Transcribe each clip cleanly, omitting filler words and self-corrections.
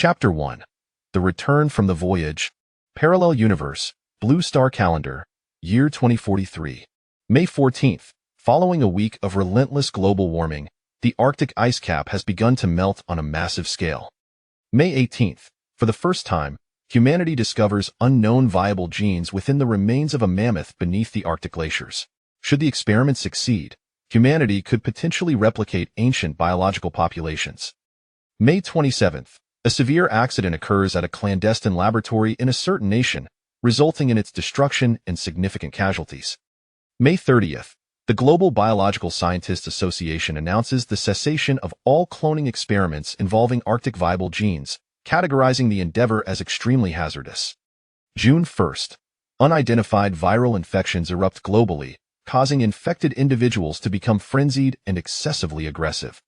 Chapter 1. The Return from the Voyage. Parallel Universe. Blue Star Calendar. Year 2043. May 14th. Following a week of relentless global warming, the Arctic ice cap has begun to melt on a massive scale. May 18th. For the first time, humanity discovers unknown viable genes within the remains of a mammoth beneath the Arctic glaciers. Should the experiment succeed, humanity could potentially replicate ancient biological populations. May 27th. A severe accident occurs at a clandestine laboratory in a certain nation, resulting in its destruction and significant casualties. May 30th. The Global Biological Scientists Association announces the cessation of all cloning experiments involving Arctic viable genes, categorizing the endeavor as extremely hazardous. June 1st. Unidentified viral infections erupt globally, causing infected individuals to become frenzied and excessively aggressive.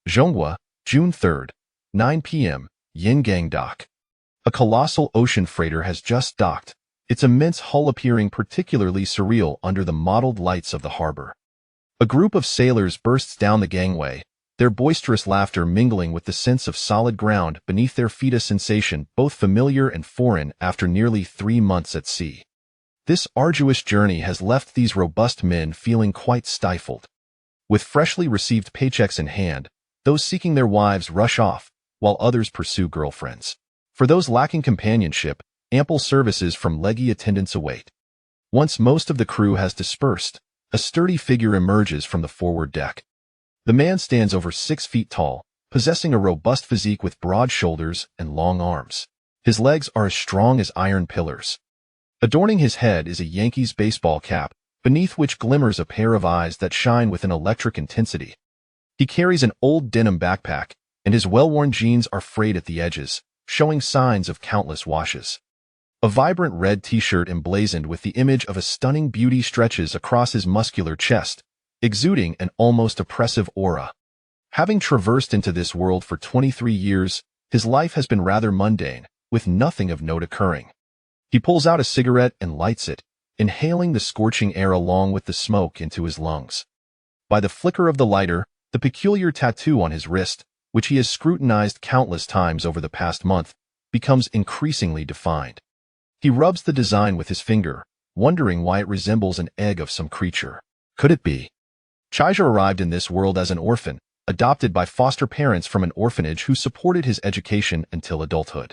Zhonghua, June 3rd, 9 p.m., Yingang Dock. A colossal ocean freighter has just docked, its immense hull appearing particularly surreal under the mottled lights of the harbor. A group of sailors bursts down the gangway, their boisterous laughter mingling with the sense of solid ground beneath their feet, a sensation both familiar and foreign after nearly 3 months at sea. This arduous journey has left these robust men feeling quite stifled. With freshly received paychecks in hand, those seeking their wives rush off, while others pursue girlfriends. For those lacking companionship, ample services from leggy attendants await. Once most of the crew has dispersed, a sturdy figure emerges from the forward deck. The man stands over 6 feet tall, possessing a robust physique with broad shoulders and long arms. His legs are as strong as iron pillars. Adorning his head is a Yankees baseball cap, beneath which glimmers a pair of eyes that shine with an electric intensity. He carries an old denim backpack, and his well-worn jeans are frayed at the edges, showing signs of countless washes. A vibrant red t-shirt emblazoned with the image of a stunning beauty stretches across his muscular chest, exuding an almost oppressive aura. Having traversed into this world for 23 years, his life has been rather mundane, with nothing of note occurring. He pulls out a cigarette and lights it, inhaling the scorching air along with the smoke into his lungs. By the flicker of the lighter, the peculiar tattoo on his wrist, which he has scrutinized countless times over the past month, becomes increasingly defined. He rubs the design with his finger, wondering why it resembles an egg of some creature. Could it be? Chaija arrived in this world as an orphan, adopted by foster parents from an orphanage who supported his education until adulthood.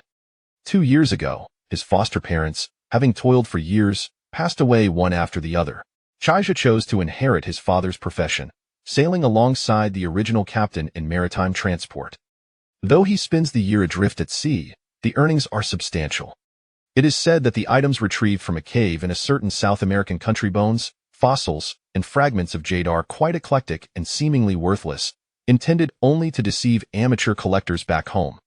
2 years ago, his foster parents, having toiled for years, passed away one after the other. Chaija chose to inherit his father's profession, sailing alongside the original captain in maritime transport. Though he spends the year adrift at sea, the earnings are substantial. It is said that the items retrieved from a cave in a certain South American country, bones, fossils, and fragments of jade, are quite eclectic and seemingly worthless, intended only to deceive amateur collectors back home.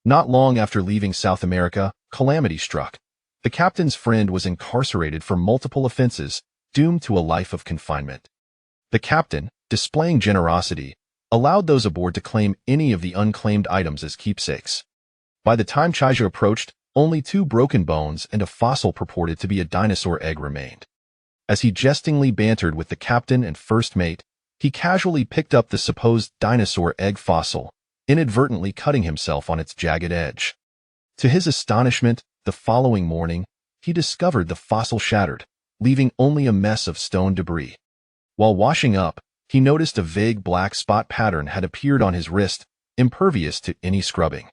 Not long after leaving South America, calamity struck. The captain's friend was incarcerated for multiple offenses, doomed to a life of confinement. The captain, displaying generosity, allowed those aboard to claim any of the unclaimed items as keepsakes. By the time Chaija approached, only 2 broken bones and a fossil purported to be a dinosaur egg remained. As he jestingly bantered with the captain and first mate, he casually picked up the supposed dinosaur egg fossil, inadvertently cutting himself on its jagged edge. To his astonishment, the following morning, he discovered the fossil shattered, leaving only a mess of stone debris. While washing up, he noticed a vague black spot pattern had appeared on his wrist, impervious to any scrubbing.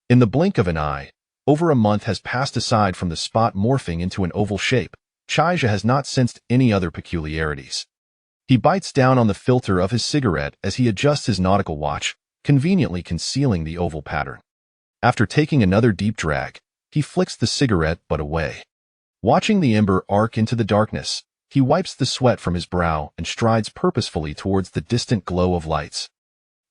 In the blink of an eye, over a month has passed. Aside from the spot morphing into an oval shape, Chaija has not sensed any other peculiarities. He bites down on the filter of his cigarette as he adjusts his nautical watch, conveniently concealing the oval pattern. After taking another deep drag, he flicks the cigarette butt away. Watching the ember arc into the darkness, he wipes the sweat from his brow and strides purposefully towards the distant glow of lights.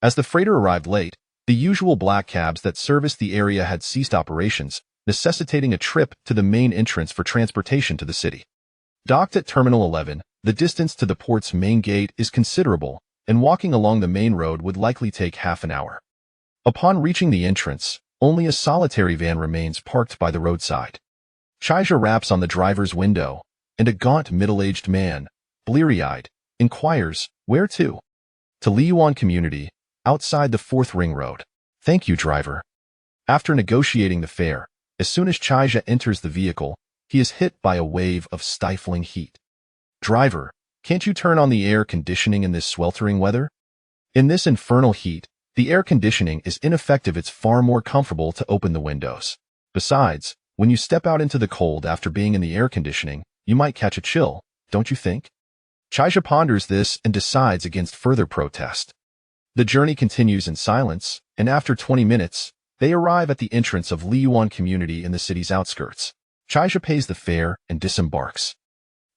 As the freighter arrived late, the usual black cabs that serviced the area had ceased operations, necessitating a trip to the main entrance for transportation to the city. Docked at Terminal 11, the distance to the port's main gate is considerable, and walking along the main road would likely take half an hour. Upon reaching the entrance, only a solitary van remains parked by the roadside. Chaija raps on the driver's window, and a gaunt middle-aged man, bleary-eyed, inquires, "Where to?" "To Liyuan Community, outside the 4th Ring Road." "Thank you, driver." After negotiating the fare, as soon as Chaija enters the vehicle, he is hit by a wave of stifling heat. "Driver, can't you turn on the air conditioning in this sweltering weather?" In this infernal heat, the air conditioning is ineffective. It's far more comfortable to open the windows. Besides, when you step out into the cold after being in the air conditioning, you might catch a chill, don't you think? Chaija ponders this and decides against further protest. The journey continues in silence, and after 20 minutes, they arrive at the entrance of Liyuan community in the city's outskirts. Chaija pays the fare and disembarks.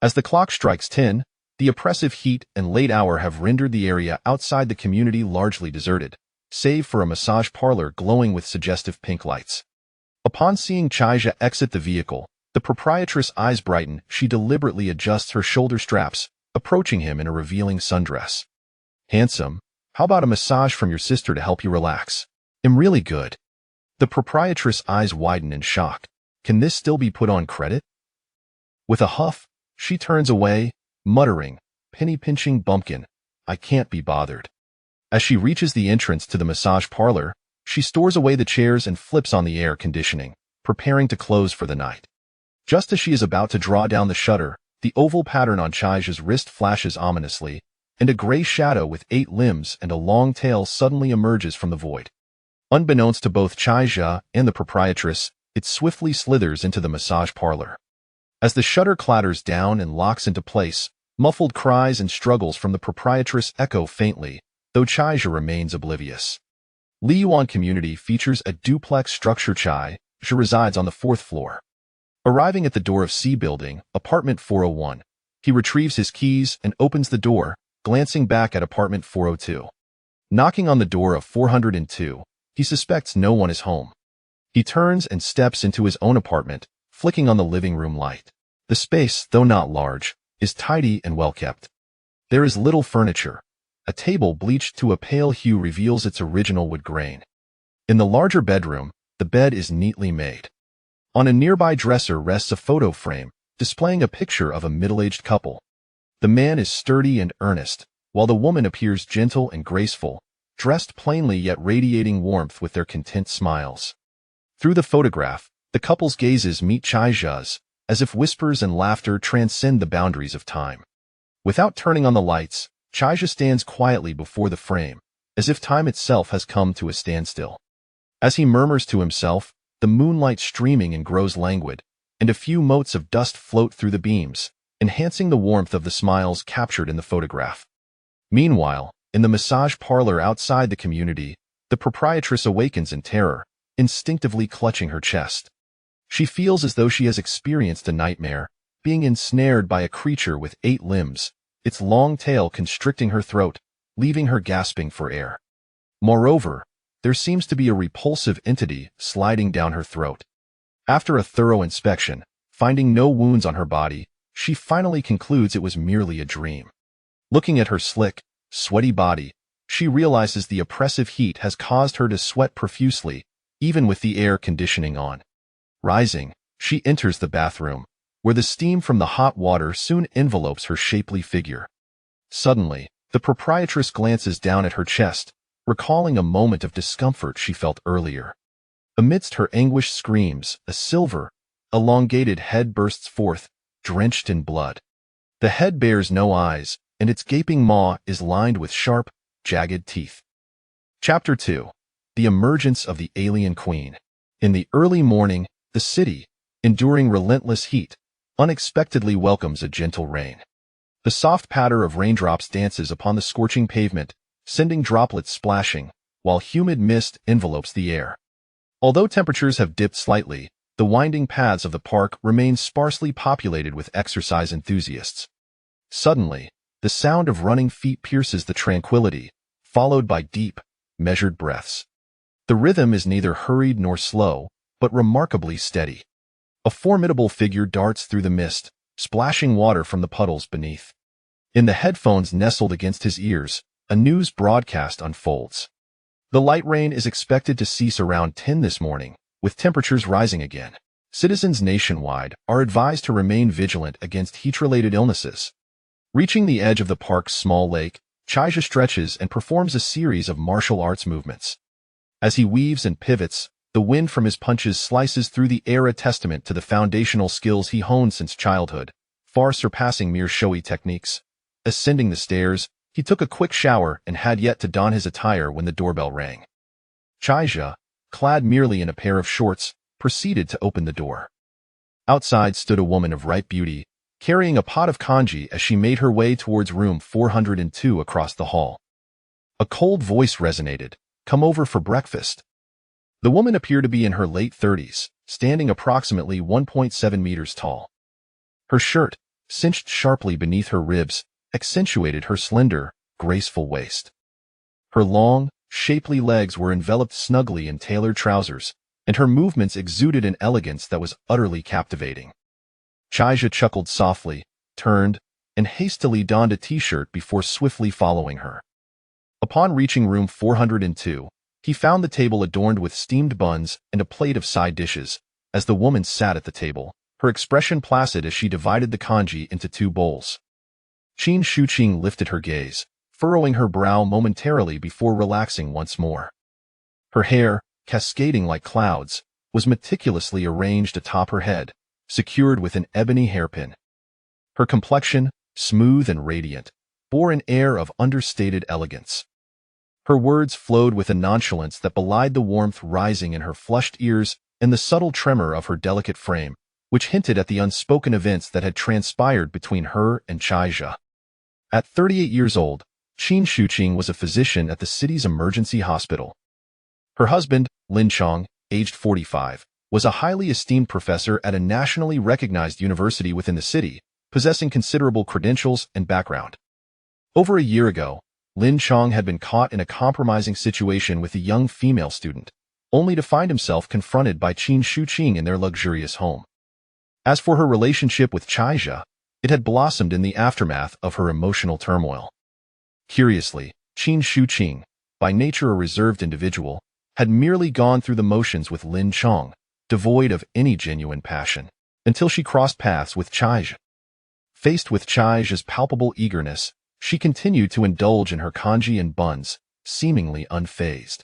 As the clock strikes 10, the oppressive heat and late hour have rendered the area outside the community largely deserted, save for a massage parlor glowing with suggestive pink lights. Upon seeing Chaija exit the vehicle, the proprietress' eyes brighten. She deliberately adjusts her shoulder straps, approaching him in a revealing sundress. "Handsome, how about a massage from your sister to help you relax? I'm really good." The proprietress' eyes widen in shock. Can this still be put on credit? With a huff, she turns away, muttering, "Penny-pinching bumpkin, I can't be bothered." As she reaches the entrance to the massage parlor, she stores away the chairs and flips on the air conditioning, preparing to close for the night. Just as she is about to draw down the shutter, the oval pattern on Chaija's wrist flashes ominously, and a gray shadow with 8 limbs and a long tail suddenly emerges from the void. Unbeknownst to both Chaija and the proprietress, it swiftly slithers into the massage parlor. As the shutter clatters down and locks into place, muffled cries and struggles from the proprietress echo faintly, though Chaija remains oblivious. Liyuan community features a duplex structure. Chaija resides on the 4th floor. Arriving at the door of C building, apartment 401, he retrieves his keys and opens the door, glancing back at apartment 402. Knocking on the door of 402, he suspects no one is home. He turns and steps into his own apartment, flicking on the living room light. The space, though not large, is tidy and well kept. There is little furniture. A table bleached to a pale hue reveals its original wood grain. In the larger bedroom, the bed is neatly made. On a nearby dresser rests a photo frame, displaying a picture of a middle-aged couple. The man is sturdy and earnest, while the woman appears gentle and graceful, dressed plainly yet radiating warmth with their content smiles. Through the photograph, the couple's gazes meet Chaija's, as if whispers and laughter transcend the boundaries of time. Without turning on the lights, Chaija stands quietly before the frame, as if time itself has come to a standstill. As he murmurs to himself, the moonlight streaming and grows languid, and a few motes of dust float through the beams, enhancing the warmth of the smiles captured in the photograph. Meanwhile, in the massage parlor outside the community, the proprietress awakens in terror, instinctively clutching her chest. She feels as though she has experienced a nightmare, being ensnared by a creature with 8 limbs, its long tail constricting her throat, leaving her gasping for air. Moreover, there seems to be a repulsive entity sliding down her throat. After a thorough inspection, finding no wounds on her body, she finally concludes it was merely a dream. Looking at her slick, sweaty body, she realizes the oppressive heat has caused her to sweat profusely, even with the air conditioning on. Rising, she enters the bathroom, where the steam from the hot water soon envelopes her shapely figure. Suddenly, the proprietress glances down at her chest, recalling a moment of discomfort she felt earlier. Amidst her anguished screams, a silver, elongated head bursts forth, drenched in blood. The head bears no eyes, and its gaping maw is lined with sharp, jagged teeth. Chapter 2. The Emergence of the Alien Queen. In the early morning, the city, enduring relentless heat, unexpectedly welcomes a gentle rain. The soft patter of raindrops dances upon the scorching pavement, sending droplets splashing, while humid mist envelopes the air. Although temperatures have dipped slightly, the winding paths of the park remain sparsely populated with exercise enthusiasts. Suddenly, the sound of running feet pierces the tranquility, followed by deep, measured breaths. The rhythm is neither hurried nor slow, but remarkably steady. A formidable figure darts through the mist, splashing water from the puddles beneath. In the headphones nestled against his ears, a news broadcast unfolds. The light rain is expected to cease around 10 this morning, with temperatures rising again. Citizens nationwide are advised to remain vigilant against heat-related illnesses. Reaching the edge of the park's small lake, Chaija stretches and performs a series of martial arts movements. As he weaves and pivots, The wind from his punches slices through the air, a testament to the foundational skills he honed since childhood, far surpassing mere showy techniques. Ascending the stairs, he took a quick shower and had yet to don his attire when the doorbell rang. Chaija, clad merely in a pair of shorts, proceeded to open the door. Outside stood a woman of ripe beauty, carrying a pot of congee as she made her way towards room 402 across the hall. A cold voice resonated, "Come over for breakfast." The woman appeared to be in her late 30s, standing approximately 1.7 meters tall. Her shirt, cinched sharply beneath her ribs, accentuated her slender, graceful waist. Her long, shapely legs were enveloped snugly in tailored trousers, and her movements exuded an elegance that was utterly captivating. Chaija chuckled softly, turned, and hastily donned a t-shirt before swiftly following her. Upon reaching room 402, he found the table adorned with steamed buns and a plate of side dishes. As the woman sat at the table, her expression placid as she divided the congee into two bowls. Qin Shuqing lifted her gaze, furrowing her brow momentarily before relaxing once more. Her hair, cascading like clouds, was meticulously arranged atop her head, secured with an ebony hairpin. Her complexion, smooth and radiant, bore an air of understated elegance. Her words flowed with a nonchalance that belied the warmth rising in her flushed ears and the subtle tremor of her delicate frame, which hinted at the unspoken events that had transpired between her and Chaija. At 38 years old, Qin Shuqing was a physician at the city's emergency hospital. Her husband, Lin Chong, aged 45, was a highly esteemed professor at a nationally recognized university within the city, possessing considerable credentials and background. Over a year ago, Lin Chong had been caught in a compromising situation with a young female student, only to find himself confronted by Qin Shuqing in their luxurious home. As for her relationship with Chaija, it had blossomed in the aftermath of her emotional turmoil. Curiously, Qin Shuqing, by nature a reserved individual, had merely gone through the motions with Lin Chong, devoid of any genuine passion, until she crossed paths with Chaija. Faced with Chaija's palpable eagerness, she continued to indulge in her congee and buns, seemingly unfazed.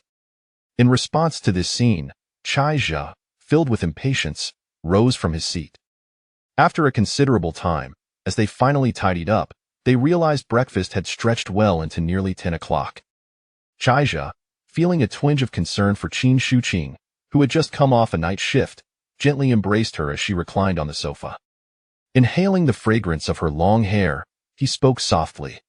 In response to this scene, Chaija, filled with impatience, rose from his seat. After a considerable time, as they finally tidied up, they realized breakfast had stretched well into nearly 10 o'clock. Chaija, feeling a twinge of concern for Qin Shuqing, who had just come off a night shift, gently embraced her as she reclined on the sofa. Inhaling the fragrance of her long hair, he spoke softly.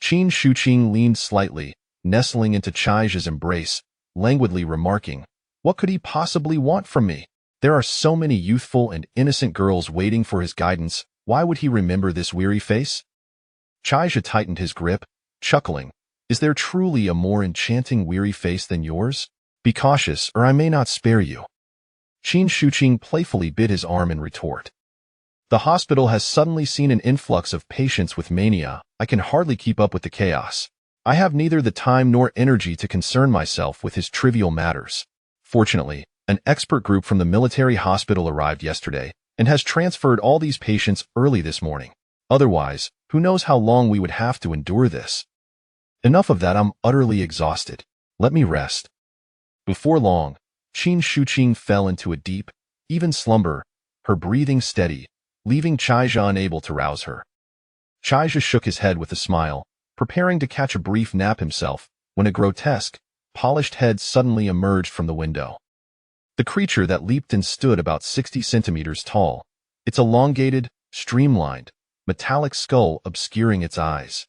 Qin Shuqing leaned slightly, nestling into Chaija's embrace, languidly remarking, "What could he possibly want from me? There are so many youthful and innocent girls waiting for his guidance. Why would he remember this weary face?" Chaija tightened his grip, chuckling, "Is there truly a more enchanting weary face than yours? Be cautious, or I may not spare you." Qin Shuqing playfully bit his arm in retort. "The hospital has suddenly seen an influx of patients with mania. I can hardly keep up with the chaos. I have neither the time nor energy to concern myself with his trivial matters. Fortunately, an expert group from the military hospital arrived yesterday and has transferred all these patients early this morning. Otherwise, who knows how long we would have to endure this. Enough of that, I'm utterly exhausted. Let me rest." Before long, Qin Shuqing fell into a deep, even slumber, her breathing steady, leaving Chaija unable to rouse her. Chaija shook his head with a smile, preparing to catch a brief nap himself, when a grotesque, polished head suddenly emerged from the window. The creature that leaped and stood about 60 centimeters tall, its elongated, streamlined, metallic skull obscuring its eyes.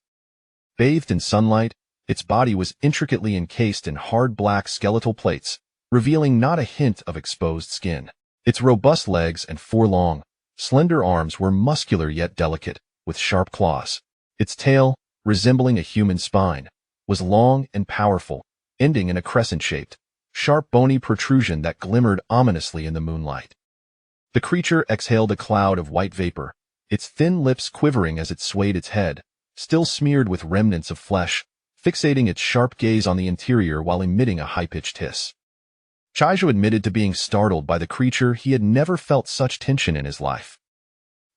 Bathed in sunlight, its body was intricately encased in hard black skeletal plates, revealing not a hint of exposed skin. Its robust legs and four long, slender arms were muscular yet delicate, with sharp claws. Its tail, resembling a human spine, was long and powerful, ending in a crescent-shaped, sharp bony protrusion that glimmered ominously in the moonlight. The creature exhaled a cloud of white vapor, its thin lips quivering as it swayed its head, still smeared with remnants of flesh, fixating its sharp gaze on the interior while emitting a high-pitched hiss. Chaija admitted to being startled by the creature. He had never felt such tension in his life.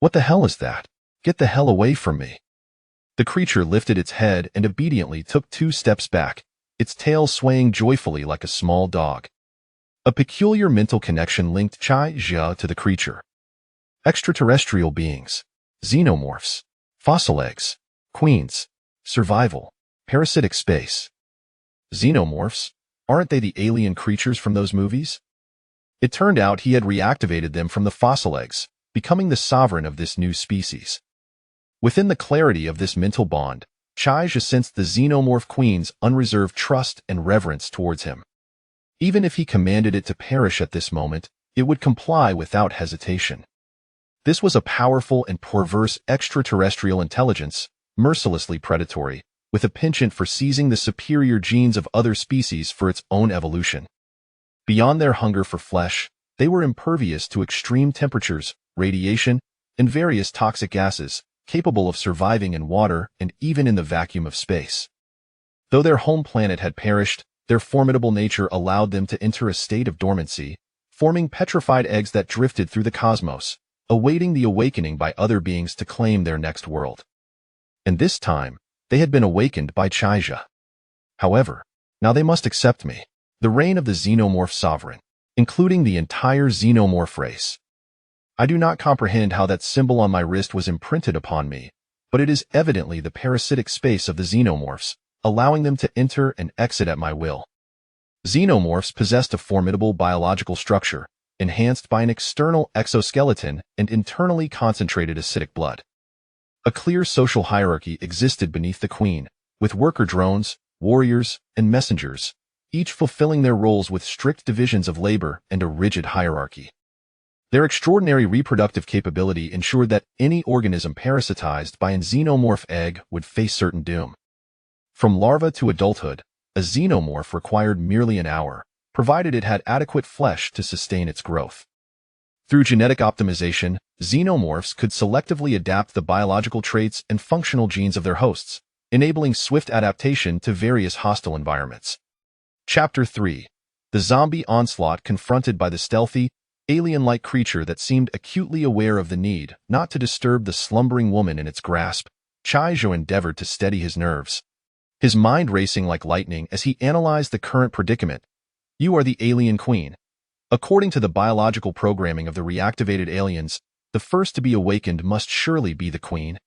"What the hell is that? Get the hell away from me." The creature lifted its head and obediently took 2 steps back, its tail swaying joyfully like a small dog. A peculiar mental connection linked Chai-Jia to the creature. Extraterrestrial beings, xenomorphs, fossil eggs, queens, survival, parasitic space. Xenomorphs, aren't they the alien creatures from those movies? It turned out he had reactivated them from the fossil eggs, becoming the sovereign of this new species. Within the clarity of this mental bond, Chai-Jia sensed the xenomorph queen's unreserved trust and reverence towards him. Even if he commanded it to perish at this moment, it would comply without hesitation. This was a powerful and perverse extraterrestrial intelligence, mercilessly predatory, with a penchant for seizing the superior genes of other species for its own evolution. Beyond their hunger for flesh, they were impervious to extreme temperatures, radiation, and various toxic gases, capable of surviving in water and even in the vacuum of space. Though their home planet had perished, their formidable nature allowed them to enter a state of dormancy, forming petrified eggs that drifted through the cosmos, awaiting the awakening by other beings to claim their next world. And this time, they had been awakened by Chai-Jia. However, now they must accept me, the reign of the xenomorph sovereign, including the entire xenomorph race. I do not comprehend how that symbol on my wrist was imprinted upon me, but it is evidently the parasitic space of the xenomorphs, allowing them to enter and exit at my will. Xenomorphs possessed a formidable biological structure, enhanced by an external exoskeleton and internally concentrated acidic blood. A clear social hierarchy existed beneath the queen, with worker drones, warriors, and messengers, each fulfilling their roles with strict divisions of labor and a rigid hierarchy. Their extraordinary reproductive capability ensured that any organism parasitized by a xenomorph egg would face certain doom. From larva to adulthood, a xenomorph required merely an hour, provided it had adequate flesh to sustain its growth. Through genetic optimization, xenomorphs could selectively adapt the biological traits and functional genes of their hosts, enabling swift adaptation to various hostile environments. Chapter 3. The zombie onslaught confronted by the stealthy, alien-like creature that seemed acutely aware of the need not to disturb the slumbering woman in its grasp, Chai-Jia endeavored to steady his nerves, his mind racing like lightning as he analyzed the current predicament. You are the alien queen. According to the biological programming of the reactivated aliens, the first to be awakened must surely be the queen.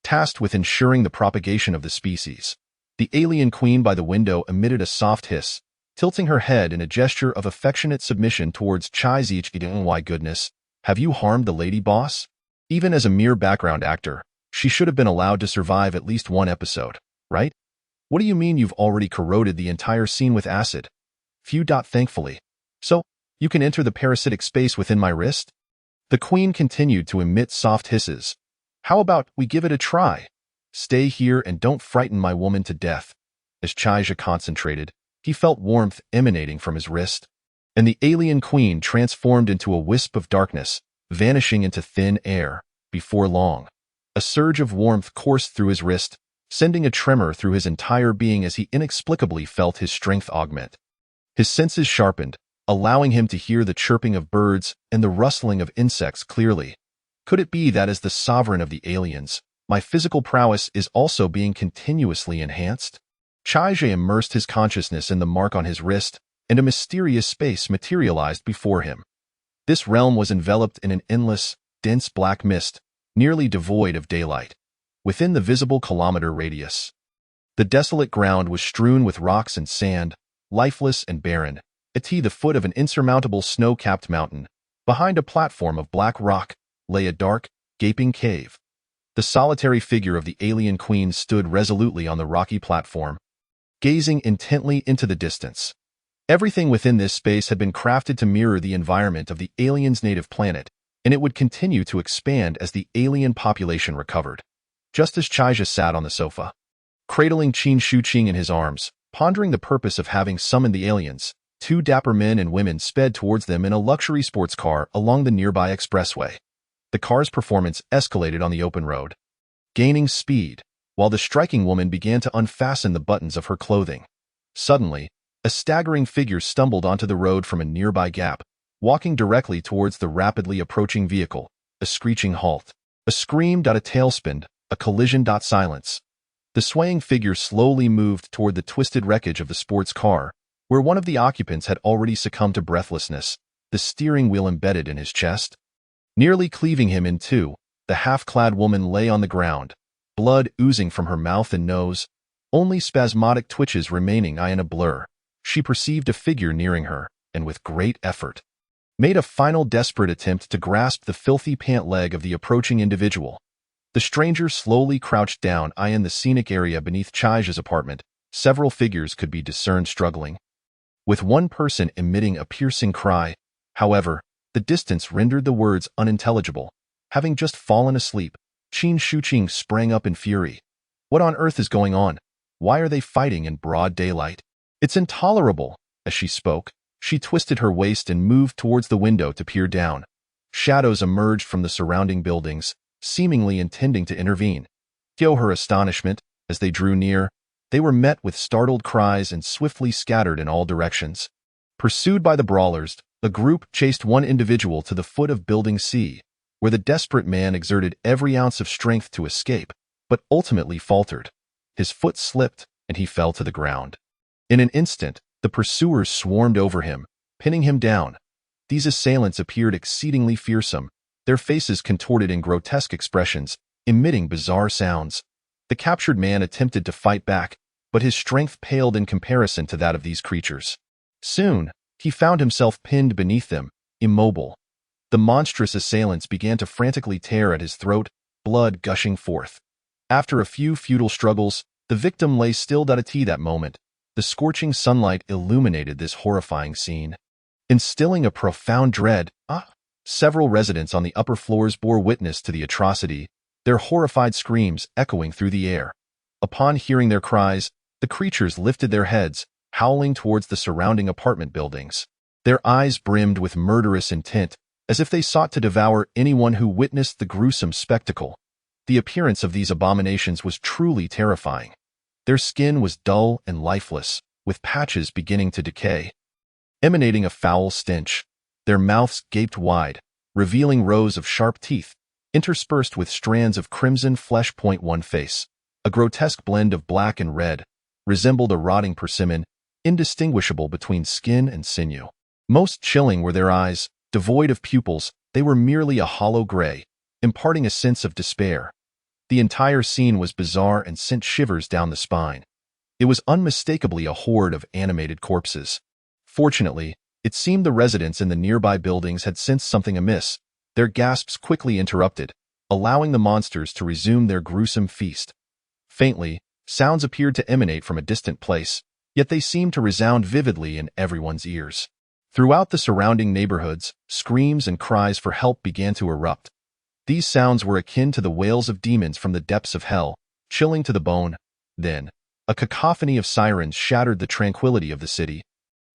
Tasked with ensuring the propagation of the species, the alien queen by the window emitted a soft hiss, tilting her head in a gesture of affectionate submission towards Chai-Jia. Why goodness, have you harmed the lady boss? Even as a mere background actor, she should have been allowed to survive at least one episode, right? What do you mean you've already corroded the entire scene with acid? Few. Thankfully. So, you can enter the parasitic space within my wrist? The queen continued to emit soft hisses. How about we give it a try? Stay here and don't frighten my woman to death. As Chai-Jia concentrated, he felt warmth emanating from his wrist, and the alien queen transformed into a wisp of darkness, vanishing into thin air. Before long, a surge of warmth coursed through his wrist, sending a tremor through his entire being as he inexplicably felt his strength augment. His senses sharpened, allowing him to hear the chirping of birds and the rustling of insects clearly. Could it be that as the sovereign of the aliens, my physical prowess is also being continuously enhanced? Chai-Jia immersed his consciousness in the mark on his wrist, and a mysterious space materialized before him. This realm was enveloped in an endless, dense black mist, nearly devoid of daylight. Within the visible kilometer radius, the desolate ground was strewn with rocks and sand, lifeless and barren, at the foot of an insurmountable snow-capped mountain. Behind a platform of black rock lay a dark, gaping cave. The solitary figure of the alien queen stood resolutely on the rocky platform, gazing intently into the distance. Everything within this space had been crafted to mirror the environment of the aliens' native planet, and it would continue to expand as the alien population recovered. Just as Chai-Jia sat on the sofa, cradling Qin Shuqing in his arms, pondering the purpose of having summoned the aliens, two dapper men and women sped towards them in a luxury sports car along the nearby expressway. The car's performance escalated on the open road, gaining speed, while the striking woman began to unfasten the buttons of her clothing. Suddenly, a staggering figure stumbled onto the road from a nearby gap, walking directly towards the rapidly approaching vehicle. A screeching halt, a scream. A tailspin, a collision. Silence. The swaying figure slowly moved toward the twisted wreckage of the sports car, where one of the occupants had already succumbed to breathlessness, the steering wheel embedded in his chest. Nearly cleaving him in two, the half-clad woman lay on the ground, blood oozing from her mouth and nose, only spasmodic twitches remaining in a blur. She perceived a figure nearing her, and with great effort, made a final desperate attempt to grasp the filthy pant leg of the approaching individual. The stranger slowly crouched down in the scenic area beneath Chai's apartment. Several figures could be discerned struggling, with one person emitting a piercing cry. However, the distance rendered the words unintelligible. Having just fallen asleep, Qin Shuqing sprang up in fury. What on earth is going on? Why are they fighting in broad daylight? It's intolerable. As she spoke, she twisted her waist and moved towards the window to peer down. Shadows emerged from the surrounding buildings, seemingly intending to intervene. To her astonishment, as they drew near, they were met with startled cries and swiftly scattered in all directions. Pursued by the brawlers, the group chased one individual to the foot of Building C, where the desperate man exerted every ounce of strength to escape, but ultimately faltered. His foot slipped, and he fell to the ground. In an instant, the pursuers swarmed over him, pinning him down. These assailants appeared exceedingly fearsome, their faces contorted in grotesque expressions, emitting bizarre sounds. The captured man attempted to fight back, but his strength paled in comparison to that of these creatures. Soon, he found himself pinned beneath them, immobile. The monstrous assailants began to frantically tear at his throat, blood gushing forth. After a few futile struggles, the victim lay stilled at that moment. The scorching sunlight illuminated this horrifying scene, instilling a profound dread. Several residents on the upper floors bore witness to the atrocity, their horrified screams echoing through the air. Upon hearing their cries, the creatures lifted their heads, howling towards the surrounding apartment buildings. Their eyes brimmed with murderous intent, as if they sought to devour anyone who witnessed the gruesome spectacle. The appearance of these abominations was truly terrifying. Their skin was dull and lifeless, with patches beginning to decay, emanating a foul stench. Their mouths gaped wide, revealing rows of sharp teeth, interspersed with strands of crimson flesh. One face, a grotesque blend of black and red, resembled a rotting persimmon, indistinguishable between skin and sinew. Most chilling were their eyes, devoid of pupils. They were merely a hollow gray, imparting a sense of despair. The entire scene was bizarre and sent shivers down the spine. It was unmistakably a horde of animated corpses. Fortunately, it seemed the residents in the nearby buildings had sensed something amiss. Their gasps quickly interrupted, allowing the monsters to resume their gruesome feast. Faintly, sounds appeared to emanate from a distant place, yet they seemed to resound vividly in everyone's ears. Throughout the surrounding neighborhoods, screams and cries for help began to erupt. These sounds were akin to the wails of demons from the depths of hell, chilling to the bone. Then, a cacophony of sirens shattered the tranquility of the city.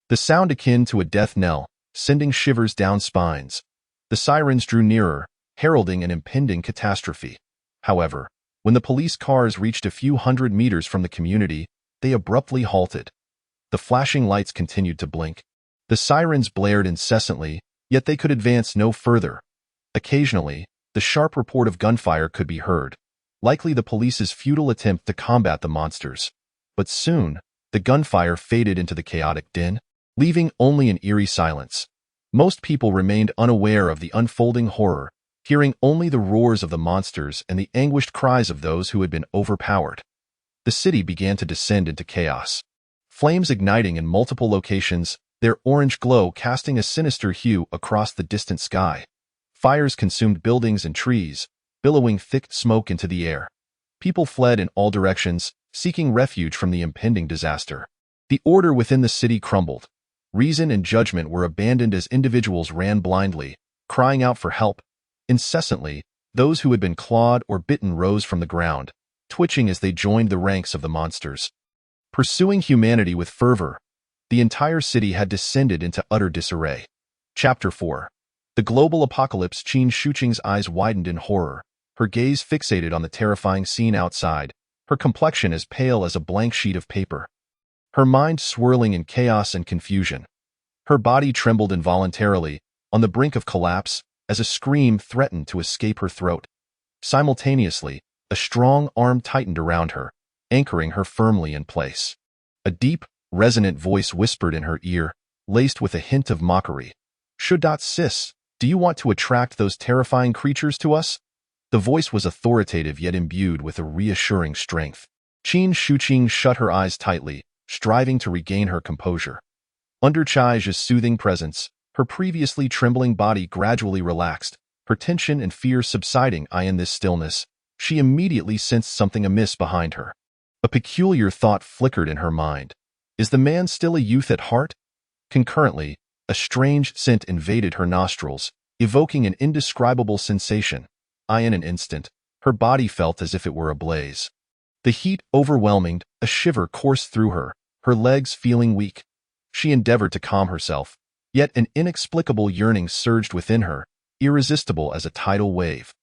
The sound akin to a death knell, sending shivers down spines. The sirens drew nearer, heralding an impending catastrophe. However, when the police cars reached a few hundred meters from the community, they abruptly halted. The flashing lights continued to blink. The sirens blared incessantly, yet they could advance no further. Occasionally, the sharp report of gunfire could be heard, likely the police's futile attempt to combat the monsters. But soon, the gunfire faded into the chaotic din, leaving only an eerie silence. Most people remained unaware of the unfolding horror, hearing only the roars of the monsters and the anguished cries of those who had been overpowered. The city began to descend into chaos. Flames igniting in multiple locations, their orange glow casting a sinister hue across the distant sky. Fires consumed buildings and trees, billowing thick smoke into the air. People fled in all directions, seeking refuge from the impending disaster. The order within the city crumbled. Reason and judgment were abandoned as individuals ran blindly, crying out for help. Incessantly, those who had been clawed or bitten rose from the ground, twitching as they joined the ranks of the monsters. Pursuing humanity with fervor, the entire city had descended into utter disarray. Chapter 4. The global apocalypse. Qin Shuqing's eyes widened in horror, her gaze fixated on the terrifying scene outside, her complexion as pale as a blank sheet of paper. Her mind swirling in chaos and confusion. Her body trembled involuntarily, on the brink of collapse, as a scream threatened to escape her throat. Simultaneously, a strong arm tightened around her, anchoring her firmly in place. A deep, resonant voice whispered in her ear, laced with a hint of mockery. Sis, do you want to attract those terrifying creatures to us? The voice was authoritative yet imbued with a reassuring strength. Qin Shuqing shut her eyes tightly, striving to regain her composure. Under Chai's soothing presence, her previously trembling body gradually relaxed, her tension and fear subsiding. In this stillness, she immediately sensed something amiss behind her. A peculiar thought flickered in her mind. Is the man still a youth at heart? Concurrently, a strange scent invaded her nostrils, evoking an indescribable sensation. In an instant, her body felt as if it were ablaze. The heat overwhelming, a shiver coursed through her, her legs feeling weak. She endeavored to calm herself, yet an inexplicable yearning surged within her, irresistible as a tidal wave.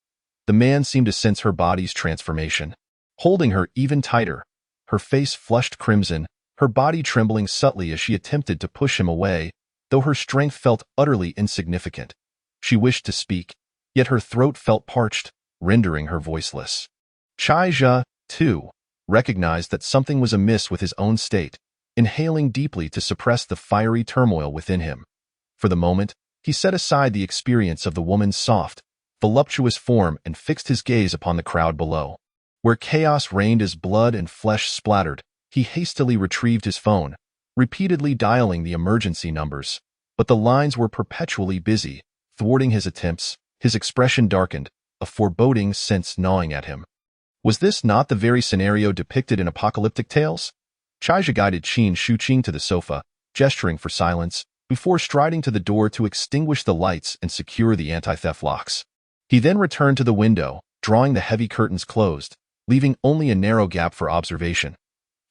The man seemed to sense her body's transformation, holding her even tighter, her face flushed crimson, her body trembling subtly as she attempted to push him away, though her strength felt utterly insignificant. She wished to speak, yet her throat felt parched, rendering her voiceless. Chai, too, recognized that something was amiss with his own state, inhaling deeply to suppress the fiery turmoil within him. For the moment, he set aside the experience of the woman's soft, voluptuous form and fixed his gaze upon the crowd below. Where chaos reigned as blood and flesh splattered, he hastily retrieved his phone, repeatedly dialing the emergency numbers. But the lines were perpetually busy, thwarting his attempts. His expression darkened, a foreboding sense gnawing at him. Was this not the very scenario depicted in apocalyptic tales? Chai guided Qin Shuqing to the sofa, gesturing for silence, before striding to the door to extinguish the lights and secure the anti-theft locks. He then returned to the window, drawing the heavy curtains closed, leaving only a narrow gap for observation.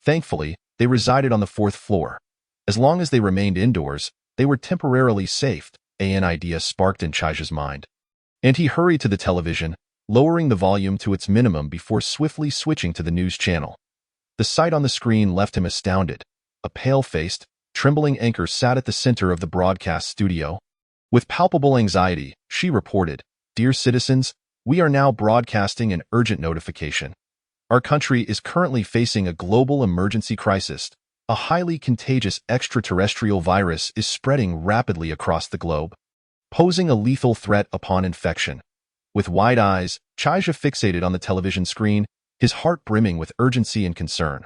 Thankfully, they resided on the 4th floor. As long as they remained indoors, they were temporarily safe. An idea sparked in Chai's mind. And he hurried to the television, lowering the volume to its minimum before swiftly switching to the news channel. The sight on the screen left him astounded. A pale-faced, trembling anchor sat at the center of the broadcast studio. With palpable anxiety, she reported, "Dear citizens, we are now broadcasting an urgent notification. Our country is currently facing a global emergency crisis. A highly contagious extraterrestrial virus is spreading rapidly across the globe, posing a lethal threat upon infection." With wide eyes, Chai fixated on the television screen, his heart brimming with urgency and concern.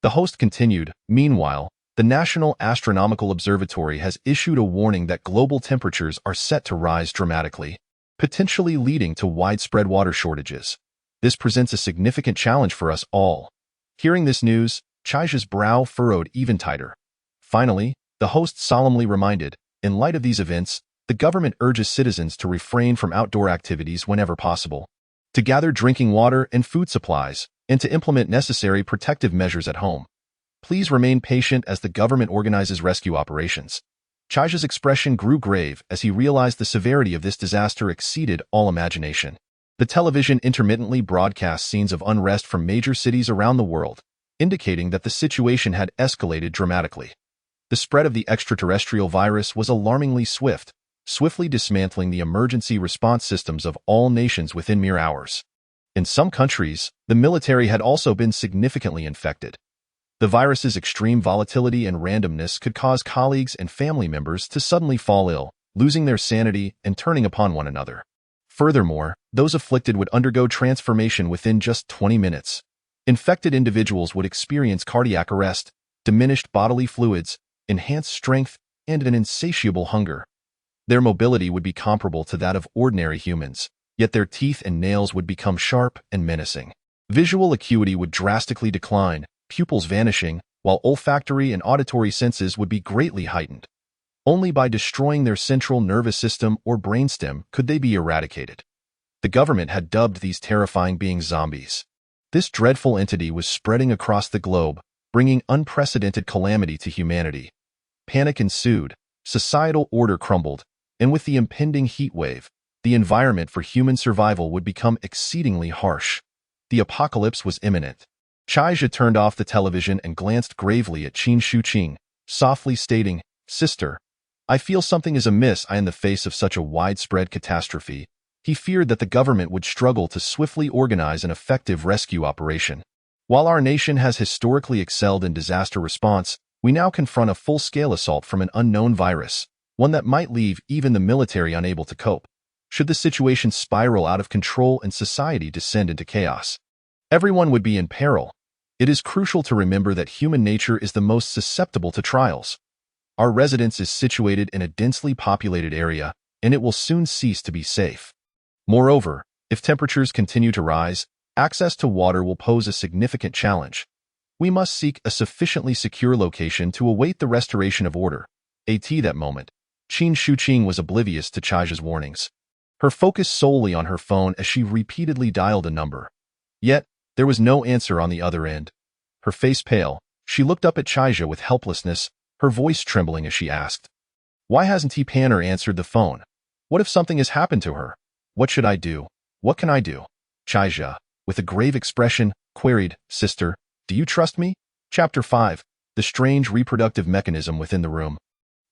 The host continued, "Meanwhile, the National Astronomical Observatory has issued a warning that global temperatures are set to rise dramatically, potentially leading to widespread water shortages. This presents a significant challenge for us all." Hearing this news, Chai's brow furrowed even tighter. Finally, the host solemnly reminded, "In light of these events, the government urges citizens to refrain from outdoor activities whenever possible, to gather drinking water and food supplies, and to implement necessary protective measures at home. Please remain patient as the government organizes rescue operations." Chai's expression grew grave as he realized the severity of this disaster exceeded all imagination. The television intermittently broadcast scenes of unrest from major cities around the world, indicating that the situation had escalated dramatically. The spread of the extraterrestrial virus was alarmingly swift, swiftly dismantling the emergency response systems of all nations within mere hours. In some countries, the military had also been significantly infected. The virus's extreme volatility and randomness could cause colleagues and family members to suddenly fall ill, losing their sanity and turning upon one another. Furthermore, those afflicted would undergo transformation within just 20 minutes. Infected individuals would experience cardiac arrest, diminished bodily fluids, enhanced strength, and an insatiable hunger. Their mobility would be comparable to that of ordinary humans, yet their teeth and nails would become sharp and menacing. Visual acuity would drastically decline, pupils vanishing, while olfactory and auditory senses would be greatly heightened. Only by destroying their central nervous system or brainstem could they be eradicated. The government had dubbed these terrifying beings zombies. This dreadful entity was spreading across the globe, bringing unprecedented calamity to humanity. Panic ensued, societal order crumbled, and with the impending heat wave, the environment for human survival would become exceedingly harsh. The apocalypse was imminent. Chai turned off the television and glanced gravely at Qin Shuqing, softly stating, "Sister, I feel something is amiss." In the face of such a widespread catastrophe, he feared that the government would struggle to swiftly organize an effective rescue operation. While our nation has historically excelled in disaster response, We now confront a full-scale assault from an unknown virus, one that might leave even the military unable to cope. Should the situation spiral out of control and society descend into chaos, everyone would be in peril. It is crucial to remember that human nature is the most susceptible to trials. Our residence is situated in a densely populated area, and it will soon cease to be safe. Moreover, if temperatures continue to rise, access to water will pose a significant challenge. We must seek a sufficiently secure location to await the restoration of order. At that moment, Qin Shuqing was oblivious to Chaija's warnings. Her focus solely on her phone as she repeatedly dialed a number. Yet, there was no answer on the other end. Her face pale, she looked up at Chaija with helplessness, her voice trembling as she asked, "Why hasn't Panner answered the phone? What if something has happened to her? What should I do? What can I do?" Chaija, with a grave expression, queried, "Sister, do you trust me?" Chapter 5. The Strange Reproductive Mechanism Within the Room.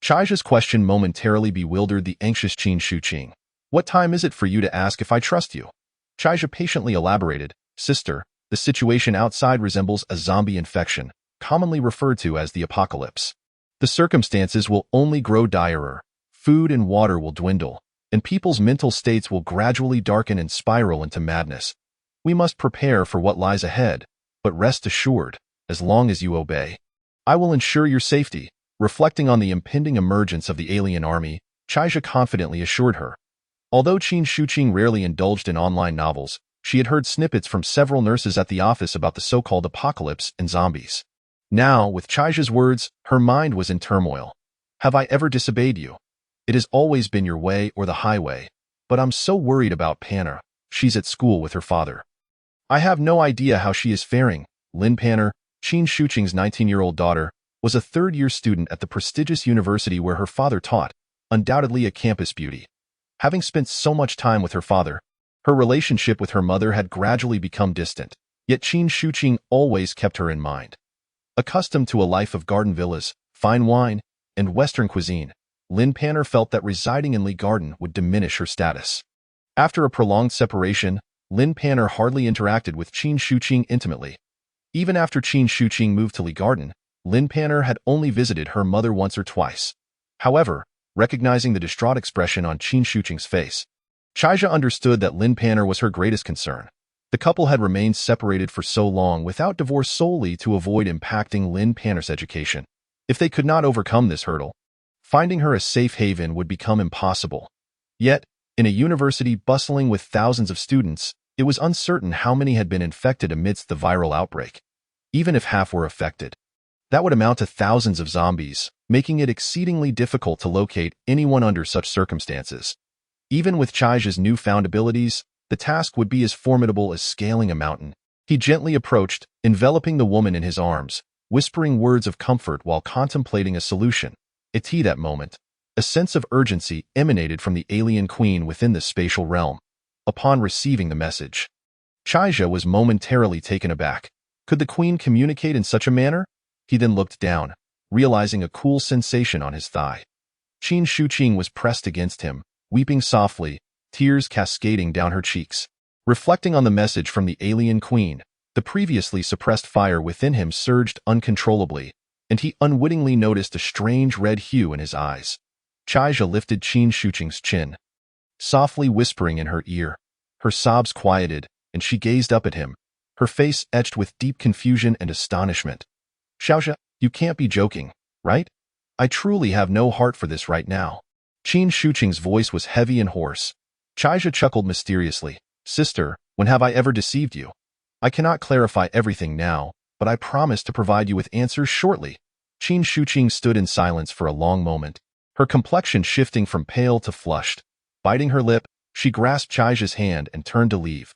Chaija's question momentarily bewildered the anxious Qin Shuqing. "What time is it for you to ask if I trust you?" Chaija patiently elaborated, "Sister, the situation outside resembles a zombie infection, commonly referred to as the apocalypse. The circumstances will only grow direr, food and water will dwindle, and people's mental states will gradually darken and spiral into madness. We must prepare for what lies ahead, but rest assured, as long as you obey, I will ensure your safety." Reflecting on the impending emergence of the alien army, Chaija confidently assured her. Although Qin Shuqing rarely indulged in online novels, she had heard snippets from several nurses at the office about the so-called apocalypse and zombies. Now, with Chaija's words, her mind was in turmoil. "Have I ever disobeyed you? It has always been your way or the highway, but I'm so worried about Panner. She's at school with her father. I have no idea how she is faring." Lin Panner, Qin Shuqing's 19-year-old daughter, was a third-year student at the prestigious university where her father taught, undoubtedly a campus beauty. Having spent so much time with her father, her relationship with her mother had gradually become distant, yet Qin Shuqing always kept her in mind. Accustomed to a life of garden villas, fine wine, and Western cuisine, Lin Panner felt that residing in Lee Garden would diminish her status. After a prolonged separation, Lin Panner hardly interacted with Qin Shuqing intimately. Even after Qin Shuqing moved to Lee Garden, Lin Panner had only visited her mother once or twice. However, recognizing the distraught expression on Qin Shuqing's face, Chaija understood that Lin Panner was her greatest concern. The couple had remained separated for so long without divorce solely to avoid impacting Lin Panner's education. If they could not overcome this hurdle, finding her a safe haven would become impossible. Yet, in a university bustling with thousands of students, it was uncertain how many had been infected amidst the viral outbreak. Even if half were affected, that would amount to thousands of zombies, making it exceedingly difficult to locate anyone under such circumstances. Even with Chaija's newfound abilities, the task would be as formidable as scaling a mountain. He gently approached, enveloping the woman in his arms, whispering words of comfort while contemplating a solution. At that moment, a sense of urgency emanated from the alien queen within the spatial realm. Upon receiving the message, Chaija was momentarily taken aback. Could the queen communicate in such a manner? He then looked down, realizing a cool sensation on his thigh. Qin Shuqing was pressed against him, weeping softly, tears cascading down her cheeks. Reflecting on the message from the alien queen, the previously suppressed fire within him surged uncontrollably, and he unwittingly noticed a strange red hue in his eyes. Chaija lifted Qin Shuqing's chin, softly whispering in her ear. Her sobs quieted, and she gazed up at him, her face etched with deep confusion and astonishment. "Chaija, you can't be joking, right? I truly have no heart for this right now." Qin Shuqing's voice was heavy and hoarse. Chaija chuckled mysteriously. "Sister, when have I ever deceived you? I cannot clarify everything now, but I promise to provide you with answers shortly." Qin Shuqing stood in silence for a long moment, her complexion shifting from pale to flushed. Biting her lip, she grasped Chaija's hand and turned to leave.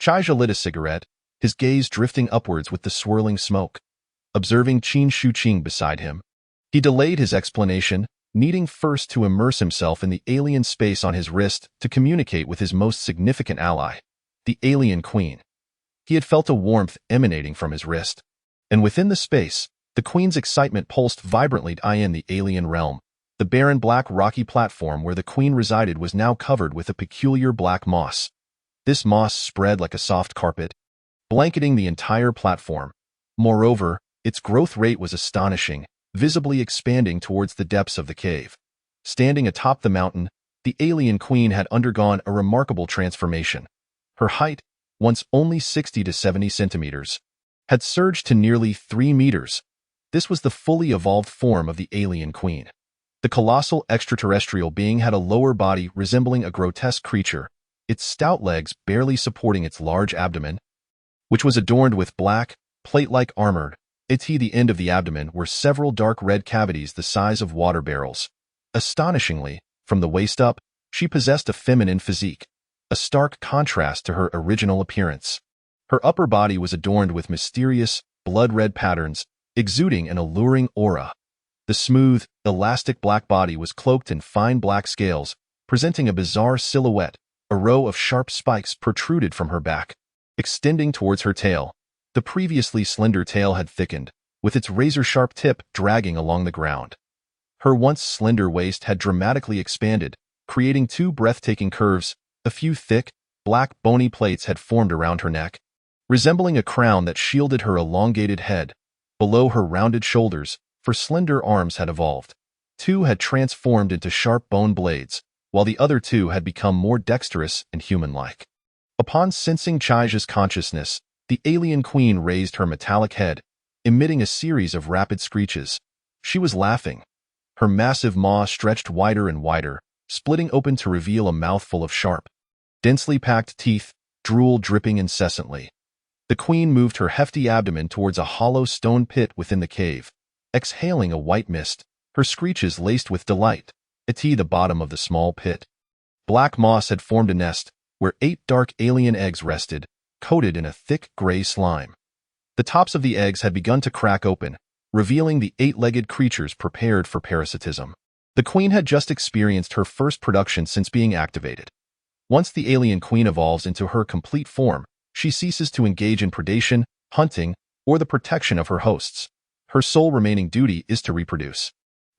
Chaija lit a cigarette, his gaze drifting upwards with the swirling smoke. Observing Qin Shuqing beside him, he delayed his explanation, needing first to immerse himself in the alien space on his wrist to communicate with his most significant ally, the alien queen. He had felt a warmth emanating from his wrist, and within the space, the queen's excitement pulsed vibrantly in the alien realm. The barren black rocky platform where the queen resided was now covered with a peculiar black moss. This moss spread like a soft carpet, blanketing the entire platform. Moreover, its growth rate was astonishing, visibly expanding towards the depths of the cave. Standing atop the mountain, the alien queen had undergone a remarkable transformation. Her height, once only 60 to 70 centimeters, had surged to nearly 3 meters. This was the fully evolved form of the alien queen. The colossal extraterrestrial being had a lower body resembling a grotesque creature, its stout legs barely supporting its large abdomen, which was adorned with black, plate-like armor. At the end of the abdomen were several dark red cavities the size of water barrels. Astonishingly, from the waist up, she possessed a feminine physique, a stark contrast to her original appearance. Her upper body was adorned with mysterious, blood-red patterns, exuding an alluring aura. The smooth, elastic black body was cloaked in fine black scales, presenting a bizarre silhouette. A row of sharp spikes protruded from her back, extending towards her tail. The previously slender tail had thickened, with its razor-sharp tip dragging along the ground. Her once slender waist had dramatically expanded, creating two breathtaking curves. A few thick, black bony plates had formed around her neck, resembling a crown that shielded her elongated head. Below her rounded shoulders, her slender arms had evolved. Two had transformed into sharp bone blades, while the other two had become more dexterous and human-like. Upon sensing Chaija's consciousness, the alien queen raised her metallic head, emitting a series of rapid screeches. She was laughing. Her massive maw stretched wider and wider, splitting open to reveal a mouthful of sharp, densely packed teeth, drool dripping incessantly. The queen moved her hefty abdomen towards a hollow stone pit within the cave, exhaling a white mist, her screeches laced with delight. At the bottom of the small pit, black moss had formed a nest, where 8 dark alien eggs rested, coated in a thick gray slime. The tops of the eggs had begun to crack open, revealing the 8-legged creatures prepared for parasitism. The queen had just experienced her first production since being activated. Once the alien queen evolves into her complete form, she ceases to engage in predation, hunting, or the protection of her hosts. Her sole remaining duty is to reproduce,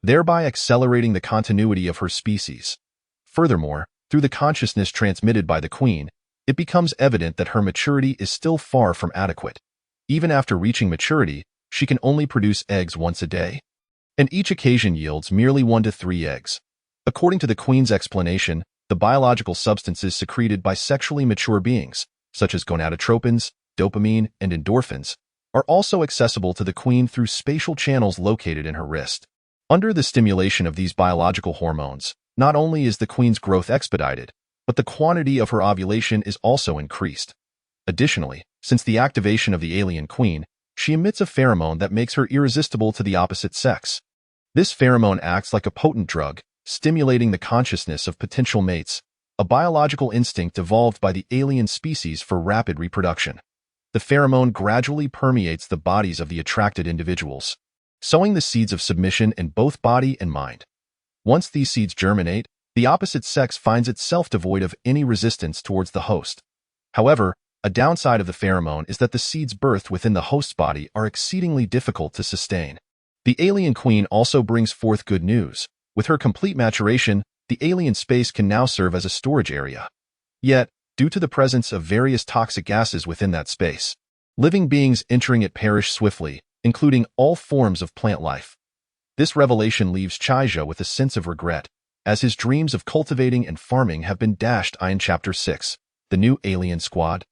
thereby accelerating the continuity of her species. Furthermore, through the consciousness transmitted by the queen, it becomes evident that her maturity is still far from adequate. Even after reaching maturity, she can only produce eggs once a day, and each occasion yields merely 1 to 3 eggs. According to the queen's explanation, the biological substances secreted by sexually mature beings, such as gonadotropins, dopamine, and endorphins, are also accessible to the queen through spatial channels located in her wrist. Under the stimulation of these biological hormones, not only is the queen's growth expedited, but the quantity of her ovulation is also increased. Additionally, since the activation of the alien queen, she emits a pheromone that makes her irresistible to the opposite sex. This pheromone acts like a potent drug, stimulating the consciousness of potential mates, a biological instinct evolved by the alien species for rapid reproduction. The pheromone gradually permeates the bodies of the attracted individuals, sowing the seeds of submission in both body and mind. Once these seeds germinate, the opposite sex finds itself devoid of any resistance towards the host. However, a downside of the pheromone is that the seeds birthed within the host's body are exceedingly difficult to sustain. The alien queen also brings forth good news. With her complete maturation, the alien space can now serve as a storage area. Yet, due to the presence of various toxic gases within that space, living beings entering it perish swiftly, including all forms of plant life. This revelation leaves Chaija with a sense of regret, as his dreams of cultivating and farming have been dashed in Chapter 6, The New Alien Squad.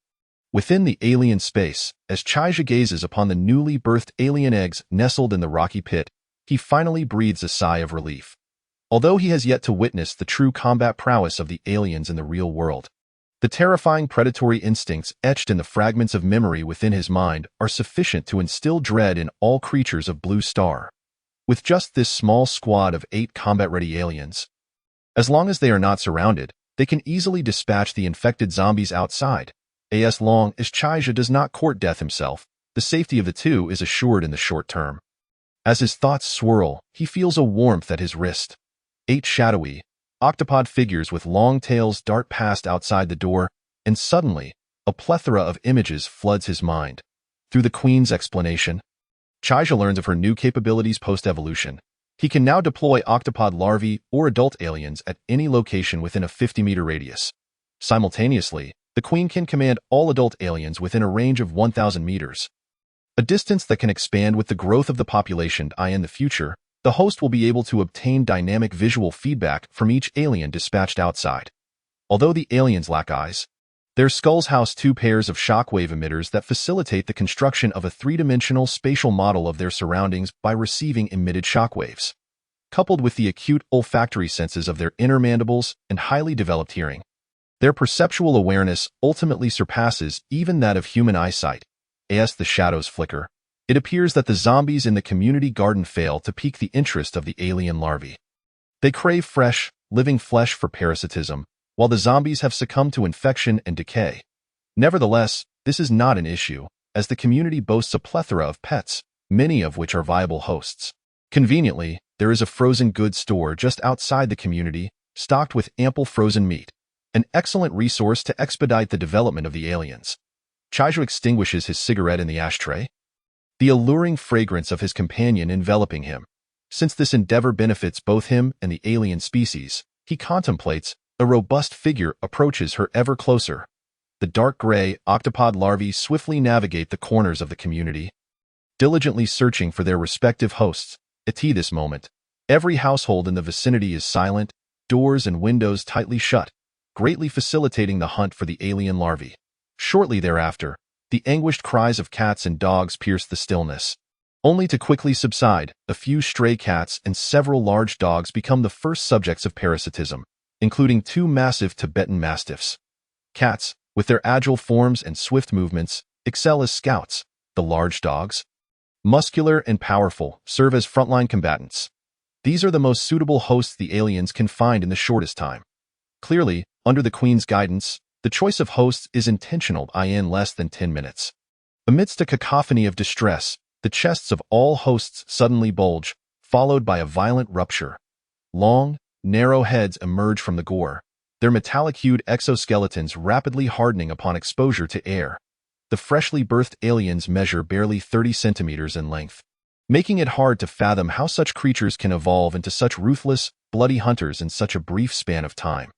Within the alien space, as Chaija gazes upon the newly birthed alien eggs nestled in the rocky pit, he finally breathes a sigh of relief. Although he has yet to witness the true combat prowess of the aliens in the real world, the terrifying predatory instincts etched in the fragments of memory within his mind are sufficient to instill dread in all creatures of Blue Star. With just this small squad of 8 combat-ready aliens, as long as they are not surrounded, they can easily dispatch the infected zombies outside. As long as Chaija does not court death himself, the safety of the two is assured in the short term. As his thoughts swirl, he feels a warmth at his wrist. 8 shadowy, octopod figures with long tails dart past outside the door, and suddenly, a plethora of images floods his mind. Through the queen's explanation, Chaija learns of her new capabilities post-evolution. He can now deploy octopod larvae or adult aliens at any location within a 50-meter radius. Simultaneously, the queen can command all adult aliens within a range of 1,000 meters. a distance that can expand with the growth of the population. In the future, the host will be able to obtain dynamic visual feedback from each alien dispatched outside. Although the aliens lack eyes, their skulls house two pairs of shockwave emitters that facilitate the construction of a three-dimensional spatial model of their surroundings by receiving emitted shockwaves. Coupled with the acute olfactory senses of their inner mandibles and highly developed hearing, their perceptual awareness ultimately surpasses even that of human eyesight. As the shadows flicker, it appears that the zombies in the community garden fail to pique the interest of the alien larvae. They crave fresh, living flesh for parasitism, while the zombies have succumbed to infection and decay. Nevertheless, this is not an issue, as the community boasts a plethora of pets, many of which are viable hosts. Conveniently, there is a frozen goods store just outside the community, stocked with ample frozen meat, an excellent resource to expedite the development of the aliens. Chaijo extinguishes his cigarette in the ashtray, the alluring fragrance of his companion enveloping him. Since this endeavor benefits both him and the alien species, he contemplates. A robust figure approaches her ever closer. The dark gray octopod larvae swiftly navigate the corners of the community, diligently searching for their respective hosts. At this moment, every household in the vicinity is silent, doors and windows tightly shut, greatly facilitating the hunt for the alien larvae. Shortly thereafter, the anguished cries of cats and dogs pierce the stillness, only to quickly subside. A few stray cats and several large dogs become the first subjects of parasitism, including two massive Tibetan mastiffs. Cats, with their agile forms and swift movements, excel as scouts. The large dogs, muscular and powerful, serve as frontline combatants. These are the most suitable hosts the aliens can find in the shortest time. Clearly, under the Queen's guidance, the choice of hosts is intentional. In less than 10 minutes. Amidst a cacophony of distress, the chests of all hosts suddenly bulge, followed by a violent rupture. Long, narrow heads emerge from the gore, their metallic-hued exoskeletons rapidly hardening upon exposure to air. The freshly birthed aliens measure barely 30 centimeters in length, making it hard to fathom how such creatures can evolve into such ruthless, bloody hunters in such a brief span of time.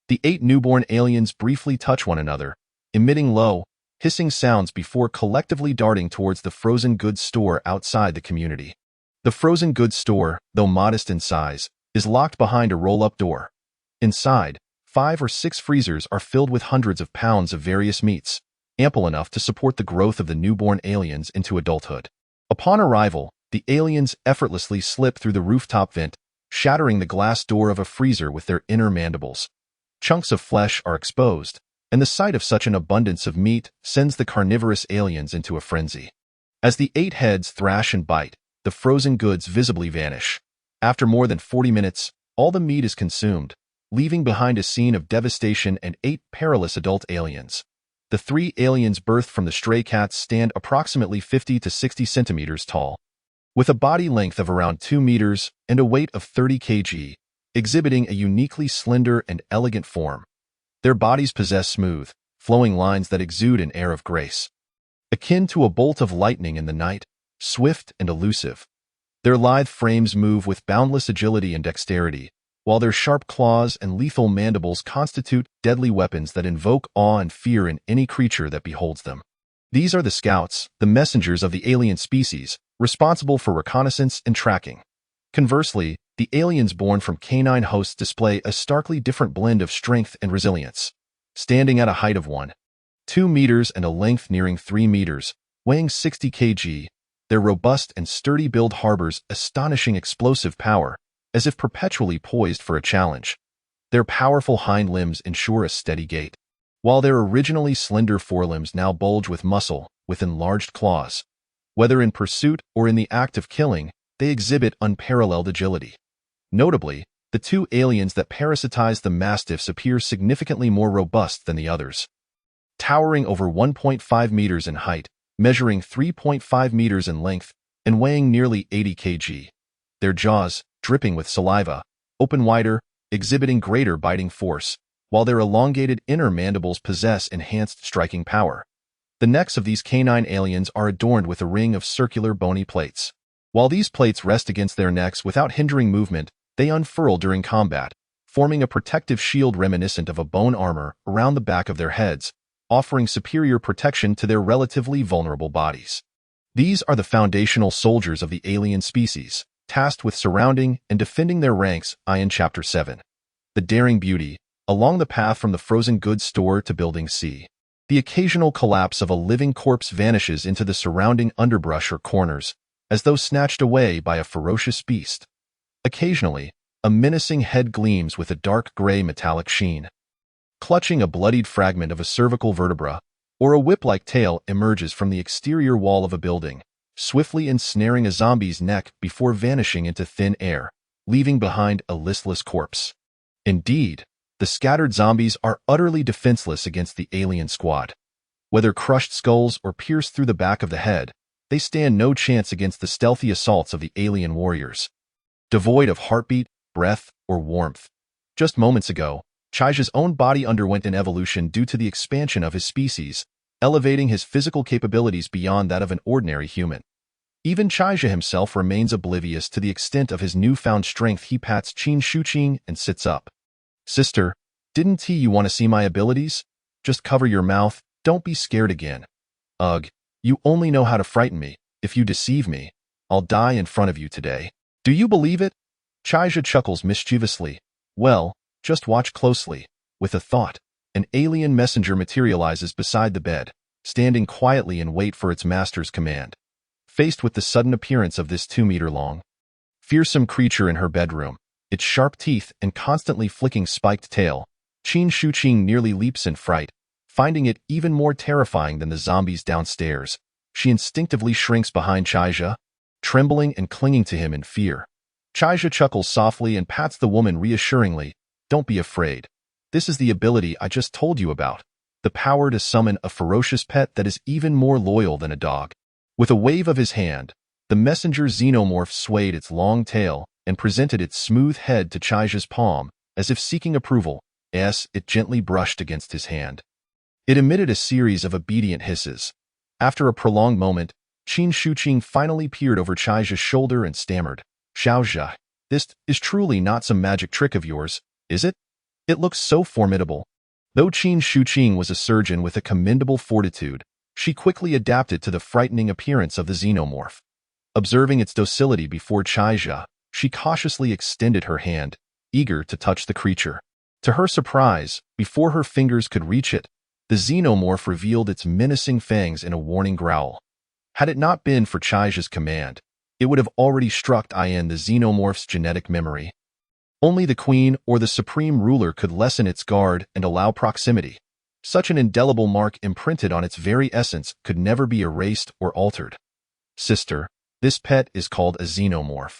The 8 newborn aliens briefly touch one another, emitting low, hissing sounds before collectively darting towards the frozen goods store outside the community. The frozen goods store, though modest in size, is locked behind a roll-up door. Inside, 5 or 6 freezers are filled with hundreds of pounds of various meats, ample enough to support the growth of the newborn aliens into adulthood. Upon arrival, the aliens effortlessly slip through the rooftop vent, shattering the glass door of a freezer with their inner mandibles. Chunks of flesh are exposed, and the sight of such an abundance of meat sends the carnivorous aliens into a frenzy. As the 8 heads thrash and bite, the frozen goods visibly vanish. After more than 40 minutes, all the meat is consumed, leaving behind a scene of devastation and 8 perilous adult aliens. The 3 aliens birthed from the stray cats stand approximately 50 to 60 centimeters tall, with a body length of around 2 meters and a weight of 30 kg, exhibiting a uniquely slender and elegant form. Their bodies possess smooth, flowing lines that exude an air of grace, akin to a bolt of lightning in the night, swift and elusive. Their lithe frames move with boundless agility and dexterity, while their sharp claws and lethal mandibles constitute deadly weapons that invoke awe and fear in any creature that beholds them. These are the scouts, the messengers of the alien species, responsible for reconnaissance and tracking. Conversely, the aliens born from canine hosts display a starkly different blend of strength and resilience. Standing at a height of 1.2 meters and a length nearing 3 meters, weighing 60 kg, their robust and sturdy build harbors astonishing explosive power, as if perpetually poised for a challenge. Their powerful hind limbs ensure a steady gait, while their originally slender forelimbs now bulge with muscle, with enlarged claws. Whether in pursuit or in the act of killing, they exhibit unparalleled agility. Notably, the 2 aliens that parasitize the mastiffs appear significantly more robust than the others. Towering over 1.5 meters in height, measuring 3.5 meters in length, and weighing nearly 80 kg. Their jaws, dripping with saliva, open wider, exhibiting greater biting force, while their elongated inner mandibles possess enhanced striking power. The necks of these canine aliens are adorned with a ring of circular bony plates. While these plates rest against their necks without hindering movement, they unfurl during combat, forming a protective shield reminiscent of a bone armor around the back of their heads, offering superior protection to their relatively vulnerable bodies. These are the foundational soldiers of the alien species, tasked with surrounding and defending their ranks. In Chapter 7. The daring beauty, along the path from the frozen goods store to Building C. The occasional collapse of a living corpse vanishes into the surrounding underbrush or corners, as though snatched away by a ferocious beast. Occasionally, a menacing head gleams with a dark gray metallic sheen. Clutching a bloodied fragment of a cervical vertebra, or a whip-like tail emerges from the exterior wall of a building, swiftly ensnaring a zombie's neck before vanishing into thin air, leaving behind a listless corpse. Indeed, the scattered zombies are utterly defenseless against the alien squad. Whether crushed skulls or pierced through the back of the head, they stand no chance against the stealthy assaults of the alien warriors. Devoid of heartbeat, breath, or warmth. Just moments ago, Chaija's own body underwent an evolution due to the expansion of his species, elevating his physical capabilities beyond that of an ordinary human. Even Chaija himself remains oblivious to the extent of his newfound strength. He pats Qin Shuqing and sits up. Sister, didn't you want to see my abilities? Just cover your mouth, don't be scared again. Ugh, you only know how to frighten me. If you deceive me, I'll die in front of you today. Do you believe it? Chaija chuckles mischievously. Well, just watch closely. With a thought, an alien messenger materializes beside the bed, standing quietly in wait for its master's command. Faced with the sudden appearance of this 2-meter-long, fearsome creature in her bedroom, its sharp teeth and constantly flicking spiked tail, Qin Shuqing nearly leaps in fright. Finding it even more terrifying than the zombies downstairs, she instinctively shrinks behind Chaija, trembling and clinging to him in fear. Chaija chuckles softly and pats the woman reassuringly. Don't be afraid. This is the ability I just told you about. The power to summon a ferocious pet that is even more loyal than a dog. With a wave of his hand, the messenger xenomorph swayed its long tail and presented its smooth head to Chaija's palm, as if seeking approval. It gently brushed against his hand. It emitted a series of obedient hisses. After a prolonged moment, Qin Shuqing finally peered over Chaija's shoulder and stammered. Xiaozhe, this is truly not some magic trick of yours, is it? It looks so formidable. Though Qin Shuqing was a surgeon with a commendable fortitude, she quickly adapted to the frightening appearance of the xenomorph. Observing its docility before Chaija, she cautiously extended her hand, eager to touch the creature. To her surprise, before her fingers could reach it, the xenomorph revealed its menacing fangs in a warning growl. Had it not been for Chaija's command, it would have already struck in the xenomorph's genetic memory. Only the queen or the supreme ruler could lessen its guard and allow proximity. Such an indelible mark imprinted on its very essence could never be erased or altered. Sister, this pet is called a xenomorph.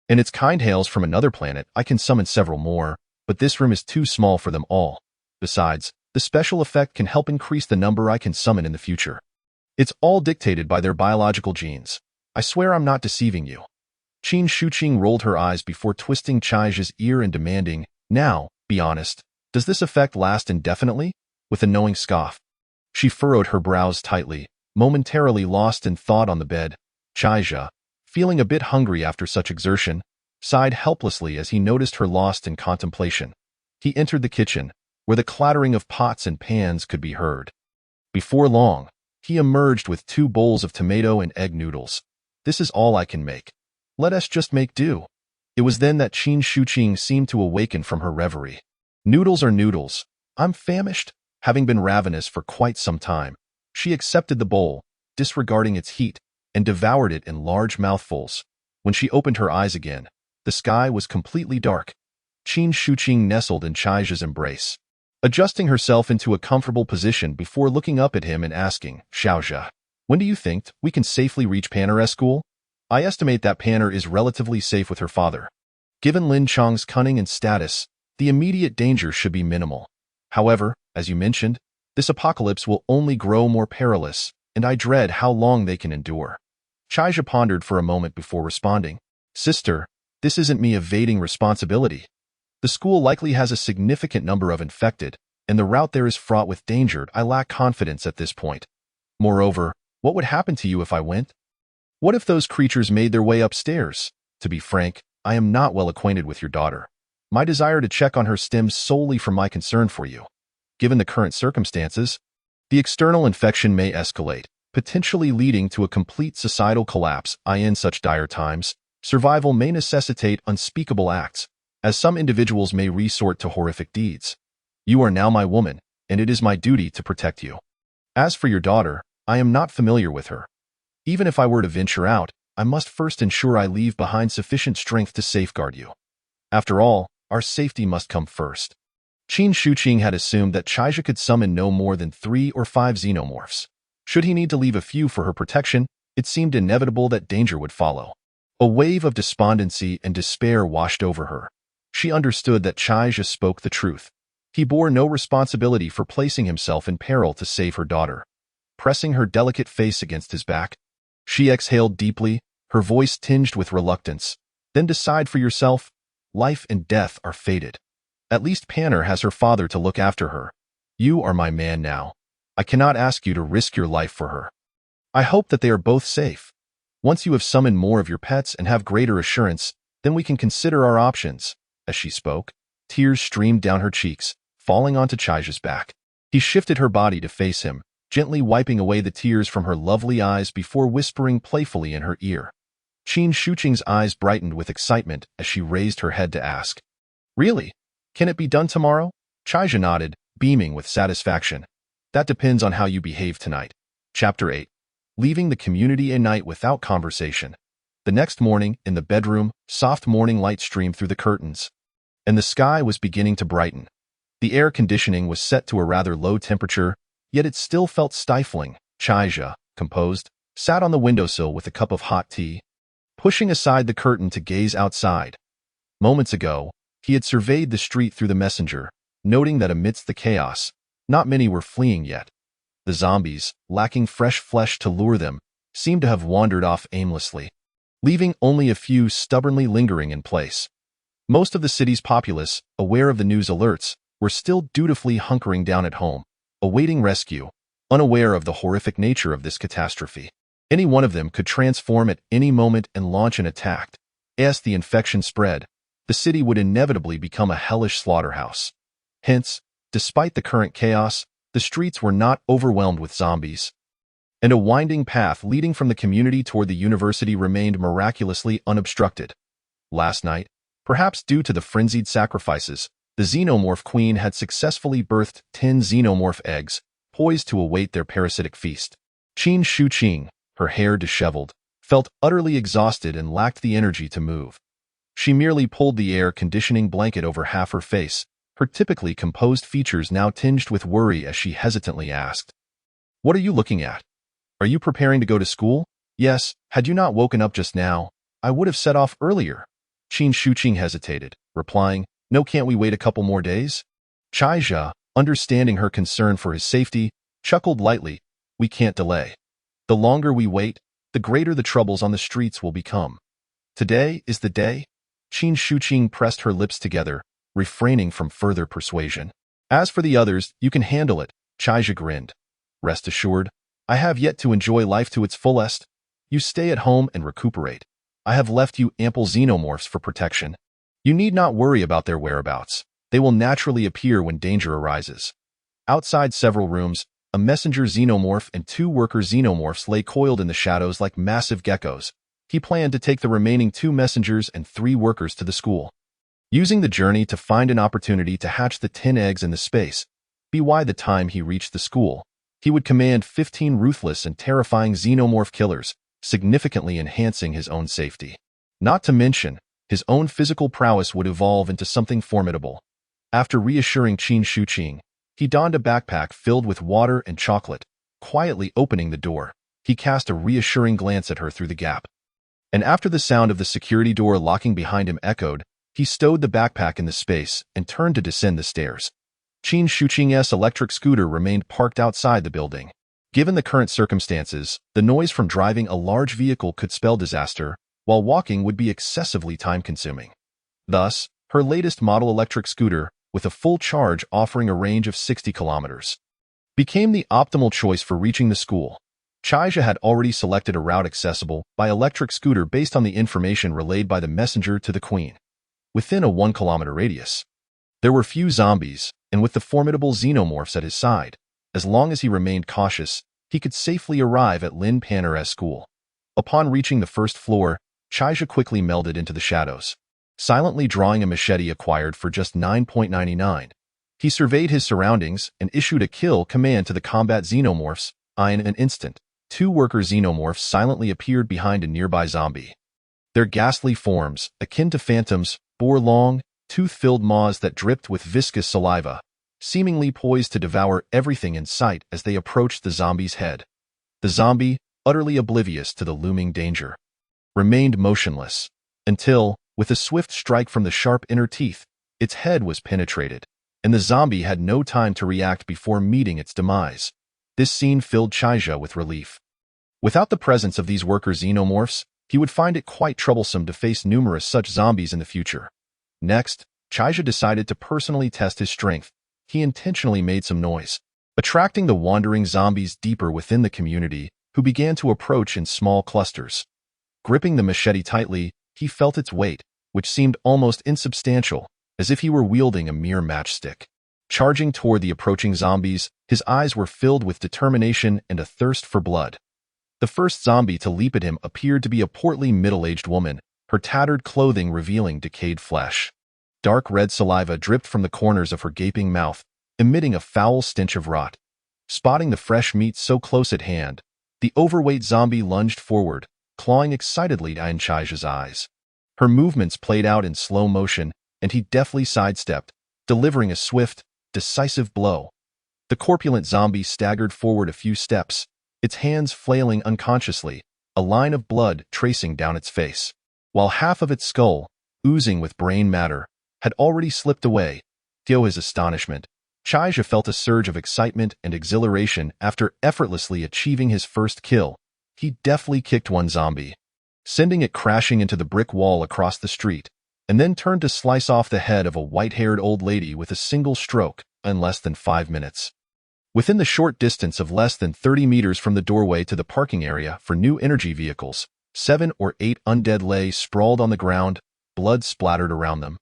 And its kind hails from another planet. I can summon several more, but this room is too small for them all. Besides, the special effect can help increase the number I can summon in the future. It's all dictated by their biological genes. I swear I'm not deceiving you. Qin Shuqing rolled her eyes before twisting Chaija's ear and demanding, Now, be honest, does this effect last indefinitely? With a knowing scoff. She furrowed her brows tightly, momentarily lost in thought on the bed. Chaija, feeling a bit hungry after such exertion, sighed helplessly as he noticed her lost in contemplation. He entered the kitchen, where the clattering of pots and pans could be heard. Before long, he emerged with 2 bowls of tomato and egg noodles. This is all I can make. Let us just make do. It was then that Qin Shuqing seemed to awaken from her reverie. Noodles are noodles. I'm famished. Having been ravenous for quite some time, she accepted the bowl, disregarding its heat, and devoured it in large mouthfuls. When she opened her eyes again, the sky was completely dark. Qin Shuqing nestled in Chaija's embrace, adjusting herself into a comfortable position before looking up at him and asking, Xiaozhe, when do you think we can safely reach Panner's school? I estimate that Panner is relatively safe with her father. Given Lin Chang's cunning and status, the immediate danger should be minimal. However, as you mentioned, this apocalypse will only grow more perilous, and I dread how long they can endure. Chaija pondered for a moment before responding. Sister, this isn't me evading responsibility. The school likely has a significant number of infected, and the route there is fraught with danger. I lack confidence at this point. Moreover, what would happen to you if I went? What if those creatures made their way upstairs? To be frank, I am not well acquainted with your daughter. My desire to check on her stems solely from my concern for you. Given the current circumstances, the external infection may escalate, potentially leading to a complete societal collapse. In such dire times, survival may necessitate unspeakable acts, as some individuals may resort to horrific deeds. You are now my woman, and it is my duty to protect you. As for your daughter, I am not familiar with her. Even if I were to venture out, I must first ensure I leave behind sufficient strength to safeguard you. After all, our safety must come first. Qin Shuqing had assumed that Chaija could summon no more than 3 or 5 xenomorphs. Should he need to leave a few for her protection, it seemed inevitable that danger would follow. A wave of despondency and despair washed over her. She understood that Chaija spoke the truth. He bore no responsibility for placing himself in peril to save her daughter. Pressing her delicate face against his back, she exhaled deeply, her voice tinged with reluctance. Then decide for yourself. Life and death are fated. At least Panner has her father to look after her. You are my man now. I cannot ask you to risk your life for her. I hope that they are both safe. Once you have summoned more of your pets and have greater assurance, then we can consider our options. As she spoke, tears streamed down her cheeks, falling onto Chaija's back. He shifted her body to face him, gently wiping away the tears from her lovely eyes before whispering playfully in her ear. Qin Shuqing's eyes brightened with excitement as she raised her head to ask, "Really? Can it be done tomorrow?" Chaija nodded, beaming with satisfaction. "That depends on how you behave tonight." Chapter 8. Leaving the community a night without conversation. The next morning, in the bedroom, soft morning light streamed through the curtains, and the sky was beginning to brighten. The air conditioning was set to a rather low temperature, yet it still felt stifling. Chaija, composed, sat on the windowsill with a cup of hot tea, pushing aside the curtain to gaze outside. Moments ago, he had surveyed the street through the messenger, noting that amidst the chaos, not many were fleeing yet. The zombies, lacking fresh flesh to lure them, seemed to have wandered off aimlessly, leaving only a few stubbornly lingering in place. Most of the city's populace, aware of the news alerts, were still dutifully hunkering down at home, awaiting rescue, unaware of the horrific nature of this catastrophe. Any one of them could transform at any moment and launch an attack. As the infection spread, the city would inevitably become a hellish slaughterhouse. Hence, despite the current chaos, the streets were not overwhelmed with zombies, and a winding path leading from the community toward the university remained miraculously unobstructed. Last night, perhaps due to the frenzied sacrifices, the xenomorph queen had successfully birthed 10 xenomorph eggs, poised to await their parasitic feast. Qin Shuqing, her hair disheveled, felt utterly exhausted and lacked the energy to move. She merely pulled the air-conditioning blanket over half her face, her typically composed features now tinged with worry as she hesitantly asked, "What are you looking at? Are you preparing to go to school?" "Yes, had you not woken up just now, I would have set off earlier." Qin Shuqing hesitated, replying, "No, can't we wait a couple more days?" Chaija, understanding her concern for his safety, chuckled lightly, "We can't delay. The longer we wait, the greater the troubles on the streets will become. Today is the day." Qin Shuqing pressed her lips together, refraining from further persuasion. "As for the others, you can handle it," Chaija grinned. "Rest assured, I have yet to enjoy life to its fullest. You stay at home and recuperate. I have left you ample xenomorphs for protection. You need not worry about their whereabouts. They will naturally appear when danger arises." Outside several rooms, a messenger xenomorph and 2 worker xenomorphs lay coiled in the shadows like massive geckos. He planned to take the remaining 2 messengers and 3 workers to the school, using the journey to find an opportunity to hatch the 10 eggs in the space. By the time he reached the school, he would command 15 ruthless and terrifying xenomorph killers, significantly enhancing his own safety. Not to mention, his own physical prowess would evolve into something formidable. After reassuring Qin Shuqing, he donned a backpack filled with water and chocolate. Quietly opening the door, he cast a reassuring glance at her through the gap. And after the sound of the security door locking behind him echoed, he stowed the backpack in the space and turned to descend the stairs. Qin Shuqing's electric scooter remained parked outside the building. Given the current circumstances, the noise from driving a large vehicle could spell disaster, while walking would be excessively time-consuming. Thus, her latest model electric scooter, with a full charge offering a range of 60 kilometers, became the optimal choice for reaching the school. Chaija had already selected a route accessible by electric scooter based on the information relayed by the messenger to the queen. Within a 1-kilometer radius, there were few zombies, and with the formidable xenomorphs at his side, as long as he remained cautious, he could safely arrive at Lin Paner's school. Upon reaching the first floor, Chaija quickly melded into the shadows, silently drawing a machete acquired for just 9.99. He surveyed his surroundings and issued a kill command to the combat xenomorphs. In an instant, 2 worker xenomorphs silently appeared behind a nearby zombie. Their ghastly forms, akin to phantoms, bore long, tooth-filled maws that dripped with viscous saliva, seemingly poised to devour everything in sight as they approached the zombie's head. The zombie, utterly oblivious to the looming danger, remained motionless until, with a swift strike from the sharp inner teeth, its head was penetrated, and the zombie had no time to react before meeting its demise. This scene filled Chaija with relief. Without the presence of these worker xenomorphs, he would find it quite troublesome to face numerous such zombies in the future. Next, Chaija decided to personally test his strength. He intentionally made some noise, attracting the wandering zombies deeper within the community, who began to approach in small clusters. Gripping the machete tightly, he felt its weight, which seemed almost insubstantial, as if he were wielding a mere matchstick. Charging toward the approaching zombies, his eyes were filled with determination and a thirst for blood. The first zombie to leap at him appeared to be a portly middle-aged woman, her tattered clothing revealing decayed flesh. Dark red saliva dripped from the corners of her gaping mouth, emitting a foul stench of rot. Spotting the fresh meat so close at hand, the overweight zombie lunged forward, clawing excitedly in Chaija's eyes. Her movements played out in slow motion, and he deftly sidestepped, delivering a swift, decisive blow. The corpulent zombie staggered forward a few steps, its hands flailing unconsciously, a line of blood tracing down its face, while half of its skull, oozing with brain matter, had already slipped away. To his astonishment, Chaija felt a surge of excitement and exhilaration after effortlessly achieving his first kill. He deftly kicked one zombie, sending it crashing into the brick wall across the street, and then turned to slice off the head of a white-haired old lady with a single stroke in less than 5 minutes. Within the short distance of less than 30 meters from the doorway to the parking area for new energy vehicles, 7 or 8 undead lay sprawled on the ground, blood splattered around them.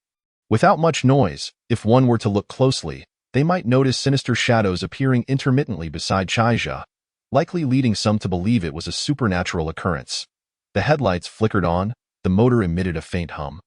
Without much noise, if one were to look closely, they might notice sinister shadows appearing intermittently beside Chaija, likely leading some to believe it was a supernatural occurrence. The headlights flickered on, the motor emitted a faint hum,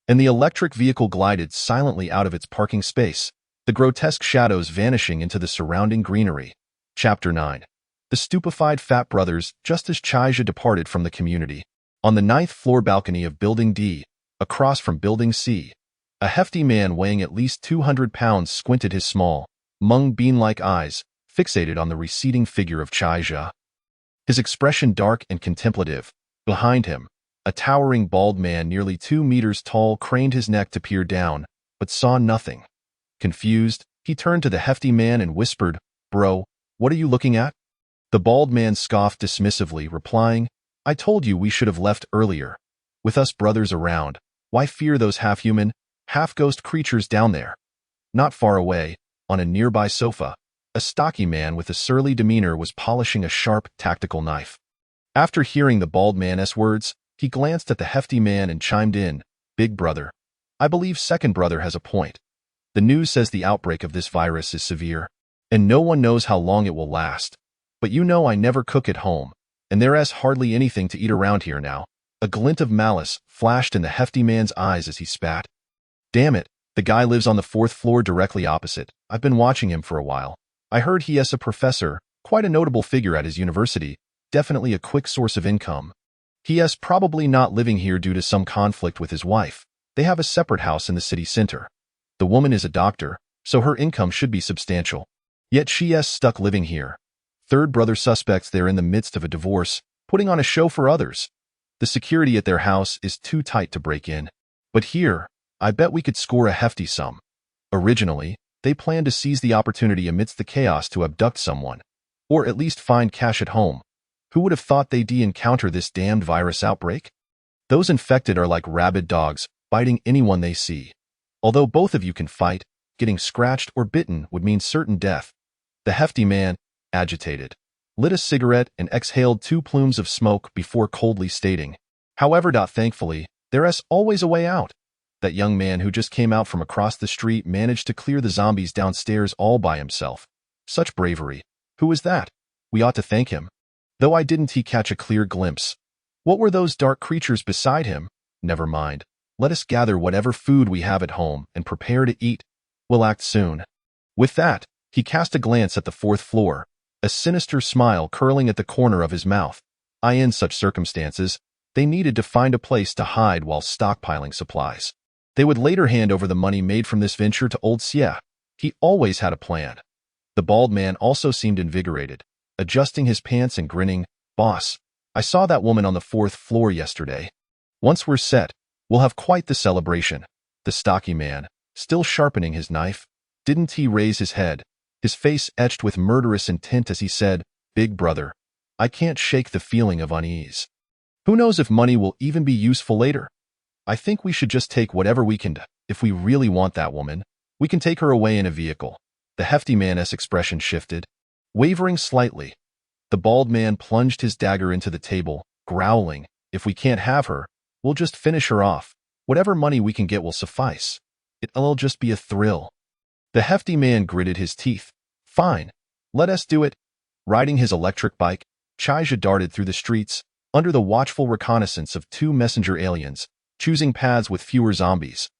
and the electric vehicle glided silently out of its parking space, the grotesque shadows vanishing into the surrounding greenery. Chapter 9. The stupefied Fat Brothers. Just as Chaija departed from the community, on the 9th floor balcony of Building D, across from Building C, a hefty man weighing at least 200 pounds squinted his small, mung bean-like eyes, fixated on the receding figure of Chaija. His expression dark and contemplative. Behind him, a towering bald man nearly 2 meters tall craned his neck to peer down, but saw nothing. Confused, he turned to the hefty man and whispered, "Bro, what are you looking at?" The bald man scoffed dismissively, replying, "I told you we should have left earlier. With us brothers around, why fear those half-human, half-ghost creatures down there?" Not far away, on a nearby sofa, a stocky man with a surly demeanor was polishing a sharp, tactical knife. After hearing the bald man's words, he glanced at the hefty man and chimed in, "Big brother, I believe second brother has a point. The news says the outbreak of this virus is severe, and no one knows how long it will last. But you know I never cook at home, and there's hardly anything to eat around here now." A glint of malice flashed in the hefty man's eyes as he spat. "Damn it, the guy lives on the 4th floor directly opposite. I've been watching him for a while. I heard he is a professor, quite a notable figure at his university, definitely a quick source of income. He is probably not living here due to some conflict with his wife. They have a separate house in the city center. The woman is a doctor, so her income should be substantial. Yet she is stuck living here. Third brother suspects they're in the midst of a divorce, putting on a show for others. The security at their house is too tight to break in. But here, I bet we could score a hefty sum. Originally, they planned to seize the opportunity amidst the chaos to abduct someone, or at least find cash at home. Who would have thought they'd encounter this damned virus outbreak? Those infected are like rabid dogs, biting anyone they see. Although both of you can fight, getting scratched or bitten would mean certain death." The hefty man, agitated, lit a cigarette and exhaled 2 plumes of smoke before coldly stating, "However, thankfully, there is always a way out. That young man who just came out from across the street managed to clear the zombies downstairs all by himself. Such bravery. Who is that?" We ought to thank him. Though I didn't he catch a clear glimpse. What were those dark creatures beside him? Never mind. Let us gather whatever food we have at home and prepare to eat. We'll act soon. With that, he cast a glance at the fourth floor, a sinister smile curling at the corner of his mouth. In such circumstances, they needed to find a place to hide while stockpiling supplies. They would later hand over the money made from this venture to old Xie. He always had a plan. The bald man also seemed invigorated, adjusting his pants and grinning. Boss, I saw that woman on the fourth floor yesterday. Once we're set, we'll have quite the celebration. The stocky man, still sharpening his knife, didn't he raise his head, his face etched with murderous intent as he said, Big brother, I can't shake the feeling of unease. Who knows if money will even be useful later? I think we should just take whatever we can. If we really want that woman, we can take her away in a vehicle. The hefty man's expression shifted, wavering slightly. The bald man plunged his dagger into the table, growling, If we can't have her, we'll just finish her off. Whatever money we can get will suffice. It'll just be a thrill. The hefty man gritted his teeth. Fine, let us do it. Riding his electric bike, Chaija darted through the streets, under the watchful reconnaissance of two messenger aliens, choosing paths with fewer zombies.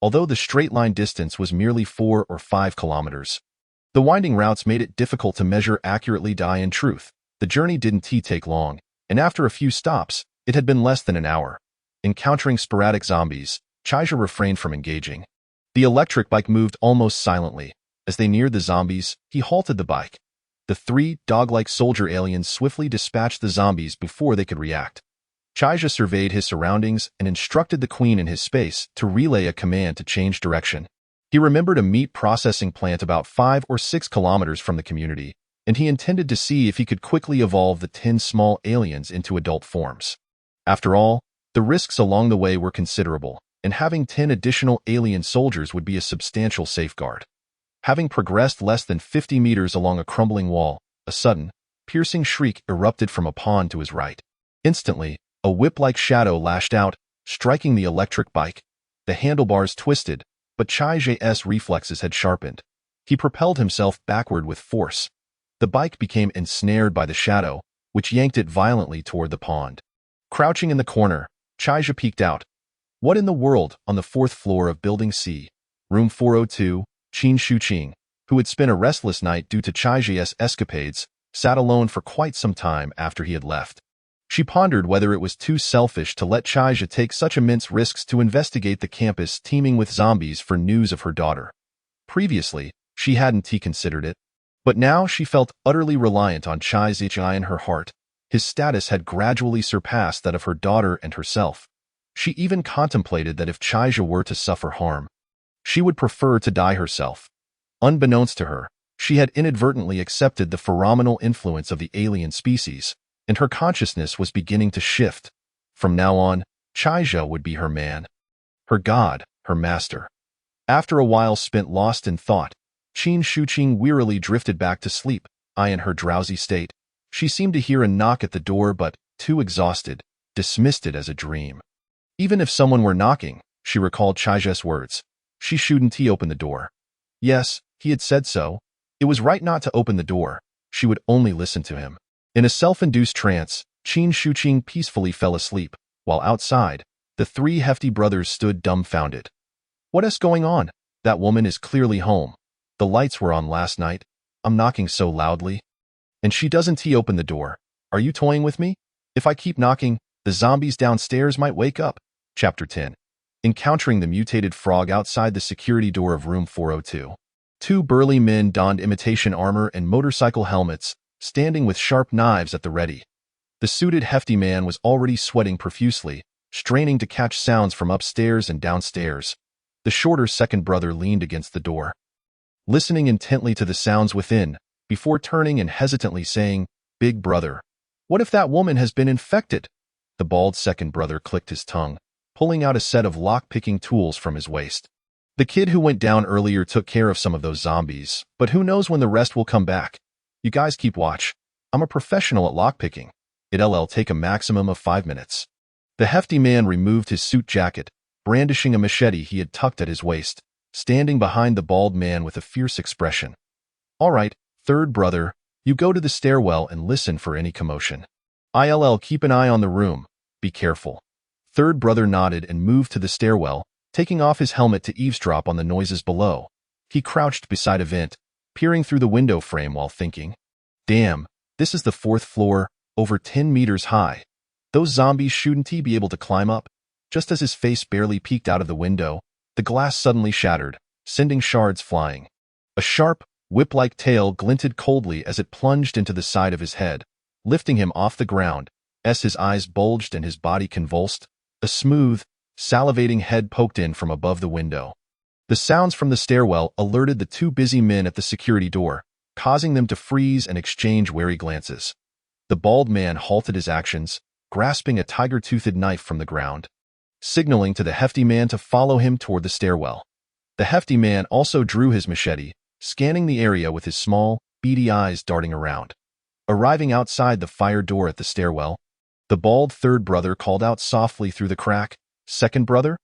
Although the straight-line distance was merely 4 or 5 kilometers, the winding routes made it difficult to measure accurately. In truth, the journey didn't take long, and after a few stops, it had been less than an hour. Encountering sporadic zombies, Chaija refrained from engaging. The electric bike moved almost silently. As they neared the zombies, he halted the bike. The 3 dog-like soldier aliens swiftly dispatched the zombies before they could react. Chaija surveyed his surroundings and instructed the queen in his space to relay a command to change direction. He remembered a meat processing plant about 5 or 6 kilometers from the community, and he intended to see if he could quickly evolve the 10 small aliens into adult forms. After all, the risks along the way were considerable, and having 10 additional alien soldiers would be a substantial safeguard. Having progressed less than 50 meters along a crumbling wall, a sudden, piercing shriek erupted from a pond to his right. Instantly, a whip-like shadow lashed out, striking the electric bike. The handlebars twisted, but Chaija's reflexes had sharpened. He propelled himself backward with force. The bike became ensnared by the shadow, which yanked it violently toward the pond. Crouching in the corner, Chaija peeked out. What in the world? On the 4th floor of Building C, Room 402, Qin Shuqing, who had spent a restless night due to Chaija's escapades, sat alone for quite some time after he had left. She pondered whether it was too selfish to let Chaija take such immense risks to investigate the campus teeming with zombies for news of her daughter. Previously, she hadn't considered it, but now she felt utterly reliant on Chaija in her heart. His status had gradually surpassed that of her daughter and herself. She even contemplated that if Chaija were to suffer harm, she would prefer to die herself. Unbeknownst to her, she had inadvertently accepted the phenomenal influence of the alien species, and her consciousness was beginning to shift. From now on, Chaija would be her man, her god, her master. After a while spent lost in thought, Qin Shuqing wearily drifted back to sleep. In her drowsy state, she seemed to hear a knock at the door but, too exhausted, dismissed it as a dream. Even if someone were knocking, she recalled Chaija's words. She shouldn't open the door. Yes, he had said so. It was right not to open the door. She would only listen to him. In a self-induced trance, Qin Shuqing peacefully fell asleep, while outside, the 3 hefty brothers stood dumbfounded. What is going on? That woman is clearly home. The lights were on last night. I'm knocking so loudly. And she doesn't open the door. Are you toying with me? If I keep knocking, the zombies downstairs might wake up. Chapter 10. Encountering the mutated frog outside the security door of room 402. 2 burly men donned imitation armor and motorcycle helmets, standing with sharp knives at the ready. The suited hefty man was already sweating profusely, straining to catch sounds from upstairs and downstairs. The shorter second brother leaned against the door, listening intently to the sounds within, before turning and hesitantly saying, Big brother, what if that woman has been infected? The bald second brother clicked his tongue, pulling out a set of lock-picking tools from his waist. The kid who went down earlier took care of some of those zombies, but who knows when the rest will come back. You guys keep watch. I'm a professional at lockpicking. It'll take a maximum of 5 minutes. The hefty man removed his suit jacket, brandishing a machete he had tucked at his waist, standing behind the bald man with a fierce expression. All right, third brother, You go to the stairwell and listen for any commotion. ILL, keep an eye on the room. Be careful. Third brother nodded and moved to the stairwell, taking off his helmet to eavesdrop on the noises below. He crouched beside a vent, peering through the window frame while thinking. Damn, this is the 4th floor, over 10 meters high. Those zombies shouldn't he be able to climb up? Just as his face barely peeked out of the window, the glass suddenly shattered, sending shards flying. A sharp, whip-like tail glinted coldly as it plunged into the side of his head, lifting him off the ground. As his eyes bulged and his body convulsed, a smooth, salivating head poked in from above the window. The sounds from the stairwell alerted the 2 busy men at the security door, causing them to freeze and exchange wary glances. The bald man halted his actions, grasping a tiger-toothed knife from the ground, signaling to the hefty man to follow him toward the stairwell. The hefty man also drew his machete, scanning the area with his small, beady eyes darting around. Arriving outside the fire door at the stairwell, the bald third brother called out softly through the crack, "Second brother?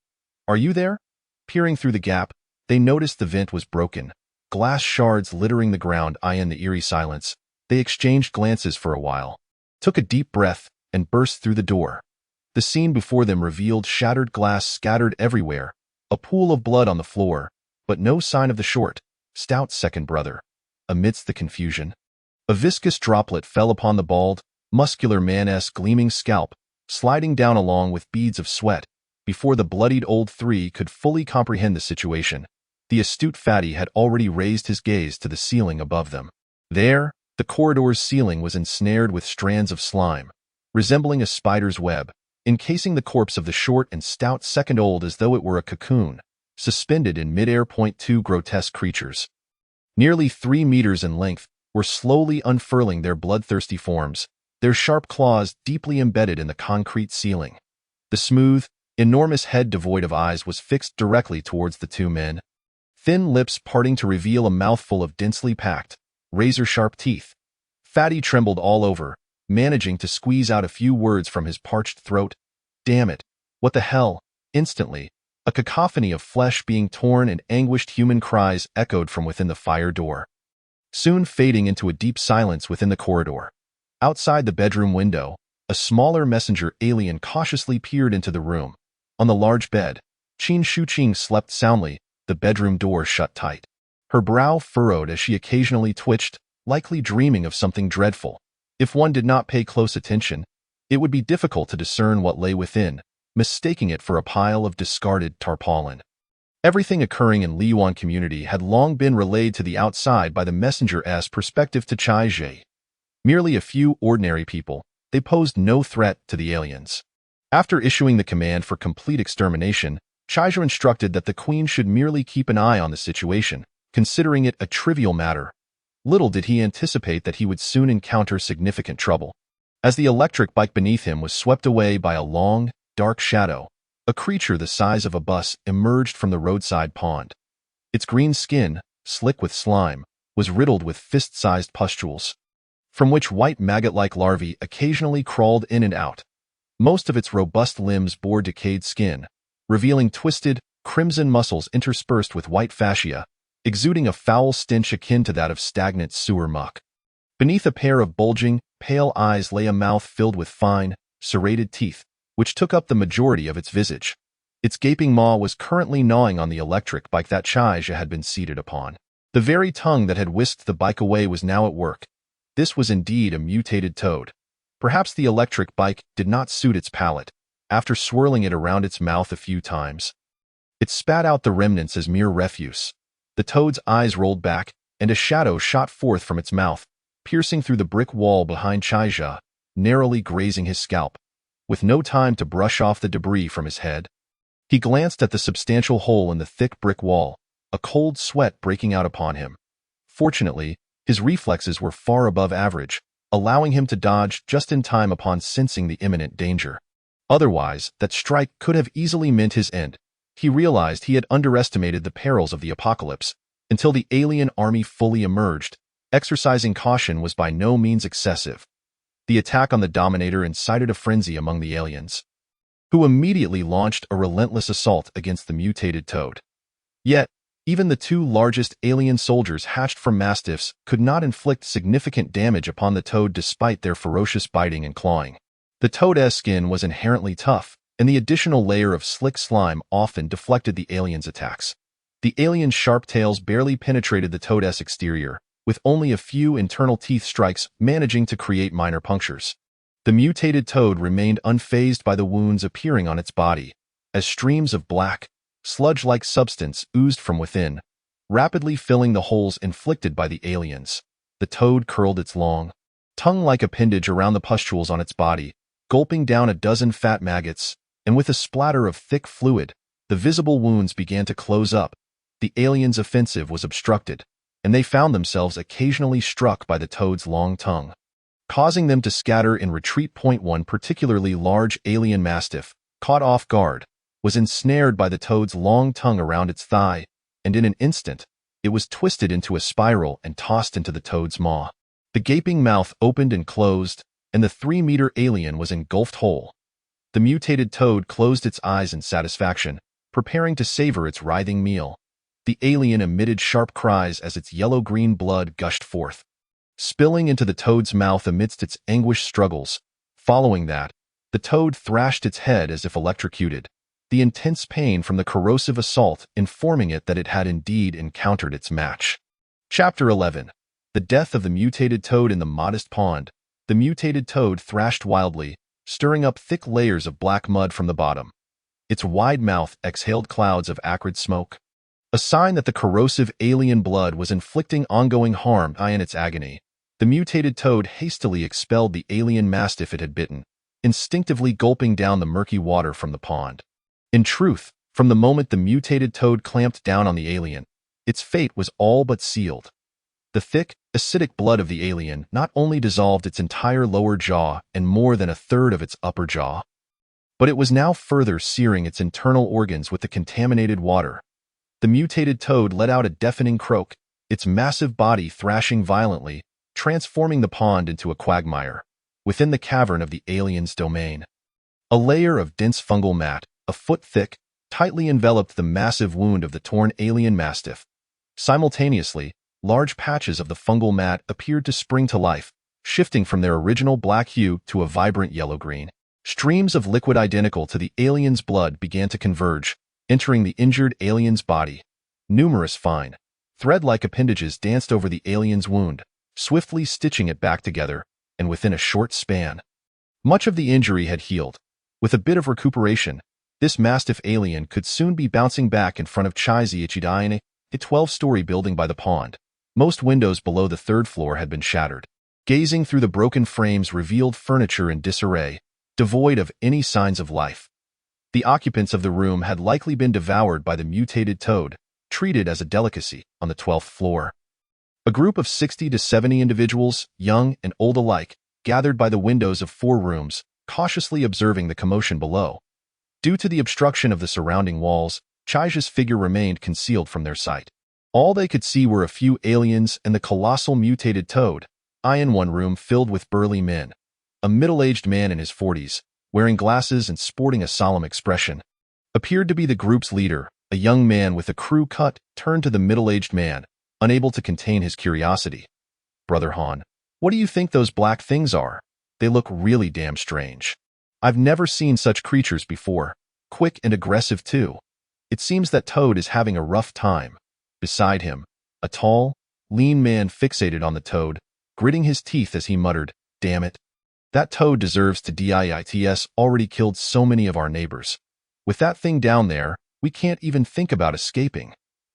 Are you there?" Peering through the gap, they noticed the vent was broken, glass shards littering the ground. In the eerie silence, they exchanged glances for a while, took a deep breath, and burst through the door. The scene before them revealed shattered glass scattered everywhere, a pool of blood on the floor, but no sign of the short, stout second brother. Amidst the confusion, a viscous droplet fell upon the bald, muscular man's gleaming scalp, sliding down along with beads of sweat. Before the bloodied old 3 could fully comprehend the situation, the astute fatty had already raised his gaze to the ceiling above them. There, the corridor's ceiling was ensnared with strands of slime, resembling a spider's web, encasing the corpse of the short and stout second old as though it were a cocoon, suspended in midair. 2 grotesque creatures, nearly 3 meters in length, were slowly unfurling their bloodthirsty forms, their sharp claws deeply embedded in the concrete ceiling. The smooth, enormous head devoid of eyes was fixed directly towards the 2 men, thin lips parting to reveal a mouthful of densely packed, razor-sharp teeth. Fatty trembled all over, managing to squeeze out a few words from his parched throat. "Damn it! What the hell?" Instantly, a cacophony of flesh being torn and anguished human cries echoed from within the fire door, soon fading into a deep silence within the corridor. Outside the bedroom window, a smaller messenger alien cautiously peered into the room. On the large bed, Qin Shuqing slept soundly, the bedroom door shut tight. Her brow furrowed as she occasionally twitched, likely dreaming of something dreadful. If one did not pay close attention, it would be difficult to discern what lay within, mistaking it for a pile of discarded tarpaulin. Everything occurring in Liyuan community had long been relayed to the outside by the messenger's perspective to Chai Jie. Merely a few ordinary people, they posed no threat to the aliens. After issuing the command for complete extermination, Chai Jie instructed that the queen should merely keep an eye on the situation, considering it a trivial matter. Little did he anticipate that he would soon encounter significant trouble. As the electric bike beneath him was swept away by a long, dark shadow, a creature the size of a bus emerged from the roadside pond. Its green skin, slick with slime, was riddled with fist-sized pustules, from which white maggot-like larvae occasionally crawled in and out. Most of its robust limbs bore decayed skin, revealing twisted, crimson muscles interspersed with white fascia, exuding a foul stench akin to that of stagnant sewer muck. Beneath a pair of bulging, pale eyes lay a mouth filled with fine, serrated teeth, which took up the majority of its visage. Its gaping maw was currently gnawing on the electric bike that Chai Jie had been seated upon. The very tongue that had whisked the bike away was now at work. This was indeed a mutated toad. Perhaps the electric bike did not suit its palate. After swirling it around its mouth a few times, it spat out the remnants as mere refuse. The toad's eyes rolled back, and a shadow shot forth from its mouth, piercing through the brick wall behind Chai Jie, narrowly grazing his scalp. With no time to brush off the debris from his head, he glanced at the substantial hole in the thick brick wall, a cold sweat breaking out upon him. Fortunately, his reflexes were far above average, allowing him to dodge just in time upon sensing the imminent danger. Otherwise, that strike could have easily meant his end. He realized he had underestimated the perils of the apocalypse. Until the alien army fully emerged, exercising caution was by no means excessive. The attack on the Dominator incited a frenzy among the aliens, who immediately launched a relentless assault against the mutated toad. Yet, Even the two largest alien soldiers hatched from mastiffs could not inflict significant damage upon the toad despite their ferocious biting and clawing. The toad's skin was inherently tough, and the additional layer of slick slime often deflected the aliens' attacks. The aliens' sharp tails barely penetrated the toad's exterior, with only a few internal teeth strikes managing to create minor punctures. The mutated toad remained unfazed by the wounds appearing on its body, as streams of black, sludge-like substance oozed from within, rapidly filling the holes inflicted by the aliens. The toad curled its long, tongue-like appendage around the pustules on its body, gulping down a dozen fat maggots, and with a splatter of thick fluid, the visible wounds began to close up. The aliens' offensive was obstructed, and they found themselves occasionally struck by the toad's long tongue, causing them to scatter in retreat. One particularly large alien mastiff, caught off guard, was ensnared by the toad's long tongue around its thigh, and in an instant, it was twisted into a spiral and tossed into the toad's maw. The gaping mouth opened and closed, and the 3-meter alien was engulfed whole. The mutated toad closed its eyes in satisfaction, preparing to savor its writhing meal. The alien emitted sharp cries as its yellow-green blood gushed forth, spilling into the toad's mouth amidst its anguished struggles. Following that, the toad thrashed its head as if electrocuted, the intense pain from the corrosive assault informing it that it had indeed encountered its match. Chapter 11. The Death of the Mutated Toad in the Modest Pond. The mutated toad thrashed wildly, stirring up thick layers of black mud from the bottom. Its wide mouth exhaled clouds of acrid smoke, a sign that the corrosive alien blood was inflicting ongoing harm. In its agony, the mutated toad hastily expelled the alien mastiff it had bitten, instinctively gulping down the murky water from the pond. In truth, from the moment the mutated toad clamped down on the alien, its fate was all but sealed. The thick, acidic blood of the alien not only dissolved its entire lower jaw and more than a third of its upper jaw, but it was now further searing its internal organs with the contaminated water. The mutated toad let out a deafening croak, its massive body thrashing violently, transforming the pond into a quagmire. Within the cavern of the alien's domain, a layer of dense fungal mat, a foot thick, tightly enveloped the massive wound of the torn alien mastiff. Simultaneously, large patches of the fungal mat appeared to spring to life, shifting from their original black hue to a vibrant yellow-green. Streams of liquid identical to the alien's blood began to converge, entering the injured alien's body. Numerous fine, thread-like appendages danced over the alien's wound, swiftly stitching it back together, and within a short span, much of the injury had healed. With a bit of recuperation, this mastiff alien could soon be bouncing back in front of Chaizi Ichidaine, a 12-story building by the pond. Most windows below the 3rd floor had been shattered. Gazing through the broken frames revealed furniture in disarray, devoid of any signs of life. The occupants of the room had likely been devoured by the mutated toad, treated as a delicacy, on the 12th floor. A group of 60 to 70 individuals, young and old alike, gathered by the windows of 4 rooms, cautiously observing the commotion below. Due to the obstruction of the surrounding walls, Chai's figure remained concealed from their sight. All they could see were a few aliens and the colossal mutated toad. In one room filled with burly men. A middle-aged man in his 40s, wearing glasses and sporting a solemn expression, appeared to be the group's leader. A young man with a crew cut turned to the middle-aged man, unable to contain his curiosity. "Brother Han, what do you think those black things are? They look really damn strange. I've never seen such creatures before. Quick and aggressive too. It seems that Toad is having a rough time." Beside him, a tall, lean man fixated on the toad, gritting his teeth as he muttered, "Damn it. That toad deserves to die. It's already killed so many of our neighbors. With that thing down there, we can't even think about escaping.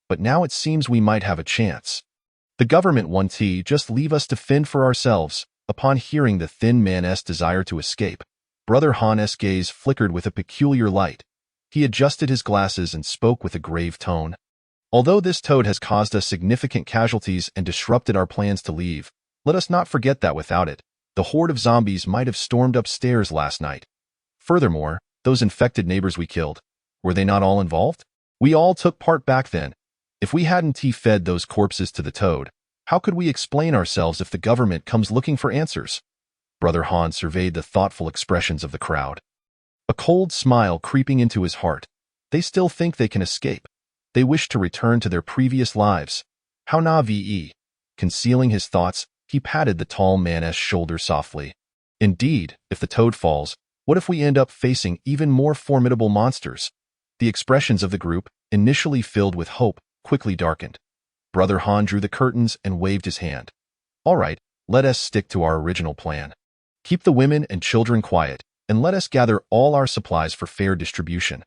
But now it seems we might have a chance. The government won't just leave us to fend for ourselves." Upon hearing the thin man's desire to escape, Brother Han's gaze flickered with a peculiar light. He adjusted his glasses and spoke with a grave tone. "Although this toad has caused us significant casualties and disrupted our plans to leave, let us not forget that without it, the horde of zombies might have stormed upstairs last night. Furthermore, those infected neighbors we killed, were they not all involved? We all took part back then. If we hadn't fed those corpses to the toad, how could we explain ourselves if the government comes looking for answers?" Brother Han surveyed the thoughtful expressions of the crowd, a cold smile creeping into his heart. They still think they can escape. They wished to return to their previous lives. How na-ve. Concealing his thoughts, he patted the tall man's shoulder softly. Indeed, if the toad falls, what if we end up facing even more formidable monsters? The expressions of the group, initially filled with hope, quickly darkened. Brother Han drew the curtains and waved his hand. All right, let us stick to our original plan. Keep the women and children quiet, and let us gather all our supplies for fair distribution.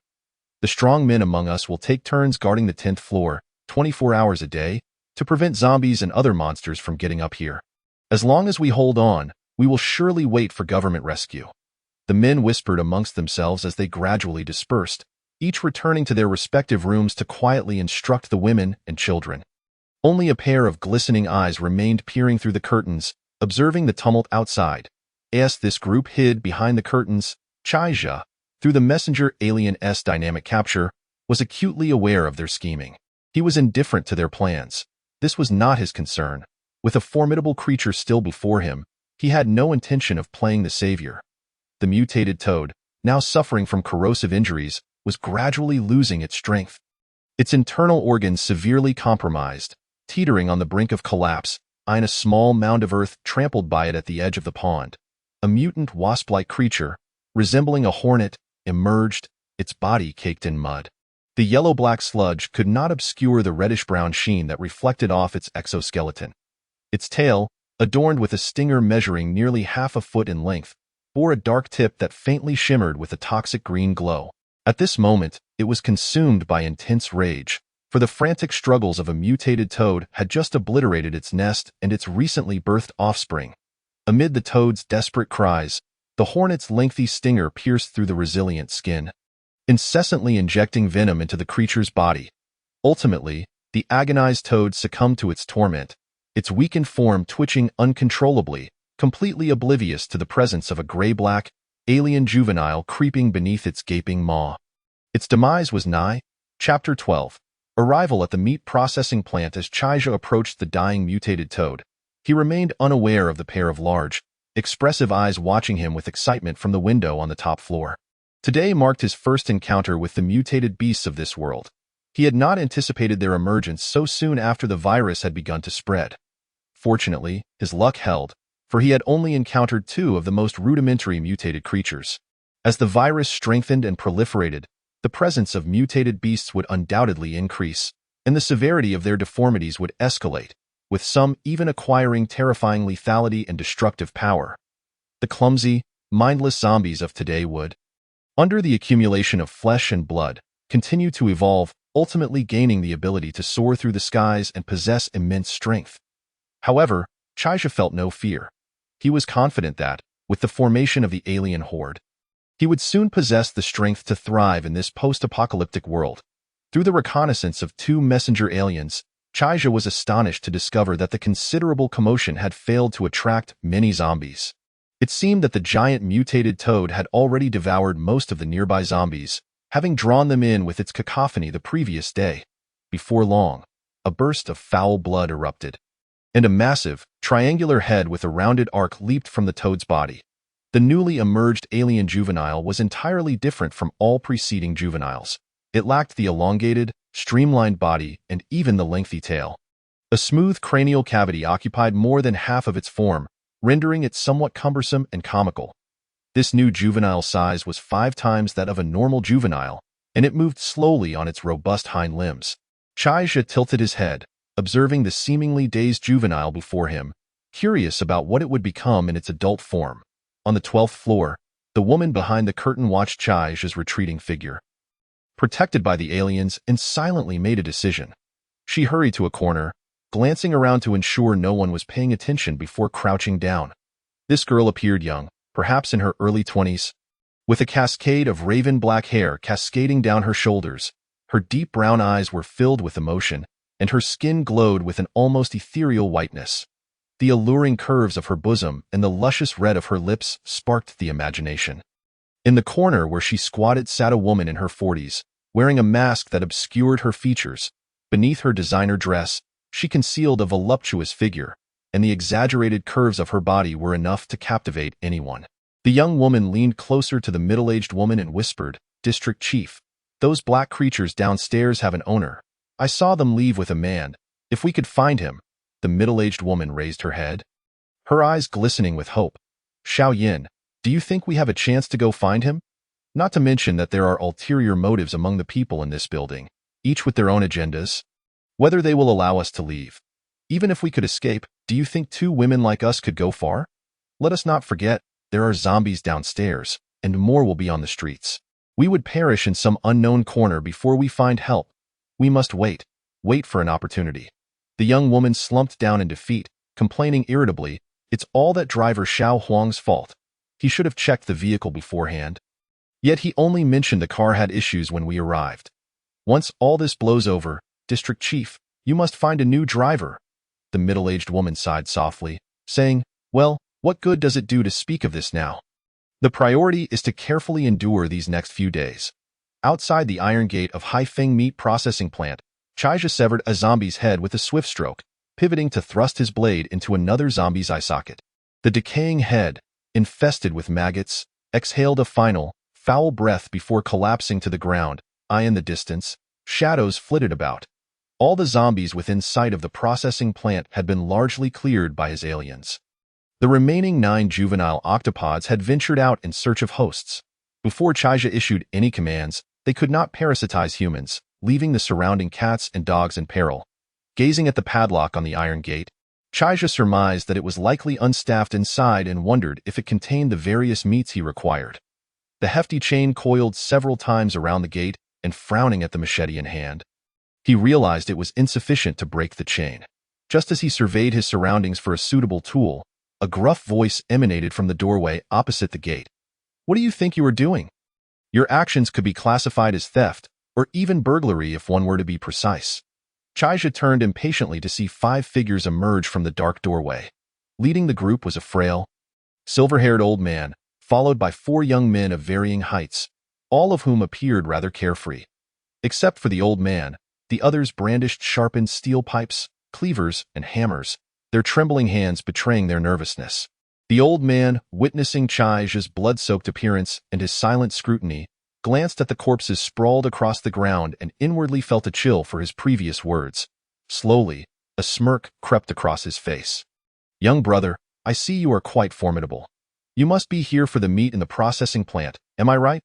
The strong men among us will take turns guarding the 10th floor, 24 hours a day, to prevent zombies and other monsters from getting up here. As long as we hold on, we will surely wait for government rescue. The men whispered amongst themselves as they gradually dispersed, each returning to their respective rooms to quietly instruct the women and children. Only a pair of glistening eyes remained peering through the curtains, observing the tumult outside. As this group hid behind the curtains, Chaija, through the messenger alien's dynamic capture, was acutely aware of their scheming. He was indifferent to their plans. This was not his concern. With a formidable creature still before him, he had no intention of playing the savior. The mutated toad, now suffering from corrosive injuries, was gradually losing its strength. Its internal organs severely compromised, teetering on the brink of collapse, in a small mound of earth trampled by it at the edge of the pond. A mutant wasp-like creature, resembling a hornet, emerged, its body caked in mud. The yellow-black sludge could not obscure the reddish-brown sheen that reflected off its exoskeleton. Its tail, adorned with a stinger measuring nearly half a foot in length, bore a dark tip that faintly shimmered with a toxic green glow. At this moment, it was consumed by intense rage, for the frantic struggles of a mutated toad had just obliterated its nest and its recently birthed offspring. Amid the toad's desperate cries, the hornet's lengthy stinger pierced through the resilient skin, incessantly injecting venom into the creature's body. Ultimately, the agonized toad succumbed to its torment, its weakened form twitching uncontrollably, completely oblivious to the presence of a gray-black, alien juvenile creeping beneath its gaping maw. Its demise was nigh. Chapter 12. Arrival at the meat processing plant. As Chaija approached the dying mutated toad, he remained unaware of the pair of large, expressive eyes watching him with excitement from the window on the top floor. Today marked his first encounter with the mutated beasts of this world. He had not anticipated their emergence so soon after the virus had begun to spread. Fortunately, his luck held, for he had only encountered two of the most rudimentary mutated creatures. As the virus strengthened and proliferated, the presence of mutated beasts would undoubtedly increase, and the severity of their deformities would escalate, with some even acquiring terrifying lethality and destructive power. The clumsy, mindless zombies of today would, under the accumulation of flesh and blood, continue to evolve, ultimately gaining the ability to soar through the skies and possess immense strength. However, Chaija felt no fear. He was confident that, with the formation of the alien horde, he would soon possess the strength to thrive in this post-apocalyptic world. Through the reconnaissance of two messenger aliens, Chaija was astonished to discover that the considerable commotion had failed to attract many zombies. It seemed that the giant mutated toad had already devoured most of the nearby zombies, having drawn them in with its cacophony the previous day. Before long, a burst of foul blood erupted, and a massive, triangular head with a rounded arc leaped from the toad's body. The newly emerged alien juvenile was entirely different from all preceding juveniles. It lacked the elongated, streamlined body and even the lengthy tail. A smooth cranial cavity occupied more than half of its form, rendering it somewhat cumbersome and comical. This new juvenile size was 5 times that of a normal juvenile, and it moved slowly on its robust hind limbs. Chaija tilted his head, observing the seemingly dazed juvenile before him, curious about what it would become in its adult form. On the 12th floor, the woman behind the curtain watched Chaija's retreating figure, protected by the aliens, and silently made a decision. She hurried to a corner, glancing around to ensure no one was paying attention before crouching down. This girl appeared young, perhaps in her early 20s, with a cascade of raven-black hair cascading down her shoulders. Her deep brown eyes were filled with emotion, and her skin glowed with an almost ethereal whiteness. The alluring curves of her bosom and the luscious red of her lips sparked the imagination. In the corner where she squatted sat a woman in her 40s, wearing a mask that obscured her features. Beneath her designer dress, she concealed a voluptuous figure, and the exaggerated curves of her body were enough to captivate anyone. The young woman leaned closer to the middle-aged woman and whispered, "District Chief, those black creatures downstairs have an owner. I saw them leave with a man. If we could find him. The middle-aged woman raised her head, her eyes glistening with hope. Xiao Yin, do you think we have a chance to go find him? Not to mention that there are ulterior motives among the people in this building, each with their own agendas. Whether they will allow us to leave. Even if we could escape, do you think 2 women like us could go far? Let us not forget, there are zombies downstairs, and more will be on the streets. We would perish in some unknown corner before we find help. We must wait for an opportunity. The young woman slumped down in defeat, complaining irritably, it's all that driver Xiao Huang's fault. He should have checked the vehicle beforehand. Yet he only mentioned the car had issues when we arrived. Once all this blows over, District Chief, you must find a new driver. The middle-aged woman sighed softly, saying, well, what good does it do to speak of this now? The priority is to carefully endure these next few days. Outside the iron gate of Haifeng meat processing plant, Chaija severed a zombie's head with a swift stroke, pivoting to thrust his blade into another zombie's eye socket. The decaying head, infested with maggots, exhaled a final, foul breath before collapsing to the ground. In the distance, shadows flitted about. All the zombies within sight of the processing plant had been largely cleared by his aliens. The remaining 9 juvenile octopods had ventured out in search of hosts. Before Chaija issued any commands, they could not parasitize humans, leaving the surrounding cats and dogs in peril. Gazing at the padlock on the iron gate, Chaija surmised that it was likely unstaffed inside and wondered if it contained the various meats he required. The hefty chain coiled several times around the gate, and frowning at the machete in hand, he realized it was insufficient to break the chain. Just as he surveyed his surroundings for a suitable tool, a gruff voice emanated from the doorway opposite the gate. What do you think you are doing? Your actions could be classified as theft, or even burglary if one were to be precise. Chaija turned impatiently to see 5 figures emerge from the dark doorway. Leading the group was a frail, silver-haired old man, followed by 4 young men of varying heights, all of whom appeared rather carefree. Except for the old man, the others brandished sharpened steel pipes, cleavers, and hammers, their trembling hands betraying their nervousness. The old man, witnessing Chaija's blood-soaked appearance and his silent scrutiny, glanced at the corpses sprawled across the ground and inwardly felt a chill for his previous words. Slowly, a smirk crept across his face. Young brother, I see you are quite formidable. You must be here for the meat in the processing plant, am I right?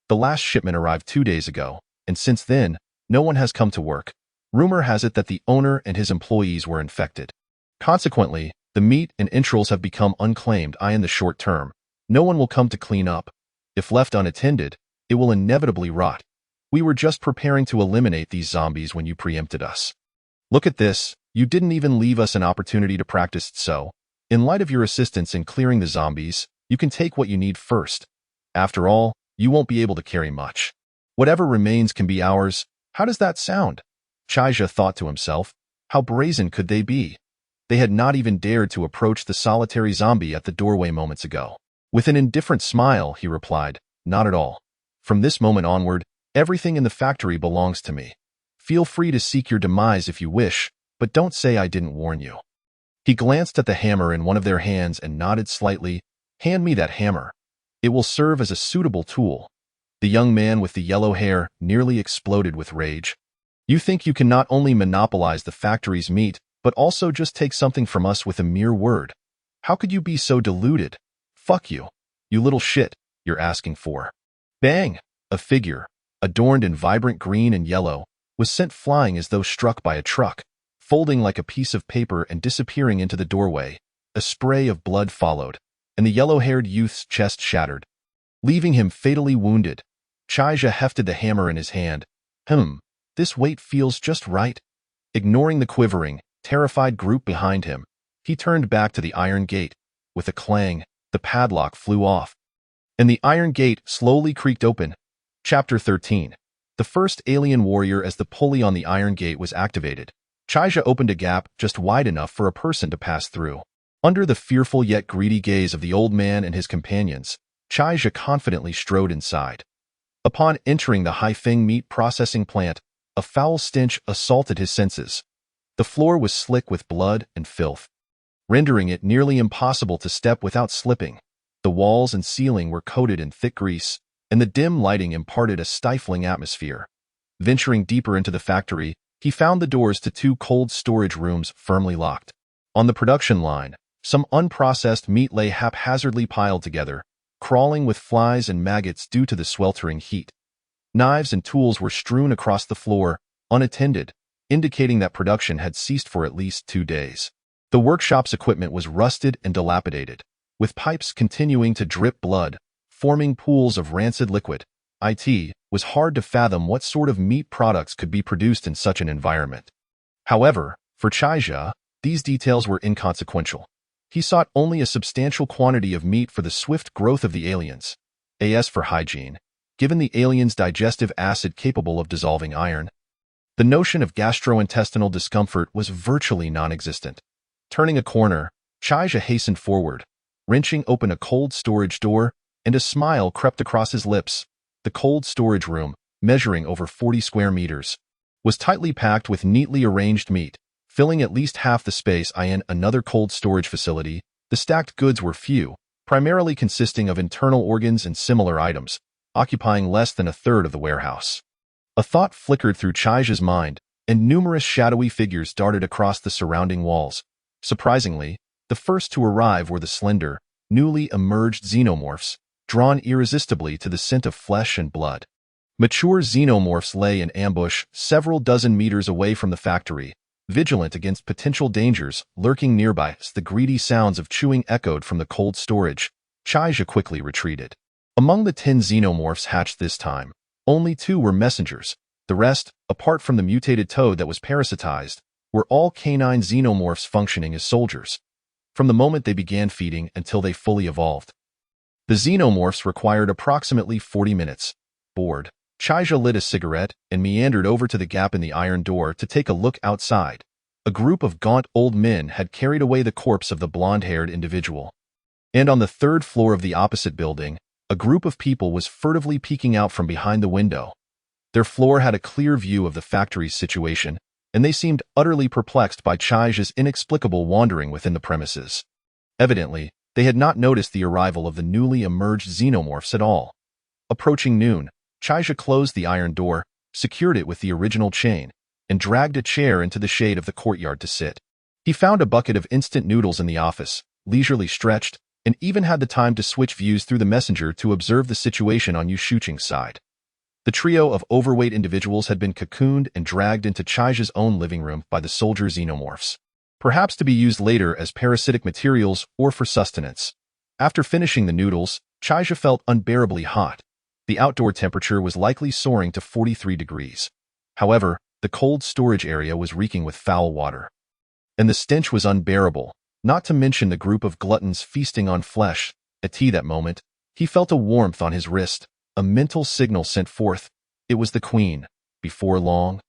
The last shipment arrived 2 days ago, and since then, no one has come to work. Rumor has it that the owner and his employees were infected. Consequently, the meat and entrails have become unclaimed in the short term. No one will come to clean up. If left unattended, it will inevitably rot. We were just preparing to eliminate these zombies when you preempted us. Look at this, you didn't even leave us an opportunity to practice, so, in light of your assistance in clearing the zombies, you can take what you need first. After all, you won't be able to carry much. Whatever remains can be ours. How does that sound? Chaija thought to himself. How brazen could they be? They had not even dared to approach the solitary zombie at the doorway moments ago. With an indifferent smile, he replied, not at all. From this moment onward, everything in the factory belongs to me. Feel free to seek your demise if you wish, but don't say I didn't warn you. He glanced at the hammer in one of their hands and nodded slightly. Hand me that hammer. It will serve as a suitable tool. The young man with the yellow hair nearly exploded with rage. You think you can not only monopolize the factory's meat, but also just take something from us with a mere word? How could you be so deluded? Fuck you. You little shit, you're asking for. Bang! A figure, adorned in vibrant green and yellow, was sent flying as though struck by a truck, folding like a piece of paper and disappearing into the doorway. A spray of blood followed, and the yellow-haired youth's chest shattered, leaving him fatally wounded. Chaija hefted the hammer in his hand. This weight feels just right. Ignoring the quivering, terrified group behind him, he turned back to the iron gate. With a clang, the padlock flew off, and the iron gate slowly creaked open. Chapter 13. The first alien warrior as the pulley on the iron gate was activated. Chaija opened a gap just wide enough for a person to pass through. Under the fearful yet greedy gaze of the old man and his companions, Chaija confidently strode inside. Upon entering the Haifeng meat processing plant, a foul stench assaulted his senses. The floor was slick with blood and filth, rendering it nearly impossible to step without slipping. The walls and ceiling were coated in thick grease, and the dim lighting imparted a stifling atmosphere. Venturing deeper into the factory, He found the doors to 2 cold storage rooms firmly locked. On the production line, some unprocessed meat lay haphazardly piled together, crawling with flies and maggots due to the sweltering heat. Knives and tools were strewn across the floor, unattended, indicating that production had ceased for at least 2 days. The workshop's equipment was rusted and dilapidated, with pipes continuing to drip blood, forming pools of rancid liquid. It was hard to fathom what sort of meat products could be produced in such an environment. However, for Chaija, these details were inconsequential. He sought only a substantial quantity of meat for the swift growth of the aliens. As for hygiene, given the aliens' digestive acid capable of dissolving iron, the notion of gastrointestinal discomfort was virtually non-existent. Turning a corner, Chaija hastened forward, wrenching open a cold storage door, and a smile crept across his lips. The cold storage room, measuring over 40 square meters, was tightly packed with neatly arranged meat, filling at least half the space. In another cold storage facility, the stacked goods were few, primarily consisting of internal organs and similar items, occupying less than a third of the warehouse. A thought flickered through Chaija's mind, and numerous shadowy figures darted across the surrounding walls. Surprisingly, the first to arrive were the slender, newly emerged xenomorphs, drawn irresistibly to the scent of flesh and blood. Mature xenomorphs lay in ambush several dozen meters away from the factory, vigilant against potential dangers lurking nearby. As the greedy sounds of chewing echoed from the cold storage, Chaija quickly retreated. Among the 10 xenomorphs hatched this time, only 2 were messengers. The rest, apart from the mutated toad that was parasitized, were all canine xenomorphs functioning as soldiers, from the moment they began feeding until they fully evolved. The xenomorphs required approximately 40 minutes. Bored, Chaija lit a cigarette and meandered over to the gap in the iron door to take a look outside. A group of gaunt old men had carried away the corpse of the blonde-haired individual. And on the 3rd floor of the opposite building, a group of people was furtively peeking out from behind the window. Their floor had a clear view of the factory's situation, and they seemed utterly perplexed by Chaija's inexplicable wandering within the premises. Evidently, they had not noticed the arrival of the newly emerged xenomorphs at all. Approaching noon, Chaija closed the iron door, secured it with the original chain, and dragged a chair into the shade of the courtyard to sit. He found a bucket of instant noodles in the office, leisurely stretched, and even had the time to switch views through the messenger to observe the situation on Yu Shuqing's side. The trio of overweight individuals had been cocooned and dragged into Chaija's own living room by the soldier xenomorphs, perhaps to be used later as parasitic materials or for sustenance. After finishing the noodles, Chaija felt unbearably hot. The outdoor temperature was likely soaring to 43 degrees. However, the cold storage area was reeking with foul water. And the stench was unbearable, not to mention the group of gluttons feasting on flesh. At that moment, he felt a warmth on his wrist, a mental signal sent forth. It was the Queen. Before long,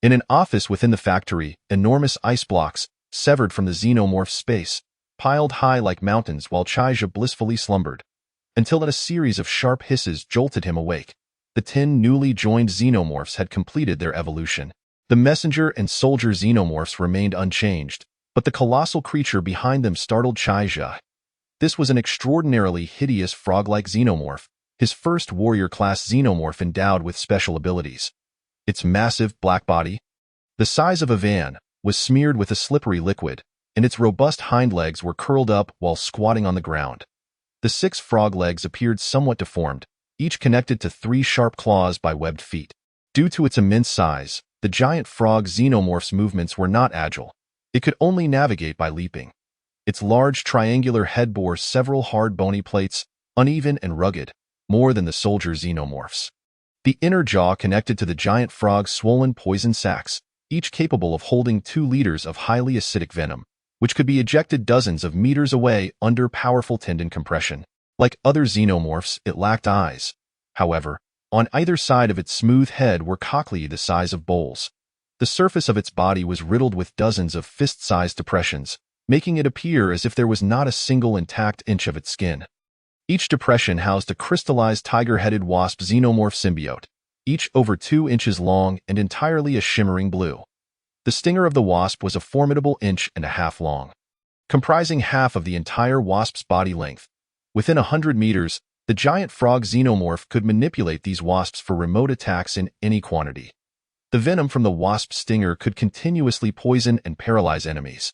in an office within the factory, enormous ice blocks, severed from the xenomorph space, piled high like mountains while Chaija blissfully slumbered, until a series of sharp hisses jolted him awake. The 10 newly joined xenomorphs had completed their evolution. The messenger and soldier xenomorphs remained unchanged, but the colossal creature behind them startled Chaija. This was an extraordinarily hideous frog-like xenomorph, his first warrior-class xenomorph endowed with special abilities. Its massive black body, the size of a van, was smeared with a slippery liquid, and its robust hind legs were curled up while squatting on the ground. The 6 frog legs appeared somewhat deformed, each connected to 3 sharp claws by webbed feet. Due to its immense size, the giant frog xenomorph's movements were not agile. It could only navigate by leaping. Its large triangular head bore several hard bony plates, uneven and rugged, more than the soldier xenomorphs. The inner jaw connected to the giant frog's swollen poison sacs, each capable of holding 2 liters of highly acidic venom, which could be ejected dozens of meters away under powerful tendon compression. Like other xenomorphs, it lacked eyes. However, on either side of its smooth head were cochlea the size of bowls. The surface of its body was riddled with dozens of fist-sized depressions, making it appear as if there was not a single intact inch of its skin. Each depression housed a crystallized tiger-headed wasp xenomorph symbiote, each over 2 inches long and entirely a shimmering blue. The stinger of the wasp was a formidable 1.5 inches long, comprising half of the entire wasp's body length. Within 100 meters, the giant frog xenomorph could manipulate these wasps for remote attacks in any quantity. The venom from the wasp's stinger could continuously poison and paralyze enemies.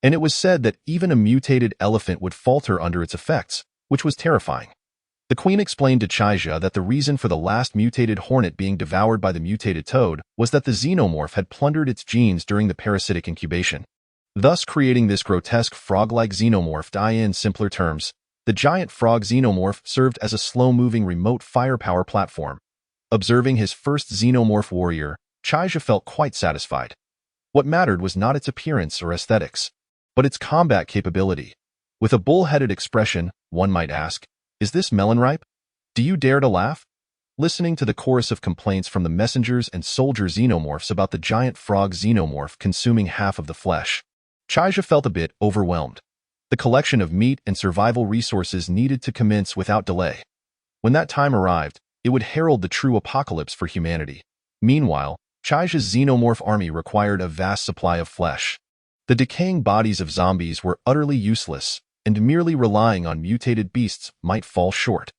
And it was said that even a mutated elephant would falter under its effects, which was terrifying. The queen explained to Chaija that the reason for the last mutated hornet being devoured by the mutated toad was that the xenomorph had plundered its genes during the parasitic incubation, thus creating this grotesque frog-like xenomorph. In simpler terms, the giant frog xenomorph served as a slow-moving remote firepower platform. Observing his first xenomorph warrior, Chaija felt quite satisfied. What mattered was not its appearance or aesthetics, but its combat capability. With a bull-headed expression, one might ask, "Is this melon ripe? Do you dare to laugh?" Listening to the chorus of complaints from the messengers and soldier xenomorphs about the giant frog xenomorph consuming half of the flesh, Chaija felt a bit overwhelmed. The collection of meat and survival resources needed to commence without delay. When that time arrived, it would herald the true apocalypse for humanity. Meanwhile, Chaija's xenomorph army required a vast supply of flesh. The decaying bodies of zombies were utterly useless, and merely relying on mutated beasts might fall short.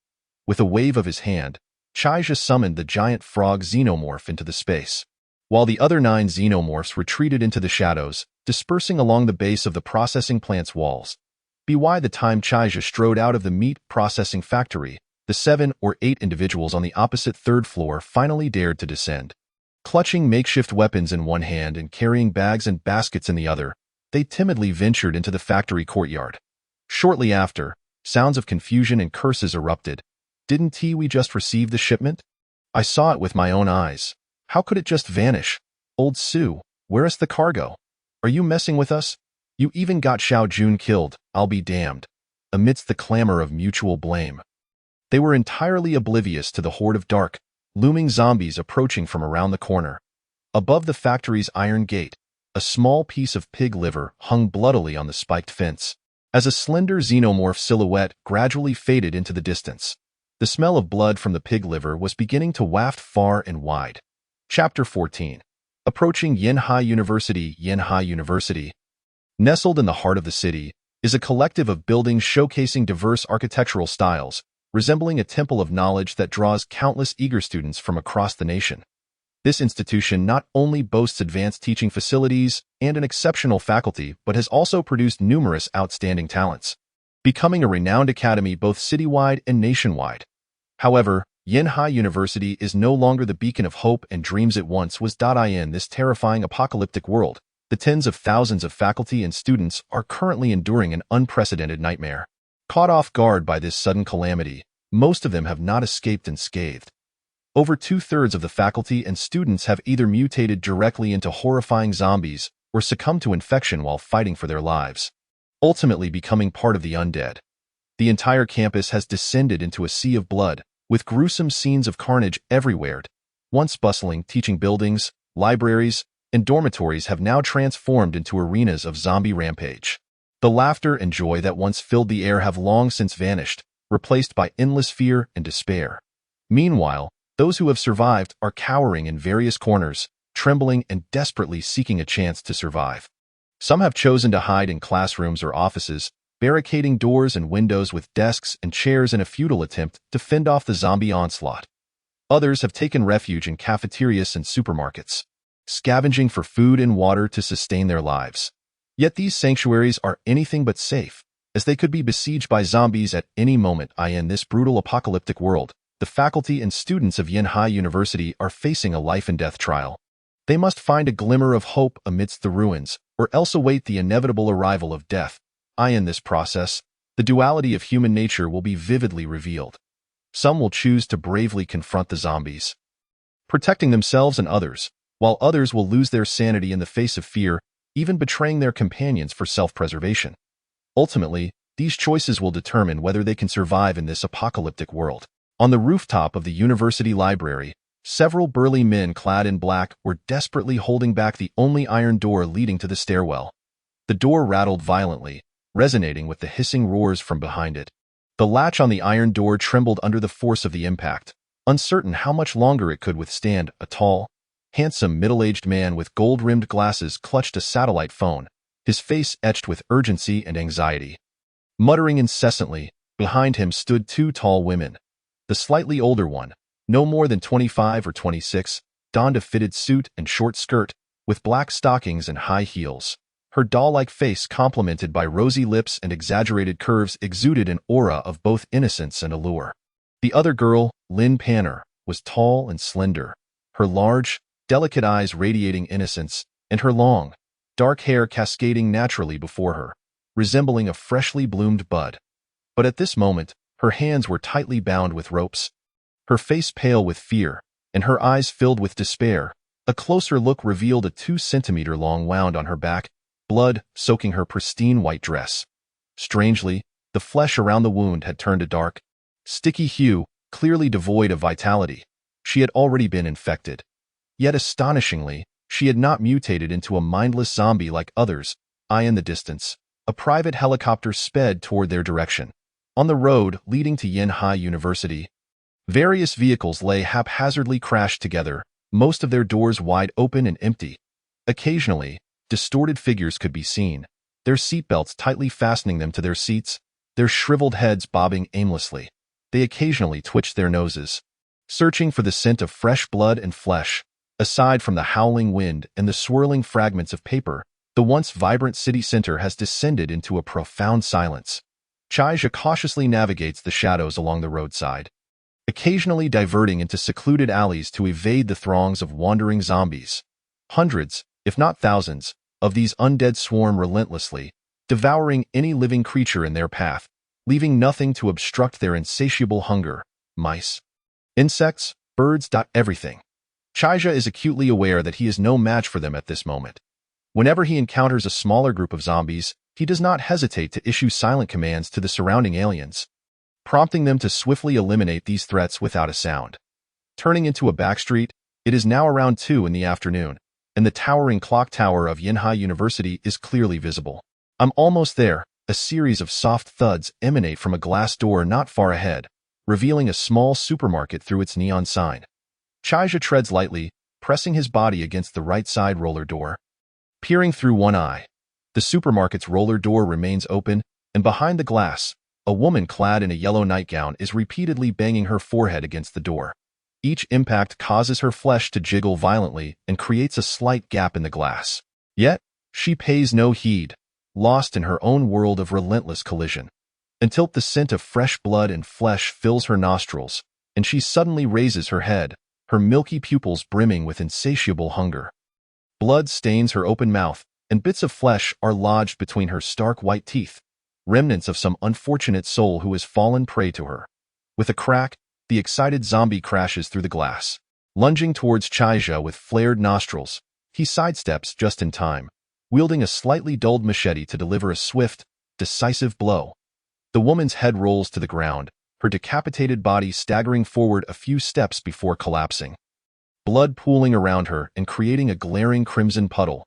With a wave of his hand, Chaija summoned the giant frog xenomorph into the space, while the other 9 xenomorphs retreated into the shadows, dispersing along the base of the processing plant's walls. By the time Chaija strode out of the meat processing factory, the 7 or 8 individuals on the opposite 3rd floor finally dared to descend. Clutching makeshift weapons in one hand and carrying bags and baskets in the other, they timidly ventured into the factory courtyard. Shortly after, sounds of confusion and curses erupted. "Didn't we just receive the shipment? I saw it with my own eyes. How could it just vanish? Old Sue, where is the cargo? Are you messing with us? You even got Xiao Jun killed, I'll be damned." Amidst the clamor of mutual blame, they were entirely oblivious to the horde of dark, looming zombies approaching from around the corner. Above the factory's iron gate, a small piece of pig liver hung bloodily on the spiked fence. As a slender xenomorph silhouette gradually faded into the distance, the smell of blood from the pig liver was beginning to waft far and wide. Chapter 14. Approaching Yanhai University. Yanhai University, nestled in the heart of the city, is a collective of buildings showcasing diverse architectural styles, resembling a temple of knowledge that draws countless eager students from across the nation. This institution not only boasts advanced teaching facilities and an exceptional faculty, but has also produced numerous outstanding talents, becoming a renowned academy both citywide and nationwide. However, Yanhai University is no longer the beacon of hope and dreams it once was. In this terrifying apocalyptic world, the tens of thousands of faculty and students are currently enduring an unprecedented nightmare. Caught off guard by this sudden calamity, most of them have not escaped unscathed. Over 2/3 of the faculty and students have either mutated directly into horrifying zombies or succumbed to infection while fighting for their lives, ultimately becoming part of the undead. The entire campus has descended into a sea of blood, with gruesome scenes of carnage everywhere. Once bustling teaching buildings, libraries, and dormitories have now transformed into arenas of zombie rampage. The laughter and joy that once filled the air have long since vanished, replaced by endless fear and despair. Meanwhile, those who have survived are cowering in various corners, trembling and desperately seeking a chance to survive. Some have chosen to hide in classrooms or offices, barricading doors and windows with desks and chairs in a futile attempt to fend off the zombie onslaught. Others have taken refuge in cafeterias and supermarkets, scavenging for food and water to sustain their lives. Yet these sanctuaries are anything but safe, as they could be besieged by zombies at any moment. In this brutal apocalyptic world, the faculty and students of Yanhai University are facing a life-and-death trial. They must find a glimmer of hope amidst the ruins, or else await the inevitable arrival of death. In this process, the duality of human nature will be vividly revealed. Some will choose to bravely confront the zombies, protecting themselves and others, while others will lose their sanity in the face of fear, even betraying their companions for self-preservation. Ultimately, these choices will determine whether they can survive in this apocalyptic world. On the rooftop of the university library, several burly men clad in black were desperately holding back the only iron door leading to the stairwell. The door rattled violently, resonating with the hissing roars from behind it. The latch on the iron door trembled under the force of the impact, uncertain how much longer it could withstand. A tall, handsome middle-aged man with gold-rimmed glasses clutched a satellite phone, his face etched with urgency and anxiety. Muttering incessantly, behind him stood 2 tall women. The slightly older one, no more than 25 or 26, donned a fitted suit and short skirt, with black stockings and high heels. Her doll-like face, complemented by rosy lips and exaggerated curves, exuded an aura of both innocence and allure. The other girl, Lynn Panner, was tall and slender, her large, delicate eyes radiating innocence, and her long, dark hair cascading naturally before her, resembling a freshly bloomed bud. But at this moment, her hands were tightly bound with ropes, her face pale with fear, and her eyes filled with despair. A closer look revealed a 2-centimeter-long wound on her back, blood soaking her pristine white dress. Strangely, the flesh around the wound had turned a dark, sticky hue, clearly devoid of vitality. She had already been infected. Yet astonishingly, she had not mutated into a mindless zombie like others. In the distance, a private helicopter sped toward their direction. On the road leading to Yanhai University, various vehicles lay haphazardly crashed together, most of their doors wide open and empty. Occasionally, distorted figures could be seen, their seatbelts tightly fastening them to their seats, their shriveled heads bobbing aimlessly. They occasionally twitched their noses, searching for the scent of fresh blood and flesh. Aside from the howling wind and the swirling fragments of paper, the once vibrant city center has descended into a profound silence. Chaija cautiously navigates the shadows along the roadside, occasionally diverting into secluded alleys to evade the throngs of wandering zombies. Hundreds, if not thousands, of these undead swarm relentlessly, devouring any living creature in their path, leaving nothing to obstruct their insatiable hunger. Mice, insects, birds, everything. Chaija is acutely aware that he is no match for them at this moment. Whenever he encounters a smaller group of zombies, he does not hesitate to issue silent commands to the surrounding aliens, prompting them to swiftly eliminate these threats without a sound. Turning into a backstreet, it is now around 2 in the afternoon, and the towering clock tower of Yanhai University is clearly visible. I'm almost there. A series of soft thuds emanate from a glass door not far ahead, revealing a small supermarket through its neon sign. Chaija treads lightly, pressing his body against the right side roller door. Peering through one eye, the supermarket's roller door remains open, and behind the glass, a woman clad in a yellow nightgown is repeatedly banging her forehead against the door. Each impact causes her flesh to jiggle violently and creates a slight gap in the glass. Yet, she pays no heed, lost in her own world of relentless collision, until the scent of fresh blood and flesh fills her nostrils, and she suddenly raises her head, her milky pupils brimming with insatiable hunger. Blood stains her open mouth, and bits of flesh are lodged between her stark white teeth, remnants of some unfortunate soul who has fallen prey to her. With a crack, the excited zombie crashes through the glass. Lunging towards Chaija with flared nostrils, he sidesteps just in time, wielding a slightly dulled machete to deliver a swift, decisive blow. The woman's head rolls to the ground, her decapitated body staggering forward a few steps before collapsing. Blood pooling around her and creating a glaring crimson puddle.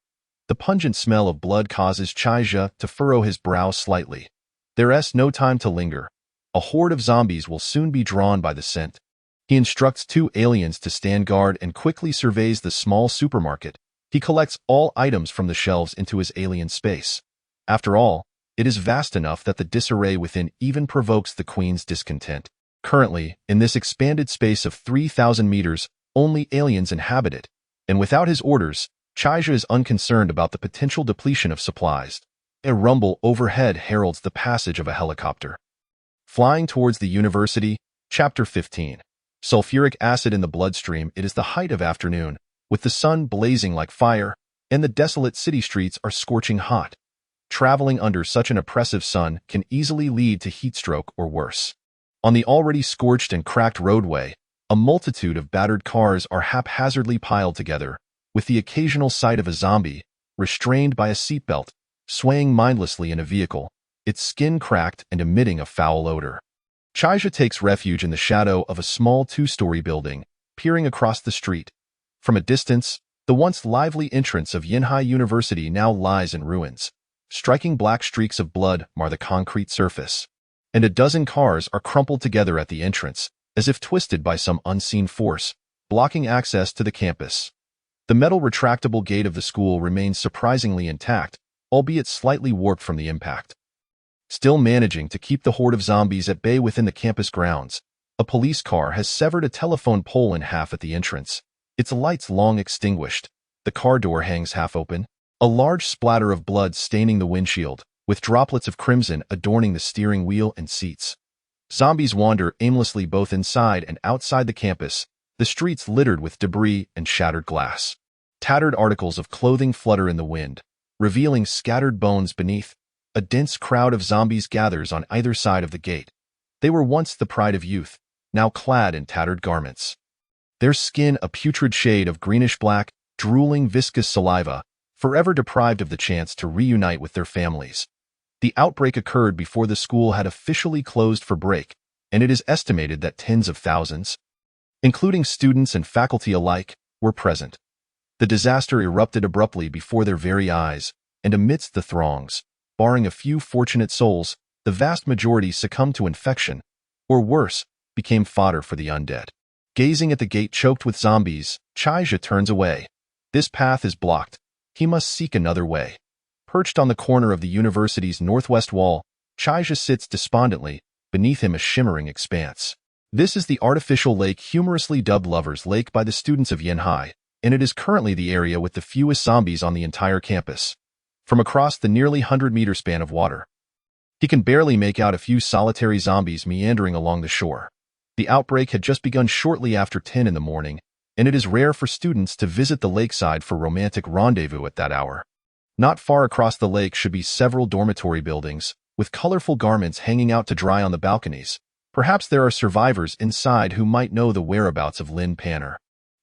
The pungent smell of blood causes Chaija to furrow his brow slightly. There's no time to linger. A horde of zombies will soon be drawn by the scent. He instructs 2 aliens to stand guard and quickly surveys the small supermarket. He collects all items from the shelves into his alien space. After all, it is vast enough that the disarray within even provokes the Queen's discontent. Currently, in this expanded space of 3,000 meters, only aliens inhabit it, and without his orders, Chaija is unconcerned about the potential depletion of supplies. A rumble overhead heralds the passage of a helicopter. Flying towards the university, Chapter 15. Sulfuric acid in the bloodstream. It is the height of afternoon, with the sun blazing like fire, and the desolate city streets are scorching hot. Traveling under such an oppressive sun can easily lead to heatstroke or worse. On the already scorched and cracked roadway, a multitude of battered cars are haphazardly piled together, with the occasional sight of a zombie, restrained by a seatbelt, swaying mindlessly in a vehicle, its skin cracked and emitting a foul odor. Chaija takes refuge in the shadow of a small 2-story building, peering across the street. From a distance, the once lively entrance of Yanhai University now lies in ruins. Striking black streaks of blood mar the concrete surface, and a dozen cars are crumpled together at the entrance, as if twisted by some unseen force, blocking access to the campus. The metal retractable gate of the school remains surprisingly intact, albeit slightly warped from the impact. Still managing to keep the horde of zombies at bay within the campus grounds, a police car has severed a telephone pole in half at the entrance. its lights long extinguished. The car door hangs half open, a large splatter of blood staining the windshield, with droplets of crimson adorning the steering wheel and seats. Zombies wander aimlessly both inside and outside the campus, the streets littered with debris and shattered glass. Tattered articles of clothing flutter in the wind, revealing scattered bones beneath. A dense crowd of zombies gathers on either side of the gate. They were once the pride of youth, now clad in tattered garments. Their skin a putrid shade of greenish-black, drooling viscous saliva, forever deprived of the chance to reunite with their families. The outbreak occurred before the school had officially closed for break, and it is estimated that tens of thousands, including students and faculty alike, were present. The disaster erupted abruptly before their very eyes, and amidst the throngs, barring a few fortunate souls, the vast majority succumbed to infection, or worse, became fodder for the undead. Gazing at the gate choked with zombies, Chaija turns away. This path is blocked. He must seek another way. Perched on the corner of the university's northwest wall, Chaija sits despondently, beneath him a shimmering expanse. This is the artificial lake humorously dubbed Lover's Lake by the students of Yenhai, and it is currently the area with the fewest zombies on the entire campus. From across the nearly 100-meter span of water, he can barely make out a few solitary zombies meandering along the shore. The outbreak had just begun shortly after 10 in the morning, and it is rare for students to visit the lakeside for romantic rendezvous at that hour. Not far across the lake should be several dormitory buildings, with colorful garments hanging out to dry on the balconies. Perhaps there are survivors inside who might know the whereabouts of Lin Panner.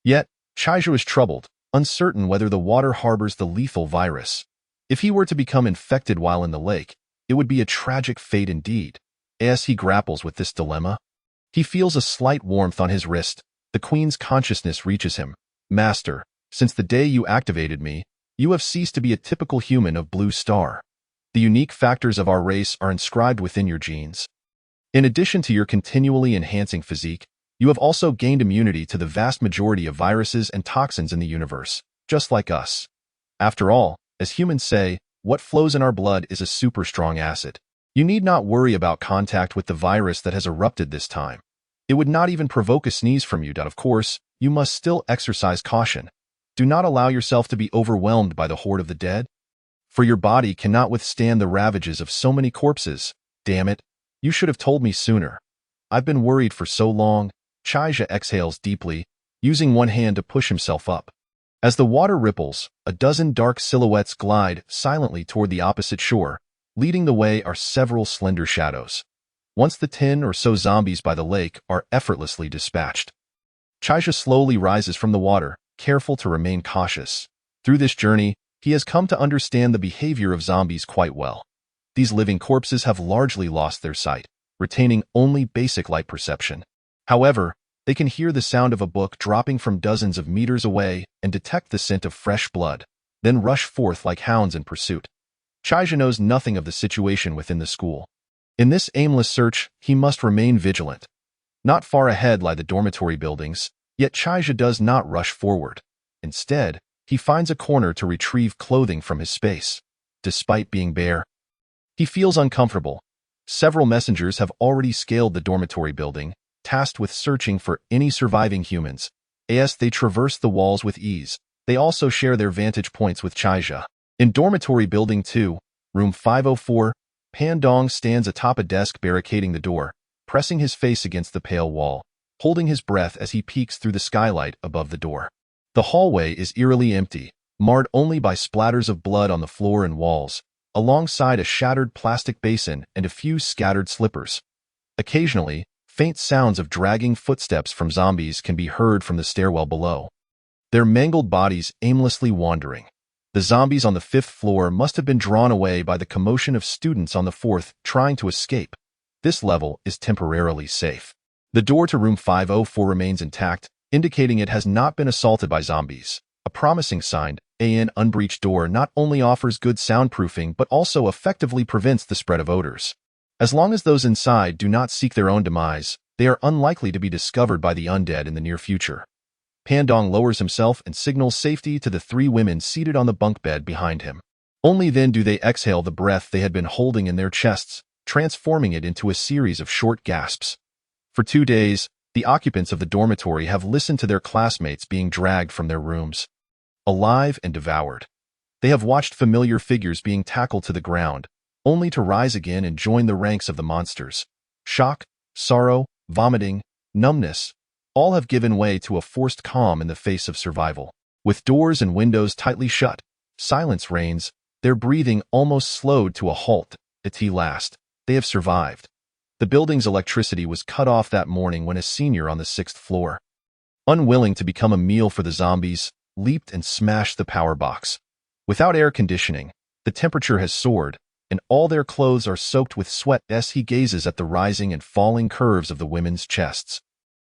Yet, Chaija is troubled, uncertain whether the water harbors the lethal virus. If he were to become infected while in the lake, it would be a tragic fate indeed. As he grapples with this dilemma, he feels a slight warmth on his wrist. The Queen's consciousness reaches him. Master, since the day you activated me, you have ceased to be a typical human of Blue Star. The unique factors of our race are inscribed within your genes. In addition to your continually enhancing physique, you have also gained immunity to the vast majority of viruses and toxins in the universe, just like us. After all, as humans say, what flows in our blood is a super strong acid. You need not worry about contact with the virus that has erupted this time. It would not even provoke a sneeze from you, but of course, you must still exercise caution. Do not allow yourself to be overwhelmed by the horde of the dead, for your body cannot withstand the ravages of so many corpses. Damn it, you should have told me sooner. I've been worried for so long. Chaija exhales deeply, using one hand to push himself up. As the water ripples, a dozen dark silhouettes glide silently toward the opposite shore. Leading the way are several slender shadows. Once the 10 or so zombies by the lake are effortlessly dispatched, Chaija slowly rises from the water, careful to remain cautious. Through this journey, he has come to understand the behavior of zombies quite well. These living corpses have largely lost their sight, retaining only basic light perception. However, they can hear the sound of a book dropping from dozens of meters away and detect the scent of fresh blood, then rush forth like hounds in pursuit. Chaija knows nothing of the situation within the school. In this aimless search, he must remain vigilant. Not far ahead lie the dormitory buildings, yet Chaija does not rush forward. Instead, he finds a corner to retrieve clothing from his space. Despite being bare, he feels uncomfortable. Several messengers have already scaled the dormitory building, tasked with searching for any surviving humans. As they traverse the walls with ease, they also share their vantage points with Chaija. In Dormitory Building 2, Room 504, Pandong stands atop a desk barricading the door, pressing his face against the pale wall, holding his breath as he peeks through the skylight above the door. The hallway is eerily empty, marred only by splatters of blood on the floor and walls, alongside a shattered plastic basin and a few scattered slippers. Occasionally, faint sounds of dragging footsteps from zombies can be heard from the stairwell below, their mangled bodies aimlessly wandering. The zombies on the 5th floor must have been drawn away by the commotion of students on the 4th trying to escape. This level is temporarily safe. The door to room 504 remains intact, indicating it has not been assaulted by zombies. A promising sign. An unbreached door not only offers good soundproofing but also effectively prevents the spread of odors. As long as those inside do not seek their own demise, they are unlikely to be discovered by the undead in the near future. Pandong lowers himself and signals safety to the 3 women seated on the bunk bed behind him. Only then do they exhale the breath they had been holding in their chests, transforming it into a series of short gasps. For 2 days, The occupants of the dormitory have listened to their classmates being dragged from their rooms, alive and devoured. They have watched familiar figures being tackled to the ground, only to rise again and join the ranks of the monsters. Shock, sorrow, vomiting, numbness, all have given way to a forced calm in the face of survival. With doors and windows tightly shut, silence reigns, their breathing almost slowed to a halt. At last, they have survived. The building's electricity was cut off that morning when a senior on the 6th floor, unwilling to become a meal for the zombies, leaped and smashed the power box. Without air conditioning, the temperature has soared, and all their clothes are soaked with sweat as he gazes at the rising and falling curves of the women's chests.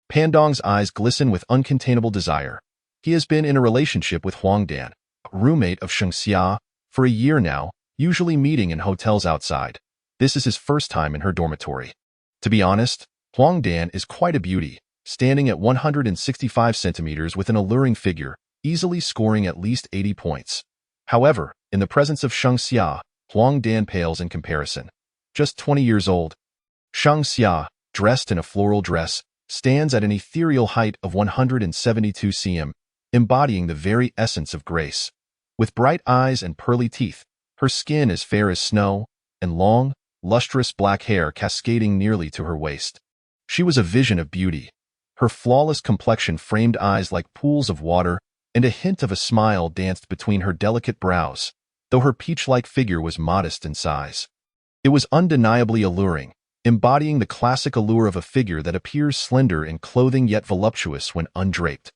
Pandong's eyes glisten with uncontainable desire. He has been in a relationship with Huang Dan, a roommate of Sheng Xia, for a year now, usually meeting in hotels outside. This is his first time in her dormitory. To be honest, Huang Dan is quite a beauty, standing at 165 centimeters with an alluring figure, easily scoring at least 80 points. However, in the presence of Sheng Xia, Huang Dan pales in comparison. Just 20 years old, Sheng Xia, dressed in a floral dress, stands at an ethereal height of 172 cm, embodying the very essence of grace. With bright eyes and pearly teeth, her skin is fair as snow, and long, lustrous black hair cascading nearly to her waist. She was a vision of beauty. Her flawless complexion framed eyes like pools of water, and a hint of a smile danced between her delicate brows, though her peach-like figure was modest in size. It was undeniably alluring, embodying the classic allure of a figure that appears slender in clothing yet voluptuous when undraped.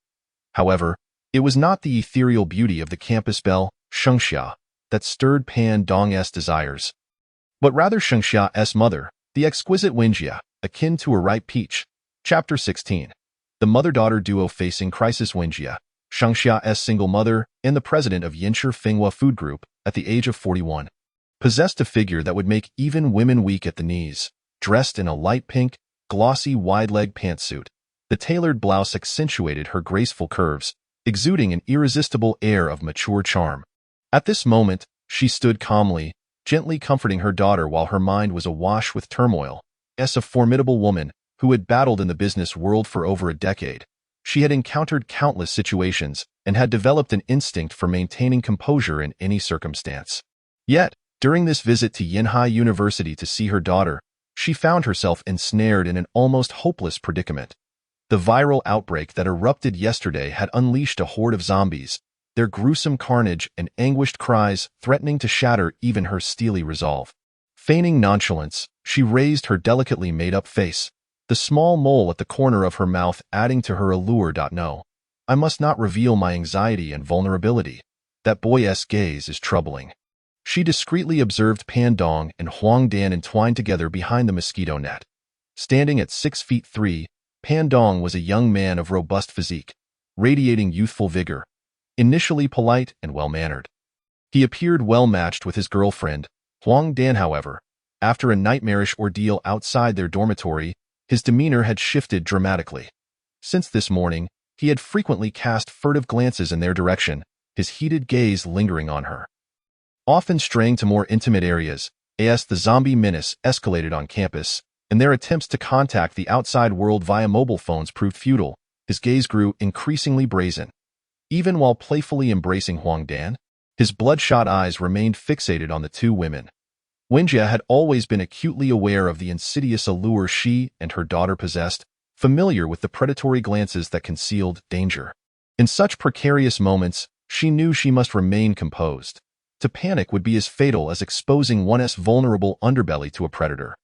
However, it was not the ethereal beauty of the campus belle, Sheng Xia, that stirred Pan Dong's desires, but rather Sheng Xia's mother, the exquisite Wenjie, akin to a ripe peach. Chapter 16. The mother-daughter duo facing crisis. Wenjie, Sheng Xia's single mother and the president of Yinshi Finghua Food Group, at the age of 41, possessed a figure that would make even women weak at the knees. Dressed in a light pink, glossy wide-leg pantsuit, the tailored blouse accentuated her graceful curves, exuding an irresistible air of mature charm. At this moment, she stood calmly, gently comforting her daughter while her mind was awash with turmoil. As a formidable woman who had battled in the business world for over a decade, she had encountered countless situations and had developed an instinct for maintaining composure in any circumstance. Yet, during this visit to Yinhai University to see her daughter, she found herself ensnared in an almost hopeless predicament. The viral outbreak that erupted yesterday had unleashed a horde of zombies, their gruesome carnage and anguished cries threatening to shatter even her steely resolve. Feigning nonchalance, she raised her delicately made-up face, the small mole at the corner of her mouth adding to her allure. No, I must not reveal my anxiety and vulnerability. That boy's gaze is troubling. She discreetly observed Pan Dong and Huang Dan entwined together behind the mosquito net. Standing at 6'3", Pan Dong was a young man of robust physique, radiating youthful vigor. Initially polite and well-mannered, he appeared well-matched with his girlfriend, Huang Dan. However, after a nightmarish ordeal outside their dormitory, his demeanor had shifted dramatically. Since this morning, he had frequently cast furtive glances in their direction, his heated gaze lingering on her. Often straying to more intimate areas, as the zombie menace escalated on campus, and their attempts to contact the outside world via mobile phones proved futile, his gaze grew increasingly brazen. Even while playfully embracing Huang Dan, his bloodshot eyes remained fixated on the two women. Wenjie had always been acutely aware of the insidious allure she and her daughter possessed, familiar with the predatory glances that concealed danger. In such precarious moments, she knew she must remain composed. To panic would be as fatal as exposing one's vulnerable underbelly to a predator.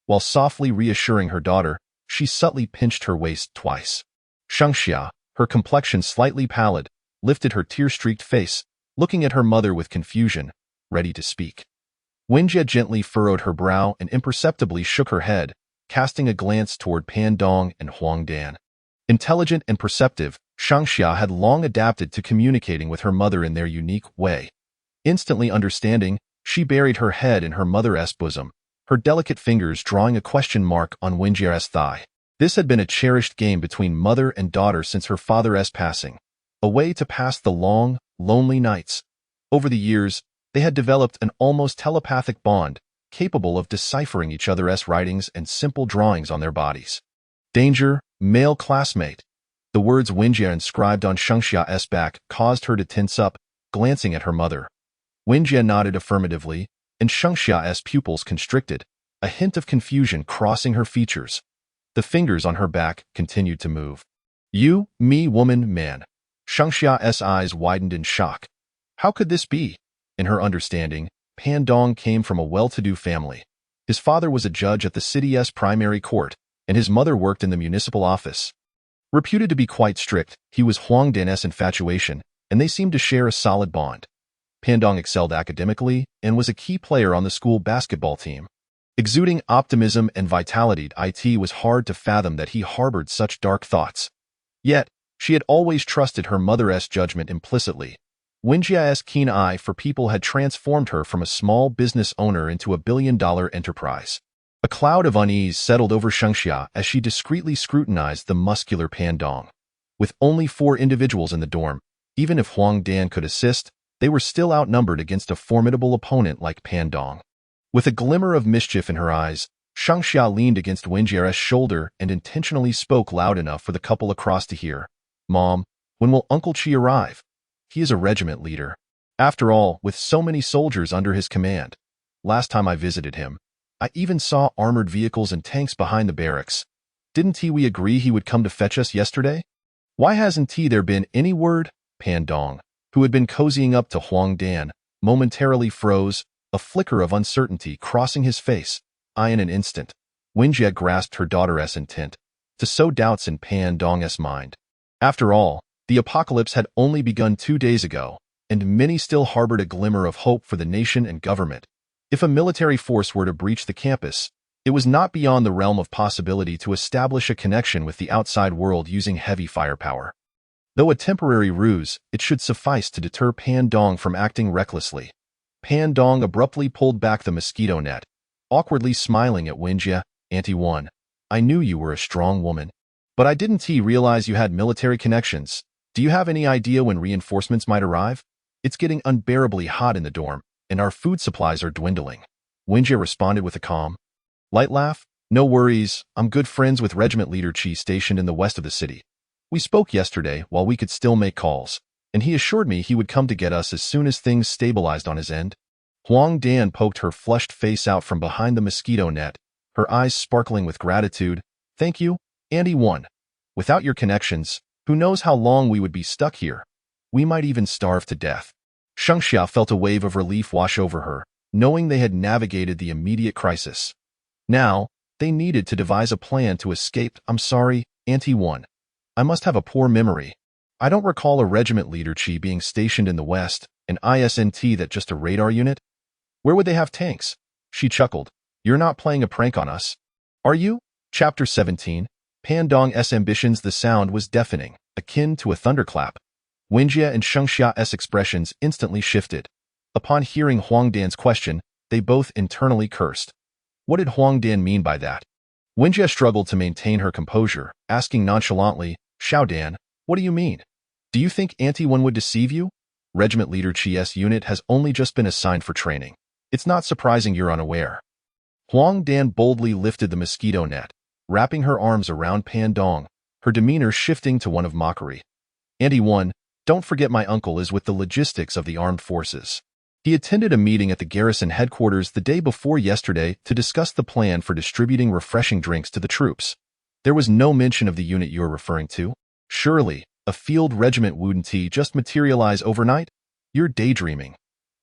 While softly reassuring her daughter, she subtly pinched her waist twice. Sheng Xia, her complexion slightly pallid, lifted her tear-streaked face, looking at her mother with confusion, ready to speak. Wenjie gently furrowed her brow and imperceptibly shook her head, casting a glance toward Pan Dong and Huang Dan. Intelligent and perceptive, Sheng Xia had long adapted to communicating with her mother in their unique way. Instantly understanding, she buried her head in her mother's bosom, her delicate fingers drawing a question mark on Wenjie's thigh. This had been a cherished game between mother and daughter since her father's passing, a way to pass the long, lonely nights. Over the years, they had developed an almost telepathic bond, capable of deciphering each other's writings and simple drawings on their bodies. Danger, Male classmate. The words Wenjie inscribed on Shengxia's back caused her to tense up, glancing at her mother. Wenjie nodded affirmatively, and Shengxia's pupils constricted, a hint of confusion crossing her features. The fingers on her back continued to move. You, me, woman, man. Shengxia's eyes widened in shock. How could this be? In her understanding, Pan Dong came from a well-to-do family. His father was a judge at the city's primary court, and his mother worked in the municipal office. Reputed to be quite strict, he was Huang Dan's infatuation, and they seemed to share a solid bond. Pan Dong excelled academically and was a key player on the school basketball team. Exuding optimism and vitality, it was hard to fathom that he harbored such dark thoughts. Yet, she had always trusted her mother's judgment implicitly. Wenjie's keen eye for people had transformed her from a small business owner into a billion-dollar enterprise. A cloud of unease settled over Shengxia as she discreetly scrutinized the muscular Pan Dong. With only 4 individuals in the dorm, even if Huang Dan could assist, they were still outnumbered against a formidable opponent like Pan Dong. With a glimmer of mischief in her eyes, Shengxia leaned against Wenjie's shoulder and intentionally spoke loud enough for the couple across to hear. Mom, when will Uncle Chi arrive? He is a regiment leader. After all, with so many soldiers under his command. Last time I visited him, I even saw armored vehicles and tanks behind the barracks. Didn't we agree he would come to fetch us yesterday? Why hasn't there been any word? Pan Dong, who had been cozying up to Huang Dan, momentarily froze, a flicker of uncertainty crossing his face. In an instant, Wenjie grasped her daughter's intent, to sow doubts in Pan Dong's mind. After all, the apocalypse had only begun 2 days ago, and many still harbored a glimmer of hope for the nation and government. If a military force were to breach the campus, it was not beyond the realm of possibility to establish a connection with the outside world using heavy firepower. Though a temporary ruse, it should suffice to deter Pan Dong from acting recklessly. Pan Dong abruptly pulled back the mosquito net, awkwardly smiling at Wenjie. Auntie One, I knew you were a strong woman, but I didn't realize you had military connections. Do you have any idea when reinforcements might arrive? It's getting unbearably hot in the dorm, and our food supplies are dwindling. Wenjie responded with a calm, light laugh. No worries, I'm good friends with Regiment Leader Chi stationed in the west of the city. We spoke yesterday while we could still make calls, and he assured me he would come to get us as soon as things stabilized on his end. Huang Dan poked her flushed face out from behind the mosquito net, her eyes sparkling with gratitude. Thank you, Auntie One. Without your connections, who knows how long we would be stuck here? We might even starve to death. Shengxia felt a wave of relief wash over her, knowing they had navigated the immediate crisis. Now, they needed to devise a plan to escape. I'm sorry, Auntie One. I must have a poor memory. I don't recall a regiment leader Chi being stationed in the west, and isn't that just a radar unit? Where would they have tanks? She chuckled. You're not playing a prank on us, are you? Chapter 17. Pan Dong's ambitions. The sound was deafening, akin to a thunderclap. Wenjie and Shengxia's expressions instantly shifted. Upon hearing Huang Dan's question, they both internally cursed. What did Huang Dan mean by that? Wenjie struggled to maintain her composure, asking nonchalantly, Xiao Dan, what do you mean? Do you think Auntie One would deceive you? Regiment Leader Chi's unit has only just been assigned for training. It's not surprising you're unaware. Huang Dan boldly lifted the mosquito net, wrapping her arms around Pan Dong, her demeanor shifting to one of mockery. Auntie One, don't forget my uncle is with the logistics of the armed forces. He attended a meeting at the garrison headquarters the day before yesterday to discuss the plan for distributing refreshing drinks to the troops. There was no mention of the unit you're referring to. Surely, a field regiment wouldn't just materialize overnight? You're daydreaming.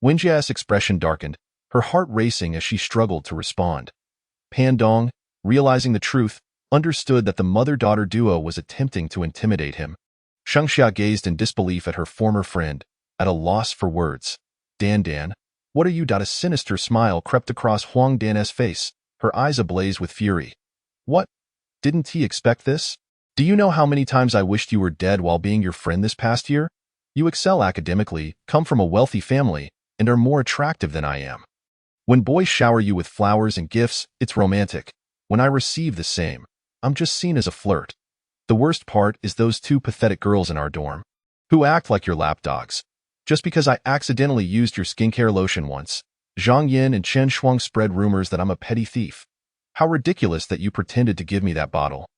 Wenjie's expression darkened, her heart racing as she struggled to respond. Pan Dong, realizing the truth, understood that the mother-daughter duo was attempting to intimidate him. Shengxia gazed in disbelief at her former friend, at a loss for words. Dan, what are you? A sinister smile crept across Huang Dan's face, her eyes ablaze with fury. What? Didn't he expect this? Do you know how many times I wished you were dead while being your friend this past year? You excel academically, come from a wealthy family, and are more attractive than I am. When boys shower you with flowers and gifts, it's romantic. When I receive the same, I'm just seen as a flirt. The worst part is those 2 pathetic girls in our dorm, who act like your lapdogs. Just because I accidentally used your skincare lotion once, Zhang Yin and Chen Shuang spread rumors that I'm a petty thief. How ridiculous that you pretended to give me that bottle.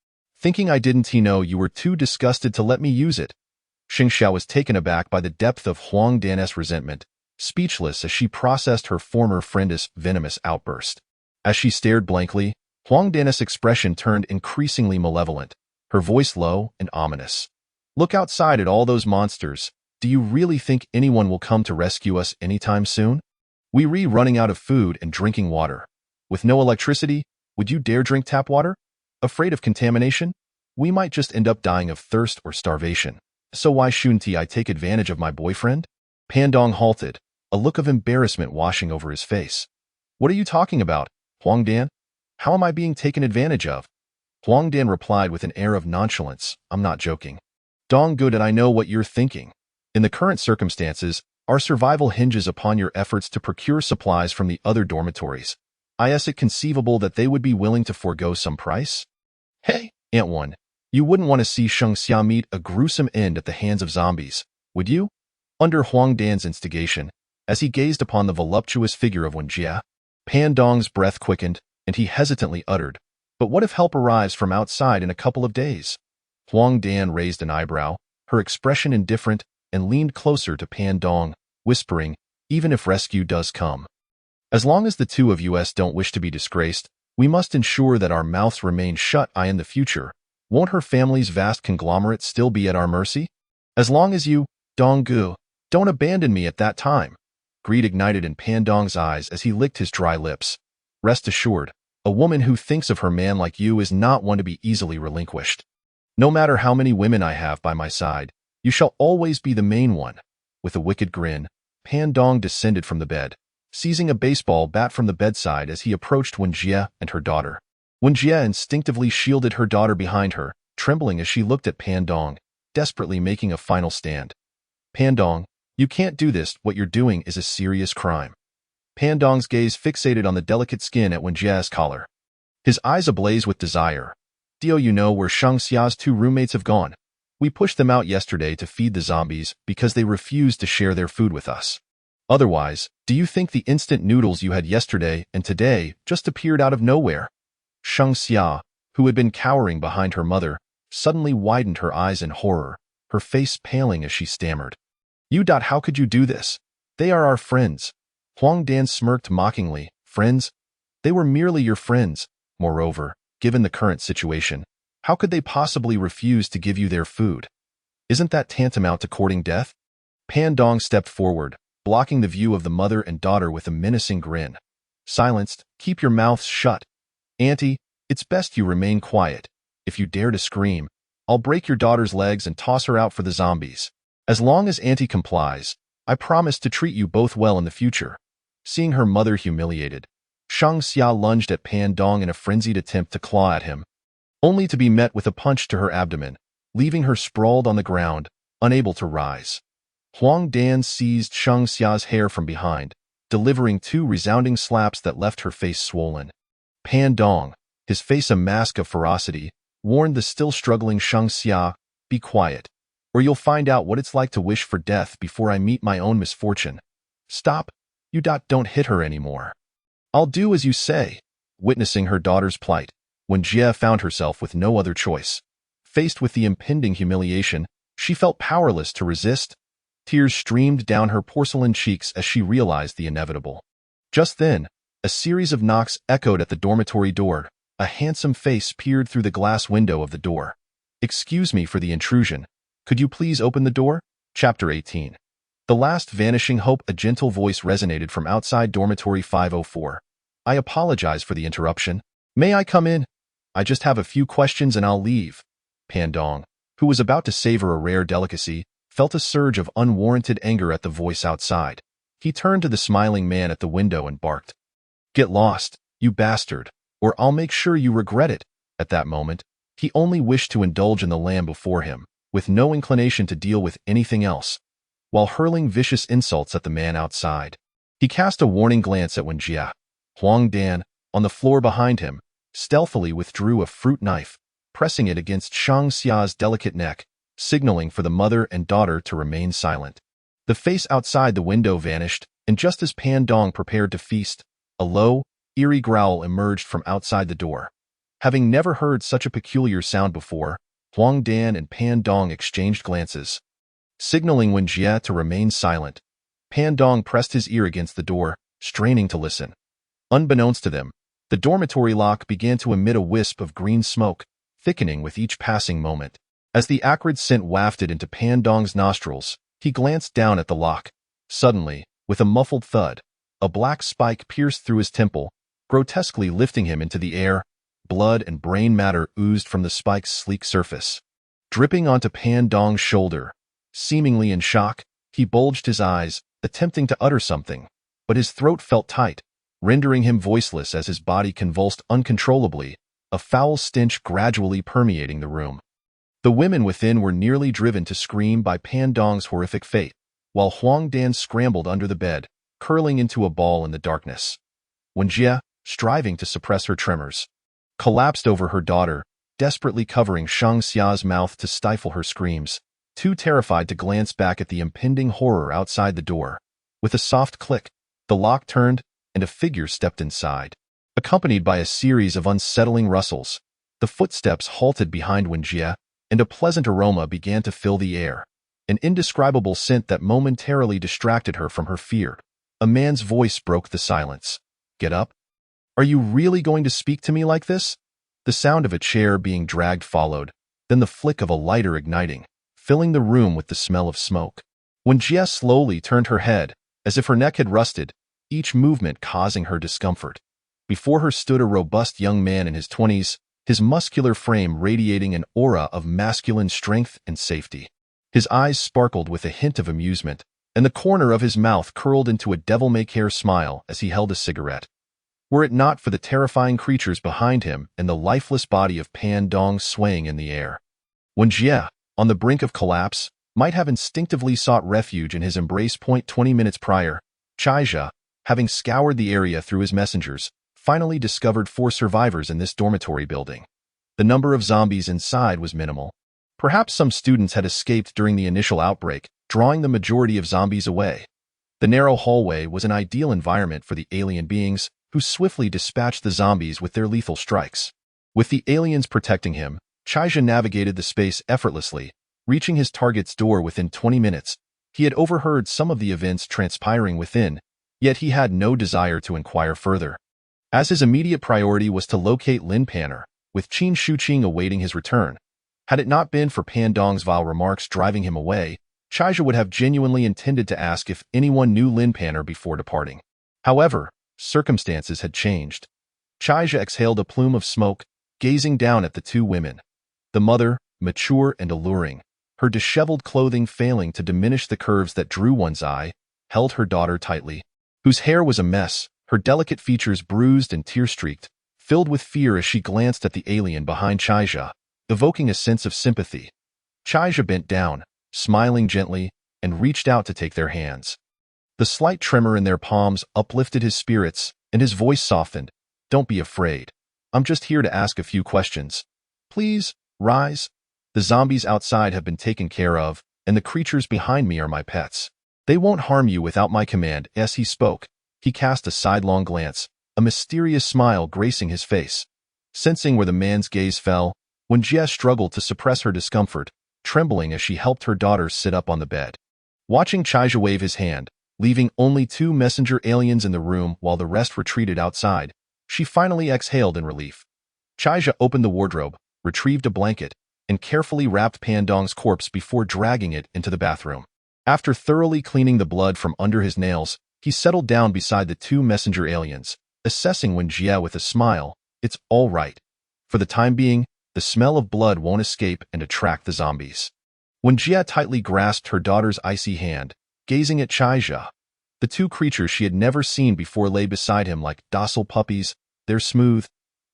Thinking I didn't know you were too disgusted to let me use it. Xingxiao was taken aback by the depth of Huang Dan's resentment, speechless as she processed her former friend's venomous outburst. As she stared blankly, Huang Dan's expression turned increasingly malevolent, her voice low and ominous. Look outside at all those monsters. Do you really think anyone will come to rescue us anytime soon? We're running out of food and drinking water. With no electricity, would you dare drink tap water? Afraid of contamination? We might just end up dying of thirst or starvation. So why shouldn't I take advantage of my boyfriend? Pandong halted, a look of embarrassment washing over his face. What are you talking about, Huang Dan? How am I being taken advantage of? Huang Dan replied with an air of nonchalance, I'm not joking. Dong good and I know what you're thinking. In the current circumstances, our survival hinges upon your efforts to procure supplies from the other dormitories. Is it conceivable that they would be willing to forego some price? Hey, Ant One, you wouldn't want to see Xia meet a gruesome end at the hands of zombies, would you? Under Huang Dan's instigation, as he gazed upon the voluptuous figure of Wenjie, Pandong's breath quickened, and he hesitantly uttered, but what if help arrives from outside in a couple of days? Huang Dan raised an eyebrow, her expression indifferent, and leaned closer to Pandong, whispering, even if rescue does come. As long as the two of us don't wish to be disgraced, we must ensure that our mouths remain shut in the future. Won't her family's vast conglomerate still be at our mercy? As long as you, Donggu, don't abandon me at that time. Greed ignited in Pandong's eyes as he licked his dry lips. Rest assured, a woman who thinks of her man like you is not one to be easily relinquished. No matter how many women I have by my side, you shall always be the main one. With a wicked grin, Pandong descended from the bed, seizing a baseball bat from the bedside as he approached Wenjie and her daughter. Wenjie instinctively shielded her daughter behind her, trembling as she looked at Pandong, desperately making a final stand. Pandong, you can't do this. What you're doing is a serious crime. Pandong's gaze fixated on the delicate skin at Wenjie's collar. His eyes ablaze with desire. Do you know where Xia's two roommates have gone? We pushed them out yesterday to feed the zombies because they refused to share their food with us. Otherwise, do you think the instant noodles you had yesterday and today just appeared out of nowhere? Xia, who had been cowering behind her mother, suddenly widened her eyes in horror, her face paling as she stammered. How could you do this? They are our friends. Huang Dan smirked mockingly. Friends? They were merely your friends. Moreover, given the current situation, how could they possibly refuse to give you their food? Isn't that tantamount to courting death? Pandong stepped forward, blocking the view of the mother and daughter with a menacing grin. Silenced, keep your mouths shut. Auntie, it's best you remain quiet. If you dare to scream, I'll break your daughter's legs and toss her out for the zombies. As long as Auntie complies, I promise to treat you both well in the future. Seeing her mother humiliated, Xia lunged at Pandong in a frenzied attempt to claw at him, only to be met with a punch to her abdomen, leaving her sprawled on the ground, unable to rise. Huang Dan seized Xia's hair from behind, delivering two resounding slaps that left her face swollen. Pandong, his face a mask of ferocity, warned the still struggling Xia, be quiet, or you'll find out what it's like to wish for death before I meet my own misfortune. Stop, you don't hit her anymore. I'll do as you say. Witnessing her daughter's plight, Wenjie found herself with no other choice. Faced with the impending humiliation, she felt powerless to resist. Tears streamed down her porcelain cheeks as she realized the inevitable. Just then, a series of knocks echoed at the dormitory door. A handsome face peered through the glass window of the door. Excuse me for the intrusion. Could you please open the door? Chapter 18. The last vanishing hope. A gentle voice resonated from outside dormitory 504. I apologize for the interruption. May I come in? I just have a few questions and I'll leave. Pandong, who was about to savor a rare delicacy, felt a surge of unwarranted anger at the voice outside. He turned to the smiling man at the window and barked. Get lost, you bastard, or I'll make sure you regret it. At that moment, he only wished to indulge in the lamb before him, with no inclination to deal with anything else. While hurling vicious insults at the man outside, he cast a warning glance at Wenjie. Huang Dan, on the floor behind him, stealthily withdrew a fruit knife, pressing it against Xia's delicate neck, signaling for the mother and daughter to remain silent. The face outside the window vanished, and just as Pandong prepared to feast, a low, eerie growl emerged from outside the door. Having never heard such a peculiar sound before, Huang Dan and Pan Dong exchanged glances. Signaling Wen Jie to remain silent, Pan Dong pressed his ear against the door, straining to listen. Unbeknownst to them, the dormitory lock began to emit a wisp of green smoke, thickening with each passing moment. As the acrid scent wafted into Pan Dong's nostrils, he glanced down at the lock. Suddenly, with a muffled thud, a black spike pierced through his temple, grotesquely lifting him into the air. Blood and brain matter oozed from the spike's sleek surface. Dripping onto Pan Dong's shoulder, seemingly in shock, he bulged his eyes, attempting to utter something, but his throat felt tight, rendering him voiceless as his body convulsed uncontrollably, a foul stench gradually permeating the room. The women within were nearly driven to scream by Pan Dong's horrific fate, while Huang Dan scrambled under the bed, curling into a ball in the darkness. Wen Jie, striving to suppress her tremors, collapsed over her daughter, desperately covering Shang Xia's mouth to stifle her screams, too terrified to glance back at the impending horror outside the door. With a soft click, the lock turned, and a figure stepped inside. Accompanied by a series of unsettling rustles, the footsteps halted behind Wen Jie, and a pleasant aroma began to fill the air, an indescribable scent that momentarily distracted her from her fear. A man's voice broke the silence. "Get up. Are you really going to speak to me like this?" The sound of a chair being dragged followed, then the flick of a lighter igniting, filling the room with the smell of smoke. Wen Jie slowly turned her head, as if her neck had rusted, each movement causing her discomfort. Before her stood a robust young man in his 20s, his muscular frame radiating an aura of masculine strength and safety. His eyes sparkled with a hint of amusement, and the corner of his mouth curled into a devil-may-care smile as he held a cigarette. Were it not for the terrifying creatures behind him and the lifeless body of Pan Dong swaying in the air, Wen Jie, on the brink of collapse, might have instinctively sought refuge in his embrace. 20 minutes prior, Chaija, having scoured the area through his messengers, finally discovered 4 survivors in this dormitory building. The number of zombies inside was minimal. Perhaps some students had escaped during the initial outbreak, drawing the majority of zombies away. The narrow hallway was an ideal environment for the alien beings, who swiftly dispatched the zombies with their lethal strikes. With the aliens protecting him, Chaija navigated the space effortlessly, reaching his target's door within 20 minutes. He had overheard some of the events transpiring within, yet he had no desire to inquire further, as his immediate priority was to locate Lin Panner, with Qin Shuqing awaiting his return. Had it not been for Pan Dong's vile remarks driving him away, Chaija would have genuinely intended to ask if anyone knew Lin Panner before departing. However, circumstances had changed. Chaija exhaled a plume of smoke, gazing down at the 2 women. The mother, mature and alluring, her disheveled clothing failing to diminish the curves that drew one's eye, held her daughter tightly, whose hair was a mess, her delicate features bruised and tear-streaked, filled with fear as she glanced at the alien behind Chaija, evoking a sense of sympathy. Chaija bent down, smiling gently, and reached out to take their hands. The slight tremor in their palms uplifted his spirits, and his voice softened. "Don't be afraid. I'm just here to ask a few questions. Please, rise. The zombies outside have been taken care of, and the creatures behind me are my pets. They won't harm you without my command." As he spoke, he cast a sidelong glance, a mysterious smile gracing his face. Sensing where the man's gaze fell, Wen Jie struggled to suppress her discomfort, trembling as she helped her daughter sit up on the bed. Watching Chaija wave his hand, leaving only 2 messenger aliens in the room while the rest retreated outside, she finally exhaled in relief. Chaija opened the wardrobe, retrieved a blanket, and carefully wrapped Pan Dong's corpse before dragging it into the bathroom. After thoroughly cleaning the blood from under his nails, he settled down beside the 2 messenger aliens, assessing Wen Jie with a smile. "It's all right. For the time being, the smell of blood won't escape and attract the zombies." Wen Jie tightly grasped her daughter's icy hand, gazing at Chaija. The 2 creatures she had never seen before lay beside him like docile puppies, their smooth,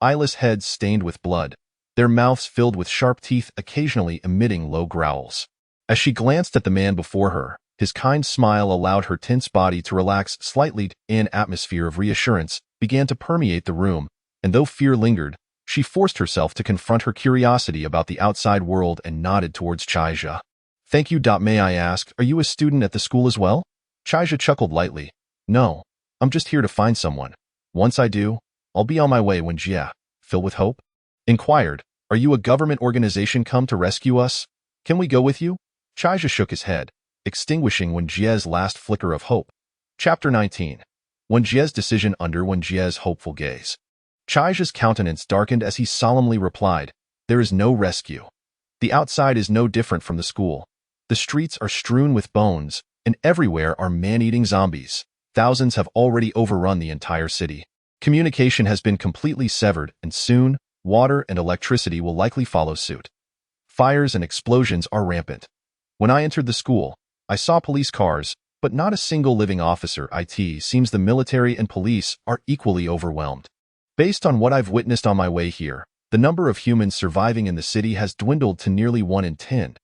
eyeless heads stained with blood, their mouths filled with sharp teeth occasionally emitting low growls. As she glanced at the man before her, his kind smile allowed her tense body to relax slightly. An atmosphere of reassurance began to permeate the room, and though fear lingered, she forced herself to confront her curiosity about the outside world and nodded towards Chaija. "Thank you. May I ask, are you a student at the school as well?" Chaija chuckled lightly. "No, I'm just here to find someone. Once I do, I'll be on my way." Wen Jie, filled with hope, Inquired, "Are you a government organization come to rescue us? Can we go with you?" Chaija shook his head, extinguishing Wenjie's last flicker of hope. Chapter 19. Wenjie's decision under Wenjie's hopeful gaze. Chaija's countenance darkened as he solemnly replied, "There is no rescue. The outside is no different from the school. The streets are strewn with bones, and everywhere are man-eating zombies. Thousands have already overrun the entire city. Communication has been completely severed, and soon, water and electricity will likely follow suit. Fires and explosions are rampant. When I entered the school, I saw police cars, but not a single living officer. It seems the military and police are equally overwhelmed. Based on what I've witnessed on my way here, the number of humans surviving in the city has dwindled to nearly 1 in 10.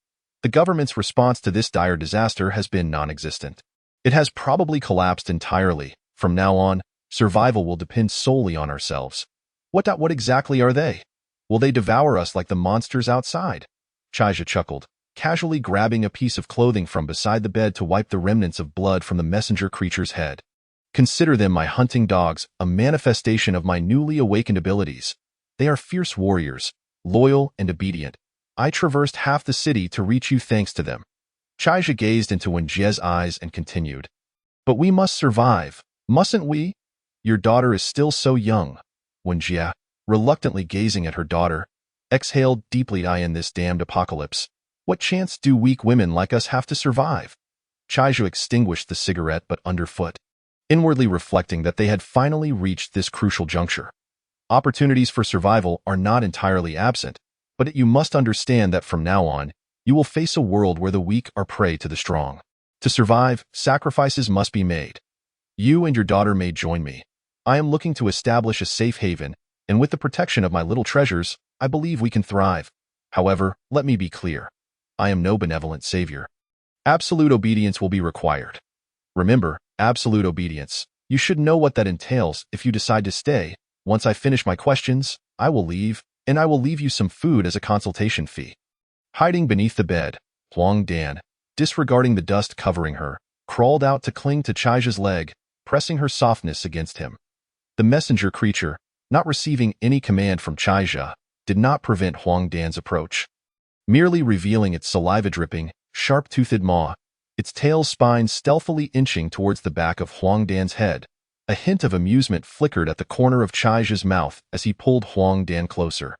The government's response to this dire disaster has been non-existent. It has probably collapsed entirely. From now on, survival will depend solely on ourselves. What exactly are they? Will they devour us like the monsters outside?" Chaija chuckled, casually grabbing a piece of clothing from beside the bed to wipe the remnants of blood from the messenger creature's head. "Consider them my hunting dogs, a manifestation of my newly awakened abilities. They are fierce warriors, loyal and obedient. I traversed half the city to reach you thanks to them." Chaija gazed into Wenjie's eyes and continued, "But we must survive, mustn't we? Your daughter is still so young." Wenjie, reluctantly gazing at her daughter, exhaled deeply. "In this damned apocalypse, what chance do weak women like us have to survive?" Chaija extinguished the cigarette but underfoot, inwardly reflecting that they had finally reached this crucial juncture. Opportunities for survival are not entirely absent, but you must understand that from now on, you will face a world where the weak are prey to the strong. To survive, sacrifices must be made. You and your daughter may join me. I am looking to establish a safe haven, and with the protection of my little treasures, I believe we can thrive. However, let me be clear. I am no benevolent savior. Absolute obedience will be required. Remember, absolute obedience. You should know what that entails if you decide to stay. Once I finish my questions, I will leave, and I will leave you some food as a consultation fee." Hiding beneath the bed, Huang Dan, disregarding the dust covering her, crawled out to cling to Chaija's leg, pressing her softness against him. The messenger creature, not receiving any command from Chaija, did not prevent Huang Dan's approach. Merely revealing its saliva-dripping, sharp-toothed maw, its tail spine stealthily inching towards the back of Huang Dan's head, a hint of amusement flickered at the corner of Chaija's mouth as he pulled Huang Dan closer.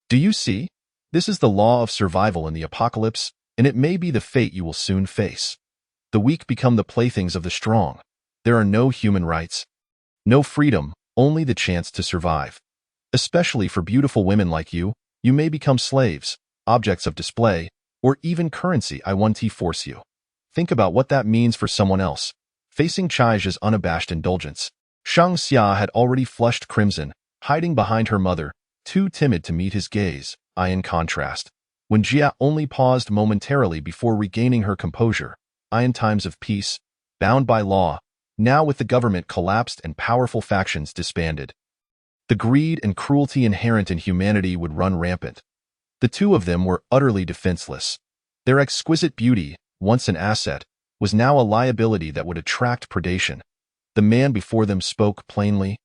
"Do you see? This is the law of survival in the apocalypse, and it may be the fate you will soon face. The weak become the playthings of the strong. There are no human rights, no freedom, only the chance to survive. Especially for beautiful women like you, you may become slaves, objects of display, or even currency. I want to force you. Think about what that means for someone else." Facing Chaija's unabashed indulgence, Shang Xia had already flushed crimson, hiding behind her mother, too timid to meet his gaze. In contrast, Wenjie only paused momentarily before regaining her composure. In times of peace, bound by law, now with the government collapsed and powerful factions disbanded, the greed and cruelty inherent in humanity would run rampant. The two of them were utterly defenseless. Their exquisite beauty, once an asset, was now a liability that would attract predation. The man before them spoke plainly,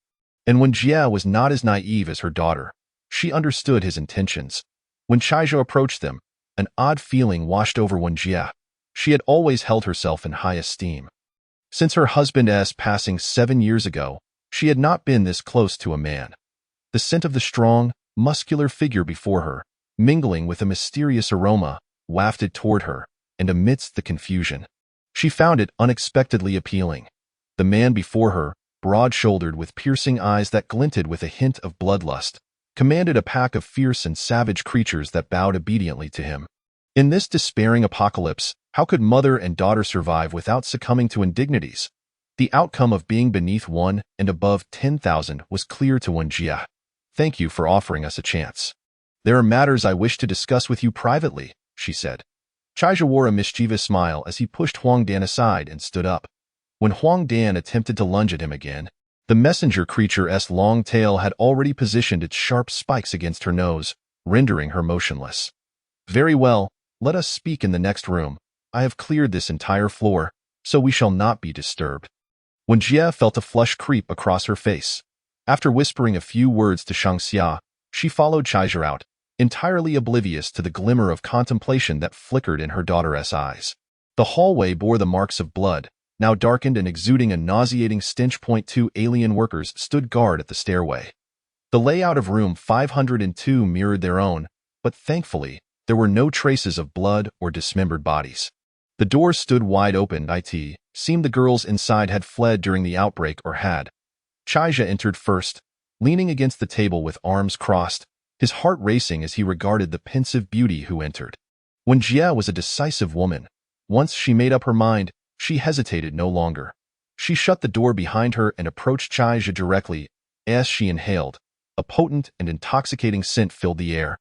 and Wenjie was not as naive as her daughter. She understood his intentions. When Chaija approached them, an odd feeling washed over Wenjie. She had always held herself in high esteem. Since her husband's passing 7 years ago, she had not been this close to a man. The scent of the strong, muscular figure before her, mingling with a mysterious aroma, wafted toward her, and amidst the confusion, she found it unexpectedly appealing. The man before her, broad-shouldered with piercing eyes that glinted with a hint of bloodlust, commanded a pack of fierce and savage creatures that bowed obediently to him. In this despairing apocalypse, how could mother and daughter survive without succumbing to indignities? The outcome of being beneath 1 and above 10,000 was clear to Wenjie. "Thank you for offering us a chance. There are matters I wish to discuss with you privately," she said. Chaija wore a mischievous smile as he pushed Huang Dan aside and stood up. When Huang Dan attempted to lunge at him again, the messenger creature's long tail had already positioned its sharp spikes against her nose, rendering her motionless. "Very well, let us speak in the next room. I have cleared this entire floor, so we shall not be disturbed." Wenjie felt a flush creep across her face. After whispering a few words to Shang Xia, She followed Chaija out, entirely oblivious to the glimmer of contemplation that flickered in her daughter's eyes. The hallway bore the marks of blood, now darkened and exuding a nauseating stench. 2 alien workers stood guard at the stairway. The layout of room 502 mirrored their own, but thankfully, there were no traces of blood or dismembered bodies. The doors stood wide open. It seemed the girls inside had fled during the outbreak or had. Chaija entered first, leaning against the table with arms crossed, his heart racing as he regarded the pensive beauty who entered. When Jia was a decisive woman, once she made up her mind, she hesitated no longer. She shut the door behind her and approached Chaija directly. As she inhaled, a potent and intoxicating scent filled the air,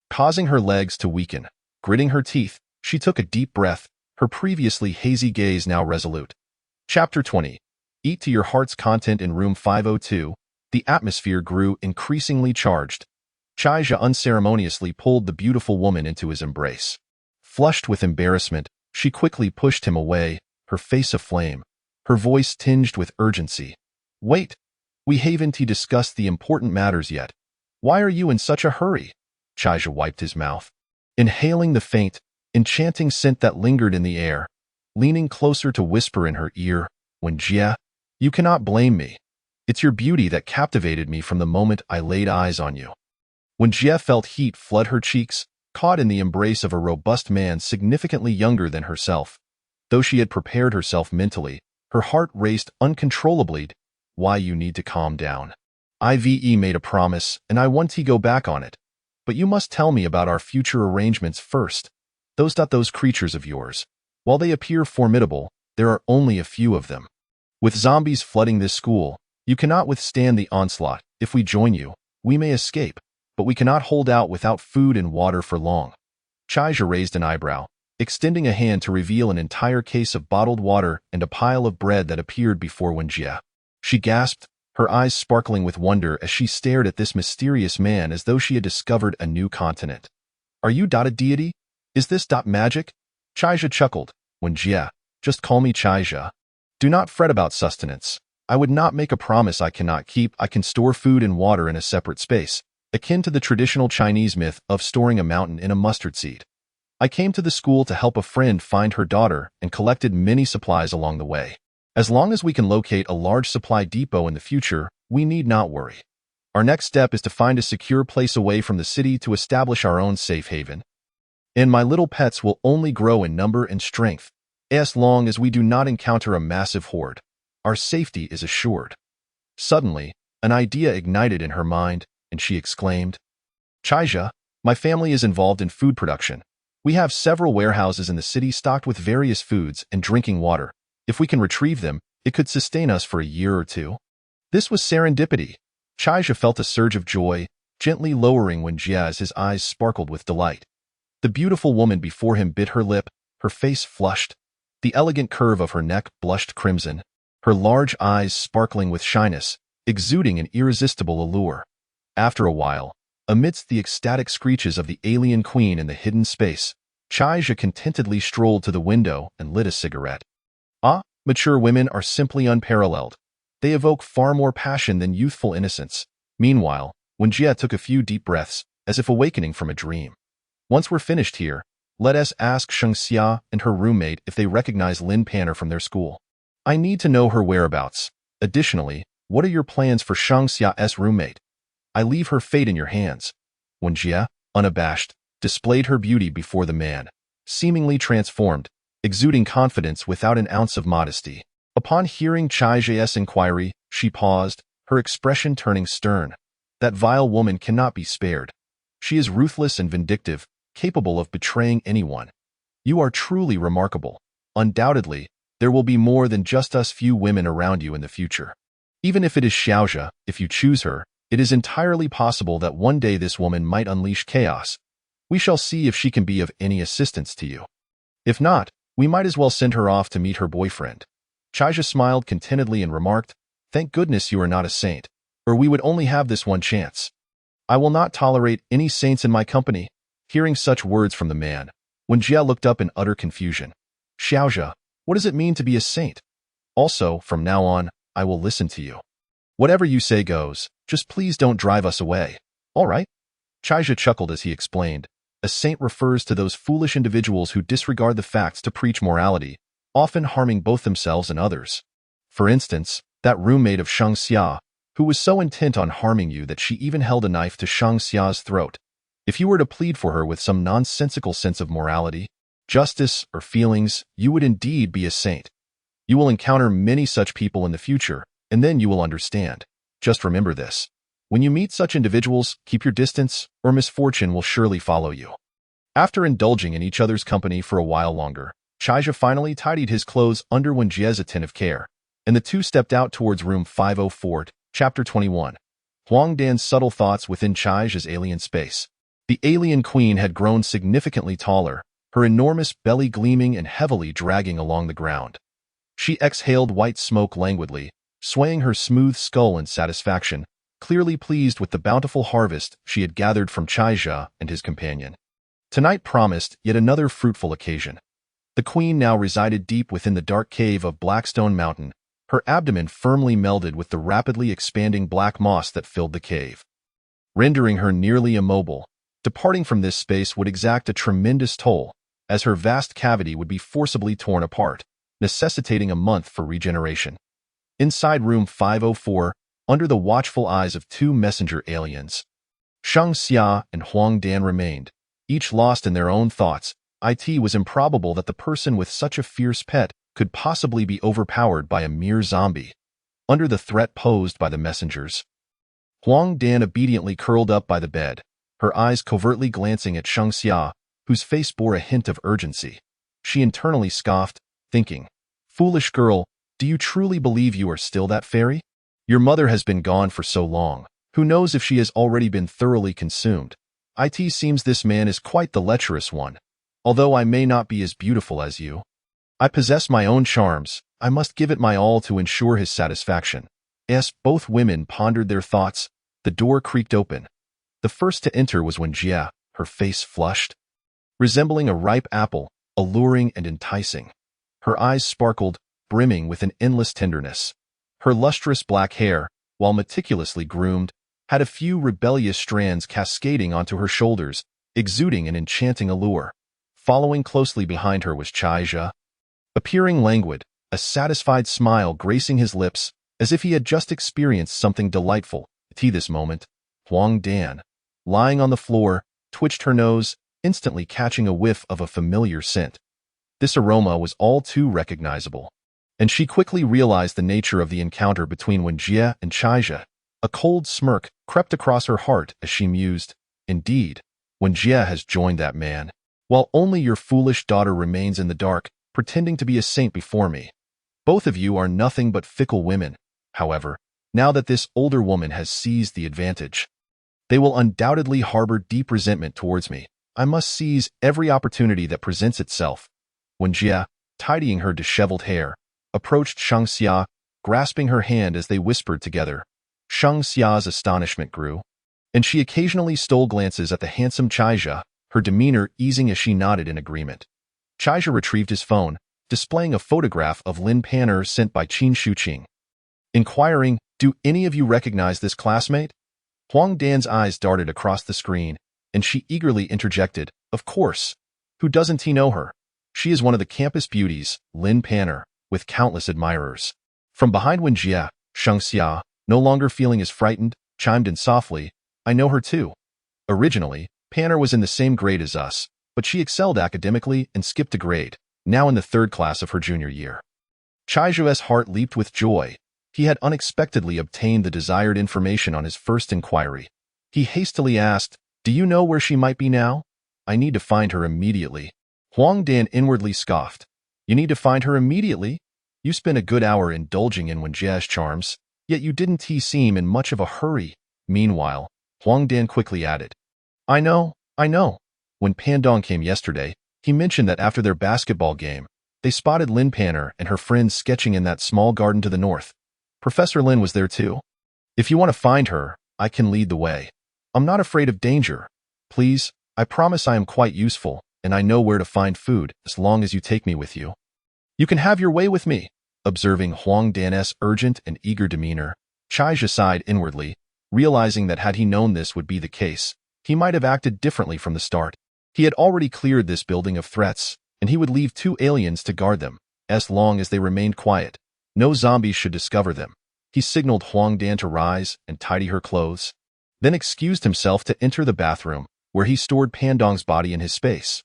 causing her legs to weaken. Gritting her teeth, she took a deep breath, her previously hazy gaze now resolute. Chapter 20. Eat to your heart's content. In room 502, the atmosphere grew increasingly charged. Chaija unceremoniously pulled the beautiful woman into his embrace. Flushed with embarrassment, she quickly pushed him away, her face aflame, her voice tinged with urgency. Wait, we haven't discussed the important matters yet. Why are you in such a hurry? Chaija wiped his mouth, inhaling the faint, enchanting scent that lingered in the air, leaning closer to whisper in her ear, when Jia, you cannot blame me. It's your beauty that captivated me from the moment I laid eyes on you. When Jia felt heat flood her cheeks, caught in the embrace of a robust man significantly younger than herself, though she had prepared herself mentally, her heart raced uncontrollably. Why you need to calm down. Ive made a promise, and I want to go back on it. But you must tell me about our future arrangements first. Those creatures of yours, while they appear formidable, there are only a few of them. With zombies flooding this school, you cannot withstand the onslaught. If we join you, we may escape, but we cannot hold out without food and water for long. Chaija raised an eyebrow, extending a hand to reveal an entire case of bottled water and a pile of bread that appeared before Wenjie. She gasped, her eyes sparkling with wonder as she stared at this mysterious man as though she had discovered a new continent. Are you a deity? Is this magic? Chaija chuckled. Wenjie, just call me Chaija. Do not fret about sustenance. I would not make a promise I cannot keep. I can store food and water in a separate space, akin to the traditional Chinese myth of storing a mountain in a mustard seed. I came to the school to help a friend find her daughter and collected many supplies along the way. As long as we can locate a large supply depot in the future, we need not worry. Our next step is to find a secure place away from the city to establish our own safe haven. And my little pets will only grow in number and strength, as long as we do not encounter a massive horde. Our safety is assured. Suddenly, an idea ignited in her mind, and she exclaimed, Chaija, my family is involved in food production. We have several warehouses in the city stocked with various foods and drinking water. If we can retrieve them, it could sustain us for a year or two. This was serendipity. Chaija felt a surge of joy, gently lowering Wenjie as his eyes sparkled with delight. The beautiful woman before him bit her lip, her face flushed. The elegant curve of her neck blushed crimson, her large eyes sparkling with shyness, exuding an irresistible allure. After a while, amidst the ecstatic screeches of the alien queen in the hidden space, Chaija contentedly strolled to the window and lit a cigarette. Mature women are simply unparalleled. They evoke far more passion than youthful innocence. Meanwhile, Wenjie took a few deep breaths, as if awakening from a dream. Once we're finished here, let us ask Shengxia and her roommate if they recognize Lin Panner from their school. I need to know her whereabouts. Additionally, what are your plans for Shengxia's roommate? I leave her fate in your hands. Wenjie, unabashed, displayed her beauty before the man, seemingly transformed, exuding confidence without an ounce of modesty. Upon hearing Chaija's inquiry, she paused, her expression turning stern. That vile woman cannot be spared. She is ruthless and vindictive, capable of betraying anyone. You are truly remarkable. Undoubtedly, there will be more than just us few women around you in the future. Even if it is Xiaojia, if you choose her, it is entirely possible that one day this woman might unleash chaos. We shall see if she can be of any assistance to you. If not, we might as well send her off to meet her boyfriend. Chaija smiled contentedly and remarked, Thank goodness you are not a saint, or we would only have this one chance. I will not tolerate any saints in my company. Hearing such words from the man, Wenjie looked up in utter confusion. Xiaojia, what does it mean to be a saint? Also, from now on, I will listen to you. Whatever you say goes, just please don't drive us away. All right? Chaija chuckled as he explained. A saint refers to those foolish individuals who disregard the facts to preach morality, often harming both themselves and others. For instance, that roommate of Shang Xia, who was so intent on harming you that she even held a knife to Shang Xia's throat. If you were to plead for her with some nonsensical sense of morality, justice, or feelings, you would indeed be a saint. You will encounter many such people in the future, and then you will understand. Just remember this. When you meet such individuals, keep your distance, or misfortune will surely follow you. After indulging in each other's company for a while longer, Chaija finally tidied his clothes under Wenjie's attentive care, and the two stepped out towards room 504, Chapter 21. Huang Dan's subtle thoughts within Chaija's alien space. The alien queen had grown significantly taller, her enormous belly gleaming and heavily dragging along the ground. She exhaled white smoke languidly, swaying her smooth skull in satisfaction, clearly pleased with the bountiful harvest she had gathered from Chaija and his companion. Tonight promised yet another fruitful occasion. The queen now resided deep within the dark cave of Blackstone Mountain, her abdomen firmly melded with the rapidly expanding black moss that filled the cave. Rendering her nearly immobile, departing from this space would exact a tremendous toll, as her vast cavity would be forcibly torn apart, necessitating a month for regeneration. Inside room 504, under the watchful eyes of two messenger aliens, Shang Xia and Huang Dan remained, each lost in their own thoughts. It was improbable that the person with such a fierce pet could possibly be overpowered by a mere zombie. Under the threat posed by the messengers, Huang Dan obediently curled up by the bed, her eyes covertly glancing at Shang Xia, whose face bore a hint of urgency. She internally scoffed, thinking, "Foolish girl, do you truly believe you are still that fairy? Your mother has been gone for so long. Who knows if she has already been thoroughly consumed? It seems this man is quite the lecherous one. Although I may not be as beautiful as you, I possess my own charms. I must give it my all to ensure his satisfaction." As both women pondered their thoughts, the door creaked open. The first to enter was Wenjie, her face flushed, resembling a ripe apple, alluring and enticing. Her eyes sparkled, brimming with an endless tenderness. Her lustrous black hair, while meticulously groomed, had a few rebellious strands cascading onto her shoulders, exuding an enchanting allure. Following closely behind her was Chaija, appearing languid, a satisfied smile gracing his lips, as if he had just experienced something delightful. At this moment, Huang Dan, lying on the floor, twitched her nose, instantly catching a whiff of a familiar scent. This aroma was all too recognizable, and she quickly realized the nature of the encounter between Wenjie and Chaija. A cold smirk crept across her heart as she mused, "Indeed, Wenjie has joined that man, while only your foolish daughter remains in the dark, pretending to be a saint before me. Both of you are nothing but fickle women. However, now that this older woman has seized the advantage, they will undoubtedly harbor deep resentment towards me. I must seize every opportunity that presents itself." Wenjie, tidying her disheveled hair, approached Shang Xia, grasping her hand as they whispered together. Shang Xia's astonishment grew, and she occasionally stole glances at the handsome Chaija, her demeanor easing as she nodded in agreement. Chaija retrieved his phone, displaying a photograph of Lin Panner sent by Qin Shuqing. Inquiring, "Do any of you recognize this classmate?" Huang Dan's eyes darted across the screen, and she eagerly interjected, "Of course. Who doesn't he know her? She is one of the campus beauties, Lin Panner, with countless admirers." From behind Wenjie, Shang Xia, no longer feeling as frightened, chimed in softly, "I know her too. Originally, Panner was in the same grade as us, but she excelled academically and skipped a grade, now in the 3rd class of her junior year." Chaiju's heart leaped with joy. He had unexpectedly obtained the desired information on his first inquiry. He hastily asked, "Do you know where she might be now? I need to find her immediately." Huang Dan inwardly scoffed. "You need to find her immediately? You spent a good hour indulging in Wenjie's charms, yet you didn't seem in much of a hurry." Meanwhile, Huang Dan quickly added, I know. When Pandong came yesterday, he mentioned that after their basketball game, they spotted Lin Panner and her friends sketching in that small garden to the north. Professor Lin was there too. If you want to find her, I can lead the way. I'm not afraid of danger. Please, I promise I am quite useful, and I know where to find food as long as you take me with you." "You can have your way with me." Observing Huang Dan's urgent and eager demeanor, Chaija sighed inwardly, realizing that had he known this would be the case, he might have acted differently from the start. He had already cleared this building of threats, and he would leave 2 aliens to guard them, as long as they remained quiet. No zombies should discover them. He signaled Huang Dan to rise and tidy her clothes, then excused himself to enter the bathroom, where he stored Pandong's body in his space.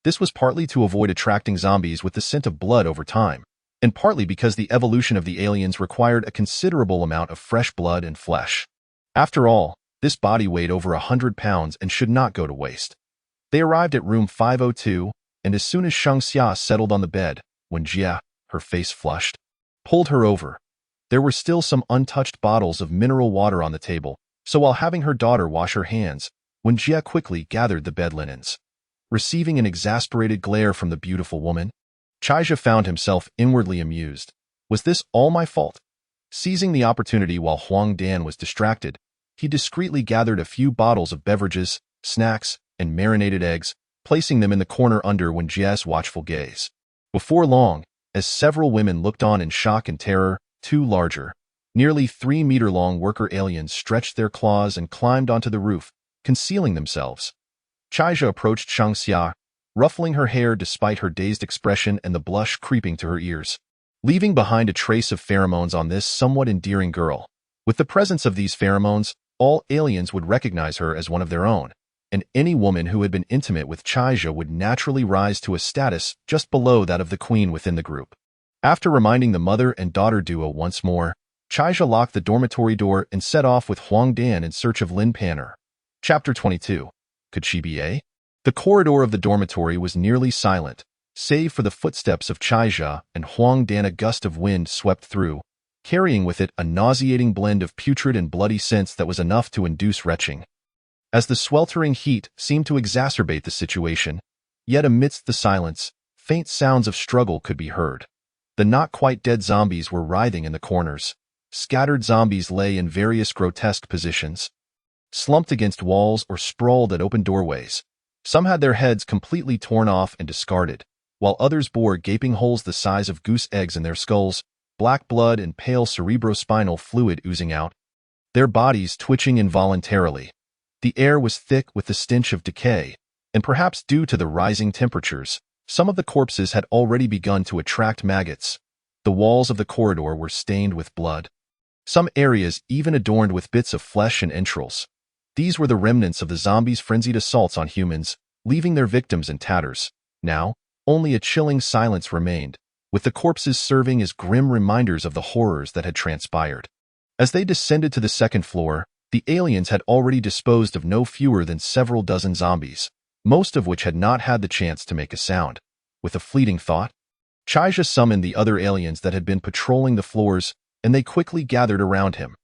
This was partly to avoid attracting zombies with the scent of blood over time, and partly because the evolution of the aliens required a considerable amount of fresh blood and flesh. After all, this body weighed over 100 pounds and should not go to waste. They arrived at room 502, and as soon as Shang Xia settled on the bed, Wen Jie, her face flushed, pulled her over. There were still some untouched bottles of mineral water on the table, so while having her daughter wash her hands, Wen Jie quickly gathered the bed linens. Receiving an exasperated glare from the beautiful woman, Chaija found himself inwardly amused. Was this all my fault? Seizing the opportunity while Huang Dan was distracted, he discreetly gathered a few bottles of beverages, snacks, and marinated eggs, placing them in the corner under Wen Jie's watchful gaze. Before long, as several women looked on in shock and terror, 2 larger, nearly 3-meter-long worker aliens stretched their claws and climbed onto the roof, concealing themselves. Chaija approached Shang Xia, ruffling her hair despite her dazed expression and the blush creeping to her ears, leaving behind a trace of pheromones on this somewhat endearing girl. With the presence of these pheromones, all aliens would recognize her as one of their own, and any woman who had been intimate with Chaija would naturally rise to a status just below that of the queen within the group. After reminding the mother and daughter duo once more, Chaija locked the dormitory door and set off with Huang Dan in search of Lin Panner. Chapter 22. Could she be A? The corridor of the dormitory was nearly silent, save for the footsteps of Chaija and Huang Dan. A gust of wind swept through, carrying with it a nauseating blend of putrid and bloody scents that was enough to induce retching. As the sweltering heat seemed to exacerbate the situation, yet amidst the silence, faint sounds of struggle could be heard. The not-quite-dead zombies were writhing in the corners. Scattered zombies lay in various grotesque positions, slumped against walls or sprawled at open doorways. Some had their heads completely torn off and discarded, while others bore gaping holes the size of goose eggs in their skulls, black blood and pale cerebrospinal fluid oozing out, their bodies twitching involuntarily. The air was thick with the stench of decay, and perhaps due to the rising temperatures, some of the corpses had already begun to attract maggots. The walls of the corridor were stained with blood, some areas even adorned with bits of flesh and entrails. These were the remnants of the zombies' frenzied assaults on humans, leaving their victims in tatters. Now, only a chilling silence remained, with the corpses serving as grim reminders of the horrors that had transpired. As they descended to the second floor, the aliens had already disposed of no fewer than several dozen zombies, most of which had not had the chance to make a sound. With a fleeting thought, Chaija summoned the other aliens that had been patrolling the floors, and they quickly gathered around him.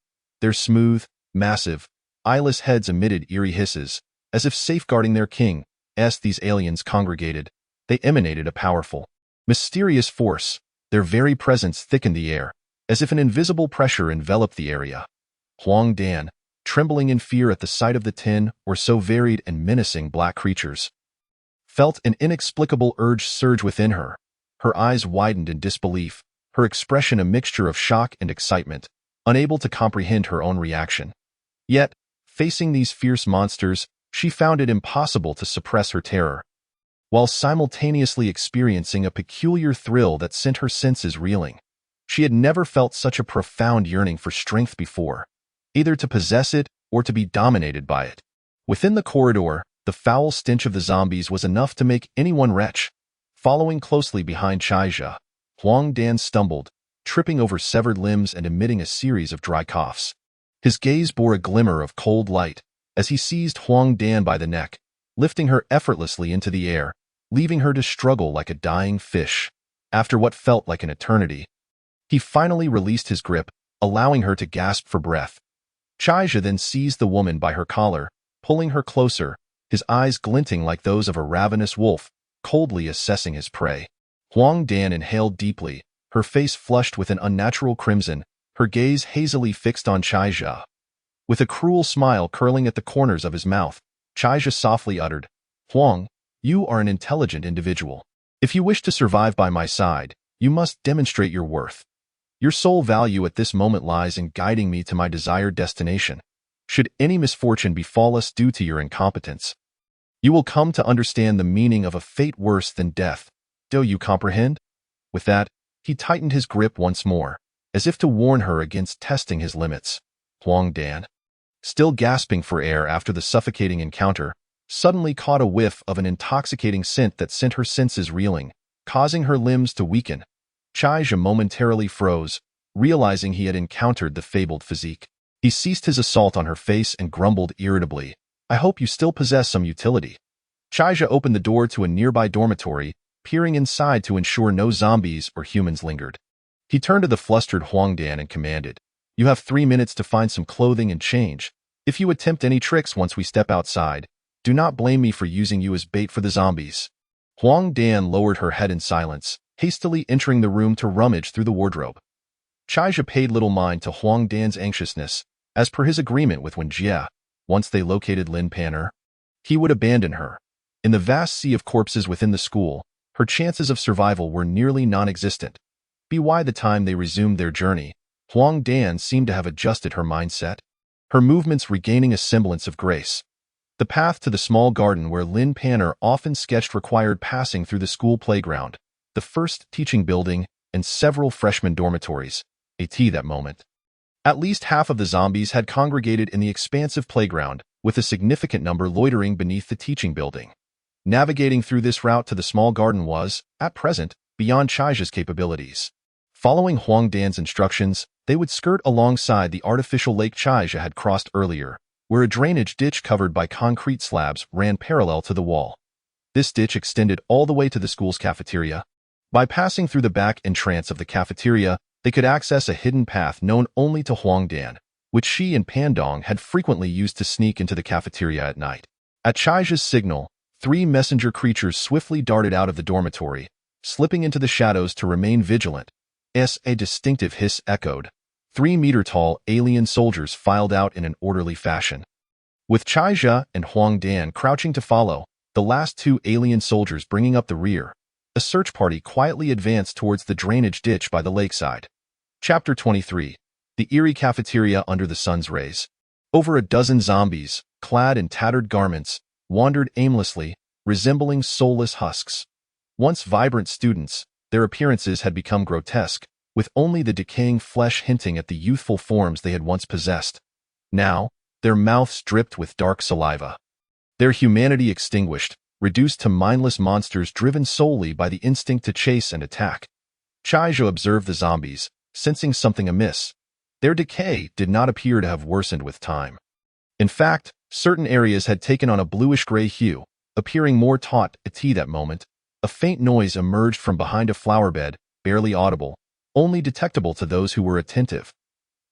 Their smooth, massive, eyeless heads emitted eerie hisses, as if safeguarding their king. As these aliens congregated, they emanated a powerful, mysterious force. Their very presence thickened the air, as if an invisible pressure enveloped the area. Huang Dan, trembling in fear at the sight of the 10 or so varied and menacing black creatures, felt an inexplicable urge surge within her. Her eyes widened in disbelief, her expression a mixture of shock and excitement, unable to comprehend her own reaction. Yet, facing these fierce monsters, she found it impossible to suppress her terror, while simultaneously experiencing a peculiar thrill that sent her senses reeling. She had never felt such a profound yearning for strength before, either to possess it or to be dominated by it. Within the corridor, the foul stench of the zombies was enough to make anyone retch. Following closely behind Chaija, Huang Dan stumbled, tripping over severed limbs and emitting a series of dry coughs. His gaze bore a glimmer of cold light as he seized Huang Dan by the neck, lifting her effortlessly into the air, leaving her to struggle like a dying fish. After what felt like an eternity, he finally released his grip, allowing her to gasp for breath. Chaija then seized the woman by her collar, pulling her closer, his eyes glinting like those of a ravenous wolf, coldly assessing his prey. Huang Dan inhaled deeply, her face flushed with an unnatural crimson, her gaze hazily fixed on Chaija. With a cruel smile curling at the corners of his mouth, Chaija softly uttered, "Huang, you are an intelligent individual. If you wish to survive by my side, you must demonstrate your worth. Your sole value at this moment lies in guiding me to my desired destination." Should any misfortune befall us due to your incompetence, you will come to understand the meaning of a fate worse than death. Do you comprehend? With that, he tightened his grip once more, as if to warn her against testing his limits. Huang Dan, still gasping for air after the suffocating encounter, suddenly caught a whiff of an intoxicating scent that sent her senses reeling, causing her limbs to weaken. Chaija momentarily froze, realizing he had encountered the fabled physique. He ceased his assault on her face and grumbled irritably, "I hope you still possess some utility." Chaija opened the door to a nearby dormitory, peering inside to ensure no zombies or humans lingered. He turned to the flustered Huang Dan and commanded, "You have 3 minutes to find some clothing and change. If you attempt any tricks once we step outside, do not blame me for using you as bait for the zombies." Huang Dan lowered her head in silence, hastily entering the room to rummage through the wardrobe. Chaija paid little mind to Huang Dan's anxiousness. As per his agreement with Wen Jie, once they located Lin Panner, he would abandon her. In the vast sea of corpses within the school, her chances of survival were nearly non-existent. By the time they resumed their journey, Huang Dan seemed to have adjusted her mindset, her movements regaining a semblance of grace. The path to the small garden where Lin Panner often sketched required passing through the school playground, the first teaching building, and several freshman dormitories. That moment, at least half of the zombies had congregated in the expansive playground, with a significant number loitering beneath the teaching building. Navigating through this route to the small garden was, at present, beyond Chaija's capabilities. Following Huang Dan's instructions, they would skirt alongside the artificial lake Chaija had crossed earlier, where a drainage ditch covered by concrete slabs ran parallel to the wall. This ditch extended all the way to the school's cafeteria. By passing through the back entrance of the cafeteria, they could access a hidden path known only to Huang Dan, which she and Pandong had frequently used to sneak into the cafeteria at night. At Chaija's signal, 3 messenger creatures swiftly darted out of the dormitory, slipping into the shadows to remain vigilant. A distinctive hiss echoed. 3-meter-tall alien soldiers filed out in an orderly fashion. With Chaija and Huang Dan crouching to follow, the last 2 alien soldiers bringing up the rear, a search party quietly advanced towards the drainage ditch by the lakeside. Chapter 23. The eerie cafeteria under the sun's rays. Over a dozen zombies, clad in tattered garments, wandered aimlessly, resembling soulless husks. Once vibrant students, their appearances had become grotesque, with only the decaying flesh hinting at the youthful forms they had once possessed. Now, their mouths dripped with dark saliva. Their humanity extinguished, reduced to mindless monsters driven solely by the instinct to chase and attack. Chaija observed the zombies, sensing something amiss. Their decay did not appear to have worsened with time. In fact, certain areas had taken on a bluish-gray hue, appearing more taut. At that moment, a faint noise emerged from behind a flower bed, barely audible, only detectable to those who were attentive.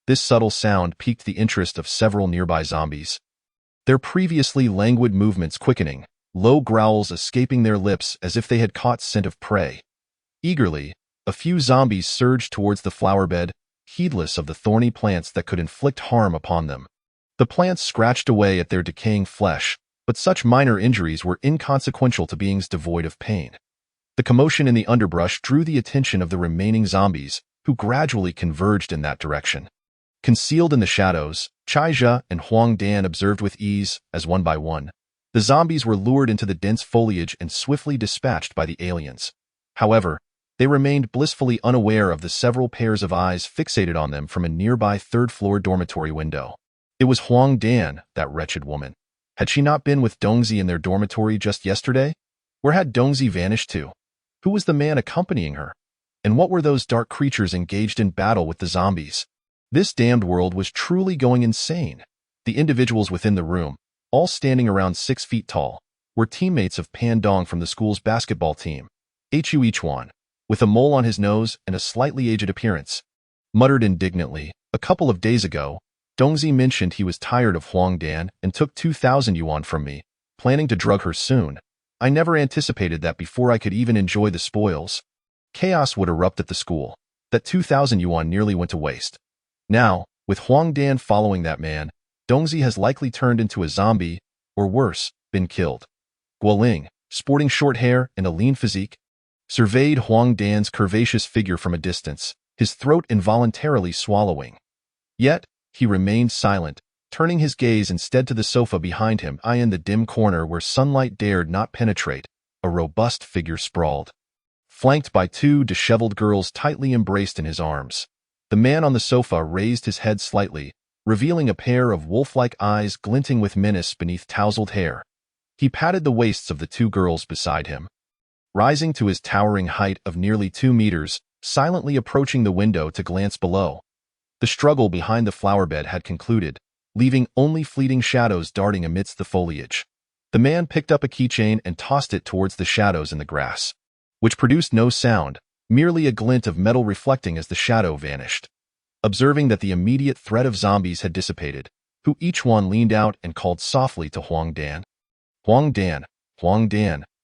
This subtle sound piqued the interest of several nearby zombies. Their previously languid movements quickening, low growls escaping their lips as if they had caught scent of prey. Eagerly, a few zombies surged towards the flower bed, heedless of the thorny plants that could inflict harm upon them. The plants scratched away at their decaying flesh, but such minor injuries were inconsequential to beings devoid of pain. The commotion in the underbrush drew the attention of the remaining zombies, who gradually converged in that direction. Concealed in the shadows, Chaija and Huang Dan observed with ease, as one by one, the zombies were lured into the dense foliage and swiftly dispatched by the aliens. However, they remained blissfully unaware of the several pairs of eyes fixated on them from a nearby third-floor dormitory window. It was Huang Dan, that wretched woman. Had she not been with Dongzi in their dormitory just yesterday? Where had Dongzi vanished to? Who was the man accompanying her? And what were those dark creatures engaged in battle with the zombies? This damned world was truly going insane. The individuals within the room, all standing around 6 feet tall, were teammates of Pandong from the school's basketball team. Hu Ichuan, with a mole on his nose and a slightly aged appearance, muttered indignantly. A couple of days ago, Dongzi mentioned he was tired of Huang Dan and took 2,000 yuan from me, planning to drug her soon. I never anticipated that before I could even enjoy the spoils. Chaos would erupt at the school. That 2,000 yuan nearly went to waste. Now, with Huang Dan following that man, Dongzi has likely turned into a zombie, or worse, been killed. Guoling, sporting short hair and a lean physique, surveyed Huang Dan's curvaceous figure from a distance, his throat involuntarily swallowing. Yet, he remained silent, turning his gaze instead to the sofa behind him. In the dim corner where sunlight dared not penetrate, a robust figure sprawled, flanked by two disheveled girls tightly embraced in his arms. The man on the sofa raised his head slightly, revealing a pair of wolf-like eyes glinting with menace beneath tousled hair. He patted the waists of the two girls beside him, rising to his towering height of nearly 2 meters, silently approaching the window to glance below. The struggle behind the flowerbed had concluded, leaving only fleeting shadows darting amidst the foliage. The man picked up a keychain and tossed it towards the shadows in the grass, which produced no sound, merely a glint of metal reflecting as the shadow vanished. Observing that the immediate threat of zombies had dissipated, Hu Ichuan leaned out and called softly to Huang Dan. Huang Dan,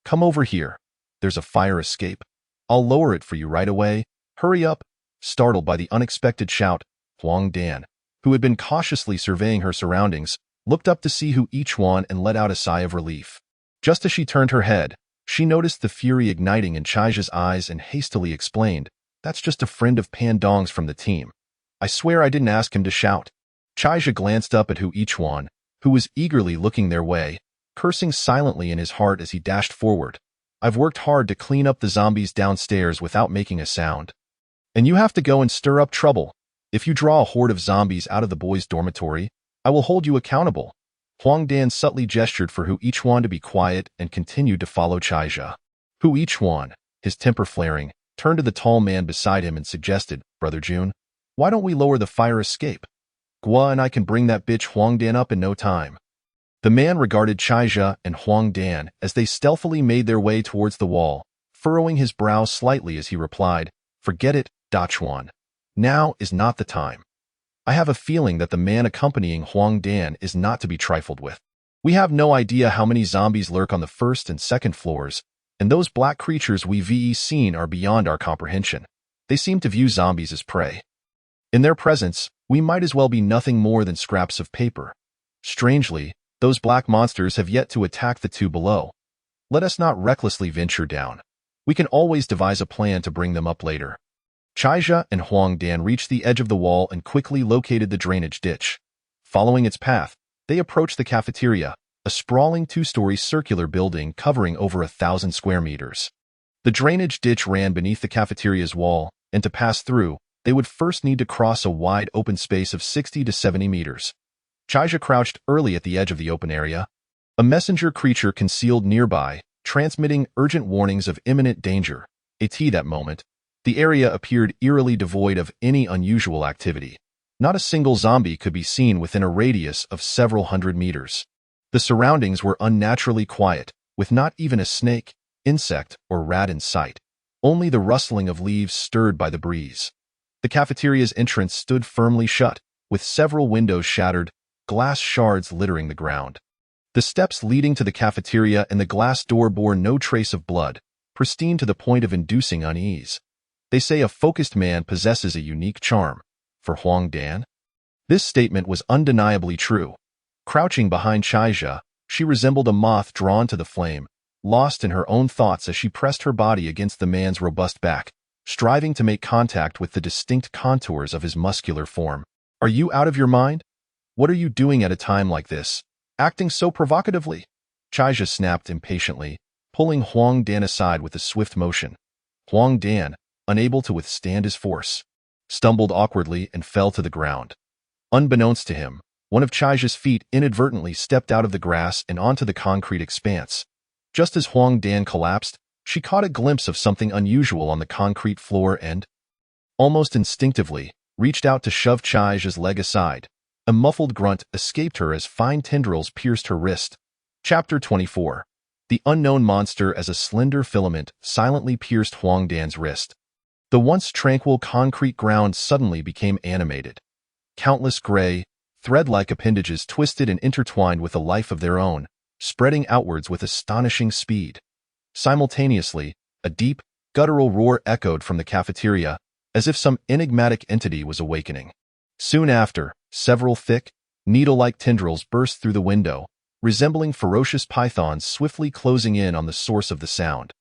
come over here. There's a fire escape. I'll lower it for you right away. Hurry up. Startled by the unexpected shout, Huang Dan, who had been cautiously surveying her surroundings, looked up to see Hu Ichuan and let out a sigh of relief. Just as she turned her head, she noticed the fury igniting in Chaija's eyes and hastily explained, "That's just a friend of Pan Dong's from the team. I swear I didn't ask him to shout." Chaija glanced up at Hu Ichuan, who was eagerly looking their way, cursing silently in his heart as he dashed forward. "I've worked hard to clean up the zombies downstairs without making a sound. And you have to go and stir up trouble. If you draw a horde of zombies out of the boys' dormitory, I will hold you accountable." Huang Dan subtly gestured for Hu Ichuan to be quiet and continued to follow Chaija. Hu Ichuan, his temper flaring, turned to the tall man beside him and suggested, "Brother Jun, why don't we lower the fire escape? Gua and I can bring that bitch Huang Dan up in no time." The man regarded Chaija and Huang Dan as they stealthily made their way towards the wall, furrowing his brow slightly as he replied, "Forget it, Dachuan. Now is not the time. I have a feeling that the man accompanying Huang Dan is not to be trifled with. We have no idea how many zombies lurk on the first and second floors, and those black creatures we've seen are beyond our comprehension. They seem to view zombies as prey. In their presence, we might as well be nothing more than scraps of paper. Strangely, those black monsters have yet to attack the two below. Let us not recklessly venture down. We can always devise a plan to bring them up later." Chaija and Huang Dan reached the edge of the wall and quickly located the drainage ditch. Following its path, they approached the cafeteria, a sprawling 2-story circular building covering over 1,000 square meters. The drainage ditch ran beneath the cafeteria's wall, and to pass through, they would first need to cross a wide open space of 60 to 70 meters. Chaija crouched early at the edge of the open area, a messenger creature concealed nearby, transmitting urgent warnings of imminent danger. At that moment, the area appeared eerily devoid of any unusual activity. Not a single zombie could be seen within a radius of several hundred meters. The surroundings were unnaturally quiet, with not even a snake, insect, or rat in sight. Only the rustling of leaves stirred by the breeze. The cafeteria's entrance stood firmly shut, with several windows shattered, glass shards littering the ground. The steps leading to the cafeteria and the glass door bore no trace of blood, pristine to the point of inducing unease. They say a focused man possesses a unique charm. For Huang Dan? This statement was undeniably true. Crouching behind Chaija, she resembled a moth drawn to the flame, lost in her own thoughts as she pressed her body against the man's robust back, striving to make contact with the distinct contours of his muscular form. "Are you out of your mind? What are you doing at a time like this? Acting so provocatively?" Chaija snapped impatiently, pulling Huang Dan aside with a swift motion. Huang Dan, unable to withstand his force, stumbled awkwardly and fell to the ground. Unbeknownst to him, one of Chaija's feet inadvertently stepped out of the grass and onto the concrete expanse. Just as Huang Dan collapsed, she caught a glimpse of something unusual on the concrete floor and, almost instinctively, reached out to shove Chaija's leg aside. A muffled grunt escaped her as fine tendrils pierced her wrist. Chapter 24. The unknown monster as a slender filament silently pierced Huang Dan's wrist. The once tranquil concrete ground suddenly became animated. Countless gray, thread-like appendages twisted and intertwined with a life of their own, spreading outwards with astonishing speed. Simultaneously, a deep, guttural roar echoed from the cafeteria, as if some enigmatic entity was awakening. Soon after, several thick, needle-like tendrils burst through the window, resembling ferocious pythons swiftly closing in on the source of the sound.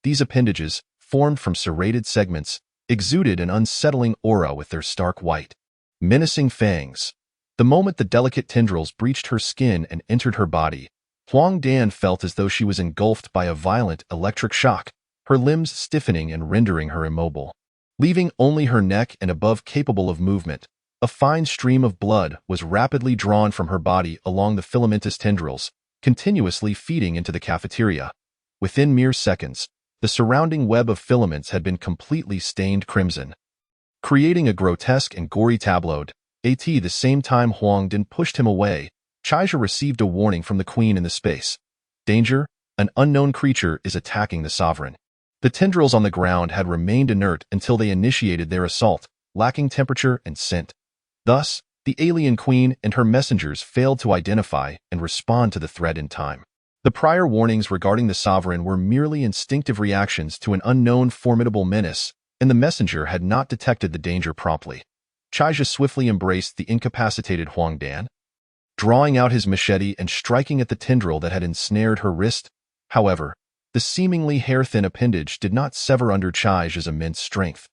These appendages, formed from serrated segments, exuded an unsettling aura with their stark white, menacing fangs. The moment the delicate tendrils breached her skin and entered her body, Huang Dan felt as though she was engulfed by a violent electric shock, her limbs stiffening and rendering her immobile. Leaving only her neck and above capable of movement, a fine stream of blood was rapidly drawn from her body along the filamentous tendrils, continuously feeding into the cafeteria. Within mere seconds, the surrounding web of filaments had been completely stained crimson, creating a grotesque and gory tableau. At the same time Huang Dan pushed him away, Chaija received a warning from the queen in the space. Danger, an unknown creature is attacking the sovereign. The tendrils on the ground had remained inert until they initiated their assault, lacking temperature and scent. Thus, the alien queen and her messengers failed to identify and respond to the threat in time. The prior warnings regarding the sovereign were merely instinctive reactions to an unknown formidable menace, and the messenger had not detected the danger promptly. Chaija swiftly embraced the incapacitated Huang Dan, drawing out his machete and striking at the tendril that had ensnared her wrist. However, the seemingly hair-thin appendage did not sever under Chaija's immense strength.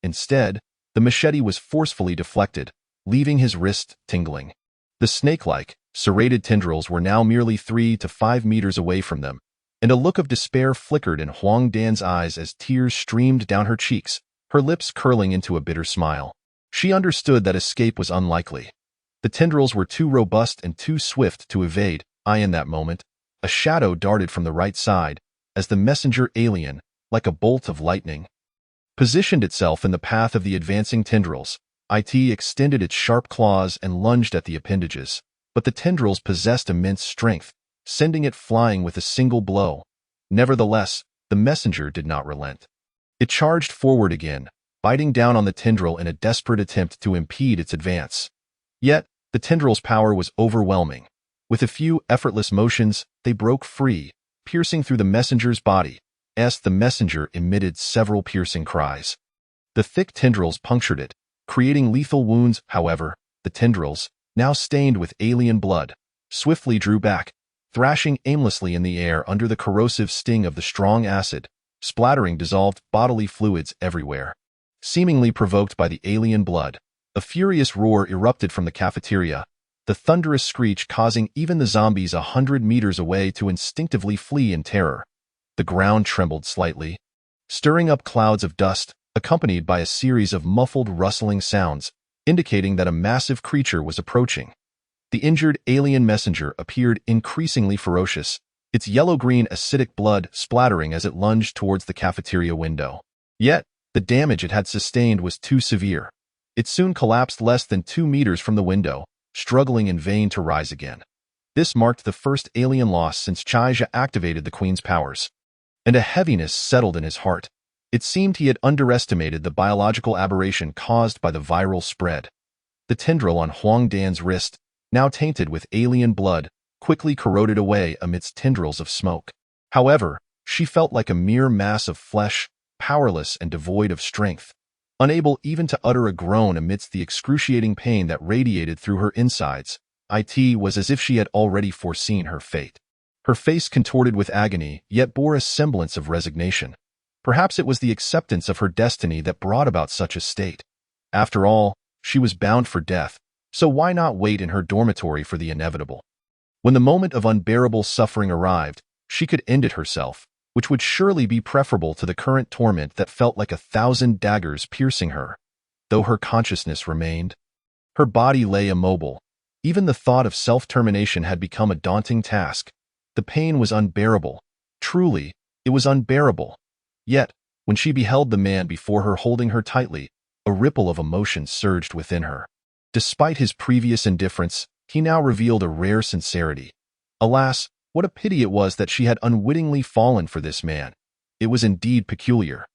Instead, the machete was forcefully deflected, leaving his wrist tingling. The snake-like, serrated tendrils were now merely 3 to 5 meters away from them, and a look of despair flickered in Huang Dan's eyes as tears streamed down her cheeks, her lips curling into a bitter smile. She understood that escape was unlikely. The tendrils were too robust and too swift to evade. In that moment, a shadow darted from the right side, as the messenger alien, like a bolt of lightning, positioned itself in the path of the advancing tendrils. It extended its sharp claws and lunged at the appendages, but the tendrils possessed immense strength, sending it flying with a single blow. Nevertheless, the messenger did not relent. It charged forward again, biting down on the tendril in a desperate attempt to impede its advance. Yet, the tendril's power was overwhelming. With a few effortless motions, they broke free, piercing through the messenger's body. As the messenger emitted several piercing cries. The thick tendrils punctured it, creating lethal wounds. However, the tendrils, now stained with alien blood, swiftly drew back, thrashing aimlessly in the air under the corrosive sting of the strong acid, splattering dissolved bodily fluids everywhere. Seemingly provoked by the alien blood, a furious roar erupted from the cafeteria, the thunderous screech causing even the zombies 100 meters away to instinctively flee in terror. The ground trembled slightly, stirring up clouds of dust, accompanied by a series of muffled rustling sounds, indicating that a massive creature was approaching. The injured alien messenger appeared increasingly ferocious, its yellow-green acidic blood splattering as it lunged towards the cafeteria window. Yet, the damage it had sustained was too severe. It soon collapsed less than 2 meters from the window, struggling in vain to rise again. This marked the first alien loss since Chaija activated the Queen's powers. And a heaviness settled in his heart. It seemed he had underestimated the biological aberration caused by the viral spread. The tendril on Huang Dan's wrist, now tainted with alien blood, quickly corroded away amidst tendrils of smoke. However, she felt like a mere mass of flesh, powerless and devoid of strength, unable even to utter a groan amidst the excruciating pain that radiated through her insides. It was as if she had already foreseen her fate. Her face contorted with agony, yet bore a semblance of resignation. Perhaps it was the acceptance of her destiny that brought about such a state. After all, she was bound for death, so why not wait in her dormitory for the inevitable? When the moment of unbearable suffering arrived, she could end it herself, which would surely be preferable to the current torment that felt like 1,000 daggers piercing her. Though her consciousness remained, her body lay immobile. Even the thought of self-termination had become a daunting task. The pain was unbearable. Truly, it was unbearable. Yet, when she beheld the man before her holding her tightly, a ripple of emotion surged within her. Despite his previous indifference, he now revealed a rare sincerity. Alas, what a pity it was that she had unwittingly fallen for this man. It was indeed peculiar.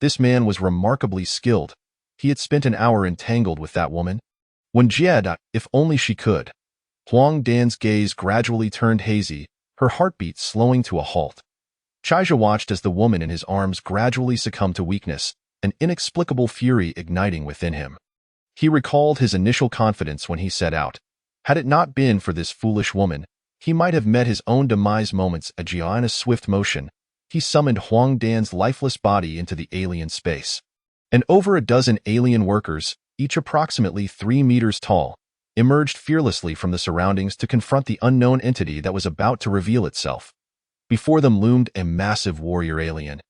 This man was remarkably skilled. He had spent an hour entangled with that woman. When Jia, if only she could. Huang Dan's gaze gradually turned hazy, her heartbeat slowing to a halt. Chaija watched as the woman in his arms gradually succumbed to weakness, an inexplicable fury igniting within him. He recalled his initial confidence when he set out. Had it not been for this foolish woman, he might have met his own demise moments ajar in a swift motion. He summoned Huang Dan's lifeless body into the alien space. And over a dozen alien workers, each approximately 3 meters tall, emerged fearlessly from the surroundings to confront the unknown entity that was about to reveal itself. Before them loomed a massive warrior alien.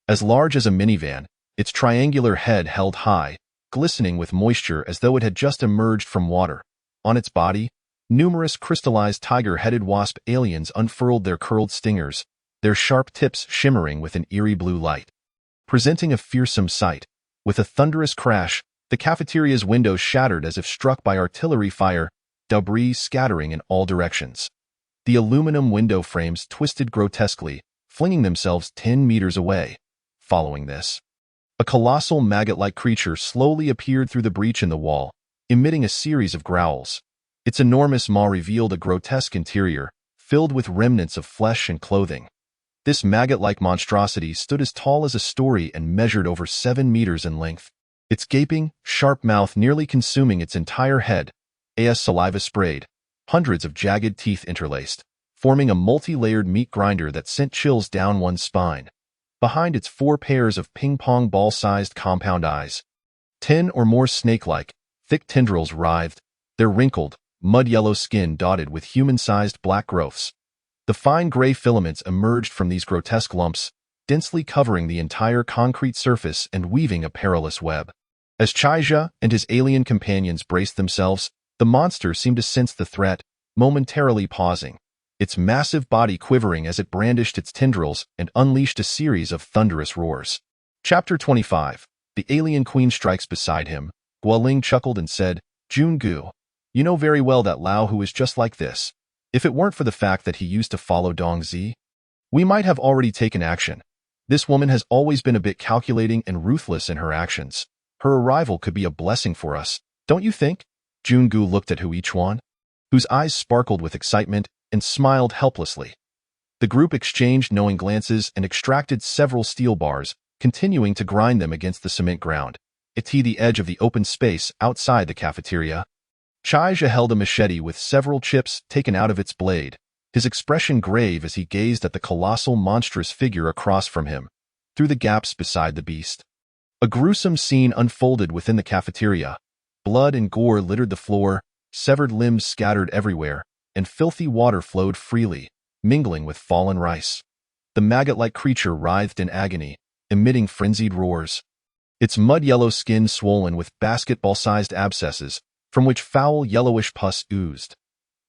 As large as a minivan, its triangular head held high, glistening with moisture as though it had just emerged from water. On its body, numerous crystallized tiger-headed wasp aliens unfurled their curled stingers, their sharp tips shimmering with an eerie blue light. Presenting a fearsome sight, with a thunderous crash, the cafeteria's windows shattered as if struck by artillery fire, debris scattering in all directions. The aluminum window frames twisted grotesquely, flinging themselves 10 meters away. Following this, a colossal maggot-like creature slowly appeared through the breach in the wall, emitting a series of growls. Its enormous maw revealed a grotesque interior, filled with remnants of flesh and clothing. This maggot-like monstrosity stood as tall as a story and measured over 7 meters in length. Its gaping, sharp mouth nearly consuming its entire head, as saliva sprayed, hundreds of jagged teeth interlaced, forming a multi-layered meat grinder that sent chills down one's spine. Behind its 4 pairs of ping-pong ball-sized compound eyes, 10 or more snake-like, thick tendrils writhed, their wrinkled, mud-yellow skin dotted with human-sized black growths. The fine gray filaments emerged from these grotesque lumps, densely covering the entire concrete surface and weaving a perilous web. As Chaija and his alien companions braced themselves, the monster seemed to sense the threat, momentarily pausing, its massive body quivering as it brandished its tendrils and unleashed a series of thunderous roars. Chapter 25. The alien queen strikes beside him. Guoling chuckled and said, "Jungu, you know very well that Lao Hu is just like this. If it weren't for the fact that he used to follow Dongzi, we might have already taken action. This woman has always been a bit calculating and ruthless in her actions. Her arrival could be a blessing for us, don't you think?" Jungu looked at Huichuan, whose eyes sparkled with excitement, and smiled helplessly. The group exchanged knowing glances and extracted several steel bars, continuing to grind them against the cement ground, at the edge of the open space outside the cafeteria. Chaija held a machete with several chips taken out of its blade, his expression grave as he gazed at the colossal monstrous figure across from him, through the gaps beside the beast. A gruesome scene unfolded within the cafeteria. Blood and gore littered the floor, severed limbs scattered everywhere, and filthy water flowed freely, mingling with fallen rice. The maggot-like creature writhed in agony, emitting frenzied roars. Its mud-yellow skin swollen with basketball-sized abscesses, from which foul yellowish pus oozed.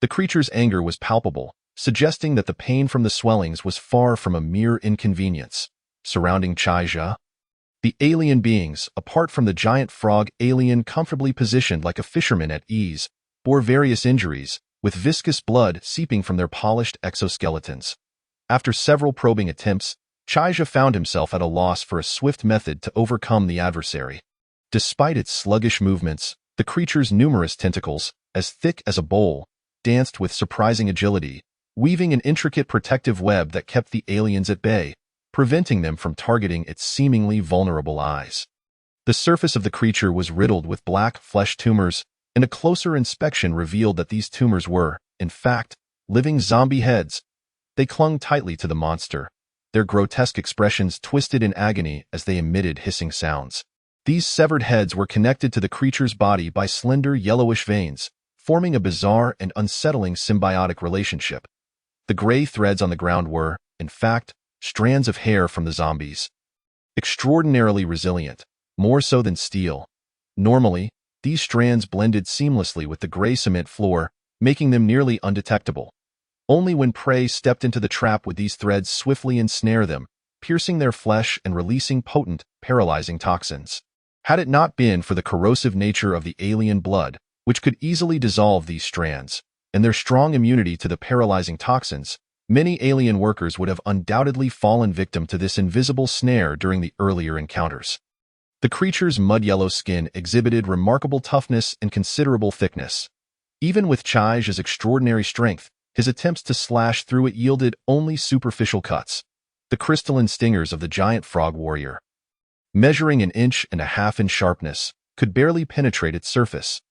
The creature's anger was palpable, suggesting that the pain from the swellings was far from a mere inconvenience. Surrounding Chaija, the alien beings, apart from the giant frog alien comfortably positioned like a fisherman at ease, bore various injuries, with viscous blood seeping from their polished exoskeletons. After several probing attempts, Chaija found himself at a loss for a swift method to overcome the adversary. Despite its sluggish movements, the creature's numerous tentacles, as thick as a bowl, danced with surprising agility, weaving an intricate protective web that kept the aliens at bay, preventing them from targeting its seemingly vulnerable eyes. The surface of the creature was riddled with black flesh tumors, and a closer inspection revealed that these tumors were, in fact, living zombie heads. They clung tightly to the monster, their grotesque expressions twisted in agony as they emitted hissing sounds. These severed heads were connected to the creature's body by slender yellowish veins, forming a bizarre and unsettling symbiotic relationship. The gray threads on the ground were, in fact, strands of hair from the zombies. Extraordinarily resilient, more so than steel. Normally, these strands blended seamlessly with the gray cement floor, making them nearly undetectable. Only when prey stepped into the trap would these threads swiftly ensnare them, piercing their flesh and releasing potent, paralyzing toxins. Had it not been for the corrosive nature of the alien blood, which could easily dissolve these strands, and their strong immunity to the paralyzing toxins, many alien workers would have undoubtedly fallen victim to this invisible snare during the earlier encounters. The creature's mud-yellow skin exhibited remarkable toughness and considerable thickness. Even with Chaija's extraordinary strength, his attempts to slash through it yielded only superficial cuts. The crystalline stingers of the giant frog warrior, measuring 1.5 inches in sharpness, could barely penetrate its surface.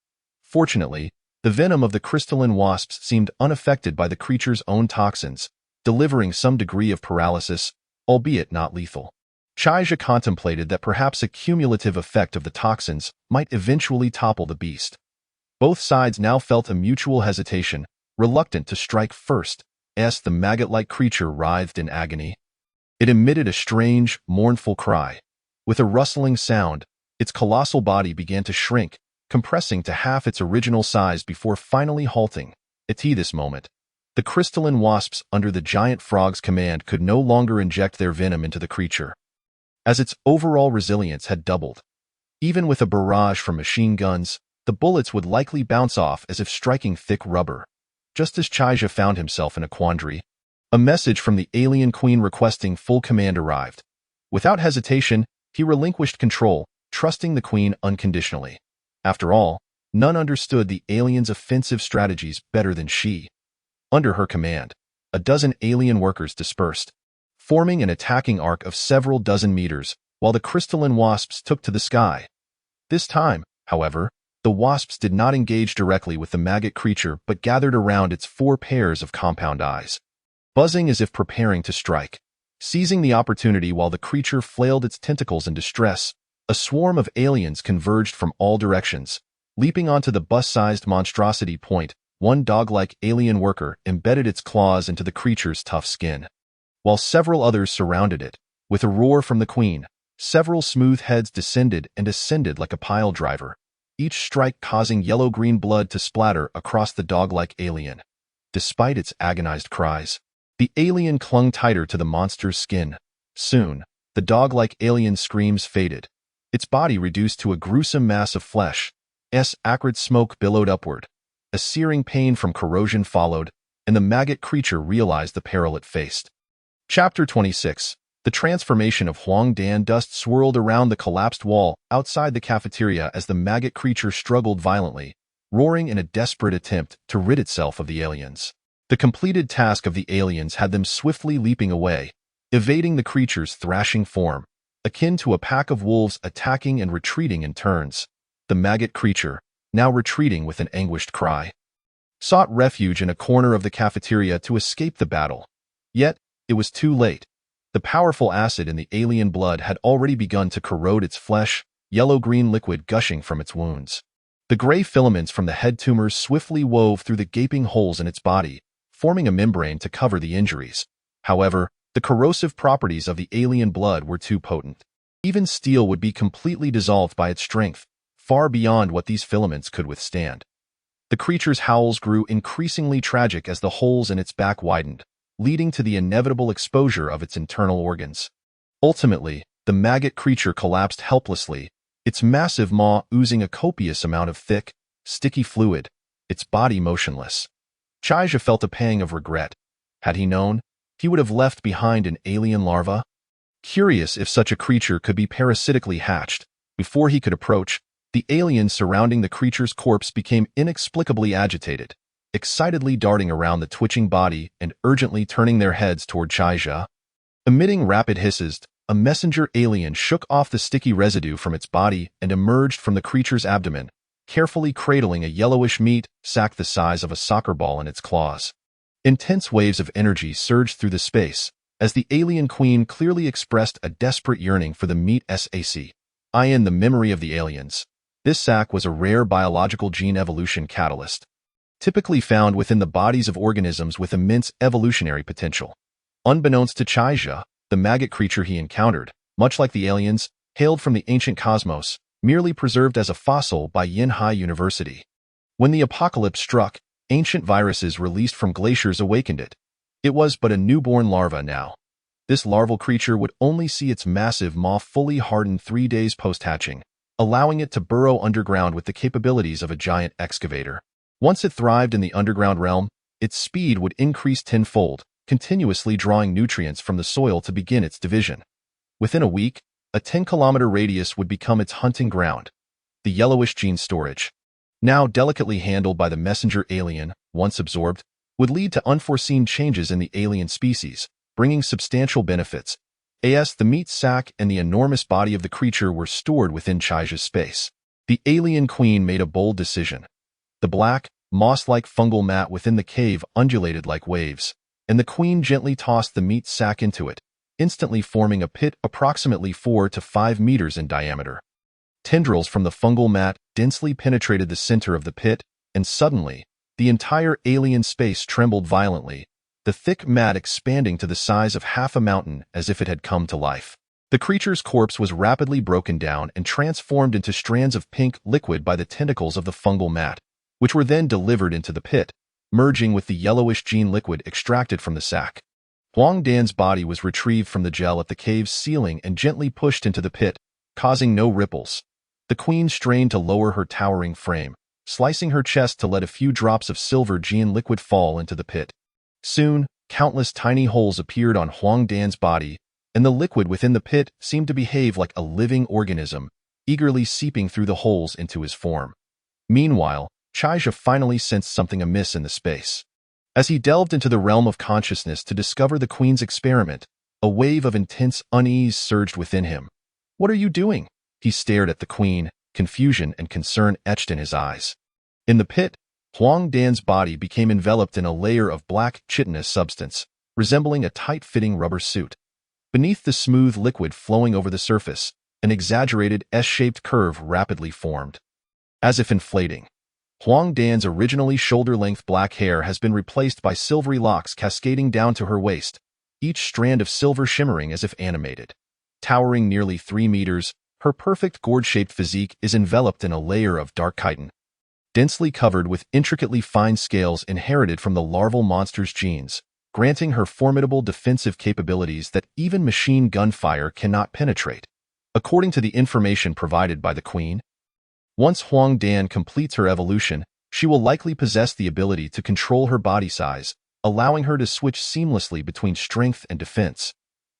Fortunately, the venom of the crystalline wasps seemed unaffected by the creature's own toxins, delivering some degree of paralysis, albeit not lethal. Chaija contemplated that perhaps a cumulative effect of the toxins might eventually topple the beast. Both sides now felt a mutual hesitation, reluctant to strike first, as the maggot-like creature writhed in agony. It emitted a strange, mournful cry. With a rustling sound, its colossal body began to shrink, compressing to half its original size before finally halting. At this moment, the crystalline wasps under the giant frog's command could no longer inject their venom into the creature, as its overall resilience had doubled. Even with a barrage from machine guns, the bullets would likely bounce off as if striking thick rubber. Just as Chaija found himself in a quandary, a message from the alien queen requesting full command arrived. Without hesitation, he relinquished control, trusting the queen unconditionally. After all, none understood the alien's offensive strategies better than she. Under her command, a dozen alien workers dispersed, forming an attacking arc of several dozen meters, while the crystalline wasps took to the sky. This time, however, the wasps did not engage directly with the maggot creature but gathered around its 4 pairs of compound eyes, buzzing as if preparing to strike. Seizing the opportunity while the creature flailed its tentacles in distress, a swarm of aliens converged from all directions. Leaping onto the bus-sized monstrosity point, one dog-like alien worker embedded its claws into the creature's tough skin, while several others surrounded it. With a roar from the queen, several smooth heads descended and ascended like a pile driver, each strike causing yellow-green blood to splatter across the dog-like alien. Despite its agonized cries, the alien clung tighter to the monster's skin. Soon, the dog-like alien's screams faded. Its body reduced to a gruesome mass of flesh. Acrid smoke billowed upward. A searing pain from corrosion followed, and the maggot creature realized the peril it faced. Chapter 26. The transformation of Huang Dan. Dust swirled around the collapsed wall outside the cafeteria as the maggot creature struggled violently, roaring in a desperate attempt to rid itself of the aliens. The completed task of the aliens had them swiftly leaping away, evading the creature's thrashing form, akin to a pack of wolves attacking and retreating in turns. The maggot creature, now retreating with an anguished cry, sought refuge in a corner of the cafeteria to escape the battle. Yet, it was too late. The powerful acid in the alien blood had already begun to corrode its flesh, yellow-green liquid gushing from its wounds. The gray filaments from the head tumors swiftly wove through the gaping holes in its body, forming a membrane to cover the injuries. However, the corrosive properties of the alien blood were too potent. Even steel would be completely dissolved by its strength, far beyond what these filaments could withstand. The creature's howls grew increasingly tragic as the holes in its back widened, leading to the inevitable exposure of its internal organs. Ultimately, the maggot creature collapsed helplessly, its massive maw oozing a copious amount of thick, sticky fluid, its body motionless. Chaija felt a pang of regret. Had he known, he would have left behind an alien larva. Curious if such a creature could be parasitically hatched, before he could approach, the aliens surrounding the creature's corpse became inexplicably agitated, excitedly darting around the twitching body and urgently turning their heads toward Chaija. Emitting rapid hisses, a messenger alien shook off the sticky residue from its body and emerged from the creature's abdomen, carefully cradling a yellowish meat sack the size of a soccer ball in its claws. Intense waves of energy surged through the space, as the alien queen clearly expressed a desperate yearning for the meat sac. In the memory of the aliens, this sac was a rare biological gene evolution catalyst, typically found within the bodies of organisms with immense evolutionary potential. Unbeknownst to Chaija, the maggot creature he encountered, much like the aliens, hailed from the ancient cosmos, merely preserved as a fossil by Yinhai University. When the apocalypse struck, ancient viruses released from glaciers awakened it. It was but a newborn larva now. This larval creature would only see its massive maw fully hardened 3 days post-hatching, allowing it to burrow underground with the capabilities of a giant excavator. Once it thrived in the underground realm, its speed would increase tenfold, continuously drawing nutrients from the soil to begin its division. Within a week, a 10-kilometer radius would become its hunting ground. The yellowish gene storage, now delicately handled by the messenger alien, once absorbed, would lead to unforeseen changes in the alien species, bringing substantial benefits. The meat sac and the enormous body of the creature were stored within Chaija's space. The alien queen made a bold decision. The black, moss-like fungal mat within the cave undulated like waves, and the queen gently tossed the meat sac into it, instantly forming a pit approximately 4 to 5 meters in diameter. Tendrils from the fungal mat densely penetrated the center of the pit, and suddenly, the entire alien space trembled violently, the thick mat expanding to the size of half a mountain as if it had come to life. The creature's corpse was rapidly broken down and transformed into strands of pink liquid by the tentacles of the fungal mat, which were then delivered into the pit, merging with the yellowish gene liquid extracted from the sack. Huang Dan's body was retrieved from the gel at the cave's ceiling and gently pushed into the pit, causing no ripples. The queen strained to lower her towering frame, slicing her chest to let a few drops of silver gene liquid fall into the pit. Soon, countless tiny holes appeared on Huang Dan's body, and the liquid within the pit seemed to behave like a living organism, eagerly seeping through the holes into his form. Meanwhile, Chaija finally sensed something amiss in the space. As he delved into the realm of consciousness to discover the queen's experiment, a wave of intense unease surged within him. "What are you doing?" He stared at the queen, confusion and concern etched in his eyes. In the pit, Huang Dan's body became enveloped in a layer of black chitinous substance, resembling a tight-fitting rubber suit. Beneath the smooth liquid flowing over the surface, an exaggerated S-shaped curve rapidly formed. As if inflating, Huang Dan's originally shoulder-length black hair has been replaced by silvery locks cascading down to her waist, each strand of silver shimmering as if animated. Towering nearly 3 meters, her perfect gourd-shaped physique is enveloped in a layer of dark chitin, densely covered with intricately fine scales inherited from the larval monster's genes, granting her formidable defensive capabilities that even machine gunfire cannot penetrate. According to the information provided by the queen, once Huang Dan completes her evolution, she will likely possess the ability to control her body size, allowing her to switch seamlessly between strength and defense.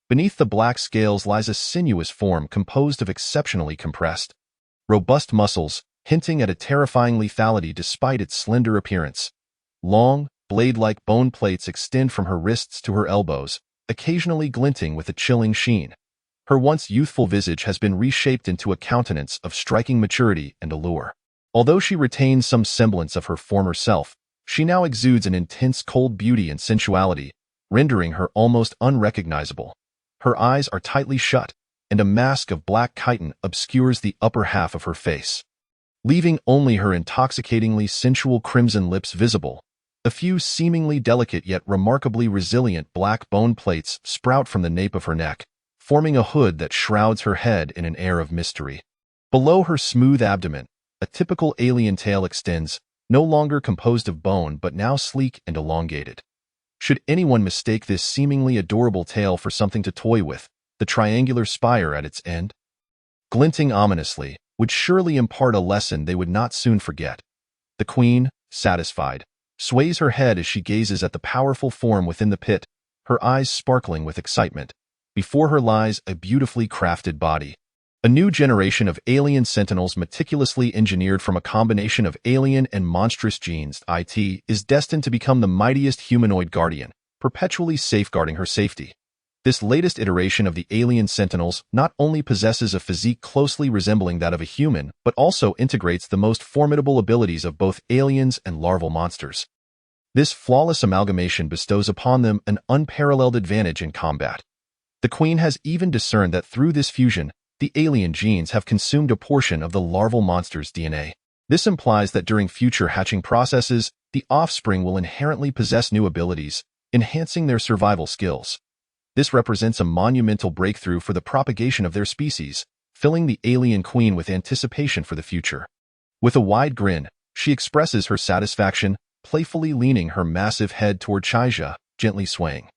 Beneath the black scales lies a sinuous form composed of exceptionally compressed, robust muscles, hinting at a terrifying lethality despite its slender appearance. Long, blade-like bone plates extend from her wrists to her elbows, occasionally glinting with a chilling sheen. Her once youthful visage has been reshaped into a countenance of striking maturity and allure. Although she retains some semblance of her former self, she now exudes an intense cold beauty and sensuality, rendering her almost unrecognizable. Her eyes are tightly shut, and a mask of black chitin obscures the upper half of her face, leaving only her intoxicatingly sensual crimson lips visible. A few seemingly delicate yet remarkably resilient black bone plates sprout from the nape of her neck, forming a hood that shrouds her head in an air of mystery. Below her smooth abdomen, a typical alien tail extends, no longer composed of bone but now sleek and elongated. Should anyone mistake this seemingly adorable tail for something to toy with, the triangular spire at its end, glinting ominously, would surely impart a lesson they would not soon forget. The queen, satisfied, sways her head as she gazes at the powerful form within the pit, her eyes sparkling with excitement. Before her lies a beautifully crafted body. A new generation of alien sentinels meticulously engineered from a combination of alien and monstrous genes, is destined to become the mightiest humanoid guardian, perpetually safeguarding her safety. This latest iteration of the alien sentinels not only possesses a physique closely resembling that of a human, but also integrates the most formidable abilities of both aliens and larval monsters. This flawless amalgamation bestows upon them an unparalleled advantage in combat. The queen has even discerned that through this fusion, the alien genes have consumed a portion of the larval monster's DNA. This implies that during future hatching processes, the offspring will inherently possess new abilities, enhancing their survival skills. This represents a monumental breakthrough for the propagation of their species, filling the alien queen with anticipation for the future. With a wide grin, she expresses her satisfaction, playfully leaning her massive head toward Chaija, gently swaying.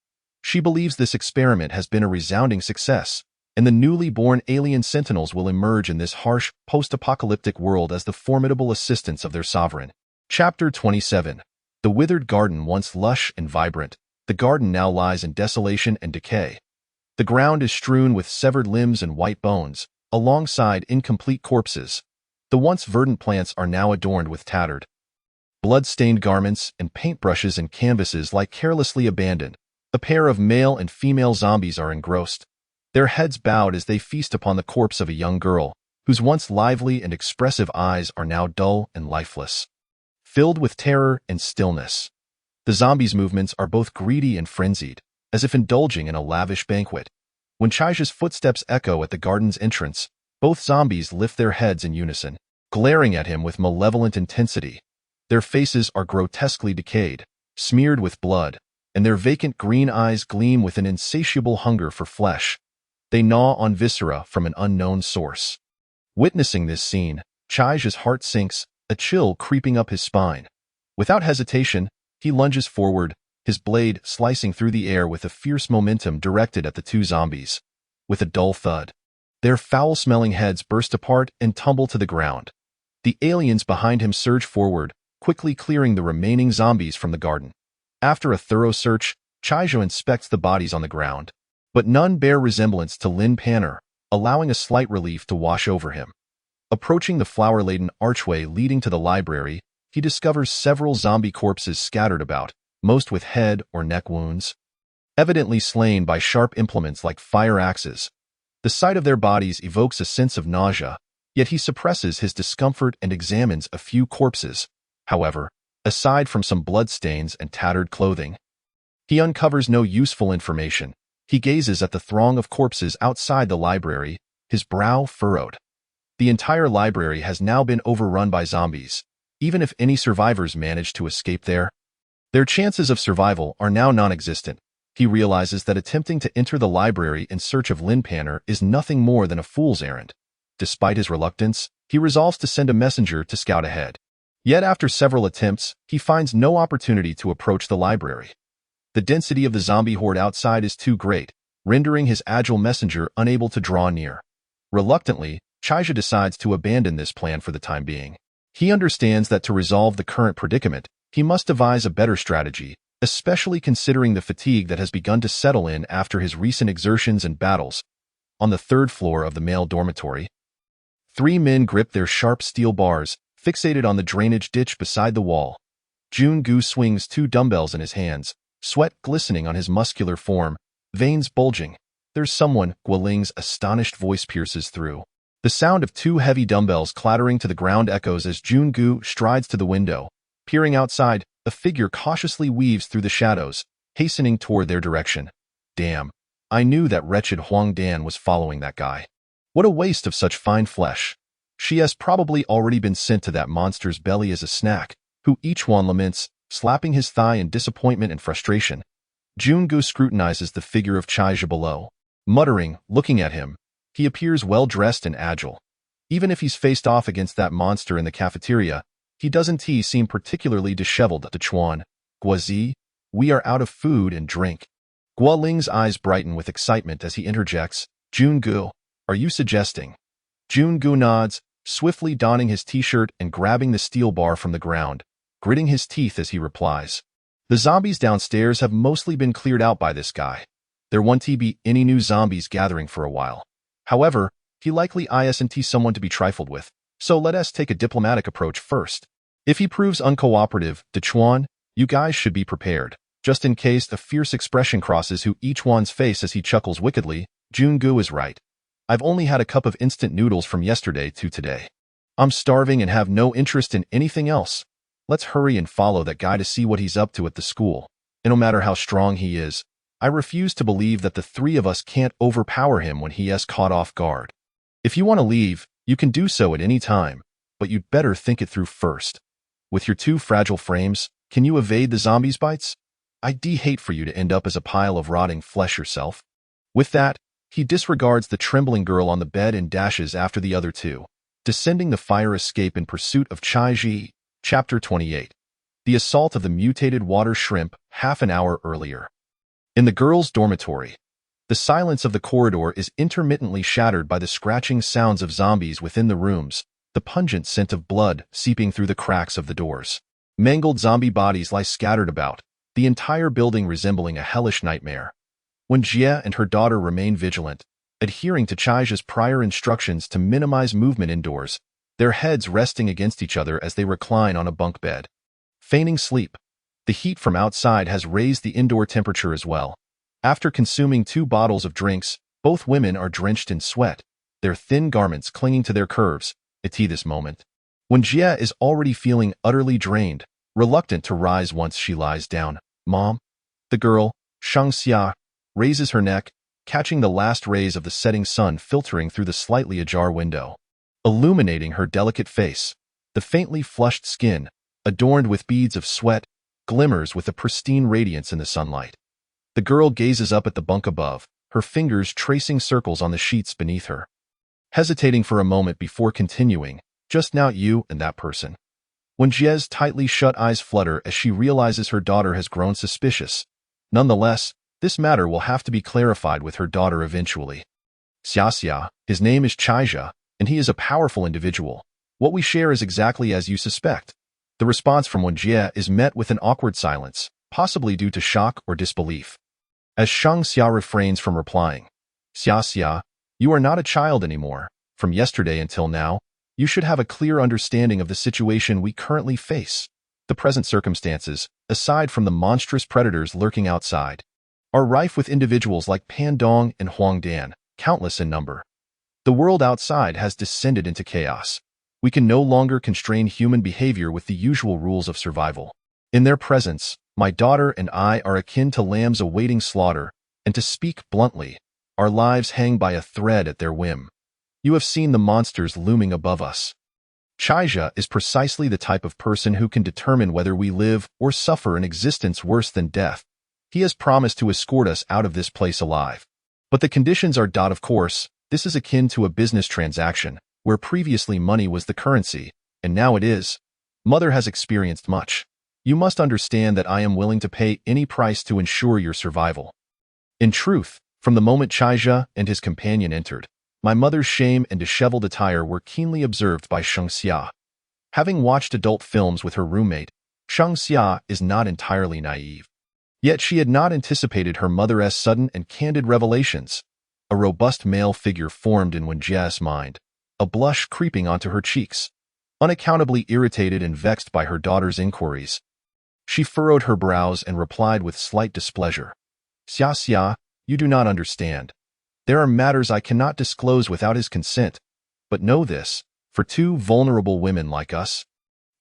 She believes this experiment has been a resounding success, and the newly born alien sentinels will emerge in this harsh, post-apocalyptic world as the formidable assistants of their sovereign. Chapter 27. The withered garden. Once lush and vibrant, the garden now lies in desolation and decay. The ground is strewn with severed limbs and white bones, alongside incomplete corpses. The once verdant plants are now adorned with tattered, blood-stained garments and paintbrushes and canvases lie carelessly abandoned. A pair of male and female zombies are engrossed, their heads bowed as they feast upon the corpse of a young girl, whose once lively and expressive eyes are now dull and lifeless, filled with terror and stillness. The zombies' movements are both greedy and frenzied, as if indulging in a lavish banquet. When Chaija's footsteps echo at the garden's entrance, both zombies lift their heads in unison, glaring at him with malevolent intensity. Their faces are grotesquely decayed, smeared with blood, and their vacant green eyes gleam with an insatiable hunger for flesh. They gnaw on viscera from an unknown source. Witnessing this scene, Chai's heart sinks, a chill creeping up his spine. Without hesitation, he lunges forward, his blade slicing through the air with a fierce momentum directed at the two zombies. With a dull thud, their foul-smelling heads burst apart and tumble to the ground. The aliens behind him surge forward, quickly clearing the remaining zombies from the garden. After a thorough search, Chaijo inspects the bodies on the ground, but none bear resemblance to Lin Panner, allowing a slight relief to wash over him. Approaching the flower-laden archway leading to the library, he discovers several zombie corpses scattered about, most with head or neck wounds, evidently slain by sharp implements like fire axes. The sight of their bodies evokes a sense of nausea, yet he suppresses his discomfort and examines a few corpses. However, aside from some bloodstains and tattered clothing, he uncovers no useful information. He gazes at the throng of corpses outside the library, his brow furrowed. The entire library has now been overrun by zombies. Even if any survivors manage to escape there, their chances of survival are now non-existent. He realizes that attempting to enter the library in search of Lin Panner is nothing more than a fool's errand. Despite his reluctance, he resolves to send a messenger to scout ahead. Yet after several attempts, he finds no opportunity to approach the library. The density of the zombie horde outside is too great, rendering his agile messenger unable to draw near. Reluctantly, Chaijo decides to abandon this plan for the time being. He understands that to resolve the current predicament, he must devise a better strategy, especially considering the fatigue that has begun to settle in after his recent exertions and battles. On the third floor of the male dormitory, three men grip their sharp steel bars, fixated on the drainage ditch beside the wall. Jun-gu swings two dumbbells in his hands, sweat glistening on his muscular form, veins bulging. "There's someone," Guoling's astonished voice pierces through. The sound of two heavy dumbbells clattering to the ground echoes as Jun-gu strides to the window. Peering outside, a figure cautiously weaves through the shadows, hastening toward their direction. Damn, I knew that wretched Huang Dan was following that guy. What a waste of such fine flesh. She has probably already been sent to that monster's belly as a snack, Hu Ichuan laments, slapping his thigh in disappointment and frustration. Jun-gu scrutinizes the figure of Chaijo below. Muttering, looking at him, he appears well-dressed and agile. Even if he's faced off against that monster in the cafeteria, he doesn't seem particularly disheveled. Dechuan, Guozi, we are out of food and drink. Guoling's eyes brighten with excitement as he interjects, Jun-gu, are you suggesting? Jun-gu nods, swiftly donning his t-shirt and grabbing the steel bar from the ground, gritting his teeth as he replies. The zombies downstairs have mostly been cleared out by this guy. There won't be any new zombies gathering for a while. However, he likely isn't someone to be trifled with, so let us take a diplomatic approach first. If he proves uncooperative, Dechuan, you guys should be prepared. Just in case a fierce expression crosses Hu Ichuan's face as he chuckles wickedly, Jun-gu is right. I've only had a cup of instant noodles from yesterday to today. I'm starving and have no interest in anything else. Let's hurry and follow that guy to see what he's up to at the school. And no matter how strong he is, I refuse to believe that the three of us can't overpower him when he is caught off guard. If you want to leave, you can do so at any time, but you'd better think it through first. With your two fragile frames, can you evade the zombies' bites? I'd hate for you to end up as a pile of rotting flesh yourself. With that, he disregards the trembling girl on the bed and dashes after the other two, descending the fire escape in pursuit of Chai-ji. Chapter 28. The Assault of the Mutated Water Shrimp, half an hour earlier. In the girls' dormitory, the silence of the corridor is intermittently shattered by the scratching sounds of zombies within the rooms, the pungent scent of blood seeping through the cracks of the doors. Mangled zombie bodies lie scattered about, the entire building resembling a hellish nightmare. When Jie and her daughter remain vigilant, adhering to Chai's prior instructions to minimize movement indoors, their heads resting against each other as they recline on a bunk bed, feigning sleep. The heat from outside has raised the indoor temperature as well. After consuming 2 bottles of drinks, both women are drenched in sweat, their thin garments clinging to their curves. It's this moment, when Jie is already feeling utterly drained, reluctant to rise once she lies down. Mom? The girl, Shangxia, raises her neck, catching the last rays of the setting sun filtering through the slightly ajar window, illuminating her delicate face. The faintly flushed skin, adorned with beads of sweat, glimmers with a pristine radiance in the sunlight. The girl gazes up at the bunk above, her fingers tracing circles on the sheets beneath her. Hesitating for a moment before continuing, "Just now you and that person." When Jie's tightly shut eyes flutter as she realizes her daughter has grown suspicious. Nonetheless, this matter will have to be clarified with her daughter eventually. "Xia, his name is Chaija, and he is a powerful individual. What we share is exactly as you suspect." The response from Wen Jie is met with an awkward silence, possibly due to shock or disbelief. As Shang Xia refrains from replying, "Xia, you are not a child anymore. From yesterday until now, you should have a clear understanding of the situation we currently face. The present circumstances, aside from the monstrous predators lurking outside, are rife with individuals like Pan Dong and Huang Dan, countless in number. The world outside has descended into chaos. We can no longer constrain human behavior with the usual rules of survival. In their presence, my daughter and I are akin to lambs awaiting slaughter, and to speak bluntly, our lives hang by a thread at their whim. You have seen the monsters looming above us. Chaija is precisely the type of person who can determine whether we live or suffer an existence worse than death. He has promised to escort us out of this place alive. But the conditions are of course, this is akin to a business transaction, where previously money was the currency, and now it is. Mother has experienced much. You must understand that I am willing to pay any price to ensure your survival." In truth, from the moment Chaija and his companion entered, my mother's shame and disheveled attire were keenly observed by Shang Xia. Having watched adult films with her roommate, Shang Xia is not entirely naive. Yet she had not anticipated her mother's sudden and candid revelations. A robust male figure formed in Wen Jie's mind, a blush creeping onto her cheeks. Unaccountably irritated and vexed by her daughter's inquiries, she furrowed her brows and replied with slight displeasure. "Xia, you do not understand. There are matters I cannot disclose without his consent. But know this, for two vulnerable women like us,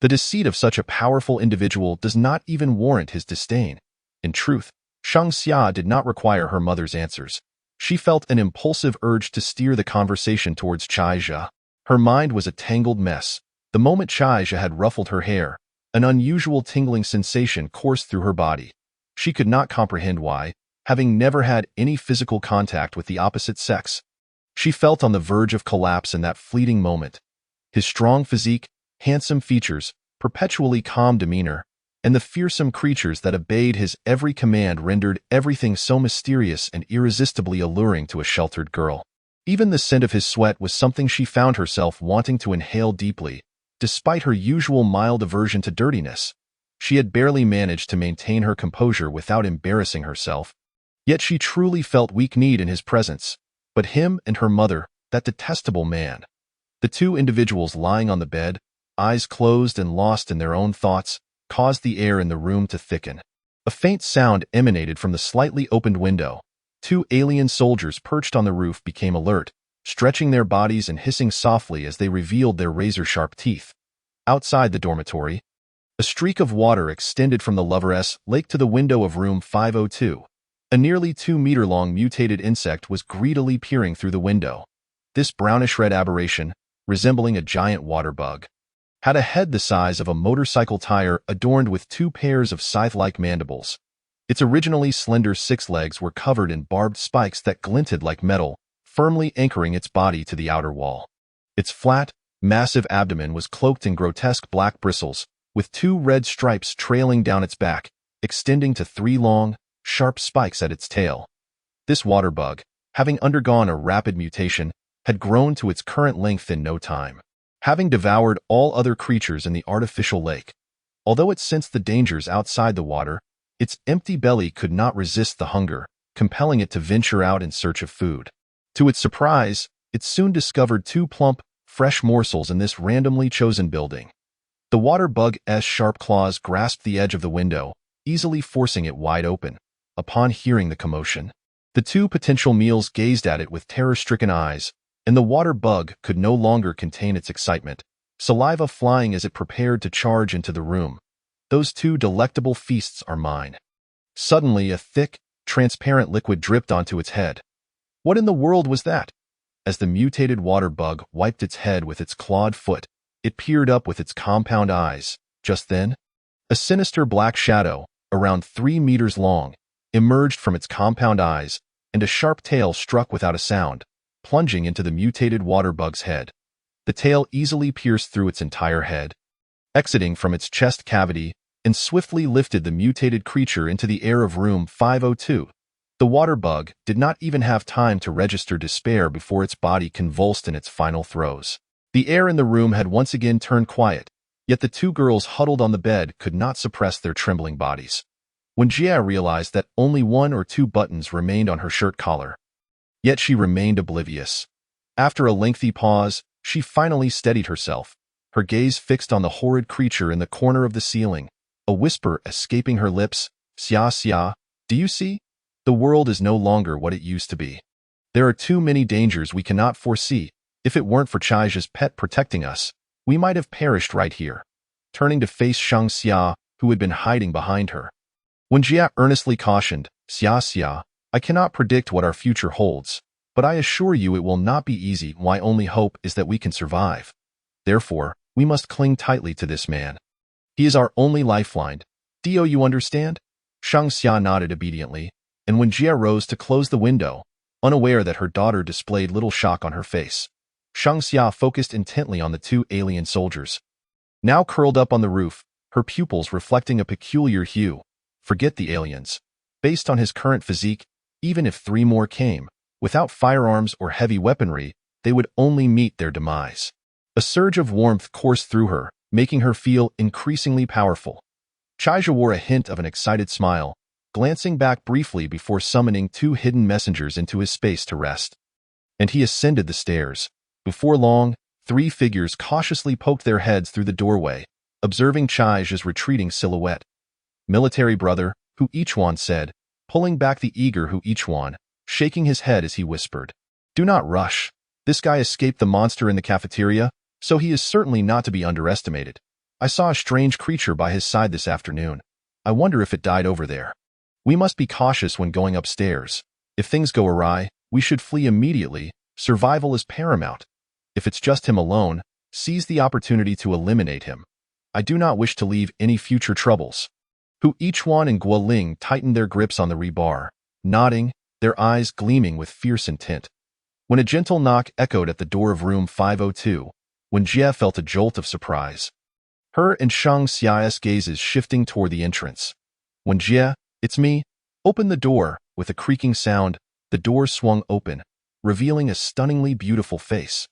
the deceit of such a powerful individual does not even warrant his disdain." In truth, Shang Xia did not require her mother's answers. She felt an impulsive urge to steer the conversation towards Chaija. Her mind was a tangled mess. The moment Chaija had ruffled her hair, an unusual tingling sensation coursed through her body. She could not comprehend why, having never had any physical contact with the opposite sex. She felt on the verge of collapse in that fleeting moment. His strong physique, handsome features, perpetually calm demeanor, and the fearsome creatures that obeyed his every command rendered everything so mysterious and irresistibly alluring to a sheltered girl. Even the scent of his sweat was something she found herself wanting to inhale deeply. Despite her usual mild aversion to dirtiness, she had barely managed to maintain her composure without embarrassing herself. Yet she truly felt weak-kneed in his presence. But him and her mother, that detestable man. The two individuals lying on the bed, eyes closed and lost in their own thoughts, caused the air in the room to thicken. A faint sound emanated from the slightly opened window. Two alien soldiers perched on the roof became alert, stretching their bodies and hissing softly as they revealed their razor-sharp teeth. Outside the dormitory, a streak of water extended from the lover's lake to the window of room 502. A nearly 2-meter-long mutated insect was greedily peering through the window. This brownish-red aberration, resembling a giant water bug, had a head the size of a motorcycle tire adorned with 2 pairs of scythe-like mandibles. Its originally slender 6 legs were covered in barbed spikes that glinted like metal, firmly anchoring its body to the outer wall. Its flat, massive abdomen was cloaked in grotesque black bristles, with 2 red stripes trailing down its back, extending to 3 long, sharp spikes at its tail. This water bug, having undergone a rapid mutation, had grown to its current length in no time, having devoured all other creatures in the artificial lake. Although it sensed the dangers outside the water, its empty belly could not resist the hunger, compelling it to venture out in search of food. To its surprise, it soon discovered 2 plump, fresh morsels in this randomly chosen building. The water bug's sharp claws grasped the edge of the window, easily forcing it wide open. Upon hearing the commotion, the 2 potential meals gazed at it with terror-stricken eyes, and the water bug could no longer contain its excitement, saliva flying as it prepared to charge into the room. "Those 2 delectable feasts are mine." Suddenly, a thick, transparent liquid dripped onto its head. What in the world was that? As the mutated water bug wiped its head with its clawed foot, it peered up with its compound eyes, Just then, a sinister black shadow, around 3 meters long, emerged from its compound eyes, and a sharp tail struck without a sound, plunging into the mutated water bug's head. The tail easily pierced through its entire head, exiting from its chest cavity, and swiftly lifted the mutated creature into the air of room 502. The water bug did not even have time to register despair before its body convulsed in its final throes. The air in the room had once again turned quiet, yet the two girls huddled on the bed could not suppress their trembling bodies. When Jia realized that only 1 or 2 buttons remained on her shirt collar, yet she remained oblivious. After a lengthy pause, she finally steadied herself, her gaze fixed on the horrid creature in the corner of the ceiling, a whisper escaping her lips, "Xia Xia, do you see? The world is no longer what it used to be. There are too many dangers we cannot foresee. If it weren't for Chaija's pet protecting us, we might have perished right here." Turning to face Shang Xia, who had been hiding behind her, when Jia earnestly cautioned, "Xia Xia, I cannot predict what our future holds, but I assure you it will not be easy. My only hope is that we can survive. Therefore, we must cling tightly to this man. He is our only lifeline. Do you understand?" Shang Xia nodded obediently, and when Jia rose to close the window, unaware that her daughter displayed little shock on her face, Shang Xia focused intently on the 2 alien soldiers, now curled up on the roof, her pupils reflecting a peculiar hue. Forget the aliens. Based on his current physique, even if 3 more came, without firearms or heavy weaponry, they would only meet their demise. A surge of warmth coursed through her, making her feel increasingly powerful. Chaija wore a hint of an excited smile, glancing back briefly before summoning 2 hidden messengers into his space to rest. And he ascended the stairs. Before long, 3 figures cautiously poked their heads through the doorway, observing Chaija's retreating silhouette. "Military brother," Hu Ichuan said, pulling back the eager Hu Ichuan, shaking his head as he whispered, "Do not rush. This guy escaped the monster in the cafeteria, so he is certainly not to be underestimated. I saw a strange creature by his side this afternoon. I wonder if it died over there. We must be cautious when going upstairs. If things go awry, we should flee immediately. Survival is paramount. If it's just him alone, seize the opportunity to eliminate him. I do not wish to leave any future troubles." Hu Ichuan and Guoling tightened their grips on the rebar, nodding, their eyes gleaming with fierce intent. When a gentle knock echoed at the door of room 502, when Jia felt a jolt of surprise, her and Shang Xia's gazes shifting toward the entrance. When Jia, "It's me," opened the door, with a creaking sound, the door swung open, revealing a stunningly beautiful face.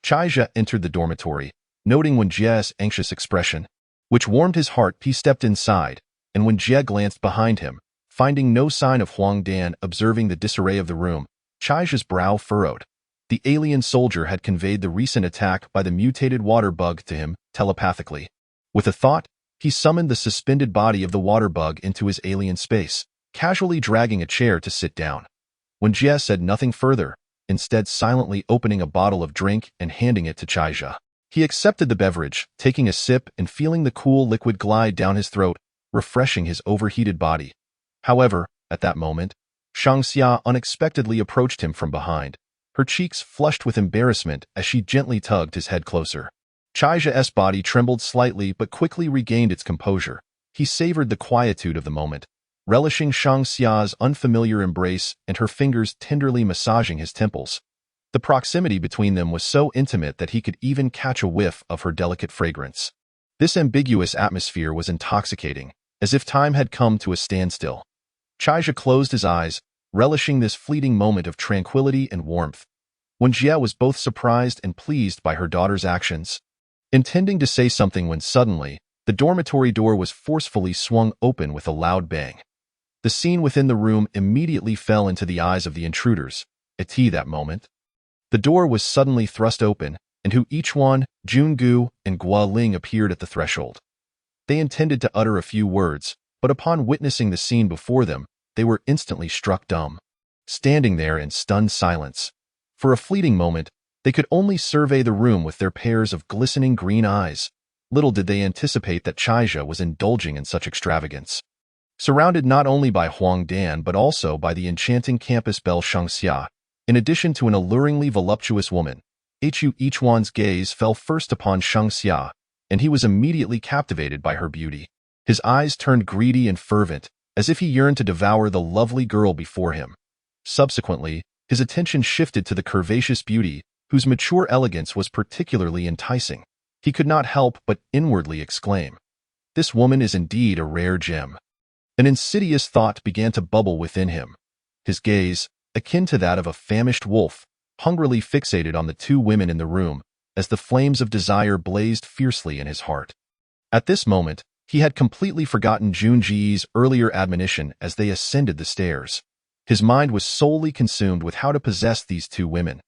Chaija entered the dormitory, noting when Jia's anxious expression, which warmed his heart. He stepped inside, and when Jia glanced behind him, finding no sign of Huang Dan, observing the disarray of the room, Chaija's brow furrowed. The alien soldier had conveyed the recent attack by the mutated water bug to him telepathically. With a thought, he summoned the suspended body of the water bug into his alien space, casually dragging a chair to sit down. When Jia said nothing further, instead silently opening a bottle of drink and handing it to Chaija. He accepted the beverage, taking a sip and feeling the cool liquid glide down his throat, refreshing his overheated body. However, at that moment, Shang Xia unexpectedly approached him from behind, her cheeks flushed with embarrassment as she gently tugged his head closer. Chaija's body trembled slightly but quickly regained its composure. He savored the quietude of the moment, relishing Shang Xia's unfamiliar embrace and her fingers tenderly massaging his temples. The proximity between them was so intimate that he could even catch a whiff of her delicate fragrance. This ambiguous atmosphere was intoxicating, as if time had come to a standstill. Chaija closed his eyes, relishing this fleeting moment of tranquility and warmth. When Jia was both surprised and pleased by her daughter's actions, intending to say something when suddenly, the dormitory door was forcefully swung open with a loud bang. The scene within the room immediately fell into the eyes of the intruders. At that moment, the door was suddenly thrust open, and Hu Ichuan, Jungu, and Guoling appeared at the threshold. They intended to utter a few words, but upon witnessing the scene before them, they were instantly struck dumb, standing there in stunned silence. For a fleeting moment, they could only survey the room with their pairs of glistening green eyes. Little did they anticipate that Chaija was indulging in such extravagance. Surrounded not only by Huang Dan but also by the enchanting campus belle Shang Xia, in addition to an alluringly voluptuous woman, Hu Ichuan's gaze fell first upon Shang Xia, and he was immediately captivated by her beauty. His eyes turned greedy and fervent, as if he yearned to devour the lovely girl before him. Subsequently, his attention shifted to the curvaceous beauty, whose mature elegance was particularly enticing. He could not help but inwardly exclaim, "This woman is indeed a rare gem." An insidious thought began to bubble within him. His gaze, akin to that of a famished wolf, hungrily fixated on the two women in the room, as the flames of desire blazed fiercely in his heart. At this moment, he had completely forgotten Junji's earlier admonition as they ascended the stairs. His mind was solely consumed with how to possess these two women.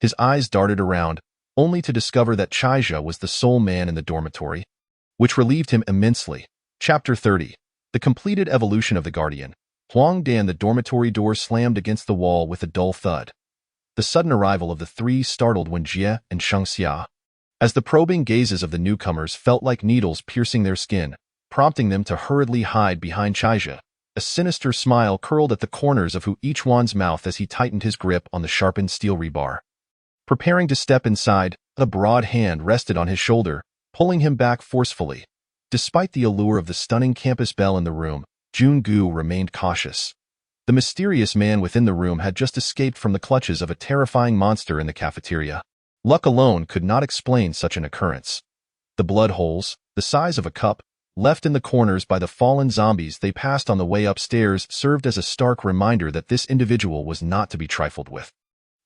His eyes darted around, only to discover that Chaija was the sole man in the dormitory, which relieved him immensely. Chapter 30. The completed evolution of the Guardian. Huang Dan. The dormitory door slammed against the wall with a dull thud. The sudden arrival of the three startled Wen Jie and Shangxia, as the probing gazes of the newcomers felt like needles piercing their skin, prompting them to hurriedly hide behind Chaija. A sinister smile curled at the corners of Hu Yichuan's mouth as he tightened his grip on the sharpened steel rebar. Preparing to step inside, a broad hand rested on his shoulder, pulling him back forcefully. Despite the allure of the stunning campus belle in the room, Jungu remained cautious. The mysterious man within the room had just escaped from the clutches of a terrifying monster in the cafeteria. Luck alone could not explain such an occurrence. The blood holes, the size of a cup, left in the corners by the fallen zombies they passed on the way upstairs served as a stark reminder that this individual was not to be trifled with.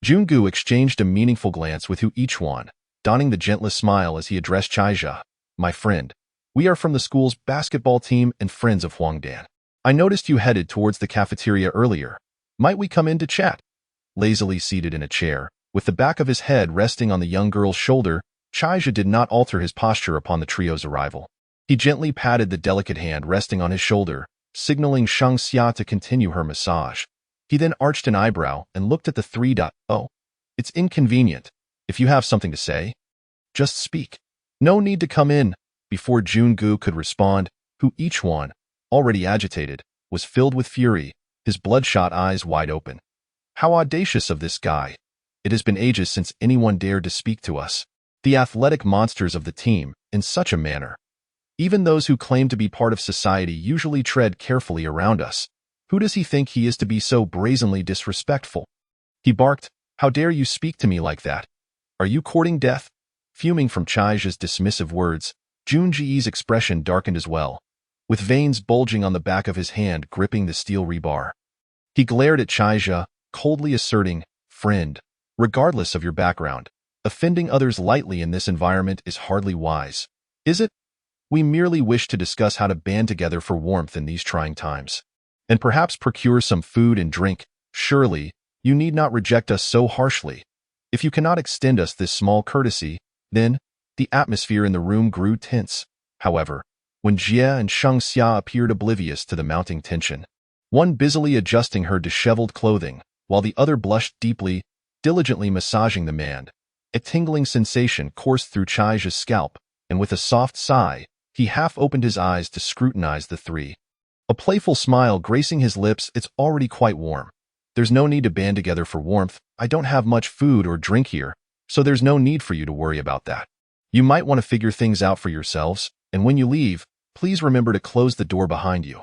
Jungu exchanged a meaningful glance with Hu Yichuan, donning the gentlest smile as he addressed Chaija. "My friend, we are from the school's basketball team and friends of Huang Dan. I noticed you headed towards the cafeteria earlier. Might we come in to chat?" Lazily seated in a chair, with the back of his head resting on the young girl's shoulder, Chaija did not alter his posture upon the trio's arrival. He gently patted the delicate hand resting on his shoulder, signaling Shangxia to continue her massage. He then arched an eyebrow and looked at the three. "Oh, it's inconvenient. If you have something to say, just speak. No need to come in." Before Jungu could respond, Hu Yichuan, already agitated, was filled with fury, his bloodshot eyes wide open. "How audacious of this guy. It has been ages since anyone dared to speak to us, the athletic monsters of the team, in such a manner. Even those who claim to be part of society usually tread carefully around us. Who does he think he is to be so brazenly disrespectful?" He barked, "How dare you speak to me like that? Are you courting death?" Fuming from Chaija's dismissive words, Junji's expression darkened as well, with veins bulging on the back of his hand gripping the steel rebar. He glared at Chaija, coldly asserting, "Friend, regardless of your background, offending others lightly in this environment is hardly wise. Is it? We merely wish to discuss how to band together for warmth in these trying times, and perhaps procure some food and drink. Surely, you need not reject us so harshly. If you cannot extend us this small courtesy, then..." The atmosphere in the room grew tense. However, when Jie and Shangxia appeared oblivious to the mounting tension, one busily adjusting her disheveled clothing, while the other blushed deeply, diligently massaging the man. A tingling sensation coursed through Chaija's scalp, and with a soft sigh, he half opened his eyes to scrutinize the three. A playful smile gracing his lips. "It's already quite warm. There's no need to band together for warmth. I don't have much food or drink here, so there's no need for you to worry about that. You might want to figure things out for yourselves, and when you leave, please remember to close the door behind you.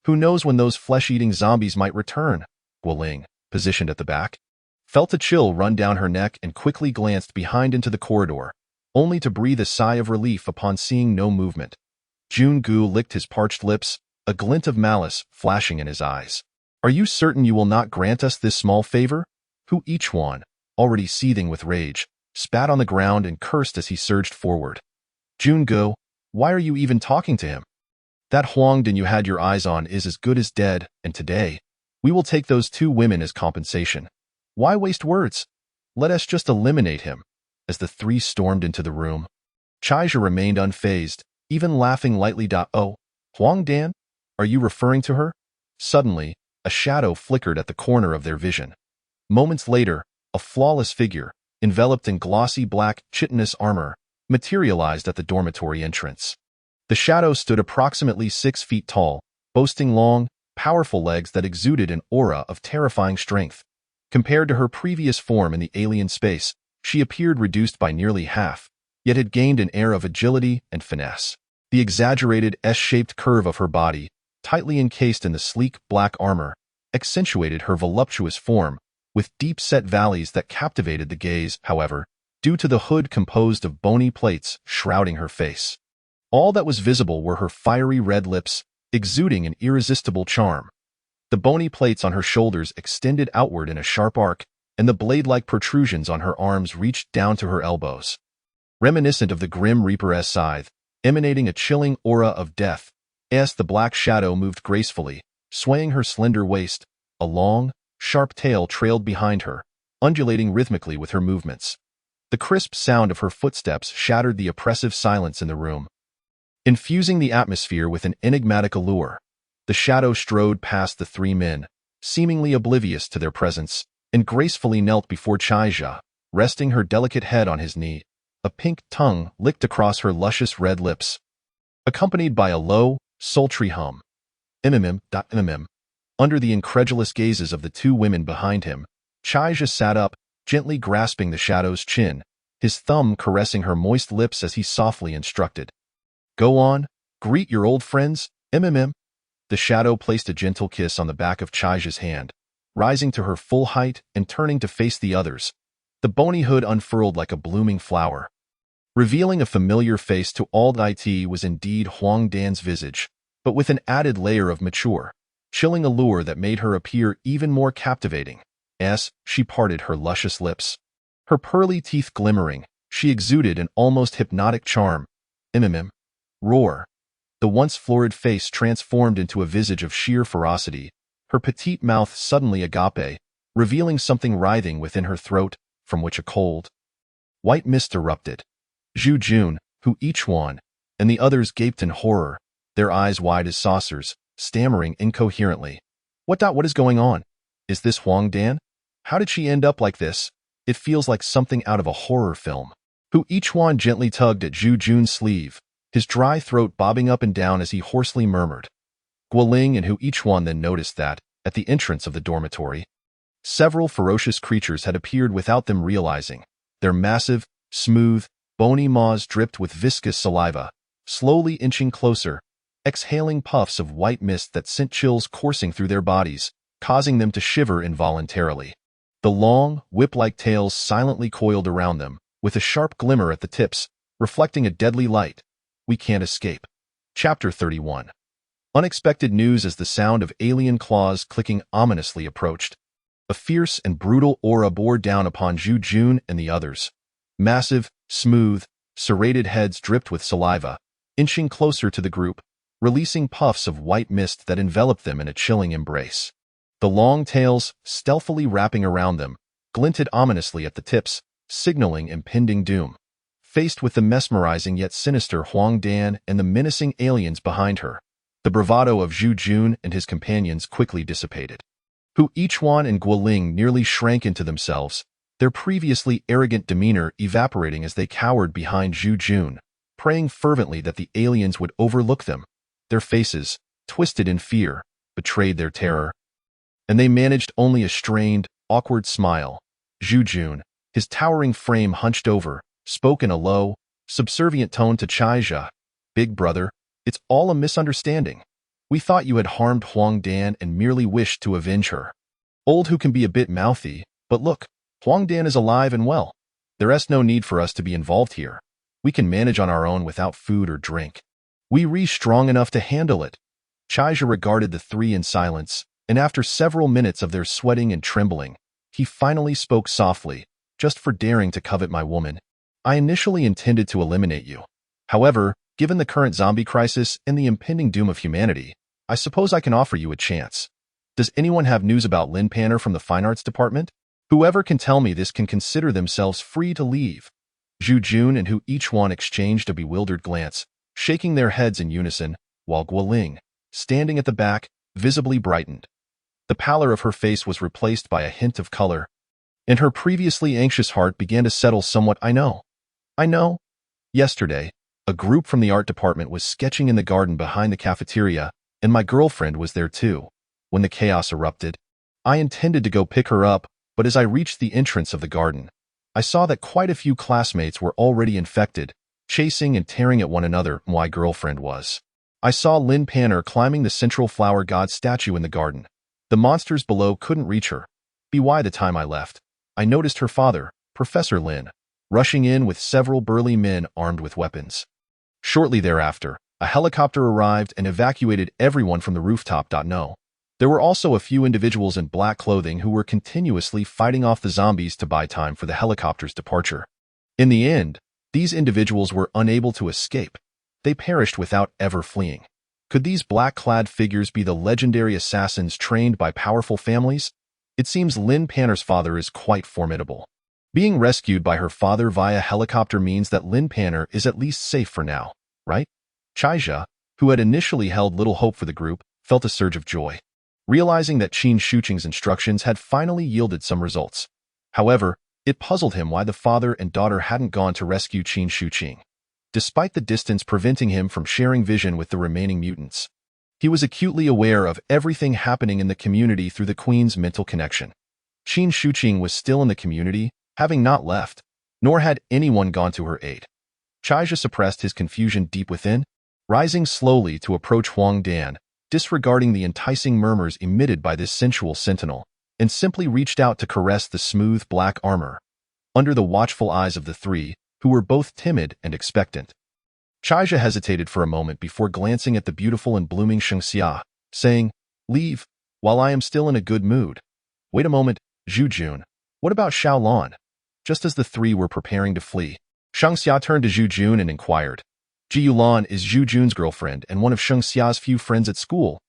Who knows when those flesh-eating zombies might return?" Guoling, positioned at the back, felt a chill run down her neck and quickly glanced behind into the corridor, only to breathe a sigh of relief upon seeing no movement. Jungu licked his parched lips, a glint of malice flashing in his eyes. "Are you certain you will not grant us this small favor?" Hu Yichuan, already seething with rage, spat on the ground and cursed as he surged forward. "Jungu, why are you even talking to him? That Huang Dan you had your eyes on is as good as dead, and today, we will take those two women as compensation. Why waste words? Let us just eliminate him." As the three stormed into the room, Chaija remained unfazed, even laughing lightly. "Oh, Huang Dan? Are you referring to her?" Suddenly, a shadow flickered at the corner of their vision. Moments later, a flawless figure, enveloped in glossy black chitinous armor, materialized at the dormitory entrance. The shadow stood approximately 6 feet tall, boasting long, powerful legs that exuded an aura of terrifying strength. Compared to her previous form in the alien space, she appeared reduced by nearly half. yet had gained an air of agility and finesse. The exaggerated S-shaped curve of her body, tightly encased in the sleek black armor, accentuated her voluptuous form, with deep-set valleys that captivated the gaze, however, due to the hood composed of bony plates shrouding her face. All that was visible were her fiery red lips, exuding an irresistible charm. The bony plates on her shoulders extended outward in a sharp arc, and the blade-like protrusions on her arms reached down to her elbows. Reminiscent of the Grim Reaper's scythe, emanating a chilling aura of death, as the black shadow moved gracefully, swaying her slender waist, a long, sharp tail trailed behind her, undulating rhythmically with her movements. The crisp sound of her footsteps shattered the oppressive silence in the room, infusing the atmosphere with an enigmatic allure. The shadow strode past the three men, seemingly oblivious to their presence, and gracefully knelt before Chaija, resting her delicate head on his knee. A pink tongue licked across her luscious red lips, accompanied by a low, sultry hum. Mm. Under the incredulous gazes of the two women behind him, Chaija sat up, gently grasping the shadow's chin, his thumb caressing her moist lips as he softly instructed. Go on, greet your old friends, Mm. The shadow placed a gentle kiss on the back of Chaija's hand, rising to her full height and turning to face the others. The bony hood unfurled like a blooming flower, revealing a familiar face to all. It was indeed Huang Dan's visage, but with an added layer of mature, chilling allure that made her appear even more captivating. As she parted her luscious lips, her pearly teeth glimmering, she exuded an almost hypnotic charm. Roar. The once florid face transformed into a visage of sheer ferocity, her petite mouth suddenly agape, revealing something writhing within her throat, from which a cold, white mist erupted. Zhu Jun, Hu Ichuan, and the others gaped in horror, their eyes wide as saucers, stammering incoherently. What is going on? Is this Huang Dan? How did she end up like this? It feels like something out of a horror film. Hu Ichuan gently tugged at Zhu Jun's sleeve, his dry throat bobbing up and down as he hoarsely murmured. Guoling and Hu Ichuan then noticed that, at the entrance of the dormitory, several ferocious creatures had appeared without them realizing. Their massive, smooth, bony maws dripped with viscous saliva, slowly inching closer, exhaling puffs of white mist that sent chills coursing through their bodies, causing them to shiver involuntarily. The long, whip-like tails silently coiled around them, with a sharp glimmer at the tips, reflecting a deadly light. We can't escape. Chapter 31. Unexpected news as the sound of alien claws clicking ominously approached. A fierce and brutal aura bore down upon Zhu Jun and the others. Massive, smooth, serrated heads dripped with saliva, inching closer to the group, releasing puffs of white mist that enveloped them in a chilling embrace. The long tails, stealthily wrapping around them, glinted ominously at the tips, signaling impending doom. Faced with the mesmerizing yet sinister Huang Dan and the menacing aliens behind her, the bravado of Zhu Jun and his companions quickly dissipated. Hu Ichuan and Guoling nearly shrank into themselves, their previously arrogant demeanor evaporating as they cowered behind Zhu Jun, praying fervently that the aliens would overlook them. Their faces, twisted in fear, betrayed their terror, and they managed only a strained, awkward smile. Zhu Jun, his towering frame hunched over, spoke in a low, subservient tone to Chaija. Big brother, it's all a misunderstanding. We thought you had harmed Huang Dan and merely wished to avenge her. Old Hu can be a bit mouthy, but look, Huang Dan is alive and well. There's no need for us to be involved here. We can manage on our own without food or drink. We're strong enough to handle it. Chaija regarded the three in silence, and after several minutes of their sweating and trembling, he finally spoke softly. Just for daring to covet my woman, I initially intended to eliminate you. However, given the current zombie crisis and the impending doom of humanity, I suppose I can offer you a chance. Does anyone have news about Lin Panner from the Fine Arts Department? Whoever can tell me this can consider themselves free to leave. Zhu Jun and Hu Ichuan exchanged a bewildered glance, shaking their heads in unison, while Guoling, standing at the back, visibly brightened. The pallor of her face was replaced by a hint of color, and her previously anxious heart began to settle somewhat. I know. Yesterday, a group from the art department was sketching in the garden behind the cafeteria, and my girlfriend was there too. When the chaos erupted, I intended to go pick her up, but as I reached the entrance of the garden, I saw that quite a few classmates were already infected, chasing and tearing at one another. My girlfriend was. I saw Lin Panner climbing the central flower god statue in the garden. The monsters below couldn't reach her. By the time I left, I noticed her father, Professor Lin, rushing in with several burly men armed with weapons. Shortly thereafter, a helicopter arrived and evacuated everyone from the rooftop. No. There were also a few individuals in black clothing who were continuously fighting off the zombies to buy time for the helicopter's departure. In the end, these individuals were unable to escape. They perished without ever fleeing. Could these black-clad figures be the legendary assassins trained by powerful families? It seems Lin Panner's father is quite formidable. Being rescued by her father via helicopter means that Lin Panner is at least safe for now, right? Chaija, who had initially held little hope for the group, felt a surge of joy, realizing that Qin Shuqing's instructions had finally yielded some results. However, it puzzled him why the father and daughter hadn't gone to rescue Qin Shuqing, despite the distance preventing him from sharing vision with the remaining mutants. He was acutely aware of everything happening in the community through the Queen's mental connection. Qin Shuqing was still in the community, having not left, nor had anyone gone to her aid. Chaija suppressed his confusion deep within, rising slowly to approach Huang Dan, disregarding the enticing murmurs emitted by this sensual sentinel, and simply reached out to caress the smooth black armor. Under the watchful eyes of the three, who were both timid and expectant, Chaija hesitated for a moment before glancing at the beautiful and blooming Shengxia, saying, "Leave, while I am still in a good mood." "Wait a moment, Zhu Jun. What about Xiaolan?" Just as the three were preparing to flee, Shengxia turned to Zhu Jun and inquired. "Yulan is Zhu Jun's girlfriend and one of Shengxia's few friends at school.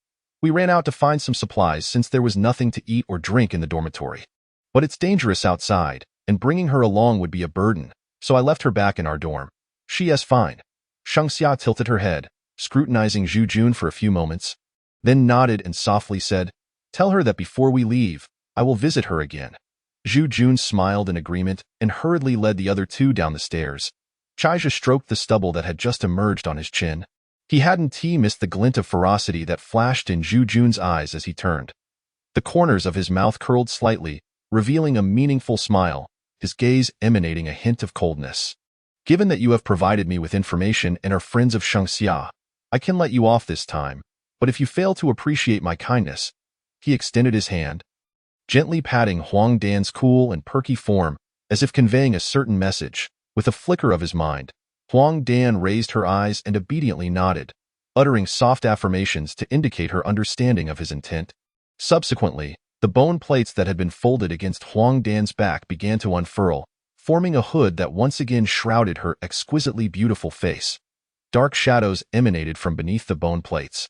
We ran out to find some supplies since there was nothing to eat or drink in the dormitory. But it's dangerous outside, and bringing her along would be a burden, so I left her back in our dorm. She is fine." Shengxia tilted her head, scrutinizing Zhu Jun for a few moments, then nodded and softly said, "Tell her that before we leave, I will visit her again." Zhu Jun smiled in agreement and hurriedly led the other two down the stairs. Chaija stroked the stubble that had just emerged on his chin. He hadn't missed the glint of ferocity that flashed in Zhu Jun's eyes as he turned. The corners of his mouth curled slightly, revealing a meaningful smile, his gaze emanating a hint of coldness. "Given that you have provided me with information and are friends of Shengxia, I can let you off this time, but if you fail to appreciate my kindness..." He extended his hand, gently patting Huang Dan's cool and perky form, as if conveying a certain message. With a flicker of his mind, Huang Dan raised her eyes and obediently nodded, uttering soft affirmations to indicate her understanding of his intent. Subsequently, the bone plates that had been folded against Huang Dan's back began to unfurl, forming a hood that once again shrouded her exquisitely beautiful face. Dark shadows emanated from beneath the bone plates,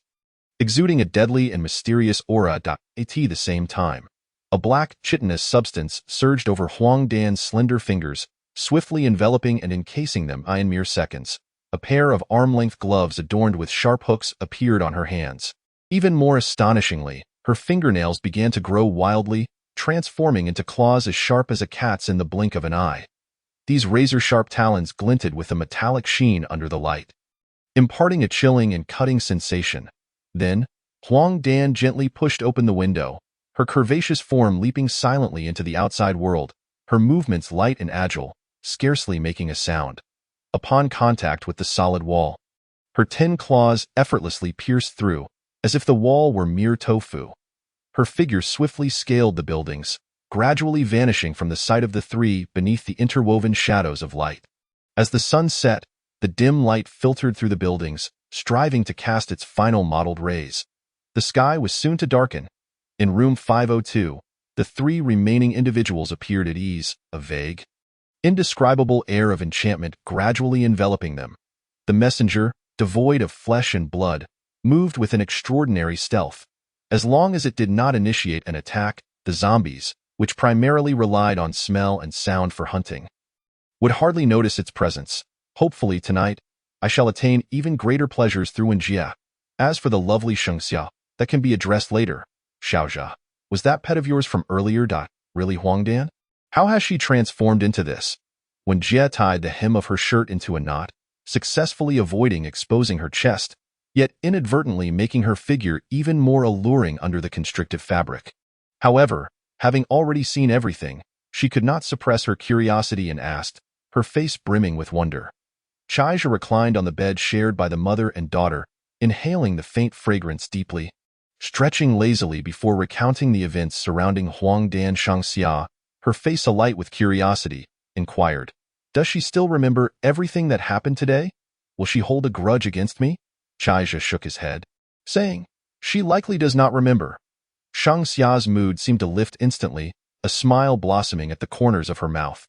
exuding a deadly and mysterious aura. At the same time, a black, chitinous substance surged over Huang Dan's slender fingers, swiftly enveloping and encasing them in mere seconds. A pair of arm-length gloves adorned with sharp hooks appeared on her hands. Even more astonishingly, her fingernails began to grow wildly, transforming into claws as sharp as a cat's in the blink of an eye. These razor-sharp talons glinted with a metallic sheen under the light, imparting a chilling and cutting sensation. Then, Huang Dan gently pushed open the window, her curvaceous form leaping silently into the outside world, her movements light and agile, scarcely making a sound. Upon contact with the solid wall, her 10 claws effortlessly pierced through, as if the wall were mere tofu. Her figure swiftly scaled the buildings, gradually vanishing from the sight of the three beneath the interwoven shadows of light. As the sun set, the dim light filtered through the buildings, striving to cast its final mottled rays. The sky was soon to darken. In room 502, the three remaining individuals appeared at ease, a vague, indescribable air of enchantment gradually enveloping them. The messenger, devoid of flesh and blood, moved with an extraordinary stealth. As long as it did not initiate an attack, the zombies, which primarily relied on smell and sound for hunting, would hardly notice its presence. Hopefully tonight, I shall attain even greater pleasures through Wenjie. As for the lovely Shengxia, that can be addressed later. Xiaojia, was that pet of yours from earlier? Really, Huang Dan? How has she transformed into this? When Jie tied the hem of her shirt into a knot, successfully avoiding exposing her chest, yet inadvertently making her figure even more alluring under the constrictive fabric. However, having already seen everything, She could not suppress her curiosity and asked, her face brimming with wonder. Chaija reclined on the bed shared by the mother and daughter, inhaling the faint fragrance deeply. Stretching lazily before recounting the events surrounding Huangdan Shangxia, her face alight with curiosity, inquired, "Does she still remember everything that happened today? Will she hold a grudge against me?" Chaija shook his head, saying, "She likely does not remember." Shangxia's mood seemed to lift instantly, a smile blossoming at the corners of her mouth.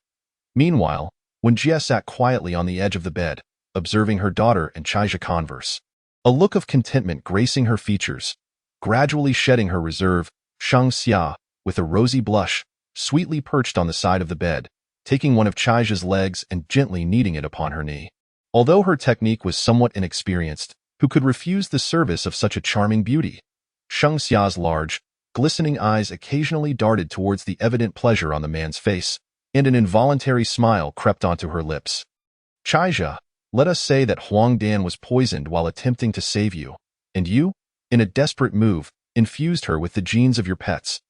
Meanwhile, when Jia sat quietly on the edge of the bed, observing her daughter and Chaija converse, a look of contentment gracing her features, gradually shedding her reserve, Shangxia, with a rosy blush, sweetly perched on the side of the bed, taking one of Chaija's legs and gently kneading it upon her knee. Although her technique was somewhat inexperienced, who could refuse the service of such a charming beauty? Shangxia's large, glistening eyes occasionally darted towards the evident pleasure on the man's face, and an involuntary smile crept onto her lips. "Chaija, let us say that Huangdan was poisoned while attempting to save you, and you, in a desperate move, infused her with the genes of your pets.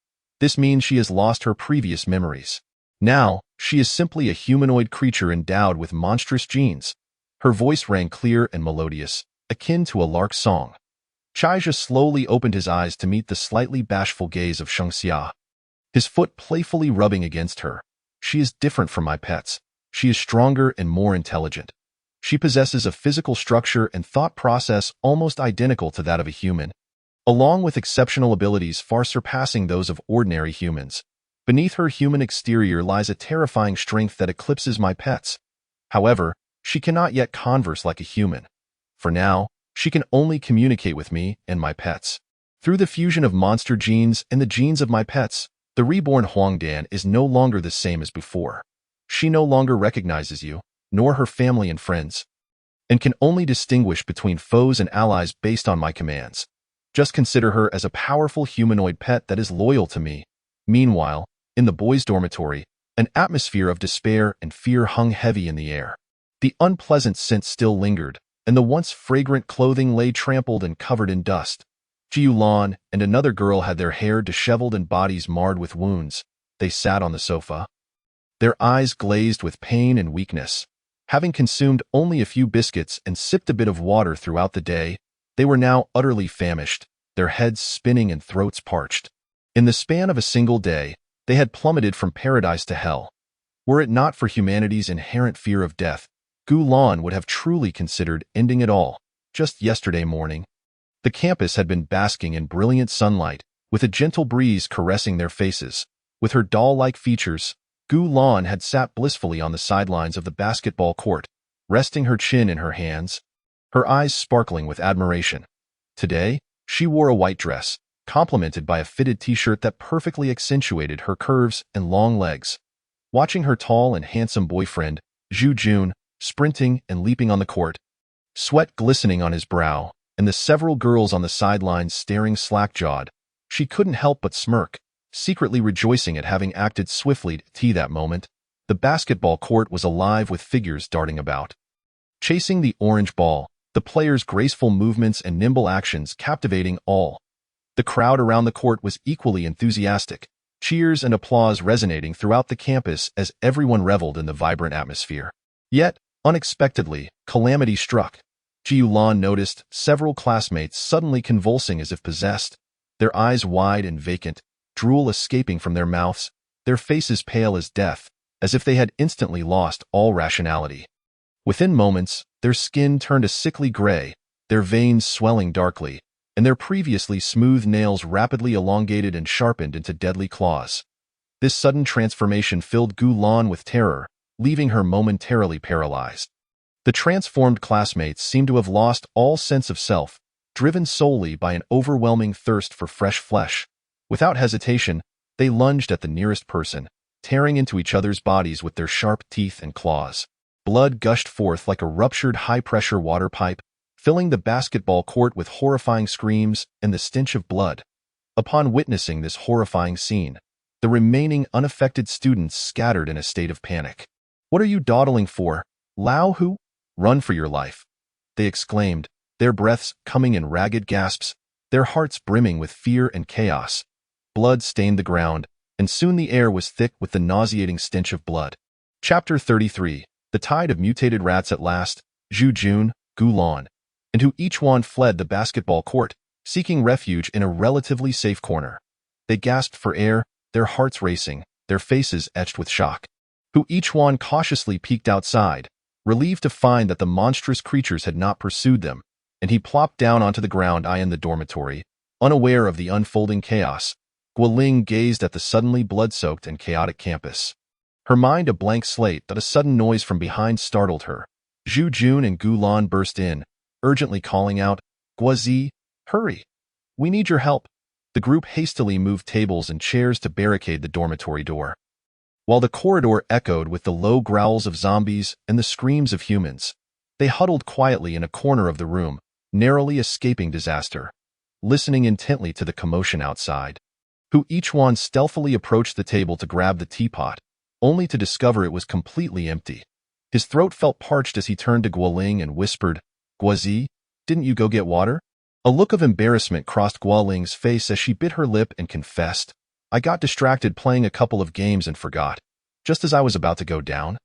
This means she has lost her previous memories. Now, she is simply a humanoid creature endowed with monstrous genes." Her voice rang clear and melodious, akin to a lark's song. Chaija slowly opened his eyes to meet the slightly bashful gaze of Shangxia, his foot playfully rubbing against her. "She is different from my pets. She is stronger and more intelligent. She possesses a physical structure and thought process almost identical to that of a human, along with exceptional abilities far surpassing those of ordinary humans. Beneath her human exterior lies a terrifying strength that eclipses my pets. However, she cannot yet converse like a human. For now, she can only communicate with me and my pets. Through the fusion of monster genes and the genes of my pets, the reborn Huangdan is no longer the same as before. She no longer recognizes you, nor her family and friends, and can only distinguish between foes and allies based on my commands. Just consider her as a powerful humanoid pet that is loyal to me." Meanwhile, in the boys' dormitory, an atmosphere of despair and fear hung heavy in the air. The unpleasant scent still lingered, and the once fragrant clothing lay trampled and covered in dust. Jiulan and another girl had their hair disheveled and bodies marred with wounds. They sat on the sofa, their eyes glazed with pain and weakness. Having consumed only a few biscuits and sipped a bit of water throughout the day, they were now utterly famished, their heads spinning and throats parched. In the span of a single day, they had plummeted from paradise to hell. Were it not for humanity's inherent fear of death, Gulan would have truly considered ending it all. Just yesterday morning, the campus had been basking in brilliant sunlight, with a gentle breeze caressing their faces. With her doll-like features, Gulan had sat blissfully on the sidelines of the basketball court, resting her chin in her hands, her eyes sparkling with admiration. Today, she wore a white dress, complemented by a fitted t-shirt that perfectly accentuated her curves and long legs. Watching her tall and handsome boyfriend, Zhu Jun, sprinting and leaping on the court, sweat glistening on his brow, and the several girls on the sidelines staring slack-jawed, she couldn't help but smirk, secretly rejoicing at having acted swiftly to T that moment. The basketball court was alive with figures darting about, chasing the orange ball, the players' graceful movements and nimble actions captivating all. The crowd around the court was equally enthusiastic, cheers and applause resonating throughout the campus as everyone reveled in the vibrant atmosphere. Yet, unexpectedly, calamity struck. Jiulan noticed several classmates suddenly convulsing as if possessed, their eyes wide and vacant, drool escaping from their mouths, their faces pale as death, as if they had instantly lost all rationality. Within moments, their skin turned a sickly gray, their veins swelling darkly, and their previously smooth nails rapidly elongated and sharpened into deadly claws. This sudden transformation filled Gulan with terror, leaving her momentarily paralyzed. The transformed classmates seemed to have lost all sense of self, driven solely by an overwhelming thirst for fresh flesh. Without hesitation, they lunged at the nearest person, tearing into each other's bodies with their sharp teeth and claws. Blood gushed forth like a ruptured high-pressure water pipe, filling the basketball court with horrifying screams and the stench of blood. Upon witnessing this horrifying scene, the remaining unaffected students scattered in a state of panic. "What are you dawdling for, Lao Hu? Run for your life!" they exclaimed, their breaths coming in ragged gasps, their hearts brimming with fear and chaos. Blood stained the ground, and soon the air was thick with the nauseating stench of blood. Chapter 33. The tide of mutated rats at last, Zhu Jun, Gu Lan, and Hu Ichuan fled the basketball court, seeking refuge in a relatively safe corner. They gasped for air, their hearts racing, their faces etched with shock. Hu Ichuan cautiously peeked outside, relieved to find that the monstrous creatures had not pursued them, and he plopped down onto the ground in the dormitory, unaware of the unfolding chaos. Guoling gazed at the suddenly blood-soaked and chaotic campus. Her mind a blank slate that a sudden noise from behind startled her. Zhu Jun and Gu Lan burst in, urgently calling out, "Guozi, hurry! We need your help." The group hastily moved tables and chairs to barricade the dormitory door. While the corridor echoed with the low growls of zombies and the screams of humans, they huddled quietly in a corner of the room, narrowly escaping disaster, listening intently to the commotion outside. Hu Ichuan stealthily approached the table to grab the teapot, only to discover it was completely empty. His throat felt parched as he turned to Guoling and whispered, "Guozi, didn't you go get water?" A look of embarrassment crossed Guoling's face as she bit her lip and confessed, "I got distracted playing a couple of games and forgot, just as I was about to go down."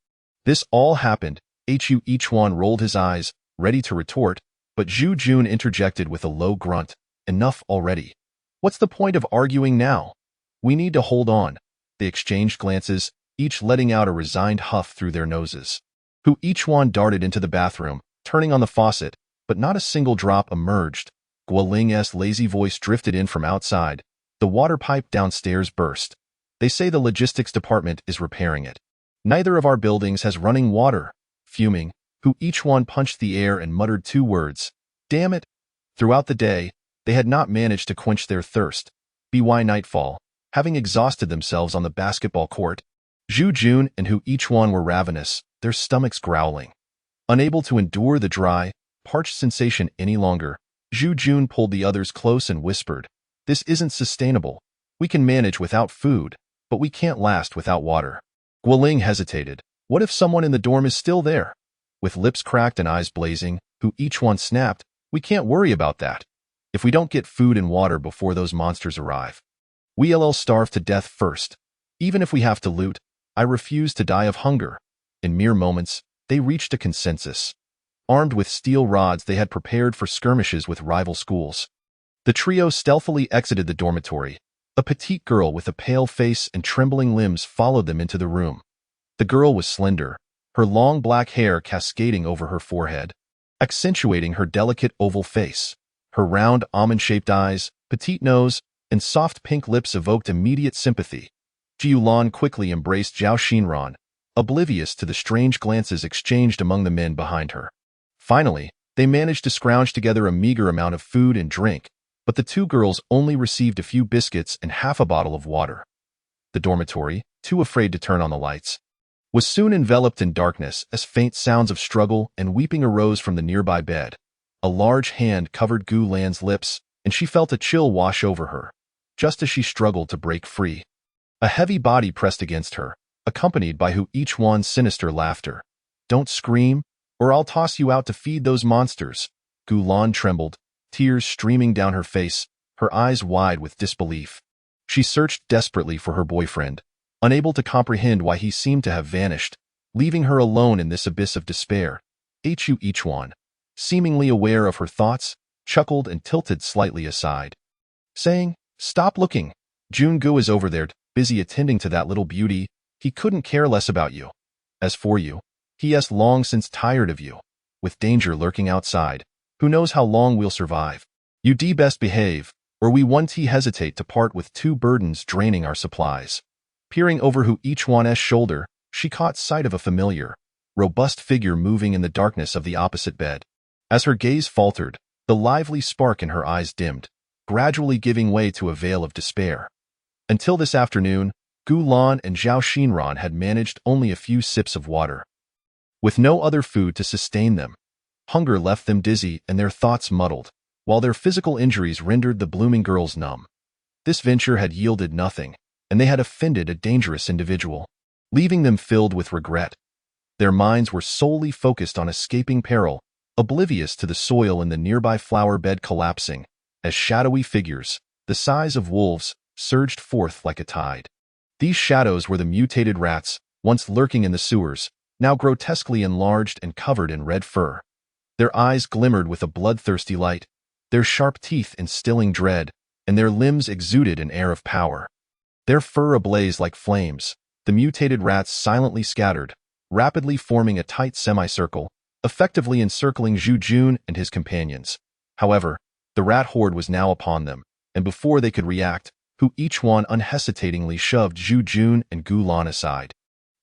This all happened. Hu Ichuan rolled his eyes, ready to retort, but Zhu Jun interjected with a low grunt, "Enough already. What's the point of arguing now? We need to hold on." They exchanged glances, each letting out a resigned huff through their noses. Hu Ichuan darted into the bathroom, turning on the faucet, but not a single drop emerged. Guoling's lazy voice drifted in from outside. The water pipe downstairs burst. They say the logistics department is repairing it. Neither of our buildings has running water. Fuming, Hu Ichuan punched the air and muttered two words, "Damn it." Throughout the day, they had not managed to quench their thirst. By nightfall, having exhausted themselves on the basketball court, Zhu Jun and Hu Ichuan were ravenous, their stomachs growling. Unable to endure the dry, parched sensation any longer, Zhu Jun pulled the others close and whispered, "This isn't sustainable. We can manage without food, but we can't last without water." Guoling hesitated. What if someone in the dorm is still there? With lips cracked and eyes blazing, Hu Ichuan snapped, "We can't worry about that. If we don't get food and water before those monsters arrive, we'll starve to death first. Even if we have to loot, I refuse to die of hunger." In mere moments, they reached a consensus. Armed with steel rods they had prepared for skirmishes with rival schools. The trio stealthily exited the dormitory. A petite girl with a pale face and trembling limbs followed them into the room. The girl was slender, her long black hair cascading over her forehead, accentuating her delicate oval face. Her round, almond-shaped eyes, petite nose, and soft pink lips evoked immediate sympathy. Jiu Lan quickly embraced Zhao Xinran, oblivious to the strange glances exchanged among the men behind her. Finally, they managed to scrounge together a meager amount of food and drink, but the two girls only received a few biscuits and half a bottle of water. The dormitory, too afraid to turn on the lights, was soon enveloped in darkness as faint sounds of struggle and weeping arose from the nearby bed. A large hand covered Gu Lan's lips, and she felt a chill wash over her, just as she struggled to break free. A heavy body pressed against her, accompanied by Hu Ichuan's sinister laughter. "Don't scream, or I'll toss you out to feed those monsters." Gu Lan trembled, tears streaming down her face, her eyes wide with disbelief. She searched desperately for her boyfriend, unable to comprehend why he seemed to have vanished, leaving her alone in this abyss of despair. Hu Ichuan, seemingly aware of her thoughts, chuckled and tilted slightly aside, saying, "Stop looking. Jungu is over there, busy attending to that little beauty. He couldn't care less about you. As for you, he has long since tired of you. With danger lurking outside, who knows how long we'll survive. You best behave, or we won't hesitate to part with two burdens draining our supplies." Peering over Hu Ichuan's shoulder, she caught sight of a familiar, robust figure moving in the darkness of the opposite bed. As her gaze faltered, the lively spark in her eyes dimmed, gradually giving way to a veil of despair. Until this afternoon, Gu Lan and Zhao Xinran had managed only a few sips of water. With no other food to sustain them, hunger left them dizzy and their thoughts muddled, while their physical injuries rendered the blooming girls numb. This venture had yielded nothing, and they had offended a dangerous individual, leaving them filled with regret. Their minds were solely focused on escaping peril, oblivious to the soil in the nearby flower bed collapsing, as shadowy figures, the size of wolves, surged forth like a tide. These shadows were the mutated rats, once lurking in the sewers, now grotesquely enlarged and covered in red fur. Their eyes glimmered with a bloodthirsty light, their sharp teeth instilling dread, and their limbs exuded an air of power. Their fur ablaze like flames, the mutated rats silently scattered, rapidly forming a tight semicircle, effectively encircling Zhu Jun and his companions. However, the rat horde was now upon them, and before they could react, Hu Ichuan unhesitatingly shoved Zhu Jun and Gu Lan aside.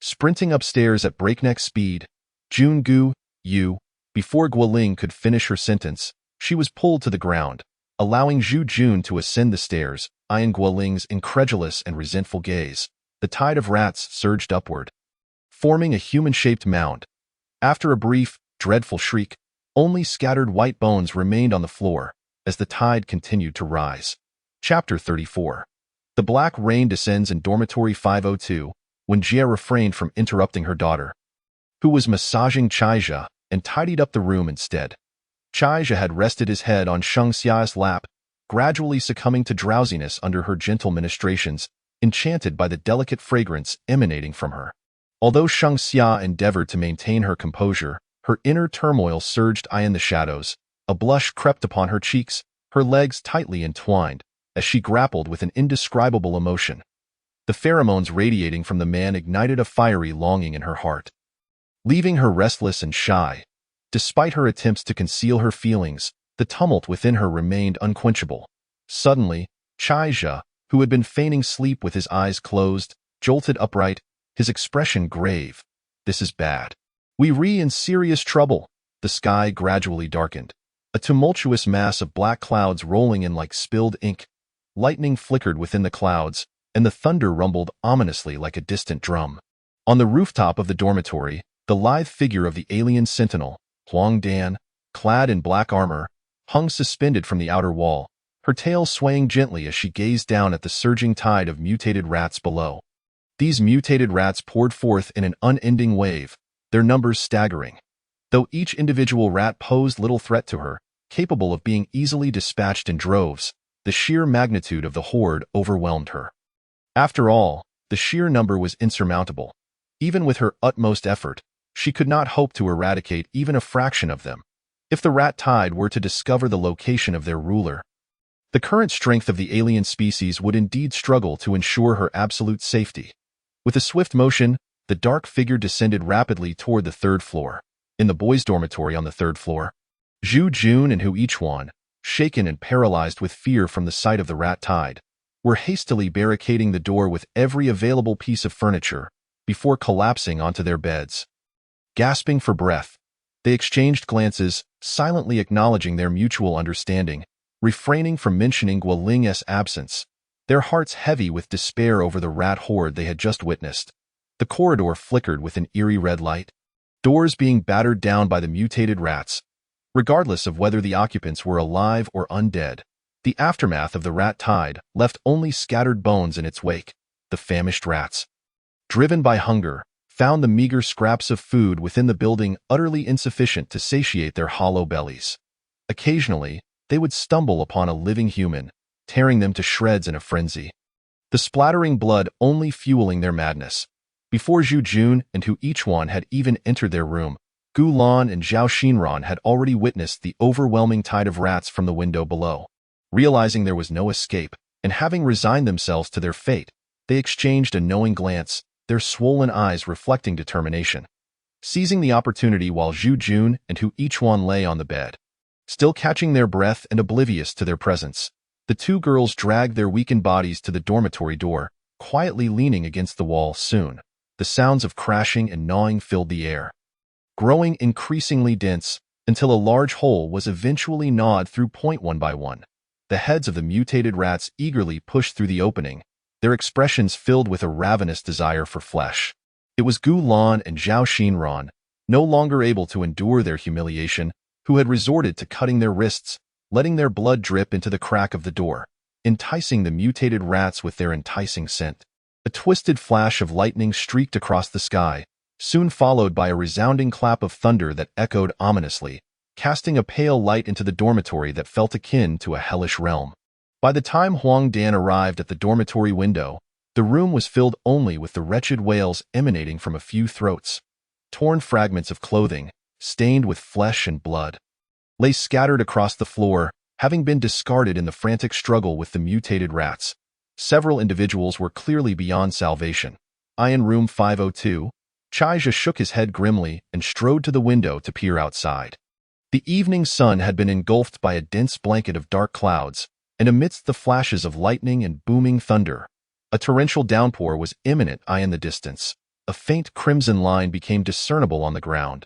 Sprinting upstairs at breakneck speed, Jun Gu, Yu, before Guoling could finish her sentence, she was pulled to the ground, allowing Zhu Jun to ascend the stairs, eyeing Guoling's incredulous and resentful gaze. The tide of rats surged upward, forming a human-shaped mound. After a brief, dreadful shriek, only scattered white bones remained on the floor as the tide continued to rise. Chapter 34. The black rain descends in dormitory 502 when Jia refrained from interrupting her daughter, who was massaging Chaija, and tidied up the room instead. Chaija had rested his head on Sheng Xia's lap, gradually succumbing to drowsiness under her gentle ministrations, enchanted by the delicate fragrance emanating from her. Although Sheng Xia endeavored to maintain her composure, her inner turmoil surged in the shadows. A blush crept upon her cheeks, her legs tightly entwined, as she grappled with an indescribable emotion. The pheromones radiating from the man ignited a fiery longing in her heart, leaving her restless and shy. Despite her attempts to conceal her feelings, the tumult within her remained unquenchable. Suddenly, Chaija, who had been feigning sleep with his eyes closed, jolted upright, his expression grave. "This is bad. We're in serious trouble." The sky gradually darkened, a tumultuous mass of black clouds rolling in like spilled ink. Lightning flickered within the clouds, and the thunder rumbled ominously like a distant drum. On the rooftop of the dormitory, the lithe figure of the alien sentinel, Huang Dan, clad in black armor, hung suspended from the outer wall, her tail swaying gently as she gazed down at the surging tide of mutated rats below. These mutated rats poured forth in an unending wave, their numbers staggering. Though each individual rat posed little threat to her, capable of being easily dispatched in droves, the sheer magnitude of the horde overwhelmed her. After all, the sheer number was insurmountable. Even with her utmost effort, she could not hope to eradicate even a fraction of them. If the rat tide were to discover the location of their ruler, the current strength of the alien species would indeed struggle to ensure her absolute safety. With a swift motion, the dark figure descended rapidly toward the third floor. In the boys' dormitory on the third floor, Zhu Jun and Hu Ichuan, shaken and paralyzed with fear from the sight of the rat tide, were hastily barricading the door with every available piece of furniture before collapsing onto their beds. Gasping for breath, they exchanged glances, silently acknowledging their mutual understanding, refraining from mentioning Guoling's absence, their hearts heavy with despair over the rat horde they had just witnessed. The corridor flickered with an eerie red light, doors being battered down by the mutated rats. Regardless of whether the occupants were alive or undead, the aftermath of the rat tide left only scattered bones in its wake. The famished rats, driven by hunger, found the meager scraps of food within the building utterly insufficient to satiate their hollow bellies. Occasionally, they would stumble upon a living human, tearing them to shreds in a frenzy, the splattering blood only fueling their madness. Before Zhu Jun and Hu Ichuan had even entered their room, Gu Lan and Zhao Xinran had already witnessed the overwhelming tide of rats from the window below. Realizing there was no escape, and having resigned themselves to their fate, they exchanged a knowing glance, their swollen eyes reflecting determination. Seizing the opportunity while Zhu Jun and Hu Ichuan lay on the bed, still catching their breath and oblivious to their presence, the two girls dragged their weakened bodies to the dormitory door, quietly leaning against the wall. Soon, the sounds of crashing and gnawing filled the air, growing increasingly dense until a large hole was eventually gnawed through. One by one, the heads of the mutated rats eagerly pushed through the opening, their expressions filled with a ravenous desire for flesh. It was Gu Lan and Zhao Xinran, no longer able to endure their humiliation, who had resorted to cutting their wrists, letting their blood drip into the crack of the door, enticing the mutated rats with their enticing scent. A twisted flash of lightning streaked across the sky, soon followed by a resounding clap of thunder that echoed ominously, casting a pale light into the dormitory that felt akin to a hellish realm. By the time Huang Dan arrived at the dormitory window, The room was filled only with the wretched wails emanating from a few throats. Torn fragments of clothing, stained with flesh and blood, lay scattered across the floor, having been discarded in the frantic struggle with the mutated rats. Several individuals were clearly beyond salvation. In room 502, Chaija shook his head grimly and strode to the window to peer outside. The evening sun had been engulfed by a dense blanket of dark clouds, and amidst the flashes of lightning and booming thunder, a torrential downpour was imminent. In the distance, a faint crimson line became discernible on the ground,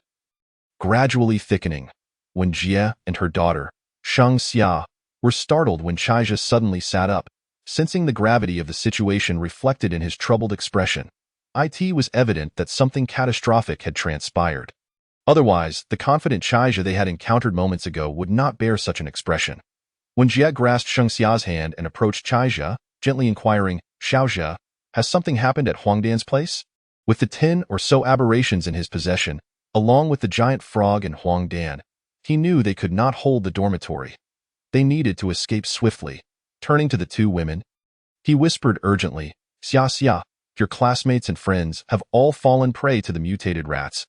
gradually thickening. When Jie and her daughter, Shang Xia, were startled when Chaija suddenly sat up, sensing the gravity of the situation reflected in his troubled expression. It was evident that something catastrophic had transpired. Otherwise, the confident Chaija they had encountered moments ago would not bear such an expression. When Jie grasped Shang Xia's hand and approached Chaija, gently inquiring, "Xiaojia, has something happened at Huangdan's place?" With the 10 or so aberrations in his possession, along with the giant frog and Huangdan, he knew they could not hold the dormitory. They needed to escape swiftly. Turning to the two women, he whispered urgently, "Xia, your classmates and friends have all fallen prey to the mutated rats.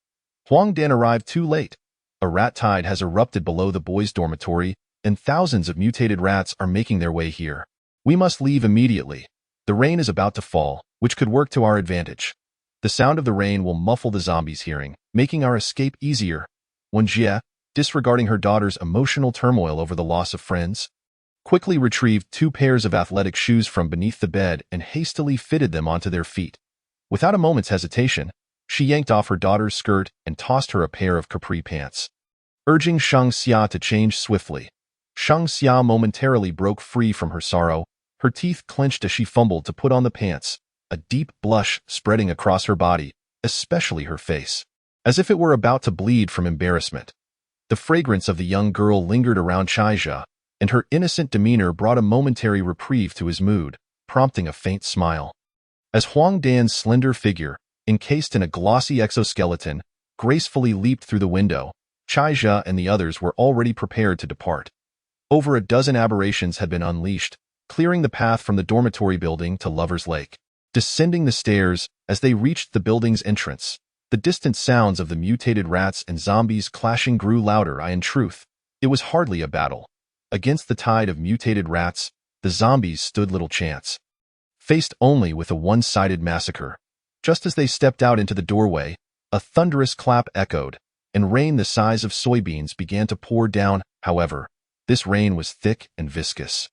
Huangdan arrived too late. A rat tide has erupted below the boys' dormitory, and thousands of mutated rats are making their way here. We must leave immediately. The rain is about to fall, which could work to our advantage. The sound of the rain will muffle the zombies' hearing, making our escape easier." When Jie, disregarding her daughter's emotional turmoil over the loss of friends, quickly retrieved 2 pairs of athletic shoes from beneath the bed and hastily fitted them onto their feet. Without a moment's hesitation, she yanked off her daughter's skirt and tossed her a pair of capri pants. Urging Shang Xia to change swiftly, Shang Xia momentarily broke free from her sorrow, her teeth clenched as she fumbled to put on the pants, a deep blush spreading across her body, especially her face, as if it were about to bleed from embarrassment. The fragrance of the young girl lingered around Chaija, and her innocent demeanor brought a momentary reprieve to his mood, prompting a faint smile. As Huangdan's slender figure, encased in a glossy exoskeleton, gracefully leaped through the window, Chaija and the others were already prepared to depart. Over a dozen aberrations had been unleashed, clearing the path from the dormitory building to Lover's Lake. Descending the stairs, as they reached the building's entrance, the distant sounds of the mutated rats and zombies clashing grew louder. In truth, it was hardly a battle. Against the tide of mutated rats, the zombies stood little chance. Faced only with a one-sided massacre. Just as they stepped out into the doorway, a thunderous clap echoed, and rain the size of soybeans began to pour down. However, this rain was thick and viscous,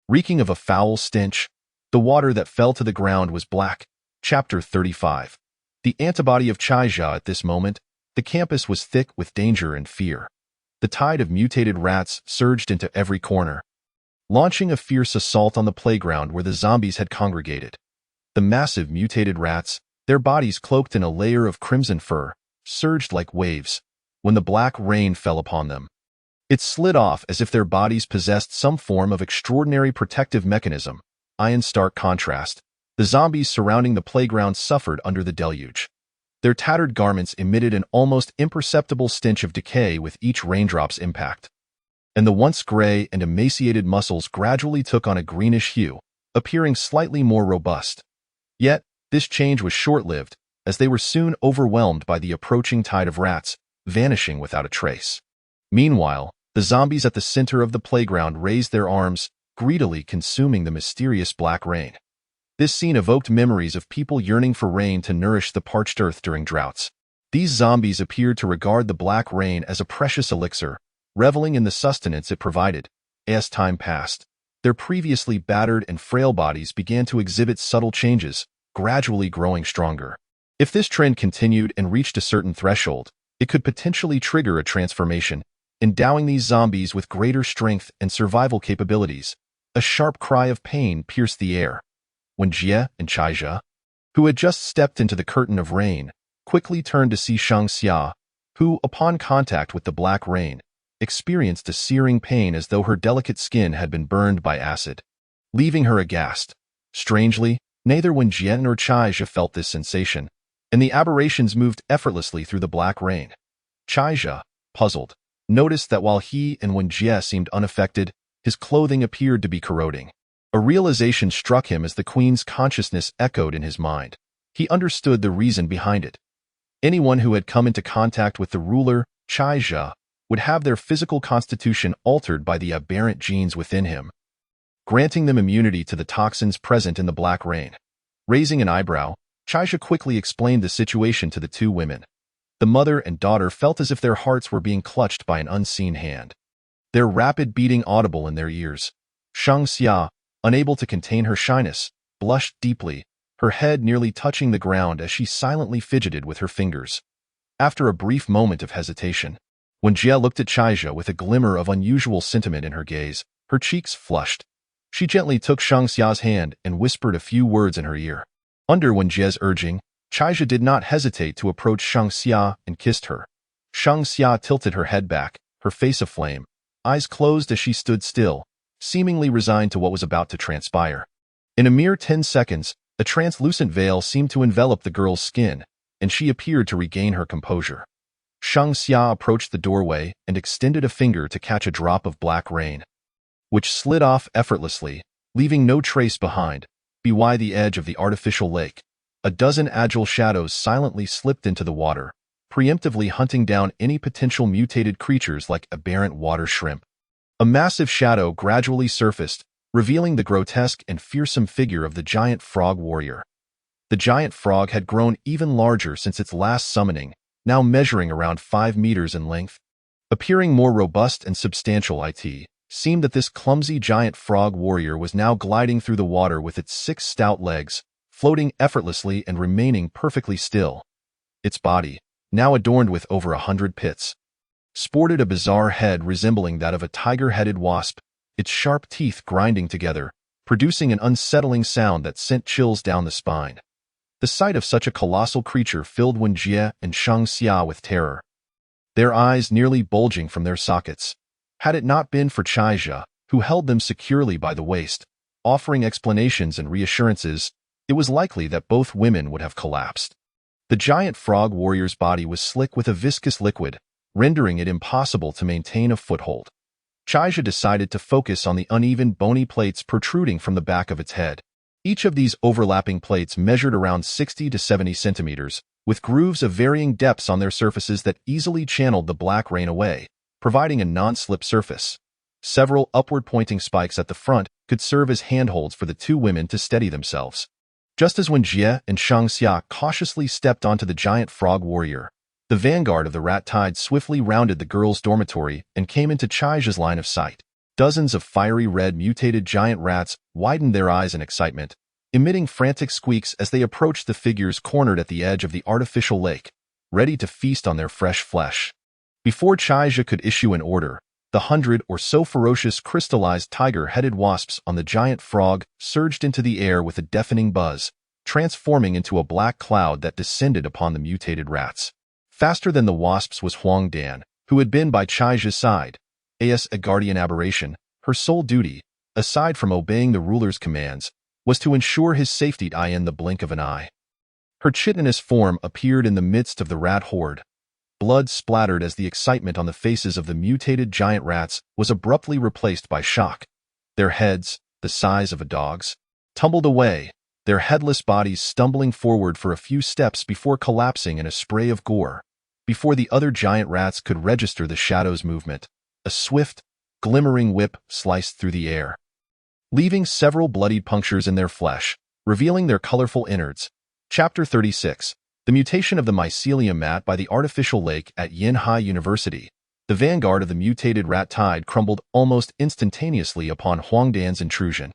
reeking of a foul stench. The water that fell to the ground was black. Chapter 35. The antibody of Chaija. At this moment, the campus was thick with danger and fear. The tide of mutated rats surged into every corner, launching a fierce assault on the playground where the zombies had congregated. The massive mutated rats, their bodies cloaked in a layer of crimson fur, surged like waves when the black rain fell upon them. It slid off as if their bodies possessed some form of extraordinary protective mechanism. In stark contrast, the zombies surrounding the playground suffered under the deluge. Their tattered garments emitted an almost imperceptible stench of decay with each raindrop's impact, and the once gray and emaciated muscles gradually took on a greenish hue, appearing slightly more robust. Yet, this change was short-lived, as they were soon overwhelmed by the approaching tide of rats, vanishing without a trace. Meanwhile, the zombies at the center of the playground raised their arms, greedily consuming the mysterious black rain. This scene evoked memories of people yearning for rain to nourish the parched earth during droughts. These zombies appeared to regard the black rain as a precious elixir, reveling in the sustenance it provided. As time passed, their previously battered and frail bodies began to exhibit subtle changes, gradually growing stronger. If this trend continued and reached a certain threshold, it could potentially trigger a transformation, endowing these zombies with greater strength and survival capabilities. A sharp cry of pain pierced the air. When Jie and Chaija, who had just stepped into the curtain of rain, quickly turned to see Shang Xia, who, upon contact with the black rain, experienced a searing pain as though her delicate skin had been burned by acid, leaving her aghast. Strangely, neither Wen Jie nor Chaija felt this sensation, and the aberrations moved effortlessly through the black rain. Chaija, puzzled, noticed that while he and Wen Jie seemed unaffected, his clothing appeared to be corroding. A realization struck him as the queen's consciousness echoed in his mind. He understood the reason behind it. Anyone who had come into contact with the ruler, Chaija, would have their physical constitution altered by the aberrant genes within him, granting them immunity to the toxins present in the black rain. Raising an eyebrow, Chaija quickly explained the situation to the two women. The mother and daughter felt as if their hearts were being clutched by an unseen hand, their rapid beating audible in their ears. Shang Xia, unable to contain her shyness, blushed deeply, her head nearly touching the ground as she silently fidgeted with her fingers. After a brief moment of hesitation, when Jia looked at Chaija with a glimmer of unusual sentiment in her gaze, her cheeks flushed. She gently took Shang Xia's hand and whispered a few words in her ear. Under Wen Jie's urging, Chaija did not hesitate to approach Shang Xia and kissed her. Shang Xia tilted her head back, her face aflame, eyes closed as she stood still, seemingly resigned to what was about to transpire. In a mere 10 seconds, a translucent veil seemed to envelop the girl's skin, and she appeared to regain her composure. Shang Xia approached the doorway and extended a finger to catch a drop of black rain, which slid off effortlessly, leaving no trace behind. By the edge of the artificial lake, a dozen agile shadows silently slipped into the water, preemptively hunting down any potential mutated creatures like aberrant water shrimp. A massive shadow gradually surfaced, revealing the grotesque and fearsome figure of the giant frog warrior. The giant frog had grown even larger since its last summoning, now measuring around 5 meters in length. Appearing more robust and substantial, it seemed that this clumsy giant frog warrior was now gliding through the water with its 6 stout legs, floating effortlessly and remaining perfectly still. Its body, now adorned with over 100 pits, sported a bizarre head resembling that of a tiger-headed wasp, its sharp teeth grinding together, producing an unsettling sound that sent chills down the spine. The sight of such a colossal creature filled Wen Jie and Shang Xia with terror, their eyes nearly bulging from their sockets. Had it not been for Chaija, who held them securely by the waist, offering explanations and reassurances, it was likely that both women would have collapsed. The giant frog warrior's body was slick with a viscous liquid, rendering it impossible to maintain a foothold. Chaija decided to focus on the uneven bony plates protruding from the back of its head. Each of these overlapping plates measured around 60 to 70 centimeters, with grooves of varying depths on their surfaces that easily channeled the black rain away, providing a non-slip surface. Several upward-pointing spikes at the front could serve as handholds for the two women to steady themselves. Just as Wen Jie and Shang Xia cautiously stepped onto the giant frog warrior, the vanguard of the rat tide swiftly rounded the girls' dormitory and came into Chaija's line of sight. Dozens of fiery red mutated giant rats widened their eyes in excitement, emitting frantic squeaks as they approached the figures cornered at the edge of the artificial lake, ready to feast on their fresh flesh. Before Chaija could issue an order, the 100 or so ferocious crystallized tiger-headed wasps on the giant frog surged into the air with a deafening buzz, transforming into a black cloud that descended upon the mutated rats. Faster than the wasps was Huang Dan, who had been by Chaija's side. As a guardian aberration, her sole duty, aside from obeying the ruler's commands, was to ensure his safety in the blink of an eye. Her chitinous form appeared in the midst of the rat horde. Blood splattered as the excitement on the faces of the mutated giant rats was abruptly replaced by shock. Their heads, the size of a dog's, tumbled away, their headless bodies stumbling forward for a few steps before collapsing in a spray of gore. Before the other giant rats could register the shadow's movement, a swift, glimmering whip sliced through the air, leaving several bloodied punctures in their flesh, revealing their colorful innards. Chapter 36. The mutation of the mycelium mat by the artificial lake at Yanhai University. The vanguard of the mutated rat tide crumbled almost instantaneously upon Huangdan's intrusion.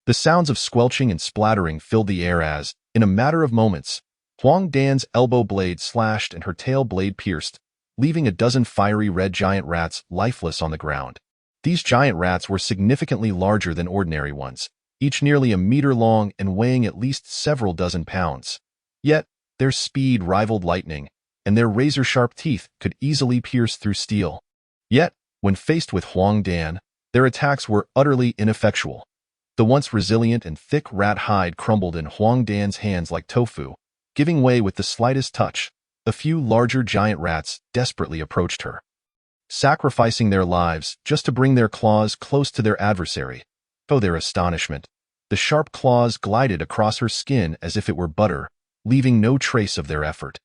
The sounds of squelching and splattering filled the air as, in a matter of moments, Huangdan's elbow blade slashed and her tail blade pierced, leaving a dozen fiery red giant rats lifeless on the ground. These giant rats were significantly larger than ordinary ones, each nearly a meter long and weighing at least several dozen pounds. Yet, their speed rivaled lightning, and their razor-sharp teeth could easily pierce through steel. Yet, when faced with Huang Dan, their attacks were utterly ineffectual. The once resilient and thick rat hide crumbled in Huang Dan's hands like tofu, giving way with the slightest touch. A few larger giant rats desperately approached her, sacrificing their lives just to bring their claws close to their adversary. To their astonishment, The sharp claws glided across her skin as if it were butter, leaving no trace of their effort.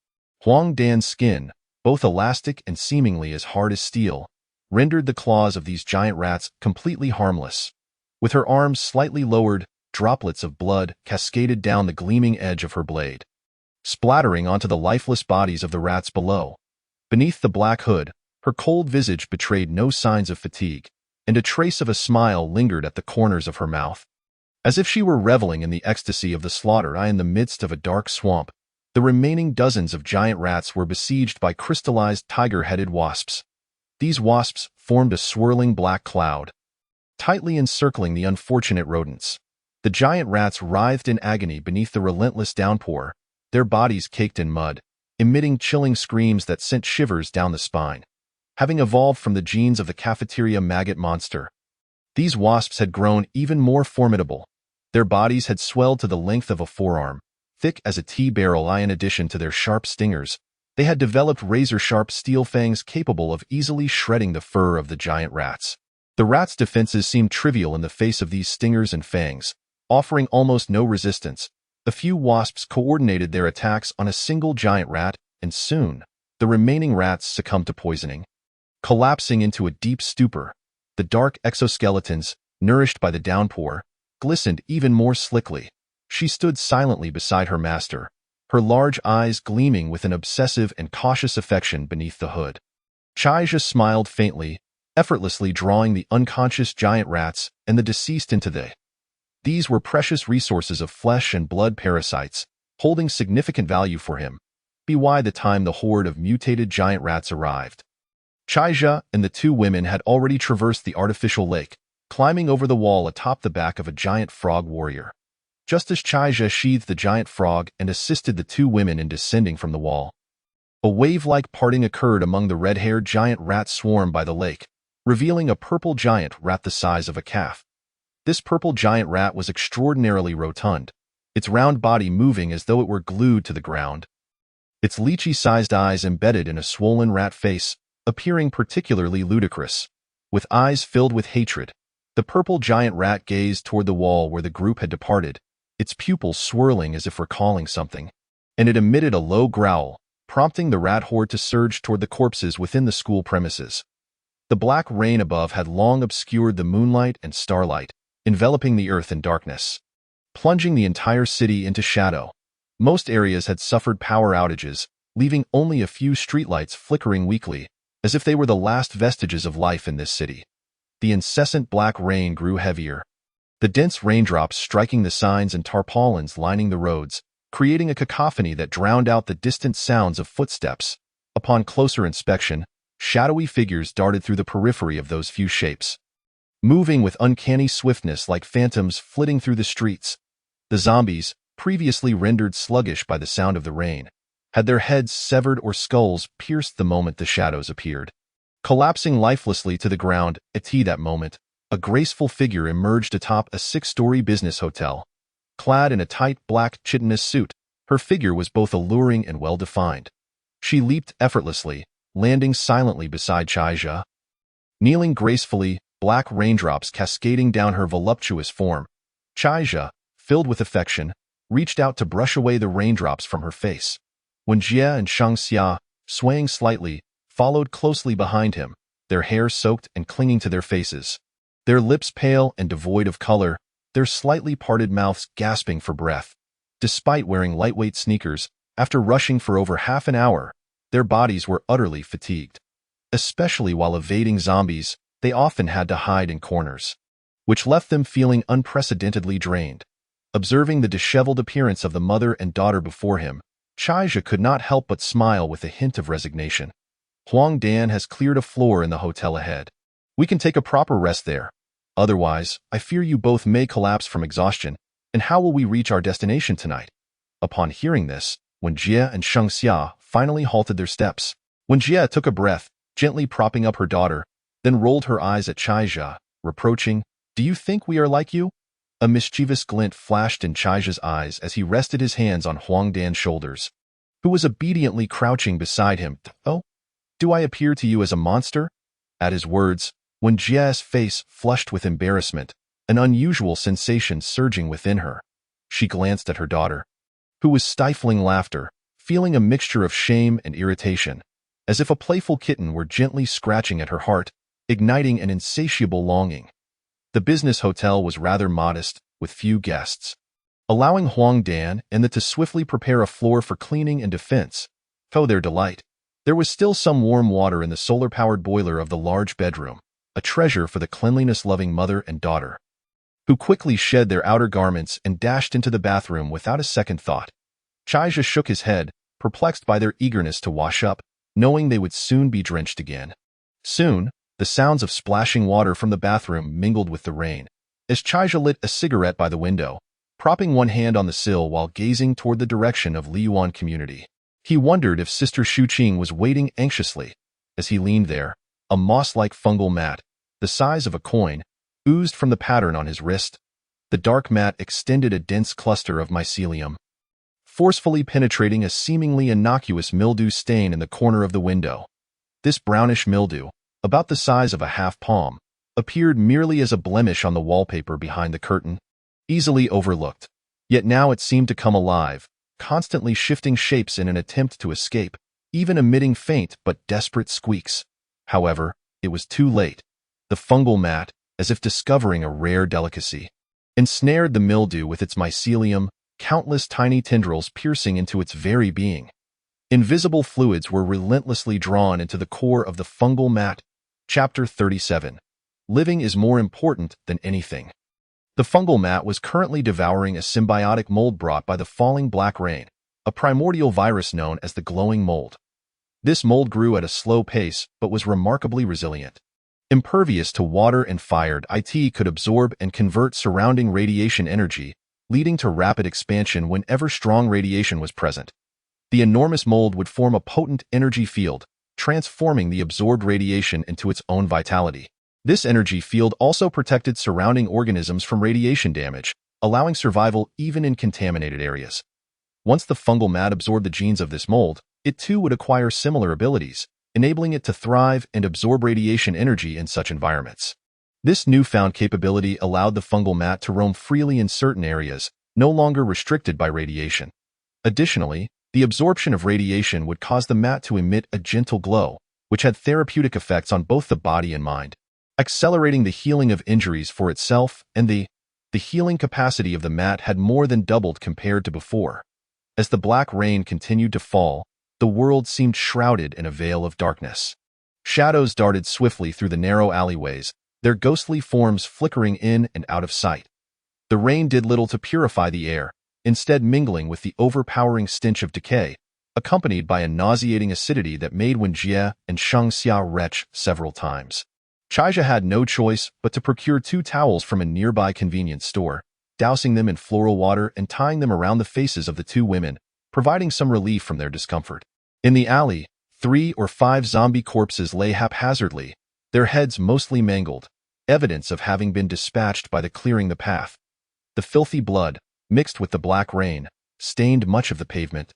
Huang Dan's skin, both elastic and seemingly as hard as steel, rendered the claws of these giant rats completely harmless. With her arms slightly lowered, droplets of blood cascaded down the gleaming edge of her blade, splattering onto the lifeless bodies of the rats below. Beneath the black hood, her cold visage betrayed no signs of fatigue, and a trace of a smile lingered at the corners of her mouth. As if she were reveling in the ecstasy of the slaughter in the midst of a dark swamp, the remaining dozens of giant rats were besieged by crystallized tiger-headed wasps. These wasps formed a swirling black cloud, tightly encircling the unfortunate rodents. The giant rats writhed in agony beneath the relentless downpour, their bodies caked in mud, emitting chilling screams that sent shivers down the spine. Having evolved from the genes of the cafeteria maggot monster, these wasps had grown even more formidable. Their bodies had swelled to the length of a forearm, thick as a tea barrel. In addition to their sharp stingers, they had developed razor-sharp steel fangs capable of easily shredding the fur of the giant rats. The rats' defenses seemed trivial in the face of these stingers and fangs, offering almost no resistance. A few wasps coordinated their attacks on a single giant rat, and soon, the remaining rats succumbed to poisoning. Collapsing into a deep stupor, the dark exoskeletons, nourished by the downpour, glistened even more slickly. She stood silently beside her master, her large eyes gleaming with an obsessive and cautious affection beneath the hood. Chaija smiled faintly, effortlessly drawing the unconscious giant rats and the deceased into the. These were precious resources of flesh and blood parasites, holding significant value for him. By the time the horde of mutated giant rats arrived, Chaija and the two women had already traversed the artificial lake, climbing over the wall atop the back of a giant frog warrior. Just as Chaija sheathed the giant frog and assisted the two women in descending from the wall, a wave-like parting occurred among the red-haired giant rat swarm by the lake, revealing a purple giant rat the size of a calf. This purple giant rat was extraordinarily rotund, its round body moving as though it were glued to the ground. Its lychee-sized eyes embedded in a swollen rat face, appearing particularly ludicrous. With eyes filled with hatred, the purple giant rat gazed toward the wall where the group had departed, its pupils swirling as if recalling something, and it emitted a low growl, prompting the rat horde to surge toward the corpses within the school premises. The black rain above had long obscured the moonlight and starlight, enveloping the earth in darkness, plunging the entire city into shadow. Most areas had suffered power outages, leaving only a few streetlights flickering weakly, as if they were the last vestiges of life in this city. The incessant black rain grew heavier, the dense raindrops striking the signs and tarpaulins lining the roads, creating a cacophony that drowned out the distant sounds of footsteps. Upon closer inspection, shadowy figures darted through the periphery of those few shapes, moving with uncanny swiftness like phantoms flitting through the streets. The zombies, previously rendered sluggish by the sound of the rain, had their heads severed or skulls pierced the moment the shadows appeared. Collapsing lifelessly to the ground, at that moment, a graceful figure emerged atop a 6-story business hotel. Clad in a tight black chitinous suit, her figure was both alluring and well-defined. She leaped effortlessly, landing silently beside Chaija. Kneeling gracefully, black raindrops cascading down her voluptuous form, Chaija, filled with affection, reached out to brush away the raindrops from her face. When Jie and Shangxia, swaying slightly, followed closely behind him, their hair soaked and clinging to their faces, their lips pale and devoid of color, their slightly parted mouths gasping for breath. Despite wearing lightweight sneakers, after rushing for over half an hour, their bodies were utterly fatigued. Especially while evading zombies, they often had to hide in corners, which left them feeling unprecedentedly drained. Observing the disheveled appearance of the mother and daughter before him, Chaija could not help but smile with a hint of resignation. Huang Dan has cleared a floor in the hotel ahead. We can take a proper rest there. Otherwise, I fear you both may collapse from exhaustion, and how will we reach our destination tonight? Upon hearing this, when Jie and Shangxia finally halted their steps, when Jie took a breath, gently propping up her daughter, then rolled her eyes at Chaija, reproaching, "Do you think we are like you?" A mischievous glint flashed in Chaija's eyes as he rested his hands on Huang Dan's shoulders, who was obediently crouching beside him. "Oh, do I appear to you as a monster?" At his words, when Jie's face flushed with embarrassment, an unusual sensation surging within her. She glanced at her daughter, who was stifling laughter, feeling a mixture of shame and irritation, as if a playful kitten were gently scratching at her heart, igniting an insatiable longing. The business hotel was rather modest, with few guests, allowing Huang Dan and the to swiftly prepare a floor for cleaning and defense. To their delight, there was still some warm water in the solar-powered boiler of the large bedroom, a treasure for the cleanliness-loving mother and daughter, who quickly shed their outer garments and dashed into the bathroom without a second thought. Chaija shook his head, perplexed by their eagerness to wash up, knowing they would soon be drenched again. Soon, the sounds of splashing water from the bathroom mingled with the rain, as Chaija lit a cigarette by the window, propping one hand on the sill while gazing toward the direction of Liyuan community. He wondered if Sister Shuqing was waiting anxiously. As he leaned there, a moss-like fungal mat, the size of a coin, oozed from the pattern on his wrist. The dark mat extended a dense cluster of mycelium, forcefully penetrating a seemingly innocuous mildew stain in the corner of the window. This brownish mildew, about the size of a half palm, appeared merely as a blemish on the wallpaper behind the curtain, easily overlooked. Yet now it seemed to come alive, constantly shifting shapes in an attempt to escape, even emitting faint but desperate squeaks. However, it was too late. The fungal mat, as if discovering a rare delicacy, ensnared the mildew with its mycelium, countless tiny tendrils piercing into its very being. Invisible fluids were relentlessly drawn into the core of the fungal mat. Chapter 37. Living is more important than anything. The fungal mat was currently devouring a symbiotic mold brought by the falling black rain, a primordial virus known as the glowing mold. This mold grew at a slow pace but was remarkably resilient. Impervious to water and fire, it could absorb and convert surrounding radiation energy, leading to rapid expansion whenever strong radiation was present. The enormous mold would form a potent energy field, transforming the absorbed radiation into its own vitality. This energy field also protected surrounding organisms from radiation damage, allowing survival even in contaminated areas. Once the fungal mat absorbed the genes of this mold, it too would acquire similar abilities, enabling it to thrive and absorb radiation energy in such environments. This newfound capability allowed the fungal mat to roam freely in certain areas, no longer restricted by radiation. Additionally, the absorption of radiation would cause the mat to emit a gentle glow, which had therapeutic effects on both the body and mind, accelerating the healing of injuries for itself, and the healing capacity of the mat had more than doubled compared to before. As the black rain continued to fall, the world seemed shrouded in a veil of darkness. Shadows darted swiftly through the narrow alleyways, their ghostly forms flickering in and out of sight. The rain did little to purify the air, instead mingling with the overpowering stench of decay, accompanied by a nauseating acidity that made Wen Jie and Shang Xia retch several times. Chaija had no choice but to procure 2 towels from a nearby convenience store, dousing them in floral water and tying them around the faces of the 2 women, providing some relief from their discomfort. In the alley, 3 or 5 zombie corpses lay haphazardly, their heads mostly mangled, evidence of having been dispatched by the clearing the path. The filthy blood, mixed with the black rain, stained much of the pavement,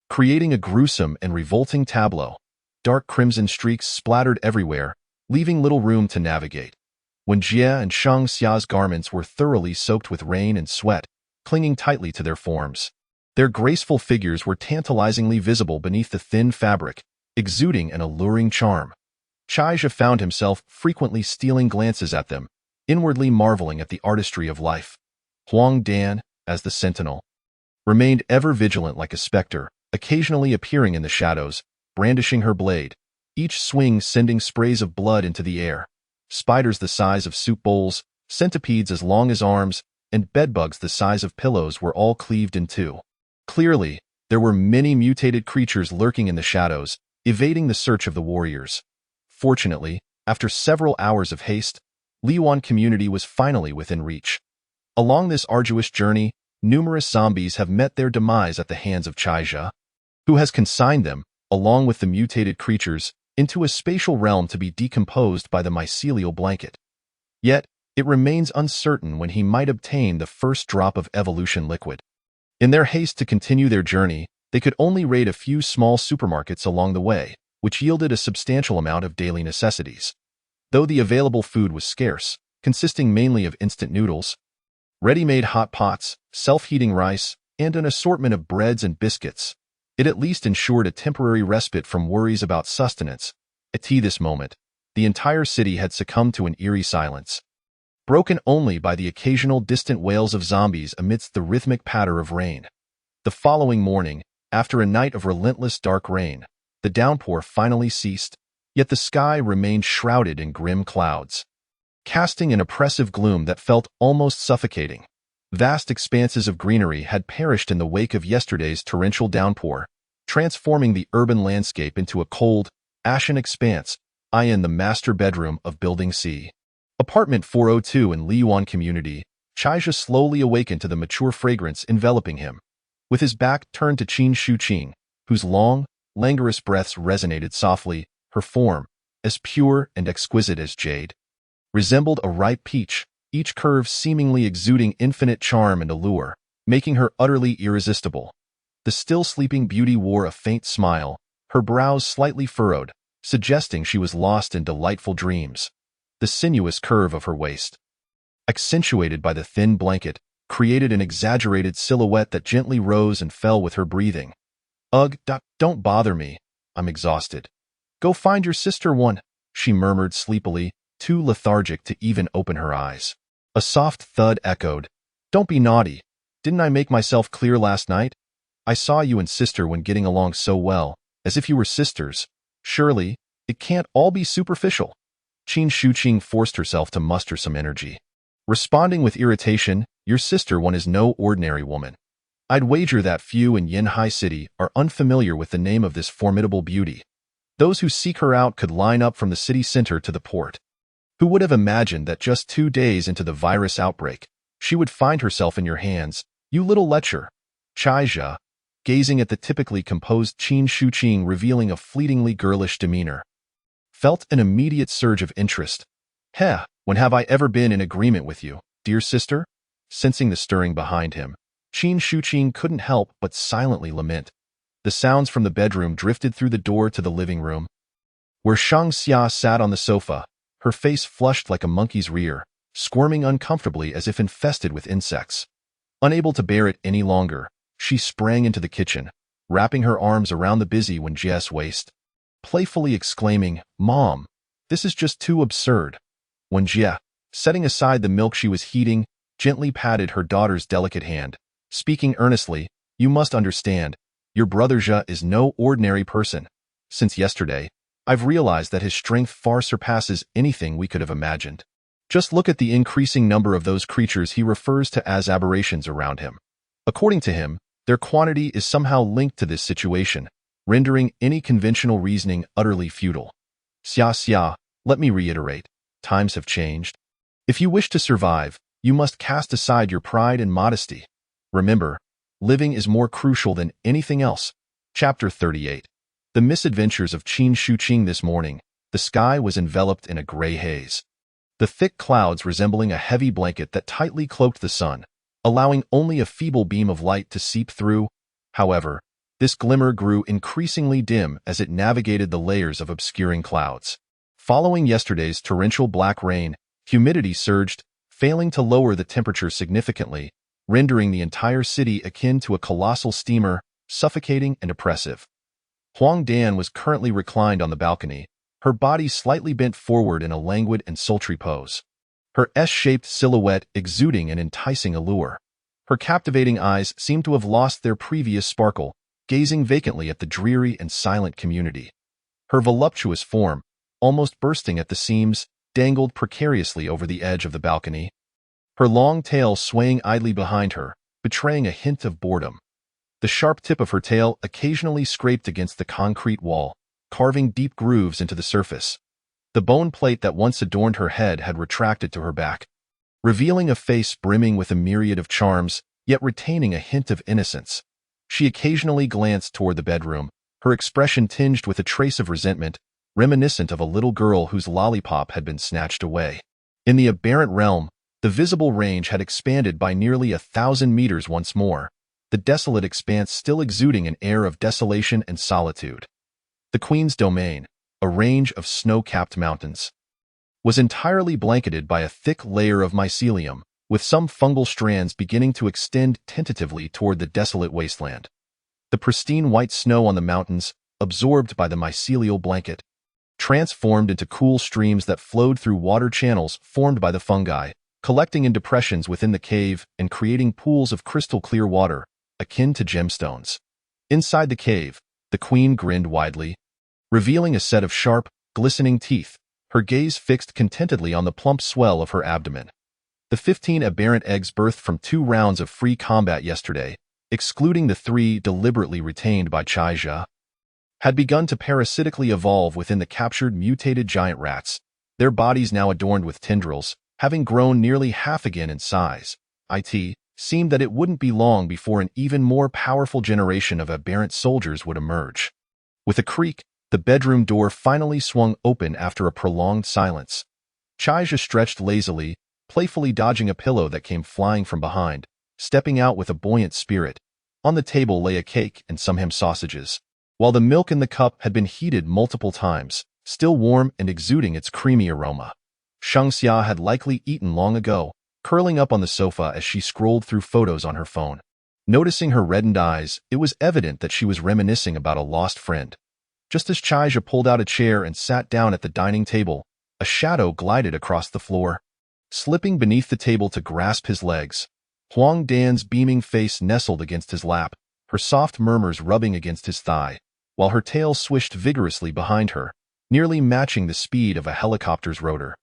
creating a gruesome and revolting tableau. Dark crimson streaks splattered everywhere, leaving little room to navigate. Wen Jie and Shang Xia's garments were thoroughly soaked with rain and sweat, clinging tightly to their forms. Their graceful figures were tantalizingly visible beneath the thin fabric, exuding an alluring charm. Chaija found himself frequently stealing glances at them, inwardly marveling at the artistry of life. Huang Dan, as the sentinel, remained ever vigilant like a specter, occasionally appearing in the shadows, brandishing her blade, each swing sending sprays of blood into the air. Spiders the size of soup bowls, centipedes as long as arms, and bedbugs the size of pillows were all cleaved in 2. Clearly, there were many mutated creatures lurking in the shadows, evading the search of the warriors. Fortunately, after several hours of haste, Liyuan community was finally within reach. Along this arduous journey, numerous zombies have met their demise at the hands of Chaija, who has consigned them, along with the mutated creatures, into a spatial realm to be decomposed by the mycelial blanket. Yet, it remains uncertain when he might obtain the first drop of evolution liquid. In their haste to continue their journey, they could only raid a few small supermarkets along the way, which yielded a substantial amount of daily necessities. Though the available food was scarce, consisting mainly of instant noodles, ready-made hot pots, self-heating rice, and an assortment of breads and biscuits. It at least ensured a temporary respite from worries about sustenance. At this moment, the entire city had succumbed to an eerie silence, broken only by the occasional distant wails of zombies amidst the rhythmic patter of rain. The following morning, after a night of relentless dark rain, the downpour finally ceased, yet the sky remained shrouded in grim clouds, casting an oppressive gloom that felt almost suffocating. Vast expanses of greenery had perished in the wake of yesterday's torrential downpour, transforming the urban landscape into a cold, ashen expanse. I in the master bedroom of Building C. Apartment 402 in Liyuan Community, Chaija slowly awakened to the mature fragrance enveloping him. With his back turned to Qin Shuqing, whose long, languorous breaths resonated softly, her form, as pure and exquisite as jade, resembled a ripe peach, each curve seemingly exuding infinite charm and allure, making her utterly irresistible. The still sleeping beauty wore a faint smile, her brows slightly furrowed, suggesting she was lost in delightful dreams. The sinuous curve of her waist, accentuated by the thin blanket, created an exaggerated silhouette that gently rose and fell with her breathing. Ugh, don't bother me. I'm exhausted. Go find your sister one, she murmured sleepily, too lethargic to even open her eyes. A soft thud echoed. Don't be naughty. Didn't I make myself clear last night? I saw you and sister when getting along so well, as if you were sisters. Surely, it can't all be superficial. Qin Shuqing forced herself to muster some energy, responding with irritation, your sister one is no ordinary woman. I'd wager that few in Yinhai City are unfamiliar with the name of this formidable beauty. Those who seek her out could line up from the city center to the port. Who would have imagined that just 2 days into the virus outbreak, she would find herself in your hands, you little lecher? Chaija, gazing at the typically composed Qin Shuqing revealing a fleetingly girlish demeanor, felt an immediate surge of interest. Heh, when have I ever been in agreement with you, dear sister? Sensing the stirring behind him, Qin Shuqing couldn't help but silently lament. The sounds from the bedroom drifted through the door to the living room, where Shang Xia sat on the sofa, her face flushed like a monkey's rear, squirming uncomfortably as if infested with insects. Unable to bear it any longer, she sprang into the kitchen, wrapping her arms around the busy Wenjie's waist, playfully exclaiming, Mom, this is just too absurd. Wenjie, setting aside the milk she was heating, gently patted her daughter's delicate hand, speaking earnestly, you must understand, your brother Jia is no ordinary person. Since yesterday, I've realized that his strength far surpasses anything we could have imagined. Just look at the increasing number of those creatures he refers to as aberrations around him. According to him, their quantity is somehow linked to this situation, rendering any conventional reasoning utterly futile. Xia, let me reiterate, times have changed. If you wish to survive, you must cast aside your pride and modesty. Remember, living is more crucial than anything else. Chapter 38. The misadventures of Qin Shuqing this morning. The sky was enveloped in a gray haze, the thick clouds resembling a heavy blanket that tightly cloaked the sun, allowing only a feeble beam of light to seep through. However, this glimmer grew increasingly dim as it navigated the layers of obscuring clouds. Following yesterday's torrential black rain, humidity surged, failing to lower the temperature significantly, rendering the entire city akin to a colossal steamer, suffocating and oppressive. Huang Dan was currently reclined on the balcony, her body slightly bent forward in a languid and sultry pose, her S-shaped silhouette exuding an enticing allure. Her captivating eyes seemed to have lost their previous sparkle, gazing vacantly at the dreary and silent community. Her voluptuous form, almost bursting at the seams, dangled precariously over the edge of the balcony, her long tail swaying idly behind her, betraying a hint of boredom. The sharp tip of her tail occasionally scraped against the concrete wall, carving deep grooves into the surface. The bone plate that once adorned her head had retracted to her back, revealing a face brimming with a myriad of charms, yet retaining a hint of innocence. She occasionally glanced toward the bedroom, her expression tinged with a trace of resentment, reminiscent of a little girl whose lollipop had been snatched away. In the aberrant realm, the visible range had expanded by nearly 1,000 meters once more, the desolate expanse still exuding an air of desolation and solitude. The Queen's Domain, a range of snow-capped mountains, was entirely blanketed by a thick layer of mycelium, with some fungal strands beginning to extend tentatively toward the desolate wasteland. The pristine white snow on the mountains, absorbed by the mycelial blanket, transformed into cool streams that flowed through water channels formed by the fungi, collecting in depressions within the cave and creating pools of crystal-clear water, akin to gemstones. Inside the cave, the queen grinned widely, revealing a set of sharp, glistening teeth, her gaze fixed contentedly on the plump swell of her abdomen. The 15 aberrant eggs birthed from 2 rounds of free combat yesterday, excluding the 3 deliberately retained by Chaija, had begun to parasitically evolve within the captured mutated giant rats, their bodies now adorned with tendrils, having grown nearly half again in size. It seemed that it wouldn't be long before an even more powerful generation of aberrant soldiers would emerge. With a creak, the bedroom door finally swung open after a prolonged silence. Chaija stretched lazily, playfully dodging a pillow that came flying from behind, stepping out with a buoyant spirit. On the table lay a cake and some ham sausages, while the milk in the cup had been heated multiple times, still warm and exuding its creamy aroma. Shangxia had likely eaten long ago, curling up on the sofa as she scrolled through photos on her phone. Noticing her reddened eyes, it was evident that she was reminiscing about a lost friend. Just as Chaija pulled out a chair and sat down at the dining table, a shadow glided across the floor. Slipping beneath the table to grasp his legs, Huang Dan's beaming face nestled against his lap, her soft murmurs rubbing against his thigh, while her tail swished vigorously behind her, nearly matching the speed of a helicopter's rotor.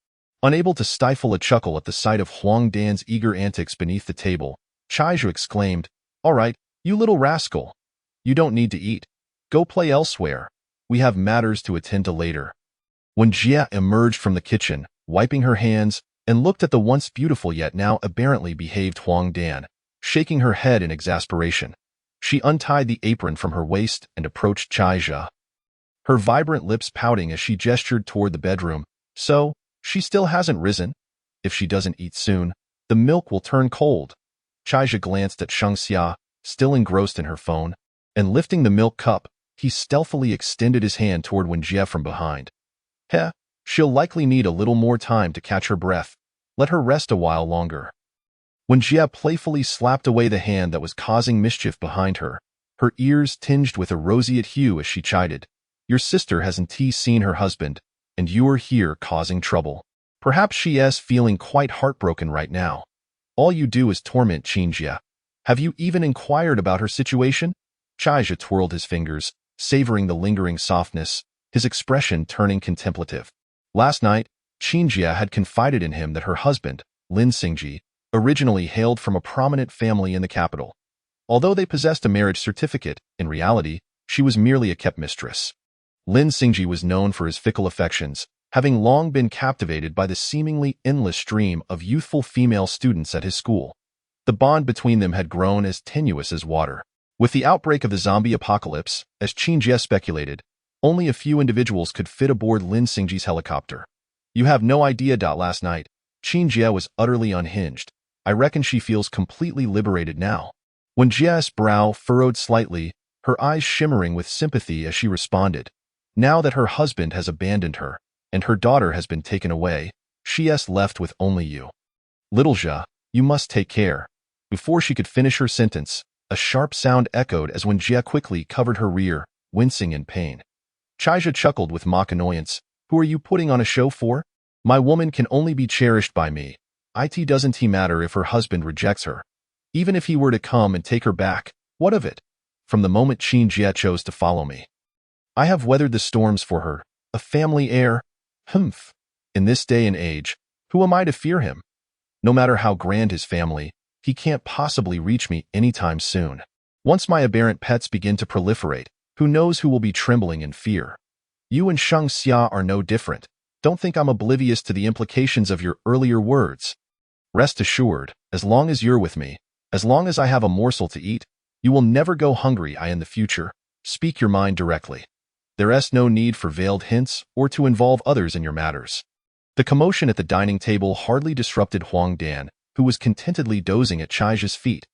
Unable to stifle a chuckle at the sight of Huang Dan's eager antics beneath the table, Chaija exclaimed, "All right, you little rascal. You don't need to eat. Go play elsewhere. We have matters to attend to later." When Jia emerged from the kitchen, wiping her hands, and looked at the once beautiful yet now aberrantly behaved Huang Dan, shaking her head in exasperation, she untied the apron from her waist and approached Chaija, her vibrant lips pouting as she gestured toward the bedroom. "So, she still hasn't risen? If she doesn't eat soon, the milk will turn cold." Chaija glanced at Shangxia, still engrossed in her phone, and lifting the milk cup, he stealthily extended his hand toward Wenjie from behind. "Heh, she'll likely need a little more time to catch her breath. Let her rest a while longer." When Jia playfully slapped away the hand that was causing mischief behind her, her ears tinged with a roseate hue as she chided, "Your sister hasn't seen her husband, and you are here causing trouble. Perhaps she is feeling quite heartbroken right now. All you do is torment Qingjia. Have you even inquired about her situation?" Chaija twirled his fingers, savoring the lingering softness, his expression turning contemplative. Last night, Qingjia had confided in him that her husband, Lin Xingji, originally hailed from a prominent family in the capital. Although they possessed a marriage certificate, in reality, she was merely a kept mistress. Lin Xingji was known for his fickle affections, having long been captivated by the seemingly endless stream of youthful female students at his school. The bond between them had grown as tenuous as water. With the outbreak of the zombie apocalypse, as Qingjia speculated, only a few individuals could fit aboard Lin Xingji's helicopter. "You have no idea. Last night, Qingjia was utterly unhinged. I reckon she feels completely liberated now." When Jia's brow furrowed slightly, her eyes shimmering with sympathy as she responded, "Now that her husband has abandoned her, and her daughter has been taken away, she is left with only you. Little Jia, you must take care." Before she could finish her sentence, a sharp sound echoed as when Jia quickly covered her rear, wincing in pain. Chaija chuckled with mock annoyance. "Who are you putting on a show for? My woman can only be cherished by me. It doesn't matter if her husband rejects her. Even if he were to come and take her back, what of it? From the moment Qingjia chose to follow me, I have weathered the storms for her. A family heir? Humph. In this day and age, who am I to fear him? No matter how grand his family, he can't possibly reach me anytime soon. Once my aberrant pets begin to proliferate, who knows who will be trembling in fear. You and Shang Xia are no different. Don't think I'm oblivious to the implications of your earlier words. Rest assured, as long as you're with me, as long as I have a morsel to eat, you will never go hungry in the future. Speak your mind directly. There is no need for veiled hints or to involve others in your matters." The commotion at the dining table hardly disrupted Huang Dan, who was contentedly dozing at Chaija's feet.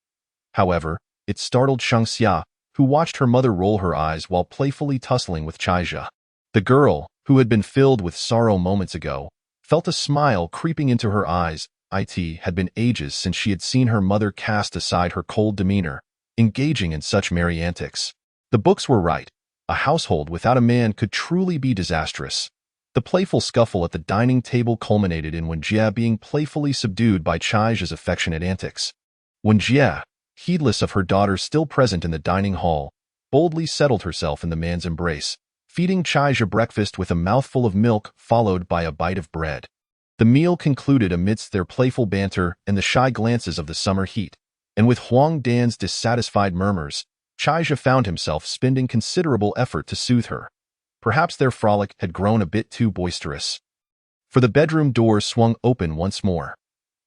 However, it startled Shangxia, who watched her mother roll her eyes while playfully tussling with Chaija. The girl, who had been filled with sorrow moments ago, felt a smile creeping into her eyes. It had been ages since she had seen her mother cast aside her cold demeanor, engaging in such merry antics. The books were right. A household without a man could truly be disastrous. The playful scuffle at the dining table culminated in Wenjie being playfully subdued by Chai's affectionate antics. Wenjie, heedless of her daughter still present in the dining hall, boldly settled herself in the man's embrace, feeding Chai breakfast with a mouthful of milk followed by a bite of bread. The meal concluded amidst their playful banter and the shy glances of the summer heat, and with Huang Dan's dissatisfied murmurs, Chai found himself spending considerable effort to soothe her. Perhaps their frolic had grown a bit too boisterous. For the bedroom door swung open once more.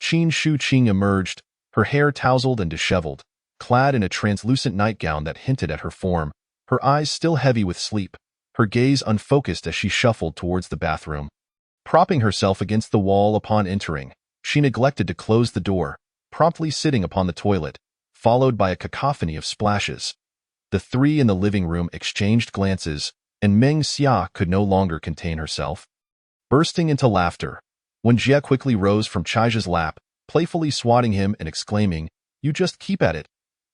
Qin Shuqing emerged, her hair tousled and disheveled, clad in a translucent nightgown that hinted at her form, her eyes still heavy with sleep, her gaze unfocused as she shuffled towards the bathroom. Propping herself against the wall upon entering, she neglected to close the door, promptly sitting upon the toilet, followed by a cacophony of splashes. The three in the living room exchanged glances, and Meng Xia could no longer contain herself. Bursting into laughter, Wenjie quickly rose from Chai's lap, playfully swatting him and exclaiming, "You just keep at it.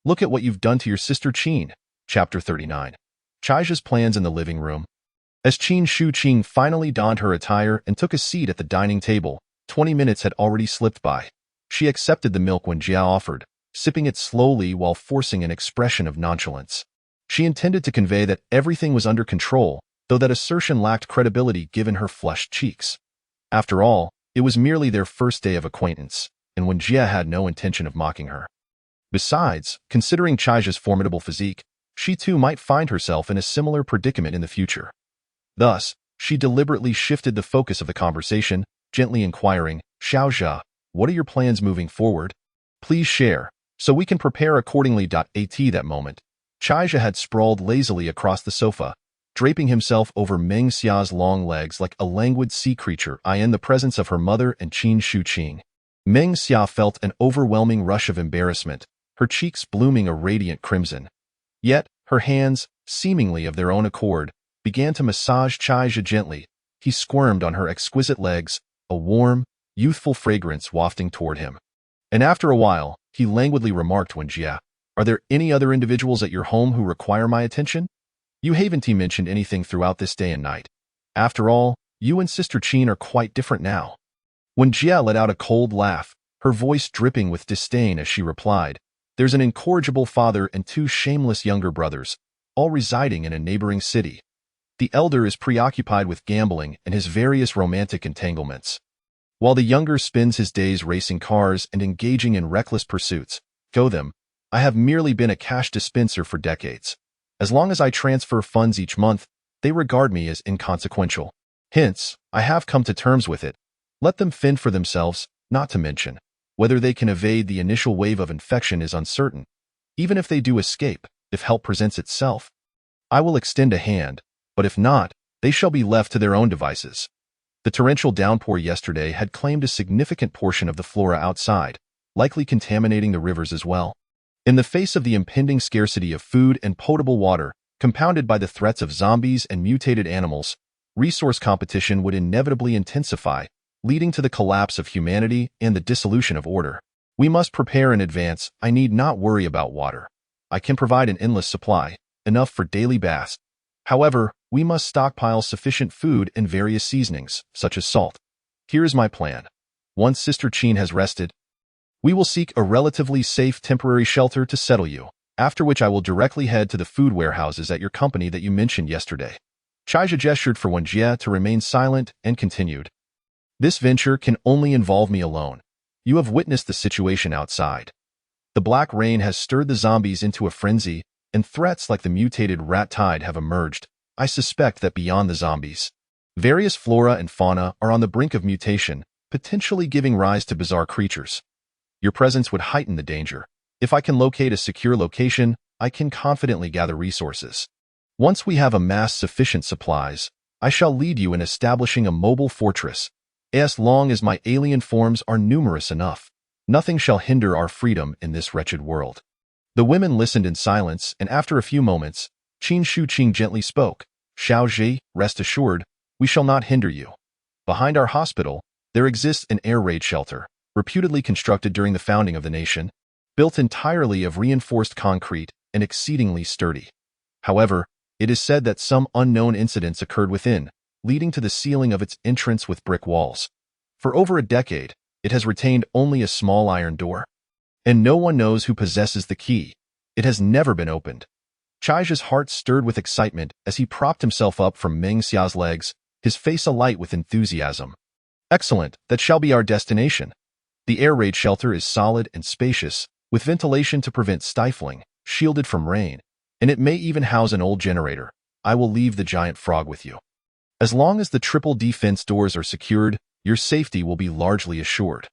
Look at what you've done to your sister Qin." Chapter 39. Chai's plans in the living room. As Qin Shuqing finally donned her attire and took a seat at the dining table, 20 minutes had already slipped by. She accepted the milk Wenjie offered, sipping it slowly while forcing an expression of nonchalance. She intended to convey that everything was under control, though that assertion lacked credibility given her flushed cheeks. After all, it was merely their first day of acquaintance, and Wenjie had no intention of mocking her. Besides, considering Chai's formidable physique, she too might find herself in a similar predicament in the future. Thus, she deliberately shifted the focus of the conversation, gently inquiring, "Xiaozhe, what are your plans moving forward? Please share, so we can prepare accordingly." At that moment, Chai had sprawled lazily across the sofa, draping himself over Meng Xia's long legs like a languid sea creature in the presence of her mother and Qin Shuqing. Meng Xia felt an overwhelming rush of embarrassment, her cheeks blooming a radiant crimson. Yet, her hands, seemingly of their own accord, began to massage Chai gently. He squirmed on her exquisite legs, a warm, youthful fragrance wafting toward him. And after a while, he languidly remarked, "Wenjie, are there any other individuals at your home who require my attention? You haven't mentioned anything throughout this day and night. After all, you and Sister Qin are quite different now." Wenjie let out a cold laugh, her voice dripping with disdain as she replied, "There's an incorrigible father and two shameless younger brothers, all residing in a neighboring city. The elder is preoccupied with gambling and his various romantic entanglements, while the younger spends his days racing cars and engaging in reckless pursuits. Go them. I have merely been a cash dispenser for decades. As long as I transfer funds each month, they regard me as inconsequential. Hence, I have come to terms with it. Let them fend for themselves, not to mention, whether they can evade the initial wave of infection is uncertain. Even if they do escape, if help presents itself, I will extend a hand, but if not, they shall be left to their own devices." The torrential downpour yesterday had claimed a significant portion of the flora outside, likely contaminating the rivers as well. In the face of the impending scarcity of food and potable water, compounded by the threats of zombies and mutated animals, resource competition would inevitably intensify, leading to the collapse of humanity and the dissolution of order. We must prepare in advance. I need not worry about water. I can provide an endless supply, enough for daily baths. However, we must stockpile sufficient food and various seasonings, such as salt. Here is my plan. Once Sister Qin has rested, we will seek a relatively safe temporary shelter to settle you, after which I will directly head to the food warehouses at your company that you mentioned yesterday." Chai gestured for Wenjie to remain silent and continued, "This venture can only involve me alone. You have witnessed the situation outside. The black rain has stirred the zombies into a frenzy, and threats like the mutated rat tide have emerged. I suspect that beyond the zombies, various flora and fauna are on the brink of mutation, potentially giving rise to bizarre creatures. Your presence would heighten the danger. If I can locate a secure location, I can confidently gather resources. Once we have amassed sufficient supplies, I shall lead you in establishing a mobile fortress. As long as my alien forms are numerous enough, nothing shall hinder our freedom in this wretched world." The women listened in silence, and after a few moments, Qin Shuqing gently spoke, "Xiaozhe, rest assured, we shall not hinder you. Behind our hospital, There exists an air raid shelter, reputedly constructed during the founding of the nation, built entirely of reinforced concrete and exceedingly sturdy. However, it is said that some unknown incidents occurred within, leading to the sealing of its entrance with brick walls. For over a decade, it has retained only a small iron door. And no one knows who possesses the key. It has never been opened. Chai's heart stirred with excitement as he propped himself up from Meng Xia's legs, his face alight with enthusiasm. Excellent, that shall be our destination. The air raid shelter is solid and spacious, with ventilation to prevent stifling, shielded from rain, and it may even house an old generator. I will leave the giant frog with you. As long as the triple defense doors are secured, your safety will be largely assured.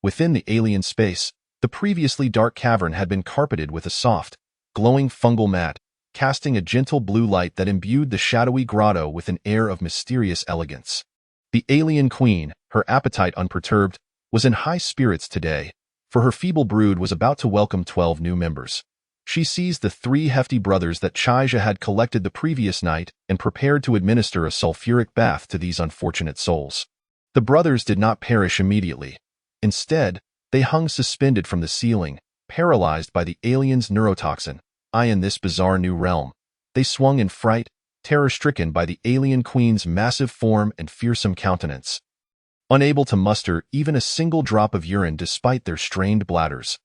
Within the alien space, the previously dark cavern had been carpeted with a soft, glowing fungal mat, casting a gentle blue light that imbued the shadowy grotto with an air of mysterious elegance. The alien queen, her appetite unperturbed, was in high spirits today, for her feeble brood was about to welcome 12 new members. She seized the 3 hefty brothers that Chaija had collected the previous night and prepared to administer a sulfuric bath to these unfortunate souls. The brothers did not perish immediately. Instead, they hung suspended from the ceiling, paralyzed by the alien's neurotoxin. In this bizarre new realm, they swung in fright, terror-stricken by the alien queen's massive form and fearsome countenance. Unable to muster even a single drop of urine despite their strained bladders,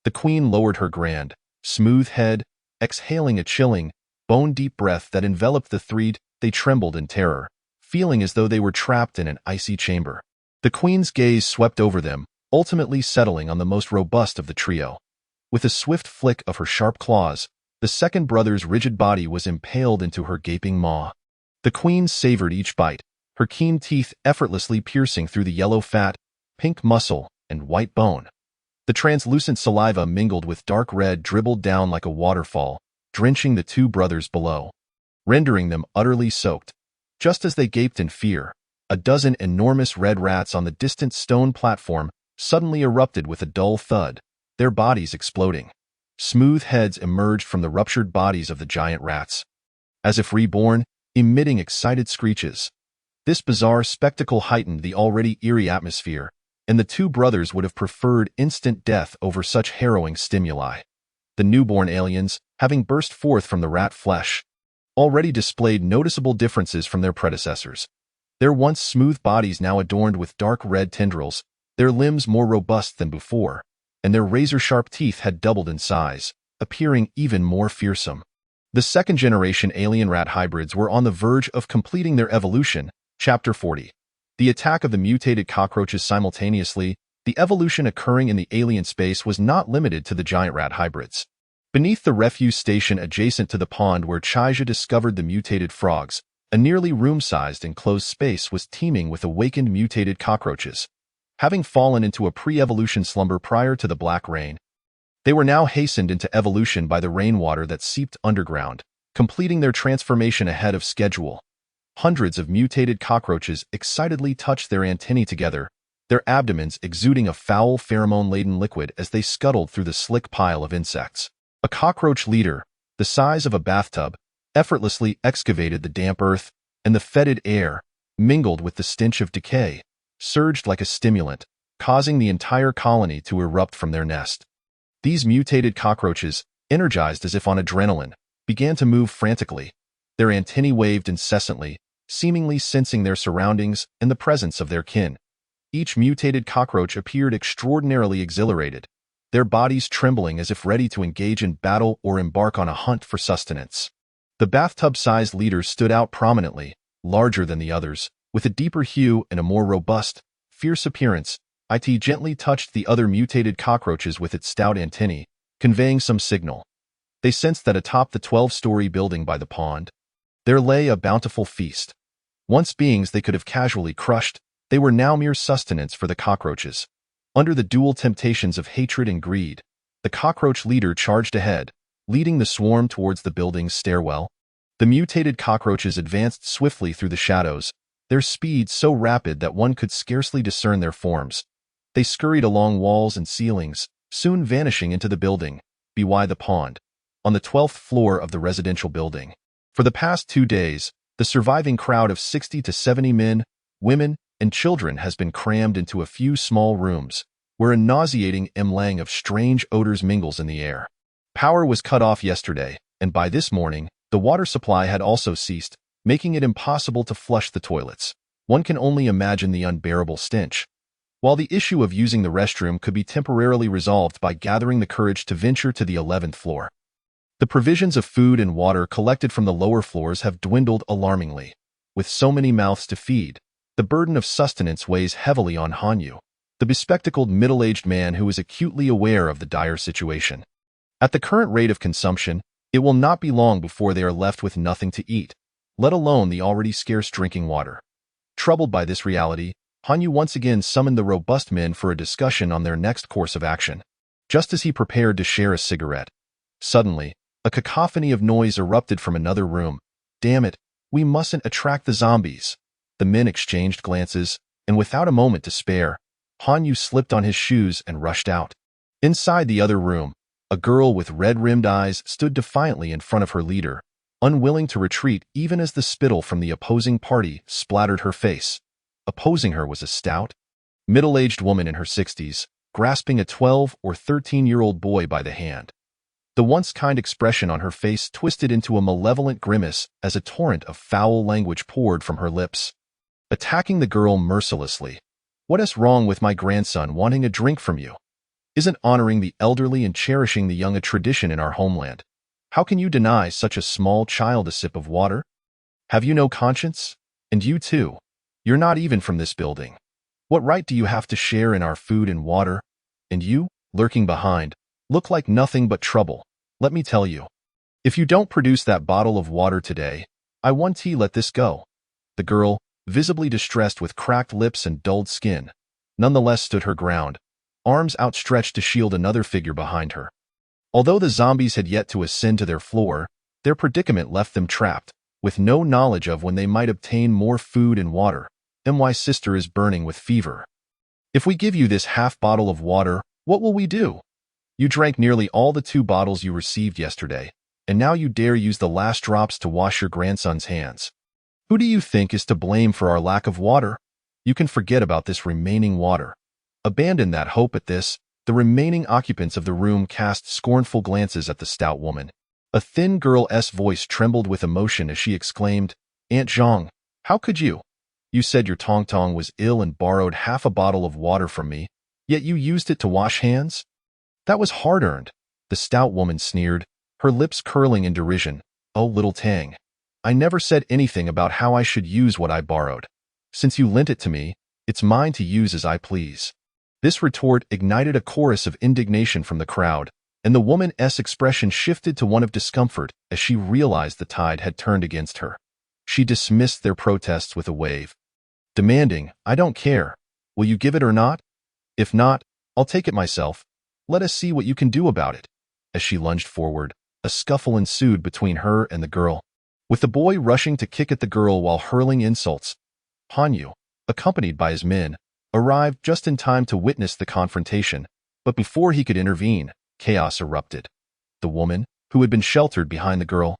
the queen lowered her grand, smooth head, exhaling a chilling, bone-deep breath that enveloped the 3. They trembled in terror, feeling as though they were trapped in an icy chamber. The queen's gaze swept over them, ultimately settling on the most robust of the trio. With a swift flick of her sharp claws, the second brother's rigid body was impaled into her gaping maw. The queen savored each bite, her keen teeth effortlessly piercing through the yellow fat, pink muscle, and white bone. The translucent saliva mingled with dark red dribbled down like a waterfall, drenching the 2 brothers below, rendering them utterly soaked. Just as they gaped in fear, a dozen enormous red rats on the distant stone platform suddenly erupted with a dull thud, their bodies exploding. Smooth heads emerged from the ruptured bodies of the giant rats, as if reborn, emitting excited screeches. This bizarre spectacle heightened the already eerie atmosphere, and the 2 brothers would have preferred instant death over such harrowing stimuli. The newborn aliens, having burst forth from the rat flesh, already displayed noticeable differences from their predecessors. Their once smooth bodies now adorned with dark red tendrils, their limbs more robust than before, and their razor-sharp teeth had doubled in size, appearing even more fearsome. The second-generation alien rat hybrids were on the verge of completing their evolution. Chapter 40. The attack of the mutated cockroaches simultaneously. The evolution occurring in the alien space was not limited to the giant rat hybrids. Beneath the refuse station adjacent to the pond where Chaija discovered the mutated frogs, a nearly room-sized enclosed space was teeming with awakened mutated cockroaches. Having fallen into a pre-evolution slumber prior to the black rain, they were now hastened into evolution by the rainwater that seeped underground, completing their transformation ahead of schedule. Hundreds of mutated cockroaches excitedly touched their antennae together, their abdomens exuding a foul pheromone-laden liquid as they scuttled through the slick pile of insects. A cockroach leader, the size of a bathtub, effortlessly excavated the damp earth, and the fetid air, mingled with the stench of decay, surged like a stimulant, causing the entire colony to erupt from their nest. These mutated cockroaches, energized as if on adrenaline, began to move frantically. Their antennae waved incessantly, seemingly sensing their surroundings and the presence of their kin. Each mutated cockroach appeared extraordinarily exhilarated, their bodies trembling as if ready to engage in battle or embark on a hunt for sustenance. The bathtub-sized leader stood out prominently, larger than the others, with a deeper hue and a more robust, fierce appearance. It gently touched the other mutated cockroaches with its stout antennae, conveying some signal. They sensed that atop the 12-story building by the pond, there lay a bountiful feast. Once beings they could have casually crushed, they were now mere sustenance for the cockroaches. Under the dual temptations of hatred and greed, the cockroach leader charged ahead, leading the swarm towards the building's stairwell. The mutated cockroaches advanced swiftly through the shadows, their speed so rapid that one could scarcely discern their forms. They scurried along walls and ceilings, soon vanishing into the building, by the pond, on the 12th floor of the residential building. For the past 2 days, the surviving crowd of 60 to 70 men, women, and children has been crammed into a few small rooms, where a nauseating melange of strange odors mingles in the air. Power was cut off yesterday, and by this morning, the water supply had also ceased, making it impossible to flush the toilets. One can only imagine the unbearable stench. While the issue of using the restroom could be temporarily resolved by gathering the courage to venture to the 11th floor, the provisions of food and water collected from the lower floors have dwindled alarmingly. With so many mouths to feed, the burden of sustenance weighs heavily on Hanyu, the bespectacled middle-aged man who is acutely aware of the dire situation. At the current rate of consumption, it will not be long before they are left with nothing to eat, let alone the already scarce drinking water. Troubled by this reality, Hanyu once again summoned the robust men for a discussion on their next course of action. Just as he prepared to share a cigarette, suddenly, a cacophony of noise erupted from another room. Damn it, we mustn't attract the zombies. The men exchanged glances, and without a moment to spare, Hanyu slipped on his shoes and rushed out. Inside the other room, a girl with red-rimmed eyes stood defiantly in front of her leader, unwilling to retreat even as the spittle from the opposing party splattered her face. Opposing her was a stout, middle-aged woman in her 60s, grasping a 12 or 13-year-old boy by the hand. The once kind expression on her face twisted into a malevolent grimace as a torrent of foul language poured from her lips, attacking the girl mercilessly. What is wrong with my grandson wanting a drink from you? Isn't honoring the elderly and cherishing the young a tradition in our homeland? How can you deny such a small child a sip of water? Have you no conscience? And you too. You're not even from this building. What right do you have to share in our food and water? And you, lurking behind, look like nothing but trouble. Let me tell you. If you don't produce that bottle of water today, I want to let this go. The girl, visibly distressed with cracked lips and dulled skin, nonetheless stood her ground, arms outstretched to shield another figure behind her. Although the zombies had yet to ascend to their floor, their predicament left them trapped, with no knowledge of when they might obtain more food and water. My sister is burning with fever. If we give you this half bottle of water, what will we do? You drank nearly all the 2 bottles you received yesterday, and now you dare use the last drops to wash your grandson's hands. Who do you think is to blame for our lack of water? You can forget about this remaining water. Abandon that hope at this. The remaining occupants of the room cast scornful glances at the stout woman. A thin girl's voice trembled with emotion as she exclaimed, Aunt Zhang, how could you? You said your Tong was ill and borrowed half a bottle of water from me, yet you used it to wash hands? That was hard-earned, the stout woman sneered, her lips curling in derision. Oh, little Tang, I never said anything about how I should use what I borrowed. Since you lent it to me, it's mine to use as I please. This retort ignited a chorus of indignation from the crowd, and the woman's expression shifted to one of discomfort as she realized the tide had turned against her. She dismissed their protests with a wave, demanding, I don't care. Will you give it or not? If not, I'll take it myself. Let us see what you can do about it. As she lunged forward, a scuffle ensued between her and the girl, with the boy rushing to kick at the girl while hurling insults. Hanyu, accompanied by his men, arrived just in time to witness the confrontation, but before he could intervene, chaos erupted. The woman, who had been sheltered behind the girl,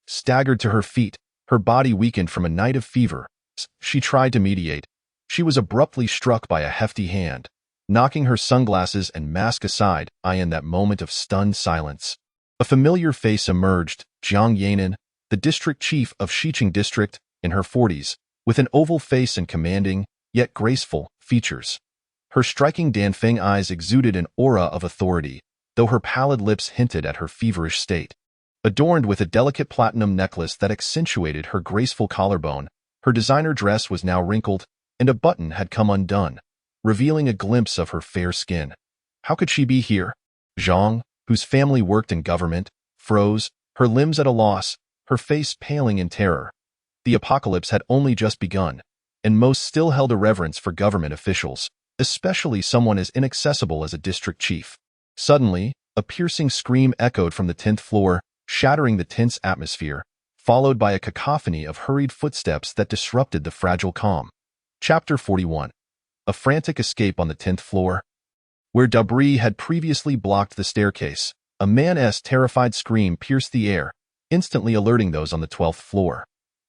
staggered to her feet, her body weakened from a night of fever. She tried to mediate. She was abruptly struck by a hefty hand, knocking her sunglasses and mask aside. In that moment of stunned silence, a familiar face emerged, Jiang Yanan, the district chief of Xiqing district, in her 40s, with an oval face and commanding, yet graceful, features. Her striking Danfeng eyes exuded an aura of authority, though her pallid lips hinted at her feverish state. Adorned with a delicate platinum necklace that accentuated her graceful collarbone, her designer dress was now wrinkled, and a button had come undone, revealing a glimpse of her fair skin. How could she be here? Zhang, whose family worked in government, froze, her limbs at a loss, her face paling in terror. The apocalypse had only just begun, and most still held a reverence for government officials, especially someone as inaccessible as a district chief. Suddenly, a piercing scream echoed from the 10th floor, shattering the tense atmosphere, followed by a cacophony of hurried footsteps that disrupted the fragile calm. Chapter 41. A frantic escape on the 10th floor. Where debris had previously blocked the staircase, a man's terrified scream pierced the air, instantly alerting those on the 12th floor.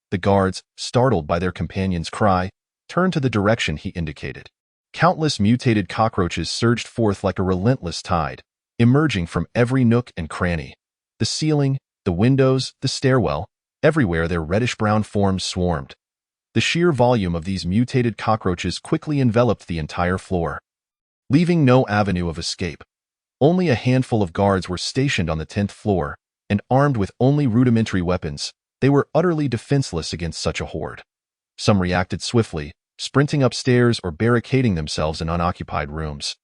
The guards, startled by their companion's cry, turned to the direction he indicated. Countless mutated cockroaches surged forth like a relentless tide, emerging from every nook and cranny. The ceiling, the windows, the stairwell, everywhere their reddish-brown forms swarmed. The sheer volume of these mutated cockroaches quickly enveloped the entire floor, leaving no avenue of escape. Only a handful of guards were stationed on the 10th floor, and armed with only rudimentary weapons, they were utterly defenseless against such a horde. Some reacted swiftly, sprinting upstairs or barricading themselves in unoccupied rooms.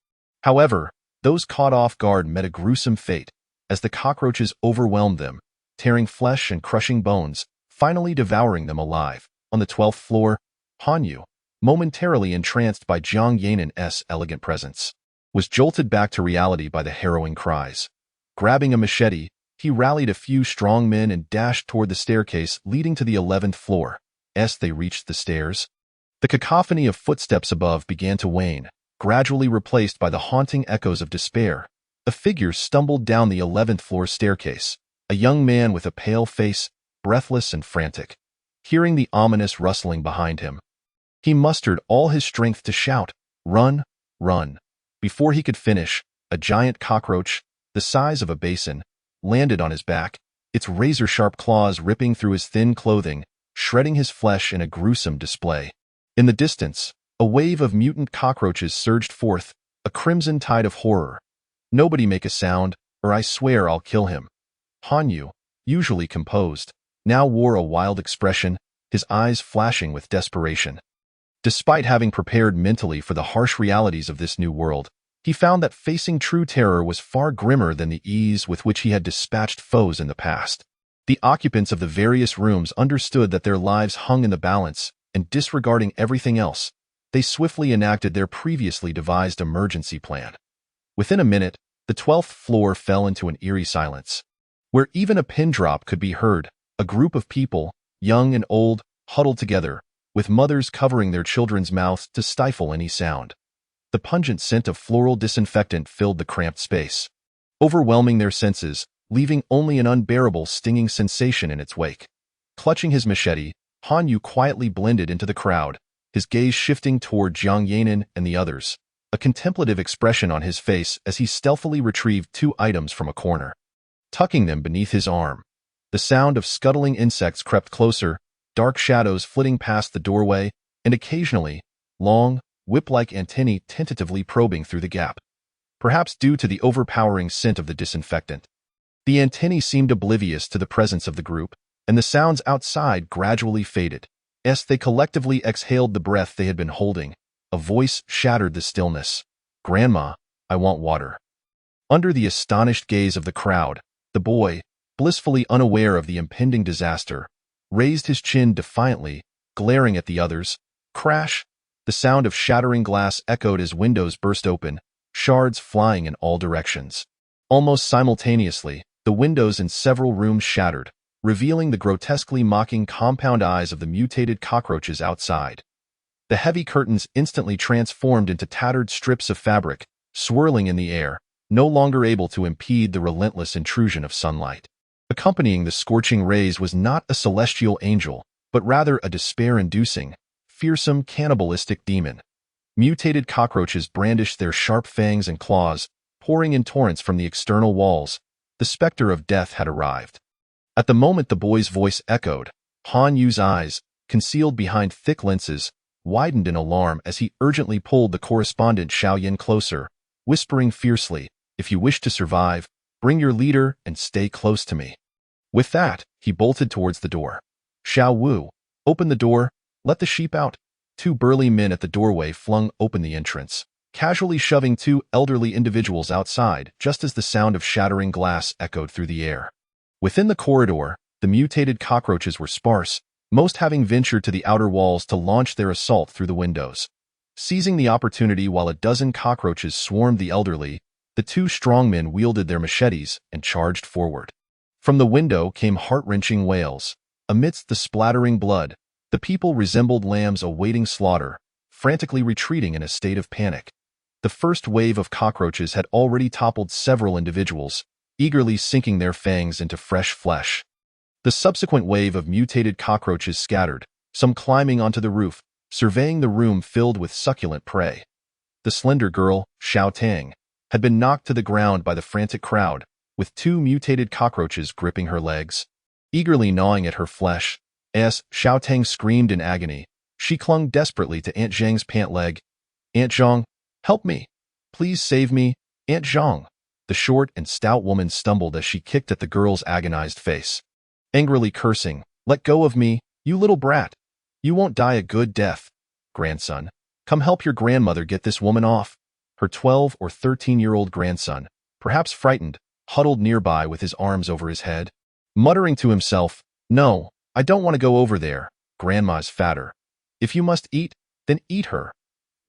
However, those caught off guard met a gruesome fate, as the cockroaches overwhelmed them, tearing flesh and crushing bones, finally devouring them alive. On the 12th floor, Hanyu, momentarily entranced by Jiang Yanan's elegant presence, was jolted back to reality by the harrowing cries. Grabbing a machete, he rallied a few strong men and dashed toward the staircase leading to the 11th floor. As they reached the stairs, the cacophony of footsteps above began to wane, gradually replaced by the haunting echoes of despair. A figure stumbled down the 11th floor staircase, a young man with a pale face, breathless and frantic. Hearing the ominous rustling behind him, he mustered all his strength to shout, "Run, run!" Before he could finish, a giant cockroach, the size of a basin, landed on his back, its razor-sharp claws ripping through his thin clothing, shredding his flesh in a gruesome display. In the distance, a wave of mutant cockroaches surged forth, a crimson tide of horror. "Nobody make a sound, or I swear I'll kill him." Hanyu, usually composed, now wore a wild expression, his eyes flashing with desperation. Despite having prepared mentally for the harsh realities of this new world, he found that facing true terror was far grimmer than the ease with which he had dispatched foes in the past. The occupants of the various rooms understood that their lives hung in the balance, and disregarding everything else, they swiftly enacted their previously devised emergency plan. Within a minute, the 12th floor fell into an eerie silence, where even a pin drop could be heard. A group of people, young and old, huddled together, with mothers covering their children's mouths to stifle any sound. The pungent scent of floral disinfectant filled the cramped space, overwhelming their senses, leaving only an unbearable stinging sensation in its wake. Clutching his machete, Hanyu quietly blended into the crowd, his gaze shifting toward Jiang Yanan and the others, a contemplative expression on his face as he stealthily retrieved 2 items from a corner. Tucking them beneath his arm, the sound of scuttling insects crept closer, dark shadows flitting past the doorway, and occasionally, long, whip-like antennae tentatively probing through the gap. Perhaps due to the overpowering scent of the disinfectant, the antennae seemed oblivious to the presence of the group, and the sounds outside gradually faded. As they collectively exhaled the breath they had been holding, a voice shattered the stillness. "Grandma, I want water." Under the astonished gaze of the crowd, the boy, blissfully unaware of the impending disaster, raised his chin defiantly, glaring at the others. Crash! The sound of shattering glass echoed as windows burst open, shards flying in all directions. Almost simultaneously, the windows in several rooms shattered, revealing the grotesquely mocking compound eyes of the mutated cockroaches outside. The heavy curtains instantly transformed into tattered strips of fabric, swirling in the air, no longer able to impede the relentless intrusion of sunlight. Accompanying the scorching rays was not a celestial angel, but rather a despair-inducing, fearsome cannibalistic demon. Mutated cockroaches brandished their sharp fangs and claws, pouring in torrents from the external walls. The specter of death had arrived. At the moment the boy's voice echoed, Han Yu's eyes, concealed behind thick lenses, widened in alarm as he urgently pulled the correspondent Xiaoyan closer, whispering fiercely, "If you wish to survive, bring your leader and stay close to me." With that, he bolted towards the door. "Xiao Wu, open the door, let the sheep out." 2 burly men at the doorway flung open the entrance, casually shoving 2 elderly individuals outside just as the sound of shattering glass echoed through the air. Within the corridor, the mutated cockroaches were sparse, most having ventured to the outer walls to launch their assault through the windows. Seizing the opportunity while a dozen cockroaches swarmed the elderly, the 2 strongmen wielded their machetes and charged forward. From the window came heart-wrenching wails. Amidst the splattering blood, the people resembled lambs awaiting slaughter, frantically retreating in a state of panic. The first wave of cockroaches had already toppled several individuals, eagerly sinking their fangs into fresh flesh. The subsequent wave of mutated cockroaches scattered, some climbing onto the roof, surveying the room filled with succulent prey. The slender girl, Xiao Tang, had been knocked to the ground by the frantic crowd, with two mutated cockroaches gripping her legs. Eagerly gnawing at her flesh, as Xiao Tang screamed in agony, she clung desperately to Aunt Zhang's pant leg. "Aunt Zhang, help me! Please save me, Aunt Zhang!" The short and stout woman stumbled as she kicked at the girl's agonized face, angrily cursing, "Let go of me, you little brat! You won't die a good death. Grandson, come help your grandmother get this woman off." Her 12 or 13-year-old grandson, perhaps frightened, huddled nearby with his arms over his head, muttering to himself, "No, I don't want to go over there. Grandma's fatter. If you must eat, then eat her."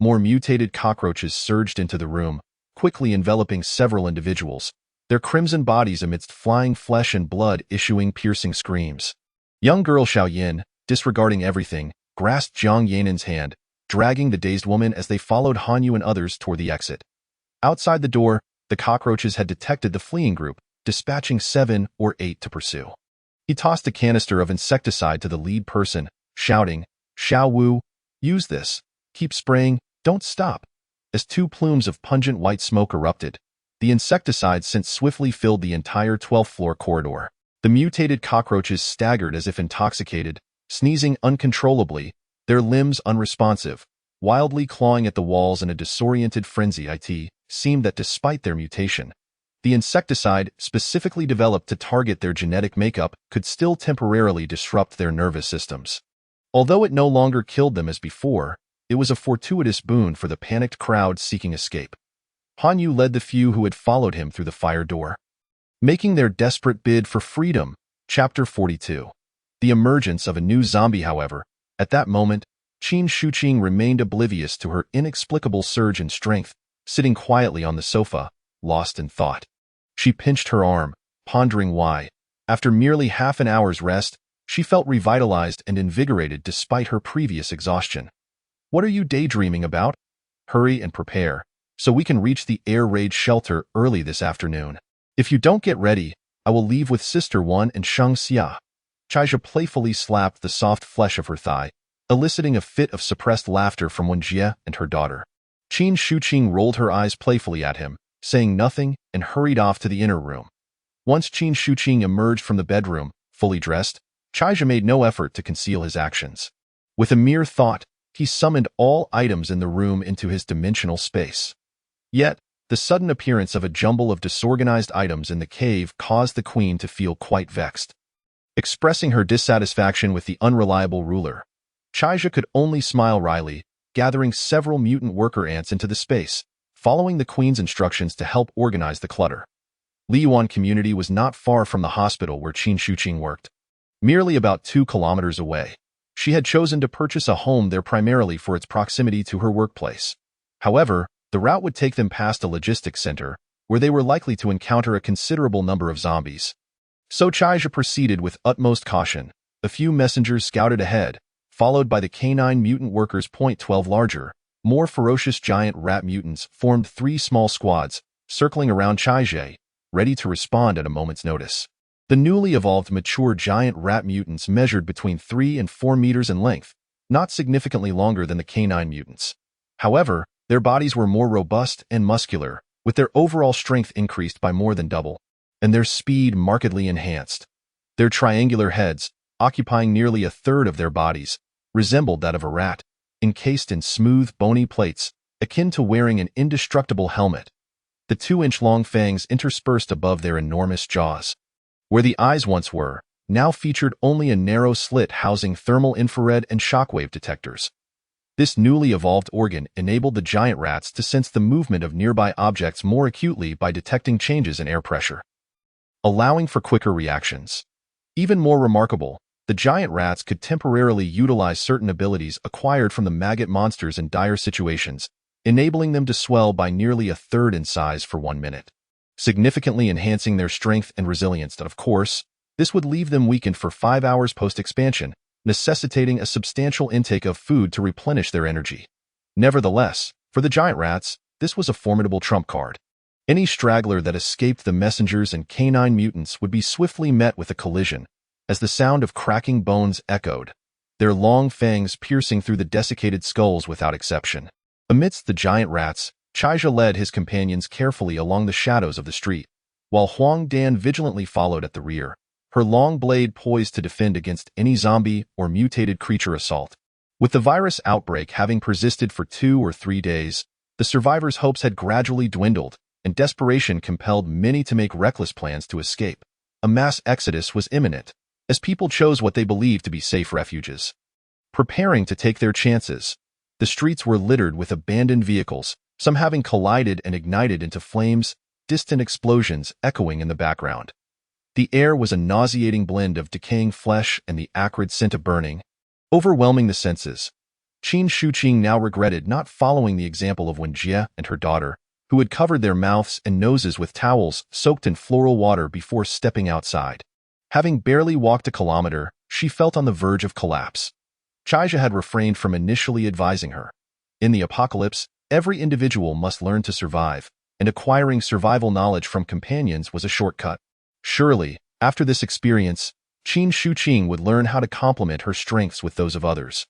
More mutated cockroaches surged into the room, quickly enveloping several individuals, their crimson bodies amidst flying flesh and blood issuing piercing screams. Young girl Xiao Yin, disregarding everything, grasped Jiang Yanan's hand, dragging the dazed woman as they followed Han Yu and others toward the exit. Outside the door, the cockroaches had detected the fleeing group, dispatching 7 or 8 to pursue. He tossed a canister of insecticide to the lead person, shouting, "Xiao Wu, use this. Keep spraying, don't stop." As two plumes of pungent white smoke erupted, the insecticide scent swiftly filled the entire 12th floor corridor. The mutated cockroaches staggered as if intoxicated, sneezing uncontrollably, their limbs unresponsive, wildly clawing at the walls in a disoriented frenzy. It seemed that despite their mutation, the insecticide, specifically developed to target their genetic makeup, could still temporarily disrupt their nervous systems. Although it no longer killed them as before, it was a fortuitous boon for the panicked crowd seeking escape. Han Yu led the few who had followed him through the fire door, making their desperate bid for freedom. Chapter 42. The emergence of a new zombie, however. At that moment, Qin Shuqing remained oblivious to her inexplicable surge in strength, sitting quietly on the sofa, lost in thought. She pinched her arm, pondering why, after merely half an hour's rest, she felt revitalized and invigorated despite her previous exhaustion. "What are you daydreaming about? Hurry and prepare, so we can reach the air raid shelter early this afternoon. If you don't get ready, I will leave with Sister One and Shang Xia." Chaija playfully slapped the soft flesh of her thigh, eliciting a fit of suppressed laughter from Wenjie and her daughter. Qin Shuqing rolled her eyes playfully at him, saying nothing, and hurried off to the inner room. Once Qin Shuqing emerged from the bedroom, fully dressed, Chaija made no effort to conceal his actions. With a mere thought, he summoned all items in the room into his dimensional space. Yet, the sudden appearance of a jumble of disorganized items in the cave caused the queen to feel quite vexed. Expressing her dissatisfaction with the unreliable ruler, Chaija could only smile wryly, gathering several mutant worker ants into the space, following the queen's instructions to help organize the clutter. Liyuan community was not far from the hospital where Qin Shuqing worked, merely about 2 kilometers away. She had chosen to purchase a home there primarily for its proximity to her workplace. However, the route would take them past a logistics center, where they were likely to encounter a considerable number of zombies. So Chaija proceeded with utmost caution. A few messengers scouted ahead, followed by the canine mutant workers. 12 larger, more ferocious giant rat mutants formed 3 small squads, circling around Chaija, ready to respond at a moment's notice. The newly evolved mature giant rat mutants measured between 3 and 4 meters in length, not significantly longer than the canine mutants. However, their bodies were more robust and muscular, with their overall strength increased by more than double, and their speed markedly enhanced. Their triangular heads, occupying nearly a third of their bodies, resembled that of a rat, encased in smooth, bony plates, akin to wearing an indestructible helmet. The 2-inch-long fangs interspersed above their enormous jaws. Where the eyes once were, now featured only a narrow slit housing thermal infrared and shockwave detectors. This newly evolved organ enabled the giant rats to sense the movement of nearby objects more acutely by detecting changes in air pressure, allowing for quicker reactions. Even more remarkable, the giant rats could temporarily utilize certain abilities acquired from the maggot monsters in dire situations, enabling them to swell by nearly a third in size for 1 minute, significantly enhancing their strength and resilience. Of course, this would leave them weakened for 5 hours post-expansion, necessitating a substantial intake of food to replenish their energy. Nevertheless, for the giant rats, this was a formidable trump card. Any straggler that escaped the messengers and canine mutants would be swiftly met with a collision, as the sound of cracking bones echoed. their long fangs piercing through the desiccated skulls without exception. Amidst the giant rats, Chaija led his companions carefully along the shadows of the street, while Huang Dan vigilantly followed at the rear, her long blade poised to defend against any zombie or mutated creature assault. With the virus outbreak having persisted for 2 or 3 days, the survivors' hopes had gradually dwindled, and desperation compelled many to make reckless plans to escape. A mass exodus was imminent, as people chose what they believed to be safe refuges. Preparing to take their chances, the streets were littered with abandoned vehicles, some having collided and ignited into flames, distant explosions echoing in the background. The air was a nauseating blend of decaying flesh and the acrid scent of burning, overwhelming the senses. Qin Shuqing now regretted not following the example of Wen Jie and her daughter, who had covered their mouths and noses with towels soaked in floral water before stepping outside. Having barely walked a kilometer, she felt on the verge of collapse. Chaija had refrained from initially advising her. In the apocalypse, every individual must learn to survive, and acquiring survival knowledge from companions was a shortcut. Surely, after this experience, Qin Shuqing would learn how to complement her strengths with those of others.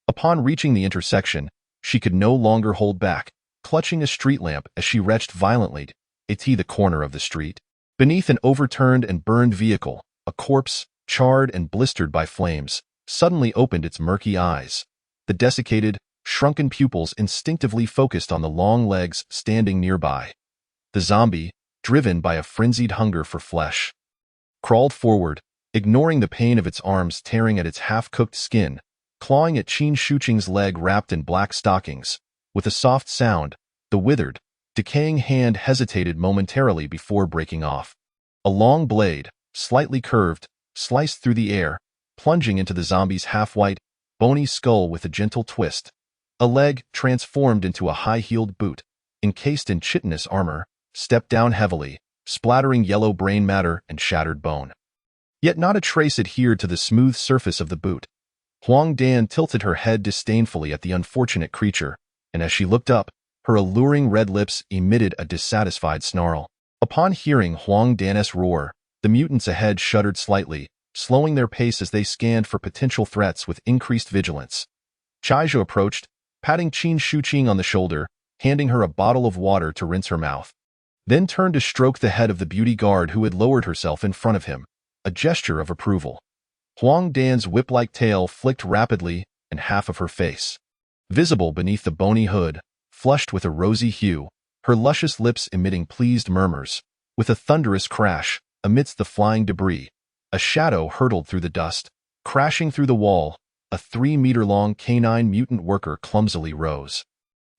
Upon reaching the intersection, she could no longer hold back, clutching a street lamp as she retched violently to the corner of the street. Beneath an overturned and burned vehicle, a corpse, charred and blistered by flames, suddenly opened its murky eyes. The desiccated, shrunken pupils instinctively focused on the long legs standing nearby. The zombie, driven by a frenzied hunger for flesh, crawled forward, ignoring the pain of its arms tearing at its half-cooked skin, clawing at Qin Shuqing's leg wrapped in black stockings. With a soft sound, the withered, decaying hand hesitated momentarily before breaking off. A long blade, slightly curved, sliced through the air, plunging into the zombie's half-white, bony skull with a gentle twist. A leg, transformed into a high-heeled boot, encased in chitinous armor, stepped down heavily, splattering yellow brain matter and shattered bone. Yet not a trace adhered to the smooth surface of the boot. Huang Dan tilted her head disdainfully at the unfortunate creature, and as she looked up, her alluring red lips emitted a dissatisfied snarl. Upon hearing Huang Dan's roar, the mutants ahead shuddered slightly, slowing their pace as they scanned for potential threats with increased vigilance. Chaija approached, patting Qin Shuqing on the shoulder, handing her a bottle of water to rinse her mouth. Then turned to stroke the head of the beauty guard who had lowered herself in front of him, a gesture of approval. Huang Dan's whip-like tail flicked rapidly, and half of her face, visible beneath the bony hood, flushed with a rosy hue, her luscious lips emitting pleased murmurs. With a thunderous crash, amidst the flying debris, a shadow hurtled through the dust. Crashing through the wall, a 3-meter-long canine mutant worker clumsily rose.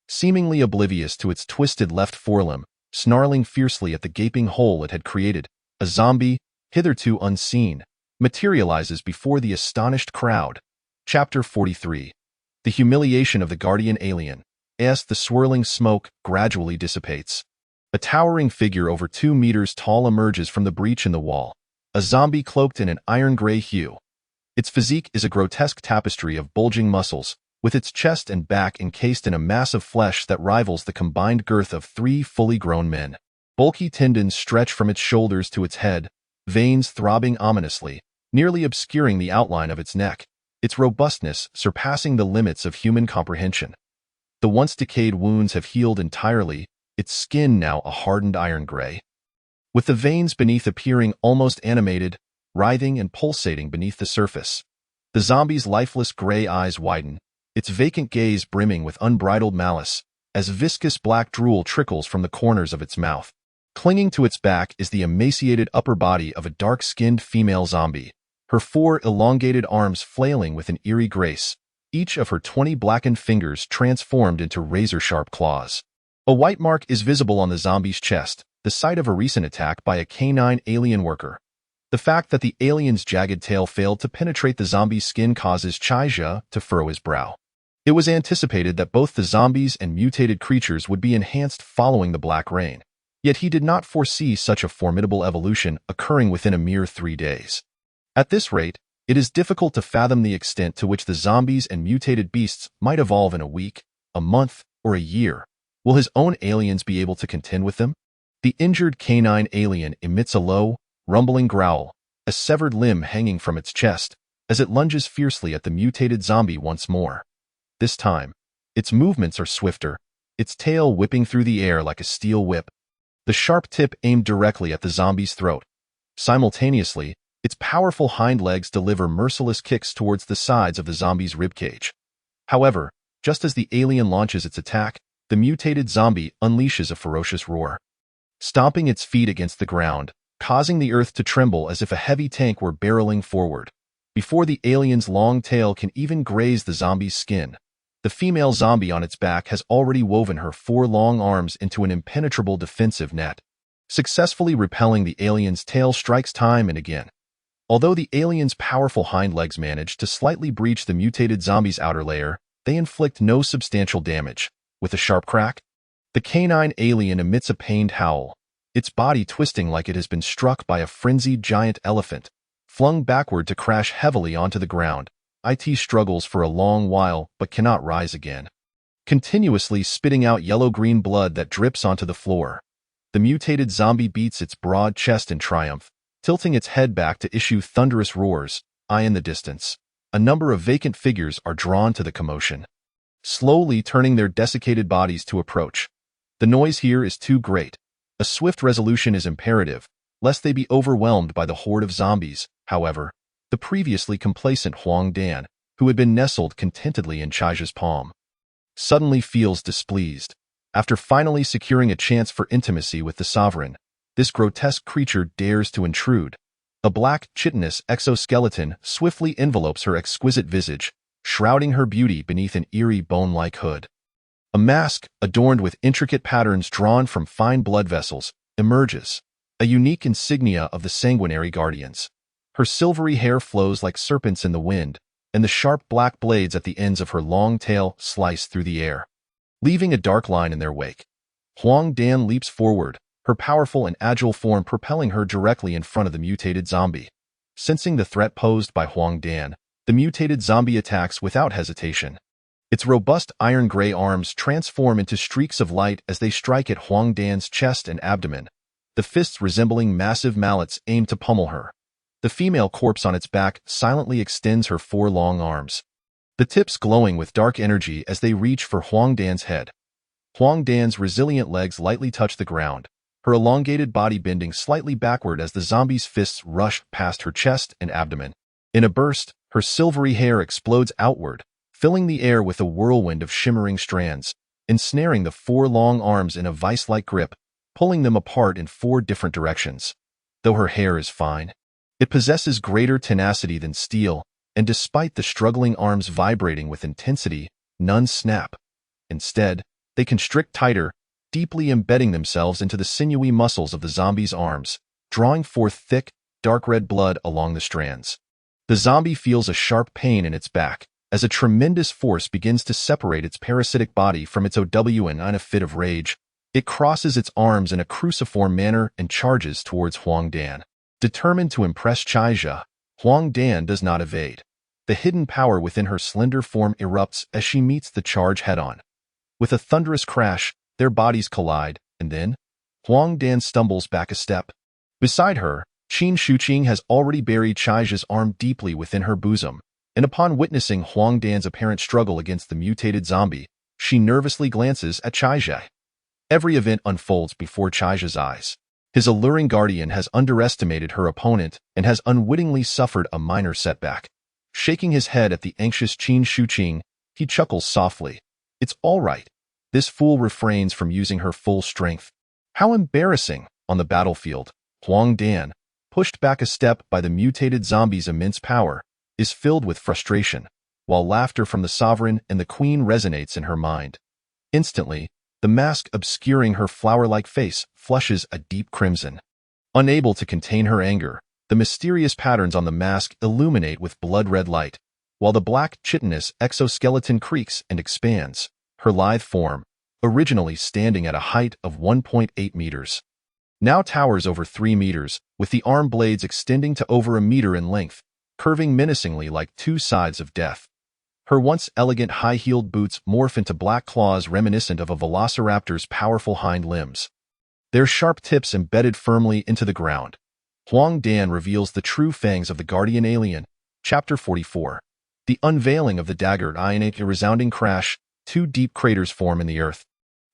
Seemingly oblivious to its twisted left forelimb, snarling fiercely at the gaping hole it had created, a zombie, hitherto unseen, materializes before the astonished crowd. Chapter 43. The humiliation of the guardian alien. As the swirling smoke gradually dissipates, a towering figure over 2 meters tall emerges from the breach in the wall, a zombie cloaked in an iron-gray hue. Its physique is a grotesque tapestry of bulging muscles, with its chest and back encased in a mass of flesh that rivals the combined girth of 3 fully grown men. Bulky tendons stretch from its shoulders to its head, veins throbbing ominously, nearly obscuring the outline of its neck, its robustness surpassing the limits of human comprehension. The once decayed wounds have healed entirely, its skin now a hardened iron gray, with the veins beneath appearing almost animated, writhing and pulsating beneath the surface. The zombie's lifeless gray eyes widen, its vacant gaze brimming with unbridled malice, as viscous black drool trickles from the corners of its mouth. Clinging to its back is the emaciated upper body of a dark-skinned female zombie, her 4 elongated arms flailing with an eerie grace, each of her 20 blackened fingers transformed into razor-sharp claws. A white mark is visible on the zombie's chest, the site of a recent attack by a canine alien worker. The fact that the alien's jagged tail failed to penetrate the zombie's skin causes Chaija to furrow his brow. It was anticipated that both the zombies and mutated creatures would be enhanced following the Black Rain, yet he did not foresee such a formidable evolution occurring within a mere 3 days. At this rate, it is difficult to fathom the extent to which the zombies and mutated beasts might evolve in a week, a month, or a year. Will his own aliens be able to contend with them? The injured canine alien emits a low, rumbling growl, a severed limb hanging from its chest, as it lunges fiercely at the mutated zombie once more. This time, its movements are swifter, its tail whipping through the air like a steel whip, the sharp tip aimed directly at the zombie's throat. Simultaneously, its powerful hind legs deliver merciless kicks towards the sides of the zombie's ribcage. However, just as the alien launches its attack, the mutated zombie unleashes a ferocious roar, stomping its feet against the ground, causing the earth to tremble as if a heavy tank were barreling forward. Before the alien's long tail can even graze the zombie's skin, the female zombie on its back has already woven her 4 long arms into an impenetrable defensive net, successfully repelling the alien's tail strikes time and again. Although the alien's powerful hind legs manage to slightly breach the mutated zombie's outer layer, they inflict no substantial damage. With a sharp crack, the canine alien emits a pained howl, its body twisting like it has been struck by a frenzied giant elephant, flung backward to crash heavily onto the ground. It struggles for a long while but cannot rise again, continuously spitting out yellow-green blood that drips onto the floor. The mutated zombie beats its broad chest in triumph, tilting its head back to issue thunderous roars. In the distance, a number of vacant figures are drawn to the commotion, slowly turning their desiccated bodies to approach. The noise here is too great. A swift resolution is imperative, lest they be overwhelmed by the horde of zombies. However, the previously complacent Huang Dan, who had been nestled contentedly in Chaija's palm, suddenly feels displeased. After finally securing a chance for intimacy with the sovereign, this grotesque creature dares to intrude. A black, chitinous exoskeleton swiftly envelopes her exquisite visage, shrouding her beauty beneath an eerie bone-like hood. A mask, adorned with intricate patterns drawn from fine blood vessels, emerges, a unique insignia of the sanguinary guardians. Her silvery hair flows like serpents in the wind, and the sharp black blades at the ends of her long tail slice through the air, leaving a dark line in their wake. Huang Dan leaps forward, her powerful and agile form propelling her directly in front of the mutated zombie. Sensing the threat posed by Huang Dan, the mutated zombie attacks without hesitation. Its robust iron-gray arms transform into streaks of light as they strike at Huang Dan's chest and abdomen, the fists resembling massive mallets aimed to pummel her. The female corpse on its back silently extends her 4 long arms, the tips glowing with dark energy as they reach for Huang Dan's head. Huang Dan's resilient legs lightly touch the ground, her elongated body bending slightly backward as the zombie's fists rush past her chest and abdomen. In a burst, her silvery hair explodes outward, filling the air with a whirlwind of shimmering strands, ensnaring the 4 long arms in a vice-like grip, pulling them apart in 4 different directions. Though her hair is fine, it possesses greater tenacity than steel, and despite the struggling arms vibrating with intensity, none snap. Instead, they constrict tighter, deeply embedding themselves into the sinewy muscles of the zombie's arms, drawing forth thick, dark red blood along the strands. The zombie feels a sharp pain in its back, as a tremendous force begins to separate its parasitic body from its OW, and in a fit of rage, it crosses its arms in a cruciform manner and charges towards Huang Dan. Determined to impress Chaija, Huang Dan does not evade. The hidden power within her slender form erupts as she meets the charge head-on. With a thunderous crash, their bodies collide, and then, Huang Dan stumbles back a step. Beside her, Qin Shuqing has already buried Chaija's arm deeply within her bosom, and upon witnessing Huang Dan's apparent struggle against the mutated zombie, she nervously glances at Chaija. Every event unfolds before Chaija's eyes. His alluring guardian has underestimated her opponent and has unwittingly suffered a minor setback. Shaking his head at the anxious Qin Shuqing, he chuckles softly. It's all right. This fool refrains from using her full strength. How embarrassing! On the battlefield, Huang Dan, pushed back a step by the mutated zombie's immense power, is filled with frustration, while laughter from the sovereign and the queen resonates in her mind. Instantly, the mask obscuring her flower-like face flushes a deep crimson. Unable to contain her anger, the mysterious patterns on the mask illuminate with blood-red light, while the black chitinous exoskeleton creaks and expands, her lithe form, originally standing at a height of 1.8 meters, now towers over 3 meters, with the arm blades extending to over a meter in length, curving menacingly like 2 sides of death. Her once elegant high-heeled boots morph into black claws reminiscent of a velociraptor's powerful hind limbs, their sharp tips embedded firmly into the ground. Huang Dan reveals the true fangs of the guardian alien, Chapter 44. The unveiling of the dagger. In a resounding crash, two deep craters form in the earth.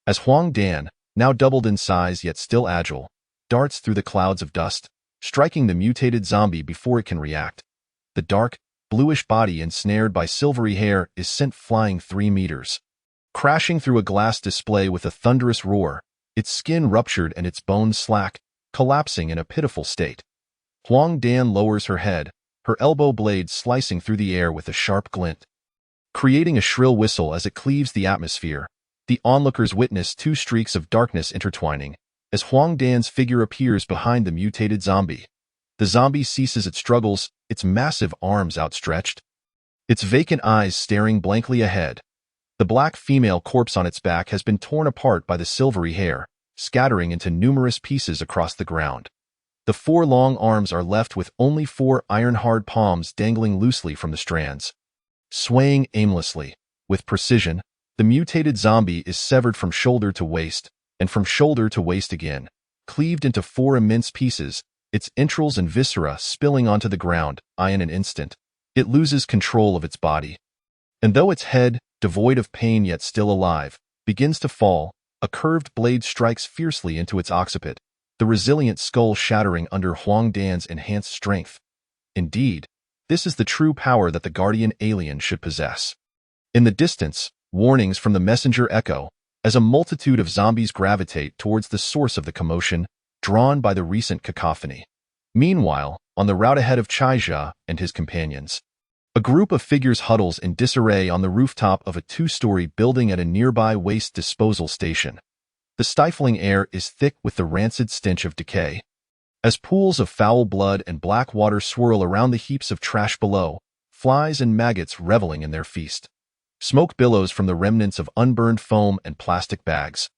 As Huang Dan, now doubled in size yet still agile, darts through the clouds of dust, striking the mutated zombie before it can react. The dark, bluish body ensnared by silvery hair is sent flying 3 meters. Crashing through a glass display with a thunderous roar, its skin ruptured and its bones slack, collapsing in a pitiful state. Huang Dan lowers her head, her elbow blade slicing through the air with a sharp glint. Creating a shrill whistle as it cleaves the atmosphere, the onlookers witness two streaks of darkness intertwining, as Huang Dan's figure appears behind the mutated zombie. The zombie ceases its struggles, its massive arms outstretched, its vacant eyes staring blankly ahead. The black female corpse on its back has been torn apart by the silvery hair, scattering into numerous pieces across the ground. The 4 long arms are left with only 4 iron-hard palms dangling loosely from the strands. Swaying aimlessly, with precision, the mutated zombie is severed from shoulder to waist, and from shoulder to waist again, cleaved into 4 immense pieces, its entrails and viscera spilling onto the ground. In an instant, it loses control of its body. And though its head, devoid of pain yet still alive, begins to fall, a curved blade strikes fiercely into its occiput, the resilient skull shattering under Huang Dan's enhanced strength. Indeed, this is the true power that the guardian alien should possess. In the distance, warnings from the messenger echo, as a multitude of zombies gravitate towards the source of the commotion, drawn by the recent cacophony. Meanwhile, on the route ahead of Chaija and his companions, a group of figures huddles in disarray on the rooftop of a 2-story building at a nearby waste disposal station. The stifling air is thick with the rancid stench of decay. As pools of foul blood and black water swirl around the heaps of trash below, flies and maggots reveling in their feast. Smoke billows from the remnants of unburned foam and plastic bags.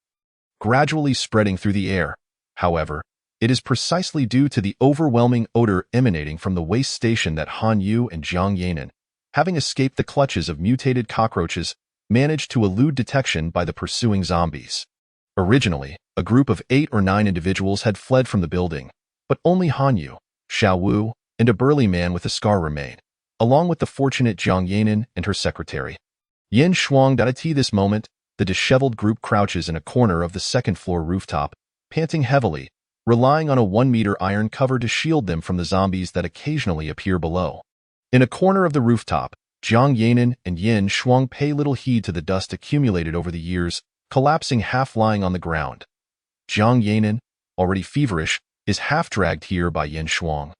Gradually spreading through the air, however, it is precisely due to the overwhelming odor emanating from the waste station that Han Yu and Jiang Yanan, having escaped the clutches of mutated cockroaches, managed to elude detection by the pursuing zombies. Originally, a group of 8 or 9 individuals had fled from the building, but only Han Yu, Xiao Wu, and a burly man with a scar remained, along with the fortunate Jiang Yanan and her secretary. Yin Shuang. At this moment, the disheveled group crouches in a corner of the second-floor rooftop, panting heavily, relying on a 1-meter iron cover to shield them from the zombies that occasionally appear below. In a corner of the rooftop, Jiang Yanan and Yin Shuang pay little heed to the dust accumulated over the years, collapsing half-lying on the ground. Jiang Yanan, already feverish, is half-dragged here by Yin Shuang.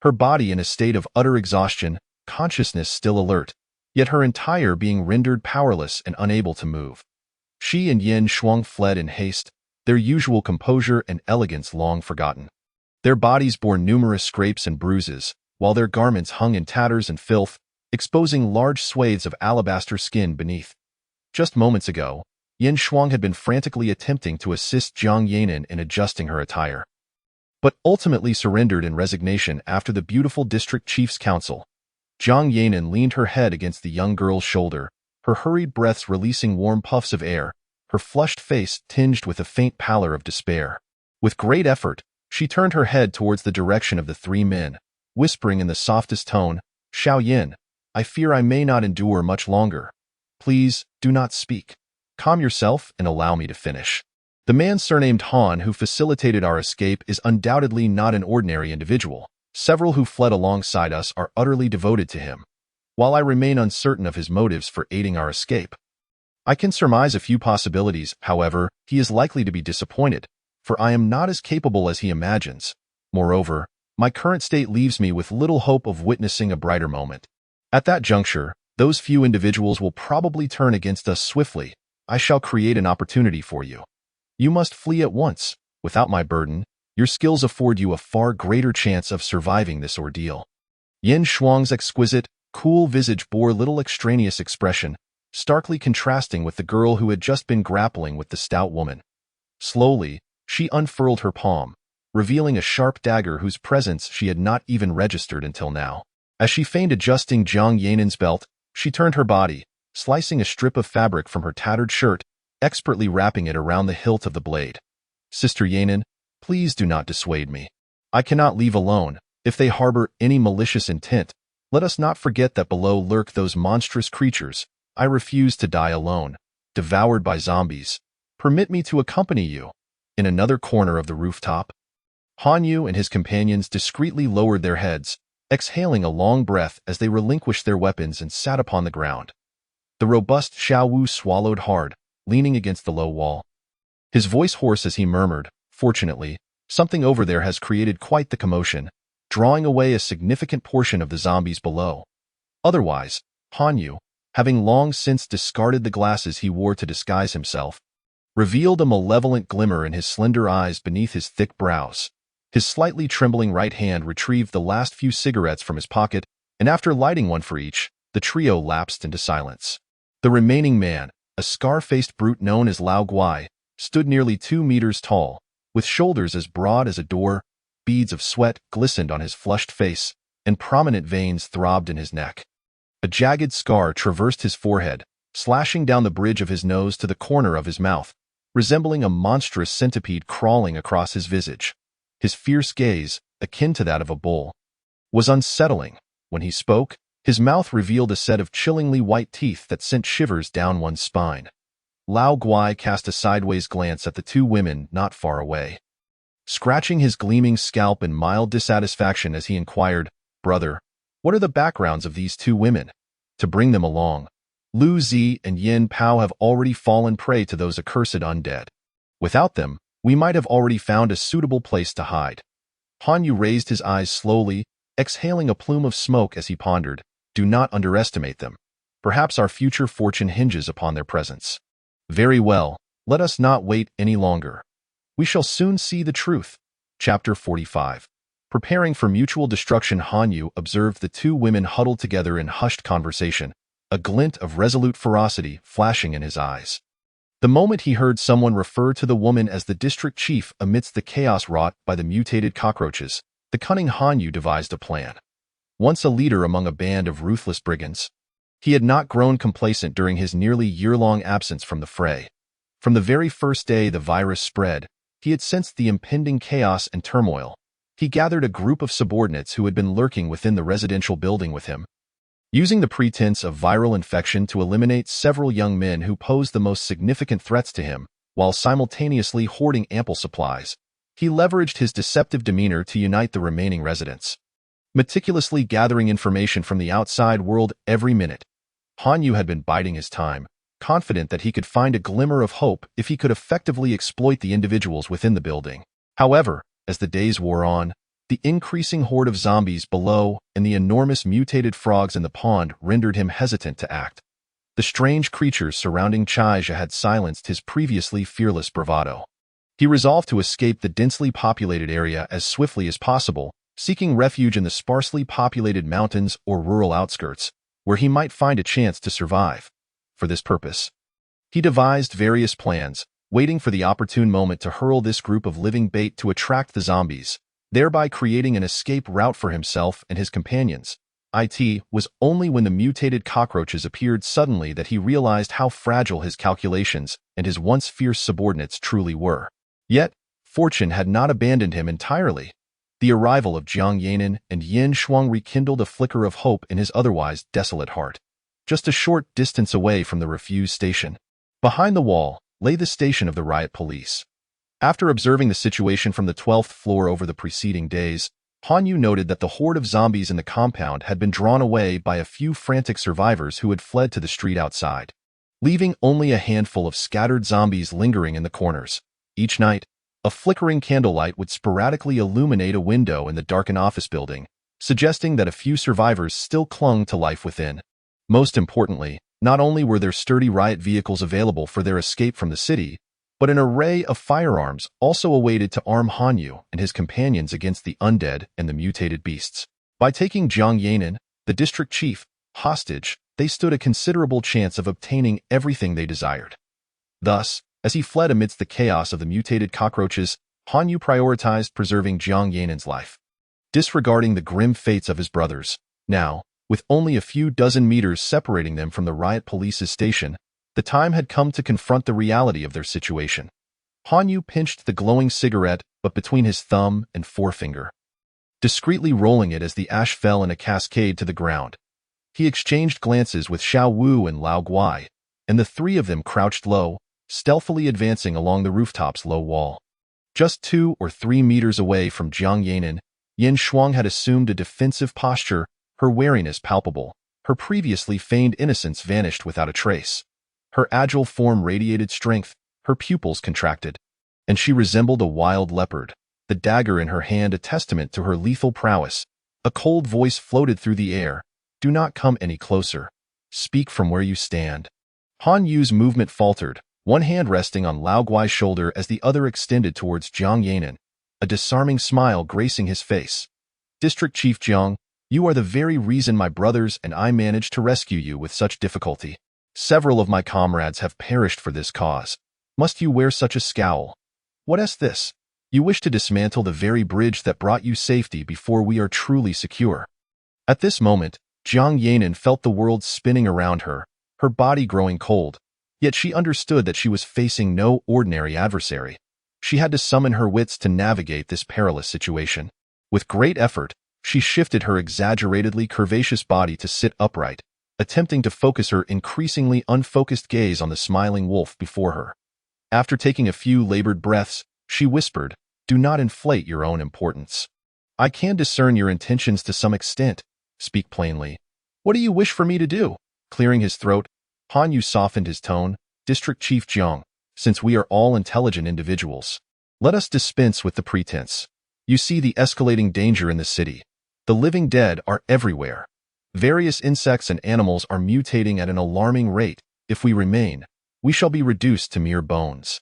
Her body in a state of utter exhaustion, consciousness still alert, yet her entire being rendered powerless and unable to move. She and Yin Shuang fled in haste, their usual composure and elegance long forgotten. Their bodies bore numerous scrapes and bruises, while their garments hung in tatters and filth, exposing large swathes of alabaster skin beneath. Just moments ago, Yin Shuang had been frantically attempting to assist Jiang Yanan in adjusting her attire, but ultimately surrendered in resignation after the beautiful district chief's counsel. Jiang Yanan leaned her head against the young girl's shoulder, her hurried breaths releasing warm puffs of air, her flushed face tinged with a faint pallor of despair. With great effort, she turned her head towards the direction of the 3 men, whispering in the softest tone, "Xiao Yin, I fear I may not endure much longer. Please, do not speak. Calm yourself and allow me to finish." The man surnamed Han who facilitated our escape is undoubtedly not an ordinary individual. Several who fled alongside us are utterly devoted to him. While I remain uncertain of his motives for aiding our escape, I can surmise a few possibilities. However, he is likely to be disappointed, for I am not as capable as he imagines. Moreover, my current state leaves me with little hope of witnessing a brighter moment. At that juncture, those few individuals will probably turn against us swiftly. I shall create an opportunity for you. You must flee at once. Without my burden, your skills afford you a far greater chance of surviving this ordeal. Yin Shuang's exquisite, cool visage bore little extraneous expression, starkly contrasting with the girl who had just been grappling with the stout woman. Slowly, she unfurled her palm, revealing a sharp dagger whose presence she had not even registered until now. As she feigned adjusting Jiang Yanan's belt, she turned her body, slicing a strip of fabric from her tattered shirt, expertly wrapping it around the hilt of the blade. "Sister Yanan, please do not dissuade me. I cannot leave alone. If they harbor any malicious intent, Let us not forget that below lurk those monstrous creatures. I refuse to die alone, devoured by zombies. Permit me to accompany you." In another corner of the rooftop, Hanyu and his companions discreetly lowered their heads, exhaling a long breath as they relinquished their weapons and sat upon the ground. The robust Xiao Wu swallowed hard, leaning against the low wall. His voice hoarse as he murmured, "Fortunately, something over there has created quite the commotion, drawing away a significant portion of the zombies below." Otherwise, Hanyu, having long since discarded the glasses he wore to disguise himself, revealed a malevolent glimmer in his slender eyes beneath his thick brows. His slightly trembling right hand retrieved the last few cigarettes from his pocket, and after lighting one for each, the trio lapsed into silence. The remaining man, a scar-faced brute known as Lao Guai, stood nearly 2 meters tall, with shoulders as broad as a door. Beads of sweat glistened on his flushed face, and prominent veins throbbed in his neck. A jagged scar traversed his forehead, slashing down the bridge of his nose to the corner of his mouth, resembling a monstrous centipede crawling across his visage. His fierce gaze, akin to that of a bull, was unsettling. When he spoke, his mouth revealed a set of chillingly white teeth that sent shivers down one's spine. Lao Guai cast a sideways glance at the two women not far away, scratching his gleaming scalp in mild dissatisfaction as he inquired, "Brother, what are the backgrounds of these two women? To bring them along. Lu Zi and Yin Pao have already fallen prey to those accursed undead. Without them, we might have already found a suitable place to hide." Hanyu raised his eyes slowly, exhaling a plume of smoke as he pondered, "Do not underestimate them. Perhaps our future fortune hinges upon their presence." "Very well, let us not wait any longer. We shall soon see the truth." Chapter 45. Preparing for mutual destruction, Hanyu observed the two women huddled together in hushed conversation, a glint of resolute ferocity flashing in his eyes. The moment he heard someone refer to the woman as the district chief amidst the chaos wrought by the mutated cockroaches, the cunning Hanyu devised a plan. Once a leader among a band of ruthless brigands, he had not grown complacent during his nearly year-long absence from the fray. From the very first day the virus spread, he had sensed the impending chaos and turmoil. He gathered a group of subordinates who had been lurking within the residential building with him, using the pretense of viral infection to eliminate several young men who posed the most significant threats to him, while simultaneously hoarding ample supplies. He leveraged his deceptive demeanor to unite the remaining residents, meticulously gathering information from the outside world every minute. Hanyu had been biding his time, confident that he could find a glimmer of hope if he could effectively exploit the individuals within the building. However, as the days wore on, the increasing horde of zombies below and the enormous mutated frogs in the pond rendered him hesitant to act. The strange creatures surrounding Chaija had silenced his previously fearless bravado. He resolved to escape the densely populated area as swiftly as possible, seeking refuge in the sparsely populated mountains or rural outskirts, where he might find a chance to survive. For this purpose, he devised various plans, waiting for the opportune moment to hurl this group of living bait to attract the zombies, thereby creating an escape route for himself and his companions. It was only when the mutated cockroaches appeared suddenly that he realized how fragile his calculations and his once fierce subordinates truly were. Yet, fortune had not abandoned him entirely. The arrival of Jiang Yanin and Yin Shuang rekindled a flicker of hope in his otherwise desolate heart. Just a short distance away from the refuse station, behind the wall, lay the station of the riot police. After observing the situation from the 12th floor over the preceding days, Hanyu noted that the horde of zombies in the compound had been drawn away by a few frantic survivors who had fled to the street outside, leaving only a handful of scattered zombies lingering in the corners. Each night, a flickering candlelight would sporadically illuminate a window in the darkened office building, suggesting that a few survivors still clung to life within. Most importantly, not only were there sturdy riot vehicles available for their escape from the city, but an array of firearms also awaited to arm Hanyu and his companions against the undead and the mutated beasts. By taking Jiang Yanin, the district chief, hostage, they stood a considerable chance of obtaining everything they desired. Thus, as he fled amidst the chaos of the mutated cockroaches, Hanyu prioritized preserving Jiang Yanin's life, disregarding the grim fates of his brothers. Now, with only a few dozen meters separating them from the riot police's station, the time had come to confront the reality of their situation. Hanyu pinched the glowing cigarette, but between his thumb and forefinger, discreetly rolling it as the ash fell in a cascade to the ground. He exchanged glances with Xiao Wu and Lao Guai, and the three of them crouched low, stealthily advancing along the rooftop's low wall. Just 2 or 3 meters away from Jiang Yanin, Yin Shuang had assumed a defensive posture, her wariness palpable. Her previously feigned innocence vanished without a trace. Her agile form radiated strength, her pupils contracted, and she resembled a wild leopard, the dagger in her hand a testament to her lethal prowess. A cold voice floated through the air. Do not come any closer. Speak from where you stand. Han Yu's movement faltered, one hand resting on Lao Guai's shoulder as the other extended towards Jiang Yanin, a disarming smile gracing his face. District Chief Jiang, you are the very reason my brothers and I managed to rescue you with such difficulty. Several of my comrades have perished for this cause. Must you wear such a scowl? What is this? You wish to dismantle the very bridge that brought you safety before we are truly secure. At this moment, Jiang Yanin felt the world spinning around her, her body growing cold, yet she understood that she was facing no ordinary adversary. She had to summon her wits to navigate this perilous situation. With great effort, she shifted her exaggeratedly curvaceous body to sit upright, attempting to focus her increasingly unfocused gaze on the smiling wolf before her. After taking a few labored breaths, she whispered, "Do not inflate your own importance. I can discern your intentions to some extent. Speak plainly. What do you wish for me to do?" Clearing his throat, Han Yu softened his tone. "District Chief Jiang, since we are all intelligent individuals, let us dispense with the pretense. You see the escalating danger in the city. The living dead are everywhere. Various insects and animals are mutating at an alarming rate. If we remain, we shall be reduced to mere bones.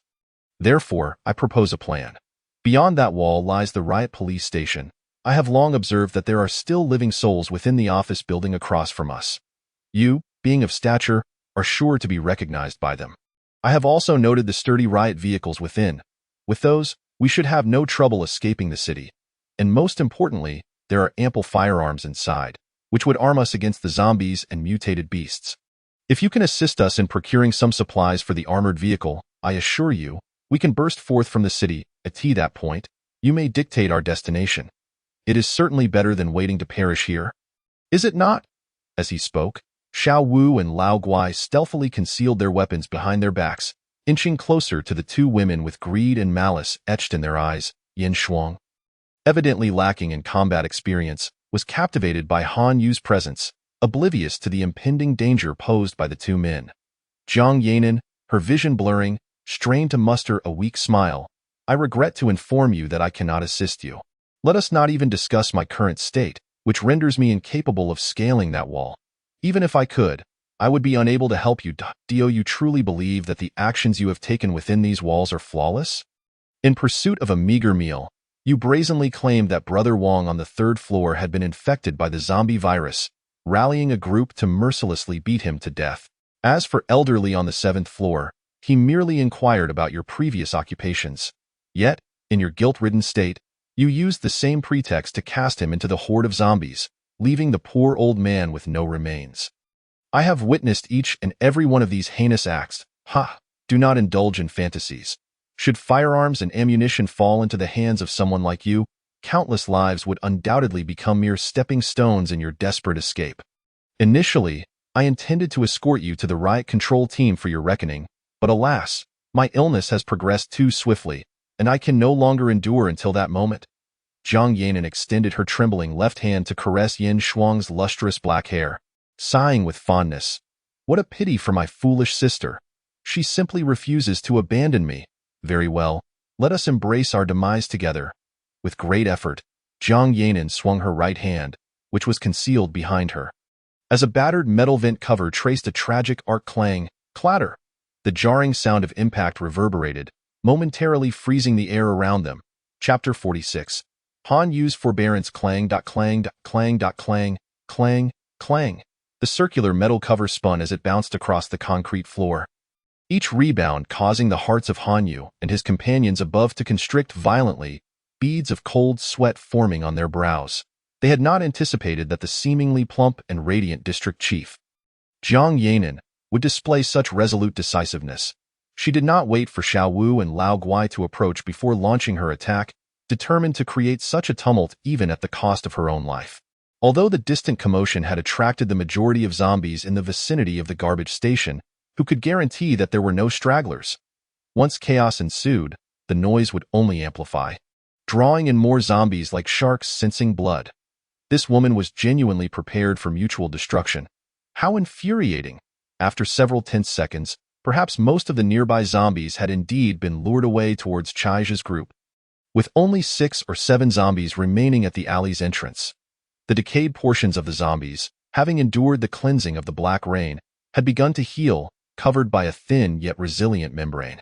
Therefore, I propose a plan. Beyond that wall lies the riot police station. I have long observed that there are still living souls within the office building across from us. You, being of stature, are sure to be recognized by them. I have also noted the sturdy riot vehicles within. With those, we should have no trouble escaping the city. And most importantly, there are ample firearms inside, which would arm us against the zombies and mutated beasts. If you can assist us in procuring some supplies for the armored vehicle, I assure you, we can burst forth from the city. At that point, you may dictate our destination. It is certainly better than waiting to perish here. Is it not?" As he spoke, Xiao Wu and Lao Guai stealthily concealed their weapons behind their backs, inching closer to the two women with greed and malice etched in their eyes. Yin Shuang, evidently lacking in combat experience, was captivated by Han Yu's presence, oblivious to the impending danger posed by the two men. Jiang Yanin, her vision blurring, strained to muster a weak smile. "I regret to inform you that I cannot assist you. Let us not even discuss my current state, which renders me incapable of scaling that wall. Even if I could, I would be unable to help you. Do you truly believe that the actions you have taken within these walls are flawless? In pursuit of a meager meal, you brazenly claimed that Brother Wong on the 3rd floor had been infected by the zombie virus, rallying a group to mercilessly beat him to death. As for Elderly on the 7th floor, he merely inquired about your previous occupations. Yet, in your guilt-ridden state, you used the same pretext to cast him into the horde of zombies, leaving the poor old man with no remains. I have witnessed each and every one of these heinous acts. Do not indulge in fantasies. Should firearms and ammunition fall into the hands of someone like you, countless lives would undoubtedly become mere stepping stones in your desperate escape. Initially, I intended to escort you to the riot control team for your reckoning, but alas, my illness has progressed too swiftly, and I can no longer endure until that moment." Jiang Yanin extended her trembling left hand to caress Yin Shuang's lustrous black hair, sighing with fondness. "What a pity for my foolish sister. She simply refuses to abandon me. Very well, let us embrace our demise together." With great effort, Jiang Yanin swung her right hand, which was concealed behind her. As a battered metal vent cover traced a tragic arc clang, clatter, the jarring sound of impact reverberated, momentarily freezing the air around them. Chapter 46. Han Yu's forbearance clang. Clang, clang, clang, clang, clang. The circular metal cover spun as it bounced across the concrete floor, each rebound causing the hearts of Han Yu and his companions above to constrict violently, beads of cold sweat forming on their brows. They had not anticipated that the seemingly plump and radiant district chief, Jiang Yanin, would display such resolute decisiveness. She did not wait for Xiao Wu and Lao Guai to approach before launching her attack, determined to create such a tumult even at the cost of her own life. Although the distant commotion had attracted the majority of zombies in the vicinity of the garbage station, who could guarantee that there were no stragglers? Once chaos ensued, the noise would only amplify, drawing in more zombies like sharks sensing blood. This woman was genuinely prepared for mutual destruction. How infuriating! After several tense seconds, perhaps most of the nearby zombies had indeed been lured away towards Chai's group, with only 6 or 7 zombies remaining at the alley's entrance. The decayed portions of the zombies, having endured the cleansing of the black rain, had begun to heal, covered by a thin yet resilient membrane.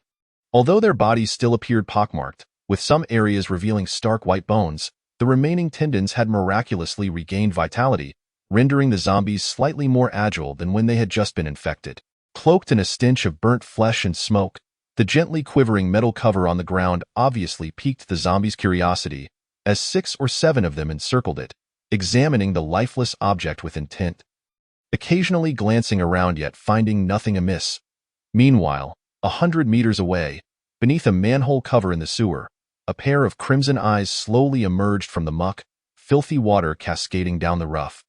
Although their bodies still appeared pockmarked, with some areas revealing stark white bones, the remaining tendons had miraculously regained vitality, rendering the zombies slightly more agile than when they had just been infected. Cloaked in a stench of burnt flesh and smoke, the gently quivering metal cover on the ground obviously piqued the zombies' curiosity, as 6 or 7 of them encircled it, examining the lifeless object with intent, occasionally glancing around yet finding nothing amiss. Meanwhile, 100 meters away, beneath a manhole cover in the sewer, a pair of crimson eyes slowly emerged from the muck, filthy water cascading down the rough.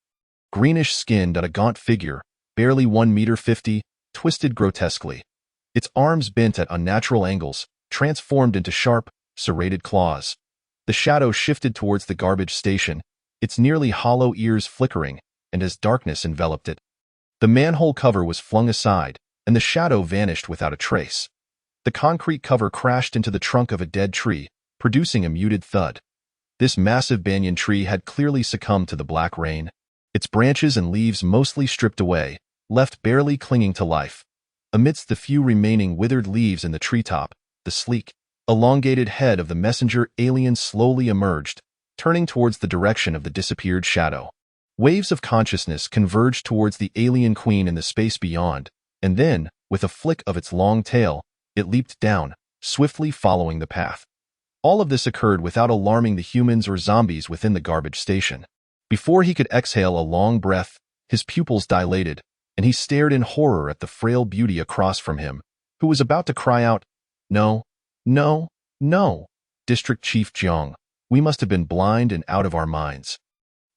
Greenish-skinned, a gaunt figure, barely 1.50 meters, twisted grotesquely. Its arms bent at unnatural angles, transformed into sharp, serrated claws. The shadow shifted towards the garbage station, its nearly hollow ears flickering, and as darkness enveloped it, the manhole cover was flung aside, and the shadow vanished without a trace. The concrete cover crashed into the trunk of a dead tree, producing a muted thud. This massive banyan tree had clearly succumbed to the black rain, its branches and leaves mostly stripped away, left barely clinging to life. Amidst the few remaining withered leaves in the treetop, the sleek, elongated head of the messenger alien slowly emerged, turning towards the direction of the disappeared shadow. Waves of consciousness converged towards the alien queen in the space beyond, and then, with a flick of its long tail, it leaped down, swiftly following the path. All of this occurred without alarming the humans or zombies within the garbage station. Before he could exhale a long breath, his pupils dilated, and he stared in horror at the frail beauty across from him, who was about to cry out, "No, no, no, District Chief Jiang, we must have been blind and out of our minds.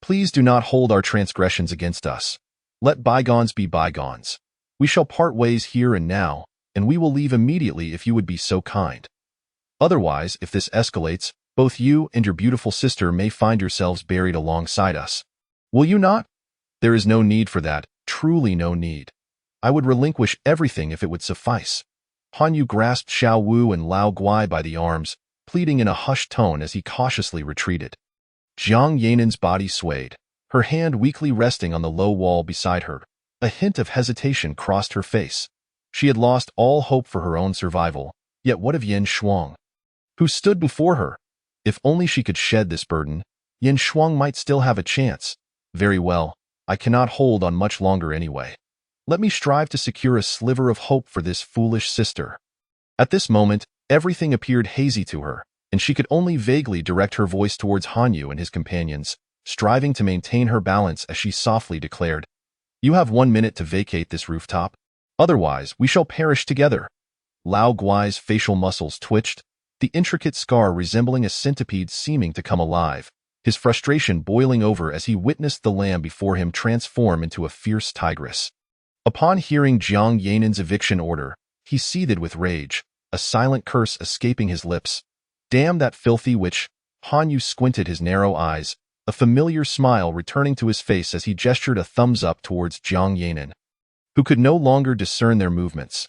Please do not hold our transgressions against us. Let bygones be bygones. We shall part ways here and now, and we will leave immediately if you would be so kind. Otherwise, if this escalates, both you and your beautiful sister may find yourselves buried alongside us. Will you not? There is no need for that, truly no need. I would relinquish everything if it would suffice." Han Yu grasped Xiao Wu and Lao Guai by the arms, pleading in a hushed tone as he cautiously retreated. Jiang Yanan's body swayed, her hand weakly resting on the low wall beside her. A hint of hesitation crossed her face. She had lost all hope for her own survival, yet what of Yen Shuang, who stood before her? If only she could shed this burden, Yen Shuang might still have a chance. Very well, I cannot hold on much longer anyway. Let me strive to secure a sliver of hope for this foolish sister. At this moment, everything appeared hazy to her, and she could only vaguely direct her voice towards Han Yu and his companions, striving to maintain her balance as she softly declared, "You have 1 minute to vacate this rooftop. Otherwise, we shall perish together." Lao Guai's facial muscles twitched, the intricate scar resembling a centipede seeming to come alive, his frustration boiling over as he witnessed the lamb before him transform into a fierce tigress. Upon hearing Jiang Yanan's eviction order, he seethed with rage, a silent curse escaping his lips. Damn that filthy witch! Han Yu squinted his narrow eyes, a familiar smile returning to his face as he gestured a thumbs up towards Jiang Yanan, who could no longer discern their movements.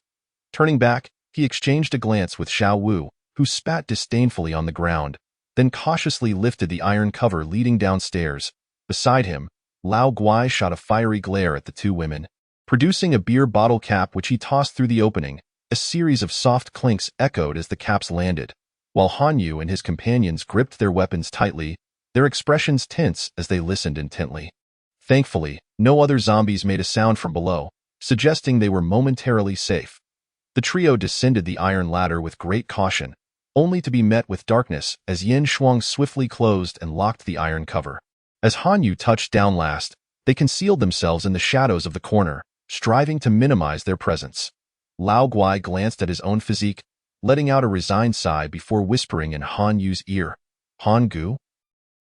Turning back, he exchanged a glance with Xiao Wu, who spat disdainfully on the ground, then cautiously lifted the iron cover leading downstairs. Beside him, Lao Guai shot a fiery glare at the two women, producing a beer bottle cap which he tossed through the opening. A series of soft clinks echoed as the caps landed, while Han Yu and his companions gripped their weapons tightly, their expressions tense as they listened intently. Thankfully, no other zombies made a sound from below, suggesting they were momentarily safe. The trio descended the iron ladder with great caution, only to be met with darkness as Yen Shuang swiftly closed and locked the iron cover. As Han Yu touched down last, they concealed themselves in the shadows of the corner, striving to minimize their presence. Lao Guai glanced at his own physique, letting out a resigned sigh before whispering in Han Yu's ear, Han Gu?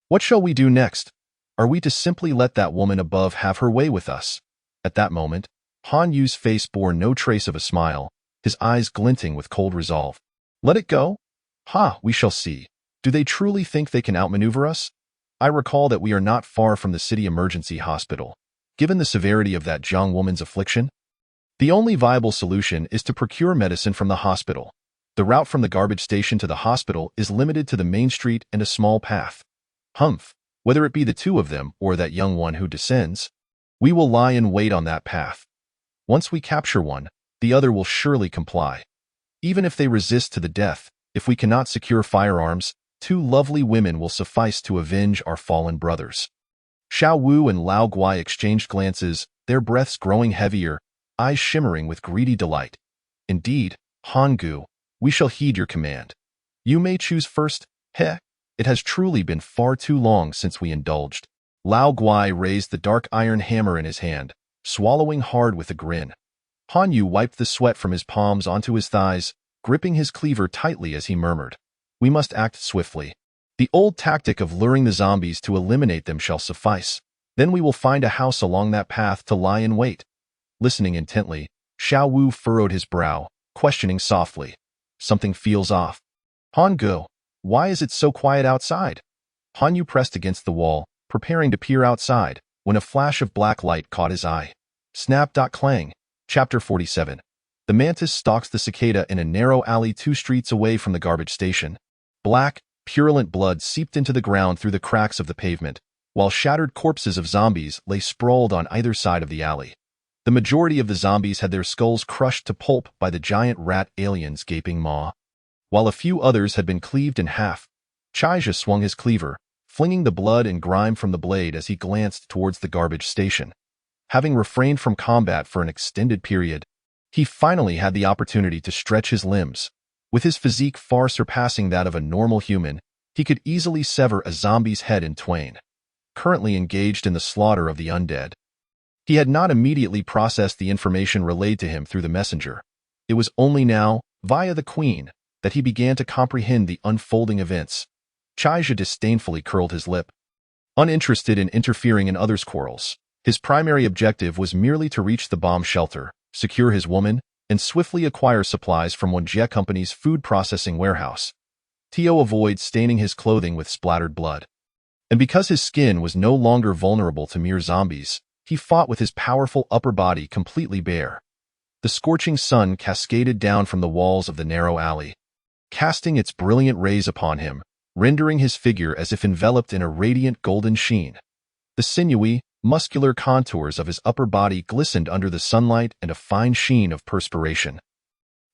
What shall we do next? Are we to simply let that woman above have her way with us? At that moment, Han Yu's face bore no trace of a smile, his eyes glinting with cold resolve. Let it go? Ha, we shall see. Do they truly think they can outmaneuver us? I recall that we are not far from the city emergency hospital. Given the severity of that Jiang woman's affliction, the only viable solution is to procure medicine from the hospital. The route from the garbage station to the hospital is limited to the main street and a small path. Humph, whether it be the two of them or that young one who descends, we will lie in wait on that path. Once we capture one, the other will surely comply. Even if they resist to the death, if we cannot secure firearms, 2 lovely women will suffice to avenge our fallen brothers. Xiao Wu and Lao Guai exchanged glances, their breaths growing heavier, eyes shimmering with greedy delight. Indeed, Han Gu, we shall heed your command. You may choose first. Heh, it has truly been far too long since we indulged. Lao Guai raised the dark iron hammer in his hand, swallowing hard with a grin. Han Yu wiped the sweat from his palms onto his thighs, gripping his cleaver tightly as he murmured, "We must act swiftly. The old tactic of luring the zombies to eliminate them shall suffice. Then we will find a house along that path to lie in wait." Listening intently, Xiao Wu furrowed his brow, questioning softly. Something feels off. Han Gu, why is it so quiet outside? Han Yu pressed against the wall, preparing to peer outside, when a flash of black light caught his eye. Snap! Clang. Chapter 47. The mantis stalks the cicada in a narrow alley 2 streets away from the garbage station. Black, purulent blood seeped into the ground through the cracks of the pavement, while shattered corpses of zombies lay sprawled on either side of the alley. The majority of the zombies had their skulls crushed to pulp by the giant rat alien's gaping maw, while a few others had been cleaved in half. Chaija swung his cleaver, flinging the blood and grime from the blade as he glanced towards the garbage station. Having refrained from combat for an extended period, he finally had the opportunity to stretch his limbs. With his physique far surpassing that of a normal human, he could easily sever a zombie's head in twain. Currently engaged in the slaughter of the undead, he had not immediately processed the information relayed to him through the messenger. It was only now, via the Queen, that he began to comprehend the unfolding events. Chaija disdainfully curled his lip. Uninterested in interfering in others' quarrels, his primary objective was merely to reach the bomb shelter, secure his woman, and swiftly acquire supplies from Wenjie Company's food processing warehouse. To avoid staining his clothing with splattered blood. And because his skin was no longer vulnerable to mere zombies, he fought with his powerful upper body completely bare. The scorching sun cascaded down from the walls of the narrow alley, casting its brilliant rays upon him, rendering his figure as if enveloped in a radiant golden sheen. The sinewy, muscular contours of his upper body glistened under the sunlight and a fine sheen of perspiration.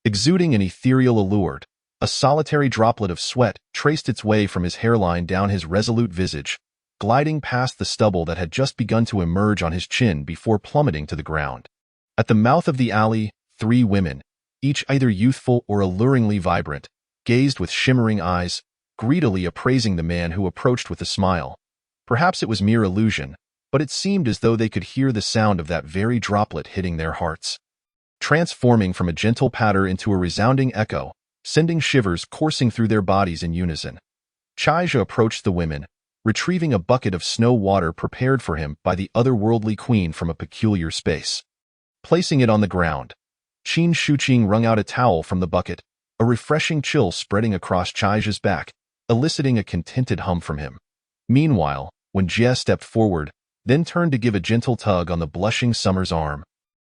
Exuding an ethereal allure, a solitary droplet of sweat traced its way from his hairline down his resolute visage, gliding past the stubble that had just begun to emerge on his chin before plummeting to the ground. At the mouth of the alley, 3 women, each either youthful or alluringly vibrant, gazed with shimmering eyes, greedily appraising the man who approached with a smile. Perhaps it was mere illusion, but it seemed as though they could hear the sound of that very droplet hitting their hearts, transforming from a gentle patter into a resounding echo, sending shivers coursing through their bodies in unison. Chaija approached the women, retrieving a bucket of snow water prepared for him by the otherworldly queen from a peculiar space. Placing it on the ground, Qin Shuqing wrung out a towel from the bucket, a refreshing chill spreading across Chaija's back, eliciting a contented hum from him. Meanwhile, when Jie stepped forward, then turned to give a gentle tug on the blushing Summer's arm,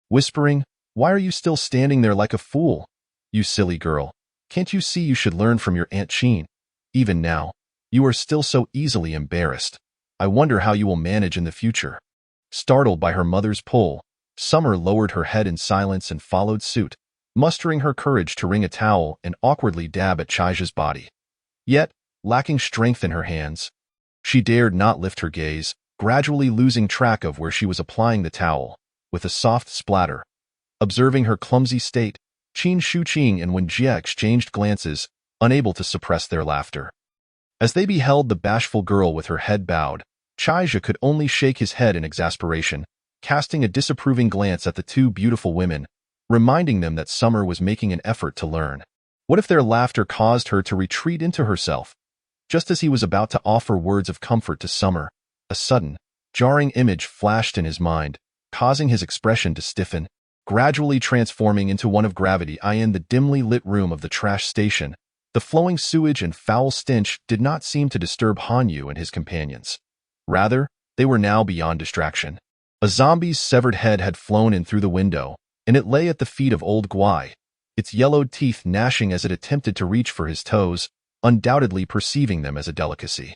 whispering, "Why are you still standing there like a fool? You silly girl, can't you see you should learn from your Aunt Qin? Even now, you are still so easily embarrassed. I wonder how you will manage in the future." Startled by her mother's pull, Summer lowered her head in silence and followed suit, mustering her courage to wring a towel and awkwardly dab at Chaija's body. Yet, lacking strength in her hands, she dared not lift her gaze, gradually losing track of where she was applying the towel, with a soft splatter. Observing her clumsy state, Qin Shuqing and Wenjie exchanged glances, unable to suppress their laughter. As they beheld the bashful girl with her head bowed, Chaija could only shake his head in exasperation, casting a disapproving glance at the 2 beautiful women, reminding them that Summer was making an effort to learn. What if their laughter caused her to retreat into herself? Just as he was about to offer words of comfort to Summer, a sudden, jarring image flashed in his mind, causing his expression to stiffen, gradually transforming into one of gravity. In the dimly lit room of the trash station, the flowing sewage and foul stench did not seem to disturb Hanyu and his companions. Rather, they were now beyond distraction. A zombie's severed head had flown in through the window, and it lay at the feet of old Guai, its yellowed teeth gnashing as it attempted to reach for his toes, undoubtedly perceiving them as a delicacy.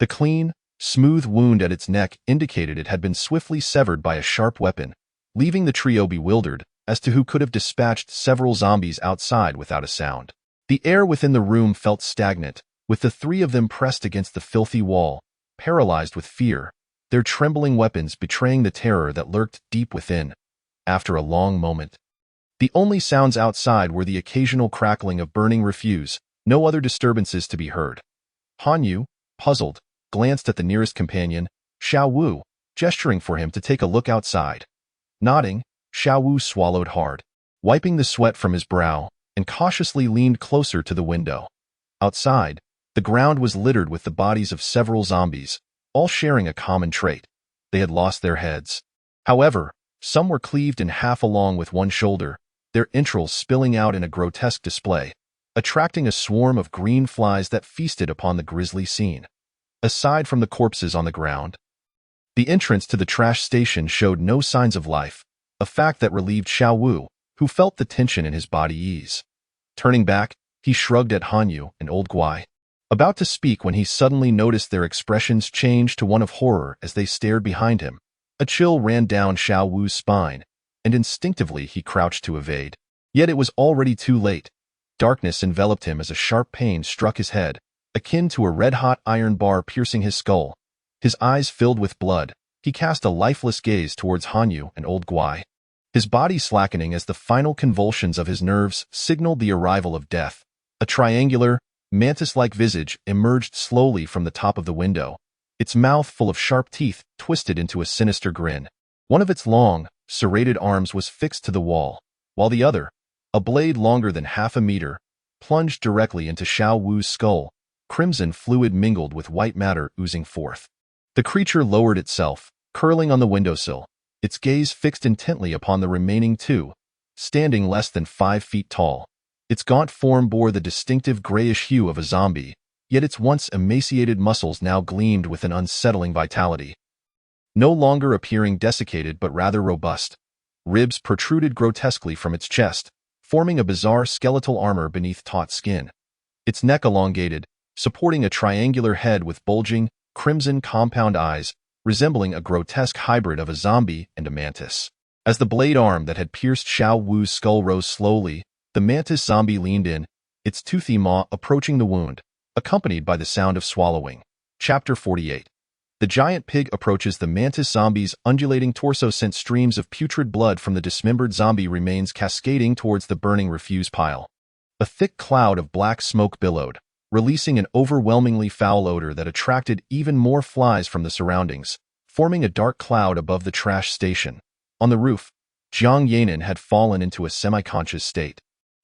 The clean, smooth wound at its neck indicated it had been swiftly severed by a sharp weapon, leaving the trio bewildered as to who could have dispatched several zombies outside without a sound. The air within the room felt stagnant, with the three of them pressed against the filthy wall, paralyzed with fear, their trembling weapons betraying the terror that lurked deep within. After a long moment, the only sounds outside were the occasional crackling of burning refuse, no other disturbances to be heard. Hanyu, puzzled, glanced at the nearest companion, Xiao Wu, gesturing for him to take a look outside. Nodding, Xiao Wu swallowed hard, wiping the sweat from his brow, and cautiously leaned closer to the window. Outside, the ground was littered with the bodies of several zombies, all sharing a common trait. They had lost their heads. However, some were cleaved in half along with one shoulder, their entrails spilling out in a grotesque display, attracting a swarm of green flies that feasted upon the grisly scene. Aside from the corpses on the ground, the entrance to the trash station showed no signs of life, a fact that relieved Xiao Wu, who felt the tension in his body ease. Turning back, he shrugged at Hanyu and old Guai, about to speak when he suddenly noticed their expressions change to one of horror as they stared behind him. A chill ran down Xiao Wu's spine, and instinctively he crouched to evade. Yet it was already too late. Darkness enveloped him as a sharp pain struck his head, akin to a red-hot iron bar piercing his skull. His eyes filled with blood, he cast a lifeless gaze towards Hanyu and old Guai, his body slackening as the final convulsions of his nerves signaled the arrival of death. A triangular, mantis-like visage emerged slowly from the top of the window, its mouth full of sharp teeth twisted into a sinister grin. One of its long, serrated arms was fixed to the wall, while the other, a blade longer than half a meter, plunged directly into Xiao Wu's skull, crimson fluid mingled with white matter oozing forth. The creature lowered itself, curling on the windowsill, its gaze fixed intently upon the remaining two, standing less than 5 feet tall. Its gaunt form bore the distinctive grayish hue of a zombie, yet its once emaciated muscles now gleamed with an unsettling vitality. No longer appearing desiccated but rather robust, ribs protruded grotesquely from its chest, forming a bizarre skeletal armor beneath taut skin. Its neck elongated, supporting a triangular head with bulging, crimson compound eyes, resembling a grotesque hybrid of a zombie and a mantis. As the blade arm that had pierced Xiao Wu's skull rose slowly, the mantis zombie leaned in, its toothy maw approaching the wound, accompanied by the sound of swallowing. Chapter 48. The giant pig approaches the mantis zombie's undulating torso sent streams of putrid blood from the dismembered zombie remains cascading towards the burning refuse pile. A thick cloud of black smoke billowed, releasing an overwhelmingly foul odor that attracted even more flies from the surroundings, forming a dark cloud above the trash station. On the roof, Jiang Yanin had fallen into a semi-conscious state,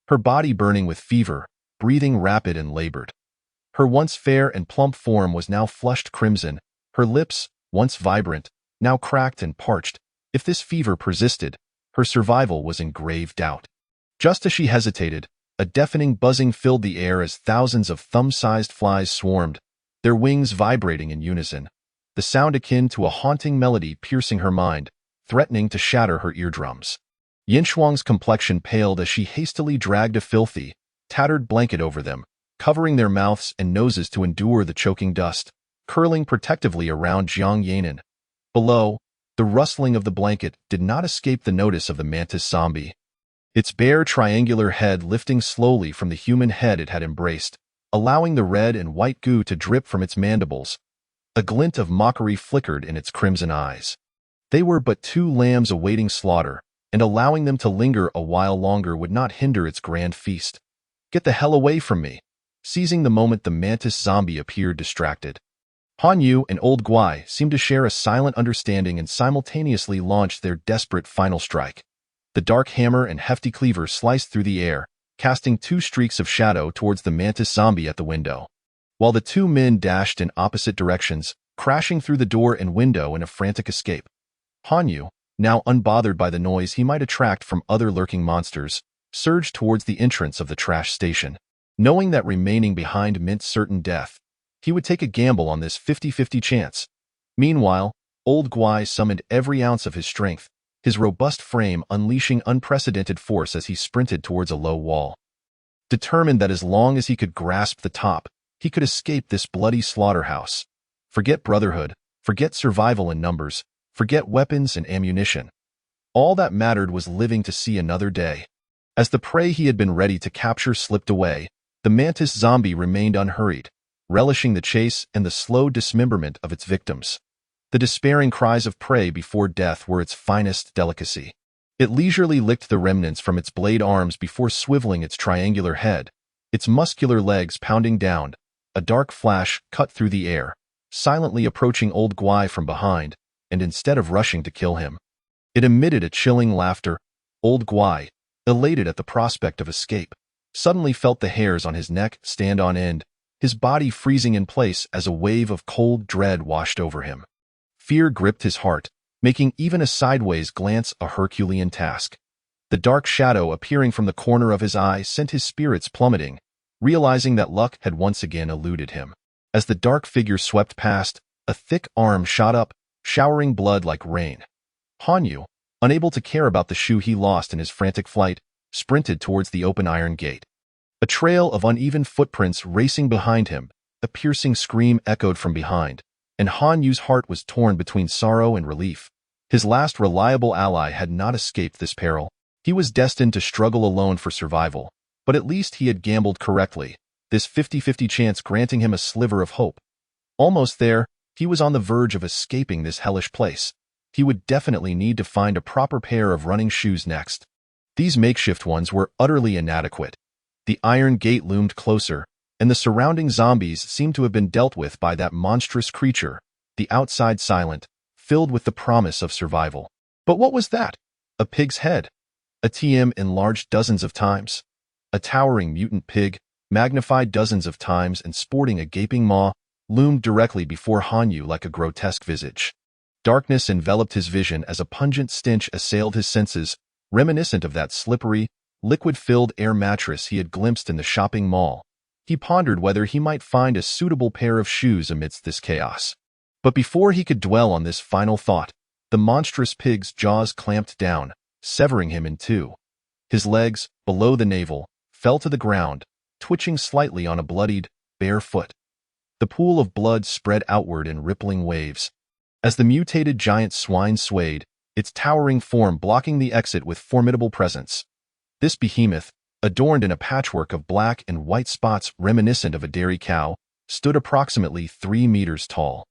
her body burning with fever, breathing rapid and labored. Her once fair and plump form was now flushed crimson, her lips, once vibrant, now cracked and parched. If this fever persisted, her survival was in grave doubt. Just as she hesitated, a deafening buzzing filled the air as thousands of thumb-sized flies swarmed, their wings vibrating in unison, the sound akin to a haunting melody piercing her mind, threatening to shatter her eardrums. Yinshuang's complexion paled as she hastily dragged a filthy, tattered blanket over them, covering their mouths and noses to endure the choking dust, curling protectively around Jiang Yanin. Below, the rustling of the blanket did not escape the notice of the mantis zombie, its bare triangular head lifting slowly from the human head it had embraced, allowing the red and white goo to drip from its mandibles. A glint of mockery flickered in its crimson eyes. They were but two lambs awaiting slaughter, and allowing them to linger a while longer would not hinder its grand feast. Get the hell away from me! Seizing the moment the mantis zombie appeared distracted, Hanyu and old Guai seemed to share a silent understanding and simultaneously launched their desperate final strike. The dark hammer and hefty cleaver sliced through the air, casting 2 streaks of shadow towards the mantis zombie at the window. while the two men dashed in opposite directions, crashing through the door and window in a frantic escape. Hanyu, now unbothered by the noise he might attract from other lurking monsters, surged towards the entrance of the trash station. Knowing that remaining behind meant certain death, he would take a gamble on this 50-50 chance. Meanwhile, old Guai summoned every ounce of his strength, his robust frame unleashing unprecedented force as he sprinted towards a low wall. Determined that as long as he could grasp the top, he could escape this bloody slaughterhouse. Forget brotherhood, forget survival in numbers, forget weapons and ammunition. All that mattered was living to see another day. As the prey he had been ready to capture slipped away, the mantis zombie remained unhurried, relishing the chase and the slow dismemberment of its victims. The despairing cries of prey before death were its finest delicacy. It leisurely licked the remnants from its blade arms before swiveling its triangular head, its muscular legs pounding down. A dark flash cut through the air, silently approaching old Guai from behind, and instead of rushing to kill him, it emitted a chilling laughter. Old Guai, elated at the prospect of escape, suddenly felt the hairs on his neck stand on end, his body freezing in place as a wave of cold dread washed over him. Fear gripped his heart, making even a sideways glance a Herculean task. The dark shadow appearing from the corner of his eye sent his spirits plummeting, realizing that luck had once again eluded him. As the dark figure swept past, a thick arm shot up, showering blood like rain. Hanyu, unable to care about the shoe he lost in his frantic flight, sprinted towards the open iron gate. A trail of uneven footprints racing behind him, a piercing scream echoed from behind, and Hanyu's heart was torn between sorrow and relief. His last reliable ally had not escaped this peril. He was destined to struggle alone for survival, but at least he had gambled correctly, this 50-50 chance granting him a sliver of hope. Almost there, he was on the verge of escaping this hellish place. He would definitely need to find a proper pair of running shoes next. These makeshift ones were utterly inadequate. The iron gate loomed closer, and the surrounding zombies seemed to have been dealt with by that monstrous creature, the outside silent, filled with the promise of survival. But what was that? A pig's head? A TM enlarged dozens of times? A towering mutant pig, magnified dozens of times and sporting a gaping maw, loomed directly before Hanyu like a grotesque visage. Darkness enveloped his vision as a pungent stench assailed his senses, reminiscent of that slippery, liquid-filled air mattress he had glimpsed in the shopping mall. He pondered whether he might find a suitable pair of shoes amidst this chaos. But before he could dwell on this final thought, the monstrous pig's jaws clamped down, severing him in two. His legs, below the navel, fell to the ground, twitching slightly on a bloodied, bare foot. The pool of blood spread outward in rippling waves. As the mutated giant swine swayed, its towering form blocking the exit with formidable presence. This behemoth, adorned in a patchwork of black and white spots reminiscent of a dairy cow, stood approximately 3 meters tall.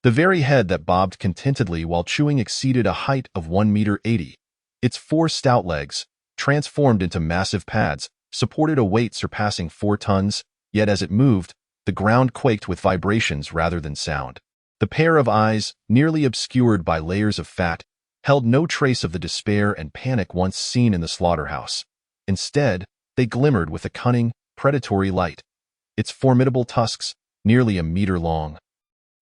The very head that bobbed contentedly while chewing exceeded a height of 1.80 meters. Its 4 stout legs, transformed into massive pads, supported a weight surpassing 4 tons, yet as it moved, the ground quaked with vibrations rather than sound. The pair of eyes, nearly obscured by layers of fat, held no trace of the despair and panic once seen in the slaughterhouse. Instead, they glimmered with a cunning, predatory light. Its formidable tusks, nearly a meter long,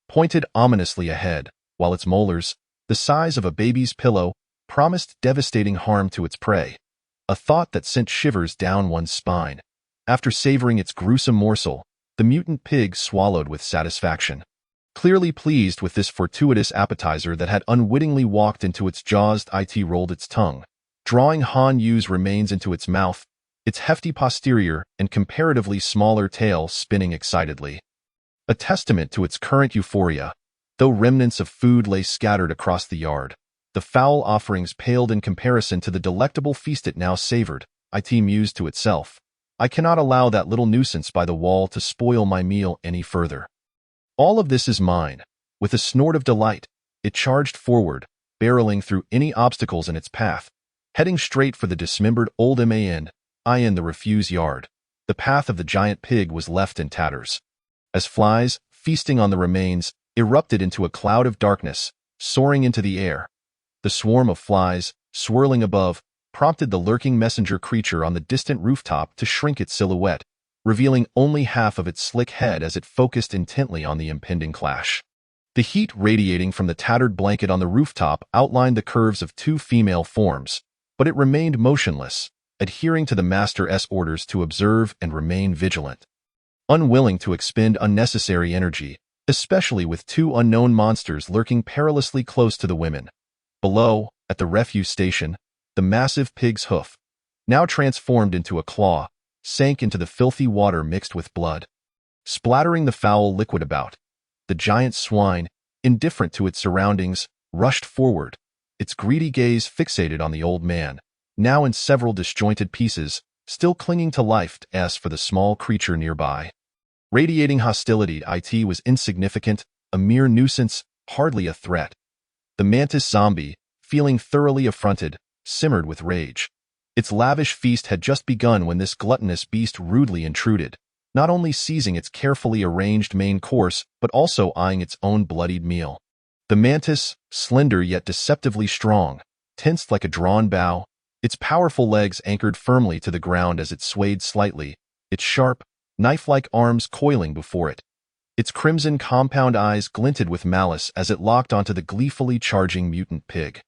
pointed ominously ahead, while its molars, the size of a baby's pillow, promised devastating harm to its prey. A thought that sent shivers down one's spine. After savoring its gruesome morsel, the mutant pig swallowed with satisfaction. Clearly pleased with this fortuitous appetizer that had unwittingly walked into its jaws, it rolled its tongue, drawing Hanyu's remains into its mouth, its hefty posterior and comparatively smaller tail spinning excitedly. A testament to its current euphoria, though remnants of food lay scattered across the yard. The foul offerings paled in comparison to the delectable feast it now savored. It mused to itself. I cannot allow that little nuisance by the wall to spoil my meal any further. All of this is mine. With a snort of delight, it charged forward, barreling through any obstacles in its path, heading straight for the dismembered old man, the refuse yard. The path of the giant pig was left in tatters. As flies, feasting on the remains, erupted into a cloud of darkness, soaring into the air. The swarm of flies, swirling above, prompted the lurking messenger creature on the distant rooftop to shrink its silhouette, revealing only half of its slick head as it focused intently on the impending clash. The heat radiating from the tattered blanket on the rooftop outlined the curves of two female forms, but it remained motionless, adhering to the Master's orders to observe and remain vigilant. Unwilling to expend unnecessary energy, especially with two unknown monsters lurking perilously close to the women. Below, at the refuse station, the massive pig's hoof, now transformed into a claw, sank into the filthy water mixed with blood. Splattering the foul liquid about, the giant swine, indifferent to its surroundings, rushed forward, its greedy gaze fixated on the old man, now in several disjointed pieces, still clinging to life as for the small creature nearby. Radiating hostility, it was insignificant, a mere nuisance, hardly a threat. The mantis zombie, feeling thoroughly affronted, simmered with rage. Its lavish feast had just begun when this gluttonous beast rudely intruded, not only seizing its carefully arranged main course, but also eyeing its own bloodied meal. The mantis, slender yet deceptively strong, tensed like a drawn bow, its powerful legs anchored firmly to the ground as it swayed slightly, its sharp, knife-like arms coiling before it. Its crimson compound eyes glinted with malice as it locked onto the gleefully charging mutant pig.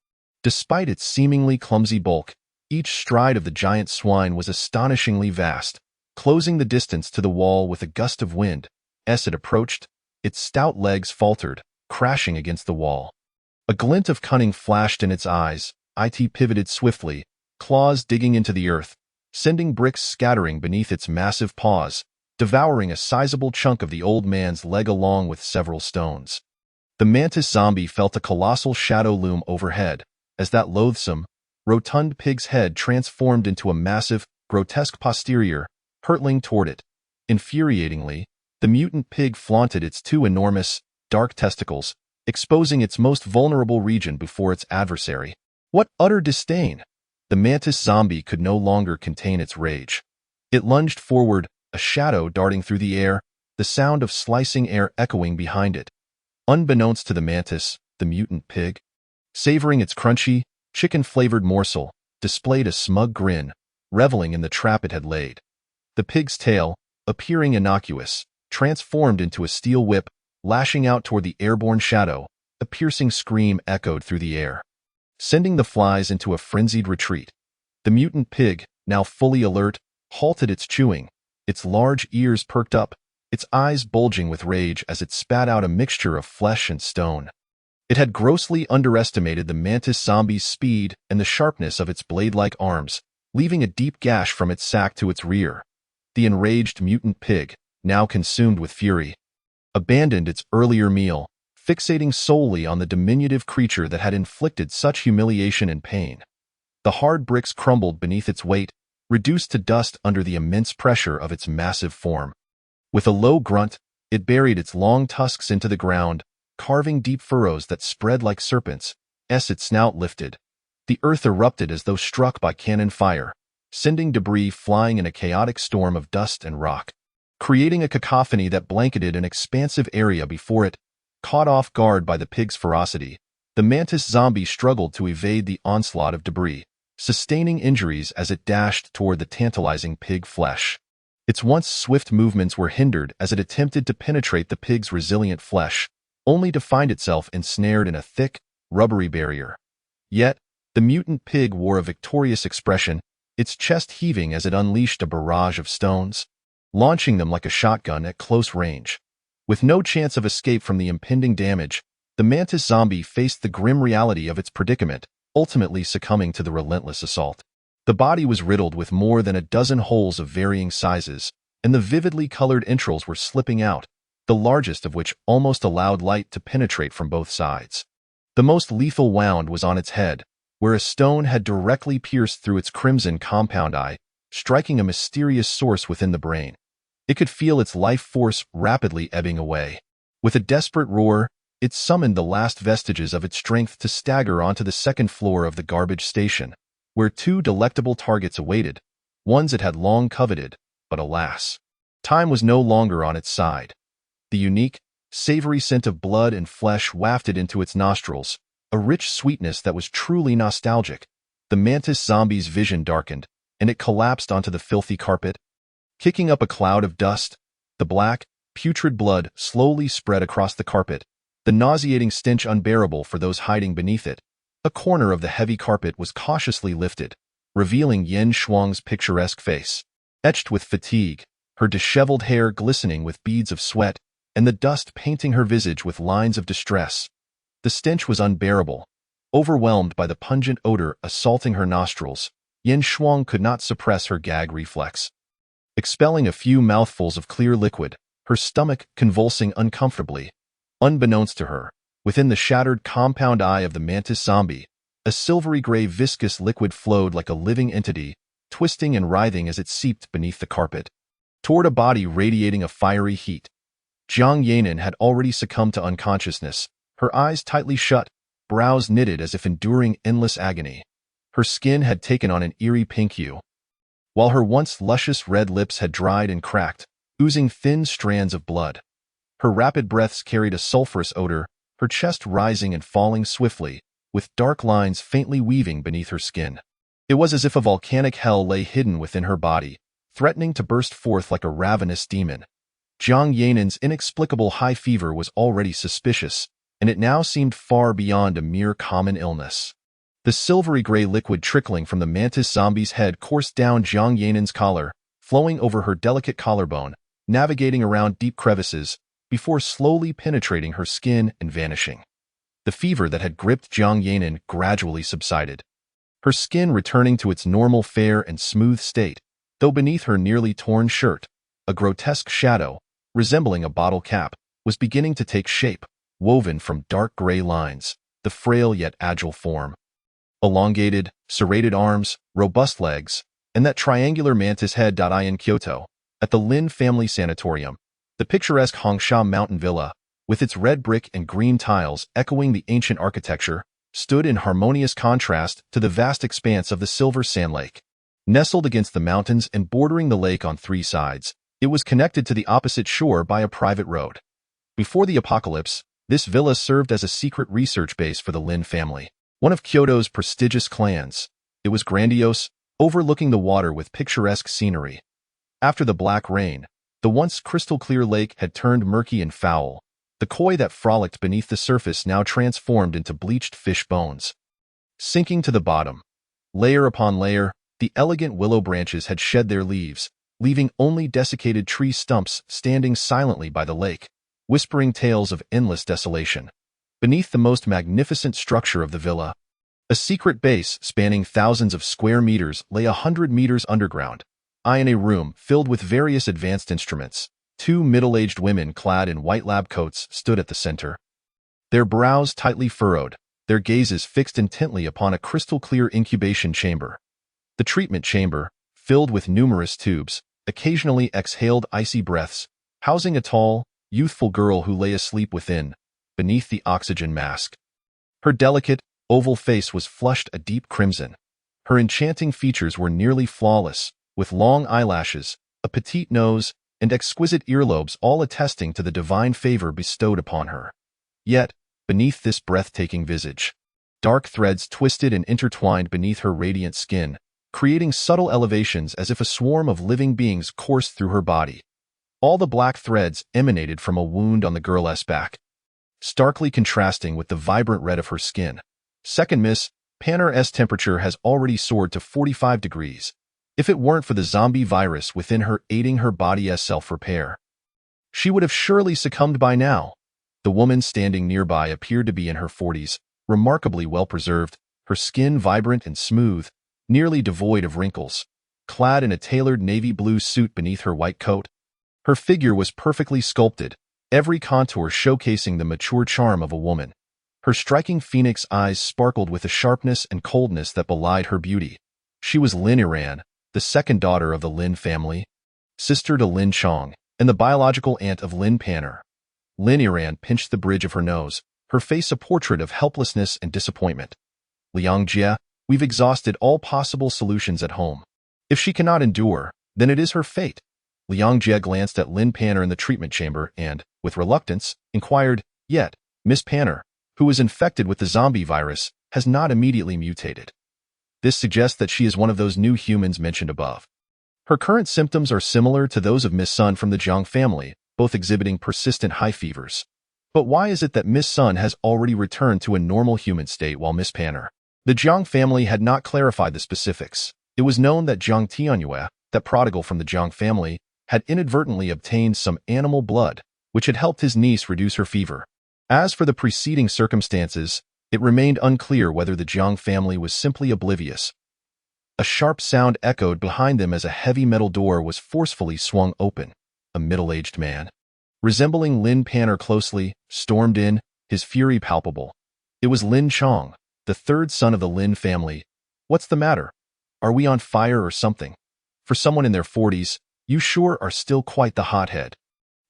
Despite its seemingly clumsy bulk, each stride of the giant swine was astonishingly vast, closing the distance to the wall with a gust of wind. As it approached, its stout legs faltered, crashing against the wall. A glint of cunning flashed in its eyes. It pivoted swiftly, claws digging into the earth, sending bricks scattering beneath its massive paws, devouring a sizable chunk of the old man's leg along with several stones. The mantis zombie felt a colossal shadow loom overhead, as that loathsome, rotund pig's head transformed into a massive, grotesque posterior, hurtling toward it. Infuriatingly, the mutant pig flaunted its two enormous, dark testicles, exposing its most vulnerable region before its adversary. What utter disdain! The mantis zombie could no longer contain its rage. It lunged forward, a shadow darting through the air, the sound of slicing air echoing behind it. Unbeknownst to the mantis, the mutant pig, savoring its crunchy, chicken-flavored morsel, displayed a smug grin, reveling in the trap it had laid. The pig's tail, appearing innocuous, transformed into a steel whip, lashing out toward the airborne shadow. A piercing scream echoed through the air, sending the flies into a frenzied retreat. The mutant pig, now fully alert, halted its chewing, its large ears perked up, its eyes bulging with rage as it spat out a mixture of flesh and stone. It had grossly underestimated the mantis zombie's speed and the sharpness of its blade-like arms, leaving a deep gash from its sack to its rear. The enraged mutant pig, now consumed with fury, abandoned its earlier meal, fixating solely on the diminutive creature that had inflicted such humiliation and pain. The hard bricks crumbled beneath its weight, reduced to dust under the immense pressure of its massive form. With a low grunt, it buried its long tusks into the ground, carving deep furrows that spread like serpents. As its snout lifted, the earth erupted as though struck by cannon fire, sending debris flying in a chaotic storm of dust and rock, creating a cacophony that blanketed an expansive area before it. Caught off guard by the pig's ferocity, the mantis zombie struggled to evade the onslaught of debris, sustaining injuries as it dashed toward the tantalizing pig flesh. Its once swift movements were hindered as it attempted to penetrate the pig's resilient flesh, only to find itself ensnared in a thick, rubbery barrier. Yet, the mutant pig wore a victorious expression, its chest heaving as it unleashed a barrage of stones, launching them like a shotgun at close range. With no chance of escape from the impending damage, the mantis zombie faced the grim reality of its predicament, ultimately succumbing to the relentless assault. The body was riddled with more than a dozen holes of varying sizes, and the vividly colored entrails were slipping out, the largest of which almost allowed light to penetrate from both sides. The most lethal wound was on its head, where a stone had directly pierced through its crimson compound eye, striking a mysterious source within the brain. It could feel its life force rapidly ebbing away. With a desperate roar, it summoned the last vestiges of its strength to stagger onto the second floor of the garbage station, where two delectable targets awaited, ones it had long coveted, but alas, time was no longer on its side. The unique, savory scent of blood and flesh wafted into its nostrils, a rich sweetness that was truly nostalgic. The mantis zombie's vision darkened, and it collapsed onto the filthy carpet. Kicking up a cloud of dust, the black, putrid blood slowly spread across the carpet, the nauseating stench unbearable for those hiding beneath it. A corner of the heavy carpet was cautiously lifted, revealing Yen Shuang's picturesque face. Etched with fatigue, her disheveled hair glistening with beads of sweat, and the dust painting her visage with lines of distress. The stench was unbearable. Overwhelmed by the pungent odor assaulting her nostrils, Yen Shuang could not suppress her gag reflex. Expelling a few mouthfuls of clear liquid, her stomach convulsing uncomfortably. Unbeknownst to her, within the shattered compound eye of the mantis zombie, a silvery gray viscous liquid flowed like a living entity, twisting and writhing as it seeped beneath the carpet, toward a body radiating a fiery heat. Jiang Yanin had already succumbed to unconsciousness, her eyes tightly shut, brows knitted as if enduring endless agony. Her skin had taken on an eerie pink hue, while her once luscious red lips had dried and cracked, oozing thin strands of blood. Her rapid breaths carried a sulphurous odor, her chest rising and falling swiftly, with dark lines faintly weaving beneath her skin. It was as if a volcanic hell lay hidden within her body, threatening to burst forth like a ravenous demon. Jiang Yanin's inexplicable high fever was already suspicious, and it now seemed far beyond a mere common illness. The silvery gray liquid trickling from the mantis zombie's head coursed down Jiang Yanin's collar, flowing over her delicate collarbone, navigating around deep crevices, before slowly penetrating her skin and vanishing. The fever that had gripped Jiang Yanin gradually subsided, her skin returning to its normal fair and smooth state, though beneath her nearly torn shirt, a grotesque shadow, resembling a bottle cap, was beginning to take shape, woven from dark gray lines, the frail yet agile form. Elongated, serrated arms, robust legs, and that triangular mantis head. In Kyoto, at the Lin family sanatorium, the picturesque Hongsha mountain villa, with its red brick and green tiles echoing the ancient architecture, stood in harmonious contrast to the vast expanse of the Silver Sand Lake. Nestled against the mountains and bordering the lake on three sides, it was connected to the opposite shore by a private road. Before the apocalypse, this villa served as a secret research base for the Lin family, one of Kyoto's prestigious clans. It was grandiose, overlooking the water with picturesque scenery. After the black rain, the once crystal-clear lake had turned murky and foul, the koi that frolicked beneath the surface now transformed into bleached fish bones. Sinking to the bottom, layer upon layer, the elegant willow branches had shed their leaves, leaving only desiccated tree stumps standing silently by the lake, whispering tales of endless desolation. Beneath the most magnificent structure of the villa, a secret base spanning thousands of square meters lay 100 meters underground. In a room filled with various advanced instruments, two middle-aged women clad in white lab coats stood at the center. Their brows tightly furrowed, their gazes fixed intently upon a crystal-clear incubation chamber. The treatment chamber, filled with numerous tubes, occasionally exhaled icy breaths, housing a tall, youthful girl who lay asleep within, beneath the oxygen mask. Her delicate, oval face was flushed a deep crimson. Her enchanting features were nearly flawless, with long eyelashes, a petite nose, and exquisite earlobes, all attesting to the divine favor bestowed upon her. Yet, beneath this breathtaking visage, dark threads twisted and intertwined beneath her radiant skin, creating subtle elevations as if a swarm of living beings coursed through her body. All the black threads emanated from a wound on the girl's back, starkly contrasting with the vibrant red of her skin. Second Miss Panner's temperature has already soared to 45 degrees. If it weren't for the zombie virus within her aiding her body's self-repair, she would have surely succumbed by now. The woman standing nearby appeared to be in her 40s, remarkably well-preserved, her skin vibrant and smooth, nearly devoid of wrinkles. Clad in a tailored navy blue suit beneath her white coat, her figure was perfectly sculpted, every contour showcasing the mature charm of a woman. Her striking phoenix eyes sparkled with a sharpness and coldness that belied her beauty. She was Lin Iran, the second daughter of the Lin family, sister to Lin Chong, and the biological aunt of Lin Panner. Lin Iran pinched the bridge of her nose, her face a portrait of helplessness and disappointment. Liang Jie, we've exhausted all possible solutions at home. If she cannot endure, then it is her fate. Liang Jie glanced at Lin Panner in the treatment chamber and, with reluctance, inquired, "Yet, Miss Panner, who is infected with the zombie virus, has not immediately mutated. This suggests that she is one of those new humans mentioned above." Her current symptoms are similar to those of Miss Sun from the Jiang family, both exhibiting persistent high fevers. But why is it that Miss Sun has already returned to a normal human state while Miss Panner? The Jiang family had not clarified the specifics. It was known that Jiang Tianyue, that prodigal from the Jiang family, had inadvertently obtained some animal blood, which had helped his niece reduce her fever. As for the preceding circumstances, it remained unclear whether the Jiang family was simply oblivious. A sharp sound echoed behind them as a heavy metal door was forcefully swung open. A middle-aged man, resembling Lin Panner closely, stormed in, his fury palpable. It was Lin Chong, the third son of the Lin family. "What's the matter? Are we on fire or something? For someone in their 40s, you sure are still quite the hothead.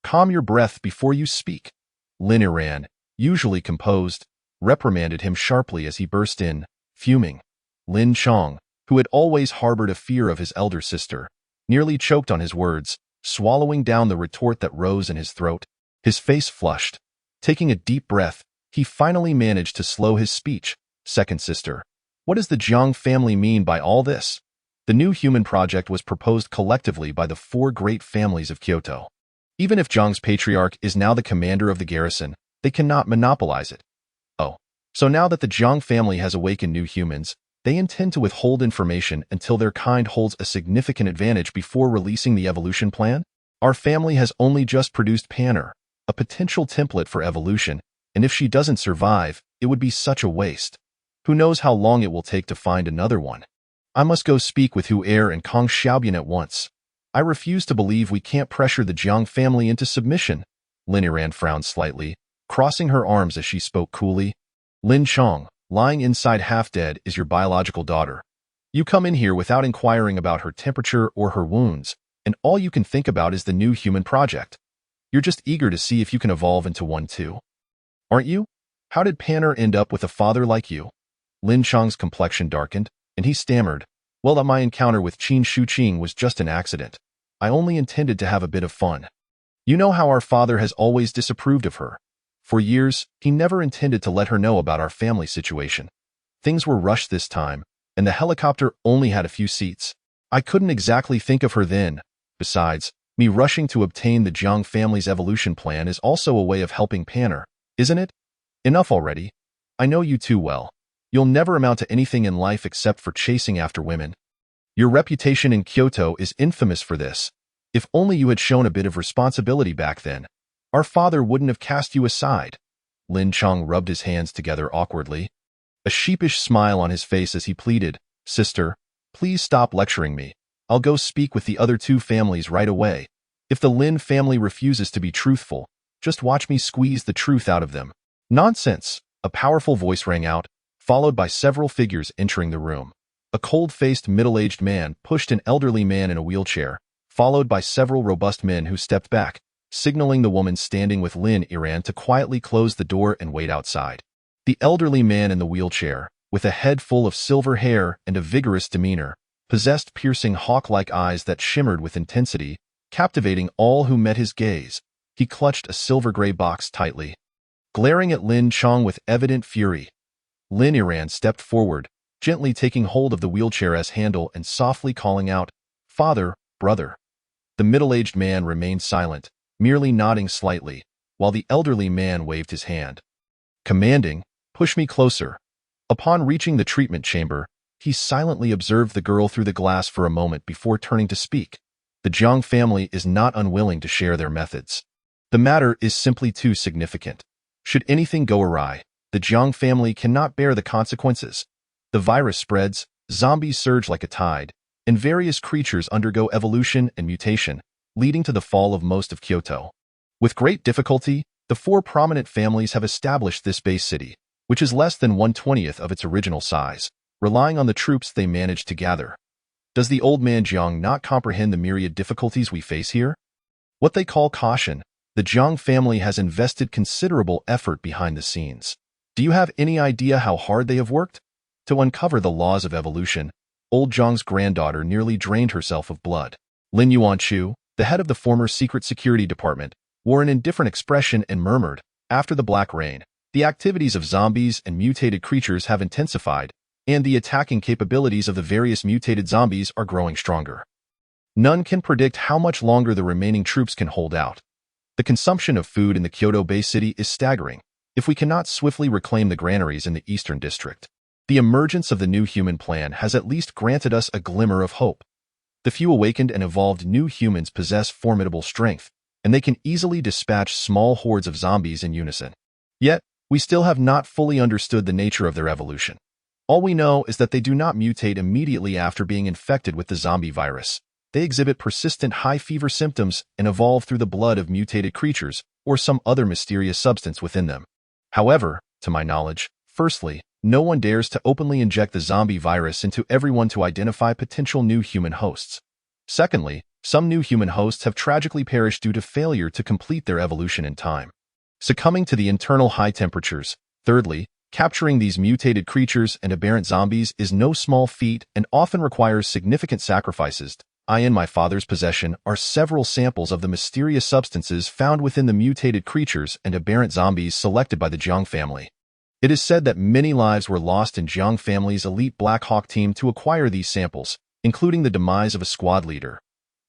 Calm your breath before you speak." Lin Iran, usually composed, reprimanded him sharply as he burst in, fuming. Lin Chong, who had always harbored a fear of his elder sister, nearly choked on his words, swallowing down the retort that rose in his throat. His face flushed. Taking a deep breath, he finally managed to slow his speech. "Second sister, what does the Jiang family mean by all this?" The new human project was proposed collectively by the four great families of Kyoto. Even if Jiang's patriarch is now the commander of the garrison, they cannot monopolize it. Oh, so now that the Jiang family has awakened new humans, they intend to withhold information until their kind holds a significant advantage before releasing the evolution plan? Our family has only just produced Panner, a potential template for evolution, and if she doesn't survive, it would be such a waste. Who knows how long it will take to find another one? I must go speak with Hu Er and Kong Xiaobian at once. I refuse to believe we can't pressure the Jiang family into submission. Lin Iran frowned slightly, crossing her arms as she spoke coolly. Lin Chong, lying inside half-dead, is your biological daughter. You come in here without inquiring about her temperature or her wounds, and all you can think about is the new human project. You're just eager to see if you can evolve into one too. Aren't you? How did Panner end up with a father like you? Lin Chong's complexion darkened, and he stammered, "Well, my encounter with Qin Shuqing was just an accident. I only intended to have a bit of fun. You know how our father has always disapproved of her. For years, he never intended to let her know about our family situation. Things were rushed this time, and the helicopter only had a few seats. I couldn't exactly think of her then. Besides, me rushing to obtain the Jiang family's evolution plan is also a way of helping Panner, isn't it? Enough already. I know you too well. You'll never amount to anything in life except for chasing after women. Your reputation in Kyoto is infamous for this. If only you had shown a bit of responsibility back then. Our father wouldn't have cast you aside." Lin Chong rubbed his hands together awkwardly, a sheepish smile on his face as he pleaded, "Sister, please stop lecturing me. I'll go speak with the other two families right away. If the Lin family refuses to be truthful, just watch me squeeze the truth out of them." "Nonsense!" A powerful voice rang out, followed by several figures entering the room. A cold-faced middle-aged man pushed an elderly man in a wheelchair, followed by several robust men who stepped back, signaling the woman standing with Lin Iran to quietly close the door and wait outside. The elderly man in the wheelchair, with a head full of silver hair and a vigorous demeanor, possessed piercing hawk-like eyes that shimmered with intensity, captivating all who met his gaze. He clutched a silver-gray box tightly, glaring at Lin Chong with evident fury. Lin Iran stepped forward, gently taking hold of the wheelchair's handle and softly calling out, "Father, brother." The middle-aged man remained silent, merely nodding slightly, while the elderly man waved his hand, commanding, "Push me closer." Upon reaching the treatment chamber, he silently observed the girl through the glass for a moment before turning to speak. The Jiang family is not unwilling to share their methods. The matter is simply too significant. Should anything go awry, the Jiang family cannot bear the consequences. The virus spreads, zombies surge like a tide, and various creatures undergo evolution and mutation, leading to the fall of most of Kyoto. With great difficulty, the four prominent families have established this base city, which is less than 1/20th of its original size, relying on the troops they managed to gather. Does the old man Jiang not comprehend the myriad difficulties we face here? What they call caution, the Jiang family has invested considerable effort behind the scenes. Do you have any idea how hard they have worked? To uncover the laws of evolution, old Jiang's granddaughter nearly drained herself of blood. Lin Yuanchu, the head of the former Secret Security Department, wore an indifferent expression and murmured, "After the Black Rain, the activities of zombies and mutated creatures have intensified, and the attacking capabilities of the various mutated zombies are growing stronger. None can predict how much longer the remaining troops can hold out. The consumption of food in the Kyoto Bay City is staggering, if we cannot swiftly reclaim the granaries in the Eastern District. The emergence of the new human plan has at least granted us a glimmer of hope. The few awakened and evolved new humans possess formidable strength, and they can easily dispatch small hordes of zombies in unison. Yet, we still have not fully understood the nature of their evolution. All we know is that they do not mutate immediately after being infected with the zombie virus. They exhibit persistent high fever symptoms and evolve through the blood of mutated creatures or some other mysterious substance within them. However, to my knowledge, firstly, no one dares to openly inject the zombie virus into everyone to identify potential new human hosts. Secondly, some new human hosts have tragically perished due to failure to complete their evolution in time, succumbing to the internal high temperatures. Thirdly, capturing these mutated creatures and aberrant zombies is no small feat and often requires significant sacrifices. In my father's possession are several samples of the mysterious substances found within the mutated creatures and aberrant zombies selected by the Jiang family. It is said that many lives were lost in Jiang family's elite Black Hawk team to acquire these samples, including the demise of a squad leader.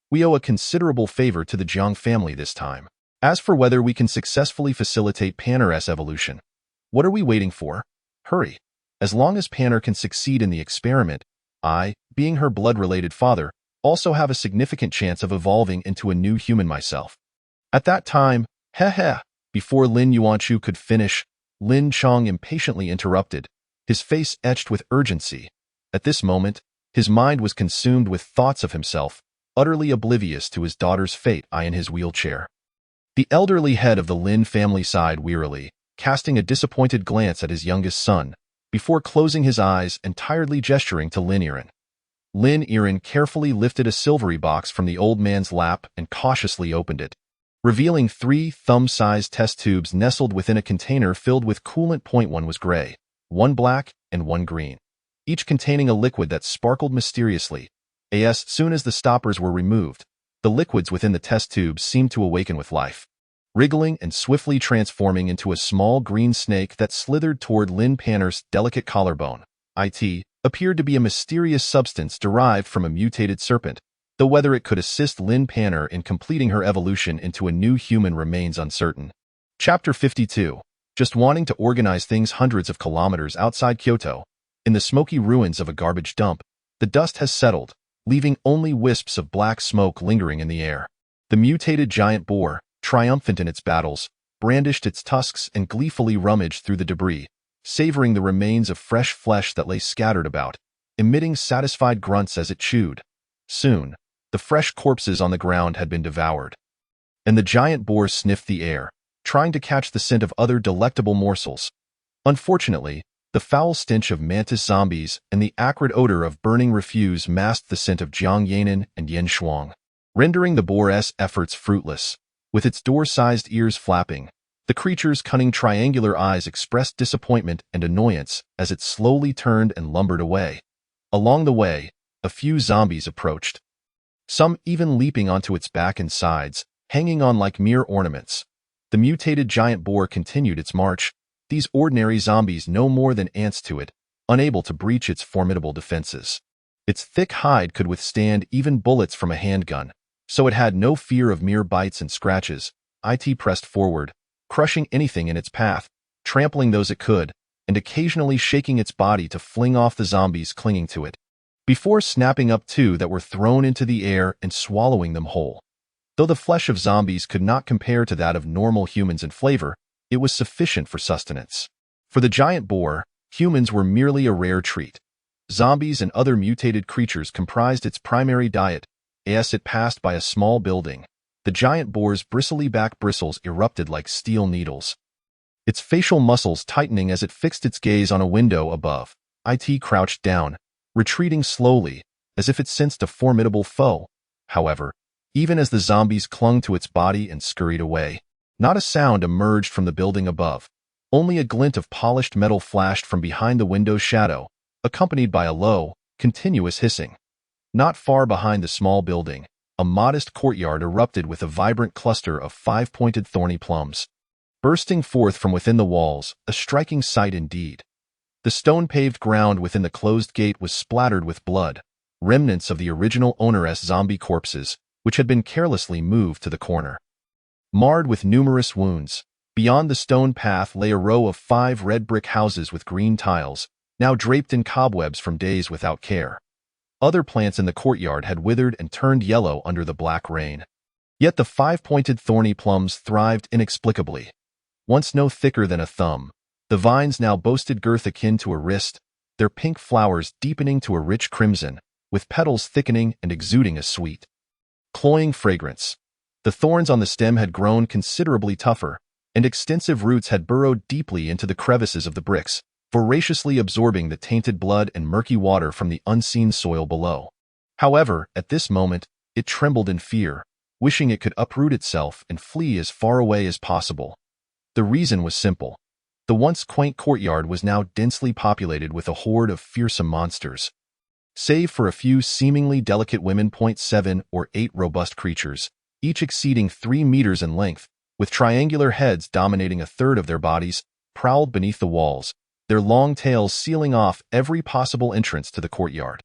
We owe a considerable favor to the Jiang family this time. As for whether we can successfully facilitate Panner's evolution, what are we waiting for? Hurry. As long as Panner can succeed in the experiment, I, being her blood-related father, also have a significant chance of evolving into a new human myself. At that time, before Lin Yuanchu could finish, Lin Chong impatiently interrupted, his face etched with urgency. At this moment, his mind was consumed with thoughts of himself, utterly oblivious to his daughter's fate in his wheelchair. The elderly head of the Lin family sighed wearily, casting a disappointed glance at his youngest son, before closing his eyes and tiredly gesturing to Lin Yiren. Lin Yiren carefully lifted a silvery box from the old man's lap and cautiously opened it, revealing 3 thumb-sized test tubes nestled within a container filled with coolant. One was gray, one black, and one green, each containing a liquid that sparkled mysteriously. As soon as the stoppers were removed, the liquids within the test tubes seemed to awaken with life, wriggling and swiftly transforming into a small green snake that slithered toward Lin Panner's delicate collarbone. It appeared to be a mysterious substance derived from a mutated serpent, though whether it could assist Lin Panner in completing her evolution into a new human remains uncertain. Chapter 52. Just wanting to organize things hundreds of kilometers outside Kyoto, in the smoky ruins of a garbage dump, the dust has settled, leaving only wisps of black smoke lingering in the air. The mutated giant boar, triumphant in its battles, brandished its tusks and gleefully rummaged through the debris, savoring the remains of fresh flesh that lay scattered about, emitting satisfied grunts as it chewed. Soon, the fresh corpses on the ground had been devoured, and the giant boar sniffed the air, trying to catch the scent of other delectable morsels. Unfortunately, the foul stench of mantis zombies and the acrid odor of burning refuse masked the scent of Jiang Yanin and Yen Shuang, rendering the boar's efforts fruitless. With its door-sized ears flapping, the creature's cunning triangular eyes expressed disappointment and annoyance as it slowly turned and lumbered away. Along the way, a few zombies approached, some even leaping onto its back and sides, hanging on like mere ornaments. The mutated giant boar continued its march, these ordinary zombies no more than ants to it, unable to breach its formidable defenses. Its thick hide could withstand even bullets from a handgun, so it had no fear of mere bites and scratches. It pressed forward, crushing anything in its path, trampling those it could, and occasionally shaking its body to fling off the zombies clinging to it, before snapping up 2 that were thrown into the air and swallowing them whole. Though the flesh of zombies could not compare to that of normal humans in flavor, it was sufficient for sustenance. For the giant boar, humans were merely a rare treat. Zombies and other mutated creatures comprised its primary diet. As it passed by a small building, the giant boar's bristly back bristles erupted like steel needles, its facial muscles tightening as it fixed its gaze on a window above. It crouched down, retreating slowly, as if it sensed a formidable foe. However, even as the zombies clung to its body and scurried away, not a sound emerged from the building above. Only a glint of polished metal flashed from behind the window's shadow, accompanied by a low, continuous hissing. Not far behind the small building, a modest courtyard erupted with a vibrant cluster of 5-pointed thorny plums, bursting forth from within the walls, a striking sight indeed. The stone-paved ground within the closed gate was splattered with blood, remnants of the original owner's zombie corpses, which had been carelessly moved to the corner. Marred with numerous wounds, beyond the stone path lay a row of 5 red brick houses with green tiles, now draped in cobwebs from days without care. Other plants in the courtyard had withered and turned yellow under the black rain. Yet the 5-pointed thorny plums thrived inexplicably. Once no thicker than a thumb, the vines now boasted girth akin to a wrist, their pink flowers deepening to a rich crimson, with petals thickening and exuding a sweet, cloying fragrance. The thorns on the stem had grown considerably tougher, and extensive roots had burrowed deeply into the crevices of the bricks, voraciously absorbing the tainted blood and murky water from the unseen soil below. However, at this moment, it trembled in fear, wishing it could uproot itself and flee as far away as possible. The reason was simple. The once quaint courtyard was now densely populated with a horde of fearsome monsters. Save for a few seemingly delicate women, 7 or 8 robust creatures, each exceeding 3 meters in length, with triangular heads dominating a third of their bodies, prowled beneath the walls, their long tails sealing off every possible entrance to the courtyard.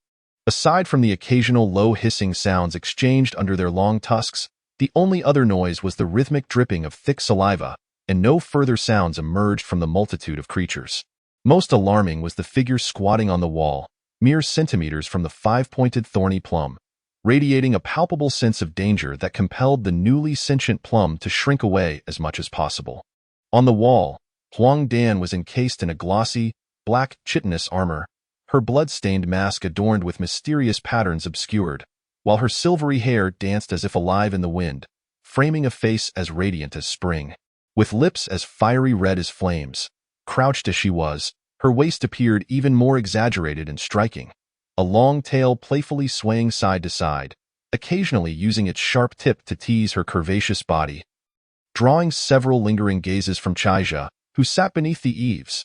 Aside from the occasional low hissing sounds exchanged under their long tusks, the only other noise was the rhythmic dripping of thick saliva, and no further sounds emerged from the multitude of creatures. Most alarming was the figure squatting on the wall, mere centimeters from the 5-pointed thorny plum, radiating a palpable sense of danger that compelled the newly sentient plum to shrink away as much as possible. On the wall, Huang Dan was encased in a glossy, black chitinous armor, her blood-stained mask adorned with mysterious patterns obscured, while her silvery hair danced as if alive in the wind, framing a face as radiant as spring. With lips as fiery red as flames, crouched as she was, her waist appeared even more exaggerated and striking, a long tail playfully swaying side to side, occasionally using its sharp tip to tease her curvaceous body. Drawing several lingering gazes from Chaija, who sat beneath the eaves.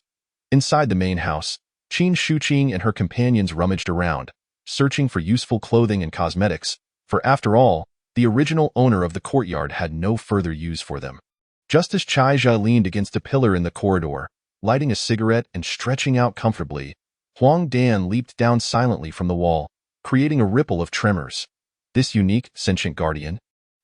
Inside the main house, Qin Shuqing and her companions rummaged around, searching for useful clothing and cosmetics, for after all, the original owner of the courtyard had no further use for them. Just as Chaija leaned against a pillar in the corridor, lighting a cigarette and stretching out comfortably, Huang Dan leaped down silently from the wall, creating a ripple of tremors. This unique, sentient guardian,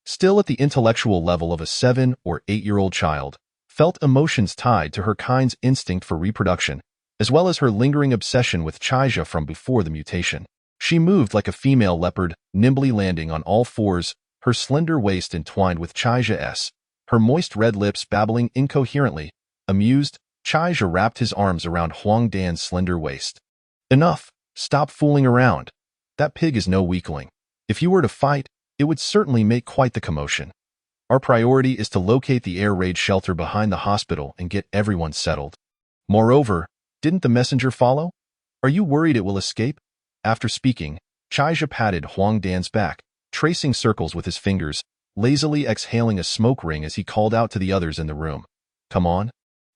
still at the intellectual level of a 7 or 8-year-old child, felt emotions tied to her kind's instinct for reproduction, as well as her lingering obsession with Chaija from before the mutation. She moved like a female leopard, nimbly landing on all fours, her slender waist entwined with Chaija's, her moist red lips babbling incoherently. Amused, Chaija wrapped his arms around Huang Dan's slender waist. Enough! Stop fooling around. That pig is no weakling. If you were to fight, it would certainly make quite the commotion. Our priority is to locate the air raid shelter behind the hospital and get everyone settled. Moreover, didn't the messenger follow? Are you worried it will escape? After speaking, Chaija patted Huang Dan's back, tracing circles with his fingers, lazily exhaling a smoke ring as he called out to the others in the room. Come on.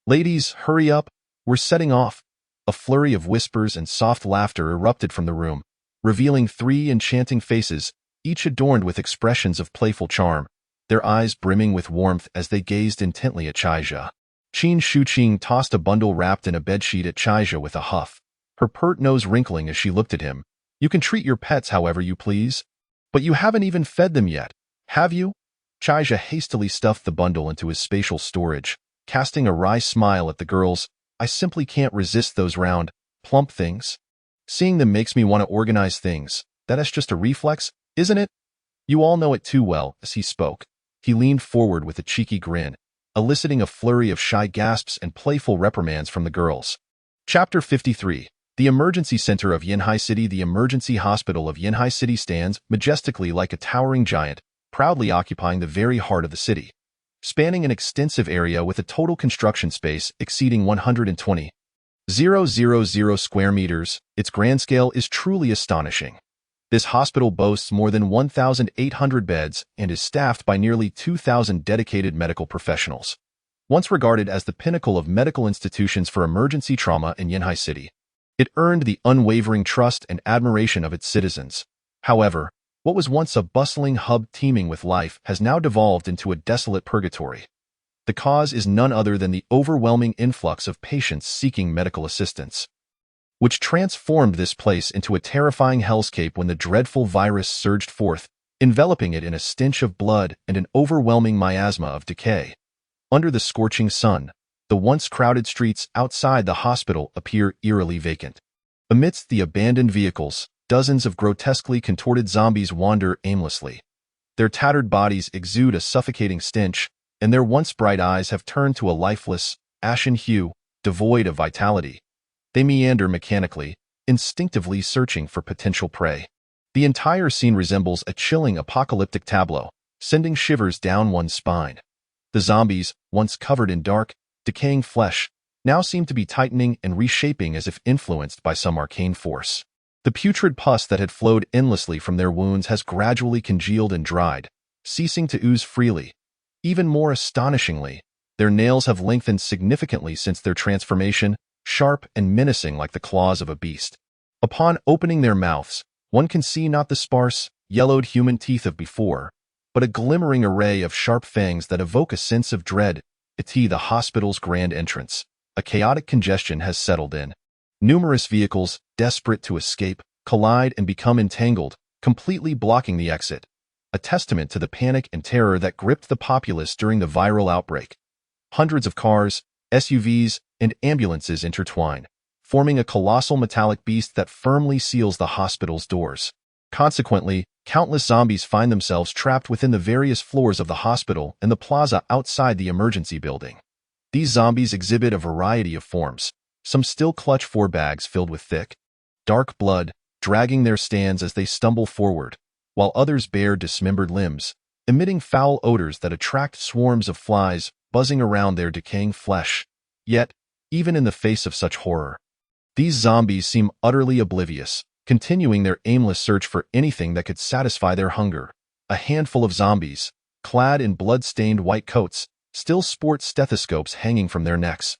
Ladies, hurry up. We're setting off. A flurry of whispers and soft laughter erupted from the room, revealing 3 enchanting faces, each adorned with expressions of playful charm, their eyes brimming with warmth as they gazed intently at Chaija. Qin Shuqing tossed a bundle wrapped in a bedsheet at Chaija with a huff, her pert nose wrinkling as she looked at him. You can treat your pets however you please. But you haven't even fed them yet, have you? Chaija hastily stuffed the bundle into his spatial storage, casting a wry smile at the girls. I simply can't resist those round, plump things. Seeing them makes me want to organize things. That's just a reflex, isn't it? You all know it too well. As he spoke, he leaned forward with a cheeky grin, eliciting a flurry of shy gasps and playful reprimands from the girls. Chapter 53. The Emergency Center of Yanhai City. The Emergency Hospital of Yanhai City stands majestically like a towering giant, proudly occupying the very heart of the city. Spanning an extensive area with a total construction space exceeding 120,000 square meters, its grand scale is truly astonishing. This hospital boasts more than 1,800 beds and is staffed by nearly 2,000 dedicated medical professionals. Once regarded as the pinnacle of medical institutions for emergency trauma in Yanhai City, it earned the unwavering trust and admiration of its citizens. However, what was once a bustling hub teeming with life has now devolved into a desolate purgatory. The cause is none other than the overwhelming influx of patients seeking medical assistance. which transformed this place into a terrifying hellscape when the dreadful virus surged forth, enveloping it in a stench of blood and an overwhelming miasma of decay. Under the scorching sun, the once crowded streets outside the hospital appear eerily vacant. Amidst the abandoned vehicles, dozens of grotesquely contorted zombies wander aimlessly. Their tattered bodies exude a suffocating stench, and their once bright eyes have turned to a lifeless, ashen hue, devoid of vitality. They meander mechanically, instinctively searching for potential prey. The entire scene resembles a chilling apocalyptic tableau, sending shivers down one's spine. The zombies, once covered in dark, decaying flesh, now seem to be tightening and reshaping as if influenced by some arcane force. The putrid pus that had flowed endlessly from their wounds has gradually congealed and dried, ceasing to ooze freely. Even more astonishingly, their nails have lengthened significantly since their transformation, sharp and menacing like the claws of a beast. Upon opening their mouths, one can see not the sparse, yellowed human teeth of before, but a glimmering array of sharp fangs that evoke a sense of dread. The hospital's grand entrance. A chaotic congestion has settled in. Numerous vehicles, desperate to escape, collide and become entangled, completely blocking the exit. A testament to the panic and terror that gripped the populace during the viral outbreak. Hundreds of cars, SUVs, and ambulances intertwine, forming a colossal metallic beast that firmly seals the hospital's doors. Consequently, countless zombies find themselves trapped within the various floors of the hospital and the plaza outside the emergency building. These zombies exhibit a variety of forms. Some still clutch 4 bags filled with thick, dark blood, dragging their stands as they stumble forward, while others bear dismembered limbs, emitting foul odors that attract swarms of flies buzzing around their decaying flesh. Yet, even in the face of such horror, these zombies seem utterly oblivious, continuing their aimless search for anything that could satisfy their hunger. A handful of zombies, clad in blood-stained white coats, still sport stethoscopes hanging from their necks.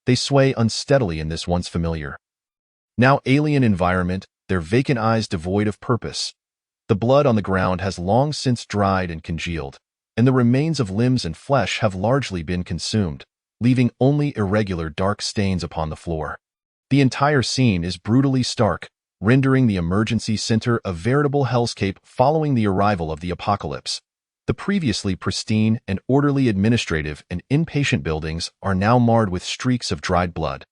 They sway unsteadily in this once familiar, now alien environment, their vacant eyes devoid of purpose. The blood on the ground has long since dried and congealed, and the remains of limbs and flesh have largely been consumed, leaving only irregular dark stains upon the floor. The entire scene is brutally stark, rendering the emergency center a veritable hellscape following the arrival of the apocalypse. The previously pristine and orderly administrative and inpatient buildings are now marred with streaks of dried blood,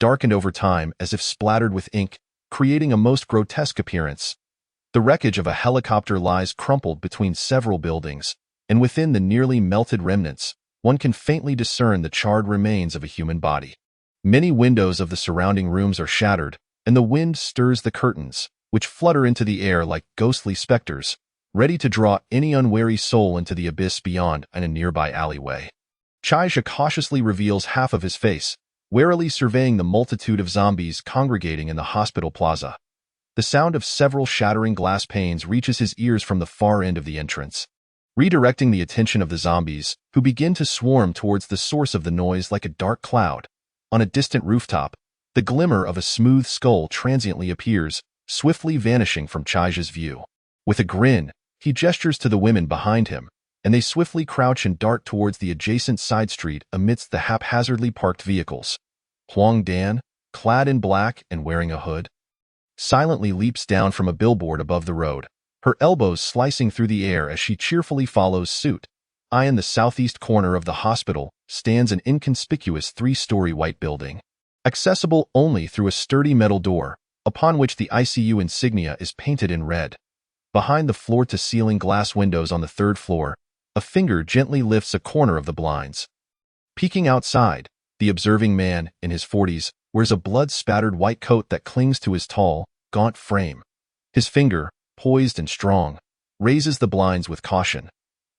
darkened over time as if splattered with ink, creating a most grotesque appearance. The wreckage of a helicopter lies crumpled between several buildings, and within the nearly melted remnants, one can faintly discern the charred remains of a human body. Many windows of the surrounding rooms are shattered, and the wind stirs the curtains, which flutter into the air like ghostly specters, ready to draw any unwary soul into the abyss beyond and a nearby alleyway. Chaija cautiously reveals half of his face, warily surveying the multitude of zombies congregating in the hospital plaza. The sound of several shattering glass panes reaches his ears from the far end of the entrance, redirecting the attention of the zombies, who begin to swarm towards the source of the noise like a dark cloud. On a distant rooftop, the glimmer of a smooth skull transiently appears, swiftly vanishing from Chaija's view. With a grin, he gestures to the women behind him, and they swiftly crouch and dart towards the adjacent side street amidst the haphazardly parked vehicles. Huang Dan, clad in black and wearing a hood, silently leaps down from a billboard above the road, her elbows slicing through the air as she cheerfully follows suit. In the southeast corner of the hospital stands an inconspicuous 3-story white building, accessible only through a sturdy metal door, upon which the ICU insignia is painted in red. Behind the floor-to-ceiling glass windows on the 3rd floor, a finger gently lifts a corner of the blinds. Peeking outside, the observing man, in his 40s, wears a blood-spattered white coat that clings to his tall, gaunt frame. His finger, poised and strong, raises the blinds with caution.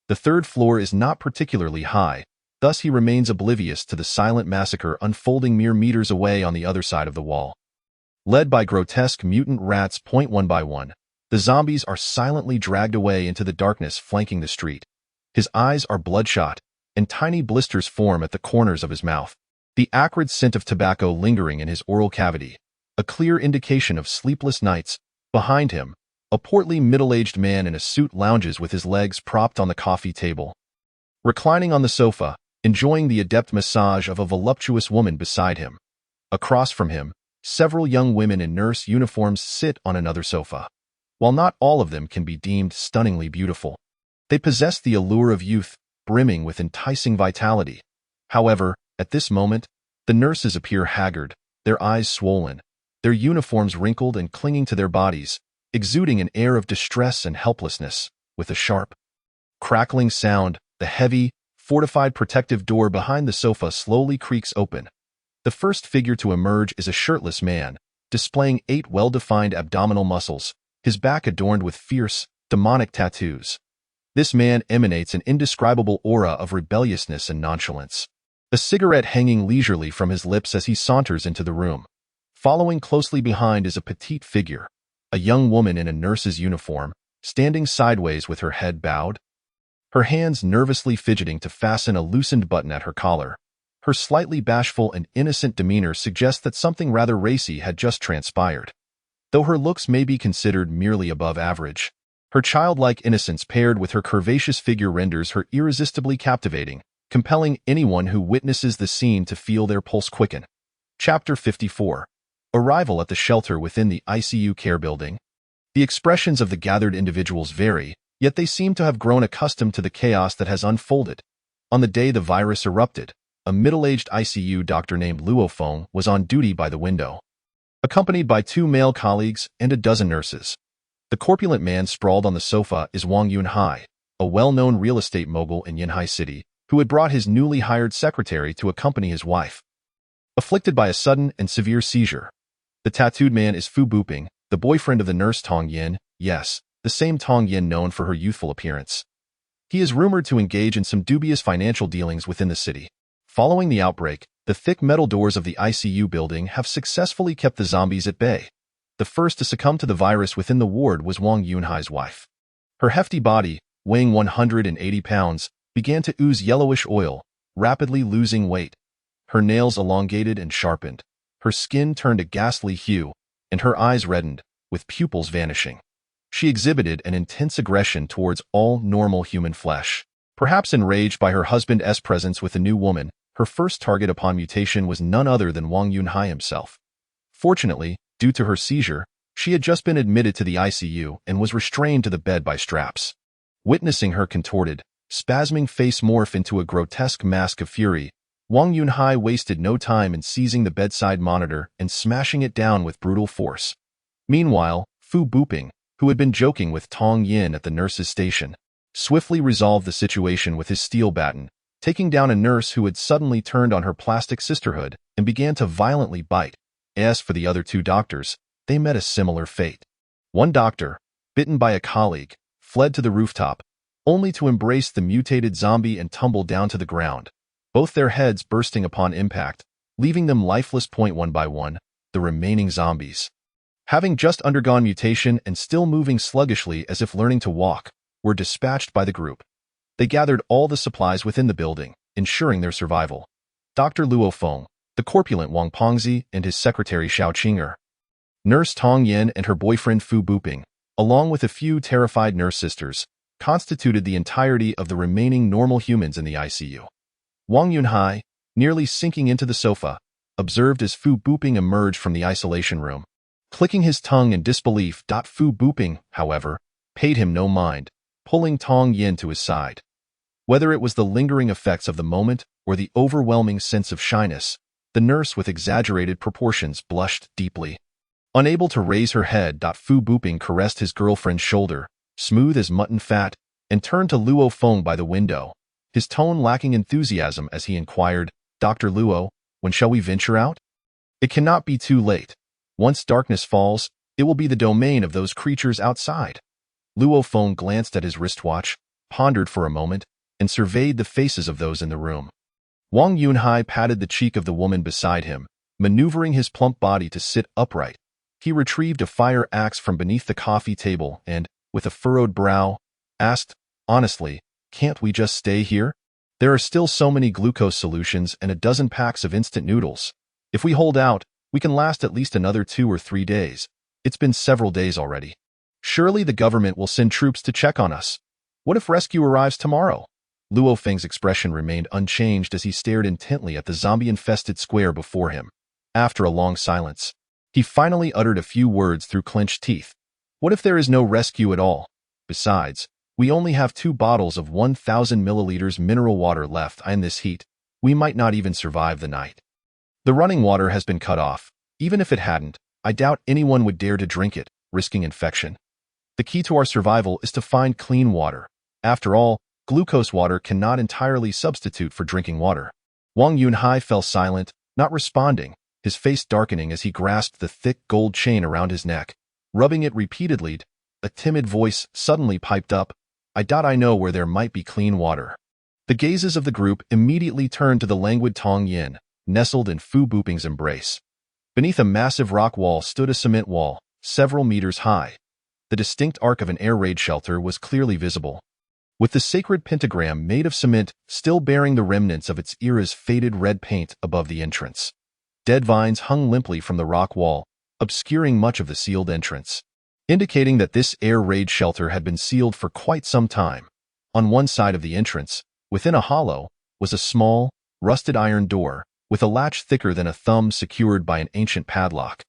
The 3rd floor is not particularly high, thus he remains oblivious to the silent massacre unfolding mere meters away on the other side of the wall. Led by grotesque mutant rats one by one, the zombies are silently dragged away into the darkness flanking the street. His eyes are bloodshot, and tiny blisters form at the corners of his mouth, the acrid scent of tobacco lingering in his oral cavity, a clear indication of sleepless nights. Behind him, a portly middle-aged man in a suit lounges with his legs propped on the coffee table. Reclining on the sofa, enjoying the adept massage of a voluptuous woman beside him. Across from him, Several young women in nurse uniforms sit on another sofa. While not all of them can be deemed stunningly beautiful, they possess the allure of youth, brimming with enticing vitality. However, at this moment, the nurses appear haggard, their eyes swollen, their uniforms wrinkled and clinging to their bodies, exuding an air of distress and helplessness. With a sharp, crackling sound, the heavy, fortified protective door behind the sofa slowly creaks open. The first figure to emerge is a shirtless man, displaying 8 well-defined abdominal muscles, his back adorned with fierce, demonic tattoos. This man emanates an indescribable aura of rebelliousness and nonchalance, a cigarette hanging leisurely from his lips as he saunters into the room. Following closely behind is a petite figure, a young woman in a nurse's uniform, standing sideways with her head bowed, her hands nervously fidgeting to fasten a loosened button at her collar. Her slightly bashful and innocent demeanor suggests that something rather racy had just transpired. Though her looks may be considered merely above average, her childlike innocence paired with her curvaceous figure renders her irresistibly captivating, compelling anyone who witnesses the scene to feel their pulse quicken. Chapter 54. Arrival at the shelter within the ICU care building. The expressions of the gathered individuals vary, yet they seem to have grown accustomed to the chaos that has unfolded. On the day the virus erupted, a middle-aged ICU doctor named Luo Feng was on duty by the window, accompanied by 2 male colleagues and a dozen nurses. The corpulent man sprawled on the sofa is Wang Yunhai, a well-known real estate mogul in Yinhai City, who had brought his newly hired secretary to accompany his wife. Afflicted by a sudden and severe seizure, the tattooed man is Fu Buping, the boyfriend of the nurse Tong Yin, yes, the same Tong Yin known for her youthful appearance. He is rumored to engage in some dubious financial dealings within the city. Following the outbreak, the thick metal doors of the ICU building have successfully kept the zombies at bay. The first to succumb to the virus within the ward was Wang Yunhai's wife. Her hefty body, weighing 180 pounds, began to ooze yellowish oil, rapidly losing weight. Her nails elongated and sharpened, her skin turned a ghastly hue, and her eyes reddened, with pupils vanishing. She exhibited an intense aggression towards all normal human flesh. Perhaps enraged by her husband's presence with the new woman, her first target upon mutation was none other than Wang Yunhai himself. Fortunately, due to her seizure, she had just been admitted to the ICU and was restrained to the bed by straps. Witnessing her contorted, spasming face morph into a grotesque mask of fury, Wang Yunhai wasted no time in seizing the bedside monitor and smashing it down with brutal force. Meanwhile, Fu Buping, who had been joking with Tong Yin at the nurse's station, swiftly resolved the situation with his steel baton, taking down a nurse who had suddenly turned on her plastic sisterhood and began to violently bite. As for the other 2 doctors, they met a similar fate. One doctor, bitten by a colleague, fled to the rooftop, only to embrace the mutated zombie and tumble down to the ground, both their heads bursting upon impact, leaving them lifeless. One by one, the remaining zombies, having just undergone mutation and still moving sluggishly as if learning to walk, were dispatched by the group. They gathered all the supplies within the building, ensuring their survival. Dr. Luo Feng, the corpulent Wang Pengzi and his secretary Xiao Qing'er, Nurse Tong Yin and her boyfriend Fu Buping, along with a few terrified nurse sisters, constituted the entirety of the remaining normal humans in the ICU. Wang Yunhai, nearly sinking into the sofa, observed as Fu Buping emerged from the isolation room, clicking his tongue in disbelief. Fu Buping, however, paid him no mind, pulling Tong Yin to his side. Whether it was the lingering effects of the moment or the overwhelming sense of shyness, the nurse with exaggerated proportions blushed deeply. Unable to raise her head, Fu Buping caressed his girlfriend's shoulder, smooth as mutton fat, and turned to Luo Feng by the window, his tone lacking enthusiasm as he inquired, "Dr. Luo, when shall we venture out?" "It cannot be too late. Once darkness falls, it will be the domain of those creatures outside." Luo Feng glanced at his wristwatch, pondered for a moment, and surveyed the faces of those in the room. Wang Yunhai patted the cheek of the woman beside him, maneuvering his plump body to sit upright. He retrieved a fire axe from beneath the coffee table and, with a furrowed brow, asked, "Honestly, can't we just stay here? There are still so many glucose solutions and a dozen packs of instant noodles. If we hold out, we can last at least another 2 or 3 days. It's been several days already. Surely the government will send troops to check on us. What if rescue arrives tomorrow?" Luo Feng's expression remained unchanged as he stared intently at the zombie-infested square before him. After a long silence, He finally uttered a few words through clenched teeth. What if there is no rescue at all? Besides, we only have 2 bottles of 1,000 milliliters mineral water left in this heat. We might not even survive the night. The running water has been cut off. Even if it hadn't, I doubt anyone would dare to drink it, risking infection. The key to our survival is to find clean water. After all, glucose water cannot entirely substitute for drinking water. Wang Yunhai fell silent, not responding, his face darkening as he grasped the thick gold chain around his neck. Rubbing it repeatedly, a timid voice suddenly piped up, I know where there might be clean water. The gazes of the group immediately turned to the languid Tong Yin, nestled in Fu Buping's embrace. Beneath a massive rock wall stood a cement wall, several meters high. The distinct arc of an air raid shelter was clearly visible, with the sacred pentagram made of cement still bearing the remnants of its era's faded red paint above the entrance. Dead vines hung limply from the rock wall, obscuring much of the sealed entrance, indicating that this air raid shelter had been sealed for quite some time. On one side of the entrance, within a hollow, was a small, rusted iron door, with a latch thicker than a thumb secured by an ancient padlock,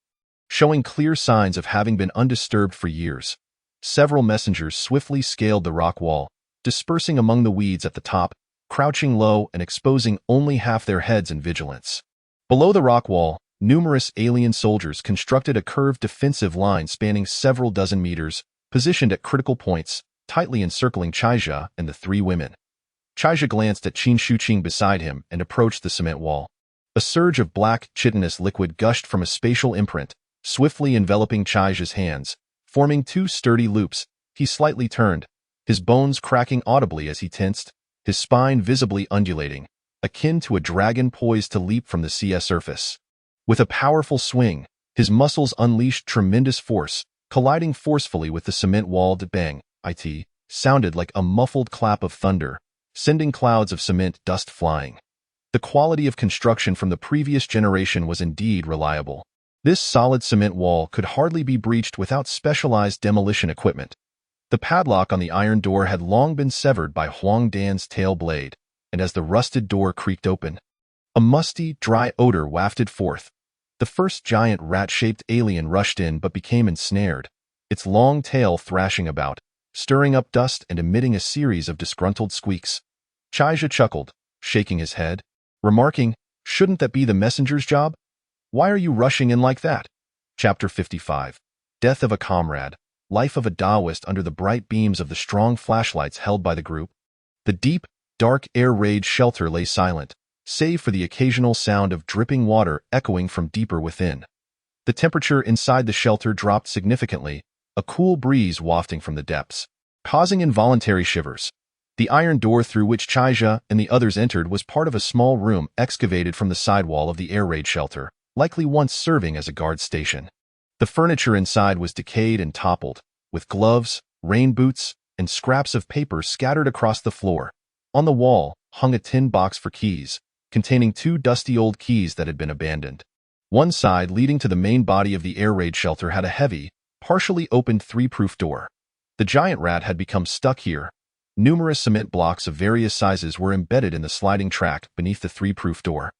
showing clear signs of having been undisturbed for years. Several messengers swiftly scaled the rock wall, dispersing among the weeds at the top, crouching low and exposing only half their heads in vigilance. Below the rock wall, numerous alien soldiers constructed a curved defensive line spanning several dozen meters, positioned at critical points, tightly encircling Chaizha and the 3 women. Chaizha glanced at Qin Shuqing beside him and approached the cement wall. A surge of black, chitinous liquid gushed from a spatial imprint, swiftly enveloping Chaizha's hands, forming 2 sturdy loops. He slightly turned, his bones cracking audibly as he tensed, his spine visibly undulating, akin to a dragon poised to leap from the sea surface. With a powerful swing, his muscles unleashed tremendous force, colliding forcefully with the cement wall. Bang, it sounded like a muffled clap of thunder, sending clouds of cement dust flying. The quality of construction from the previous generation was indeed reliable. This solid cement wall could hardly be breached without specialized demolition equipment. The padlock on the iron door had long been severed by Huang Dan's tail blade, and as the rusted door creaked open, a musty, dry odor wafted forth. The first giant rat-shaped alien rushed in but became ensnared, its long tail thrashing about, stirring up dust and emitting a series of disgruntled squeaks. Chaizha chuckled, shaking his head, remarking, "Shouldn't that be the messenger's job? Why are you rushing in like that?" Chapter 55. Death of a Comrade. Life of a Taoist under the bright beams of the strong flashlights held by the group. The deep, dark air raid shelter lay silent, save for the occasional sound of dripping water echoing from deeper within. The temperature inside the shelter dropped significantly, a cool breeze wafting from the depths, causing involuntary shivers. The iron door through which Chaizha and the others entered was part of a small room excavated from the sidewall of the air raid shelter, likely once serving as a guard station. The furniture inside was decayed and toppled, with gloves, rain boots, and scraps of paper scattered across the floor. On the wall hung a tin box for keys, containing 2 dusty old keys that had been abandoned. One side leading to the main body of the air raid shelter had a heavy, partially opened 3-proof door. The giant rat had become stuck here. Numerous cement blocks of various sizes were embedded in the sliding track beneath the 3-proof door.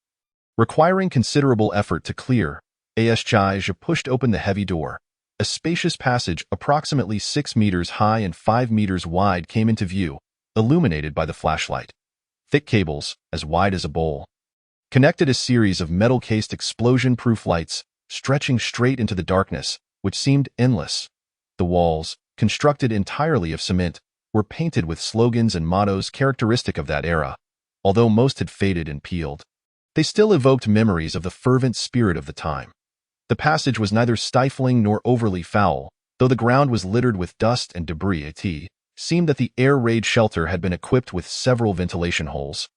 Requiring considerable effort to clear, Chaizha pushed open the heavy door. A spacious passage approximately 6 meters high and 5 meters wide came into view, illuminated by the flashlight. Thick cables, as wide as a bowl, connected a series of metal-cased explosion-proof lights, stretching straight into the darkness, which seemed endless. The walls, constructed entirely of cement, were painted with slogans and mottos characteristic of that era. Although most had faded and peeled, they still evoked memories of the fervent spirit of the time. The passage was neither stifling nor overly foul, though the ground was littered with dust and debris. It seemed that the air raid shelter had been equipped with several ventilation holes,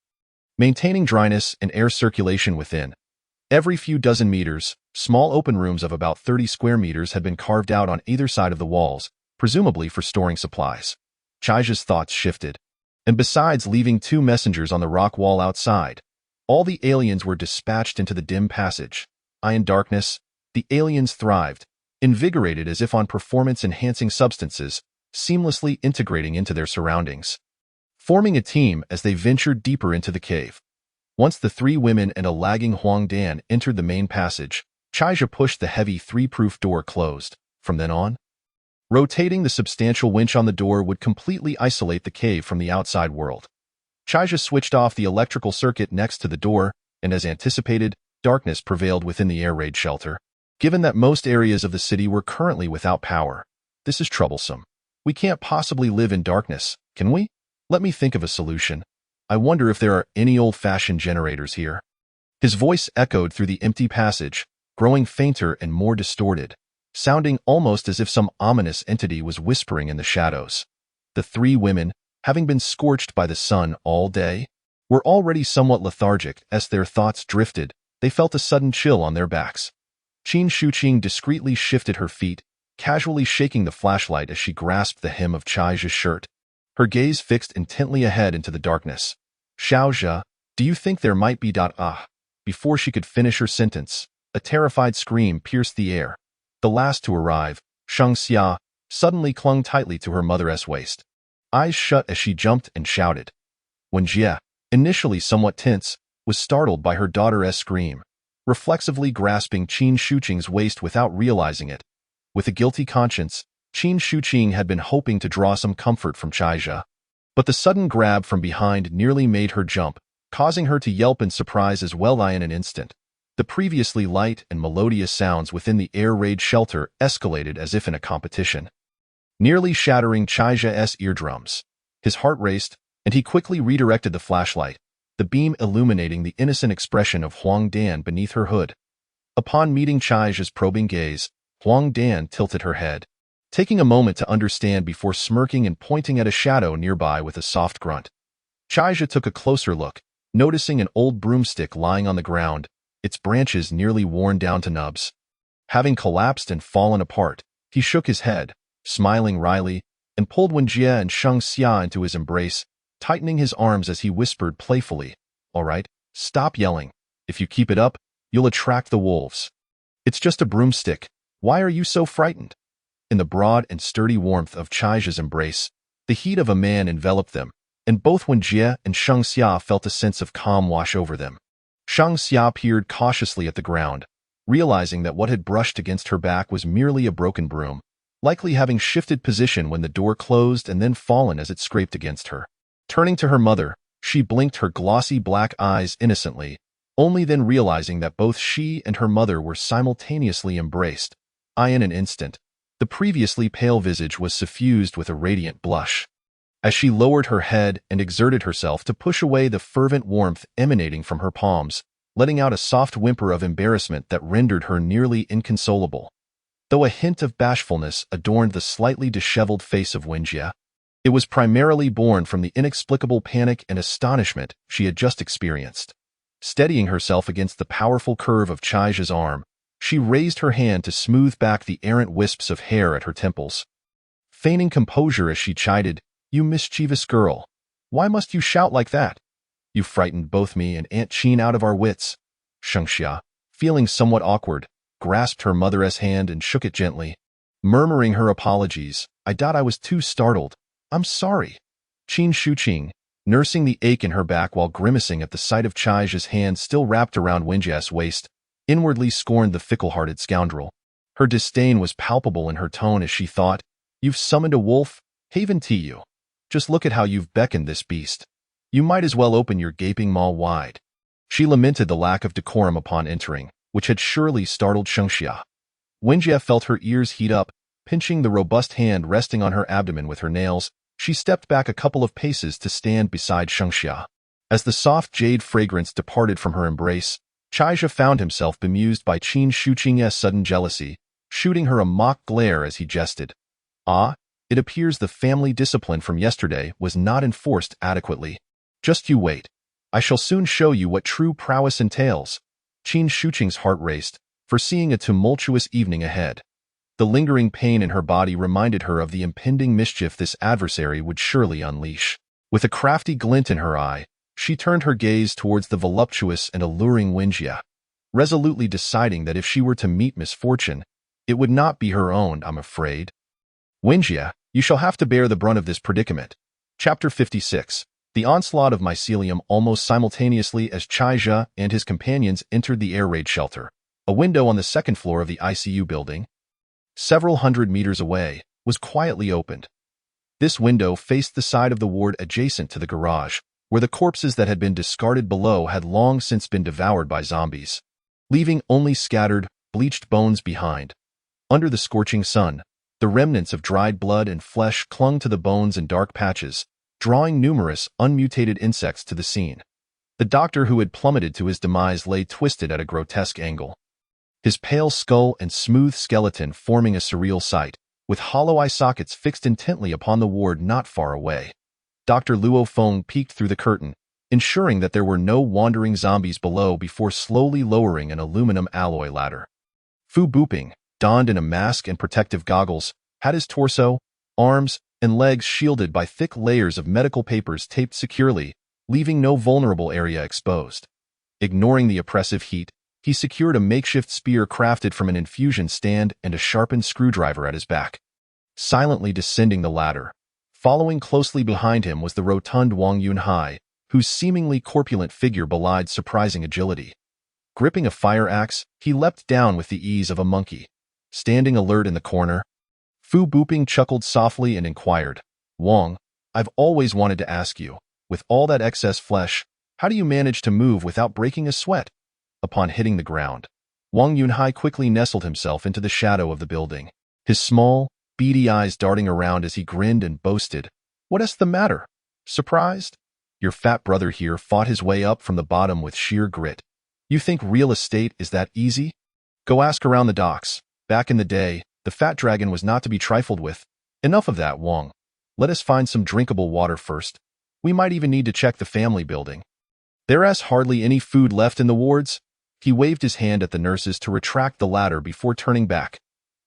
maintaining dryness and air circulation within. Every few dozen meters, small open rooms of about 30 square meters had been carved out on either side of the walls, presumably for storing supplies. Chaizha's thoughts shifted. And besides leaving 2 messengers on the rock wall outside, all the aliens were dispatched into the dim passage. In darkness, the aliens thrived, invigorated as if on performance-enhancing substances, seamlessly integrating into their surroundings, forming a team as they ventured deeper into the cave. Once the 3 women and a lagging Huang Dan entered the main passage, Chaija pushed the heavy 3-proof door closed. From then on, rotating the substantial winch on the door would completely isolate the cave from the outside world. Chaija switched off the electrical circuit next to the door, and as anticipated, darkness prevailed within the air raid shelter. Given that most areas of the city were currently without power, this is troublesome. We can't possibly live in darkness, can we? Let me think of a solution. I wonder if there are any old-fashioned generators here. His voice echoed through the empty passage, growing fainter and more distorted, sounding almost as if some ominous entity was whispering in the shadows. The three women, having been scorched by the sun all day, were already somewhat lethargic. As their thoughts drifted, they felt a sudden chill on their backs. Qin Shuqing discreetly shifted her feet, casually shaking the flashlight as she grasped the hem of Chaija's shirt. Her gaze fixed intently ahead into the darkness. Xiaozhe, do you think there might be Before she could finish her sentence, a terrified scream pierced the air. The last to arrive, Sheng Xia, suddenly clung tightly to her mother's waist. Eyes shut as she jumped and shouted. When Jie, initially somewhat tense, was startled by her daughter's scream, reflexively grasping Qin Shuqing's waist without realizing it. With a guilty conscience, Qin Shuqing had been hoping to draw some comfort from Chaija. But the sudden grab from behind nearly made her jump, causing her to yelp in surprise as well. In an instant, the previously light and melodious sounds within the air raid shelter escalated as if in a competition, nearly shattering Chaija's eardrums. His heart raced, and he quickly redirected the flashlight, the beam illuminating the innocent expression of Huang Dan beneath her hood. Upon meeting Chaija's probing gaze, Huang Dan tilted her head, taking a moment to understand before smirking and pointing at a shadow nearby with a soft grunt. Chaija took a closer look, noticing an old broomstick lying on the ground, its branches nearly worn down to nubs. Having collapsed and fallen apart, he shook his head, smiling wryly, and pulled Wenjie and Sheng Xia into his embrace, tightening his arms as he whispered playfully, "All right, stop yelling. If you keep it up, you'll attract the wolves. It's just a broomstick. Why are you so frightened?" In the broad and sturdy warmth of Chaija's embrace, the heat of a man enveloped them, and both Wenjie and Sheng Xia felt a sense of calm wash over them. Sheng Xia peered cautiously at the ground, realizing that what had brushed against her back was merely a broken broom, likely having shifted position when the door closed and then fallen as it scraped against her. Turning to her mother, she blinked her glossy black eyes innocently, only then realizing that both she and her mother were simultaneously embraced. In an instant, the previously pale visage was suffused with a radiant blush. As she lowered her head and exerted herself to push away the fervent warmth emanating from her palms, letting out a soft whimper of embarrassment that rendered her nearly inconsolable. Though a hint of bashfulness adorned the slightly disheveled face of Wenjie, it was primarily born from the inexplicable panic and astonishment she had just experienced. Steadying herself against the powerful curve of Chaija's arm, she raised her hand to smooth back the errant wisps of hair at her temples. Feigning composure as she chided, "You mischievous girl. Why must you shout like that? You frightened both me and Aunt Qin out of our wits." Sheng Xia, feeling somewhat awkward, grasped her mother's hand and shook it gently, murmuring her apologies. I was too startled. I'm sorry." Qin Shuqing, nursing the ache in her back while grimacing at the sight of Chaija's hand still wrapped around Wenjie's waist, inwardly scorned the fickle-hearted scoundrel. Her disdain was palpable in her tone as she thought, "You've summoned a wolf? Haven to you. Just look at how you've beckoned this beast. You might as well open your gaping maw wide." She lamented the lack of decorum upon entering, which had surely startled Sheng Xia. Wenjie felt her ears heat up, pinching the robust hand resting on her abdomen with her nails. She stepped back a couple of paces to stand beside Sheng Xia. As the soft jade fragrance departed from her embrace, Chaija found himself bemused by Qin Shuqing's sudden jealousy, shooting her a mock glare as he jested. It appears the family discipline from yesterday was not enforced adequately. Just you wait. I shall soon show you what true prowess entails." Qin Shuqing's heart raced, foreseeing a tumultuous evening ahead. The lingering pain in her body reminded her of the impending mischief this adversary would surely unleash. With a crafty glint in her eye, she turned her gaze towards the voluptuous and alluring Wenjie, resolutely deciding that if she were to meet misfortune, it would not be her own, I'm afraid. "Wenjie, you shall have to bear the brunt of this predicament." Chapter 56. The onslaught of mycelium. Almost simultaneously as Chaija and his companions entered the air raid shelter, A window on the second floor of the ICU building, several hundred meters away, was quietly opened. This window faced the side of the ward adjacent to the garage, where the corpses that had been discarded below had long since been devoured by zombies, leaving only scattered, bleached bones behind. Under the scorching sun, the remnants of dried blood and flesh clung to the bones in dark patches, drawing numerous unmutated insects to the scene. The doctor who had plummeted to his demise lay twisted at a grotesque angle, his pale skull and smooth skeleton forming a surreal sight, with hollow eye sockets fixed intently upon the ward not far away. Dr. Luo Feng peeked through the curtain, ensuring that there were no wandering zombies below before slowly lowering an aluminum alloy ladder. Fu Buping, donned in a mask and protective goggles, had his torso, arms, and legs shielded by thick layers of medical papers taped securely, leaving no vulnerable area exposed. Ignoring the oppressive heat, he secured a makeshift spear crafted from an infusion stand and a sharpened screwdriver at his back. Silently descending the ladder, following closely behind him was the rotund Wang Yunhai, whose seemingly corpulent figure belied surprising agility. Gripping a fire axe, he leapt down with the ease of a monkey. Standing alert in the corner, Fu Buping chuckled softly and inquired, "Wang, I've always wanted to ask you, with all that excess flesh, how do you manage to move without breaking a sweat?" Upon hitting the ground, Wang Yunhai quickly nestled himself into the shadow of the building, his small, beady eyes darting around as he grinned and boasted, "What's the matter? Surprised? Your fat brother here fought his way up from the bottom with sheer grit. You think real estate is that easy? Go ask around the docks. Back in the day, the fat dragon was not to be trifled with. Enough of that, Wang. Let us find some drinkable water first. We might even need to check the family building. There's hardly any food left in the wards." He waved his hand at the nurses to retract the ladder before turning back.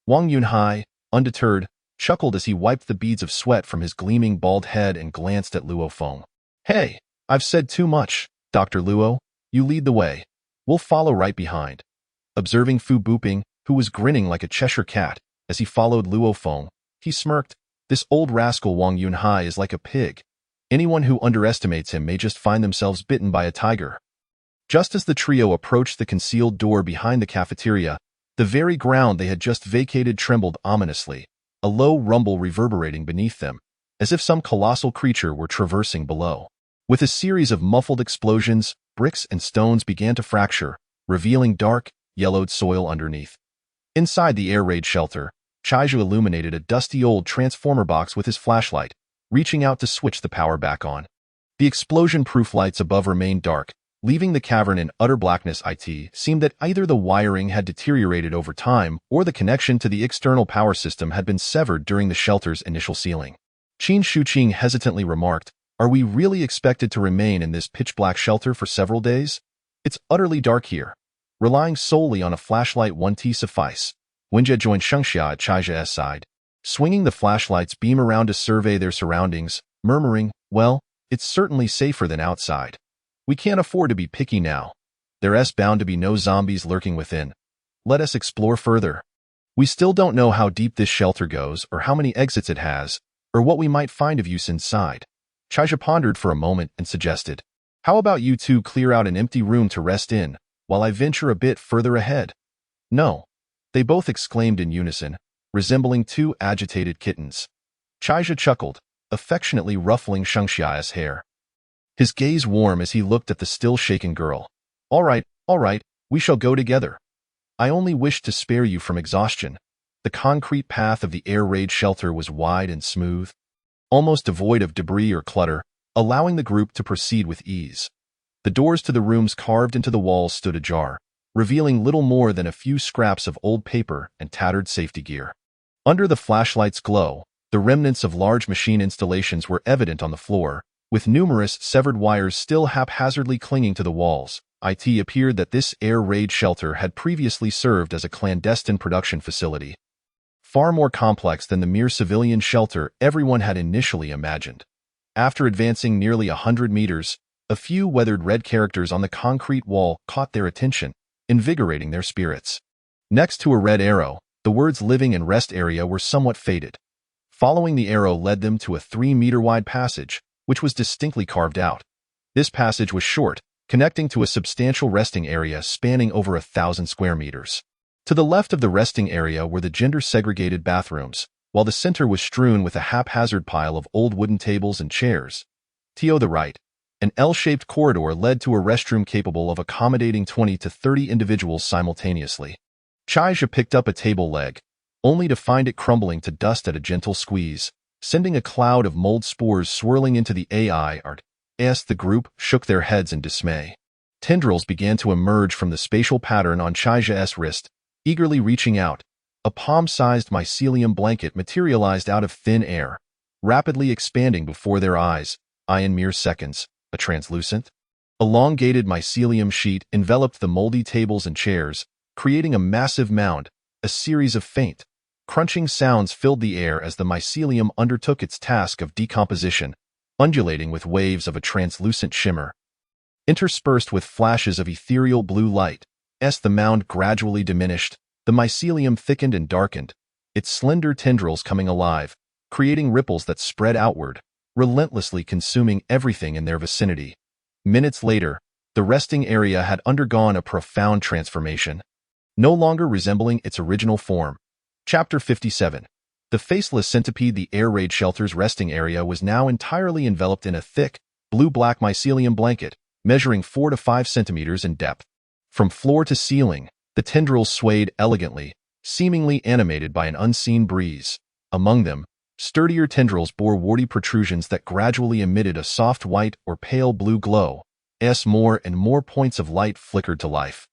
Wang Yunhai, undeterred, chuckled as he wiped the beads of sweat from his gleaming bald head and glanced at Luo Feng. "Hey, I've said too much, Dr. Luo. You lead the way. We'll follow right behind." Observing Fu Buping, who was grinning like a Cheshire cat, as he followed Luo Feng, he smirked, "This old rascal Wang Yunhai is like a pig. Anyone who underestimates him may just find themselves bitten by a tiger." Just as the trio approached the concealed door behind the cafeteria, the very ground they had just vacated trembled ominously, a low rumble reverberating beneath them, as if some colossal creature were traversing below. With a series of muffled explosions, bricks and stones began to fracture, revealing dark, yellowed soil underneath. Inside the air raid shelter, Chaiju illuminated a dusty old transformer box with his flashlight, reaching out to switch the power back on. The explosion-proof lights above remained dark, leaving the cavern in utter blackness. It seemed that either the wiring had deteriorated over time or the connection to the external power system had been severed during the shelter's initial sealing. Qin Shuqing hesitantly remarked, "Are we really expected to remain in this pitch-black shelter for several days? It's utterly dark here. Relying solely on a flashlight won't suffice." Wenjie joined Shengxia at Chaija's side, swinging the flashlight's beam around to survey their surroundings, murmuring, "Well, it's certainly safer than outside. We can't afford to be picky now. There's bound to be no zombies lurking within. Let us explore further. We still don't know how deep this shelter goes or how many exits it has, or what we might find of use inside." Chaija pondered for a moment and suggested, "How about you two clear out an empty room to rest in, while I venture a bit further ahead?" "No," they both exclaimed in unison, resembling two agitated kittens. Chaija chuckled, affectionately ruffling Shengxia's hair, his gaze warm as he looked at the still-shaken girl. All right, we shall go together. I only wished to spare you from exhaustion." The concrete path of the air raid shelter was wide and smooth, almost devoid of debris or clutter, allowing the group to proceed with ease. The doors to the rooms carved into the walls stood ajar, revealing little more than a few scraps of old paper and tattered safety gear. Under the flashlight's glow, the remnants of large machine installations were evident on the floor, with numerous severed wires still haphazardly clinging to the walls. It appeared that this air raid shelter had previously served as a clandestine production facility, far more complex than the mere civilian shelter everyone had initially imagined. After advancing nearly 100 meters, a few weathered red characters on the concrete wall caught their attention, invigorating their spirits. Next to a red arrow, the words "living and rest area" were somewhat faded. Following the arrow led them to a 3-meter-wide passage, which was distinctly carved out. This passage was short, connecting to a substantial resting area spanning over 1,000 square meters. To the left of the resting area were the gender-segregated bathrooms, while the center was strewn with a haphazard pile of old wooden tables and chairs. To the right, an L-shaped corridor led to a restroom capable of accommodating 20 to 30 individuals simultaneously. Chaija picked up a table leg, only to find it crumbling to dust at a gentle squeeze, sending a cloud of mold spores swirling into the AI art. The group shook their heads in dismay. Tendrils began to emerge from the spatial pattern on Chaija's wrist, eagerly reaching out. A palm-sized mycelium blanket materialized out of thin air, rapidly expanding before their eyes, in mere seconds. A translucent, elongated mycelium sheet enveloped the moldy tables and chairs, creating a massive mound. A series of faint, crunching sounds filled the air as the mycelium undertook its task of decomposition, undulating with waves of a translucent shimmer. Interspersed with flashes of ethereal blue light, as the mound gradually diminished, the mycelium thickened and darkened, its slender tendrils coming alive, creating ripples that spread outward, relentlessly consuming everything in their vicinity. Minutes later, the resting area had undergone a profound transformation, no longer resembling its original form. Chapter 57. The faceless centipede. The air raid shelter's resting area was now entirely enveloped in a thick, blue-black mycelium blanket, measuring 4 to 5 centimeters in depth. From floor to ceiling, the tendrils swayed elegantly, seemingly animated by an unseen breeze. Among them, sturdier tendrils bore warty protrusions that gradually emitted a soft white or pale blue glow, as more and more points of light flickered to life.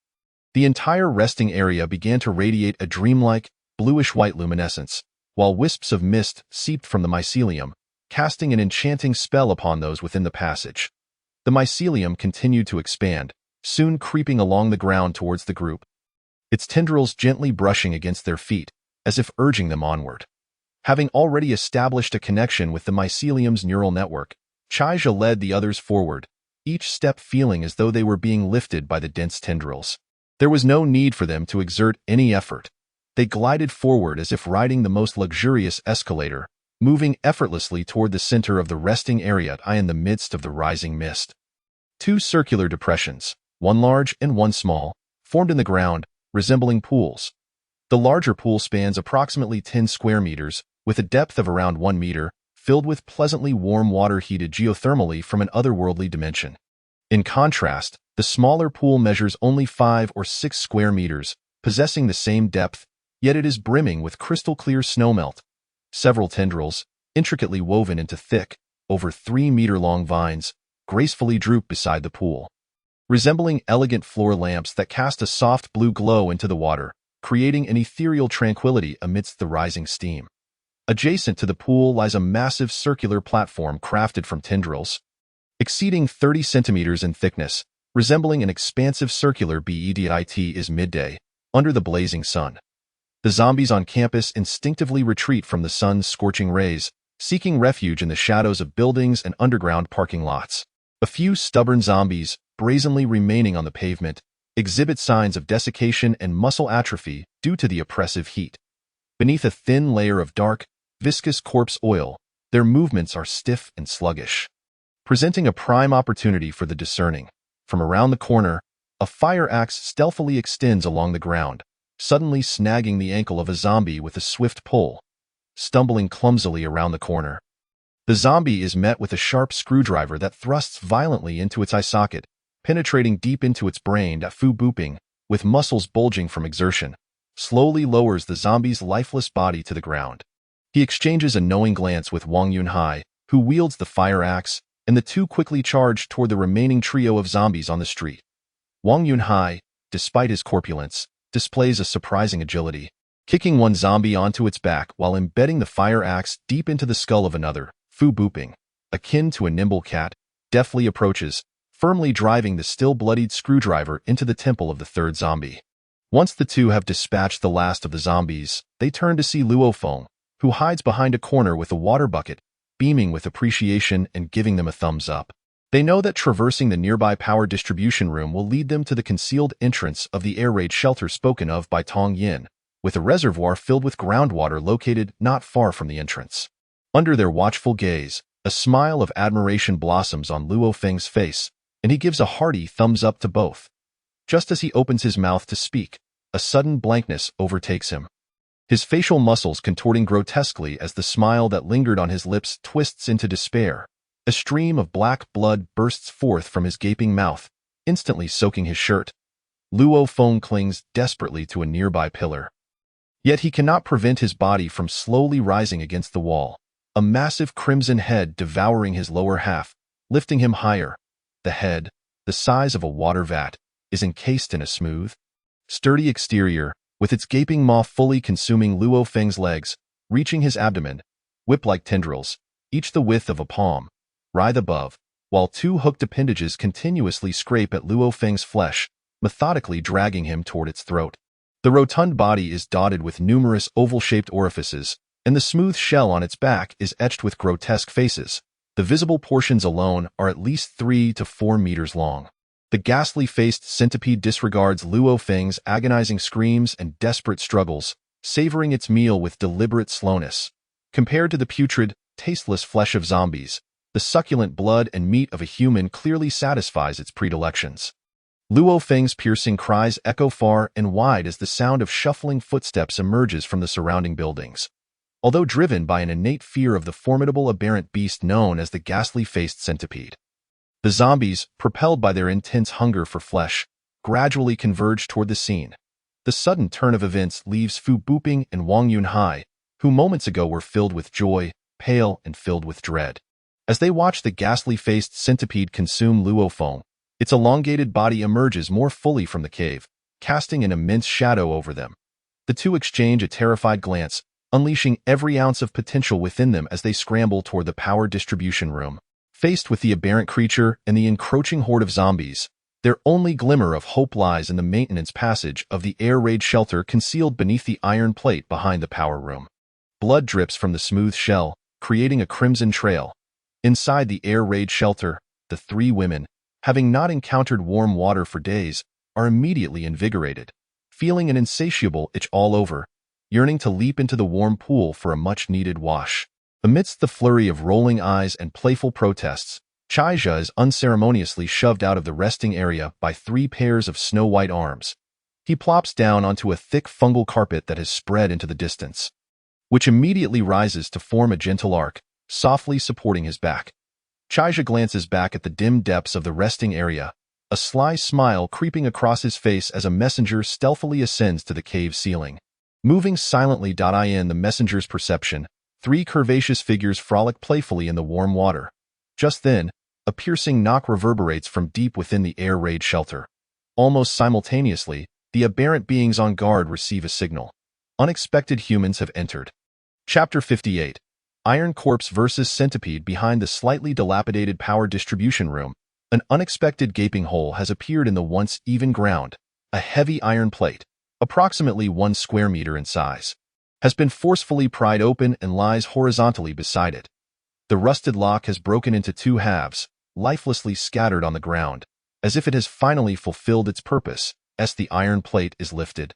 The entire resting area began to radiate a dreamlike, bluish-white luminescence, while wisps of mist seeped from the mycelium, casting an enchanting spell upon those within the passage. The mycelium continued to expand, soon creeping along the ground towards the group, its tendrils gently brushing against their feet, as if urging them onward. Having already established a connection with the mycelium's neural network, Chaija led the others forward, each step feeling as though they were being lifted by the dense tendrils. There was no need for them to exert any effort. They glided forward as if riding the most luxurious escalator, moving effortlessly toward the center of the resting area in the midst of the rising mist. 2 circular depressions, one large and one small, formed in the ground, resembling pools. The larger pool spans approximately 10 square meters, with a depth of around 1 meter, filled with pleasantly warm water heated geothermally from an otherworldly dimension. In contrast, the smaller pool measures only 5 or 6 square meters, possessing the same depth, yet it is brimming with crystal-clear snowmelt. Several tendrils, intricately woven into thick, over 3-meter-long vines, gracefully droop beside the pool, resembling elegant floor lamps that cast a soft blue glow into the water, creating an ethereal tranquility amidst the rising steam. Adjacent to the pool lies a massive circular platform crafted from tendrils, exceeding 30 centimeters in thickness, resembling an expansive circular bed. It is midday, under the blazing sun. The zombies on campus instinctively retreat from the sun's scorching rays, seeking refuge in the shadows of buildings and underground parking lots. A few stubborn zombies, brazenly remaining on the pavement, exhibit signs of desiccation and muscle atrophy due to the oppressive heat. Beneath a thin layer of dark, viscous corpse oil, their movements are stiff and sluggish, presenting a prime opportunity for the discerning. From around the corner, a fire axe stealthily extends along the ground, suddenly snagging the ankle of a zombie with a swift pull. Stumbling clumsily around the corner, the zombie is met with a sharp screwdriver that thrusts violently into its eye socket, penetrating deep into its brain. Fu booping, with muscles bulging from exertion, slowly lowers the zombie's lifeless body to the ground. He exchanges a knowing glance with Wang Yunhai, who wields the fire axe, and the two quickly charge toward the remaining trio of zombies on the street. Wang Yunhai, despite his corpulence, displays a surprising agility, kicking one zombie onto its back while embedding the fire axe deep into the skull of another. Fu booping, akin to a nimble cat, deftly approaches, firmly driving the still-bloodied screwdriver into the temple of the third zombie. Once the two have dispatched the last of the zombies, they turn to see Luo Feng, who hides behind a corner with a water bucket, beaming with appreciation and giving them a thumbs up. They know that traversing the nearby power distribution room will lead them to the concealed entrance of the air raid shelter spoken of by Tong Yin, with a reservoir filled with groundwater located not far from the entrance. Under their watchful gaze, a smile of admiration blossoms on Luo Feng's face, and he gives a hearty thumbs up to both. Just as he opens his mouth to speak, a sudden blankness overtakes him. His facial muscles contorting grotesquely as the smile that lingered on his lips twists into despair. A stream of black blood bursts forth from his gaping mouth, instantly soaking his shirt. Luo Feng clings desperately to a nearby pillar. Yet he cannot prevent his body from slowly rising against the wall, a massive crimson head devouring his lower half, lifting him higher. The head, the size of a water vat, is encased in a smooth, sturdy exterior, with its gaping maw fully consuming Luo Feng's legs, reaching his abdomen. Whip-like tendrils, each the width of a palm, writhe above, while two hooked appendages continuously scrape at Luo Feng's flesh, methodically dragging him toward its throat. The rotund body is dotted with numerous oval-shaped orifices, and the smooth shell on its back is etched with grotesque faces. The visible portions alone are at least 3 to 4 meters long. The ghastly-faced centipede disregards Luo Feng's agonizing screams and desperate struggles, savoring its meal with deliberate slowness. Compared to the putrid, tasteless flesh of zombies, the succulent blood and meat of a human clearly satisfies its predilections. Luo Feng's piercing cries echo far and wide as the sound of shuffling footsteps emerges from the surrounding buildings. Although driven by an innate fear of the formidable aberrant beast known as the ghastly-faced centipede, the zombies, propelled by their intense hunger for flesh, gradually converge toward the scene. The sudden turn of events leaves Fu Buping and Wang Yunhai, who moments ago were filled with joy, pale and filled with dread. As they watch the ghastly-faced centipede consume Luo Feng, its elongated body emerges more fully from the cave, casting an immense shadow over them. The two exchange a terrified glance, unleashing every ounce of potential within them as they scramble toward the power distribution room. Faced with the aberrant creature and the encroaching horde of zombies, their only glimmer of hope lies in the maintenance passage of the air raid shelter concealed beneath the iron plate behind the power room. Blood drips from the smooth shell, creating a crimson trail. Inside the air raid shelter, the three women, having not encountered warm water for days, are immediately invigorated, feeling an insatiable itch all over, yearning to leap into the warm pool for a much-needed wash. Amidst the flurry of rolling eyes and playful protests, Chaija is unceremoniously shoved out of the resting area by 3 pairs of snow-white arms. He plops down onto a thick fungal carpet that has spread into the distance, which immediately rises to form a gentle arc, softly supporting his back. Chaija glances back at the dim depths of the resting area, a sly smile creeping across his face as a messenger stealthily ascends to the cave ceiling. Moving silently. In the messenger's perception, 3 curvaceous figures frolic playfully in the warm water. Just then, a piercing knock reverberates from deep within the air raid shelter. Almost simultaneously, the aberrant beings on guard receive a signal. Unexpected humans have entered. Chapter 58. Iron Corpse vs. Centipede. Behind the slightly dilapidated power distribution room, an unexpected gaping hole has appeared in the once even ground. A heavy iron plate, approximately 1 square meter in size, has been forcefully pried open and lies horizontally beside it. The rusted lock has broken into 2 halves, lifelessly scattered on the ground, as if it has finally fulfilled its purpose, as the iron plate is lifted.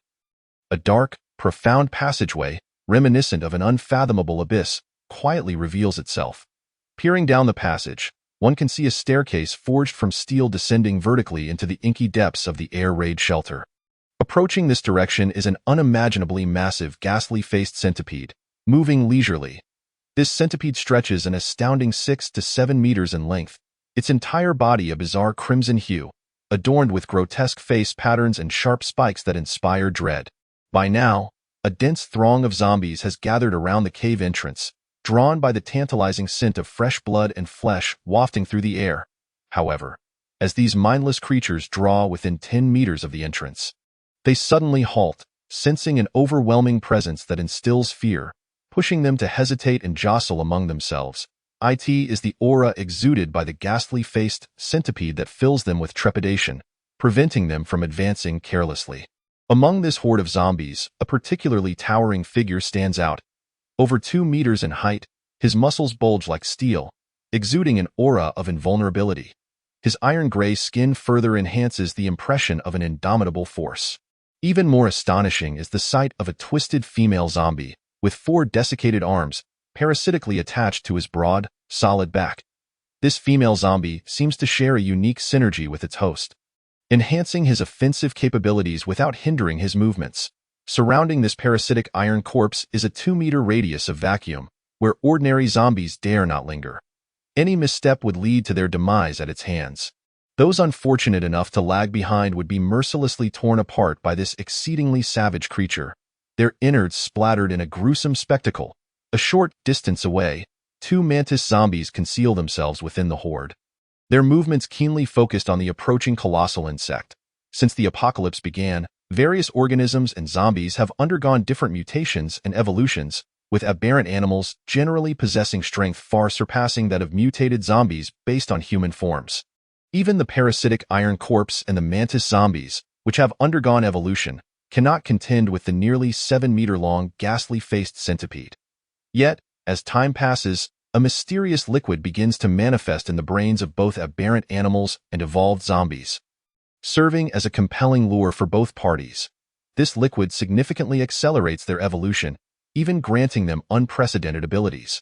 A dark, profound passageway, reminiscent of an unfathomable abyss, quietly reveals itself. Peering down the passage, one can see a staircase forged from steel descending vertically into the inky depths of the air raid shelter. Approaching this direction is an unimaginably massive, ghastly-faced centipede, moving leisurely. This centipede stretches an astounding 6 to 7 meters in length, its entire body a bizarre crimson hue, adorned with grotesque face patterns and sharp spikes that inspire dread. By now, a dense throng of zombies has gathered around the cave entrance, drawn by the tantalizing scent of fresh blood and flesh wafting through the air. However, as these mindless creatures draw within 10 meters of the entrance, they suddenly halt, sensing an overwhelming presence that instills fear, pushing them to hesitate and jostle among themselves. It is the aura exuded by the ghastly-faced centipede that fills them with trepidation, preventing them from advancing carelessly. Among this horde of zombies, a particularly towering figure stands out. Over 2 meters in height, his muscles bulge like steel, exuding an aura of invulnerability. His iron-gray skin further enhances the impression of an indomitable force. Even more astonishing is the sight of a twisted female zombie, with 4 desiccated arms, parasitically attached to his broad, solid back. This female zombie seems to share a unique synergy with its host, enhancing his offensive capabilities without hindering his movements. Surrounding this parasitic iron corpse is a 2-meter radius of vacuum, where ordinary zombies dare not linger. Any misstep would lead to their demise at its hands. Those unfortunate enough to lag behind would be mercilessly torn apart by this exceedingly savage creature, their innards splattered in a gruesome spectacle. A short distance away, 2 mantis zombies conceal themselves within the horde, their movements keenly focused on the approaching colossal insect. Since the apocalypse began, various organisms and zombies have undergone different mutations and evolutions, with aberrant animals generally possessing strength far surpassing that of mutated zombies based on human forms. Even the parasitic iron corpse and the mantis zombies, which have undergone evolution, cannot contend with the nearly 7-meter-long, ghastly-faced centipede. Yet, as time passes, a mysterious liquid begins to manifest in the brains of both aberrant animals and evolved zombies, serving as a compelling lure for both parties. This liquid significantly accelerates their evolution, even granting them unprecedented abilities.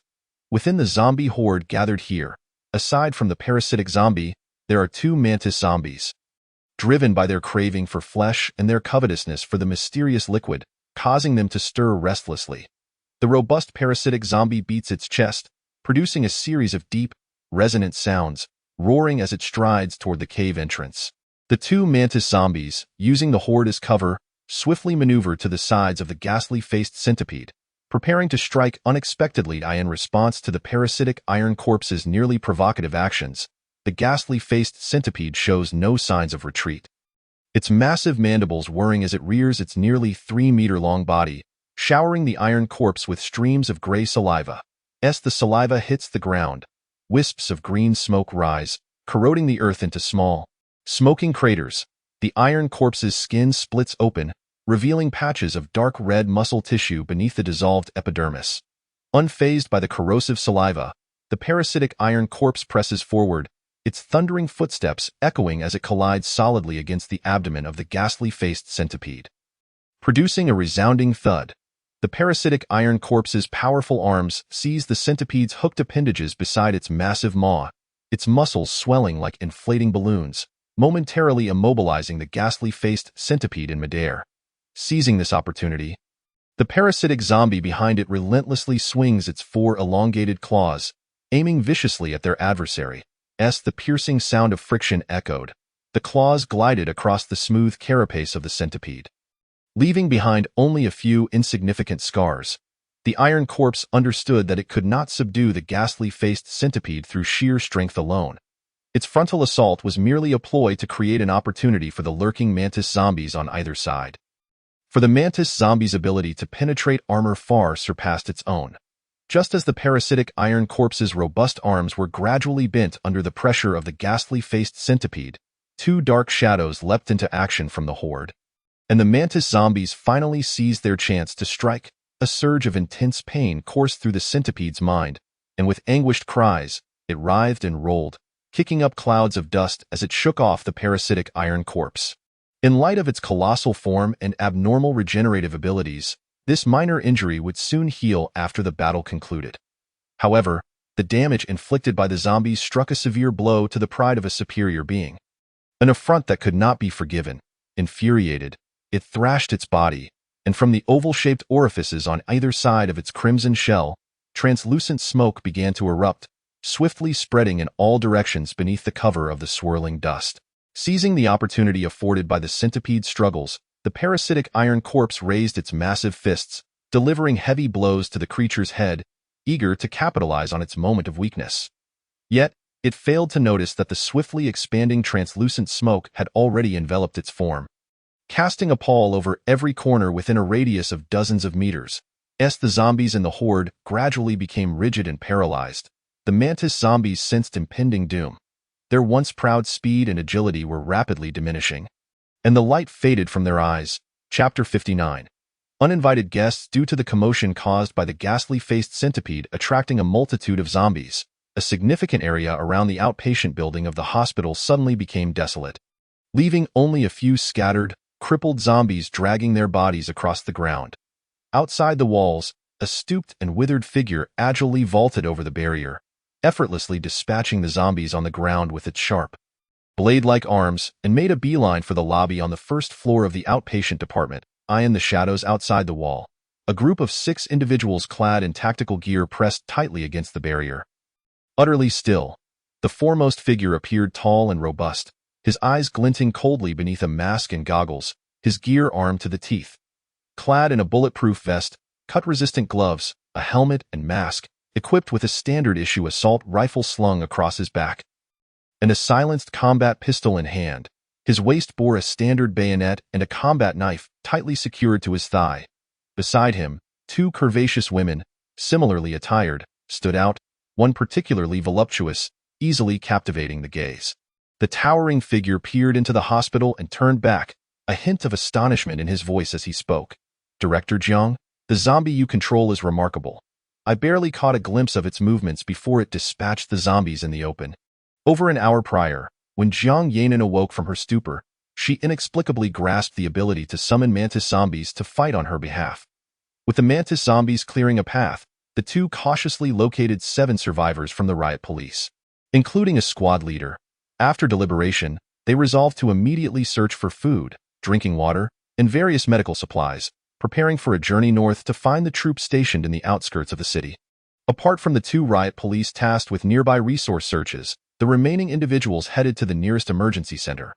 Within the zombie horde gathered here, aside from the parasitic zombie, there are 2 mantis zombies, driven by their craving for flesh and their covetousness for the mysterious liquid, causing them to stir restlessly. The robust parasitic zombie beats its chest, producing a series of deep, resonant sounds, roaring as it strides toward the cave entrance. The 2 mantis zombies, using the horde as cover, swiftly maneuver to the sides of the ghastly-faced centipede, preparing to strike unexpectedly in response to the parasitic iron corpse's nearly provocative actions. The ghastly-faced centipede shows no signs of retreat, its massive mandibles whirring as it rears its nearly 3-meter-long body, showering the iron corpse with streams of gray saliva. As the saliva hits the ground, wisps of green smoke rise, corroding the earth into small, smoking craters. The iron corpse's skin splits open, revealing patches of dark red muscle tissue beneath the dissolved epidermis. Unfazed by the corrosive saliva, the parasitic iron corpse presses forward, its thundering footsteps echoing as it collides solidly against the abdomen of the ghastly-faced centipede, producing a resounding thud. The parasitic iron corpse's powerful arms seize the centipede's hooked appendages beside its massive maw, its muscles swelling like inflating balloons, momentarily immobilizing the ghastly-faced centipede in midair. Seizing this opportunity, the parasitic zombie behind it relentlessly swings its 4 elongated claws, aiming viciously at their adversary. As the piercing sound of friction echoed, the claws glided across the smooth carapace of the centipede, leaving behind only a few insignificant scars. The iron corpse understood that it could not subdue the ghastly-faced centipede through sheer strength alone. Its frontal assault was merely a ploy to create an opportunity for the lurking mantis zombies on either side. For the mantis zombie's ability to penetrate armor far surpassed its own. Just as the parasitic iron corpse's robust arms were gradually bent under the pressure of the ghastly-faced centipede, 2 dark shadows leapt into action from the horde, and the mantis zombies finally seized their chance to strike. A surge of intense pain coursed through the centipede's mind, and with anguished cries, it writhed and rolled, kicking up clouds of dust as it shook off the parasitic iron corpse. In light of its colossal form and abnormal regenerative abilities, this minor injury would soon heal after the battle concluded. However, the damage inflicted by the zombies struck a severe blow to the pride of a superior being, an affront that could not be forgiven. Infuriated, it thrashed its body, and from the oval-shaped orifices on either side of its crimson shell, translucent smoke began to erupt, swiftly spreading in all directions beneath the cover of the swirling dust. Seizing the opportunity afforded by the centipede's struggles, the parasitic iron corpse raised its massive fists, delivering heavy blows to the creature's head, eager to capitalize on its moment of weakness. Yet, it failed to notice that the swiftly expanding translucent smoke had already enveloped its form, casting a pall over every corner within a radius of dozens of meters. As the zombies in the horde gradually became rigid and paralyzed, the mantis zombies sensed impending doom. Their once proud speed and agility were rapidly diminishing, and the light faded from their eyes. Chapter 59. Uninvited guests due to the commotion caused by the ghastly-faced centipede attracting a multitude of zombies. A significant area around the outpatient building of the hospital suddenly became desolate, leaving only a few scattered, crippled zombies dragging their bodies across the ground. Outside the walls, a stooped and withered figure agilely vaulted over the barrier, effortlessly dispatching the zombies on the ground with its sharp, blade-like arms, and made a beeline for the lobby on the first floor of the outpatient department, eyeing the shadows outside the wall. A group of 6 individuals clad in tactical gear pressed tightly against the barrier. Utterly still, the foremost figure appeared tall and robust, his eyes glinting coldly beneath a mask and goggles, his gear armed to the teeth. Clad in a bulletproof vest, cut-resistant gloves, a helmet and mask, equipped with a standard-issue assault rifle slung across his back, and a silenced combat pistol in hand. His waist bore a standard bayonet and a combat knife tightly secured to his thigh. Beside him, 2 curvaceous women, similarly attired, stood out, one particularly voluptuous, easily captivating the gaze. The towering figure peered into the hospital and turned back, a hint of astonishment in his voice as he spoke. "Director Jiang, the zombie you control is remarkable. I barely caught a glimpse of its movements before it dispatched the zombies in the open." Over an hour prior, when Jiang Yanin awoke from her stupor, she inexplicably grasped the ability to summon mantis zombies to fight on her behalf. With the mantis zombies clearing a path, the 2 cautiously located 7 survivors from the riot police, including a squad leader. After deliberation, they resolved to immediately search for food, drinking water, and various medical supplies, preparing for a journey north to find the troops stationed in the outskirts of the city. Apart from the 2 riot police tasked with nearby resource searches, the remaining individuals headed to the nearest emergency center.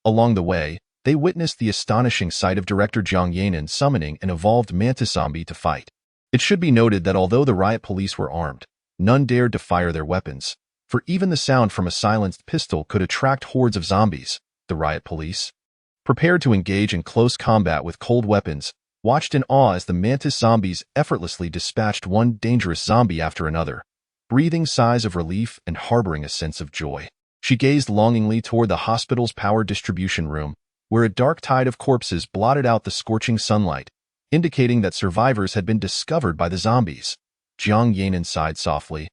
Along the way, they witnessed the astonishing sight of Director Jiang Yanin summoning an evolved mantis zombie to fight. It should be noted that although the riot police were armed, none dared to fire their weapons, for even the sound from a silenced pistol could attract hordes of zombies. The riot police, prepared to engage in close combat with cold weapons, watched in awe as the mantis zombies effortlessly dispatched one dangerous zombie after another, breathing sighs of relief and harboring a sense of joy. She gazed longingly toward the hospital's power distribution room, where a dark tide of corpses blotted out the scorching sunlight, indicating that survivors had been discovered by the zombies. Jiang Yanin sighed softly,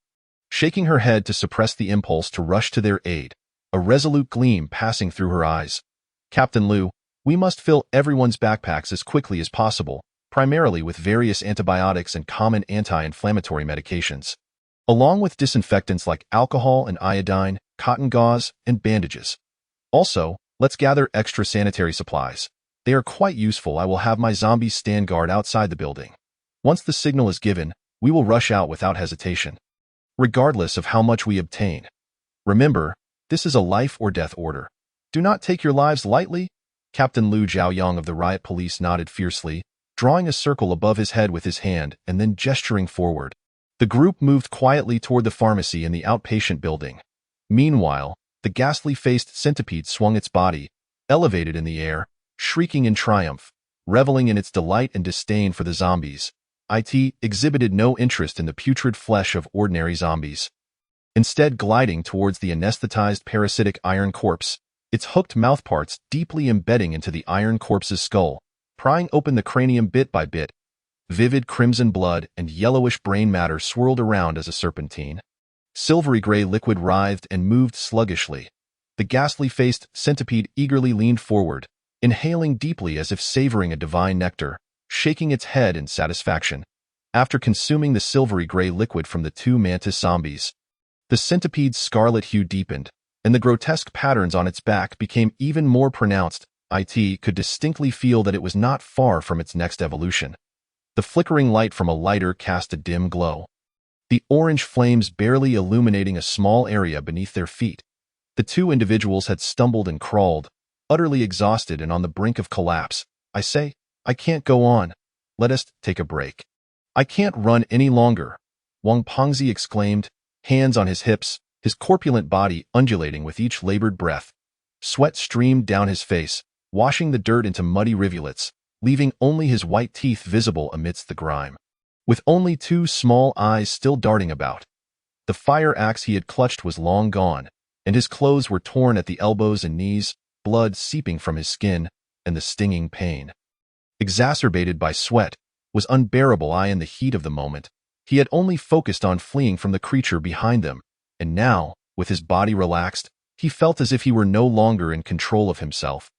shaking her head to suppress the impulse to rush to their aid, a resolute gleam passing through her eyes. "Captain Liu, we must fill everyone's backpacks as quickly as possible, primarily with various antibiotics and common anti-inflammatory medications, along with disinfectants like alcohol and iodine, cotton gauze, and bandages. Also, let's gather extra sanitary supplies. They are quite useful. I will have my zombies stand guard outside the building. Once the signal is given, we will rush out without hesitation, regardless of how much we obtain. Remember, this is a life or death order. Do not take your lives lightly." Captain Liu Zhaoyang of the riot police nodded fiercely, drawing a circle above his head with his hand and then gesturing forward. The group moved quietly toward the pharmacy in the outpatient building. Meanwhile, the ghastly-faced centipede swung its body, elevated in the air, shrieking in triumph, reveling in its delight and disdain for the zombies. It exhibited no interest in the putrid flesh of ordinary zombies. Instead, gliding towards the anesthetized parasitic iron corpse, its hooked mouthparts deeply embedding into the iron corpse's skull, prying open the cranium bit by bit. Vivid crimson blood and yellowish brain matter swirled around as a serpentine. Silvery gray liquid writhed and moved sluggishly. The ghastly-faced centipede eagerly leaned forward, inhaling deeply as if savoring a divine nectar, shaking its head in satisfaction. After consuming the silvery gray liquid from the 2 mantis zombies, the centipede's scarlet hue deepened, and the grotesque patterns on its back became even more pronounced. It could distinctly feel that it was not far from its next evolution. The flickering light from a lighter cast a dim glow, the orange flames barely illuminating a small area beneath their feet. The 2 individuals had stumbled and crawled, utterly exhausted and on the brink of collapse. "I say, I can't go on. Let us take a break. I can't run any longer," Wang Pengzi exclaimed, hands on his hips, his corpulent body undulating with each labored breath. Sweat streamed down his face, washing the dirt into muddy rivulets, leaving only his white teeth visible amidst the grime. With only 2 small eyes still darting about, the fire axe he had clutched was long gone, and his clothes were torn at the elbows and knees, blood seeping from his skin, and the stinging pain, exacerbated by sweat, was unbearable. In the heat of the moment, he had only focused on fleeing from the creature behind them, and now, with his body relaxed, he felt as if he were no longer in control of himself,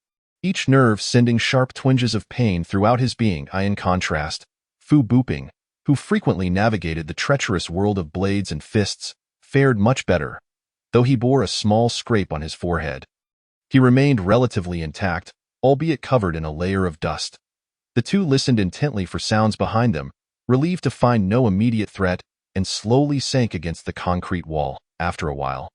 each nerve sending sharp twinges of pain throughout his being. In contrast, Fu Buping, who frequently navigated the treacherous world of blades and fists, fared much better, though he bore a small scrape on his forehead. He remained relatively intact, albeit covered in a layer of dust. The two listened intently for sounds behind them, relieved to find no immediate threat, and slowly sank against the concrete wall. After a while,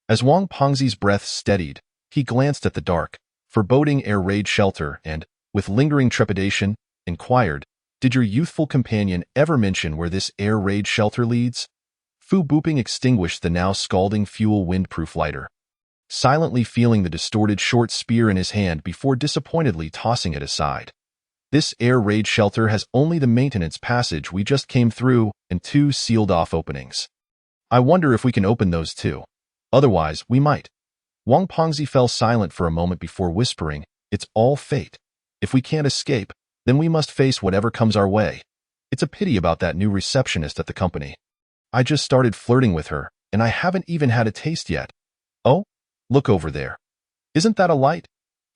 as Wang Pengzi's breath steadied, he glanced at the dark, foreboding air raid shelter and, with lingering trepidation, inquired, "Did your youthful companion ever mention where this air raid shelter leads?" Fu Buping extinguished the now scalding fuel windproof lighter, silently feeling the distorted short spear in his hand before disappointedly tossing it aside. "This air raid shelter has only the maintenance passage we just came through and 2 sealed-off openings. I wonder if we can open those too. Otherwise, we might." Wang Pengzi fell silent for a moment before whispering, "It's all fate. If we can't escape, then we must face whatever comes our way. It's a pity about that new receptionist at the company. I just started flirting with her, and I haven't even had a taste yet. Oh, look over there. Isn't that a light?"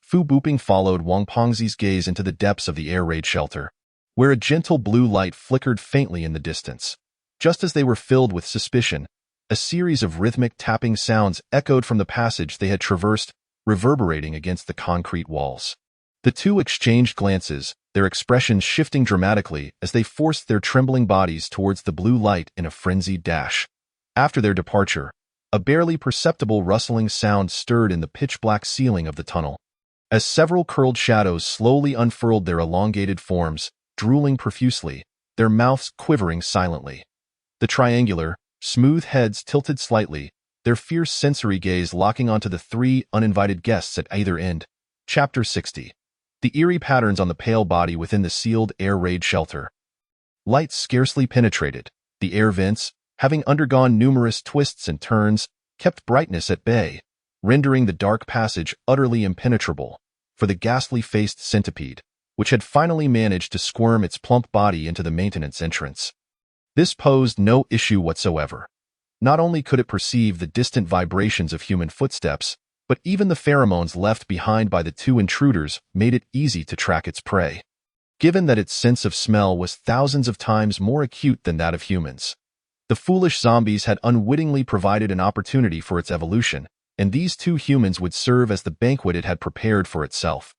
Fu Buping followed Wang Pengzi's gaze into the depths of the air raid shelter, where a gentle blue light flickered faintly in the distance. Just as they were filled with suspicion, a series of rhythmic tapping sounds echoed from the passage they had traversed, reverberating against the concrete walls. The two exchanged glances, their expressions shifting dramatically as they forced their trembling bodies towards the blue light in a frenzied dash. After their departure, a barely perceptible rustling sound stirred in the pitch-black ceiling of the tunnel. As several curled shadows slowly unfurled their elongated forms, drooling profusely, their mouths quivering silently. The triangular, smooth heads tilted slightly, their fierce sensory gaze locking onto the 3 uninvited guests at either end. Chapter 60. The eerie patterns on the pale body within the sealed air raid shelter. Light scarcely penetrated. The air vents, having undergone numerous twists and turns, kept brightness at bay, rendering the dark passage utterly impenetrable for the ghastly-faced centipede, which had finally managed to squirm its plump body into the maintenance entrance. This posed no issue whatsoever. Not only could it perceive the distant vibrations of human footsteps, but even the pheromones left behind by the 2 intruders made it easy to track its prey. Given that its sense of smell was thousands of times more acute than that of humans, the foolish zombies had unwittingly provided an opportunity for its evolution, and these 2 humans would serve as the banquet it had prepared for itself.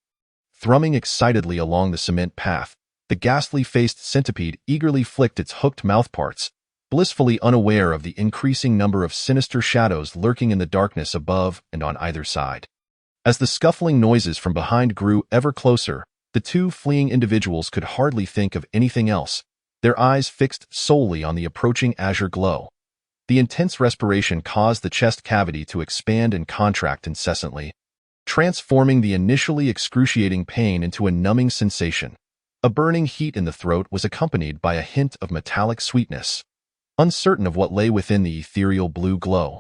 Thrumming excitedly along the cement path, the ghastly-faced centipede eagerly flicked its hooked mouthparts, blissfully unaware of the increasing number of sinister shadows lurking in the darkness above and on either side. As the scuffling noises from behind grew ever closer, the 2 fleeing individuals could hardly think of anything else, their eyes fixed solely on the approaching azure glow. The intense respiration caused the chest cavity to expand and contract incessantly, transforming the initially excruciating pain into a numbing sensation. A burning heat in the throat was accompanied by a hint of metallic sweetness. Uncertain of what lay within the ethereal blue glow,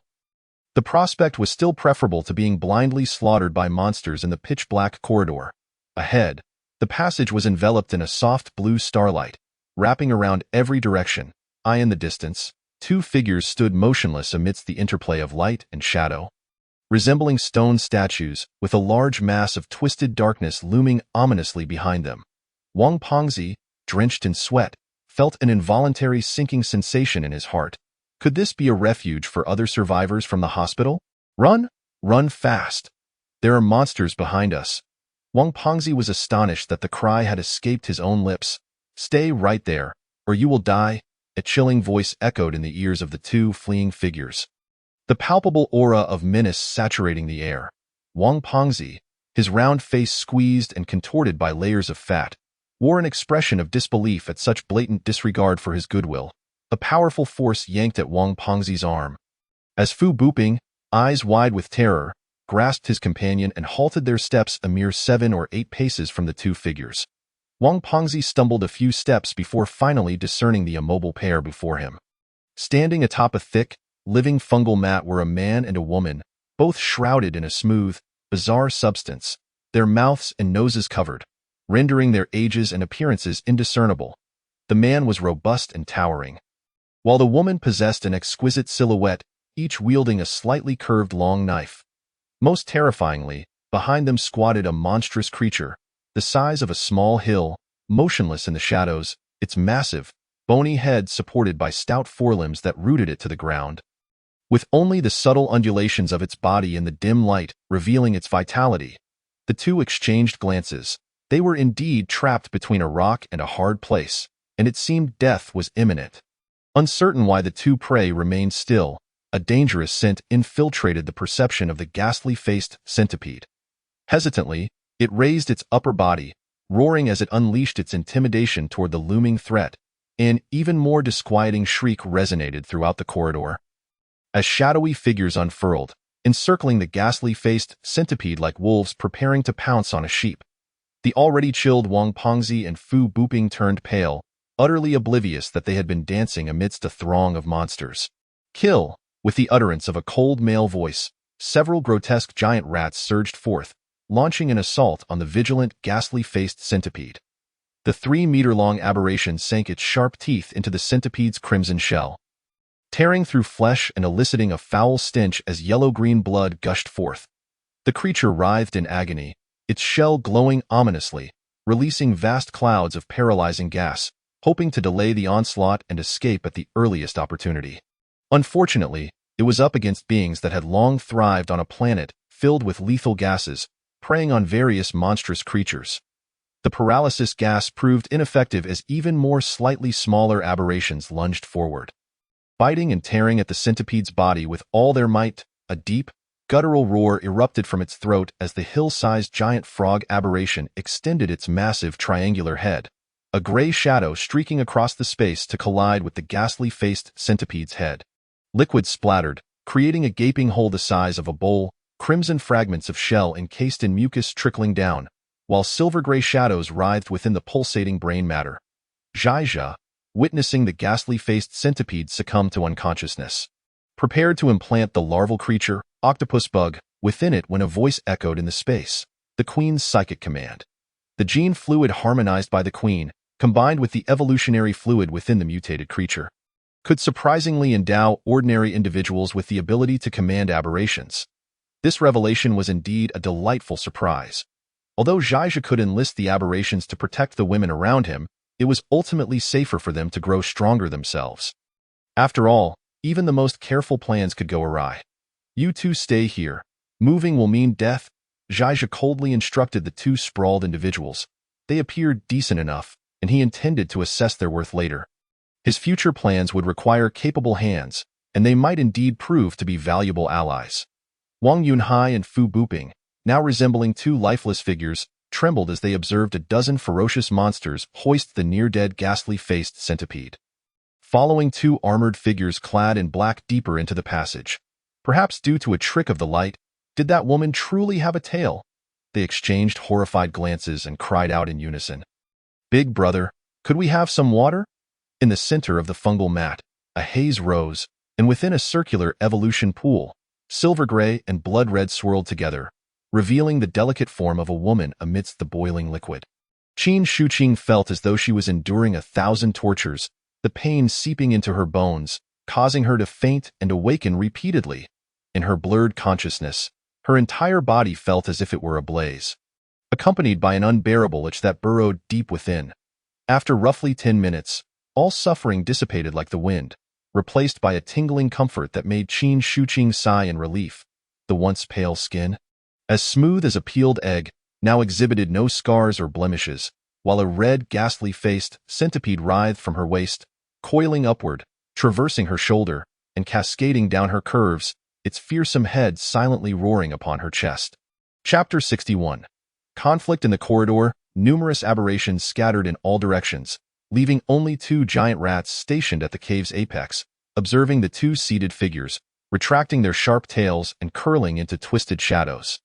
the prospect was still preferable to being blindly slaughtered by monsters in the pitch-black corridor. Ahead, the passage was enveloped in a soft blue starlight, wrapping around every direction. In the distance, 2 figures stood motionless amidst the interplay of light and shadow, resembling stone statues, with a large mass of twisted darkness looming ominously behind them. Wang Pengzi, drenched in sweat, felt an involuntary sinking sensation in his heart. Could this be a refuge for other survivors from the hospital? "Run! Run fast! There are monsters behind us." Wang Pengzi was astonished that the cry had escaped his own lips. "Stay right there, or you will die," a chilling voice echoed in the ears of the 2 fleeing figures. The palpable aura of menace saturating the air. Wang Pengzi, his round face squeezed and contorted by layers of fat, wore an expression of disbelief at such blatant disregard for his goodwill. A powerful force yanked at Wang Pengzi's arm. As Fu Buping, eyes wide with terror, grasped his companion and halted their steps a mere 7 or 8 paces from the 2 figures. Wang Pengzi stumbled a few steps before finally discerning the immobile pair before him. Standing atop a thick, living fungal mat were a man and a woman, both shrouded in a smooth, bizarre substance, their mouths and noses covered, rendering their ages and appearances indiscernible. The man was robust and towering, while the woman possessed an exquisite silhouette, each wielding a slightly curved long knife. Most terrifyingly, behind them squatted a monstrous creature, the size of a small hill, motionless in the shadows, its massive, bony head supported by stout forelimbs that rooted it to the ground. with only the subtle undulations of its body in the dim light revealing its vitality. The two exchanged glances. They were indeed trapped between a rock and a hard place, and it seemed death was imminent. Uncertain why the two prey remained still, a dangerous scent infiltrated the perception of the ghastly-faced centipede. Hesitantly, it raised its upper body, roaring as it unleashed its intimidation toward the looming threat. An even more disquieting shriek resonated throughout the corridor. As shadowy figures unfurled, encircling the ghastly-faced centipede like wolves preparing to pounce on a sheep. The already chilled Wang Pengzi and Fu Buping turned pale, utterly oblivious that they had been dancing amidst a throng of monsters. Kill! With the utterance of a cold male voice, several grotesque giant rats surged forth, launching an assault on the vigilant, ghastly-faced centipede. The 3-meter-long aberration sank its sharp teeth into the centipede's crimson shell, tearing through flesh and eliciting a foul stench as yellow-green blood gushed forth. The creature writhed in agony, its shell glowing ominously, releasing vast clouds of paralyzing gas, hoping to delay the onslaught and escape at the earliest opportunity. Unfortunately, it was up against beings that had long thrived on a planet filled with lethal gases, preying on various monstrous creatures. The paralysis gas proved ineffective as even more slightly smaller aberrations lunged forward. Biting and tearing at the centipede's body with all their might, a deep, guttural roar erupted from its throat as the hill-sized giant frog aberration extended its massive triangular head, a gray shadow streaking across the space to collide with the ghastly-faced centipede's head. Liquid splattered, creating a gaping hole the size of a bowl, crimson fragments of shell encased in mucus trickling down, while silver-gray shadows writhed within the pulsating brain matter. Zhaizha, witnessing the ghastly-faced centipede succumb to unconsciousness, prepared to implant the larval creature, octopus bug, within it when a voice echoed in the space, the Queen's psychic command. The gene fluid harmonized by the Queen, combined with the evolutionary fluid within the mutated creature, could surprisingly endow ordinary individuals with the ability to command aberrations. This revelation was indeed a delightful surprise. Although Zhaizha could enlist the aberrations to protect the women around him, it was ultimately safer for them to grow stronger themselves. After all, even the most careful plans could go awry. You two stay here. Moving will mean death, Zhaizha coldly instructed the two sprawled individuals. They appeared decent enough, and he intended to assess their worth later. His future plans would require capable hands, and they might indeed prove to be valuable allies. Wang Yunhai and Fu Buping, now resembling two lifeless figures, trembled as they observed a dozen ferocious monsters hoist the near-dead ghastly-faced centipede. Following two armored figures clad in black deeper into the passage. Perhaps due to a trick of the light, did that woman truly have a tail? They exchanged horrified glances and cried out in unison. Big brother, could we have some water? In the center of the fungal mat, a haze rose, and within a circular evolution pool, silver gray and blood red swirled together, revealing the delicate form of a woman amidst the boiling liquid. Qin Shuqing felt as though she was enduring 1,000 tortures, the pain seeping into her bones, causing her to faint and awaken repeatedly. In her blurred consciousness, her entire body felt as if it were ablaze, accompanied by an unbearable itch that burrowed deep within. After roughly 10 minutes, all suffering dissipated like the wind, replaced by a tingling comfort that made Qin Shuqing sigh in relief. The once pale skin, as smooth as a peeled egg, now exhibited no scars or blemishes, while a red, ghastly-faced centipede writhed from her waist, coiling upward, traversing her shoulder, and cascading down her curves, its fearsome head silently roaring upon her chest. Chapter 61. Conflict in the corridor, numerous aberrations scattered in all directions, leaving only two giant rats stationed at the cave's apex, observing the two seated figures, retracting their sharp tails and curling into twisted shadows.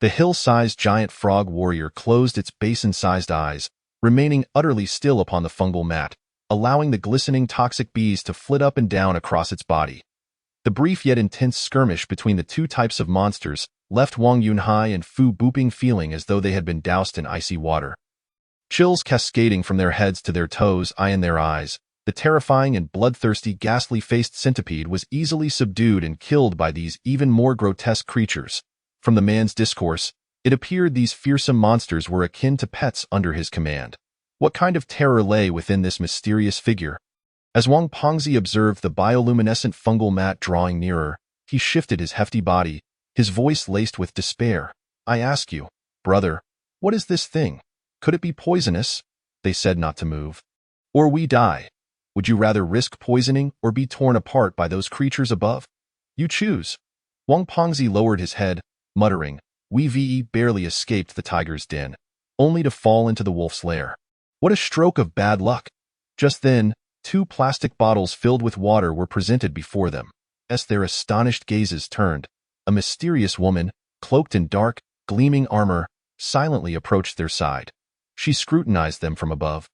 The hill-sized giant frog warrior closed its basin-sized eyes, remaining utterly still upon the fungal mat, allowing the glistening toxic bees to flit up and down across its body. The brief yet intense skirmish between the two types of monsters left Wang Yunhai and Fu Buping feeling as though they had been doused in icy water. Chills cascading from their heads to their toes, eye in their eyes, the terrifying and bloodthirsty ghastly-faced centipede was easily subdued and killed by these even more grotesque creatures. From the man's discourse, it appeared these fearsome monsters were akin to pets under his command. What kind of terror lay within this mysterious figure? As Wang Pengzi observed the bioluminescent fungal mat drawing nearer, He shifted his hefty body, his voice laced with despair. "I ask you, brother, what is this thing? Could it be poisonous?" They said not to move. "Or we die. Would you rather risk poisoning or be torn apart by those creatures above? You choose." Wang Pengzi lowered his head, muttering, "We barely escaped the tiger's den, only to fall into the wolf's lair. What a stroke of bad luck." Just then, 2 plastic bottles filled with water were presented before them. As their astonished gazes turned, a mysterious woman, cloaked in dark, gleaming armor, silently approached their side. She scrutinized them from above,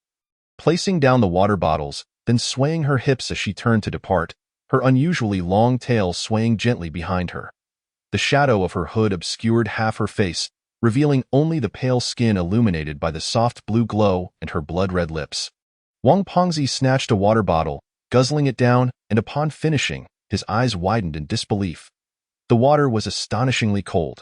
placing down the water bottles, then swaying her hips as she turned to depart, her unusually long tail swaying gently behind her. The shadow of her hood obscured half her face, revealing only the pale skin illuminated by the soft blue glow and her blood-red lips. Wang Pengzi snatched a water bottle, guzzling it down, and upon finishing, his eyes widened in disbelief. The water was astonishingly cold.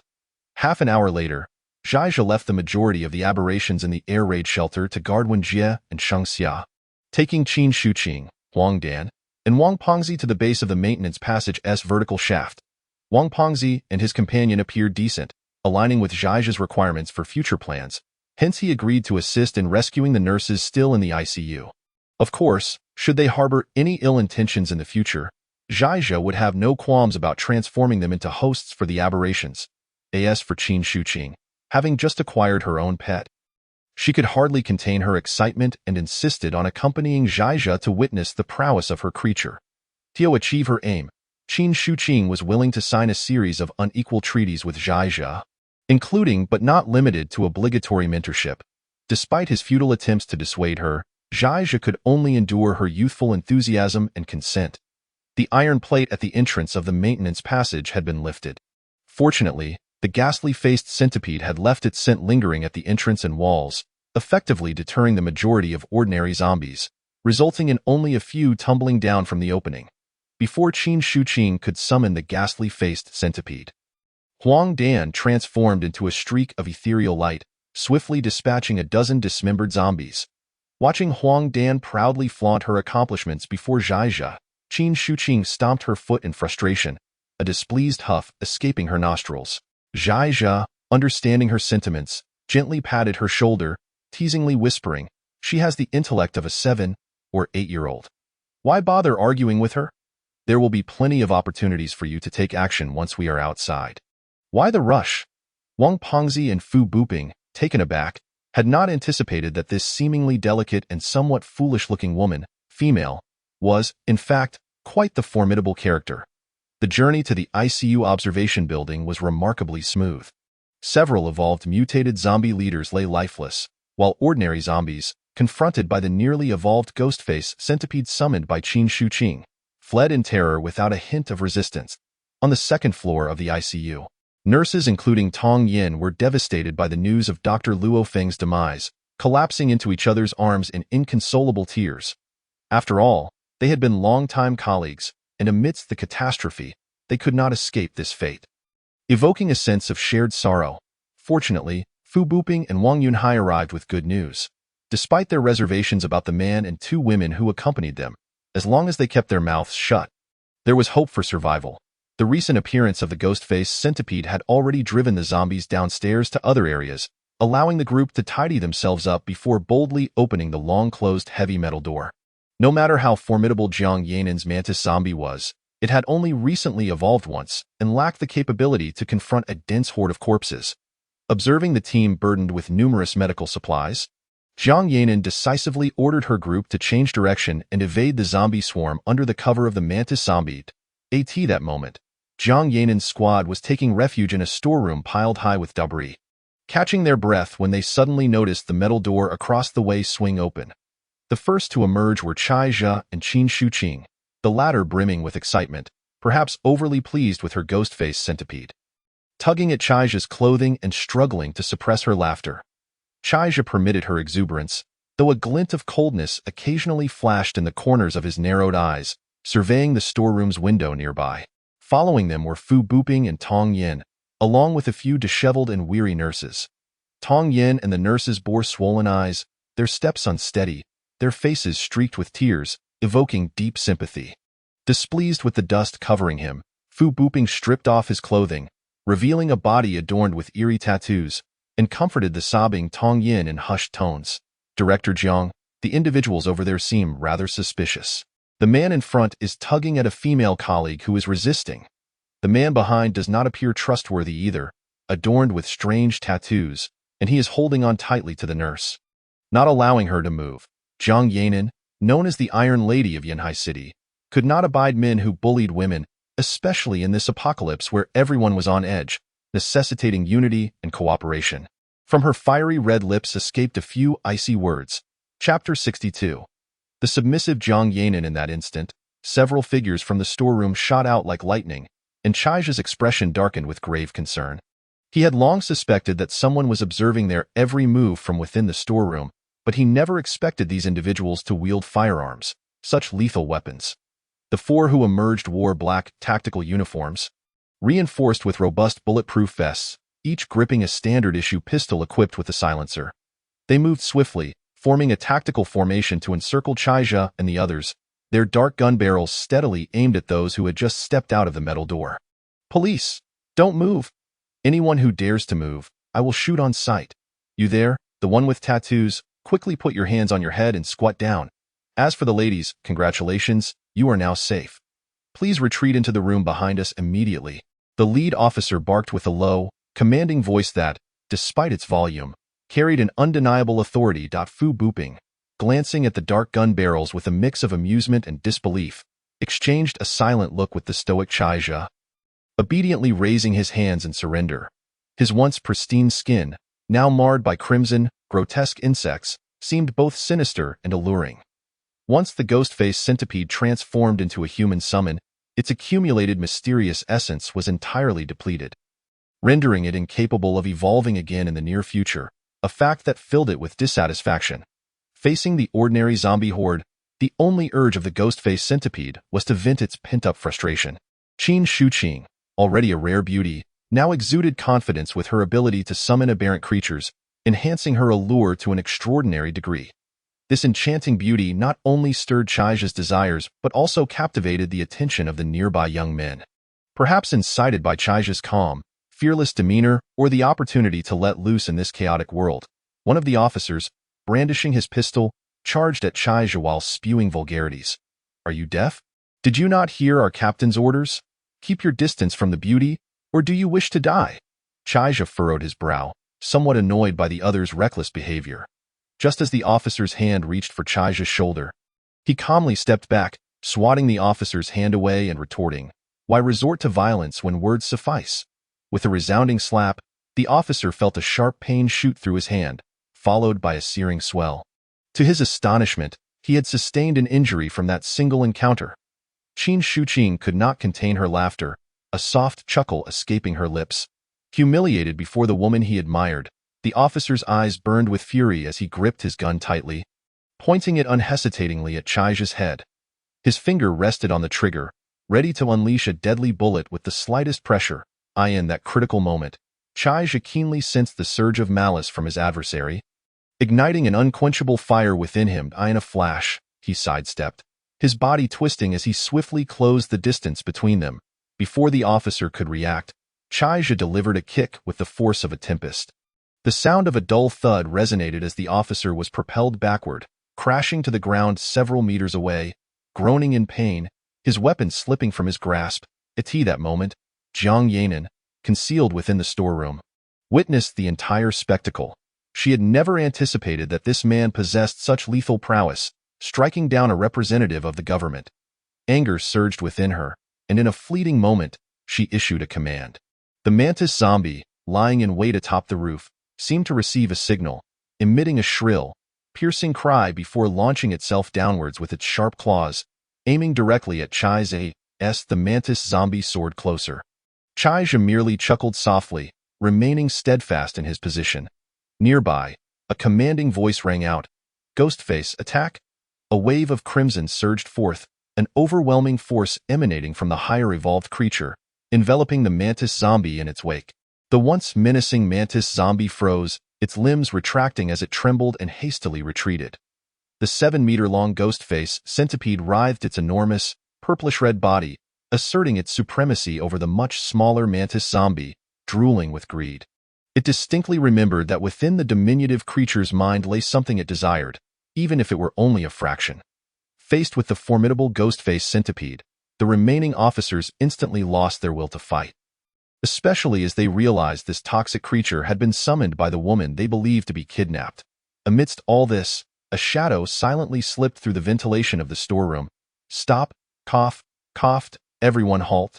Half an hour later, Zhaizhe left the majority of the aberrations in the air raid shelter to guard Wenjie and Shangxia, taking Qin Shuqing, Huang Dan, and Wang Pengzi to the base of the maintenance passage's vertical shaft. Wang Pengzi and his companion appeared decent, aligning with Zhaizhe's requirements for future plans. Hence he agreed to assist in rescuing the nurses still in the ICU. Of course, should they harbor any ill intentions in the future, Zhaizhe would have no qualms about transforming them into hosts for the aberrations. As for Qin Shuqing, having just acquired her own pet, she could hardly contain her excitement and insisted on accompanying Zhaizhe to witness the prowess of her creature. To achieve her aim, Qin Shuqing was willing to sign a series of unequal treaties with Zhaizhe, including but not limited to obligatory mentorship. Despite his futile attempts to dissuade her, Zhaizhe could only endure her youthful enthusiasm and consent. The iron plate at the entrance of the maintenance passage had been lifted. Fortunately, the ghastly-faced centipede had left its scent lingering at the entrance and walls, effectively deterring the majority of ordinary zombies, resulting in only a few tumbling down from the opening. Before Qin Shuqing could summon the ghastly-faced centipede, Huang Dan transformed into a streak of ethereal light, swiftly dispatching a dozen dismembered zombies. Watching Huang Dan proudly flaunt her accomplishments before Zhaizhe, Qin Shuqing stomped her foot in frustration, a displeased huff escaping her nostrils. Zhaizhe, understanding her sentiments, gently patted her shoulder, teasingly whispering, "She has the intellect of a 7 or 8-year-old. Why bother arguing with her? There will be plenty of opportunities for you to take action once we are outside." Why the rush? Wang Pengzi and Fu Buping, taken aback, had not anticipated that this seemingly delicate and somewhat foolish-looking woman, female, was, in fact, quite the formidable character. The journey to the ICU observation building was remarkably smooth. Several evolved mutated zombie leaders lay lifeless, while ordinary zombies, confronted by the nearly evolved Ghostface centipede summoned by Qin Shuqing, fled in terror without a hint of resistance. On the second floor of the ICU, nurses including Tong Yin were devastated by the news of Dr. Luo Feng's demise, collapsing into each other's arms in inconsolable tears. After all, they had been longtime colleagues, and amidst the catastrophe, they could not escape this fate. Evoking a sense of shared sorrow, fortunately, Fu Buping and Wang Yunhai arrived with good news. Despite their reservations about the man and 2 women who accompanied them, as long as they kept their mouths shut, there was hope for survival. The recent appearance of the Ghostface centipede had already driven the zombies downstairs to other areas, allowing the group to tidy themselves up before boldly opening the long-closed heavy metal door. No matter how formidable Jiang Yanan's mantis zombie was, it had only recently evolved once and lacked the capability to confront a dense horde of corpses. Observing the team burdened with numerous medical supplies, Jiang Yanan decisively ordered her group to change direction and evade the zombie swarm under the cover of the mantis zombie. At that moment, Jiang Yanan's squad was taking refuge in a storeroom piled high with debris, catching their breath when they suddenly noticed the metal door across the way swing open. The first to emerge were Chai Zhe and Qin Shuqing, the latter brimming with excitement, perhaps overly pleased with her Ghostface centipede. Tugging at Chai Zhe's clothing and struggling to suppress her laughter, Chai Zhe permitted her exuberance, though a glint of coldness occasionally flashed in the corners of his narrowed eyes, surveying the storeroom's window nearby. Following them were Fu Buping and Tong Yin, along with a few disheveled and weary nurses. Tong Yin and the nurses bore swollen eyes, their steps unsteady, their faces streaked with tears, evoking deep sympathy. Displeased with the dust covering him, Fu Booping stripped off his clothing, revealing a body adorned with eerie tattoos, and comforted the sobbing Tong Yin in hushed tones. Director Jiang, the individuals over there seem rather suspicious. The man in front is tugging at a female colleague who is resisting. The man behind does not appear trustworthy either, adorned with strange tattoos, and he is holding on tightly to the nurse, not allowing her to move. Jiang Yanin, known as the Iron Lady of Yanhai City, could not abide men who bullied women, especially in this apocalypse where everyone was on edge, necessitating unity and cooperation. From her fiery red lips escaped a few icy words. Chapter 62. The submissive Jiang Yanin in that instant, several figures from the storeroom shot out like lightning, and Chai's expression darkened with grave concern. He had long suspected that someone was observing their every move from within the storeroom, but he never expected these individuals to wield firearms, such lethal weapons. The four who emerged wore black, tactical uniforms, reinforced with robust bulletproof vests, each gripping a standard-issue pistol equipped with a silencer. They moved swiftly, forming a tactical formation to encircle Chaija and the others, their dark gun barrels steadily aimed at those who had just stepped out of the metal door. "Police! Don't move! Anyone who dares to move, I will shoot on sight. You there, the one with tattoos, quickly put your hands on your head and squat down. As for the ladies, congratulations, you are now safe. Please retreat into the room behind us immediately." The lead officer barked with a low, commanding voice that, despite its volume, carried an undeniable authority. Fu Booping, glancing at the dark gun barrels with a mix of amusement and disbelief, exchanged a silent look with the stoic Chaija, obediently raising his hands in surrender. His once pristine skin, now marred by crimson, grotesque insects, seemed both sinister and alluring. Once the ghost-faced centipede transformed into a human summon, its accumulated mysterious essence was entirely depleted, rendering it incapable of evolving again in the near future, a fact that filled it with dissatisfaction. Facing the ordinary zombie horde, the only urge of the ghost-faced centipede was to vent its pent-up frustration. Qin Shuqing, already a rare beauty, now exuded confidence with her ability to summon aberrant creatures, enhancing her allure to an extraordinary degree. This enchanting beauty not only stirred Chaija's desires but also captivated the attention of the nearby young men. Perhaps incited by Chaija's calm, fearless demeanor or the opportunity to let loose in this chaotic world, one of the officers, brandishing his pistol, charged at Chaija while spewing vulgarities. "Are you deaf? Did you not hear our captain's orders? Keep your distance from the beauty, or do you wish to die?" Chaija furrowed his brow, somewhat annoyed by the other's reckless behavior. Just as the officer's hand reached for Chaija's shoulder, he calmly stepped back, swatting the officer's hand away and retorting, "Why resort to violence when words suffice?" With a resounding slap, the officer felt a sharp pain shoot through his hand, followed by a searing swell. To his astonishment, he had sustained an injury from that single encounter. Qin Shuqing could not contain her laughter, a soft chuckle escaping her lips. Humiliated before the woman he admired, the officer's eyes burned with fury as he gripped his gun tightly, pointing it unhesitatingly at Chaija's head. His finger rested on the trigger, ready to unleash a deadly bullet with the slightest pressure. In that critical moment, Chaija keenly sensed the surge of malice from his adversary. Igniting an unquenchable fire within him, in a flash, he sidestepped, his body twisting as he swiftly closed the distance between them. Before the officer could react, Chaija delivered a kick with the force of a tempest. The sound of a dull thud resonated as the officer was propelled backward, crashing to the ground several meters away, groaning in pain, his weapon slipping from his grasp. At that moment, Jiang Yanin, concealed within the storeroom, witnessed the entire spectacle. She had never anticipated that this man possessed such lethal prowess, striking down a representative of the government. Anger surged within her, and in a fleeting moment, she issued a command. The mantis zombie, lying in wait atop the roof, seemed to receive a signal, emitting a shrill, piercing cry before launching itself downwards with its sharp claws, aiming directly at Chai's. The mantis zombie soared closer. Chaija merely chuckled softly, remaining steadfast in his position. Nearby, a commanding voice rang out, "Ghostface, attack!" A wave of crimson surged forth, an overwhelming force emanating from the higher evolved creature, enveloping the mantis zombie in its wake. The once menacing mantis zombie froze, its limbs retracting as it trembled and hastily retreated. The 7-meter-long Ghostface centipede writhed its enormous, purplish-red body, asserting its supremacy over the much smaller mantis zombie, drooling with greed. It distinctly remembered that within the diminutive creature's mind lay something it desired, even if it were only a fraction. Faced with the formidable ghost-faced centipede, the remaining officers instantly lost their will to fight, especially as they realized this toxic creature had been summoned by the woman they believed to be kidnapped. Amidst all this, a shadow silently slipped through the ventilation of the storeroom. "Stop, coughed, everyone halt.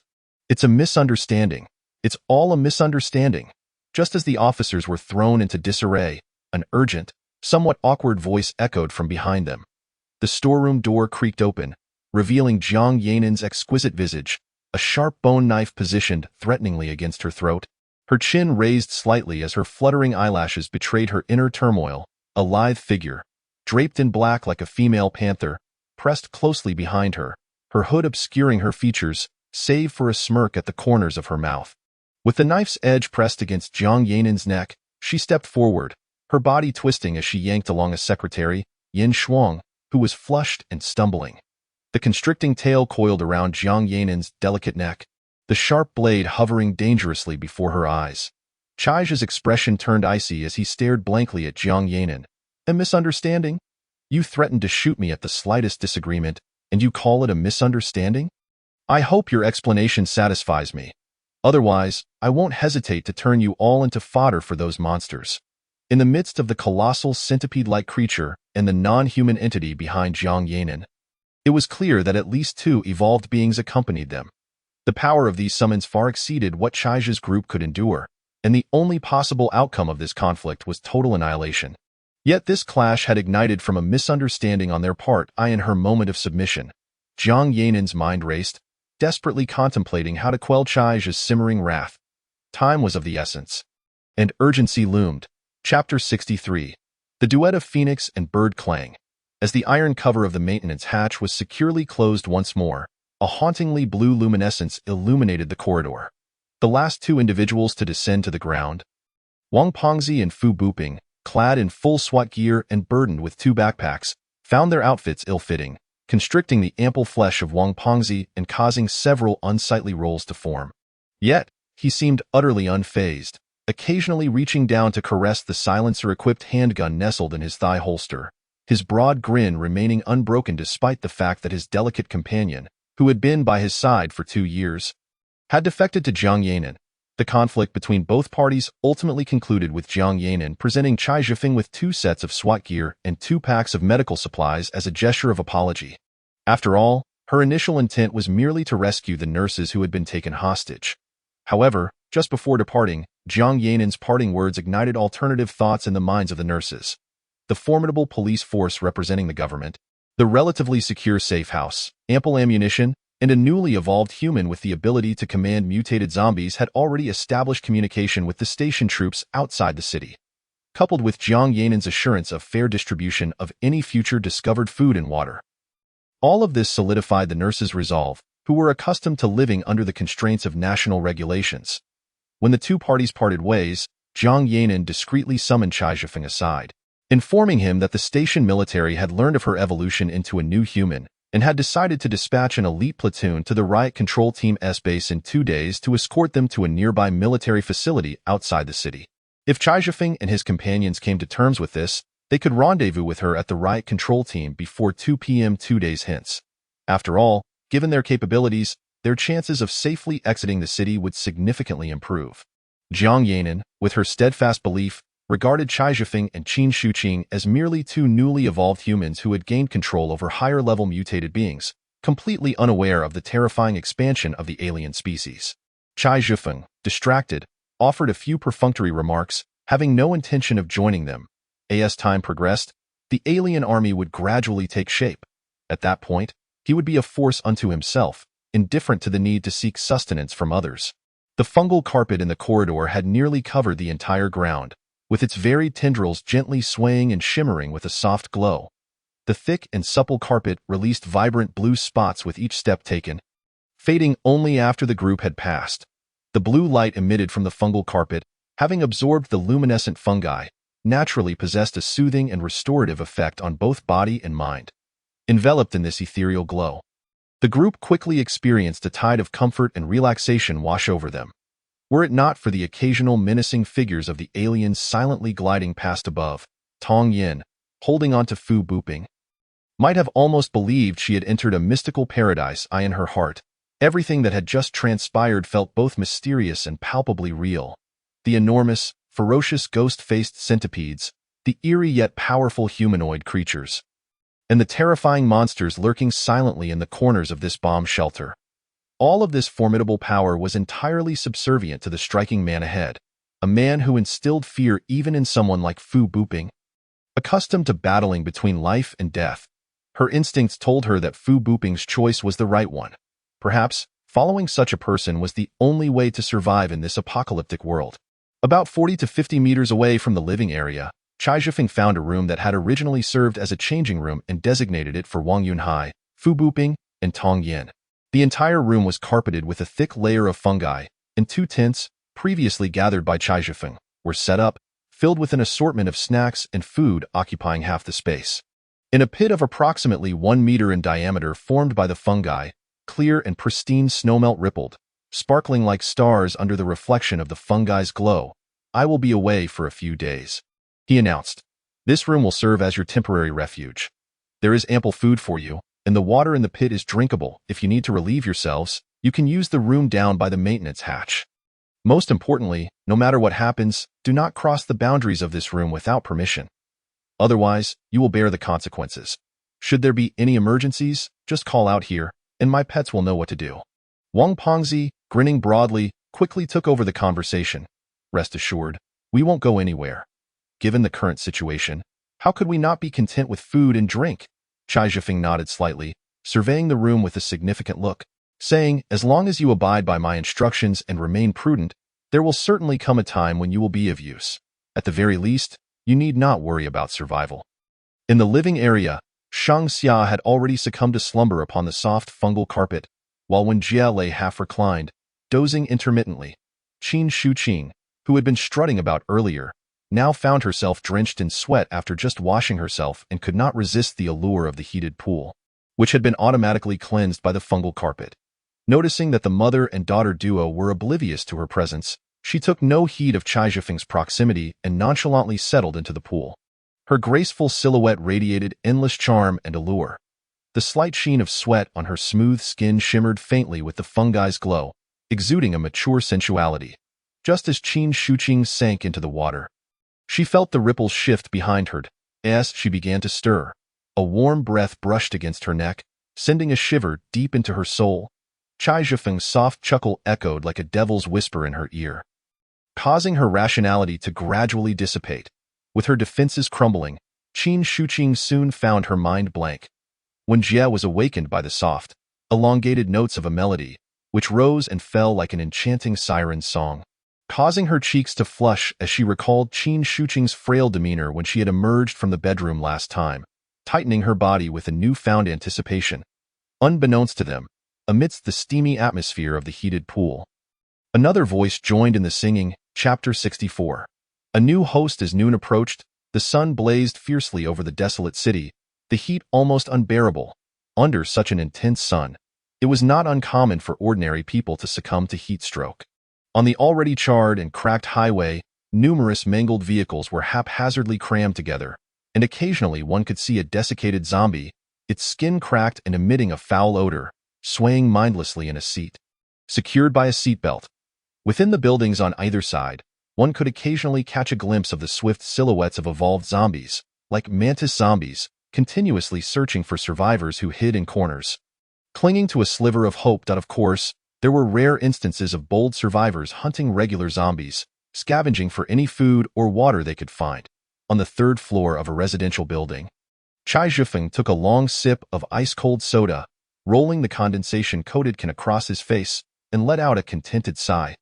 It's a misunderstanding. It's all a misunderstanding." Just as the officers were thrown into disarray, an urgent, somewhat awkward voice echoed from behind them. The storeroom door creaked open, revealing Jiang Yanan's exquisite visage, a sharp bone knife positioned threateningly against her throat. Her chin raised slightly as her fluttering eyelashes betrayed her inner turmoil. A lithe figure, draped in black like a female panther, pressed closely behind her, her hood obscuring her features, save for a smirk at the corners of her mouth. With the knife's edge pressed against Jiang Yanan's neck, she stepped forward, her body twisting as she yanked along a secretary, Yin Shuang, who was flushed and stumbling. The constricting tail coiled around Jiang Yanan's delicate neck, the sharp blade hovering dangerously before her eyes. Chai's expression turned icy as he stared blankly at Jiang Yanan. "A misunderstanding? You threatened to shoot me at the slightest disagreement, and you call it a misunderstanding? I hope your explanation satisfies me. Otherwise, I won't hesitate to turn you all into fodder for those monsters." In the midst of the colossal centipede-like creature and the non-human entity behind Jiang Yanan, it was clear that at least two evolved beings accompanied them. The power of these summons far exceeded what Chai's group could endure, and the only possible outcome of this conflict was total annihilation. Yet this clash had ignited from a misunderstanding on their part. In her moment of submission, Jiang Yanan's mind raced, desperately contemplating how to quell Chai's simmering wrath. Time was of the essence, and urgency loomed. Chapter 63. The duet of Phoenix and Bird Clang. As the iron cover of the maintenance hatch was securely closed once more, a hauntingly blue luminescence illuminated the corridor. The last two individuals to descend to the ground, Wang Pengzi and Fu Buping, clad in full SWAT gear and burdened with two backpacks, found their outfits ill-fitting, constricting the ample flesh of Wang Pengzi and causing several unsightly rolls to form. Yet, he seemed utterly unfazed, occasionally reaching down to caress the silencer-equipped handgun nestled in his thigh holster, his broad grin remaining unbroken despite the fact that his delicate companion, who had been by his side for 2 years, had defected to Jiang Yanan. The conflict between both parties ultimately concluded with Jiang Yanan presenting Chai Zhifeng with 2 sets of SWAT gear and 2 packs of medical supplies as a gesture of apology. After all, her initial intent was merely to rescue the nurses who had been taken hostage. However, just before departing, Jiang Yanan's parting words ignited alternative thoughts in the minds of the nurses. The formidable police force representing the government, the relatively secure safe house, ample ammunition, and a newly evolved human with the ability to command mutated zombies had already established communication with the station troops outside the city. Coupled with Jiang Yanan's assurance of fair distribution of any future discovered food and water, all of this solidified the nurses' resolve, who were accustomed to living under the constraints of national regulations. When the two parties parted ways, Jiang Yanan discreetly summoned Chai Zhifeng aside, informing him that the station military had learned of her evolution into a new human and had decided to dispatch an elite platoon to the riot control team's base in 2 days to escort them to a nearby military facility outside the city. If Chai Zhifeng and his companions came to terms with this, they could rendezvous with her at the riot control team before 2 p.m. 2 days hence. After all, given their capabilities, their chances of safely exiting the city would significantly improve. Jiang Yanan, with her steadfast belief, regarded Chai Zhifeng and Qin Shuqing as merely 2 newly evolved humans who had gained control over higher-level mutated beings, completely unaware of the terrifying expansion of the alien species. Chai Zhifeng, distracted, offered a few perfunctory remarks, having no intention of joining them. As time progressed, the alien army would gradually take shape. At that point, he would be a force unto himself, indifferent to the need to seek sustenance from others. The fungal carpet in the corridor had nearly covered the entire ground, with its varied tendrils gently swaying and shimmering with a soft glow. The thick and supple carpet released vibrant blue spots with each step taken, fading only after the group had passed. The blue light emitted from the fungal carpet, having absorbed the luminescent fungi, naturally possessed a soothing and restorative effect on both body and mind. Enveloped in this ethereal glow, The group quickly experienced a tide of comfort and relaxation wash over them. Were it not for the occasional menacing figures of the aliens silently gliding past above, Tong Yin, holding on to Fu Buping, might have almost believed she had entered a mystical paradise. In her heart, everything that had just transpired felt both mysterious and palpably real. The enormous, ferocious ghost-faced centipedes, the eerie yet powerful humanoid creatures, and the terrifying monsters lurking silently in the corners of this bomb shelter. All of this formidable power was entirely subservient to the striking man ahead, a man who instilled fear even in someone like Fu Buping. Accustomed to battling between life and death, her instincts told her that Fu Buping's choice was the right one. Perhaps, following such a person was the only way to survive in this apocalyptic world. About 40 to 50 meters away from the living area, Chai Zhifeng found a room that had originally served as a changing room and designated it for Wang Yunhai, Fu Buping, and Tong Yin. The entire room was carpeted with a thick layer of fungi, and 2 tents, previously gathered by Chai Zhifeng, were set up, filled with an assortment of snacks and food occupying half the space. In a pit of approximately 1 meter in diameter formed by the fungi, clear and pristine snowmelt rippled, sparkling like stars under the reflection of the fungi's glow. "I will be away for a few days," he announced. "This room will serve as your temporary refuge. There is ample food for you, and the water in the pit is drinkable. If you need to relieve yourselves, you can use the room down by the maintenance hatch. Most importantly, no matter what happens, do not cross the boundaries of this room without permission. Otherwise, you will bear the consequences. Should there be any emergencies, just call out here, and my pets will know what to do." Wang Pengzi, grinning broadly, quickly took over the conversation. "Rest assured, we won't go anywhere. Given the current situation, how could we not be content with food and drink?" Chai Zhifeng nodded slightly, surveying the room with a significant look, saying, "As long as you abide by my instructions and remain prudent, there will certainly come a time when you will be of use. At the very least, you need not worry about survival." In the living area, Shang Xia had already succumbed to slumber upon the soft fungal carpet, while Wen Jie lay half reclined, dozing intermittently. Qin Shuqing, who had been strutting about earlier, now found herself drenched in sweat after just washing herself and could not resist the allure of the heated pool, which had been automatically cleansed by the fungal carpet. Noticing that the mother and daughter duo were oblivious to her presence, she took no heed of Chai Zhifeng's proximity and nonchalantly settled into the pool. Her graceful silhouette radiated endless charm and allure. The slight sheen of sweat on her smooth skin shimmered faintly with the fungi's glow, exuding a mature sensuality. Just as Qin Shuqing sank into the water, she felt the ripples shift behind her as she began to stir. A warm breath brushed against her neck, sending a shiver deep into her soul. Chai Zhifeng's soft chuckle echoed like a devil's whisper in her ear, causing her rationality to gradually dissipate. With her defenses crumbling, Qin Shuqing soon found her mind blank. Wen Jie was awakened by the soft, elongated notes of a melody, which rose and fell like an enchanting siren's song, causing her cheeks to flush as she recalled Qin Shuqing's frail demeanor when she had emerged from the bedroom last time, tightening her body with a newfound anticipation. Unbeknownst to them, amidst the steamy atmosphere of the heated pool, another voice joined in the singing. Chapter 64. A new host. As noon approached, the sun blazed fiercely over the desolate city, the heat almost unbearable. Under such an intense sun, it was not uncommon for ordinary people to succumb to heat stroke. On the already charred and cracked highway, numerous mangled vehicles were haphazardly crammed together, and occasionally one could see a desiccated zombie, its skin cracked and emitting a foul odor, swaying mindlessly in a seat, secured by a seatbelt. Within the buildings on either side, one could occasionally catch a glimpse of the swift silhouettes of evolved zombies, like mantis zombies, continuously searching for survivors who hid in corners, clinging to a sliver of hope. Of course, there were rare instances of bold survivors hunting regular zombies, scavenging for any food or water they could find. On the 3rd floor of a residential building, Chai Zhifeng took a long sip of ice-cold soda, rolling the condensation-coated can across his face, and let out a contented sigh.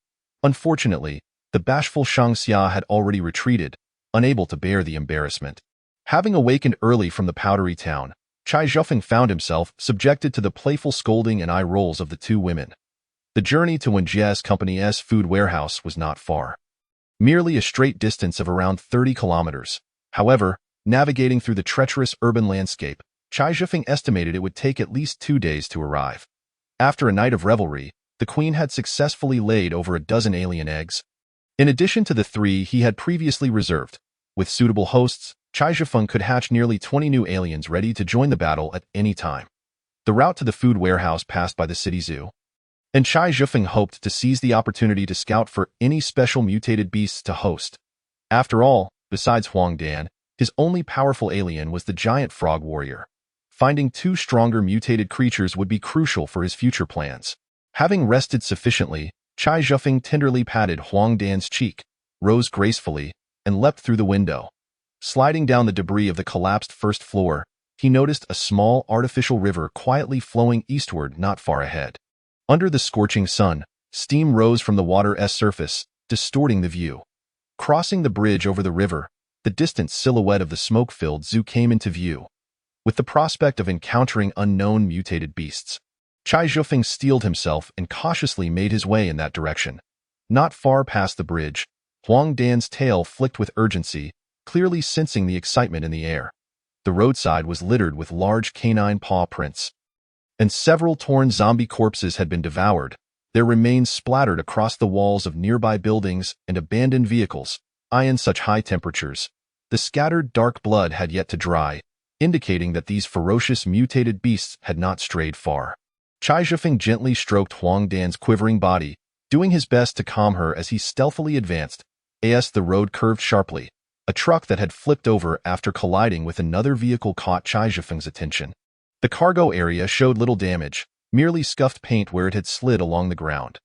Unfortunately, the bashful Shang Xia had already retreated, unable to bear the embarrassment. Having awakened early from the powdery town, Chai Zhifeng found himself subjected to the playful scolding and eye rolls of the 2 women. The journey to Wen Jie's company's food warehouse was not far, merely a straight distance of around 30 kilometers. However, navigating through the treacherous urban landscape, Chai Zhifeng estimated it would take at least 2 days to arrive. After a night of revelry, the queen had successfully laid over a dozen alien eggs. In addition to the 3 he had previously reserved, with suitable hosts, Chai Zhifeng could hatch nearly 20 new aliens ready to join the battle at any time. The route to the food warehouse passed by the city zoo, and Chai Zhifeng hoped to seize the opportunity to scout for any special mutated beasts to host. After all, besides Huang Dan, his only powerful alien was the giant frog warrior. Finding 2 stronger mutated creatures would be crucial for his future plans. Having rested sufficiently, Chai Zhifeng tenderly patted Huang Dan's cheek, rose gracefully, and leapt through the window. Sliding down the debris of the collapsed first floor, he noticed a small artificial river quietly flowing eastward not far ahead. Under the scorching sun, steam rose from the water's surface, distorting the view. Crossing the bridge over the river, the distant silhouette of the smoke-filled zoo came into view. With the prospect of encountering unknown mutated beasts, Chai Zhifeng steeled himself and cautiously made his way in that direction. Not far past the bridge, Huang Dan's tail flicked with urgency, clearly sensing the excitement in the air. The roadside was littered with large canine paw prints, and several torn zombie corpses had been devoured, their remains splattered across the walls of nearby buildings and abandoned vehicles. In such high temperatures, the scattered dark blood had yet to dry, indicating that these ferocious mutated beasts had not strayed far. Chai Zhifeng gently stroked Huang Dan's quivering body, doing his best to calm her as he stealthily advanced. The road curved sharply. A truck that had flipped over after colliding with another vehicle caught Chai Zhifeng's attention. The cargo area showed little damage, merely scuffed paint where it had slid along the ground.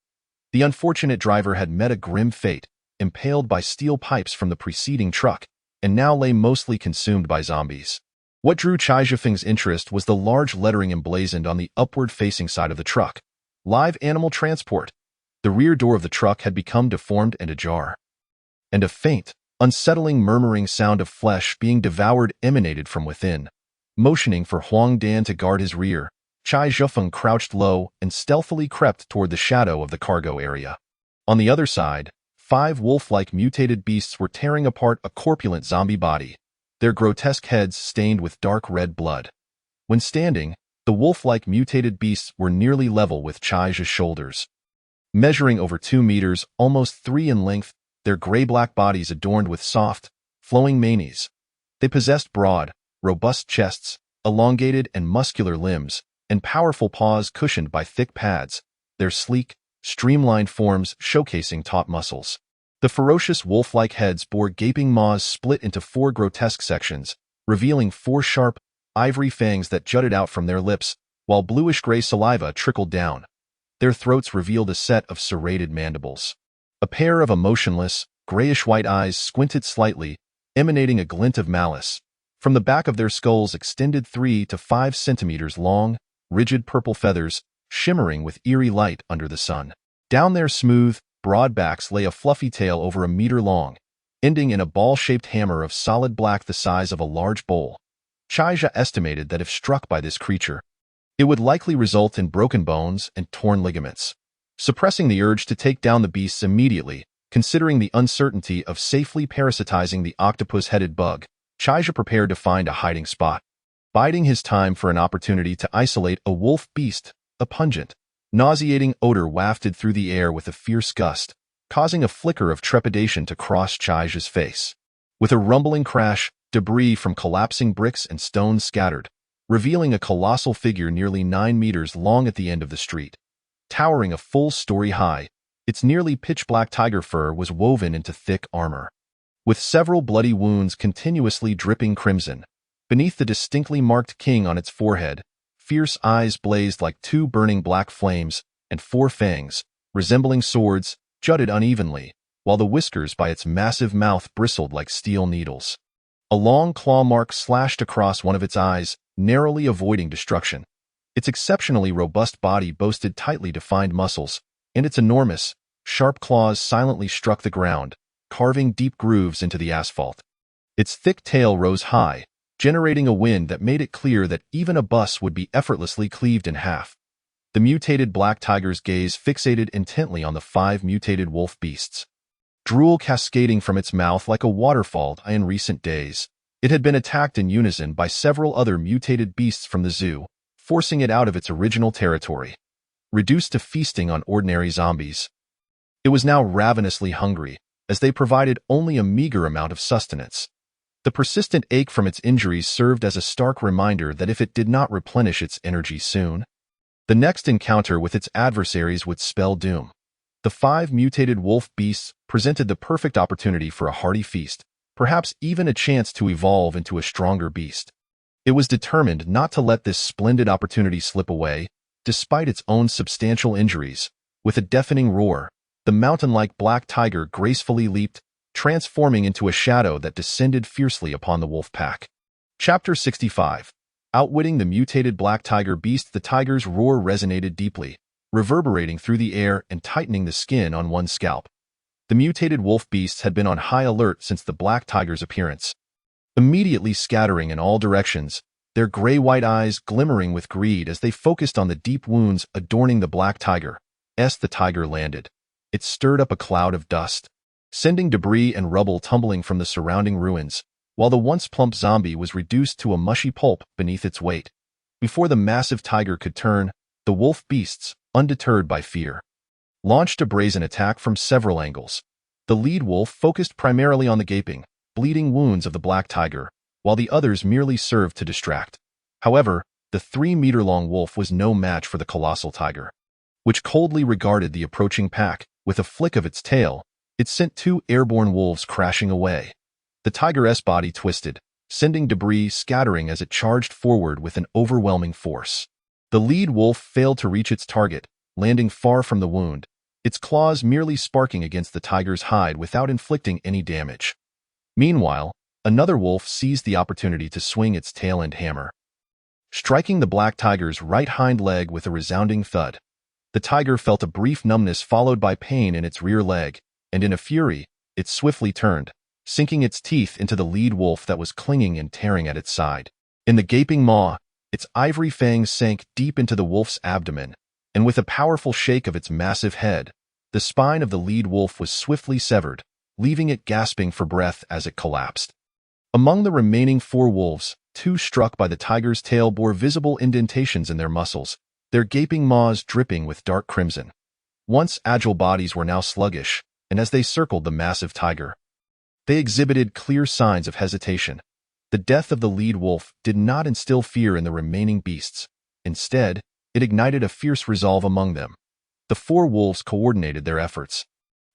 The unfortunate driver had met a grim fate, impaled by steel pipes from the preceding truck, and now lay mostly consumed by zombies. What drew Chai Zhifeng's interest was the large lettering emblazoned on the upward-facing side of the truck. Live animal transport. The rear door of the truck had become deformed and ajar, and a faint, unsettling murmuring sound of flesh being devoured emanated from within. Motioning for Huang Dan to guard his rear, Chai Zhifeng crouched low and stealthily crept toward the shadow of the cargo area. On the other side, 5 wolf-like mutated beasts were tearing apart a corpulent zombie body, their grotesque heads stained with dark red blood. When standing, the wolf-like mutated beasts were nearly level with Chai's shoulders. Measuring over 2 meters, almost 3 in length, their gray-black bodies adorned with soft, flowing manes. They possessed broad, robust chests, elongated and muscular limbs, and powerful paws cushioned by thick pads, their sleek, streamlined forms showcasing taut muscles. The ferocious wolf-like heads bore gaping maws split into 4 grotesque sections, revealing 4 sharp, ivory fangs that jutted out from their lips, while bluish-gray saliva trickled down. Their throats revealed a set of serrated mandibles. A pair of emotionless, grayish-white eyes squinted slightly, emanating a glint of malice. From the back of their skulls extended 3 to 5 centimeters long, rigid purple feathers, shimmering with eerie light under the sun. Down their smooth, broad backs lay a fluffy tail over a meter long, ending in a ball-shaped hammer of solid black the size of a large bowl. Chai Zhifeng estimated that if struck by this creature, it would likely result in broken bones and torn ligaments. Suppressing the urge to take down the beasts immediately, considering the uncertainty of safely parasitizing the octopus-headed bug, Chai Zhifeng prepared to find a hiding spot. Biding his time for an opportunity to isolate a wolf beast, a pungent, nauseating odor wafted through the air with a fierce gust, causing a flicker of trepidation to cross Chai Zhifeng's face. With a rumbling crash, debris from collapsing bricks and stones scattered, revealing a colossal figure nearly 9 meters long at the end of the street. Towering a full story high, its nearly pitch-black tiger fur was woven into thick armor. With several bloody wounds continuously dripping crimson, beneath the distinctly marked king on its forehead, fierce eyes blazed like 2 burning black flames, and 4 fangs, resembling swords, jutted unevenly, while the whiskers by its massive mouth bristled like steel needles. A long claw mark slashed across one of its eyes, narrowly avoiding destruction. Its exceptionally robust body boasted tightly defined muscles, and its enormous, sharp claws silently struck the ground, carving deep grooves into the asphalt. Its thick tail rose high, generating a wind that made it clear that even a bus would be effortlessly cleaved in half. The mutated black tiger's gaze fixated intently on the 5 mutated wolf beasts. Drool cascading from its mouth like a waterfall in recent days, It had been attacked in unison by several other mutated beasts from the zoo, forcing it out of its original territory. Reduced to feasting on ordinary zombies, it was now ravenously hungry, as they provided only a meager amount of sustenance. The persistent ache from its injuries served as a stark reminder that if it did not replenish its energy soon, the next encounter with its adversaries would spell doom. The 5 mutated wolf beasts presented the perfect opportunity for a hearty feast, perhaps even a chance to evolve into a stronger beast. It was determined not to let this splendid opportunity slip away, despite its own substantial injuries. With a deafening roar, the mountain-like black tiger gracefully leaped, transforming into a shadow that descended fiercely upon the wolf pack. Chapter 65. Outwitting the mutated black tiger beast, the tiger's roar resonated deeply, reverberating through the air and tightening the skin on one's scalp. The mutated wolf beasts had been on high alert since the black tiger's appearance. Immediately scattering in all directions, their gray-white eyes glimmering with greed as they focused on the deep wounds adorning the black tiger. The tiger landed. It stirred up a cloud of dust, sending debris and rubble tumbling from the surrounding ruins, while the once plump zombie was reduced to a mushy pulp beneath its weight. Before the massive tiger could turn, the wolf beasts, undeterred by fear, launched a brazen attack from several angles. The lead wolf focused primarily on the gaping, bleeding wounds of the black tiger, while the others merely served to distract. However, the 3-meter-long wolf was no match for the colossal tiger, which coldly regarded the approaching pack. With a flick of its tail, it sent 2 airborne wolves crashing away. The tiger's body twisted, sending debris scattering as it charged forward with an overwhelming force. The lead wolf failed to reach its target, landing far from the wound, its claws merely sparking against the tiger's hide without inflicting any damage. Meanwhile, another wolf seized the opportunity to swing its tail and hammer, striking the black tiger's right hind leg with a resounding thud. The tiger felt a brief numbness followed by pain in its rear leg, and in a fury, it swiftly turned, sinking its teeth into the lead wolf that was clinging and tearing at its side. In the gaping maw, its ivory fangs sank deep into the wolf's abdomen, and with a powerful shake of its massive head, the spine of the lead wolf was swiftly severed, leaving it gasping for breath as it collapsed. Among the remaining 4 wolves, 2 struck by the tiger's tail bore visible indentations in their muscles, their gaping maws dripping with dark crimson. Once agile bodies were now sluggish, and as they circled the massive tiger, they exhibited clear signs of hesitation. The death of the lead wolf did not instill fear in the remaining beasts. Instead, it ignited a fierce resolve among them. The 4 wolves coordinated their efforts,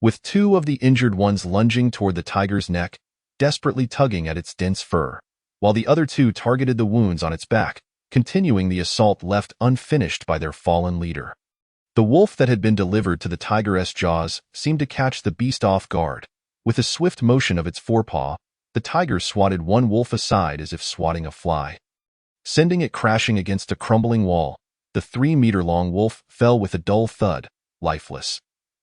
with 2 of the injured ones lunging toward the tiger's neck, desperately tugging at its dense fur, while the other 2 targeted the wounds on its back, continuing the assault left unfinished by their fallen leader. The wolf that had been delivered to the tiger's jaws seemed to catch the beast off guard. With a swift motion of its forepaw, the tiger swatted one wolf aside as if swatting a fly, sending it crashing against a crumbling wall. The 3-meter-long wolf fell with a dull thud, lifeless.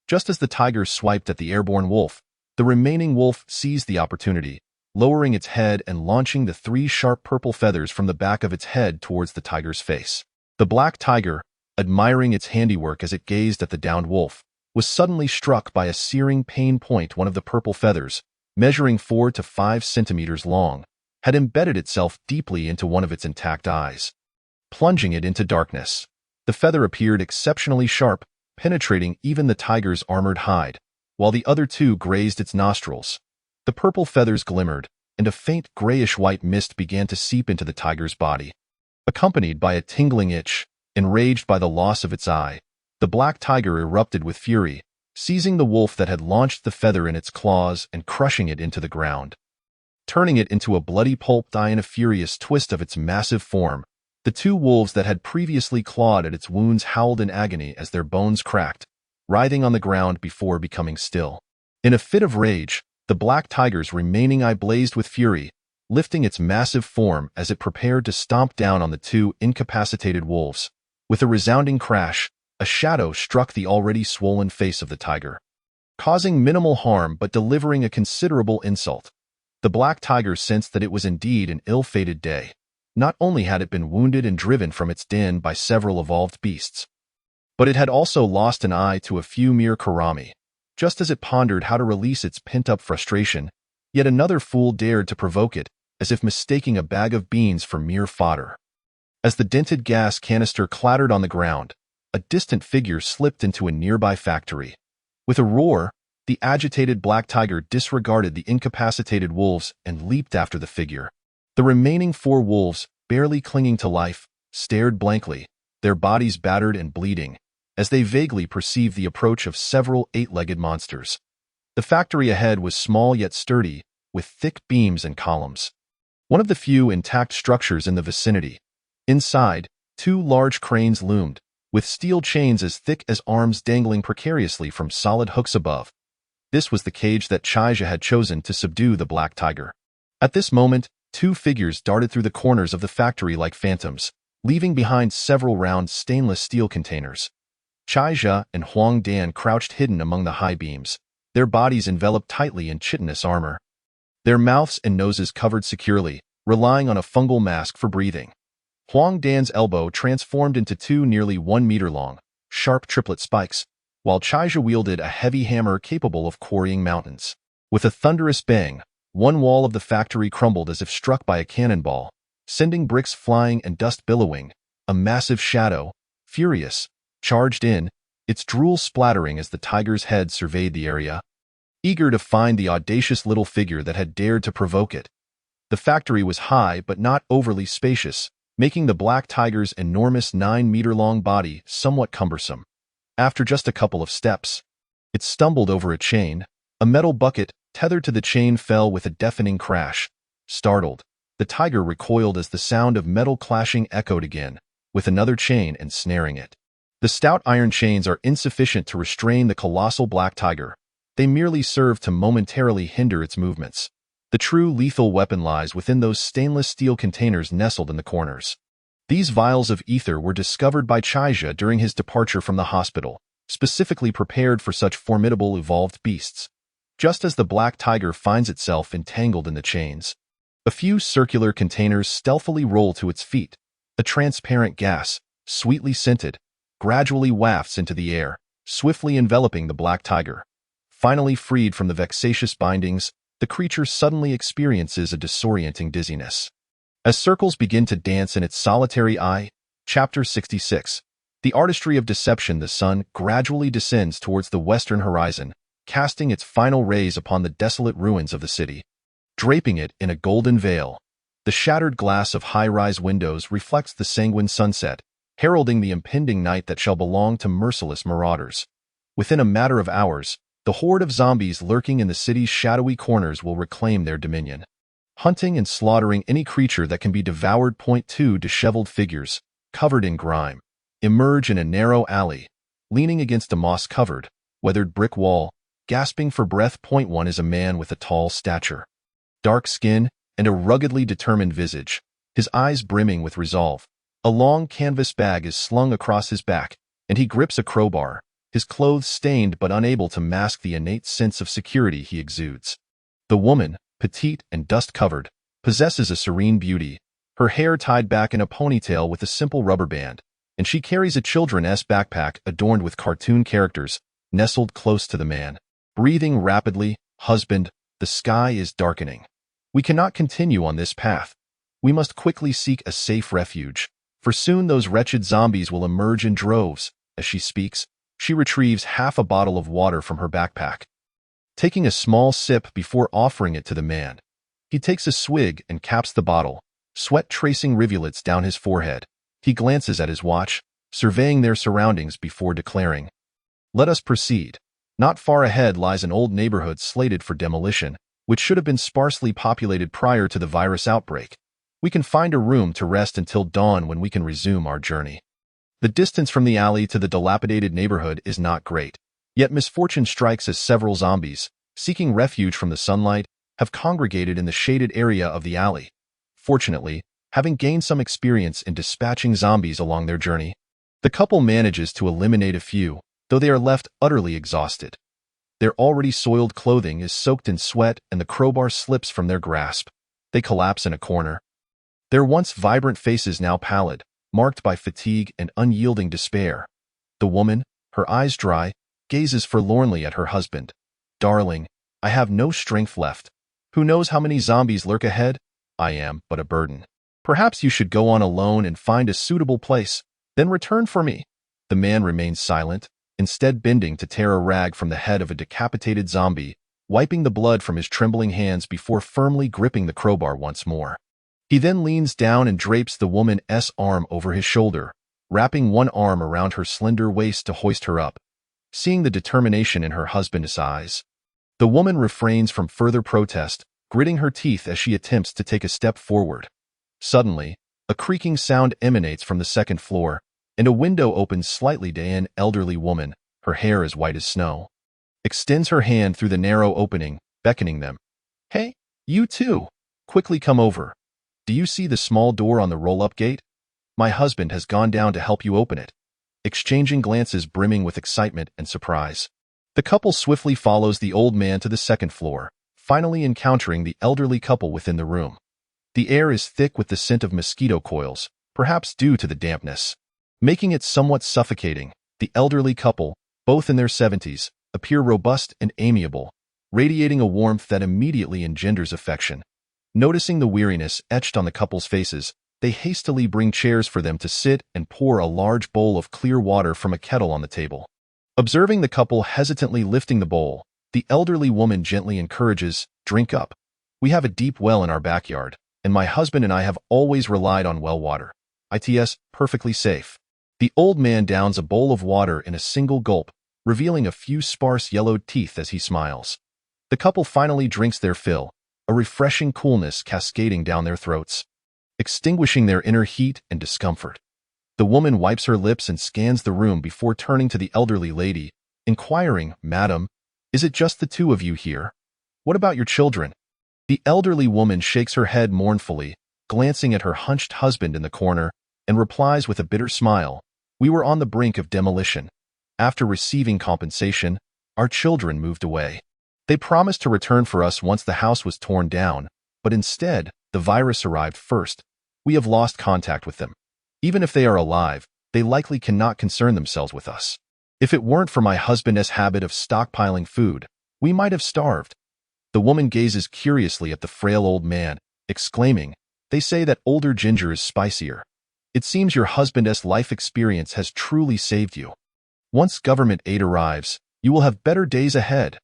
Just as the tiger swiped at the airborne wolf, the remaining wolf seized the opportunity, lowering its head and launching the 3 sharp purple feathers from the back of its head towards the tiger's face. The black tiger, admiring its handiwork as it gazed at the downed wolf, was suddenly struck by a searing pain point. One of the purple feathers, measuring 4 to 5 centimeters long, had embedded itself deeply into one of its intact eyes, plunging it into darkness. The feather appeared exceptionally sharp, penetrating even the tiger's armored hide, while the other 2 grazed its nostrils. The purple feathers glimmered, and a faint grayish-white mist began to seep into the tiger's body. Accompanied by a tingling itch, enraged by the loss of its eye, the black tiger erupted with fury, seizing the wolf that had launched the feather in its claws and crushing it into the ground, turning it into a bloody pulp. In a furious twist of its massive form, the 2 wolves that had previously clawed at its wounds howled in agony as their bones cracked, writhing on the ground before becoming still. In a fit of rage, the black tiger's remaining eye blazed with fury, lifting its massive form as it prepared to stomp down on the 2 incapacitated wolves. With a resounding crash, a shadow struck the already swollen face of the tiger, causing minimal harm but delivering a considerable insult. The black tiger sensed that it was indeed an ill-fated day. Not only had it been wounded and driven from its den by several evolved beasts, but it had also lost an eye to a few mere karami. Just as it pondered how to release its pent-up frustration, yet another fool dared to provoke it, as if mistaking a bag of beans for mere fodder. As the dented gas canister clattered on the ground, a distant figure slipped into a nearby factory. With a roar, the agitated black tiger disregarded the incapacitated wolves and leaped after the figure. The remaining 4 wolves, barely clinging to life, stared blankly, their bodies battered and bleeding, as they vaguely perceived the approach of several 8-legged monsters. The factory ahead was small yet sturdy, with thick beams and columns. One of the few intact structures in the vicinity. Inside, 2 large cranes loomed, with steel chains as thick as arms dangling precariously from solid hooks above. This was the cage that Chaija had chosen to subdue the black tiger. At this moment, 2 figures darted through the corners of the factory like phantoms, leaving behind several round stainless steel containers. Chaija and Huang Dan crouched hidden among the high beams, their bodies enveloped tightly in chitinous armor. Their mouths and noses covered securely, relying on a fungal mask for breathing. Huang Dan's elbow transformed into 2 nearly 1 meter long, sharp triplet spikes, while Chaija wielded a heavy hammer capable of quarrying mountains. With a thunderous bang, one wall of the factory crumbled as if struck by a cannonball, sending bricks flying and dust billowing. A massive shadow, furious, charged in, its drool splattering as the tiger's head surveyed the area, eager to find the audacious little figure that had dared to provoke it. The factory was high but not overly spacious, making the black tiger's enormous 9-meter-long body somewhat cumbersome. After just a couple of steps, it stumbled over a chain. A metal bucket tethered to the chain fell with a deafening crash. Startled, the tiger recoiled as the sound of metal clashing echoed again, with another chain ensnaring it. The stout iron chains are insufficient to restrain the colossal black tiger. They merely serve to momentarily hinder its movements. The true lethal weapon lies within those stainless steel containers nestled in the corners. These vials of ether were discovered by Chaija during his departure from the hospital, specifically prepared for such formidable evolved beasts. Just as the black tiger finds itself entangled in the chains, a few circular containers stealthily roll to its feet. A transparent gas, sweetly scented, gradually wafts into the air, swiftly enveloping the black tiger. Finally freed from the vexatious bindings, the creature suddenly experiences a disorienting dizziness. As circles begin to dance in its solitary eye, Chapter 66. The artistry of deception. The sun gradually descends towards the western horizon, casting its final rays upon the desolate ruins of the city. Draping it in a golden veil, the shattered glass of high-rise windows reflects the sanguine sunset, heralding the impending night that shall belong to merciless marauders. Within a matter of hours, the horde of zombies lurking in the city's shadowy corners will reclaim their dominion, hunting and slaughtering any creature that can be devoured. 2 Disheveled figures, covered in grime, emerge in a narrow alley, leaning against a moss-covered, weathered brick wall, gasping for breath. 1 is a man with a tall stature, dark skin, and a ruggedly determined visage, his eyes brimming with resolve. A long canvas bag is slung across his back, and he grips a crowbar, his clothes stained but unable to mask the innate sense of security he exudes. The woman, petite and dust-covered, possesses a serene beauty, her hair tied back in a ponytail with a simple rubber band, and she carries a children's backpack adorned with cartoon characters, nestled close to the man. Breathing rapidly, "Husband, the sky is darkening. We cannot continue on this path. We must quickly seek a safe refuge, for soon those wretched zombies will emerge in droves." As she speaks, she retrieves half a bottle of water from her backpack. Taking a small sip before offering it to the man, he takes a swig and caps the bottle, sweat tracing rivulets down his forehead. He glances at his watch, surveying their surroundings before declaring, "Let us proceed." Not far ahead lies an old neighborhood slated for demolition, which should have been sparsely populated prior to the virus outbreak. We can find a room to rest until dawn when we can resume our journey. The distance from the alley to the dilapidated neighborhood is not great, yet misfortune strikes as several zombies, seeking refuge from the sunlight, have congregated in the shaded area of the alley. Fortunately, having gained some experience in dispatching zombies along their journey, the couple manages to eliminate a few, though they are left utterly exhausted. Their already soiled clothing is soaked in sweat and the crowbar slips from their grasp. They collapse in a corner. Their once vibrant faces now pallid, marked by fatigue and unyielding despair. The woman, her eyes dry, gazes forlornly at her husband. "Darling, I have no strength left. Who knows how many zombies lurk ahead? I am but a burden. Perhaps you should go on alone and find a suitable place, then return for me." The man remained silent, instead bending to tear a rag from the head of a decapitated zombie, wiping the blood from his trembling hands before firmly gripping the crowbar once more. He then leans down and drapes the woman's arm over his shoulder, wrapping one arm around her slender waist to hoist her up. Seeing the determination in her husband's eyes, the woman refrains from further protest, gritting her teeth as she attempts to take a step forward. Suddenly, a creaking sound emanates from the second floor, and a window opens slightly. An elderly woman, her hair as white as snow, extends her hand through the narrow opening, beckoning them. "Hey, you too! Quickly come over. Do you see the small door on the roll-up gate? My husband has gone down to help you open it." Exchanging glances brimming with excitement and surprise, the couple swiftly follows the old man to the second floor, finally encountering the elderly couple within the room. The air is thick with the scent of mosquito coils, perhaps due to the dampness, making it somewhat suffocating. The elderly couple, both in their 70s, appear robust and amiable, radiating a warmth that immediately engenders affection. Noticing the weariness etched on the couple's faces, they hastily bring chairs for them to sit and pour a large bowl of clear water from a kettle on the table. Observing the couple hesitantly lifting the bowl, the elderly woman gently encourages, "Drink up. We have a deep well in our backyard, and my husband and I have always relied on well water. It's perfectly safe." The old man downs a bowl of water in a single gulp, revealing a few sparse yellowed teeth as he smiles. The couple finally drinks their fill, a refreshing coolness cascading down their throats, extinguishing their inner heat and discomfort. The woman wipes her lips and scans the room before turning to the elderly lady, inquiring, "Madam, is it just the two of you here? What about your children?" The elderly woman shakes her head mournfully, glancing at her hunched husband in the corner, and replies with a bitter smile, "We were on the brink of demolition. After receiving compensation, our children moved away. They promised to return for us once the house was torn down, but instead, the virus arrived first. We have lost contact with them. Even if they are alive, they likely cannot concern themselves with us. If it weren't for my husband's habit of stockpiling food, we might have starved." The woman gazes curiously at the frail old man, exclaiming, "They say that older ginger is spicier. It seems your husband's life experience has truly saved you. Once government aid arrives, you will have better days ahead."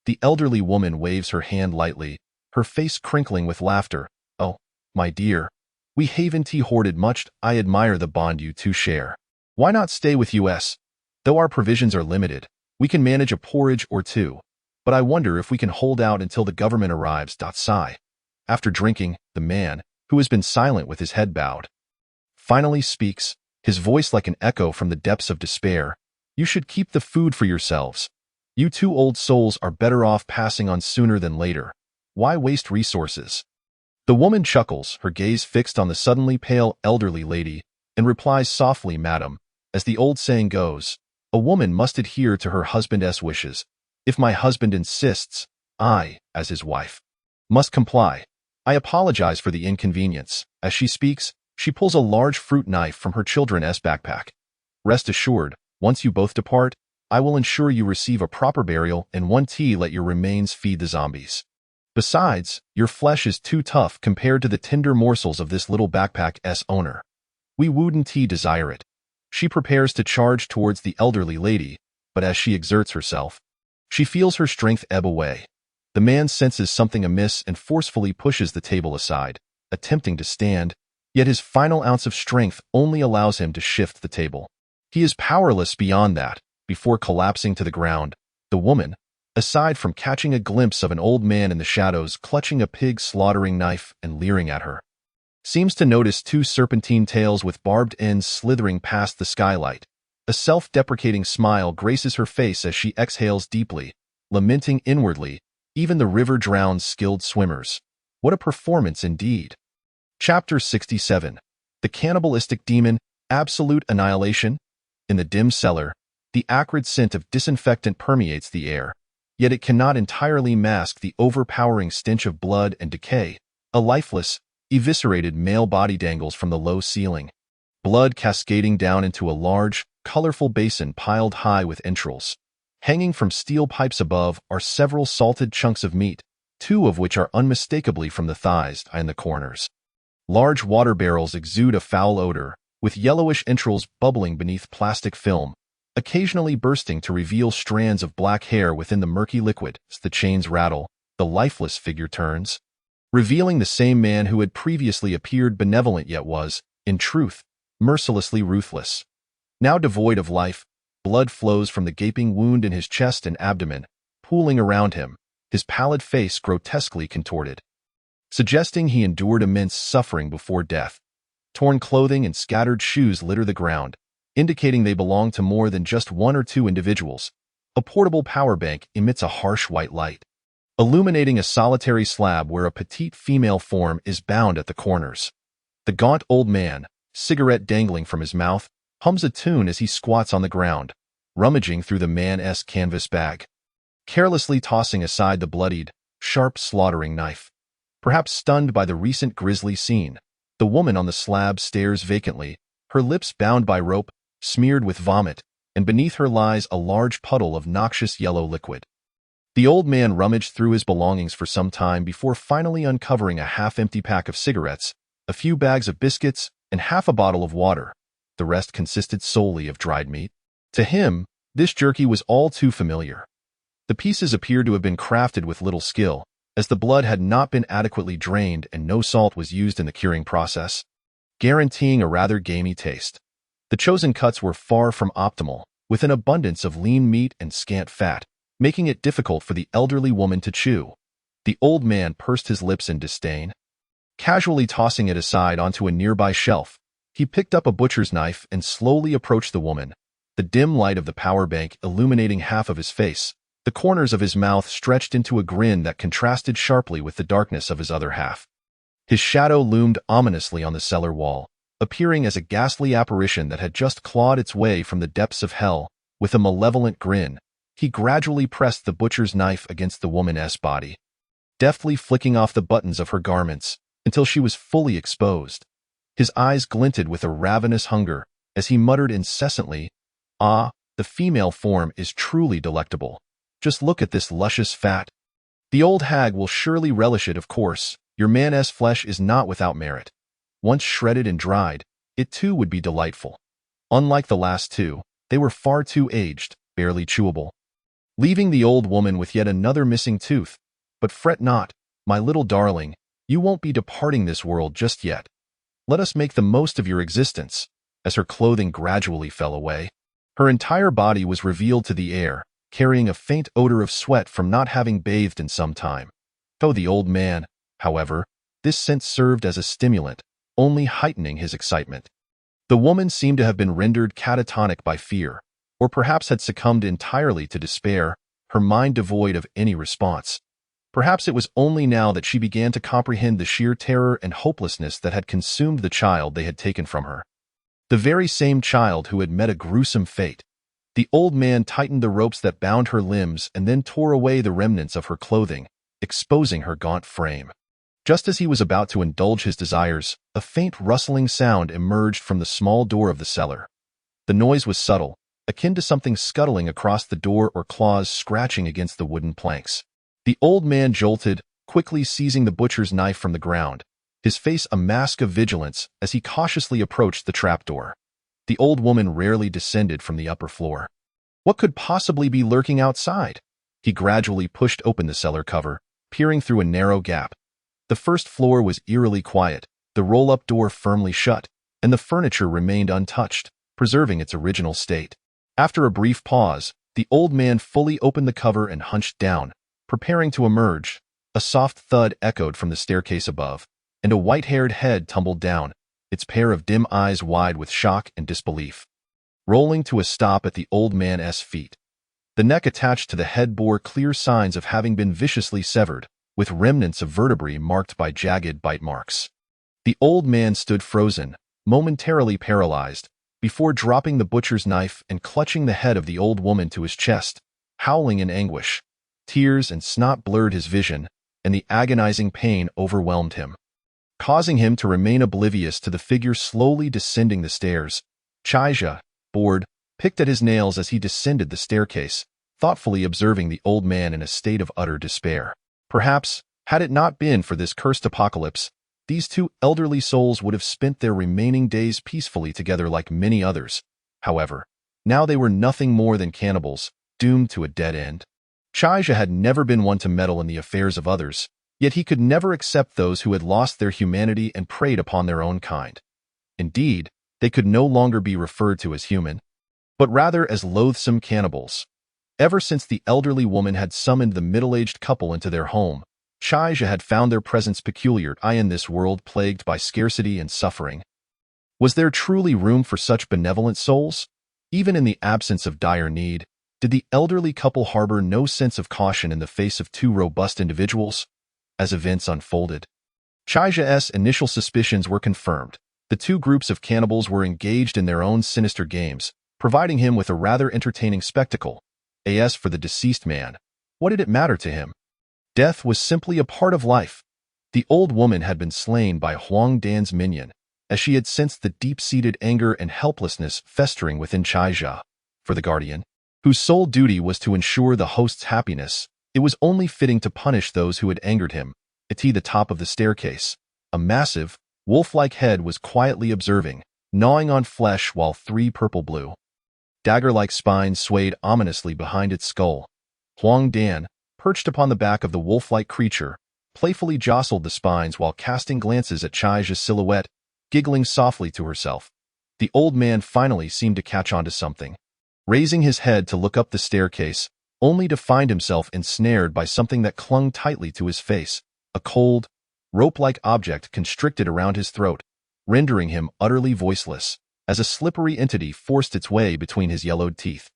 The elderly woman waves her hand lightly, her face crinkling with laughter. "Oh, my dear, we haven't hoarded much. I admire the bond you two share. Why not stay with us? Though our provisions are limited, we can manage a porridge or two, but I wonder if we can hold out until the government arrives." Sigh. After drinking, the man, who has been silent with his head bowed, finally speaks, his voice like an echo from the depths of despair. "You should keep the food for yourselves. You two old souls are better off passing on sooner than later. Why waste resources?" The woman chuckles, her gaze fixed on the suddenly pale elderly lady, and replies softly, "Madam, as the old saying goes, a woman must adhere to her husband's wishes. If my husband insists, I, as his wife, must comply. I apologize for the inconvenience." As she speaks, she pulls a large fruit knife from her children's backpack. "Rest assured, once you both depart, I will ensure you receive a proper burial and one tea. Let your remains feed the zombies. Besides, your flesh is too tough compared to the tender morsels of this little backpack's owner. We wouldn't desire it." She prepares to charge towards the elderly lady, but as she exerts herself, she feels her strength ebb away. The man senses something amiss and forcefully pushes the table aside, attempting to stand, yet his final ounce of strength only allows him to shift the table. He is powerless beyond that. Before collapsing to the ground, the woman, aside from catching a glimpse of an old man in the shadows clutching a pig slaughtering knife and leering at her, seems to notice two serpentine tails with barbed ends slithering past the skylight. A self-deprecating smile graces her face as she exhales deeply, lamenting inwardly, "Even the river drowns skilled swimmers. What a performance indeed." Chapter 67. The Cannibalistic Demon, Absolute Annihilation. In the dim cellar, the acrid scent of disinfectant permeates the air, yet it cannot entirely mask the overpowering stench of blood and decay. A lifeless, eviscerated male body dangles from the low ceiling, blood cascading down into a large, colorful basin piled high with entrails. Hanging from steel pipes above are several salted chunks of meat, two of which are unmistakably from the thighs and the corners. Large water barrels exude a foul odor, with yellowish entrails bubbling beneath plastic film, occasionally bursting to reveal strands of black hair within the murky liquid. As the chains rattle, the lifeless figure turns, revealing the same man who had previously appeared benevolent yet was, in truth, mercilessly ruthless. Now devoid of life, blood flows from the gaping wound in his chest and abdomen, pooling around him, his pallid face grotesquely contorted, suggesting he endured immense suffering before death. Torn clothing and scattered shoes litter the ground, indicating they belong to more than just one or two individuals. A portable power bank emits a harsh white light, illuminating a solitary slab where a petite female form is bound at the corners. The gaunt old man, cigarette dangling from his mouth, hums a tune as he squats on the ground, rummaging through the man's canvas bag, carelessly tossing aside the bloodied, sharp slaughtering knife. Perhaps stunned by the recent grisly scene, the woman on the slab stares vacantly, her lips bound by rope, smeared with vomit, and beneath her lies a large puddle of noxious yellow liquid. The old man rummaged through his belongings for some time before finally uncovering a half-empty pack of cigarettes, a few bags of biscuits, and half a bottle of water. The rest consisted solely of dried meat. To him, this jerky was all too familiar. The pieces appeared to have been crafted with little skill, as the blood had not been adequately drained and no salt was used in the curing process, guaranteeing a rather gamey taste. The chosen cuts were far from optimal, with an abundance of lean meat and scant fat, making it difficult for the elderly woman to chew. The old man pursed his lips in disdain. Casually tossing it aside onto a nearby shelf, he picked up a butcher's knife and slowly approached the woman, the dim light of the power bank illuminating half of his face. The corners of his mouth stretched into a grin that contrasted sharply with the darkness of his other half. His shadow loomed ominously on the cellar wall, appearing as a ghastly apparition that had just clawed its way from the depths of hell. With a malevolent grin, he gradually pressed the butcher's knife against the woman's body, deftly flicking off the buttons of her garments until she was fully exposed. His eyes glinted with a ravenous hunger as he muttered incessantly, "Ah, the female form is truly delectable. Just look at this luscious fat. The old hag will surely relish it, of course. Your man's flesh is not without merit. Once shredded and dried, it too would be delightful." Unlike the last two, they were far too aged, barely chewable, leaving the old woman with yet another missing tooth. "But fret not, my little darling, you won't be departing this world just yet. Let us make the most of your existence." As her clothing gradually fell away, her entire body was revealed to the air, carrying a faint odor of sweat from not having bathed in some time. To the old man, however, this scent served as a stimulant, only heightening his excitement. The woman seemed to have been rendered catatonic by fear, or perhaps had succumbed entirely to despair, her mind devoid of any response. Perhaps it was only now that she began to comprehend the sheer terror and hopelessness that had consumed the child they had taken from her. The very same child who had met a gruesome fate. The old man tightened the ropes that bound her limbs and then tore away the remnants of her clothing, exposing her gaunt frame. Just as he was about to indulge his desires, a faint rustling sound emerged from the small door of the cellar. The noise was subtle, akin to something scuttling across the door or claws scratching against the wooden planks. The old man jolted, quickly seizing the butcher's knife from the ground, his face a mask of vigilance as he cautiously approached the trapdoor. The old woman rarely descended from the upper floor. What could possibly be lurking outside? He gradually pushed open the cellar cover, peering through a narrow gap. The first floor was eerily quiet, the roll-up door firmly shut, and the furniture remained untouched, preserving its original state. After a brief pause, the old man fully opened the cover and hunched down, preparing to emerge. A soft thud echoed from the staircase above, and a white-haired head tumbled down, its pair of dim eyes wide with shock and disbelief, rolling to a stop at the old man's feet. The neck attached to the head bore clear signs of having been viciously severed, with remnants of vertebrae marked by jagged bite marks. The old man stood frozen, momentarily paralyzed, before dropping the butcher's knife and clutching the head of the old woman to his chest, howling in anguish. Tears and snot blurred his vision, and the agonizing pain overwhelmed him, causing him to remain oblivious to the figure slowly descending the stairs. Chaija, bored, picked at his nails as he descended the staircase, thoughtfully observing the old man in a state of utter despair. Perhaps, Had it not been for this cursed apocalypse, these two elderly souls would have spent their remaining days peacefully together like many others. However, now they were nothing more than cannibals, doomed to a dead end. Chaija had never been one to meddle in the affairs of others, yet he could never accept those who had lost their humanity and preyed upon their own kind. Indeed, they could no longer be referred to as human, but rather as loathsome cannibals. Ever since the elderly woman had summoned the middle-aged couple into their home, Chaija had found their presence peculiar in this world plagued by scarcity and suffering. Was there truly room for such benevolent souls? Even in the absence of dire need, did the elderly couple harbor no sense of caution in the face of two robust individuals? As events unfolded, Chaija's initial suspicions were confirmed. The two groups of cannibals were engaged in their own sinister games, providing him with a rather entertaining spectacle. As for the deceased man, what did it matter to him? Death was simply a part of life. The old woman had been slain by Huang Dan's minion, as she had sensed the deep-seated anger and helplessness festering within Chaija. For the guardian, whose sole duty was to ensure the host's happiness, it was only fitting to punish those who had angered him. At the top of the staircase, a massive, wolf-like head was quietly observing, gnawing on flesh while three purple-blue, dagger-like spines swayed ominously behind its skull. Huang Dan, perched upon the back of the wolf-like creature, playfully jostled the spines while casting glances at Chaija's silhouette, giggling softly to herself. The old man finally seemed to catch on to something, raising his head to look up the staircase, only to find himself ensnared by something that clung tightly to his face, a cold, rope-like object constricted around his throat, rendering him utterly voiceless, as a slippery entity forced its way between his yellowed teeth.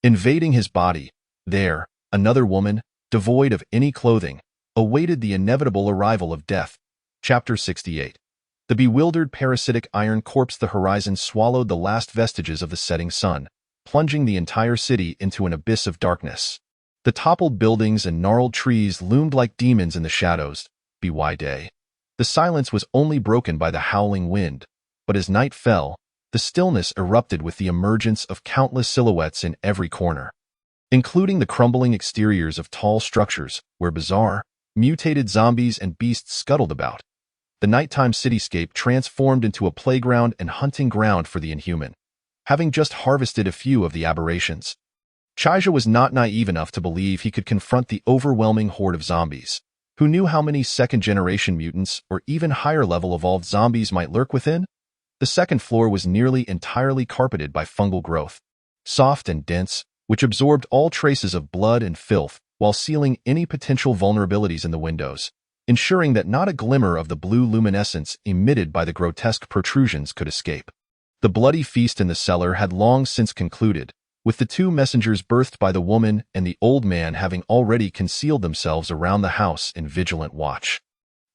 Invading his body, there, another woman, devoid of any clothing, awaited the inevitable arrival of death. Chapter 68. The bewildered parasitic iron corpse. The horizon swallowed the last vestiges of the setting sun, plunging the entire city into an abyss of darkness. The toppled buildings and gnarled trees loomed like demons in the shadows. By day, the silence was only broken by the howling wind, but as night fell, the stillness erupted with the emergence of countless silhouettes in every corner, including the crumbling exteriors of tall structures where bizarre, mutated zombies and beasts scuttled about. The nighttime cityscape transformed into a playground and hunting ground for the inhuman. Having just harvested a few of the aberrations, Chaija was not naive enough to believe he could confront the overwhelming horde of zombies. Who knew how many second-generation mutants or even higher-level evolved zombies might lurk within? The second floor was nearly entirely carpeted by fungal growth, soft and dense, which absorbed all traces of blood and filth while sealing any potential vulnerabilities in the windows, ensuring that not a glimmer of the blue luminescence emitted by the grotesque protrusions could escape. The bloody feast in the cellar had long since concluded, with the two messengers birthed by the woman and the old man having already concealed themselves around the house in vigilant watch.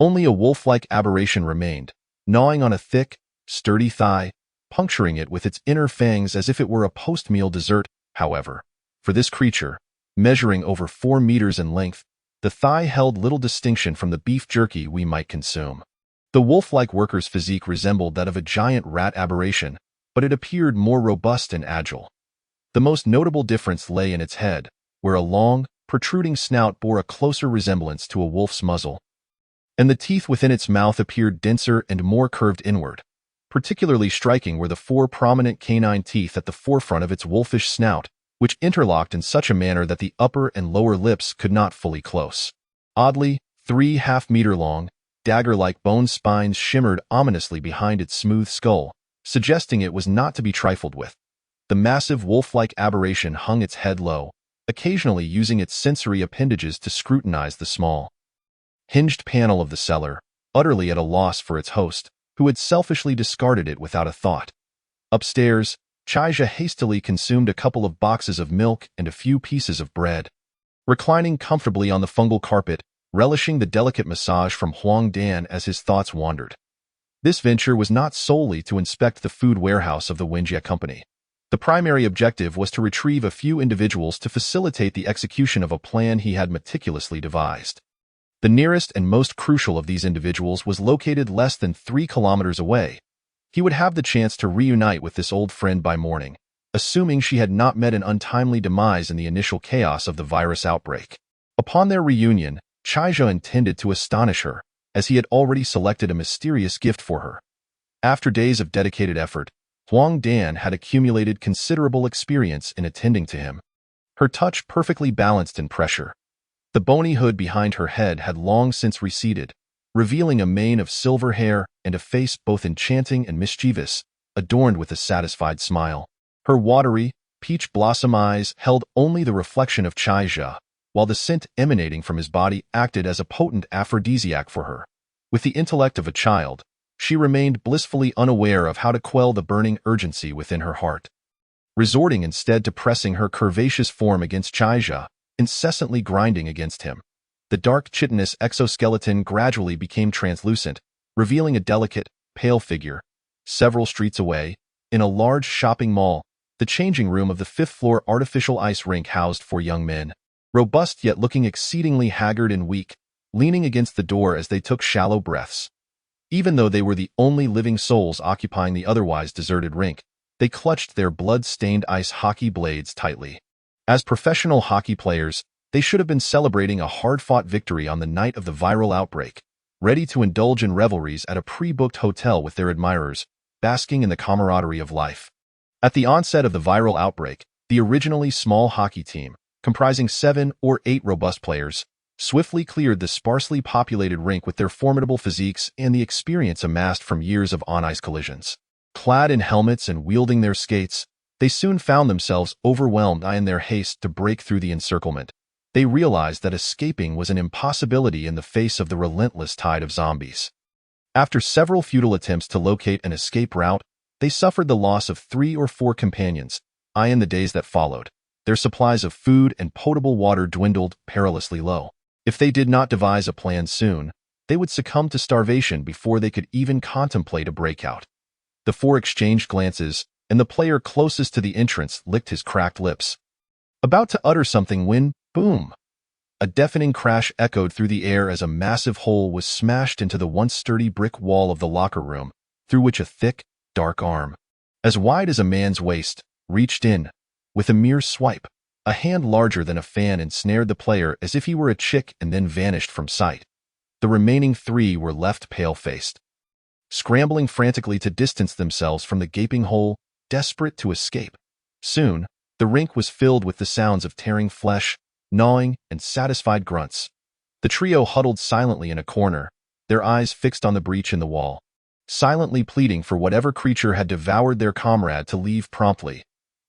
Only a wolf-like aberration remained, gnawing on a thick, sturdy thigh, puncturing it with its inner fangs as if it were a post-meal dessert. However, for this creature, measuring over 4 meters in length, the thigh held little distinction from the beef jerky we might consume. The wolf-like worker's physique resembled that of a giant rat aberration, but it appeared more robust and agile. The most notable difference lay in its head, where a long, protruding snout bore a closer resemblance to a wolf's muzzle, and the teeth within its mouth appeared denser and more curved inward. Particularly striking were the 4 prominent canine teeth at the forefront of its wolfish snout, which interlocked in such a manner that the upper and lower lips could not fully close. Oddly, 3 half-meter-long, dagger-like bone spines shimmered ominously behind its smooth skull, suggesting it was not to be trifled with. The massive wolf-like aberration hung its head low, occasionally using its sensory appendages to scrutinize the small, hinged panel of the cellar, utterly at a loss for its host, who had selfishly discarded it without a thought. Upstairs, Chaija hastily consumed a couple of boxes of milk and a few pieces of bread. Reclining comfortably on the fungal carpet, relishing the delicate massage from Huang Dan as his thoughts wandered. This venture was not solely to inspect the food warehouse of the Wenjie Company. The primary objective was to retrieve a few individuals to facilitate the execution of a plan he had meticulously devised. The nearest and most crucial of these individuals was located less than 3 kilometers away. He would have the chance to reunite with this old friend by morning, assuming she had not met an untimely demise in the initial chaos of the virus outbreak. Upon their reunion, Chaija intended to astonish her, as he had already selected a mysterious gift for her. After days of dedicated effort, Huang Dan had accumulated considerable experience in attending to him. Her touch perfectly balanced in pressure. The bony hood behind her head had long since receded, revealing a mane of silver hair and a face both enchanting and mischievous, adorned with a satisfied smile. Her watery, peach blossom eyes held only the reflection of Chaija, while the scent emanating from his body acted as a potent aphrodisiac for her. With the intellect of a child, she remained blissfully unaware of how to quell the burning urgency within her heart. Resorting instead to pressing her curvaceous form against Chaija, incessantly grinding against him. The dark chitinous exoskeleton gradually became translucent, revealing a delicate, pale figure. Several streets away, in a large shopping mall, the changing room of the fifth-floor artificial ice rink housed 4 young men, robust yet looking exceedingly haggard and weak, leaning against the door as they took shallow breaths. Even though they were the only living souls occupying the otherwise deserted rink, they clutched their blood-stained ice hockey blades tightly. As professional hockey players, they should have been celebrating a hard-fought victory on the night of the viral outbreak, ready to indulge in revelries at a pre-booked hotel with their admirers, basking in the camaraderie of life. At the onset of the viral outbreak, the originally small hockey team, comprising 7 or 8 robust players, swiftly cleared the sparsely populated rink with their formidable physiques and the experience amassed from years of on-ice collisions. Clad in helmets and wielding their skates, they soon found themselves overwhelmed in their haste to break through the encirclement. They realized that escaping was an impossibility in the face of the relentless tide of zombies. After several futile attempts to locate an escape route, they suffered the loss of 3 or 4 companions. In the days that followed, their supplies of food and potable water dwindled perilously low. If they did not devise a plan soon, they would succumb to starvation before they could even contemplate a breakout. The 4 exchanged glances, and the player closest to the entrance licked his cracked lips, about to utter something when, boom! A deafening crash echoed through the air as a massive hole was smashed into the once sturdy brick wall of the locker room, through which a thick, dark arm, as wide as a man's waist, reached in. With a mere swipe, a hand larger than a fan ensnared the player as if he were a chick and then vanished from sight. The remaining 3 were left pale-faced, scrambling frantically to distance themselves from the gaping hole, desperate to escape. Soon, the rink was filled with the sounds of tearing flesh, gnawing, and satisfied grunts. The trio huddled silently in a corner, their eyes fixed on the breach in the wall, silently pleading for whatever creature had devoured their comrade to leave promptly.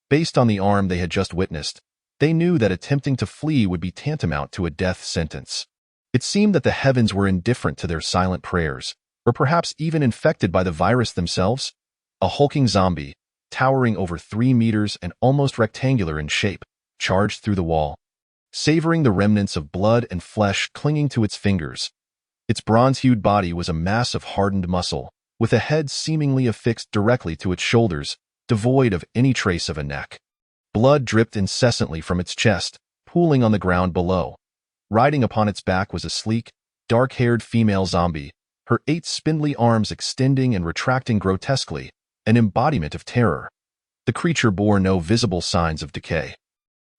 Based on the arm they had just witnessed, they knew that attempting to flee would be tantamount to a death sentence. It seemed that the heavens were indifferent to their silent prayers, or perhaps even infected by the virus themselves. A hulking zombie, towering over 3 meters and almost rectangular in shape, charged through the wall, savoring the remnants of blood and flesh clinging to its fingers. Its bronze-hued body was a mass of hardened muscle, with a head seemingly affixed directly to its shoulders, devoid of any trace of a neck. Blood dripped incessantly from its chest, pooling on the ground below. Riding upon its back was a sleek, dark-haired female zombie, her 8 spindly arms extending and retracting grotesquely, an embodiment of terror. The creature bore no visible signs of decay.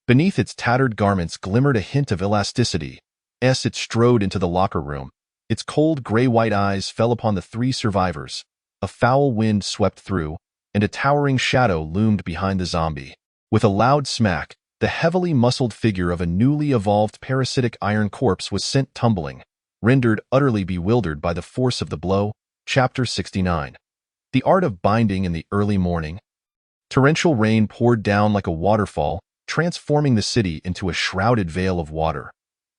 Beneath its tattered garments glimmered a hint of elasticity, as it strode into the locker room. Its cold gray-white eyes fell upon the 3 survivors. A foul wind swept through, and a towering shadow loomed behind the zombie. With a loud smack, the heavily muscled figure of a newly evolved parasitic iron corpse was sent tumbling, rendered utterly bewildered by the force of the blow. Chapter 69. The Art of Binding in the Early Morning. Torrential rain poured down like a waterfall, transforming the city into a shrouded veil of water.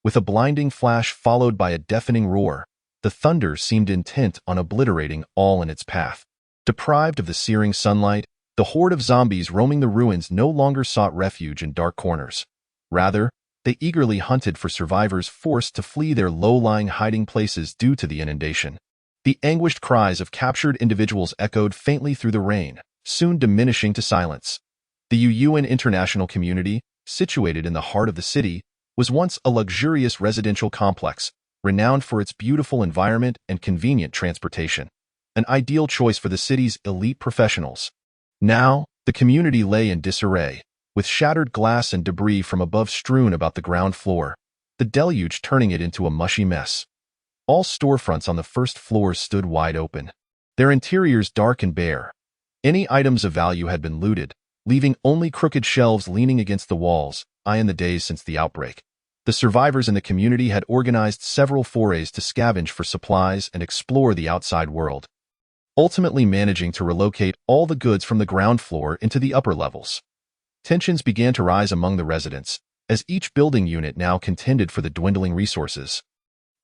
With a blinding flash followed by a deafening roar, the thunder seemed intent on obliterating all in its path. Deprived of the searing sunlight, the horde of zombies roaming the ruins no longer sought refuge in dark corners. Rather, they eagerly hunted for survivors forced to flee their low-lying hiding places due to the inundation. The anguished cries of captured individuals echoed faintly through the rain, soon diminishing to silence. The Yuyuan International Community, situated in the heart of the city, was once a luxurious residential complex, renowned for its beautiful environment and convenient transportation, an ideal choice for the city's elite professionals. Now, the community lay in disarray, with shattered glass and debris from above strewn about the ground floor. the deluge turning it into a mushy mess. All storefronts on the first floor stood wide open, their interiors dark and bare. Any items of value had been looted, leaving only crooked shelves leaning against the walls. In the days since the outbreak, the survivors in the community had organized several forays to scavenge for supplies and explore the outside world, ultimately managing to relocate all the goods from the ground floor into the upper levels. Tensions began to rise among the residents, as each building unit now contended for the dwindling resources.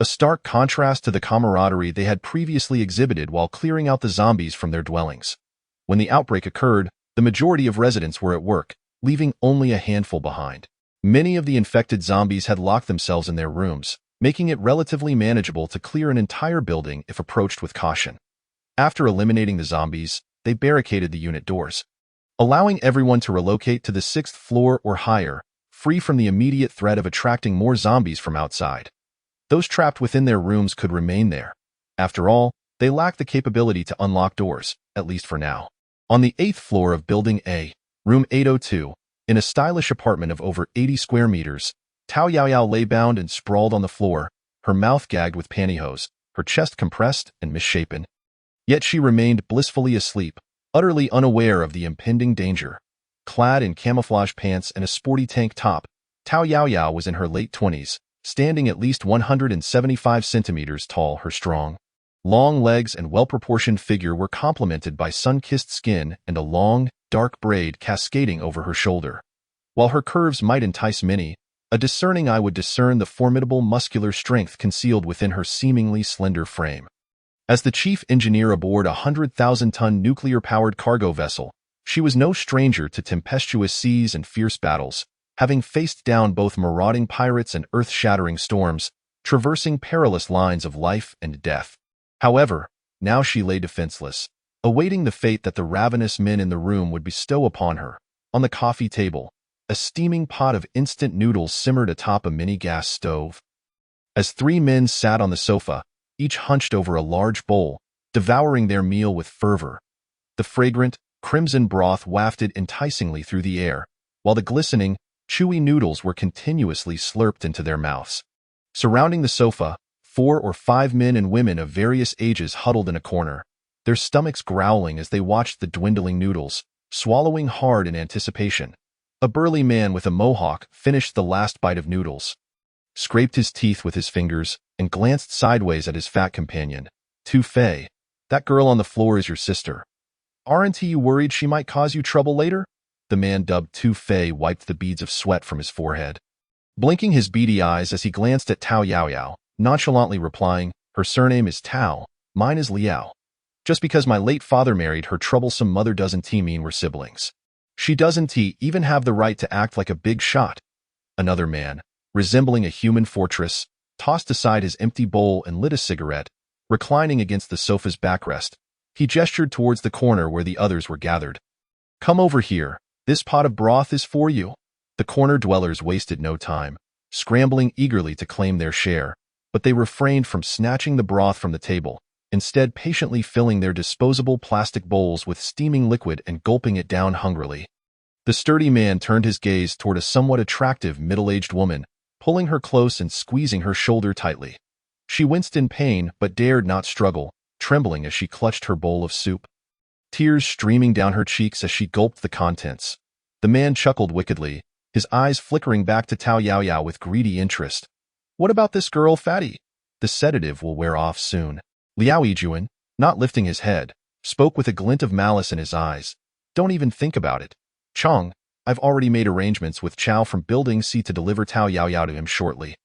A stark contrast to the camaraderie they had previously exhibited while clearing out the zombies from their dwellings. When the outbreak occurred, the majority of residents were at work, leaving only a handful behind. Many of the infected zombies had locked themselves in their rooms, making it relatively manageable to clear an entire building if approached with caution. After eliminating the zombies, they barricaded the unit doors, allowing everyone to relocate to the 6th floor or higher, free from the immediate threat of attracting more zombies from outside. Those trapped within their rooms could remain there. After all, they lacked the capability to unlock doors, at least for now. On the 8th floor of Building A, Room 802, in a stylish apartment of over 80 square meters, Tao Yaoyao lay bound and sprawled on the floor, her mouth gagged with pantyhose, her chest compressed and misshapen. Yet she remained blissfully asleep, utterly unaware of the impending danger. Clad in camouflage pants and a sporty tank top, Tao Yaoyao was in her late 20s, standing at least 175 centimeters tall. Her strong, long legs and well-proportioned figure were complemented by sun-kissed skin and a long, dark braid cascading over her shoulder. While her curves might entice many, a discerning eye would discern the formidable muscular strength concealed within her seemingly slender frame. As the chief engineer aboard a 100,000-ton nuclear-powered cargo vessel, she was no stranger to tempestuous seas and fierce battles, having faced down both marauding pirates and earth-shattering storms, traversing perilous lines of life and death. However, now she lay defenseless, awaiting the fate that the ravenous men in the room would bestow upon her. On the coffee table, a steaming pot of instant noodles simmered atop a mini-gas stove. As 3 men sat on the sofa, each hunched over a large bowl, devouring their meal with fervor, the fragrant, crimson broth wafted enticingly through the air, while the glistening, chewy noodles were continuously slurped into their mouths. Surrounding the sofa, 4 or 5 men and women of various ages huddled in a corner, their stomachs growling as they watched the dwindling noodles, swallowing hard in anticipation. A burly man with a mohawk finished the last bite of noodles, scraped his teeth with his fingers, and glanced sideways at his fat companion. "Tu Fei, that girl on the floor is your sister. Aren't you worried she might cause you trouble later?" The man dubbed Tu Fei wiped the beads of sweat from his forehead, blinking his beady eyes as he glanced at Tao Yaoyao, nonchalantly replying, "Her surname is Tao, mine is Liao. Just because my late father married her troublesome mother doesn't mean we're siblings. She doesn't even have the right to act like a big shot." Another man, resembling a human fortress, tossed aside his empty bowl and lit a cigarette, reclining against the sofa's backrest. He gestured towards the corner where the others were gathered. "Come over here, this pot of broth is for you." The corner dwellers wasted no time, scrambling eagerly to claim their share, but they refrained from snatching the broth from the table, instead patiently filling their disposable plastic bowls with steaming liquid and gulping it down hungrily. The sturdy man turned his gaze toward a somewhat attractive middle-aged woman, pulling her close and squeezing her shoulder tightly. She winced in pain but dared not struggle, trembling as she clutched her bowl of soup, tears streaming down her cheeks as she gulped the contents. The man chuckled wickedly, his eyes flickering back to Tao Yaoyao with greedy interest. "What about this girl, Fatty? The sedative will wear off soon." Liao Yijuan, not lifting his head, spoke with a glint of malice in his eyes. "Don't even think about it. Chong, I've already made arrangements with Chow from Building C to deliver Tao Yaoyao to him shortly.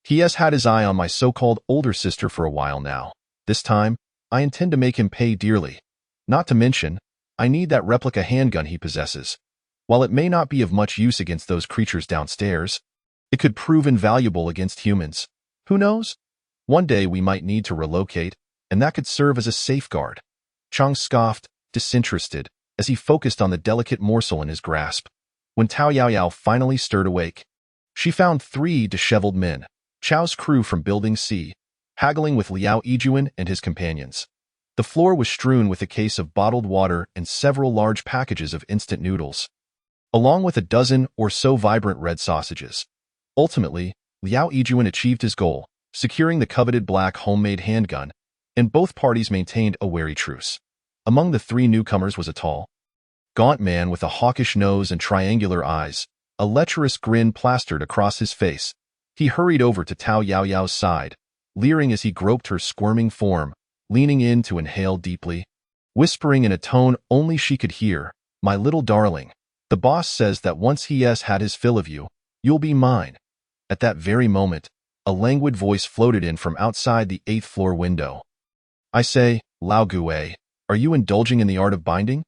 He has had his eye on my so-called older sister for a while now. This time, I intend to make him pay dearly. Not to mention, I need that replica handgun he possesses. While it may not be of much use against those creatures downstairs, it could prove invaluable against humans. Who knows? One day we might need to relocate, and that could serve as a safeguard." Chong scoffed, disinterested, as he focused on the delicate morsel in his grasp. When Tao Yaoyao finally stirred awake, she found 3 disheveled men, Chow's crew from Building C, haggling with Liao Yijuan and his companions. The floor was strewn with a case of bottled water and several large packages of instant noodles, along with a dozen or so vibrant red sausages. Ultimately, Liao Yijuan achieved his goal, securing the coveted black homemade handgun, and both parties maintained a wary truce. Among the three newcomers was a tall, gaunt man with a hawkish nose and triangular eyes, a lecherous grin plastered across his face. He hurried over to Tao Yaoyao's side, leering as he groped her squirming form, leaning in to inhale deeply, whispering in a tone only she could hear, "My little darling, the boss says that once he has had his fill of you, you'll be mine." At that very moment, a languid voice floated in from outside the 8th floor window. "I say, Lao Gui, are you indulging in the art of binding?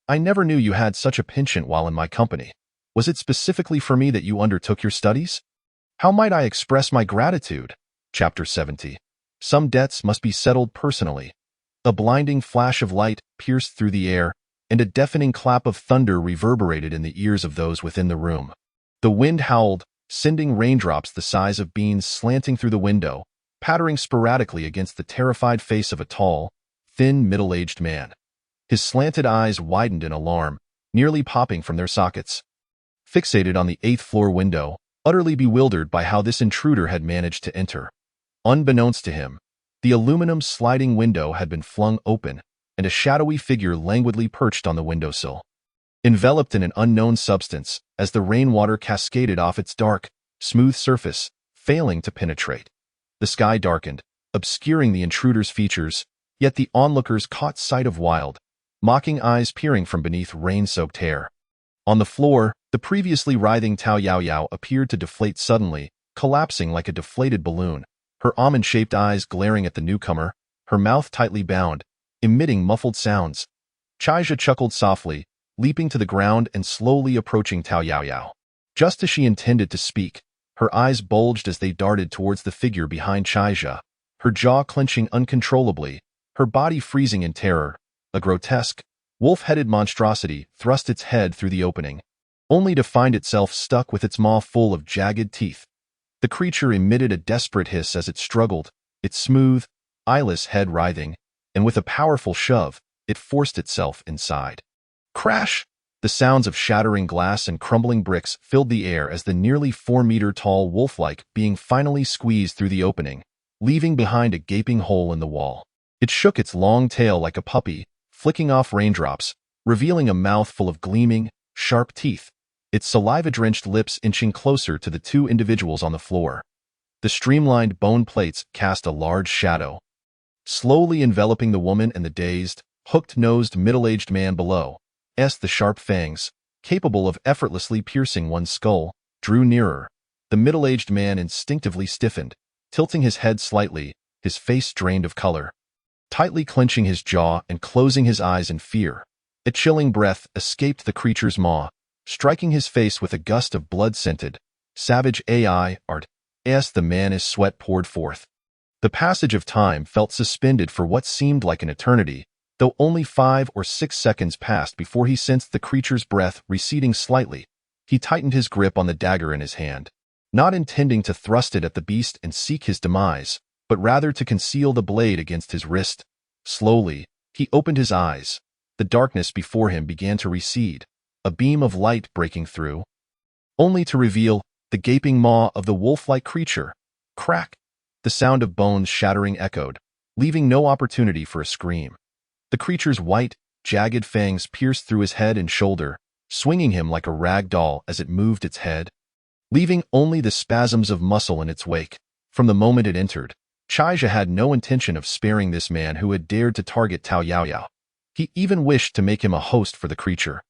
I never knew you had such a penchant while in my company. Was it specifically for me that you undertook your studies? How might I express my gratitude?" Chapter 70. Some debts must be settled personally. A blinding flash of light pierced through the air, and a deafening clap of thunder reverberated in the ears of those within the room. The wind howled, sending raindrops the size of beans slanting through the window, pattering sporadically against the terrified face of a tall, thin, middle-aged man. His slanted eyes widened in alarm, nearly popping from their sockets. Fixated on the 8th floor window, utterly bewildered by how this intruder had managed to enter. Unbeknownst to him, the aluminum sliding window had been flung open, and a shadowy figure languidly perched on the windowsill. Enveloped in an unknown substance, as the rainwater cascaded off its dark, smooth surface, failing to penetrate. The sky darkened, obscuring the intruder's features, yet the onlookers caught sight of wild, mocking eyes peering from beneath rain-soaked hair. On the floor, the previously writhing Tao Yaoyao appeared to deflate suddenly, collapsing like a deflated balloon, her almond-shaped eyes glaring at the newcomer, her mouth tightly bound, emitting muffled sounds. Chaija chuckled softly, leaping to the ground and slowly approaching Tao Yaoyao. Just as she intended to speak, her eyes bulged as they darted towards the figure behind Chaija, her jaw clenching uncontrollably, her body freezing in terror. A grotesque, wolf-headed monstrosity thrust its head through the opening, only to find itself stuck with its maw full of jagged teeth. The creature emitted a desperate hiss as it struggled, its smooth, eyeless head writhing, and with a powerful shove, it forced itself inside. Crash! The sounds of shattering glass and crumbling bricks filled the air as the nearly 4-meter-tall wolf-like being finally squeezed through the opening, leaving behind a gaping hole in the wall. It shook its long tail like a puppy, flicking off raindrops, revealing a mouth full of gleaming, sharp teeth, its saliva-drenched lips inching closer to the two individuals on the floor. The streamlined bone plates cast a large shadow, slowly enveloping the woman and the dazed, hooked-nosed middle-aged man below. As the sharp fangs, capable of effortlessly piercing one's skull, drew nearer, the middle-aged man instinctively stiffened, tilting his head slightly, his face drained of color. Tightly clenching his jaw and closing his eyes in fear, a chilling breath escaped the creature's maw, striking his face with a gust of blood-scented, savage AI art, as the man's sweat poured forth. The passage of time felt suspended for what seemed like an eternity, though only 5 or 6 seconds passed before he sensed the creature's breath receding slightly. He tightened his grip on the dagger in his hand, not intending to thrust it at the beast and seek his demise, but rather to conceal the blade against his wrist. Slowly, he opened his eyes. The darkness before him began to recede, a beam of light breaking through, only to reveal the gaping maw of the wolf-like creature. Crack! The sound of bones shattering echoed, leaving no opportunity for a scream. The creature's white, jagged fangs pierced through his head and shoulder, swinging him like a rag doll as it moved its head, leaving only the spasms of muscle in its wake. From the moment it entered, Chaija had no intention of sparing this man who had dared to target Tao Yaoyao. He even wished to make him a host for the creature,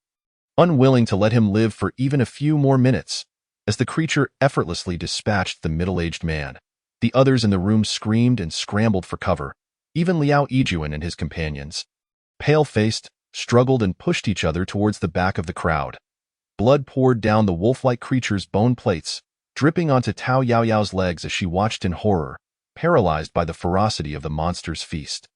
unwilling to let him live for even a few more minutes. As the creature effortlessly dispatched the middle-aged man, the others in the room screamed and scrambled for cover. Even Liao Yijuan and his companions, pale-faced, struggled and pushed each other towards the back of the crowd. Blood poured down the wolf-like creature's bone plates, dripping onto Tao Yaoyao's legs as she watched in horror, paralyzed by the ferocity of the monster's feast.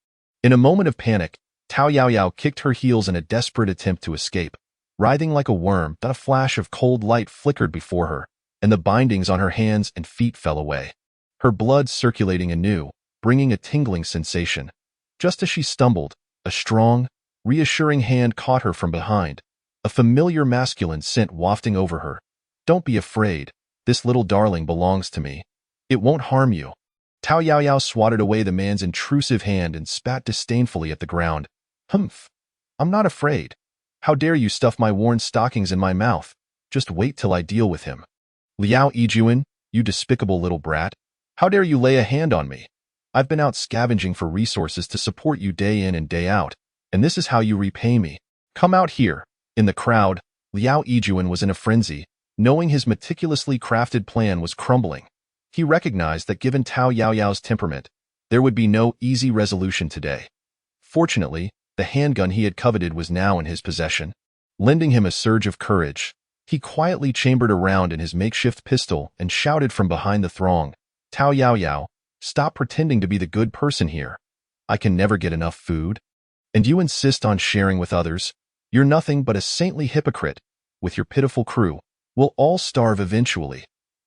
In a moment of panic, Tao Yaoyao kicked her heels in a desperate attempt to escape. Writhing like a worm, a flash of cold light flickered before her, and the bindings on her hands and feet fell away, her blood circulating anew, bringing a tingling sensation. Just as she stumbled, a strong, reassuring hand caught her from behind, a familiar masculine scent wafting over her. "Don't be afraid, this little darling belongs to me," It won't harm you. Tao Yaoyao swatted away the man's intrusive hand and spat disdainfully at the ground. Humph. I'm not afraid. How dare you stuff my worn stockings in my mouth? Just wait till I deal with him. Liao Yijuan, you despicable little brat. How dare you lay a hand on me? I've been out scavenging for resources to support you day in and day out, and this is how you repay me. Come out here. In the crowd, Liao Yijuan was in a frenzy, knowing his meticulously crafted plan was crumbling. He recognized that given Tao Yaoyao's temperament, there would be no easy resolution today. Fortunately, the handgun he had coveted was now in his possession. Lending him a surge of courage, he quietly chambered a round in his makeshift pistol and shouted from behind the throng, Tao Yaoyao, stop pretending to be the good person here. I can never get enough food. And you insist on sharing with others. You're nothing but a saintly hypocrite. With your pitiful crew, we'll all starve eventually.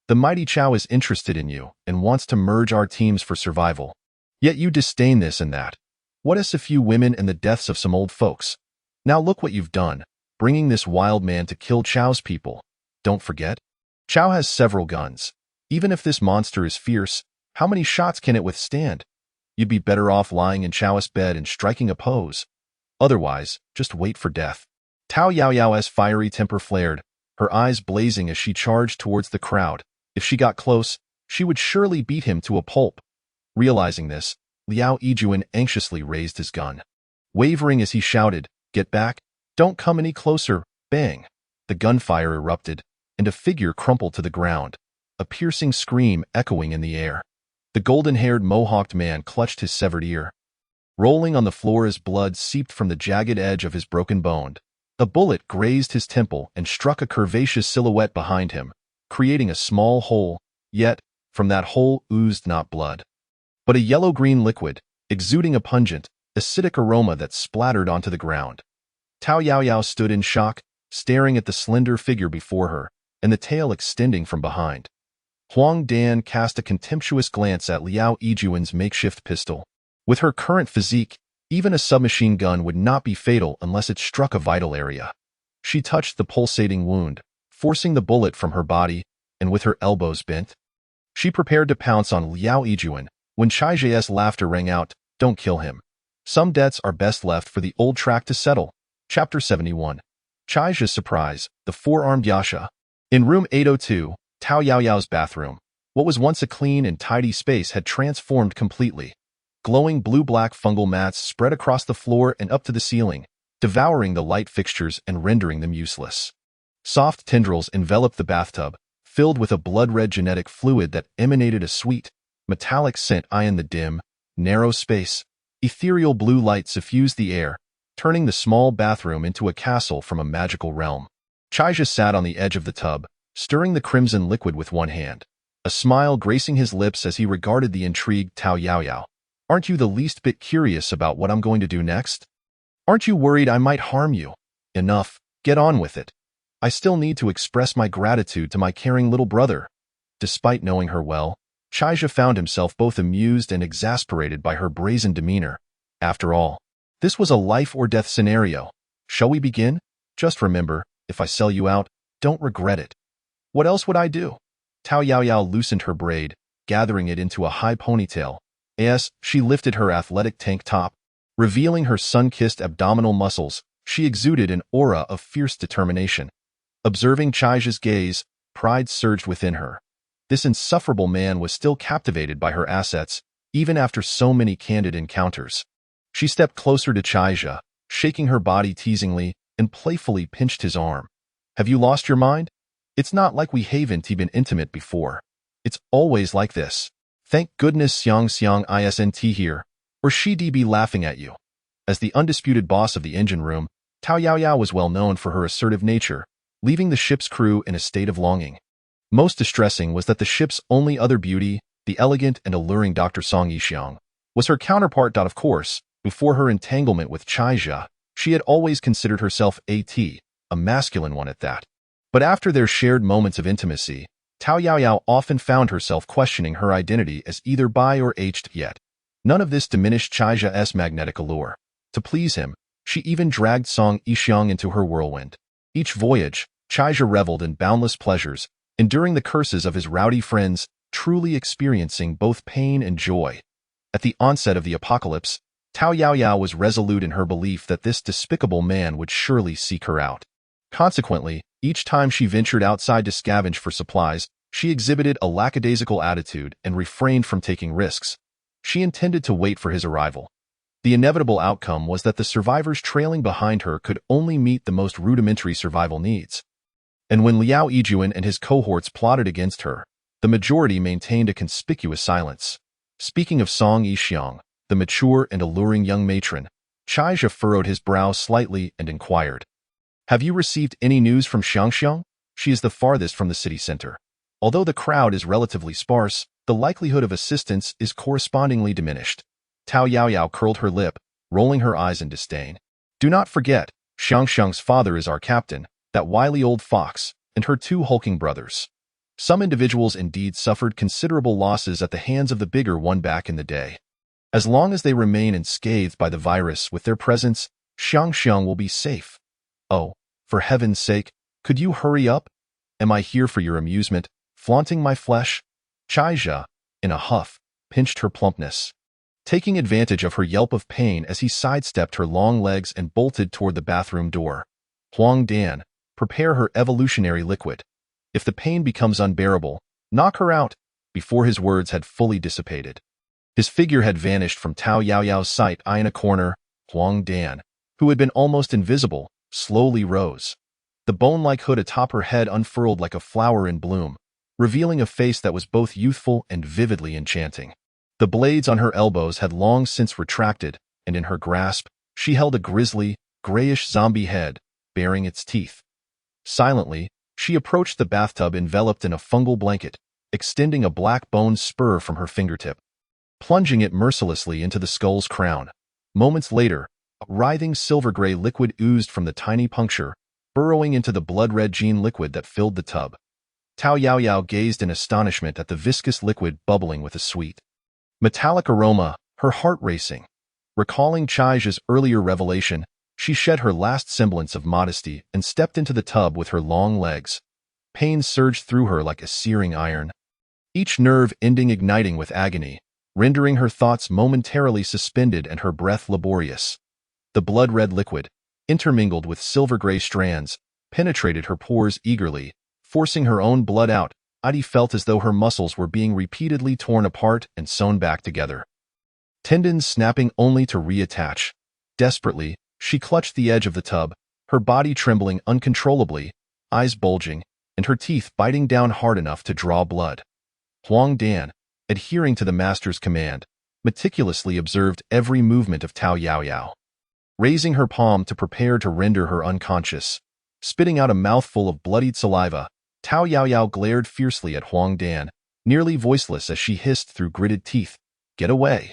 The mighty Chao is interested in you and wants to merge our teams for survival. Yet you disdain this and that. What is a few women and the deaths of some old folks? Now look what you've done, bringing this wild man to kill Chao's people. Don't forget, Chao has several guns. Even if this monster is fierce, how many shots can it withstand? You'd be better off lying in Chao's bed and striking a pose. Otherwise, just wait for death. Tao Yaoyao's fiery temper flared, her eyes blazing as she charged towards the crowd. If she got close, she would surely beat him to a pulp. Realizing this, Liao Yijuan anxiously raised his gun. Wavering as he shouted, "Get back! Don't come any closer!" Bang! The gunfire erupted, and a figure crumpled to the ground, a piercing scream echoing in the air. The golden-haired mohawked man clutched his severed ear. Rolling on the floor as blood seeped from the jagged edge of his broken bone, a bullet grazed his temple and struck a curvaceous silhouette behind him, creating a small hole, yet, from that hole oozed not blood, but a yellow-green liquid, exuding a pungent, acidic aroma that splattered onto the ground. Tao Yaoyao stood in shock, staring at the slender figure before her, and the tail extending from behind. Huang Dan cast a contemptuous glance at Liao Yijuan's makeshift pistol. With her current physique, even a submachine gun would not be fatal unless it struck a vital area. She touched the pulsating wound, forcing the bullet from her body, and with her elbows bent, she prepared to pounce on Liao Yijuan when Chai's laughter rang out, "Don't kill him. Some debts are best left for the old track to settle." Chapter 71. Chai's surprise, the four-armed Yasha. In room 802, Tao Yaoyao's bathroom, what was once a clean and tidy space had transformed completely. Glowing blue-black fungal mats spread across the floor and up to the ceiling, devouring the light fixtures and rendering them useless. Soft tendrils enveloped the bathtub, filled with a blood-red genetic fluid that emanated a sweet, metallic scent. In the dim, narrow space, ethereal blue light suffused the air, turning the small bathroom into a castle from a magical realm. Chaija sat on the edge of the tub, stirring the crimson liquid with one hand, a smile gracing his lips as he regarded the intrigued Tao Yaoyao. "Aren't you the least bit curious about what I'm going to do next? Aren't you worried I might harm you? Enough, get on with it. I still need to express my gratitude to my caring little brother." Despite knowing her well, Chaija found himself both amused and exasperated by her brazen demeanor. After all, this was a life-or-death scenario. Shall we begin? Just remember, if I sell you out, don't regret it. What else would I do? Tao Yaoyao loosened her braid, gathering it into a high ponytail. As she lifted her athletic tank top, revealing her sun-kissed abdominal muscles, she exuded an aura of fierce determination. Observing Chaija's gaze, pride surged within her. This insufferable man was still captivated by her assets, even after so many candid encounters. She stepped closer to Chaija, shaking her body teasingly, and playfully pinched his arm. "Have you lost your mind? It's not like we haven't been intimate before. It's always like this. Thank goodness Xiang isn't here, or she'd be laughing at you." As the undisputed boss of the engine room, Tao Yaoyao was well known for her assertive nature, leaving the ship's crew in a state of longing. Most distressing was that the ship's only other beauty, the elegant and alluring Dr. Song Yixiang, was her counterpart. Of course, before her entanglement with Chaija, she had always considered herself a masculine one at that. But after their shared moments of intimacy, Tao Yaoyao often found herself questioning her identity as either bi or aged yet. None of this diminished Chaija's magnetic allure. To please him, she even dragged Song Yixiang into her whirlwind. Each voyage, Chaija reveled in boundless pleasures, enduring the curses of his rowdy friends, truly experiencing both pain and joy. At the onset of the apocalypse, Tao Yaoyao was resolute in her belief that this despicable man would surely seek her out. Consequently, each time she ventured outside to scavenge for supplies, she exhibited a lackadaisical attitude and refrained from taking risks. She intended to wait for his arrival. The inevitable outcome was that the survivors trailing behind her could only meet the most rudimentary survival needs. And when Liao Yijuan and his cohorts plotted against her, the majority maintained a conspicuous silence. Speaking of Song Yixiang, the mature and alluring young matron, Chaizhe furrowed his brow slightly and inquired, "Have you received any news from Xiangxiang? She is the farthest from the city center. Although the crowd is relatively sparse, the likelihood of assistance is correspondingly diminished." Tao Yaoyao curled her lip, rolling her eyes in disdain. "Do not forget, Xiangxiang's father is our captain, that wily old fox, and her two hulking brothers. Some individuals indeed suffered considerable losses at the hands of the bigger one back in the day. As long as they remain unscathed by the virus with their presence, Xiangxiang will be safe. Oh, for heaven's sake, could you hurry up? Am I here for your amusement, flaunting my flesh?" Chaizhe, in a huff, pinched her plumpness, taking advantage of her yelp of pain as he sidestepped her long legs and bolted toward the bathroom door. "Huang Dan, prepare her evolutionary liquid. If the pain becomes unbearable, knock her out," before his words had fully dissipated. His figure had vanished from Tao Yaoyao's sight. In a corner, Huang Dan, who had been almost invisible, slowly rose. The bone-like hood atop her head unfurled like a flower in bloom, revealing a face that was both youthful and vividly enchanting. The blades on her elbows had long since retracted, and in her grasp, she held a grisly, grayish zombie head, baring its teeth. Silently, she approached the bathtub enveloped in a fungal blanket, extending a black bone spur from her fingertip, plunging it mercilessly into the skull's crown. Moments later, a writhing silver-gray liquid oozed from the tiny puncture, burrowing into the blood-red gene liquid that filled the tub. Tao Yaoyao gazed in astonishment at the viscous liquid bubbling with a sweet, metallic aroma, her heart racing. Recalling Chaizhe's earlier revelation, she shed her last semblance of modesty and stepped into the tub with her long legs. Pain surged through her like a searing iron, each nerve ending igniting with agony, rendering her thoughts momentarily suspended and her breath laborious. The blood-red liquid, intermingled with silver-gray strands, penetrated her pores eagerly, forcing her own blood out. Adi felt as though her muscles were being repeatedly torn apart and sewn back together, tendons snapping only to reattach. Desperately, she clutched the edge of the tub, her body trembling uncontrollably, eyes bulging, and her teeth biting down hard enough to draw blood. Huang Dan, adhering to the master's command, meticulously observed every movement of Tao Yaoyao. Raising her palm to prepare to render her unconscious, spitting out a mouthful of bloodied saliva, Tao Yaoyao glared fiercely at Huang Dan, nearly voiceless as she hissed through gritted teeth, "Get away.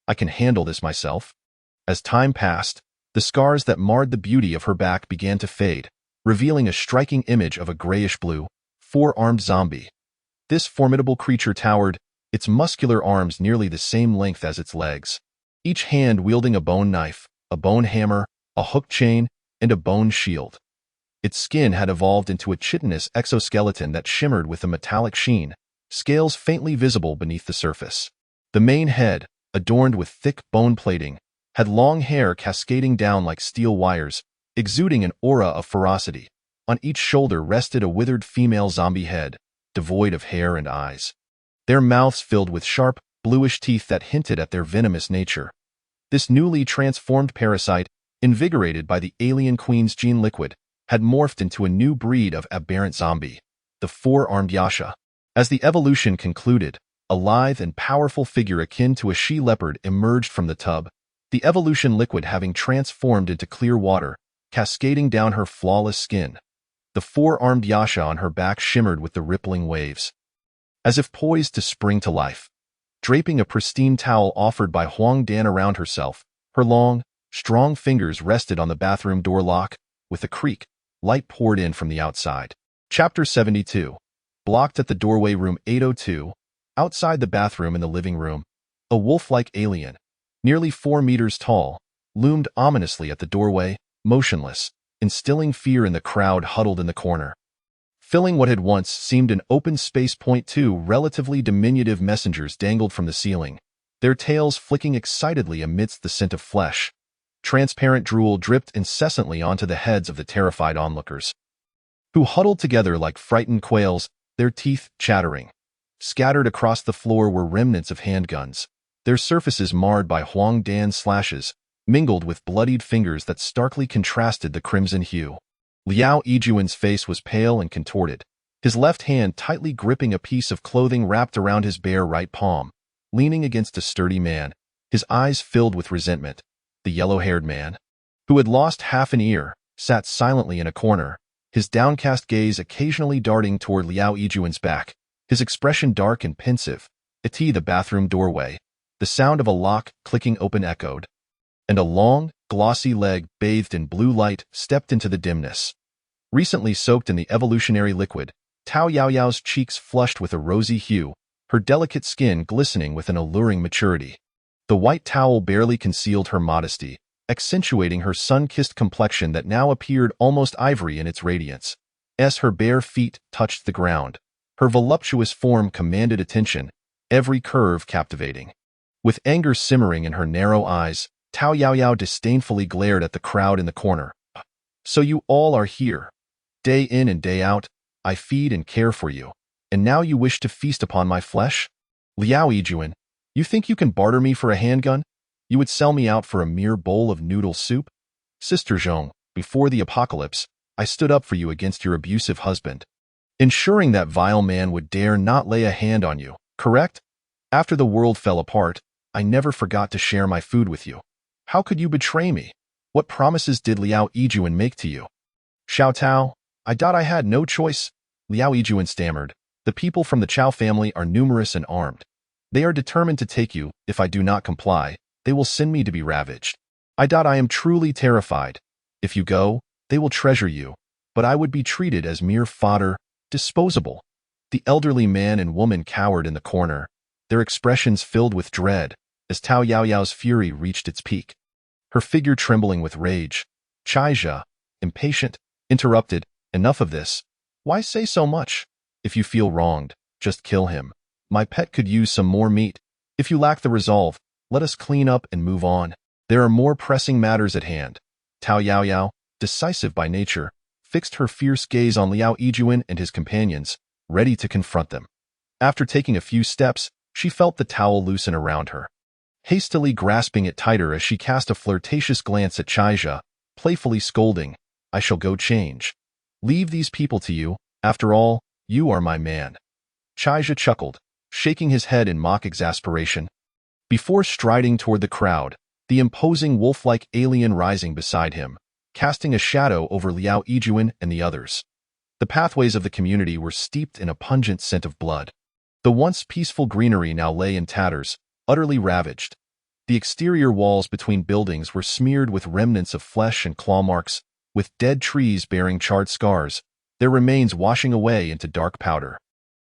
I can handle this myself." As time passed, the scars that marred the beauty of her back began to fade, revealing a striking image of a grayish-blue, four-armed zombie. This formidable creature towered, its muscular arms nearly the same length as its legs, each hand wielding a bone knife, a bone hammer, a hook chain, and a bone shield. Its skin had evolved into a chitinous exoskeleton that shimmered with a metallic sheen, scales faintly visible beneath the surface. The main head, adorned with thick bone plating, had long hair cascading down like steel wires, exuding an aura of ferocity. On each shoulder rested a withered female zombie head, devoid of hair and eyes, their mouths filled with sharp, bluish teeth that hinted at their venomous nature. This newly transformed parasite, invigorated by the alien queen's gene liquid, had morphed into a new breed of aberrant zombie, the four-armed Yasha. As the evolution concluded, a lithe and powerful figure akin to a she-leopard emerged from the tub, the evolution liquid having transformed into clear water, cascading down her flawless skin. The four-armed Yasha on her back shimmered with the rippling waves, as if poised to spring to life. Draping a pristine towel offered by Huang Dan around herself, her long, strong fingers rested on the bathroom door lock. With a creak, light poured in from the outside. Chapter 72. Blocked at the doorway. Room 802. Outside the bathroom in the living room, a wolf-like alien, nearly 4 meters tall, loomed ominously at the doorway, motionless, instilling fear in the crowd huddled in the corner. Filling what had once seemed an open space. Two relatively diminutive messengers dangled from the ceiling, their tails flicking excitedly amidst the scent of flesh. Transparent drool dripped incessantly onto the heads of the terrified onlookers, who huddled together like frightened quails, their teeth chattering. Scattered across the floor were remnants of handguns, their surfaces marred by Huang Dan's slashes, mingled with bloodied fingers that starkly contrasted the crimson hue. Liao Yijuan's face was pale and contorted, his left hand tightly gripping a piece of clothing wrapped around his bare right palm. Leaning against a sturdy man, his eyes filled with resentment, the yellow-haired man, who had lost half an ear, sat silently in a corner, his downcast gaze occasionally darting toward Liao Yijuan's back, his expression dark and pensive. The bathroom doorway, the sound of a lock clicking open echoed, and a long, glossy leg bathed in blue light stepped into the dimness. Recently soaked in the evolutionary liquid, Tao Yaoyao's cheeks flushed with a rosy hue, her delicate skin glistening with an alluring maturity. The white towel barely concealed her modesty, accentuating her sun-kissed complexion that now appeared almost ivory in its radiance. As her bare feet touched the ground, her voluptuous form commanded attention, every curve captivating. With anger simmering in her narrow eyes, Tao Yaoyao disdainfully glared at the crowd in the corner. So you all are here. Day in and day out, I feed and care for you, and now you wish to feast upon my flesh? Liao Yijuan, you think you can barter me for a handgun? You would sell me out for a mere bowl of noodle soup? Sister Zhong, before the apocalypse, I stood up for you against your abusive husband, ensuring that vile man would dare not lay a hand on you, correct? After the world fell apart, I never forgot to share my food with you. How could you betray me? What promises did Liao Yijuan make to you? Xiao Tao, I thought I had no choice. Liao Yijuan stammered. The people from the Chao family are numerous and armed. They are determined to take you. If I do not comply, they will send me to be ravaged. I am truly terrified. If you go, they will treasure you, but I would be treated as mere fodder, disposable. The elderly man and woman cowered in the corner, their expressions filled with dread, as Tao Yaoyao's fury reached its peak. Her figure trembling with rage. Chaija, impatient, interrupted, enough of this. Why say so much? If you feel wronged, just kill him. My pet could use some more meat. If you lack the resolve, let us clean up and move on. There are more pressing matters at hand. Tao Yaoyao, decisive by nature, fixed her fierce gaze on Liao Yijuan and his companions, ready to confront them. After taking a few steps, she felt the towel loosen around her. Hastily grasping it tighter as she cast a flirtatious glance at Chaija, playfully scolding, I shall go change. Leave these people to you, after all, you are my man. Chaija chuckled, shaking his head in mock exasperation. Before striding toward the crowd, the imposing wolf-like alien rising beside him, casting a shadow over Liao Yijuan and the others. The pathways of the community were steeped in a pungent scent of blood. The once peaceful greenery now lay in tatters, utterly ravaged. The exterior walls between buildings were smeared with remnants of flesh and claw marks, with dead trees bearing charred scars, their remains washing away into dark powder.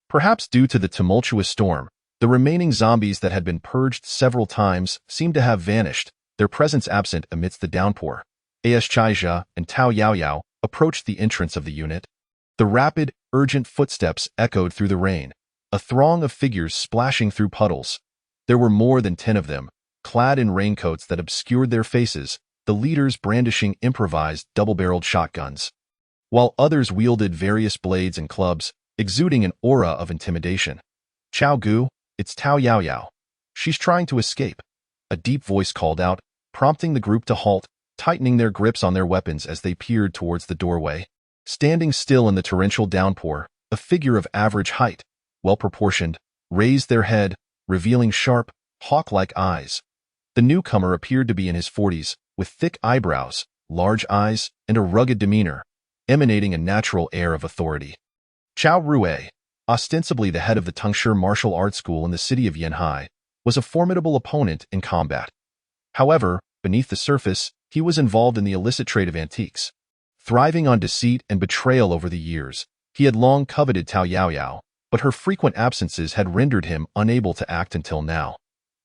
Perhaps due to the tumultuous storm, the remaining zombies that had been purged several times seemed to have vanished, their presence absent amidst the downpour. As Chaija and Tao Yaoyao approached the entrance of the unit, the rapid, urgent footsteps echoed through the rain, a throng of figures splashing through puddles. There were more than 10 of them, clad in raincoats that obscured their faces, the leaders brandishing improvised double-barreled shotguns, while others wielded various blades and clubs, exuding an aura of intimidation. Chao Gu, it's Tao Yaoyao. She's trying to escape. A deep voice called out, prompting the group to halt, tightening their grips on their weapons as they peered towards the doorway. Standing still in the torrential downpour, a figure of average height, well-proportioned, raised their head, revealing sharp, hawk-like eyes. The newcomer appeared to be in his 40s, with thick eyebrows, large eyes, and a rugged demeanor, emanating a natural air of authority. Chao Rue, ostensibly the head of the Tungsher martial arts school in the city of Yanhai, was a formidable opponent in combat. However, beneath the surface, he was involved in the illicit trade of antiques. Thriving on deceit and betrayal over the years, he had long coveted Tao Yaoyao, but her frequent absences had rendered him unable to act until now.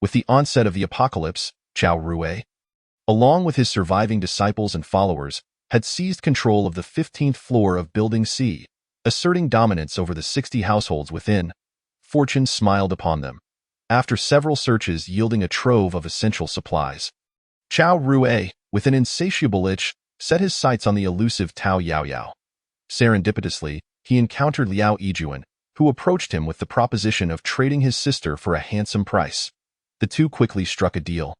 With the onset of the apocalypse, Chao Rue, along with his surviving disciples and followers, had seized control of the 15th floor of Building C, asserting dominance over the 60 households within. Fortune smiled upon them, after several searches yielding a trove of essential supplies. Chao Rui, with an insatiable itch, set his sights on the elusive Tao Yaoyao. Serendipitously, he encountered Liao Yijuan, who approached him with the proposition of trading his sister for a handsome price. The two quickly struck a deal,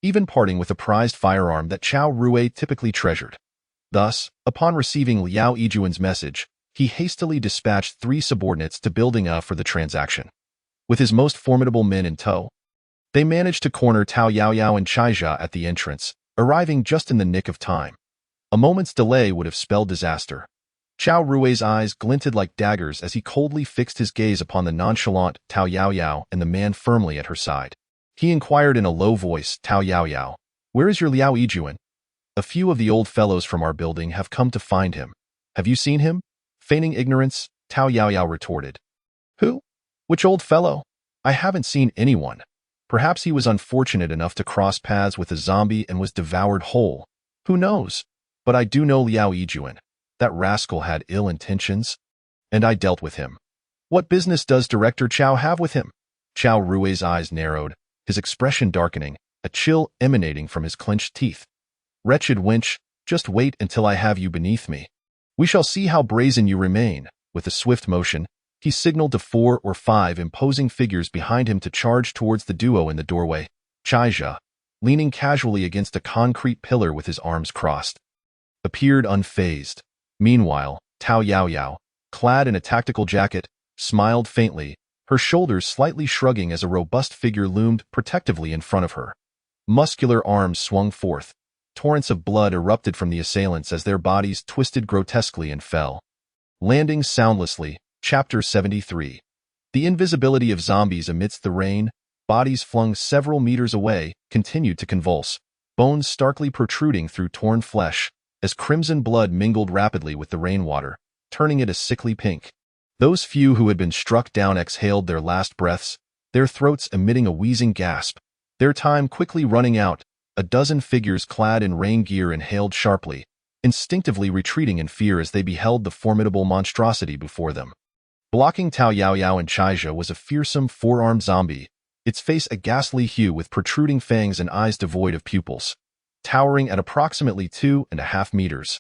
even parting with a prized firearm that Chao Rui typically treasured. Thus, upon receiving Liao Yijuan's message, he hastily dispatched 3 subordinates to building A for the transaction. With his most formidable men in tow, they managed to corner Tao Yaoyao and Chaija at the entrance, arriving just in the nick of time. A moment's delay would have spelled disaster. Chao Rui's eyes glinted like daggers as he coldly fixed his gaze upon the nonchalant Tao Yaoyao and the man firmly at her side. He inquired in a low voice, "Tao Yaoyao, where is your Liao Yijuan? A few of the old fellows from our building have come to find him. Have you seen him?" Feigning ignorance, Tao Yaoyao retorted. "Who? Which old fellow? I haven't seen anyone. Perhaps he was unfortunate enough to cross paths with a zombie and was devoured whole. Who knows? But I do know Liao Yijuan. That rascal had ill intentions, and I dealt with him." "What business does Director Chao have with him?" Chao Rui's eyes narrowed, his expression darkening, a chill emanating from his clenched teeth. "Wretched wench, just wait until I have you beneath me. We shall see how brazen you remain." With a swift motion, he signaled to 4 or 5 imposing figures behind him to charge towards the duo in the doorway. Chaija, leaning casually against a concrete pillar with his arms crossed, appeared unfazed. Meanwhile, Tao Yaoyao, clad in a tactical jacket, smiled faintly, her shoulders slightly shrugging as a robust figure loomed protectively in front of her. Muscular arms swung forth. Torrents of blood erupted from the assailants as their bodies twisted grotesquely and fell. Landing soundlessly. Chapter 73. The invisibility of zombies amidst the rain, bodies flung several meters away, continued to convulse, bones starkly protruding through torn flesh, as crimson blood mingled rapidly with the rainwater, turning it a sickly pink. Those few who had been struck down exhaled their last breaths, their throats emitting a wheezing gasp, their time quickly running out. A dozen figures clad in rain gear inhaled sharply, instinctively retreating in fear as they beheld the formidable monstrosity before them. Blocking Tao Yaoyao and Chaija was a fearsome 4-armed zombie, its face a ghastly hue with protruding fangs and eyes devoid of pupils, towering at approximately 2.5 meters.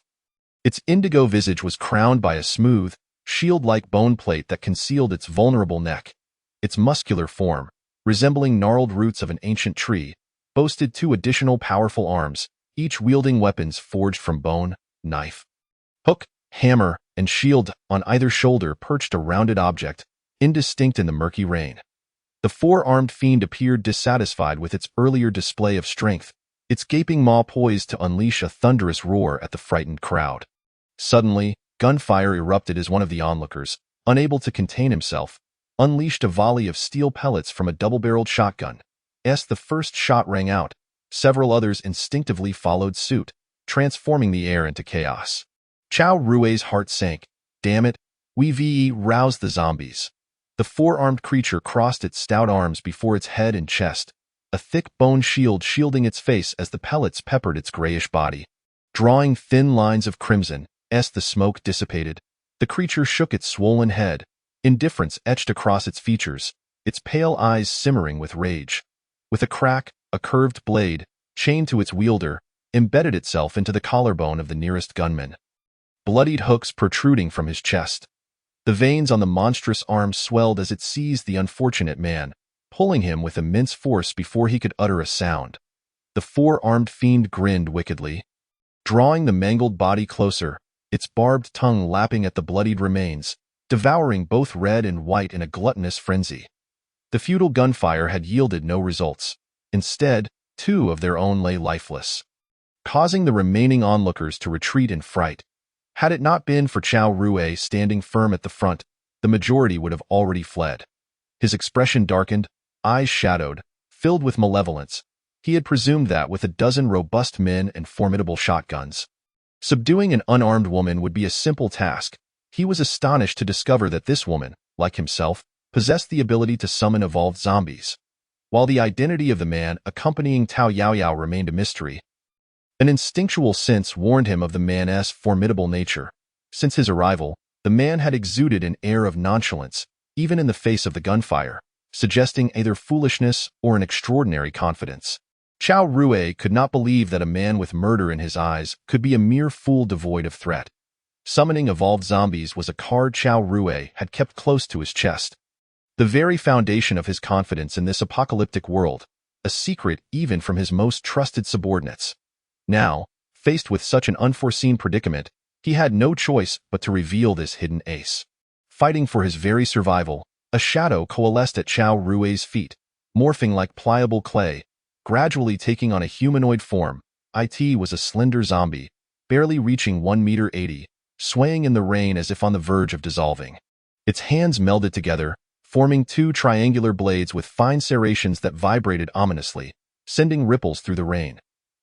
Its indigo visage was crowned by a smooth, shield-like bone plate that concealed its vulnerable neck. Its muscular form, resembling gnarled roots of an ancient tree, boasted 2 additional powerful arms, each wielding weapons forged from bone, knife, hook, hammer, and shield. On either shoulder perched a rounded object, indistinct in the murky rain. The 4-armed fiend appeared dissatisfied with its earlier display of strength, its gaping maw poised to unleash a thunderous roar at the frightened crowd. Suddenly, gunfire erupted as one of the onlookers, unable to contain himself, unleashed a volley of steel pellets from a double-barreled shotgun. As the first shot rang out, several others instinctively followed suit, transforming the air into chaos. Chao Rui's heart sank. Damn it, we roused the zombies. The 4-armed creature crossed its stout arms before its head and chest, a thick bone shield shielding its face as the pellets peppered its grayish body. Drawing thin lines of crimson, as the smoke dissipated, the creature shook its swollen head, indifference etched across its features, its pale eyes simmering with rage. With a crack, a curved blade, chained to its wielder, embedded itself into the collarbone of the nearest gunman. Bloodied hooks protruding from his chest. The veins on the monstrous arm swelled as it seized the unfortunate man, pulling him with immense force before he could utter a sound. The 4-armed fiend grinned wickedly, drawing the mangled body closer, its barbed tongue lapping at the bloodied remains, devouring both red and white in a gluttonous frenzy. The futile gunfire had yielded no results. Instead, 2 of their own lay lifeless, causing the remaining onlookers to retreat in fright. Had it not been for Chao Rui standing firm at the front, the majority would have already fled. His expression darkened, eyes shadowed, filled with malevolence. He had presumed that with a dozen robust men and formidable shotguns, subduing an unarmed woman would be a simple task. He was astonished to discover that this woman, like himself, possessed the ability to summon evolved zombies. While the identity of the man accompanying Tao Yaoyao remained a mystery, an instinctual sense warned him of the man's formidable nature. Since his arrival, The man had exuded an air of nonchalance, even in the face of the gunfire, suggesting either foolishness or an extraordinary confidence. Chao Rui could not believe that a man with murder in his eyes could be a mere fool devoid of threat. Summoning evolved zombies was a card Chao Rui had kept close to his chest. The very foundation of his confidence in this apocalyptic world, a secret even from his most trusted subordinates. Now, faced with such an unforeseen predicament, he had no choice but to reveal this hidden ace. Fighting for his very survival, a shadow coalesced at Chao Rui's feet, morphing like pliable clay, gradually taking on a humanoid form. It was a slender zombie, barely reaching 1.80 meters, swaying in the rain as if on the verge of dissolving. Its hands melded together, forming two triangular blades with fine serrations that vibrated ominously, sending ripples through the rain.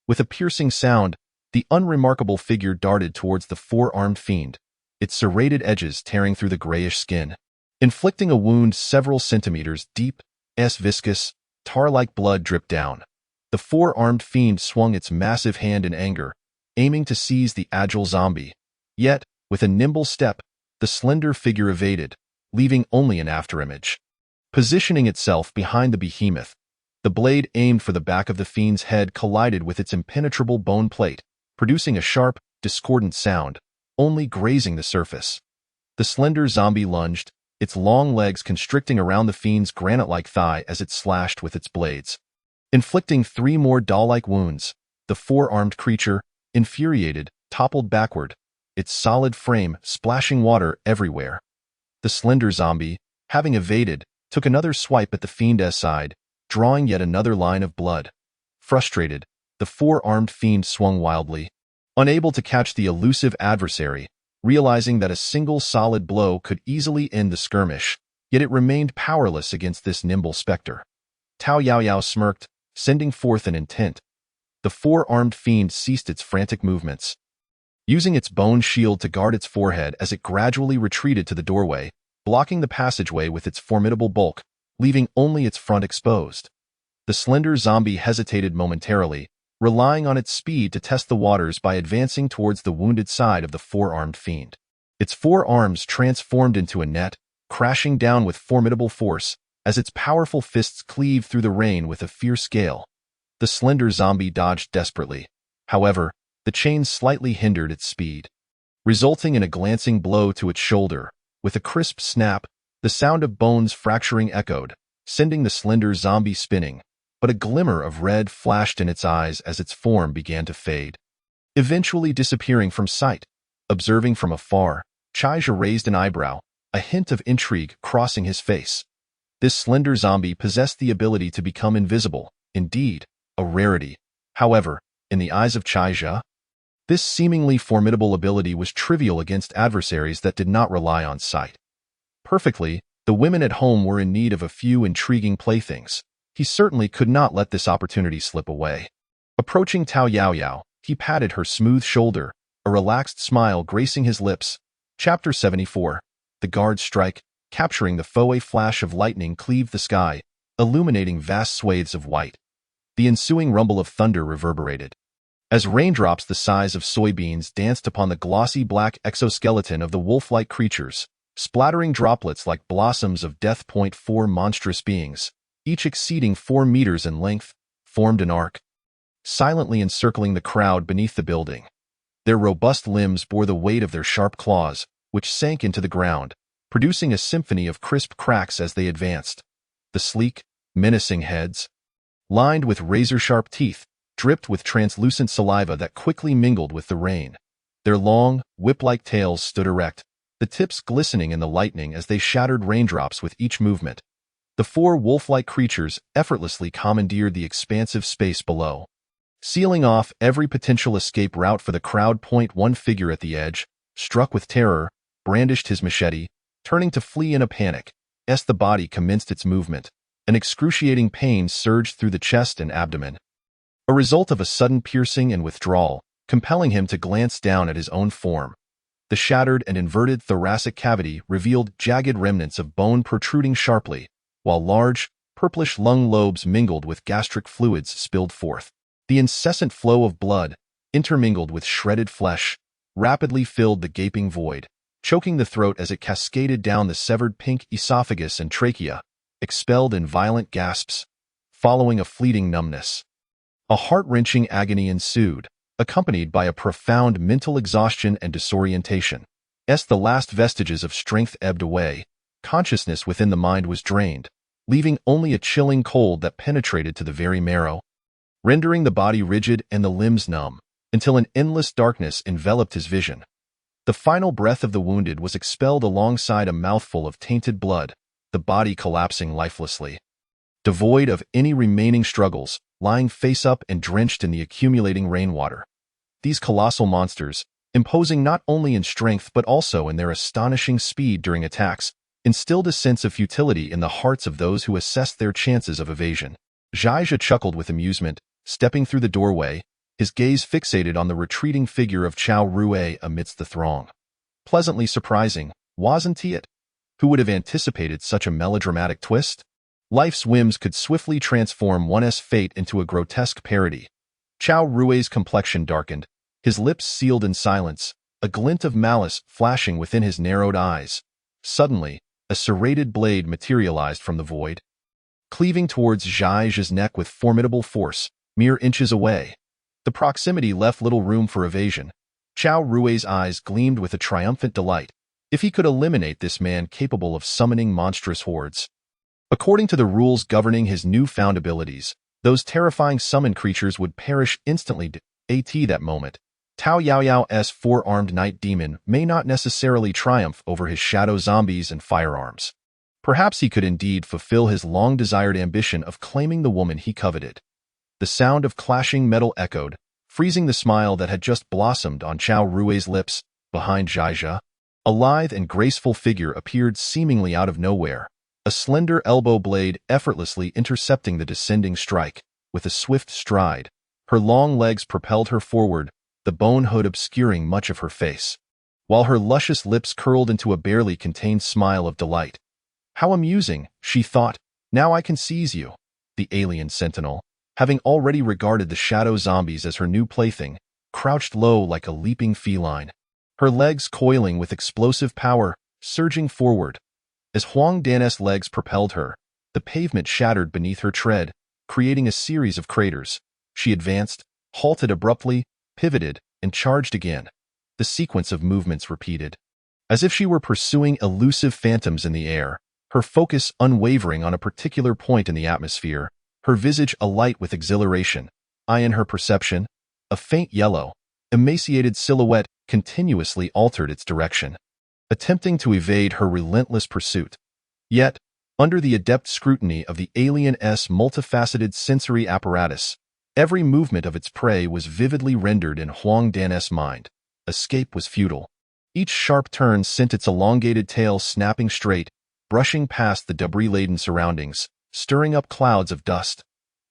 With a piercing sound, the unremarkable figure darted towards the four-armed fiend, its serrated edges tearing through the grayish skin. Inflicting a wound several centimeters deep, viscous, tar-like blood dripped down. The four-armed fiend swung its massive hand in anger, aiming to seize the agile zombie. Yet, with a nimble step, the slender figure evaded, leaving only an afterimage. Positioning itself behind the behemoth, the blade aimed for the back of the fiend's head collided with its impenetrable bone plate, producing a sharp, discordant sound, only grazing the surface. The slender zombie lunged, its long legs constricting around the fiend's granite-like thigh as it slashed with its blades. Inflicting 3 more doll-like wounds, the four-armed creature, infuriated, toppled backward, its solid frame splashing water everywhere. The slender zombie, having evaded, took another swipe at the fiend's side, drawing yet another line of blood. Frustrated, the four-armed fiend swung wildly. Unable to catch the elusive adversary, realizing that a single solid blow could easily end the skirmish, yet it remained powerless against this nimble specter. Tao Yaoyao smirked, sending forth an intent. The four-armed fiend ceased its frantic movements. Using its bone shield to guard its forehead as it gradually retreated to the doorway, blocking the passageway with its formidable bulk, leaving only its front exposed. The slender zombie hesitated momentarily, relying on its speed to test the waters by advancing towards the wounded side of the four-armed fiend. Its four arms transformed into a net, crashing down with formidable force, as its powerful fists cleaved through the rain with a fierce gale. The slender zombie dodged desperately. However, the chains slightly hindered its speed, resulting in a glancing blow to its shoulder. With a crisp snap, the sound of bones fracturing echoed, sending the slender zombie spinning, but a glimmer of red flashed in its eyes as its form began to fade, eventually disappearing from sight. Observing from afar, Chaija raised an eyebrow, a hint of intrigue crossing his face. This slender zombie possessed the ability to become invisible, indeed, a rarity. However, in the eyes of Chaija, this seemingly formidable ability was trivial against adversaries that did not rely on sight. Perfectly, the women at home were in need of a few intriguing playthings. He certainly could not let this opportunity slip away. Approaching Tao Yaoyao, he patted her smooth shoulder, a relaxed smile gracing his lips. Chapter 74. The guards strike, capturing the foe. A flash of lightning cleaved the sky, illuminating vast swathes of white. The ensuing rumble of thunder reverberated, as raindrops the size of soybeans danced upon the glossy black exoskeleton of the wolf-like creatures, splattering droplets like blossoms of death. 4 monstrous beings, each exceeding 4 meters in length, formed an arc, silently encircling the crowd beneath the building. Their robust limbs bore the weight of their sharp claws, which sank into the ground, producing a symphony of crisp cracks as they advanced. The sleek, menacing heads, lined with razor-sharp teeth, dripped with translucent saliva that quickly mingled with the rain. Their long, whip-like tails stood erect, the tips glistening in the lightning as they shattered raindrops with each movement. The 4 wolf-like creatures effortlessly commandeered the expansive space below, sealing off every potential escape route for the crowd. 1 figure at the edge, struck with terror, brandished his machete, turning to flee in a panic. As the body commenced its movement, an excruciating pain surged through the chest and abdomen, a result of a sudden piercing and withdrawal, compelling him to glance down at his own form. The shattered and inverted thoracic cavity revealed jagged remnants of bone protruding sharply, while large, purplish lung lobes mingled with gastric fluids spilled forth. The incessant flow of blood, intermingled with shredded flesh, rapidly filled the gaping void. choking the throat as it cascaded down the severed pink esophagus and trachea, expelled in violent gasps, following a fleeting numbness. A heart-wrenching agony ensued, accompanied by a profound mental exhaustion and disorientation. As the last vestiges of strength ebbed away, consciousness within the mind was drained, leaving only a chilling cold that penetrated to the very marrow, rendering the body rigid and the limbs numb, until an endless darkness enveloped his vision. The final breath of the wounded was expelled alongside a mouthful of tainted blood, the body collapsing lifelessly. Devoid of any remaining struggles, lying face up and drenched in the accumulating rainwater. These colossal monsters, imposing not only in strength but also in their astonishing speed during attacks, instilled a sense of futility in the hearts of those who assessed their chances of evasion. Jaija chuckled with amusement, stepping through the doorway, his gaze fixated on the retreating figure of Chao Rui amidst the throng. Pleasantly surprising, wasn't it? Who would have anticipated such a melodramatic twist? Life's whims could swiftly transform one's fate into a grotesque parody. Chao Rui's complexion darkened, his lips sealed in silence, a glint of malice flashing within his narrowed eyes. Suddenly, a serrated blade materialized from the void, cleaving towards Jaija's neck with formidable force, mere inches away. The proximity left little room for evasion. Chao Rui's eyes gleamed with a triumphant delight. If he could eliminate this man capable of summoning monstrous hordes. According to the rules governing his newfound abilities, those terrifying summoned creatures would perish instantly. At that moment, Tao Yaoyao's four-armed night demon may not necessarily triumph over his shadow zombies and firearms. Perhaps he could indeed fulfill his long-desired ambition of claiming the woman he coveted. The sound of clashing metal echoed, freezing the smile that had just blossomed on Chao Rui's lips. Behind Jaija, a lithe and graceful figure appeared seemingly out of nowhere, a slender elbow blade effortlessly intercepting the descending strike. With a swift stride, her long legs propelled her forward, the bone hood obscuring much of her face, while her luscious lips curled into a barely contained smile of delight. How amusing, she thought. Now I can seize you. The alien sentinel, having already regarded the shadow zombies as her new plaything, crouched low like a leaping feline, her legs coiling with explosive power, surging forward. As Huang Dan's legs propelled her, the pavement shattered beneath her tread, creating a series of craters. She advanced, halted abruptly, pivoted, and charged again. The sequence of movements repeated. As if she were pursuing elusive phantoms in the air, her focus unwavering on a particular point in the atmosphere, her visage alight with exhilaration. In her perception, a faint yellow, emaciated silhouette continuously altered its direction, attempting to evade her relentless pursuit. Yet, under the adept scrutiny of the alien's multifaceted sensory apparatus, every movement of its prey was vividly rendered in Huang Dan's mind. Escape was futile. Each sharp turn sent its elongated tail snapping straight, brushing past the debris-laden surroundings, stirring up clouds of dust.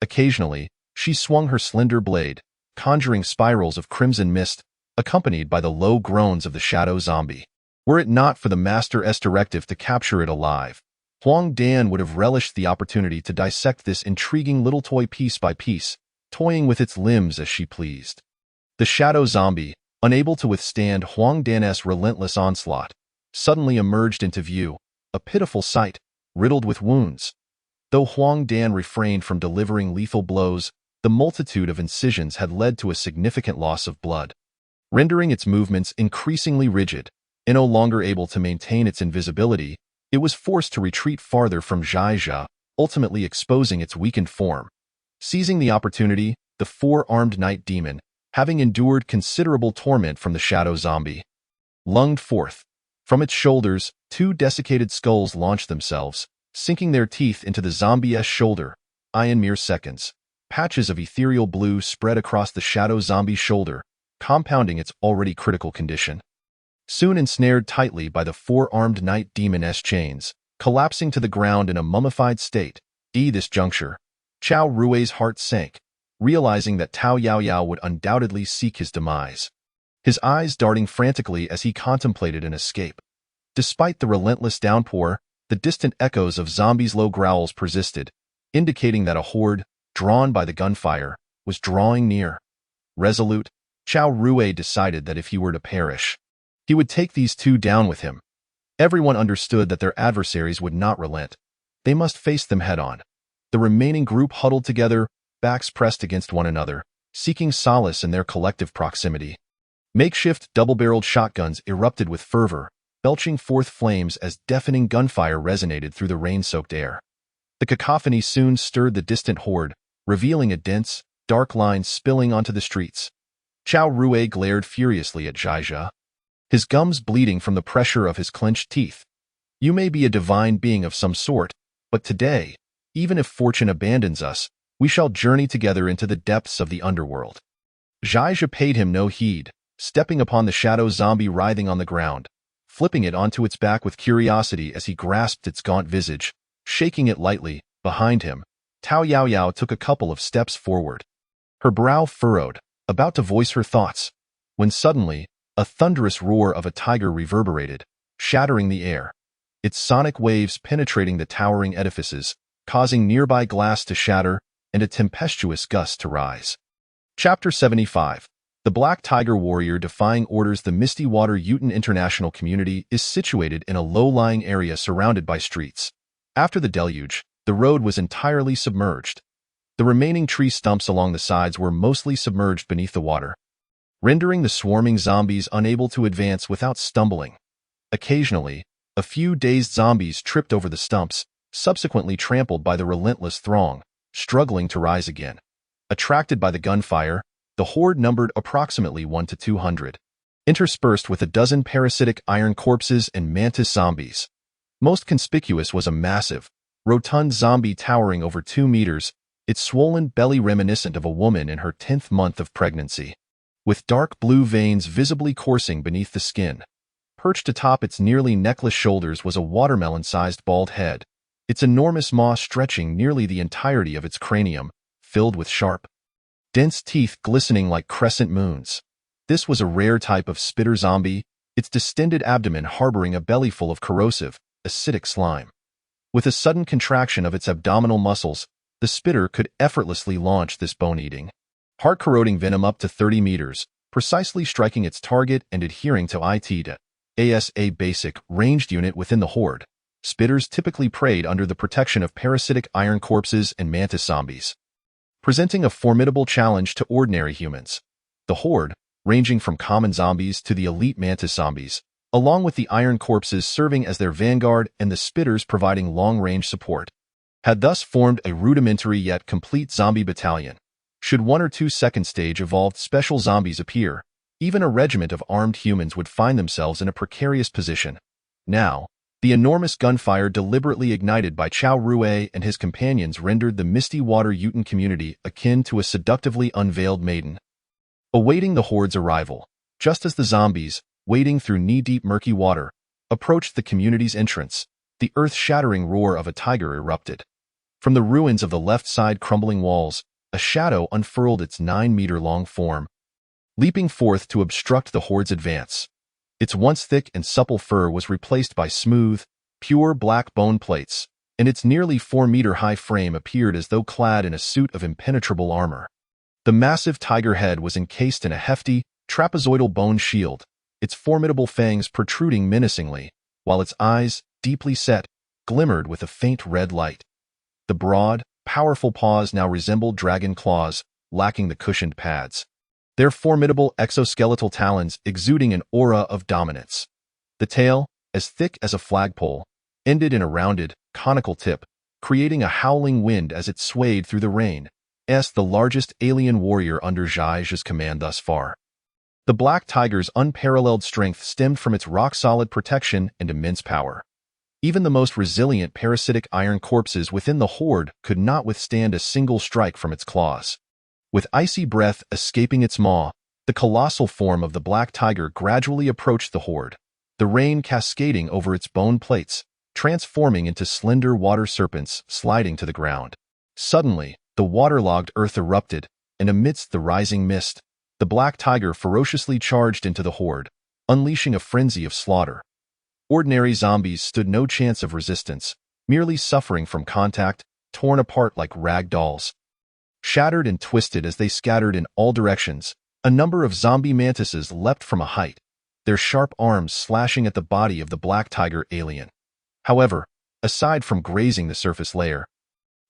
Occasionally, she swung her slender blade, conjuring spirals of crimson mist, accompanied by the low groans of the shadow zombie. Were it not for the Master's directive to capture it alive, Huang Dan would have relished the opportunity to dissect this intriguing little toy piece by piece, toying with its limbs as she pleased. The shadow zombie, unable to withstand Huang Dan's relentless onslaught, suddenly emerged into view, a pitiful sight, riddled with wounds. Though Huang Dan refrained from delivering lethal blows, the multitude of incisions had led to a significant loss of blood, rendering its movements increasingly rigid. And no longer able to maintain its invisibility, it was forced to retreat farther from Jaija, ultimately exposing its weakened form. Seizing the opportunity, the four-armed night demon, having endured considerable torment from the shadow zombie, lunged forth. From its shoulders, two desiccated skulls launched themselves, sinking their teeth into the zombie's shoulder. In mere seconds, patches of ethereal blue spread across the shadow zombie's shoulder, compounding its already critical condition. Soon ensnared tightly by the four-armed night demon's chains, collapsing to the ground in a mummified state. This juncture, Chao Rui's heart sank, realizing that Tao Yaoyao would undoubtedly seek his demise, his eyes darting frantically as he contemplated an escape. Despite the relentless downpour, the distant echoes of zombies' low growls persisted, indicating that a horde, drawn by the gunfire, was drawing near. Resolute, Chao Rui decided that if he were to perish, He would take these two down with him. Everyone understood that their adversaries would not relent. They must face them head-on. The remaining group huddled together, backs pressed against one another, seeking solace in their collective proximity. Makeshift double-barreled shotguns erupted with fervor, belching forth flames as deafening gunfire resonated through the rain-soaked air. The cacophony soon stirred the distant horde, revealing a dense, dark line spilling onto the streets. Chao Rui glared furiously at Zhaizha, his gums bleeding from the pressure of his clenched teeth. You may be a divine being of some sort, but today, even if fortune abandons us, we shall journey together into the depths of the underworld. Zhaizha paid him no heed, stepping upon the shadow zombie writhing on the ground, flipping it onto its back with curiosity as he grasped its gaunt visage, shaking it lightly. Behind him, Tao Yaoyao took a couple of steps forward. Her brow furrowed, about to voice her thoughts, when suddenly, a thunderous roar of a tiger reverberated, shattering the air, its sonic waves penetrating the towering edifices, causing nearby glass to shatter and a tempestuous gust to rise. Chapter 75. The Black Tiger Warrior Defying Orders. The Misty Water Uten International Community is situated in a low-lying area surrounded by streets. After the deluge, the road was entirely submerged. The remaining tree stumps along the sides were mostly submerged beneath the water, rendering the swarming zombies unable to advance without stumbling. Occasionally, a few dazed zombies tripped over the stumps, subsequently trampled by the relentless throng, struggling to rise again. Attracted by the gunfire, the horde numbered approximately 1 to 200, interspersed with a dozen parasitic iron corpses and mantis zombies. Most conspicuous was a massive, rotund zombie towering over 2 meters, its swollen belly reminiscent of a woman in her 10th month of pregnancy, with dark blue veins visibly coursing beneath the skin. Perched atop its nearly necklace shoulders was a watermelon-sized bald head, its enormous maw stretching nearly the entirety of its cranium, filled with sharp, dense teeth glistening like crescent moons. This was a rare type of spitter zombie, its distended abdomen harboring a bellyful of corrosive, acidic slime. With a sudden contraction of its abdominal muscles, the spitter could effortlessly launch this bone-eating, heart-corroding venom up to 30 meters, precisely striking its target and adhering to a basic, ranged unit within the horde. Spitters typically preyed under the protection of parasitic iron corpses and mantis zombies, presenting a formidable challenge to ordinary humans. The horde, ranging from common zombies to the elite mantis zombies, along with the iron corpses serving as their vanguard and the spitters providing long-range support, had thus formed a rudimentary yet complete zombie battalion. Should 1 or 2 second-stage evolved special zombies appear, even a regiment of armed humans would find themselves in a precarious position. Now, the enormous gunfire deliberately ignited by Chao Rui and his companions rendered the Misty Water Uten community akin to a seductively unveiled maiden, awaiting the horde's arrival. Just as the zombies, wading through knee-deep murky water, approached the community's entrance, the earth-shattering roar of a tiger erupted. From the ruins of the left-side crumbling walls, a shadow unfurled its 9-meter-long form, leaping forth to obstruct the horde's advance. Its once thick and supple fur was replaced by smooth, pure black bone plates, and its nearly 4-meter-high frame appeared as though clad in a suit of impenetrable armor. The massive tiger head was encased in a hefty, trapezoidal bone shield, its formidable fangs protruding menacingly, while its eyes, deeply set, glimmered with a faint red light. The broad, powerful paws now resembled dragon claws, lacking the cushioned pads, their formidable exoskeletal talons exuding an aura of dominance. The tail, as thick as a flagpole, ended in a rounded, conical tip, creating a howling wind as it swayed through the rain. The largest alien warrior under Zhaizha's command thus far. The Black Tiger's unparalleled strength stemmed from its rock-solid protection and immense power. Even the most resilient parasitic iron corpses within the horde could not withstand a single strike from its claws. With icy breath escaping its maw, the colossal form of the Black Tiger gradually approached the horde, the rain cascading over its bone plates, transforming into slender water serpents sliding to the ground. Suddenly, the waterlogged earth erupted, and amidst the rising mist, the Black Tiger ferociously charged into the horde, unleashing a frenzy of slaughter. Ordinary zombies stood no chance of resistance, merely suffering from contact, torn apart like rag dolls. Shattered and twisted as they scattered in all directions, a number of zombie mantises leapt from a height, their sharp arms slashing at the body of the black tiger alien. However, aside from grazing the surface layer,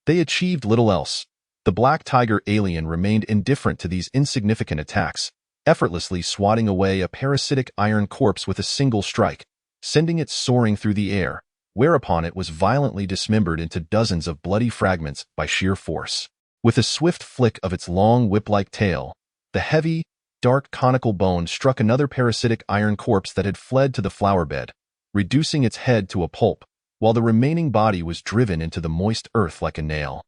they achieved little else. The black tiger alien remained indifferent to these insignificant attacks, effortlessly swatting away a parasitic iron corpse with a single strike, sending it soaring through the air, whereupon it was violently dismembered into dozens of bloody fragments by sheer force. With a swift flick of its long whip-like tail, the heavy, dark conical bone struck another parasitic iron corpse that had fled to the flower bed, reducing its head to a pulp, while the remaining body was driven into the moist earth like a nail,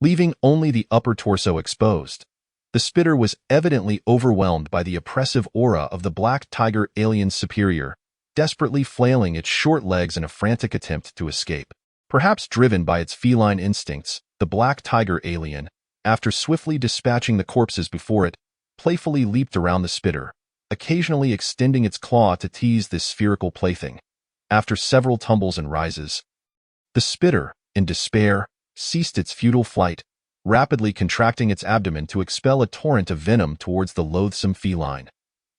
leaving only the upper torso exposed. The spitter was evidently overwhelmed by the oppressive aura of the black tiger alien's superior, desperately flailing its short legs in a frantic attempt to escape. Perhaps driven by its feline instincts, the black tiger alien, after swiftly dispatching the corpses before it, playfully leaped around the spitter, occasionally extending its claw to tease this spherical plaything. After several tumbles and rises, the spitter, in despair, ceased its futile flight, rapidly contracting its abdomen to expel a torrent of venom towards the loathsome feline.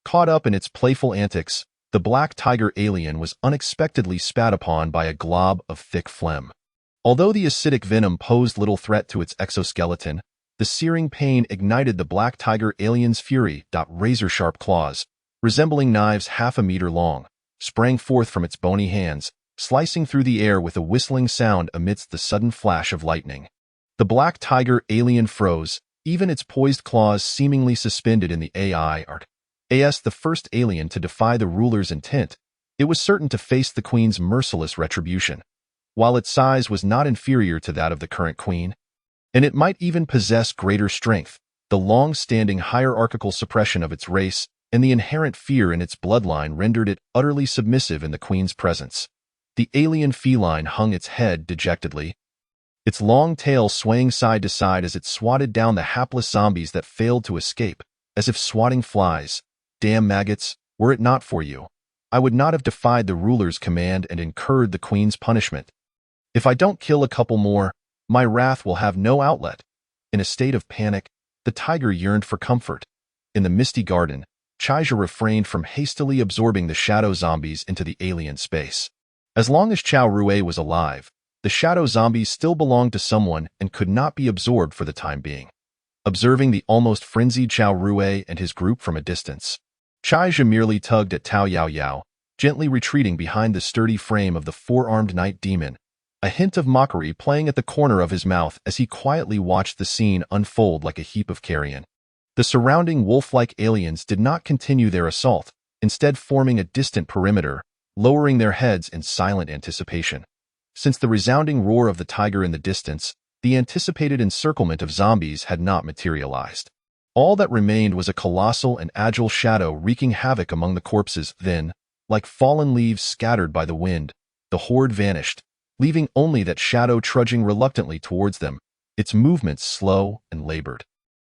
Caught up in its playful antics, the black tiger alien was unexpectedly spat upon by a glob of thick phlegm. Although the acidic venom posed little threat to its exoskeleton, the searing pain ignited the black tiger alien's fury. Razor-sharp claws, resembling knives half a meter long, sprang forth from its bony hands, slicing through the air with a whistling sound amidst the sudden flash of lightning. The black tiger alien froze, even its poised claws seemingly suspended in the as the first alien to defy the ruler's intent. It was certain to face the queen's merciless retribution. While its size was not inferior to that of the current queen, and it might even possess greater strength, the long-standing hierarchical suppression of its race and the inherent fear in its bloodline rendered it utterly submissive in the queen's presence. The alien feline hung its head dejectedly, its long tail swaying side to side as it swatted down the hapless zombies that failed to escape, as if swatting flies. Damn maggots, were it not for you, I would not have defied the ruler's command and incurred the queen's punishment. If I don't kill a couple more, my wrath will have no outlet. In a state of panic, the tiger yearned for comfort. In the misty garden, Chaija refrained from hastily absorbing the shadow zombies into the alien space. As long as Chao Rue was alive, the shadow zombies still belonged to someone and could not be absorbed for the time being. Observing the almost frenzied Chao Rue and his group from a distance, Chaija merely tugged at Tao Yao Yao, gently retreating behind the sturdy frame of the four-armed night demon, a hint of mockery playing at the corner of his mouth as he quietly watched the scene unfold like a heap of carrion. The surrounding wolf-like aliens did not continue their assault, instead forming a distant perimeter, lowering their heads in silent anticipation. Since the resounding roar of the tiger in the distance, the anticipated encirclement of zombies had not materialized. All that remained was a colossal and agile shadow wreaking havoc among the corpses. Then, like fallen leaves scattered by the wind, the horde vanished, leaving only that shadow trudging reluctantly towards them, its movements slow and labored.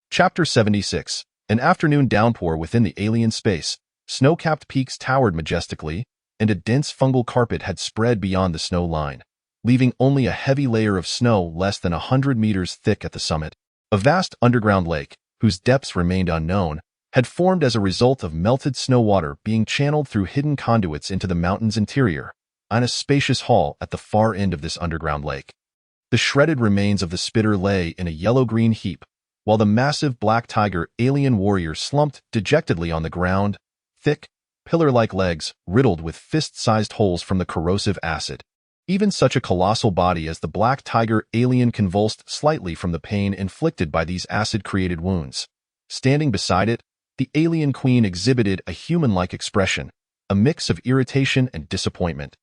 Chapter 76. An afternoon downpour within the alien space. Snow-capped peaks towered majestically, and a dense fungal carpet had spread beyond the snow line, leaving only a heavy layer of snow less than 100 meters thick at the summit. A vast underground lake, whose depths remained unknown, had formed as a result of melted snow water being channeled through hidden conduits into the mountain's interior. On a spacious hall at the far end of this underground lake, the shredded remains of the spitter lay in a yellow-green heap, while the massive black tiger alien warrior slumped dejectedly on the ground, thick, pillar-like legs riddled with fist-sized holes from the corrosive acid. Even such a colossal body as the black tiger alien convulsed slightly from the pain inflicted by these acid-created wounds. Standing beside it, the alien queen exhibited a human-like expression, a mix of irritation and disappointment.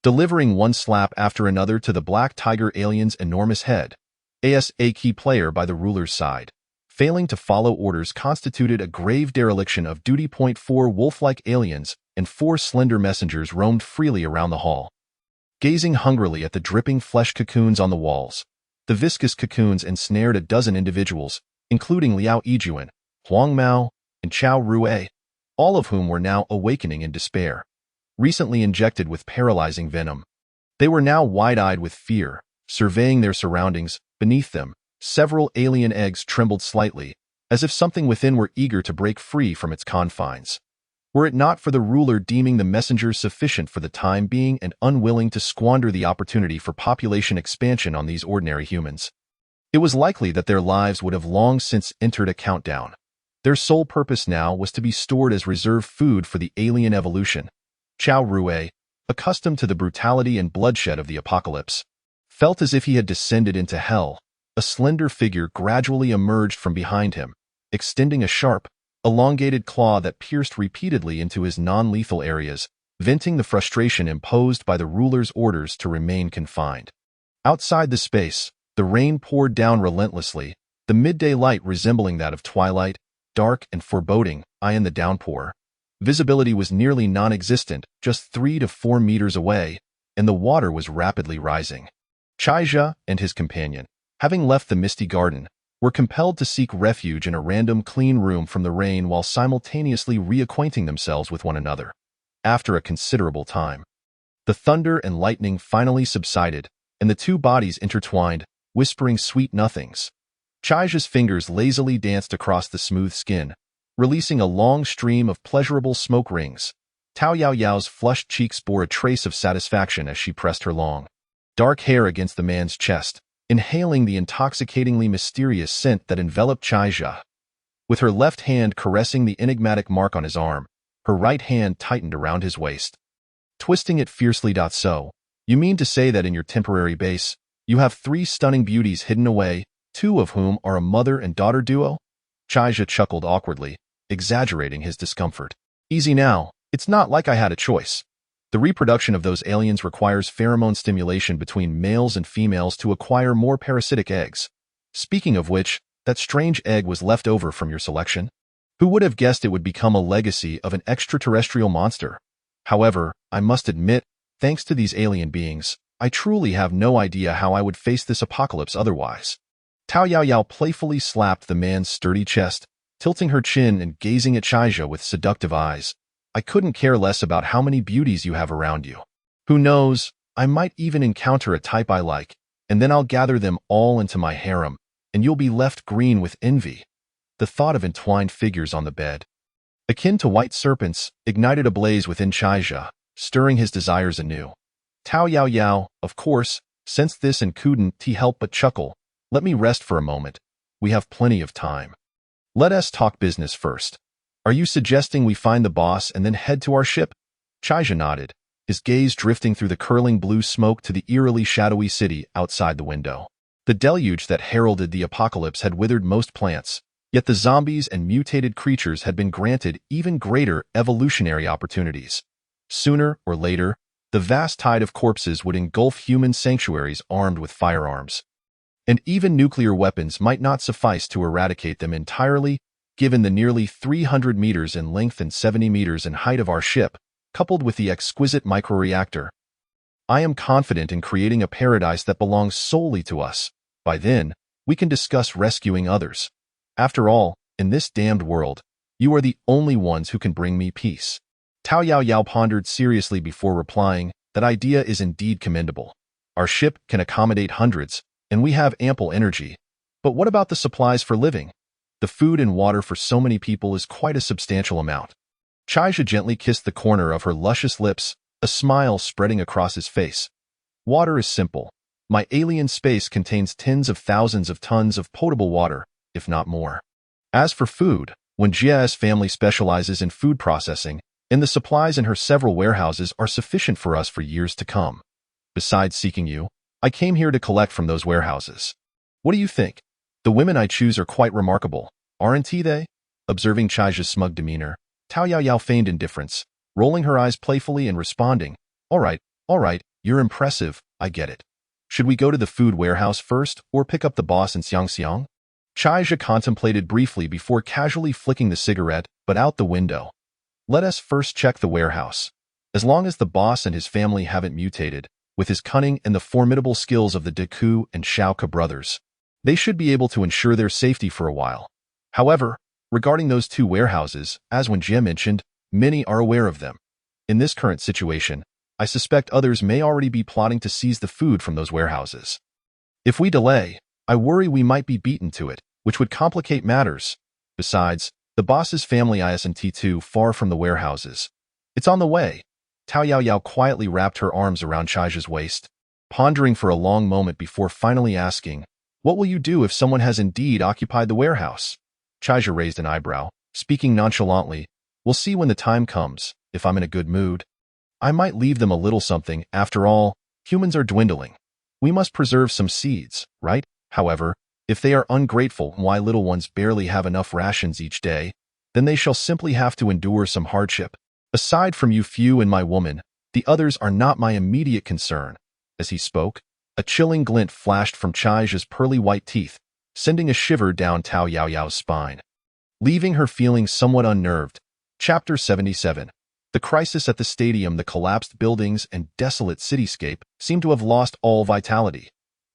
Delivering one slap after another to the black tiger alien's enormous head, a key player by the ruler's side, failing to follow orders constituted a grave dereliction of duty. 4 wolf-like aliens and 4 slender messengers roamed freely around the hall, gazing hungrily at the dripping flesh cocoons on the walls. The viscous cocoons ensnared a dozen individuals, including Liao Yijuan, Huang Mao, and Chao Rue, all of whom were now awakening in despair. Recently injected with paralyzing venom, they were now wide-eyed with fear, surveying their surroundings. Beneath them, several alien eggs trembled slightly, as if something within were eager to break free from its confines. were it not for the ruler deeming the messengers sufficient for the time being and unwilling to squander the opportunity for population expansion on these ordinary humans. It was likely that their lives would have long since entered a countdown. Their sole purpose now was to be stored as reserve food for the alien evolution. Chao Rue, accustomed to the brutality and bloodshed of the apocalypse, felt as if he had descended into hell. A slender figure gradually emerged from behind him, extending a sharp, elongated claw that pierced repeatedly into his non-lethal areas, venting the frustration imposed by the ruler's orders to remain confined. Outside the space, the rain poured down relentlessly, the midday light resembling that of twilight, dark and foreboding, in the downpour. Visibility was nearly non-existent, just 3 to 4 meters away, and the water was rapidly rising. Chaija and his companion, having left the misty garden, were compelled to seek refuge in a random clean room from the rain while simultaneously reacquainting themselves with one another. After a considerable time, the thunder and lightning finally subsided, and the two bodies intertwined, whispering sweet nothings. Chaija's fingers lazily danced across the smooth skin, releasing a long stream of pleasurable smoke rings. Tao Yao Yao's flushed cheeks bore a trace of satisfaction as she pressed her long, dark hair against the man's chest, inhaling the intoxicatingly mysterious scent that enveloped Chaija. With her left hand caressing the enigmatic mark on his arm, her right hand tightened around his waist, twisting it fiercely. So, you mean to say that in your temporary base, you have 3 stunning beauties hidden away, 2 of whom are a mother and daughter duo? Chaija chuckled awkwardly, exaggerating his discomfort. Easy now, it's not like I had a choice. The reproduction of those aliens requires pheromone stimulation between males and females to acquire more parasitic eggs. Speaking of which, that strange egg was left over from your selection. Who would have guessed it would become a legacy of an extraterrestrial monster? However, I must admit, thanks to these alien beings, I truly have no idea how I would face this apocalypse otherwise. Tao Yao Yao playfully slapped the man's sturdy chest, tilting her chin and gazing at Chaija with seductive eyes. I couldn't care less about how many beauties you have around you. Who knows, I might even encounter a type I like, and then I'll gather them all into my harem, and you'll be left green with envy. The thought of entwined figures on the bed, akin to white serpents, ignited a blaze within Chaija, stirring his desires anew. Tao Yao Yao, of course, sensed this and couldn't help but chuckle. Let me rest for a moment. We have plenty of time. Let us talk business first. Are you suggesting we find the boss and then head to our ship? Chaija nodded, his gaze drifting through the curling blue smoke to the eerily shadowy city outside the window. The deluge that heralded the apocalypse had withered most plants, yet the zombies and mutated creatures had been granted even greater evolutionary opportunities. Sooner or later, the vast tide of corpses would engulf human sanctuaries armed with firearms. And even nuclear weapons might not suffice to eradicate them entirely, given the nearly 300 meters in length and 70 meters in height of our ship, coupled with the exquisite microreactor. I am confident in creating a paradise that belongs solely to us. By then, we can discuss rescuing others. After all, in this damned world, you are the only ones who can bring me peace. Tao Yao Yao pondered seriously before replying, that idea is indeed commendable. Our ship can accommodate hundreds, and we have ample energy. But what about the supplies for living? The food and water for so many people is quite a substantial amount. Chaija gently kissed the corner of her luscious lips, a smile spreading across his face. Water is simple. My alien space contains tens of thousands of tons of potable water, if not more. As for food, when Jia's family specializes in food processing, and the supplies in her several warehouses are sufficient for us for years to come. Besides seeking you, I came here to collect from those warehouses. What do you think? The women I choose are quite remarkable, aren't they? Observing Chaija's smug demeanor, Tao Yao Yao feigned indifference, rolling her eyes playfully and responding, all right, you're impressive, I get it. Should we go to the food warehouse first, or pick up the boss in Xiangxiang? Chaija contemplated briefly before casually flicking the cigarette, but out the window. Let us first check the warehouse. As long as the boss and his family haven't mutated, with his cunning and the formidable skills of the Deku and Shaoka brothers, they should be able to ensure their safety for a while. However, regarding those 2 warehouses, as when Jie mentioned, many are aware of them. In this current situation, I suspect others may already be plotting to seize the food from those warehouses. If we delay, I worry we might be beaten to it, which would complicate matters. Besides, The boss's family isn't too far from the warehouses. It's on the way. Tao Yaoyao quietly wrapped her arms around Chai's waist, pondering for a long moment before finally asking, "What will you do if someone has indeed occupied the warehouse?" Chai raised an eyebrow, speaking nonchalantly, "We'll see when the time comes, if I'm in a good mood. I might leave them a little something. After all, humans are dwindling. We must preserve some seeds, right? However, if they are ungrateful and why little ones barely have enough rations each day, then they shall simply have to endure some hardship. Aside from you few and my woman, the others are not my immediate concern." As he spoke, a chilling glint flashed from Chai's pearly white teeth, sending a shiver down Tao Yaoyao's spine. Leaving her feeling somewhat unnerved. Chapter 77. The crisis at the stadium. The collapsed buildings and desolate cityscape seemed to have lost all vitality.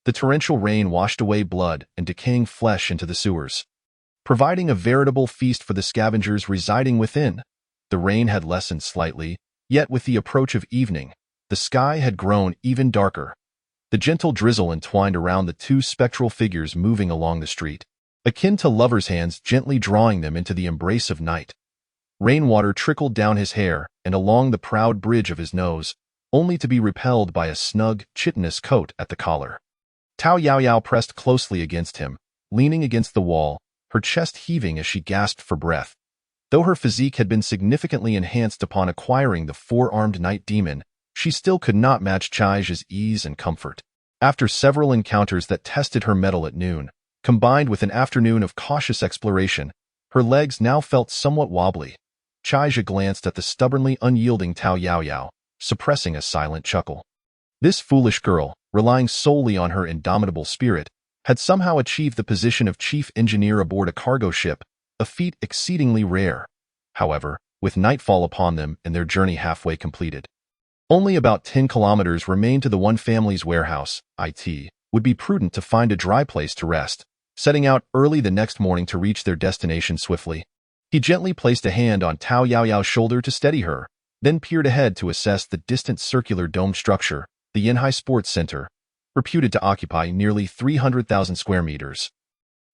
The torrential rain washed away blood and decaying flesh into the sewers, providing a veritable feast for the scavengers residing within. The rain had lessened slightly, yet with the approach of evening, the sky had grown even darker. The gentle drizzle entwined around the two spectral figures moving along the street, akin to lovers' hands gently drawing them into the embrace of night. Rainwater trickled down his hair and along the proud bridge of his nose, only to be repelled by a snug, chitinous coat at the collar. Tao Yaoyao pressed closely against him, leaning against the wall, her chest heaving as she gasped for breath. Though her physique had been significantly enhanced upon acquiring the four-armed night demon, she still could not match Chai's ease and comfort. After several encounters that tested her mettle at noon, combined with an afternoon of cautious exploration, her legs now felt somewhat wobbly. Chai glanced at the stubbornly unyielding Tao Yaoyao, suppressing a silent chuckle. This foolish girl, relying solely on her indomitable spirit, had somehow achieved the position of chief engineer aboard a cargo ship, a feat exceedingly rare. However, with nightfall upon them and their journey halfway completed, only about 10 kilometers remained to the one family's warehouse. It would be prudent to find a dry place to rest, setting out early the next morning to reach their destination swiftly. He gently placed a hand on Tao Yaoyao's shoulder to steady her, then peered ahead to assess the distant circular dome structure, the Yanhai Sports Center, reputed to occupy nearly 300,000 square meters.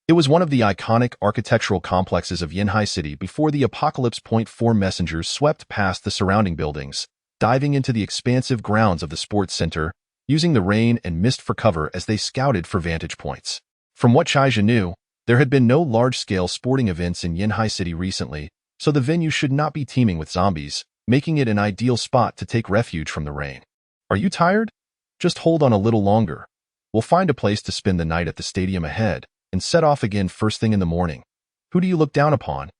It was one of the iconic architectural complexes of Yanhai City before the Apocalypse Point 4 messengers swept past the surrounding buildings, diving into the expansive grounds of the sports center, using the rain and mist for cover as they scouted for vantage points. From what Chai knew, there had been no large-scale sporting events in Yanhai City recently, so the venue should not be teeming with zombies, making it an ideal spot to take refuge from the rain. "Are you tired? Just hold on a little longer. We'll find a place to spend the night at the stadium ahead, and set off again first thing in the morning. Who do you look down upon?"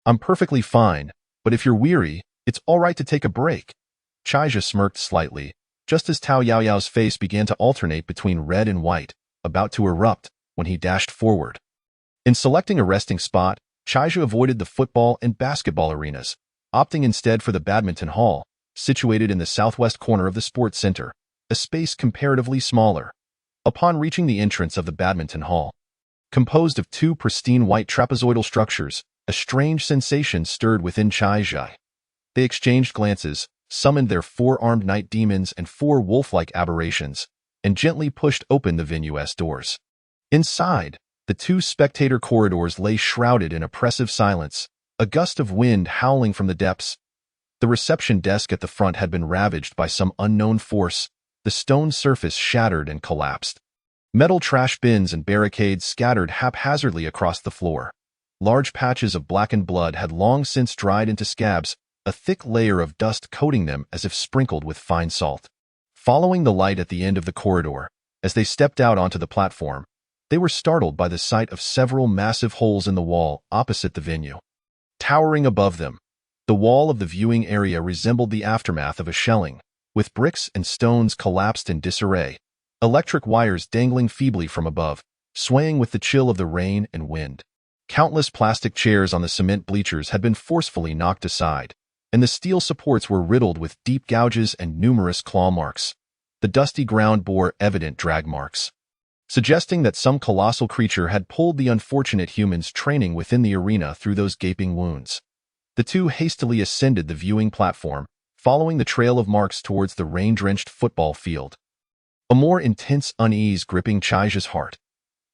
"I'm perfectly fine, but if you're weary, it's all right to take a break." Chai smirked slightly, just as Tao Yaoyao's face began to alternate between red and white, about to erupt, when he dashed forward. In selecting a resting spot, Chai avoided the football and basketball arenas, opting instead for the badminton hall, situated in the southwest corner of the sports center, a space comparatively smaller. Upon reaching the entrance of the badminton hall, composed of two pristine white trapezoidal structures, a strange sensation stirred within Chai. They exchanged glances, summoned their four-armed night demons and four wolf-like aberrations, and gently pushed open the venue's doors. Inside, the two spectator corridors lay shrouded in oppressive silence, a gust of wind howling from the depths. The reception desk at the front had been ravaged by some unknown force, the stone surface shattered and collapsed. Metal trash bins and barricades scattered haphazardly across the floor. Large patches of blackened blood had long since dried into scabs, a thick layer of dust coating them as if sprinkled with fine salt. Following the light at the end of the corridor, as they stepped out onto the platform, they were startled by the sight of several massive holes in the wall opposite the venue. Towering above them, the wall of the viewing area resembled the aftermath of a shelling, with bricks and stones collapsed in disarray, electric wires dangling feebly from above, swaying with the chill of the rain and wind. Countless plastic chairs on the cement bleachers had been forcefully knocked aside, and the steel supports were riddled with deep gouges and numerous claw marks. The dusty ground bore evident drag marks, suggesting that some colossal creature had pulled the unfortunate humans training within the arena through those gaping wounds. The two hastily ascended the viewing platform, following the trail of marks towards the rain-drenched football field. A more intense unease gripping Chai's heart.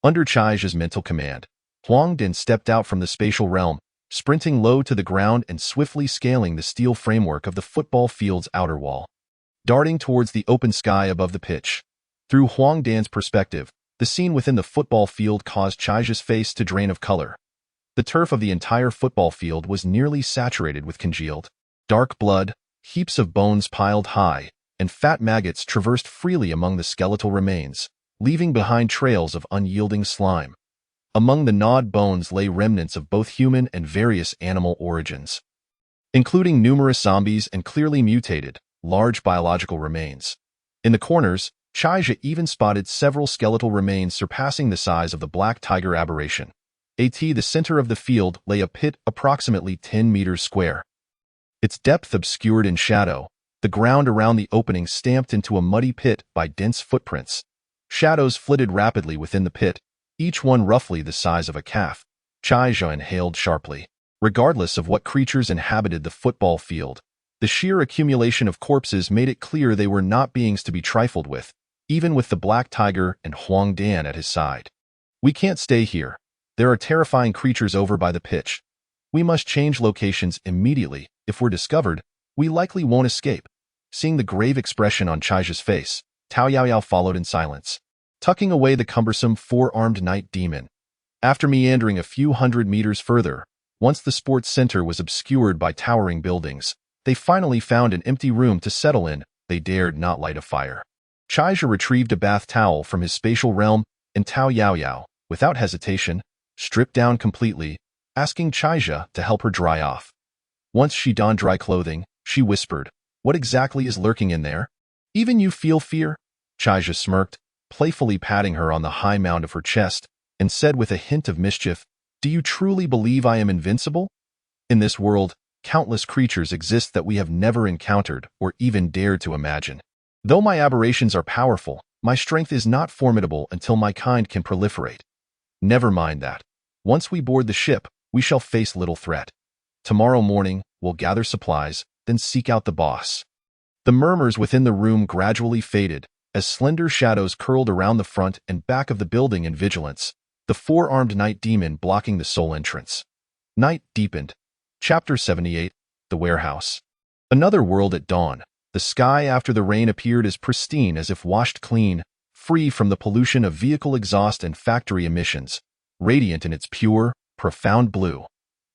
Under Chai's mental command, Huang Din stepped out from the spatial realm, sprinting low to the ground and swiftly scaling the steel framework of the football field's outer wall, darting towards the open sky above the pitch. Through Huang Dan's perspective, the scene within the football field caused Chaija's face to drain of color. The turf of the entire football field was nearly saturated with congealed, dark blood, heaps of bones piled high, and fat maggots traversed freely among the skeletal remains, leaving behind trails of unyielding slime. Among the gnawed bones lay remnants of both human and various animal origins, including numerous zombies and clearly mutated, large biological remains. In the corners, Chaija even spotted several skeletal remains surpassing the size of the black tiger aberration. At the center of the field lay a pit approximately 10 meters square. Its depth obscured in shadow, the ground around the opening stamped into a muddy pit by dense footprints. Shadows flitted rapidly within the pit, each one roughly the size of a calf. Chaija inhaled sharply. Regardless of what creatures inhabited the football field, the sheer accumulation of corpses made it clear they were not beings to be trifled with, even with the black tiger and Huang Dan at his side. "We can't stay here. There are terrifying creatures over by the pitch. We must change locations immediately. If we're discovered, we likely won't escape." Seeing the grave expression on Chaija's face, Tao Yaoyao followed in silence, tucking away the cumbersome four-armed night demon. After meandering a few hundred meters further, once the sports center was obscured by towering buildings, they finally found an empty room to settle in. They dared not light a fire. Chaija retrieved a bath towel from his spatial realm, and Tao Yaoyao, without hesitation, stripped down completely, asking Chaija to help her dry off. Once she donned dry clothing, she whispered, "What exactly is lurking in there? Even you feel fear?" Chaija smirked, playfully patting her on the high mound of her chest, and said with a hint of mischief, "Do you truly believe I am invincible? In this world, countless creatures exist that we have never encountered or even dared to imagine. Though my aberrations are powerful, my strength is not formidable until my kind can proliferate. Never mind that. Once we board the ship, we shall face little threat. Tomorrow morning, we'll gather supplies, then seek out the boss." The murmurs within the room gradually faded, as slender shadows curled around the front and back of the building in vigilance, the four-armed night demon blocking the sole entrance. Night deepened. Chapter 78, The Warehouse. Another world at dawn. The sky after the rain appeared as pristine as if washed clean, free from the pollution of vehicle exhaust and factory emissions, radiant in its pure, profound blue.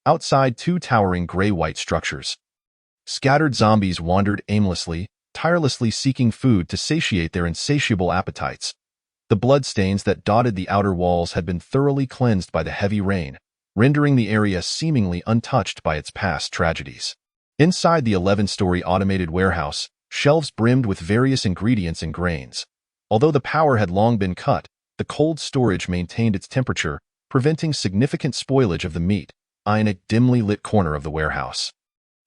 Outside, two towering gray-white structures. Scattered zombies wandered aimlessly, tirelessly seeking food to satiate their insatiable appetites. The bloodstains that dotted the outer walls had been thoroughly cleansed by the heavy rain, rendering the area seemingly untouched by its past tragedies. Inside the 11-story automated warehouse, shelves brimmed with various ingredients and grains. Although the power had long been cut, the cold storage maintained its temperature, preventing significant spoilage of the meat. In a dimly lit corner of the warehouse,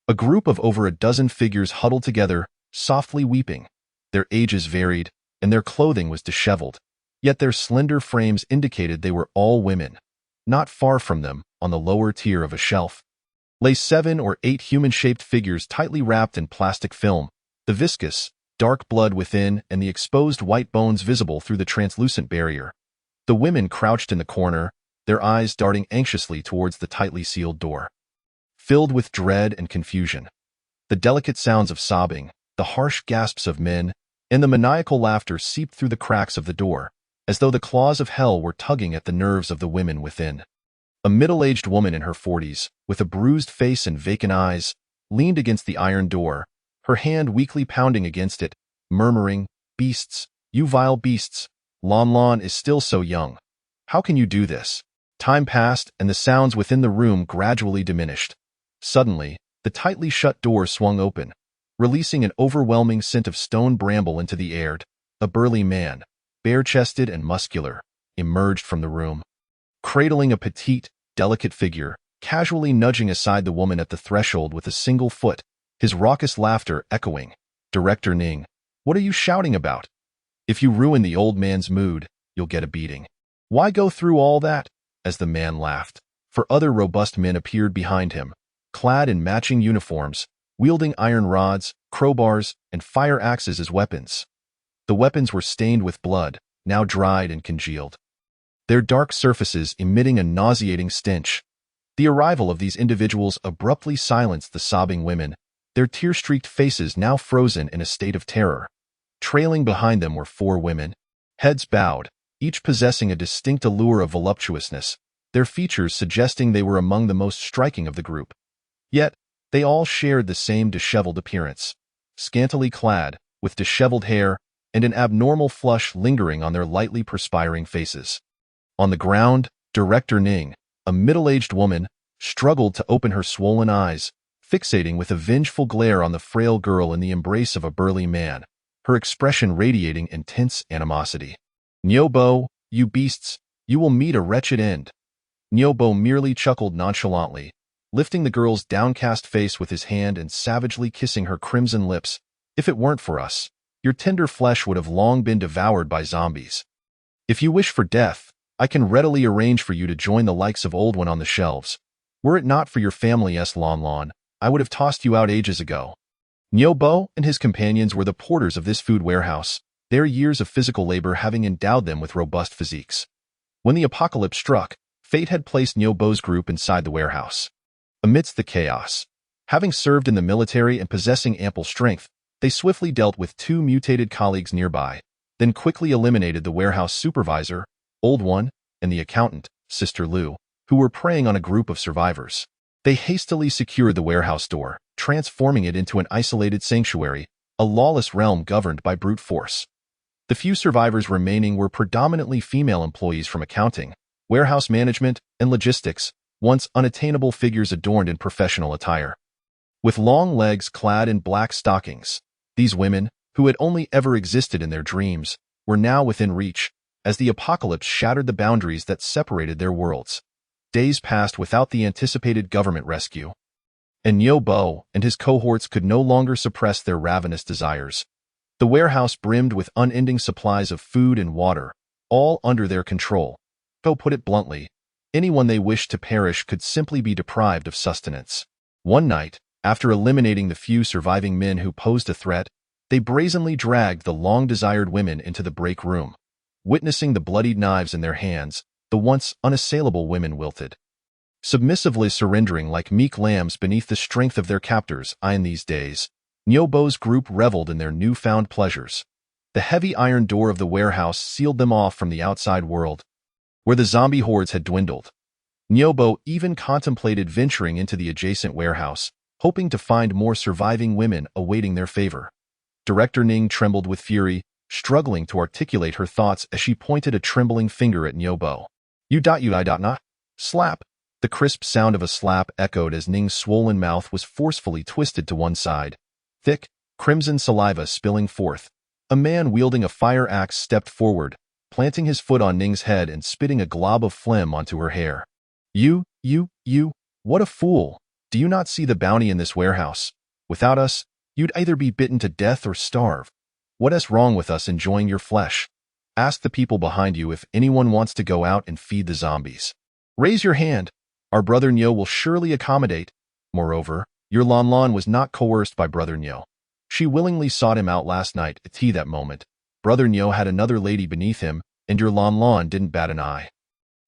a group of over a dozen figures huddled together, softly weeping. Their ages varied, and their clothing was disheveled, yet their slender frames indicated they were all women. Not far from them, on the lower tier of a shelf, lay 7 or 8 human-shaped figures tightly wrapped in plastic film, the viscous, dark blood within and the exposed white bones visible through the translucent barrier. The women crouched in the corner, their eyes darting anxiously towards the tightly sealed door, filled with dread and confusion. The delicate sounds of sobbing, the harsh gasps of men, and the maniacal laughter seeped through the cracks of the door, as though the claws of hell were tugging at the nerves of the women within. A middle-aged woman in her 40s, with a bruised face and vacant eyes, leaned against the iron door, her hand weakly pounding against it, murmuring, "Beasts, you vile beasts, Lon Lon is still so young. How can you do this?" Time passed, and the sounds within the room gradually diminished. Suddenly, the tightly shut door swung open, releasing an overwhelming scent of stone bramble into the air. A burly man, bare-chested and muscular, emerged from the room, cradling a petite, delicate figure, casually nudging aside the woman at the threshold with a single foot, his raucous laughter echoing. "Director Ning, what are you shouting about? If you ruin the old man's mood, you'll get a beating." "Why go through all that?" as the man laughed, for other robust men appeared behind him, clad in matching uniforms, wielding iron rods, crowbars, and fire axes as weapons. The weapons were stained with blood, now dried and congealed, their dark surfaces emitting a nauseating stench. The arrival of these individuals abruptly silenced the sobbing women, their tear-streaked faces now frozen in a state of terror. Trailing behind them were 4 women, heads bowed, each possessing a distinct allure of voluptuousness, their features suggesting they were among the most striking of the group. Yet, they all shared the same disheveled appearance, scantily clad, with disheveled hair and an abnormal flush lingering on their lightly perspiring faces. On the ground, Director Ning, a middle-aged woman, struggled to open her swollen eyes, fixating with a vengeful glare on the frail girl in the embrace of a burly man, her expression radiating intense animosity. "Nyobo, you beasts, you will meet a wretched end." Nyobo merely chuckled nonchalantly, lifting the girl's downcast face with his hand and savagely kissing her crimson lips. "If it weren't for us, your tender flesh would have long been devoured by zombies. If you wish for death, I can readily arrange for you to join the likes of Old One on the shelves. Were it not for your family's Lon Lon, I would have tossed you out ages ago." Nyobo and his companions were the porters of this food warehouse, their years of physical labor having endowed them with robust physiques. When the apocalypse struck, fate had placed Nyobo's group inside the warehouse. Amidst the chaos, having served in the military and possessing ample strength, they swiftly dealt with 2 mutated colleagues nearby, then quickly eliminated the warehouse supervisor, Old One, and the accountant, Sister Lu, who were preying on a group of survivors. They hastily secured the warehouse door, transforming it into an isolated sanctuary, a lawless realm governed by brute force. The few survivors remaining were predominantly female employees from accounting, warehouse management, and logistics, once unattainable figures adorned in professional attire. With long legs clad in black stockings, these women, who had only ever existed in their dreams, were now within reach, as the apocalypse shattered the boundaries that separated their worlds. Days passed without the anticipated government rescue, and Nyobo and his cohorts could no longer suppress their ravenous desires. The warehouse brimmed with unending supplies of food and water, all under their control. To put it bluntly, anyone they wished to perish could simply be deprived of sustenance. One night, after eliminating the few surviving men who posed a threat, they brazenly dragged the long-desired women into the break room. Witnessing the bloodied knives in their hands, the once unassailable women wilted, submissively surrendering like meek lambs beneath the strength of their captors. In these days, Nyobo's group reveled in their newfound pleasures. The heavy iron door of the warehouse sealed them off from the outside world, where the zombie hordes had dwindled. Nyobo even contemplated venturing into the adjacent warehouse, hoping to find more surviving women awaiting their favor. Director Ning trembled with fury, struggling to articulate her thoughts as she pointed a trembling finger at Nyobo. You not. Slap. The crisp sound of a slap echoed as Ning's swollen mouth was forcefully twisted to one side, thick, crimson saliva spilling forth. A man wielding a fire axe stepped forward, planting his foot on Ning's head and spitting a glob of phlegm onto her hair. You, what a fool! Do you not see the bounty in this warehouse? Without us, you'd either be bitten to death or starve. What's wrong with us enjoying your flesh? Ask the people behind you if anyone wants to go out and feed the zombies. Raise your hand. Our Brother Nyo will surely accommodate. Moreover, your Lon Lon was not coerced by Brother Nyo. She willingly sought him out last night at tea that moment. Brother Nyo had another lady beneath him, and your Lon Lon didn't bat an eye.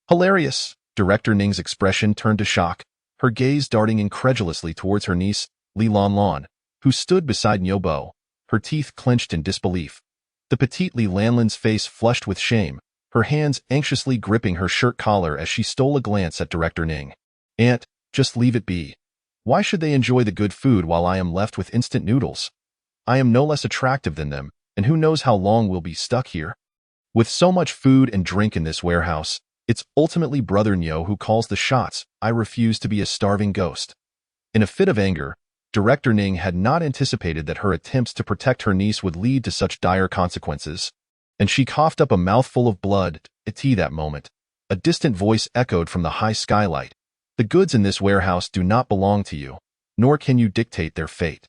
Hilarious! Director Ning's expression turned to shock, her gaze darting incredulously towards her niece, Li Lon Lon, who stood beside Nyobo, her teeth clenched in disbelief. The petite Li Lanlan's face flushed with shame, her hands anxiously gripping her shirt collar as she stole a glance at Director Ning. Aunt, just leave it be. Why should they enjoy the good food while I am left with instant noodles? I am no less attractive than them, and who knows how long we'll be stuck here? With so much food and drink in this warehouse, it's ultimately Brother Nyo who calls the shots. I refuse to be a starving ghost. In a fit of anger, Director Ning had not anticipated that her attempts to protect her niece would lead to such dire consequences, and she coughed up a mouthful of blood. At that moment, a distant voice echoed from the high skylight. The goods in this warehouse do not belong to you, nor can you dictate their fate.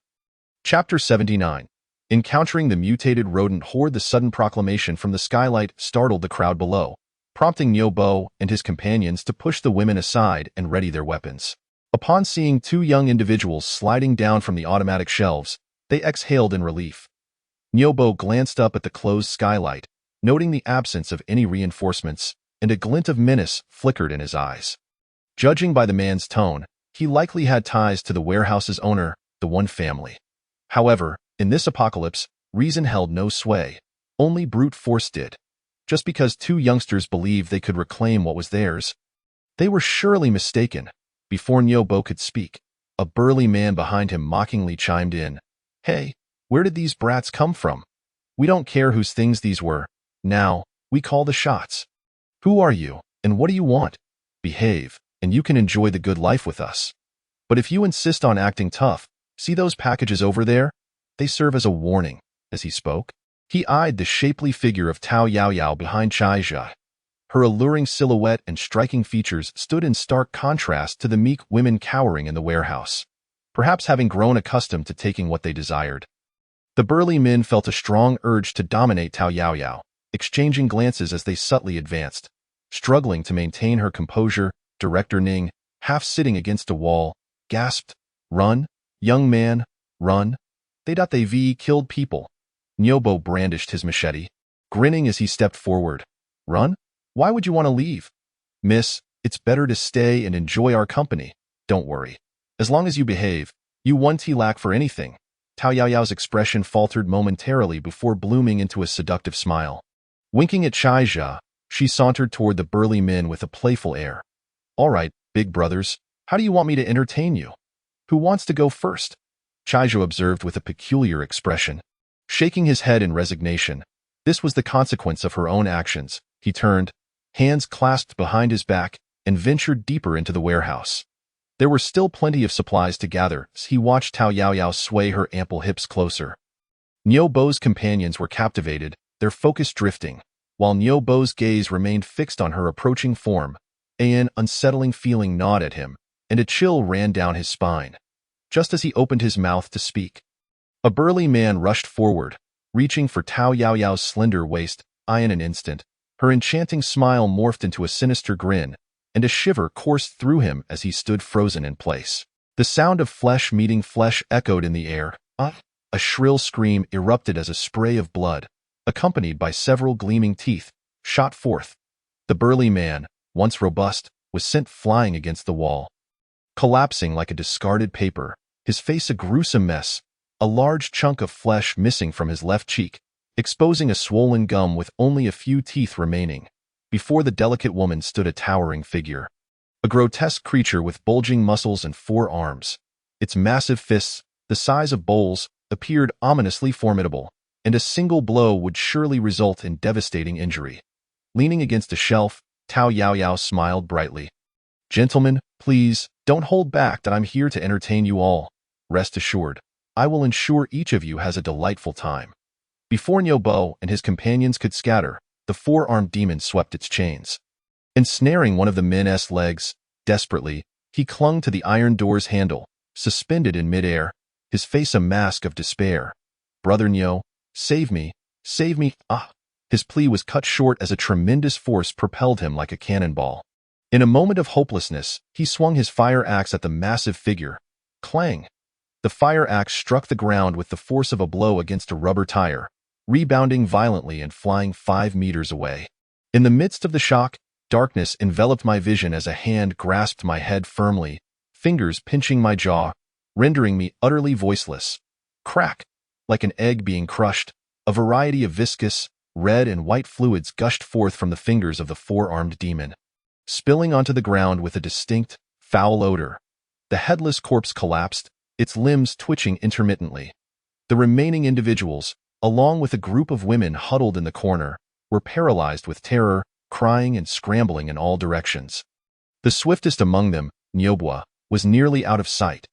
Chapter 79. Encountering the mutated rodent horde. The sudden proclamation from the skylight startled the crowd below, prompting Nyobo and his companions to push the women aside and ready their weapons. Upon seeing 2 young individuals sliding down from the automatic shelves, they exhaled in relief. Nyobo glanced up at the closed skylight, noting the absence of any reinforcements, and a glint of menace flickered in his eyes. Judging by the man's tone, he likely had ties to the warehouse's owner, the One family. However, in this apocalypse, reason held no sway. Only brute force did. Just because two youngsters believed they could reclaim what was theirs, they were surely mistaken. Before Nyobo could speak, a burly man behind him mockingly chimed in. Hey, where did these brats come from? We don't care whose things these were. Now, we call the shots. Who are you, and what do you want? Behave, and you can enjoy the good life with us. But if you insist on acting tough, see those packages over there? They serve as a warning. As he spoke, he eyed the shapely figure of Tao Yaoyao behind Chaija. Her alluring silhouette and striking features stood in stark contrast to the meek women cowering in the warehouse, perhaps having grown accustomed to taking what they desired. The burly men felt a strong urge to dominate Tao Yaoyao, exchanging glances as they subtly advanced. Struggling to maintain her composure, Director Ning, half sitting against a wall, gasped, Run, young man, run. They've killed people. Nyobo brandished his machete, grinning as he stepped forward. Run? Why would you want to leave? Miss, it's better to stay and enjoy our company. Don't worry. As long as you behave, you won't lack for anything. Tao Yaoyao's expression faltered momentarily before blooming into a seductive smile. Winking at Chaija, she sauntered toward the burly men with a playful air. All right, big brothers, how do you want me to entertain you? Who wants to go first? Chaija observed with a peculiar expression. Shaking his head in resignation, this was the consequence of her own actions. He turned, hands clasped behind his back, and ventured deeper into the warehouse. There were still plenty of supplies to gather as he watched Tao Yaoyao sway her ample hips closer. Nyobo's companions were captivated, their focus drifting, while Nyobo's gaze remained fixed on her approaching form. An unsettling feeling gnawed at him, and a chill ran down his spine. Just as he opened his mouth to speak, a burly man rushed forward, reaching for Tao Yaoyao's slender waist. In an instant, her enchanting smile morphed into a sinister grin, and a shiver coursed through him as he stood frozen in place. The sound of flesh meeting flesh echoed in the air. A shrill scream erupted as a spray of blood, accompanied by several gleaming teeth, shot forth. The burly man, once robust, was sent flying against the wall. Collapsing like a discarded paper, his face a gruesome mess, a large chunk of flesh missing from his left cheek, exposing a swollen gum with only a few teeth remaining. Before the delicate woman stood a towering figure. A grotesque creature with bulging muscles and 4 arms. Its massive fists, the size of bowls, appeared ominously formidable, and a single blow would surely result in devastating injury. Leaning against a shelf, Tao Yaoyao smiled brightly. Gentlemen, please, don't hold back that I'm here to entertain you all. Rest assured, I will ensure each of you has a delightful time. Before Nyobo and his companions could scatter, the 4-armed demon swept its chains. Ensnaring one of the men's legs, desperately, he clung to the iron door's handle, suspended in midair, his face a mask of despair. Brother Nyo, save me, save me, His plea was cut short as a tremendous force propelled him like a cannonball. In a moment of hopelessness, he swung his fire axe at the massive figure. Clang! The fire axe struck the ground with the force of a blow against a rubber tire, rebounding violently and flying 5 meters away. In the midst of the shock, darkness enveloped my vision as a hand grasped my head firmly, fingers pinching my jaw, rendering me utterly voiceless. Crack! Like an egg being crushed, a variety of viscous, red and white fluids gushed forth from the fingers of the 4-armed demon, spilling onto the ground with a distinct, foul odor. The headless corpse collapsed, its limbs twitching intermittently. The remaining individuals, along with a group of women huddled in the corner, were paralyzed with terror, crying and scrambling in all directions. The swiftest among them, Nyobo, was nearly out of sight.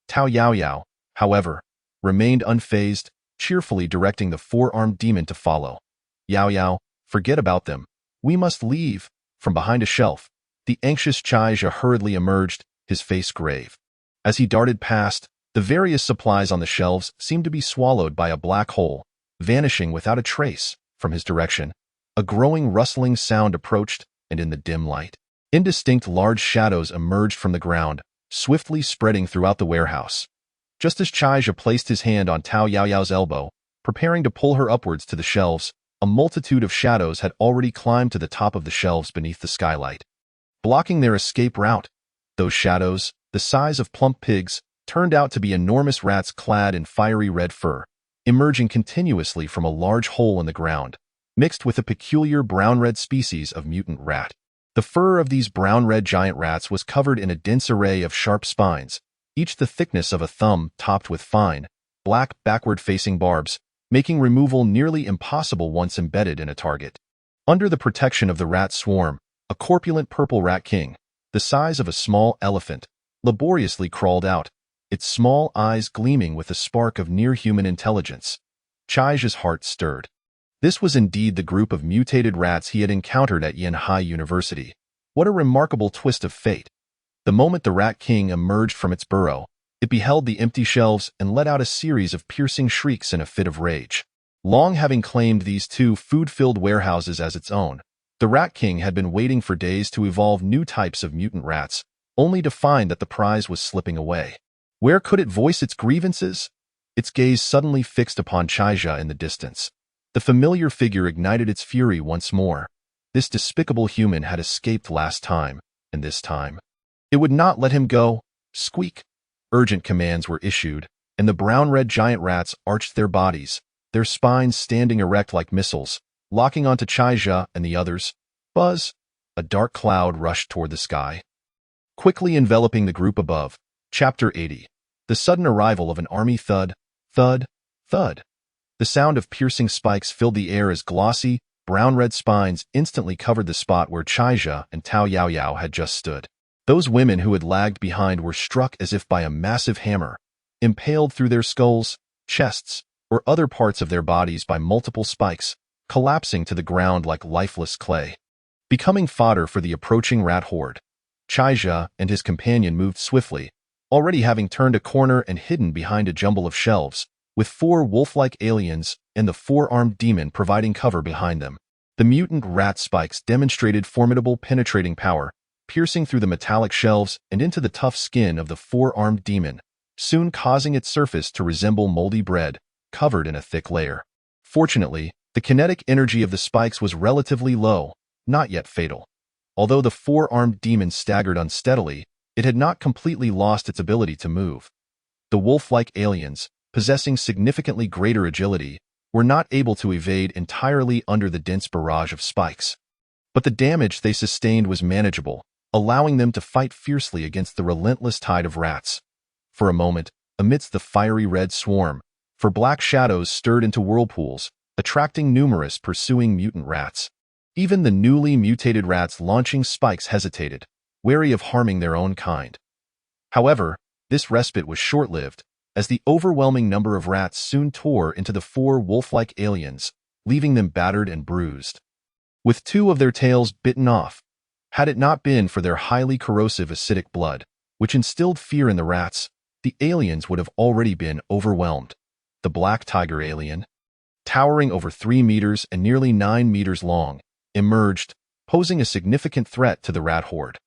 Tao Yaoyao, however, remained unfazed, cheerfully directing the 4-armed demon to follow. Yaoyao, forget about them. We must leave. From behind a shelf, the anxious Chaija hurriedly emerged, his face grave. As he darted past, the various supplies on the shelves seemed to be swallowed by a black hole, vanishing without a trace from his direction. A growing rustling sound approached, and in the dim light, indistinct large shadows emerged from the ground, swiftly spreading throughout the warehouse. Just as Chaija placed his hand on Tao Yaoyao's elbow, preparing to pull her upwards to the shelves, a multitude of shadows had already climbed to the top of the shelves beneath the skylight, blocking their escape route. those shadows, the size of plump pigs, turned out to be enormous rats clad in fiery red fur, emerging continuously from a large hole in the ground, mixed with a peculiar brown-red species of mutant rat. The fur of these brown-red giant rats was covered in a dense array of sharp spines, each the thickness of a thumb topped with fine, black backward-facing barbs, making removal nearly impossible once embedded in a target. Under the protection of the rat swarm, a corpulent purple rat king, the size of a small elephant, laboriously crawled out, its small eyes gleaming with a spark of near-human intelligence. Chaija's heart stirred. This was indeed the group of mutated rats he had encountered at Yanhai University. What a remarkable twist of fate. The moment the Rat King emerged from its burrow, it beheld the empty shelves and let out a series of piercing shrieks in a fit of rage. Long having claimed these two food-filled warehouses as its own, the Rat King had been waiting for days to evolve new types of mutant rats, only to find that the prize was slipping away. Where could it voice its grievances? Its gaze suddenly fixed upon Chaija in the distance. The familiar figure ignited its fury once more. This despicable human had escaped last time, and this time it would not let him go. Squeak! Urgent commands were issued, and the brown-red giant rats arched their bodies, their spines standing erect like missiles, locking onto Chaija and the others. Buzz! A dark cloud rushed toward the sky, quickly enveloping the group above. Chapter 80. The sudden arrival of an army. Thud, thud, thud. The sound of piercing spikes filled the air as glossy, brown-red spines instantly covered the spot where Chaija and Tao Yaoyao had just stood. Those women who had lagged behind were struck as if by a massive hammer, impaled through their skulls, chests, or other parts of their bodies by multiple spikes, collapsing to the ground like lifeless clay. Becoming fodder for the approaching rat horde, Chaija and his companion moved swiftly, already having turned a corner and hidden behind a jumble of shelves, with four wolf-like aliens and the four-armed demon providing cover behind them. The mutant rat spikes demonstrated formidable penetrating power, piercing through the metallic shelves and into the tough skin of the four-armed demon, soon causing its surface to resemble moldy bread, covered in a thick layer. Fortunately, the kinetic energy of the spikes was relatively low, not yet fatal. Although the four-armed demon staggered unsteadily, it had not completely lost its ability to move. The wolf-like aliens, possessing significantly greater agility, were not able to evade entirely under the dense barrage of spikes. But the damage they sustained was manageable, allowing them to fight fiercely against the relentless tide of rats. For a moment, amidst the fiery red swarm, black shadows stirred into whirlpools, attracting numerous pursuing mutant rats. Even the newly mutated rats launching spikes hesitated, wary of harming their own kind. However, this respite was short-lived, as the overwhelming number of rats soon tore into the four wolf-like aliens, leaving them battered and bruised. With two of their tails bitten off, had it not been for their highly corrosive acidic blood, which instilled fear in the rats, the aliens would have already been overwhelmed. The black tiger alien, towering over 3 meters and nearly 9 meters long, emerged, posing a significant threat to the rat horde.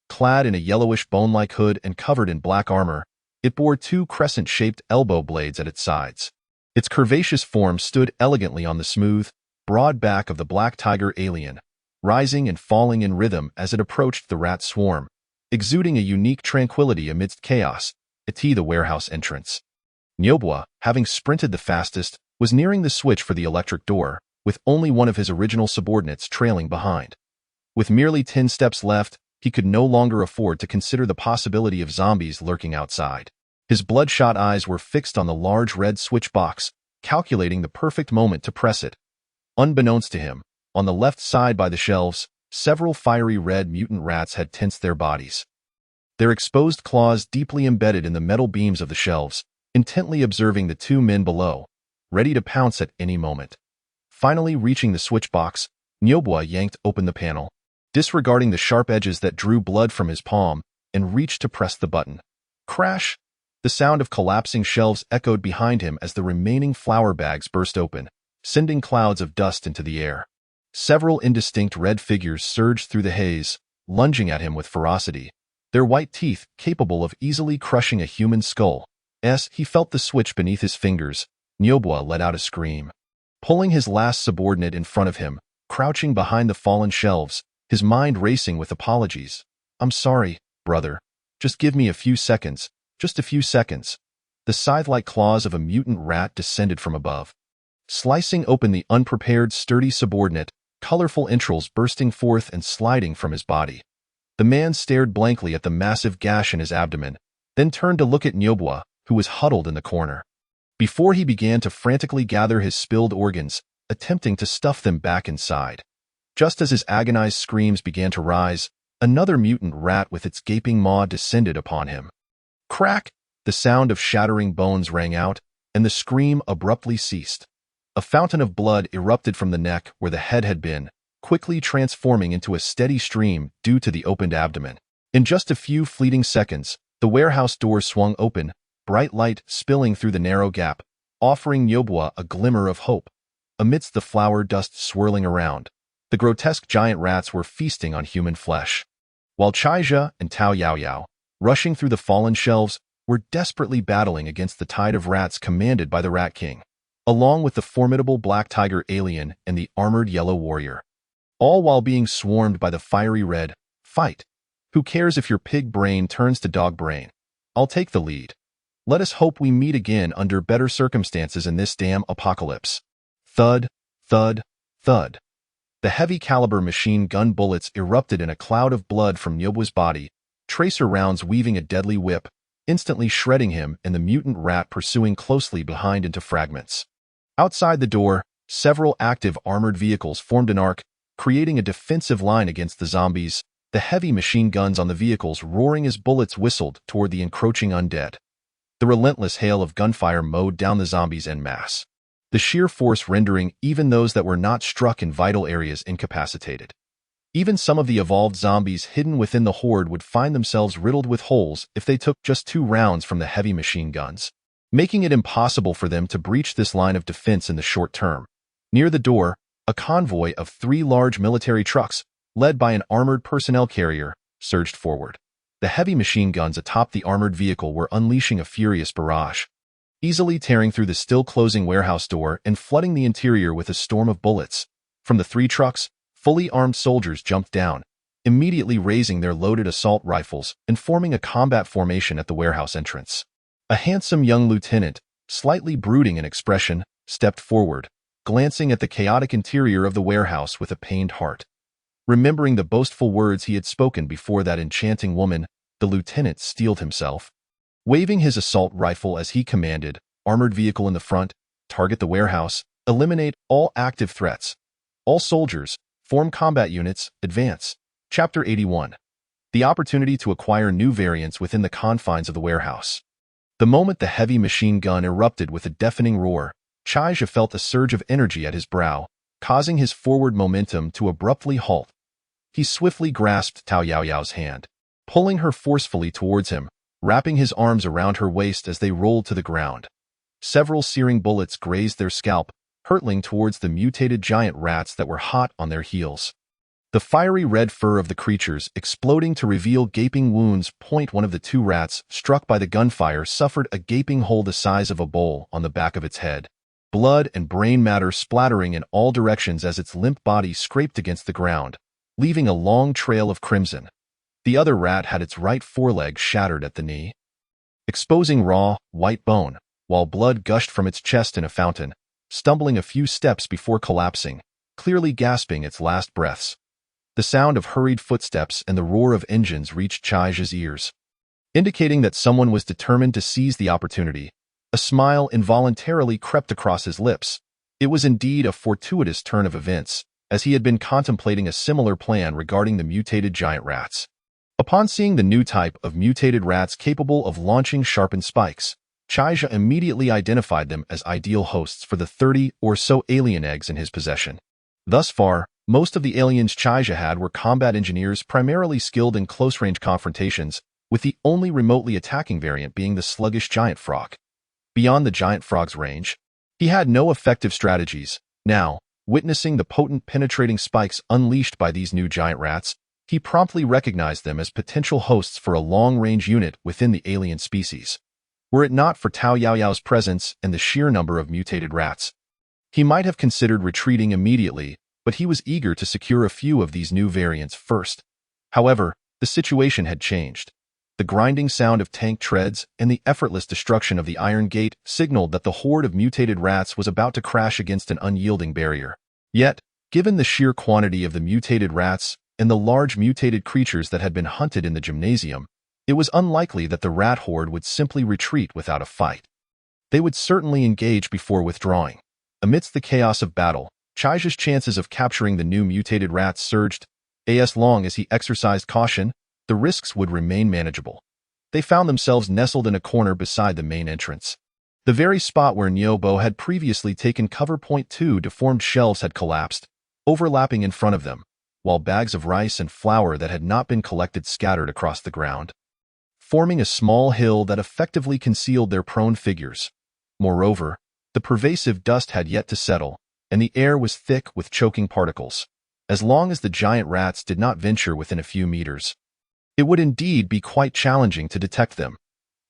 Clad in a yellowish bone-like hood and covered in black armor, it bore two crescent-shaped elbow blades at its sides. Its curvaceous form stood elegantly on the smooth, broad back of the black tiger alien, rising and falling in rhythm as it approached the rat swarm, exuding a unique tranquility amidst chaos. The warehouse entrance. Nyobwa, having sprinted the fastest, was nearing the switch for the electric door, with only one of his original subordinates trailing behind. With merely 10 steps left, he could no longer afford to consider the possibility of zombies lurking outside. His bloodshot eyes were fixed on the large red switch box, calculating the perfect moment to press it. Unbeknownst to him, on the left side by the shelves, several fiery red mutant rats had tensed their bodies, their exposed claws deeply embedded in the metal beams of the shelves, intently observing the two men below, ready to pounce at any moment. Finally reaching the switch box, Nyobwa yanked open the panel, disregarding the sharp edges that drew blood from his palm, and reached to press the button. Crash! The sound of collapsing shelves echoed behind him as the remaining flour bags burst open, sending clouds of dust into the air. Several indistinct red figures surged through the haze, lunging at him with ferocity, their white teeth capable of easily crushing a human skull. As he felt the switch beneath his fingers, Nyobwa let out a scream. Pulling his last subordinate in front of him, crouching behind the fallen shelves, his mind racing with apologies. "I'm sorry, brother. Just give me a few seconds. Just a few seconds. The scythe-like claws of a mutant rat descended from above, slicing open the unprepared, sturdy subordinate, colorful entrails bursting forth and sliding from his body. The man stared blankly at the massive gash in his abdomen, then turned to look at Nyobwa, who was huddled in the corner. Before he began to frantically gather his spilled organs, attempting to stuff them back inside. Just as his agonized screams began to rise, another mutant rat with its gaping maw descended upon him. Crack! The sound of shattering bones rang out, and the scream abruptly ceased. A fountain of blood erupted from the neck where the head had been, quickly transforming into a steady stream due to the opened abdomen. In just a few fleeting seconds, the warehouse door swung open, bright light spilling through the narrow gap, offering Nyobwa a glimmer of hope. Amidst the flour dust swirling around, the grotesque giant rats were feasting on human flesh, while Chaija and Tao Yaoyao, rushing through the fallen shelves, were desperately battling against the tide of rats commanded by the Rat King, along with the formidable Black Tiger alien and the armored Yellow Warrior, all while being swarmed by the fiery red, "Fight! Who cares if your pig brain turns to dog brain? I'll take the lead. Let us hope we meet again under better circumstances in this damn apocalypse." Thud, thud, thud. The heavy-caliber machine gun bullets erupted in a cloud of blood from Nyobwa's body, tracer rounds weaving a deadly whip, instantly shredding him and the mutant rat pursuing closely behind into fragments. Outside the door, several active armored vehicles formed an arc, creating a defensive line against the zombies, the heavy machine guns on the vehicles roaring as bullets whistled toward the encroaching undead. The relentless hail of gunfire mowed down the zombies en masse, the sheer force rendering even those that were not struck in vital areas incapacitated. Even some of the evolved zombies hidden within the horde would find themselves riddled with holes if they took just 2 rounds from the heavy machine guns, making it impossible for them to breach this line of defense in the short term. Near the door, a convoy of 3 large military trucks, led by an armored personnel carrier, surged forward. The heavy machine guns atop the armored vehicle were unleashing a furious barrage, easily tearing through the still-closing warehouse door and flooding the interior with a storm of bullets. From the 3 trucks, fully armed soldiers jumped down, immediately raising their loaded assault rifles and forming a combat formation at the warehouse entrance. A handsome young lieutenant, slightly brooding in expression, stepped forward, glancing at the chaotic interior of the warehouse with a pained heart. Remembering the boastful words he had spoken before that enchanting woman, the lieutenant steeled himself. Waving his assault rifle as he commanded, armored vehicle in the front, target the warehouse, eliminate all active threats. All soldiers, form combat units, advance. Chapter 81. The opportunity to acquire new variants within the confines of the warehouse. The moment the heavy machine gun erupted with a deafening roar, Chaija felt a surge of energy at his brow, causing his forward momentum to abruptly halt. He swiftly grasped Tao Yaoyao's hand, pulling her forcefully towards him, wrapping his arms around her waist as they rolled to the ground. Several searing bullets grazed their scalp, hurtling towards the mutated giant rats that were hot on their heels. The fiery red fur of the creatures exploding to reveal gaping wounds. One of the 2 rats, struck by the gunfire, suffered a gaping hole the size of a bowl on the back of its head, blood and brain matter splattering in all directions as its limp body scraped against the ground, leaving a long trail of crimson. The other rat had its right foreleg shattered at the knee, exposing raw, white bone, while blood gushed from its chest in a fountain, stumbling a few steps before collapsing, clearly gasping its last breaths. The sound of hurried footsteps and the roar of engines reached Chaija's ears, indicating that someone was determined to seize the opportunity. A smile involuntarily crept across his lips. It was indeed a fortuitous turn of events, as he had been contemplating a similar plan regarding the mutated giant rats. Upon seeing the new type of mutated rats capable of launching sharpened spikes, Chaija immediately identified them as ideal hosts for the 30 or so alien eggs in his possession. Thus far, most of the aliens Chaija had were combat engineers primarily skilled in close-range confrontations, with the only remotely attacking variant being the sluggish giant frog. Beyond the giant frog's range, he had no effective strategies. Now, witnessing the potent penetrating spikes unleashed by these new giant rats, he promptly recognized them as potential hosts for a long-range unit within the alien species. Were it not for Tao Yaoyao's presence and the sheer number of mutated rats, he might have considered retreating immediately, but he was eager to secure a few of these new variants first. However, the situation had changed. The grinding sound of tank treads and the effortless destruction of the iron gate signaled that the horde of mutated rats was about to crash against an unyielding barrier. Yet, given the sheer quantity of the mutated rats and the large mutated creatures that had been hunted in the gymnasium, it was unlikely that the rat horde would simply retreat without a fight. They would certainly engage before withdrawing. Amidst the chaos of battle, Chaija's chances of capturing the new mutated rats surged. As long as he exercised caution, the risks would remain manageable. They found themselves nestled in a corner beside the main entrance. The very spot where Nyobo had previously taken cover. Two deformed shelves had collapsed, overlapping in front of them, while bags of rice and flour that had not been collected scattered across the ground, forming a small hill that effectively concealed their prone figures. Moreover, the pervasive dust had yet to settle, and the air was thick with choking particles. As long as the giant rats did not venture within a few meters, it would indeed be quite challenging to detect them.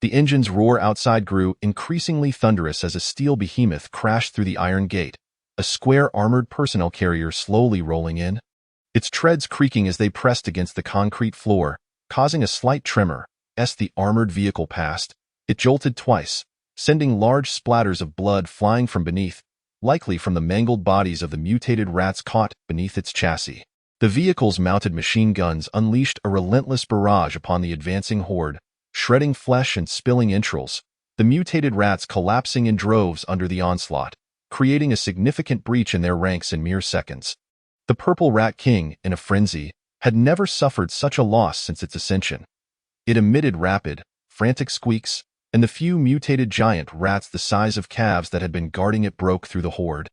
The engine's roar outside grew increasingly thunderous as a steel behemoth crashed through the iron gate, a square armored personnel carrier slowly rolling in, its treads creaking as they pressed against the concrete floor, causing a slight tremor. As the armored vehicle passed, it jolted twice, sending large splatters of blood flying from beneath, likely from the mangled bodies of the mutated rats caught beneath its chassis. The vehicle's mounted machine guns unleashed a relentless barrage upon the advancing horde, shredding flesh and spilling entrails, the mutated rats collapsing in droves under the onslaught, creating a significant breach in their ranks in mere seconds. The Purple Rat King, in a frenzy, had never suffered such a loss since its ascension. It emitted rapid, frantic squeaks, and the few mutated giant rats the size of calves that had been guarding it broke through the horde.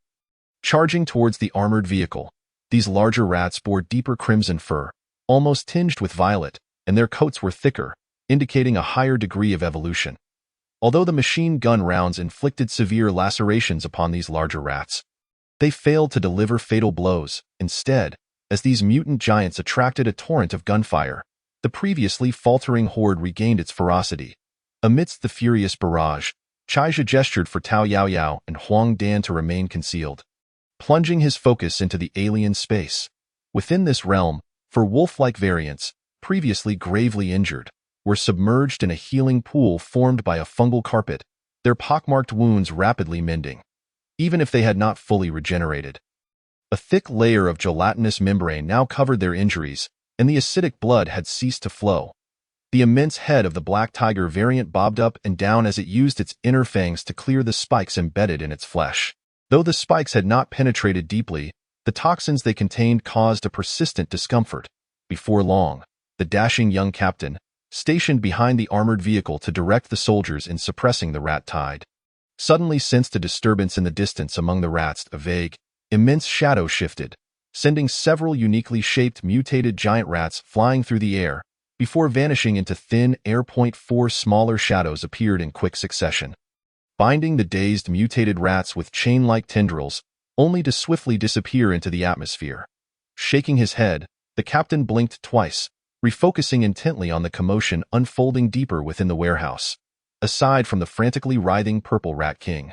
Charging towards the armored vehicle, these larger rats bore deeper crimson fur, almost tinged with violet, and their coats were thicker, indicating a higher degree of evolution. Although the machine gun rounds inflicted severe lacerations upon these larger rats, they failed to deliver fatal blows. Instead, as these mutant giants attracted a torrent of gunfire, the previously faltering horde regained its ferocity. Amidst the furious barrage, Chaija gestured for Tao Yaoyao and Huang Dan to remain concealed, plunging his focus into the alien space. Within this realm, for wolf-like variants, previously gravely injured, were submerged in a healing pool formed by a fungal carpet, their pockmarked wounds rapidly mending, even if they had not fully regenerated. A thick layer of gelatinous membrane now covered their injuries, and the acidic blood had ceased to flow. The immense head of the black tiger variant bobbed up and down as it used its inner fangs to clear the spikes embedded in its flesh. Though the spikes had not penetrated deeply, the toxins they contained caused a persistent discomfort. Before long, the dashing young captain, stationed behind the armored vehicle to direct the soldiers in suppressing the rat tide, suddenly sensed a disturbance in the distance among the rats. A vague, immense shadow shifted, sending several uniquely shaped mutated giant rats flying through the air, before vanishing into thin air. 4 smaller shadows appeared in quick succession, binding the dazed mutated rats with chain-like tendrils, only to swiftly disappear into the atmosphere. Shaking his head, the captain blinked twice, refocusing intently on the commotion unfolding deeper within the warehouse. Aside from the frantically writhing Purple Rat King,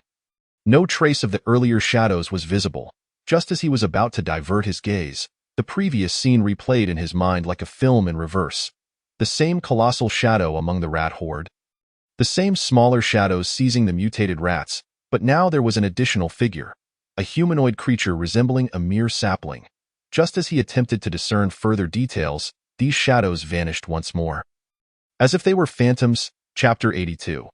no trace of the earlier shadows was visible. Just as he was about to divert his gaze, the previous scene replayed in his mind like a film in reverse. The same colossal shadow among the rat horde, the same smaller shadows seizing the mutated rats, but now there was an additional figure, a humanoid creature resembling a mere sapling. Just as he attempted to discern further details, these shadows vanished once more. As if they were phantoms. Chapter 82.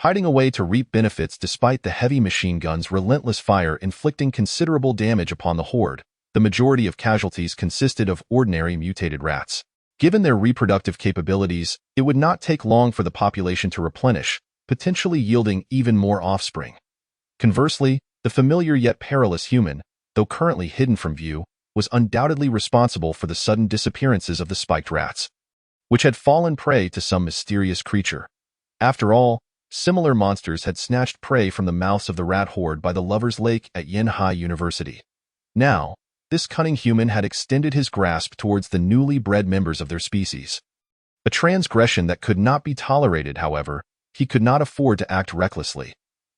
Hiding away to reap benefits despite the heavy machine gun's relentless fire inflicting considerable damage upon the horde, the majority of casualties consisted of ordinary mutated rats. Given their reproductive capabilities, it would not take long for the population to replenish, potentially yielding even more offspring. Conversely, the familiar yet perilous human, though currently hidden from view, was undoubtedly responsible for the sudden disappearances of the spiked rats, which had fallen prey to some mysterious creature. After all, similar monsters had snatched prey from the mouths of the rat horde by the Lover's Lake at Yanhai University. Now, this cunning human had extended his grasp towards the newly bred members of their species. A transgression that could not be tolerated, however. He could not afford to act recklessly.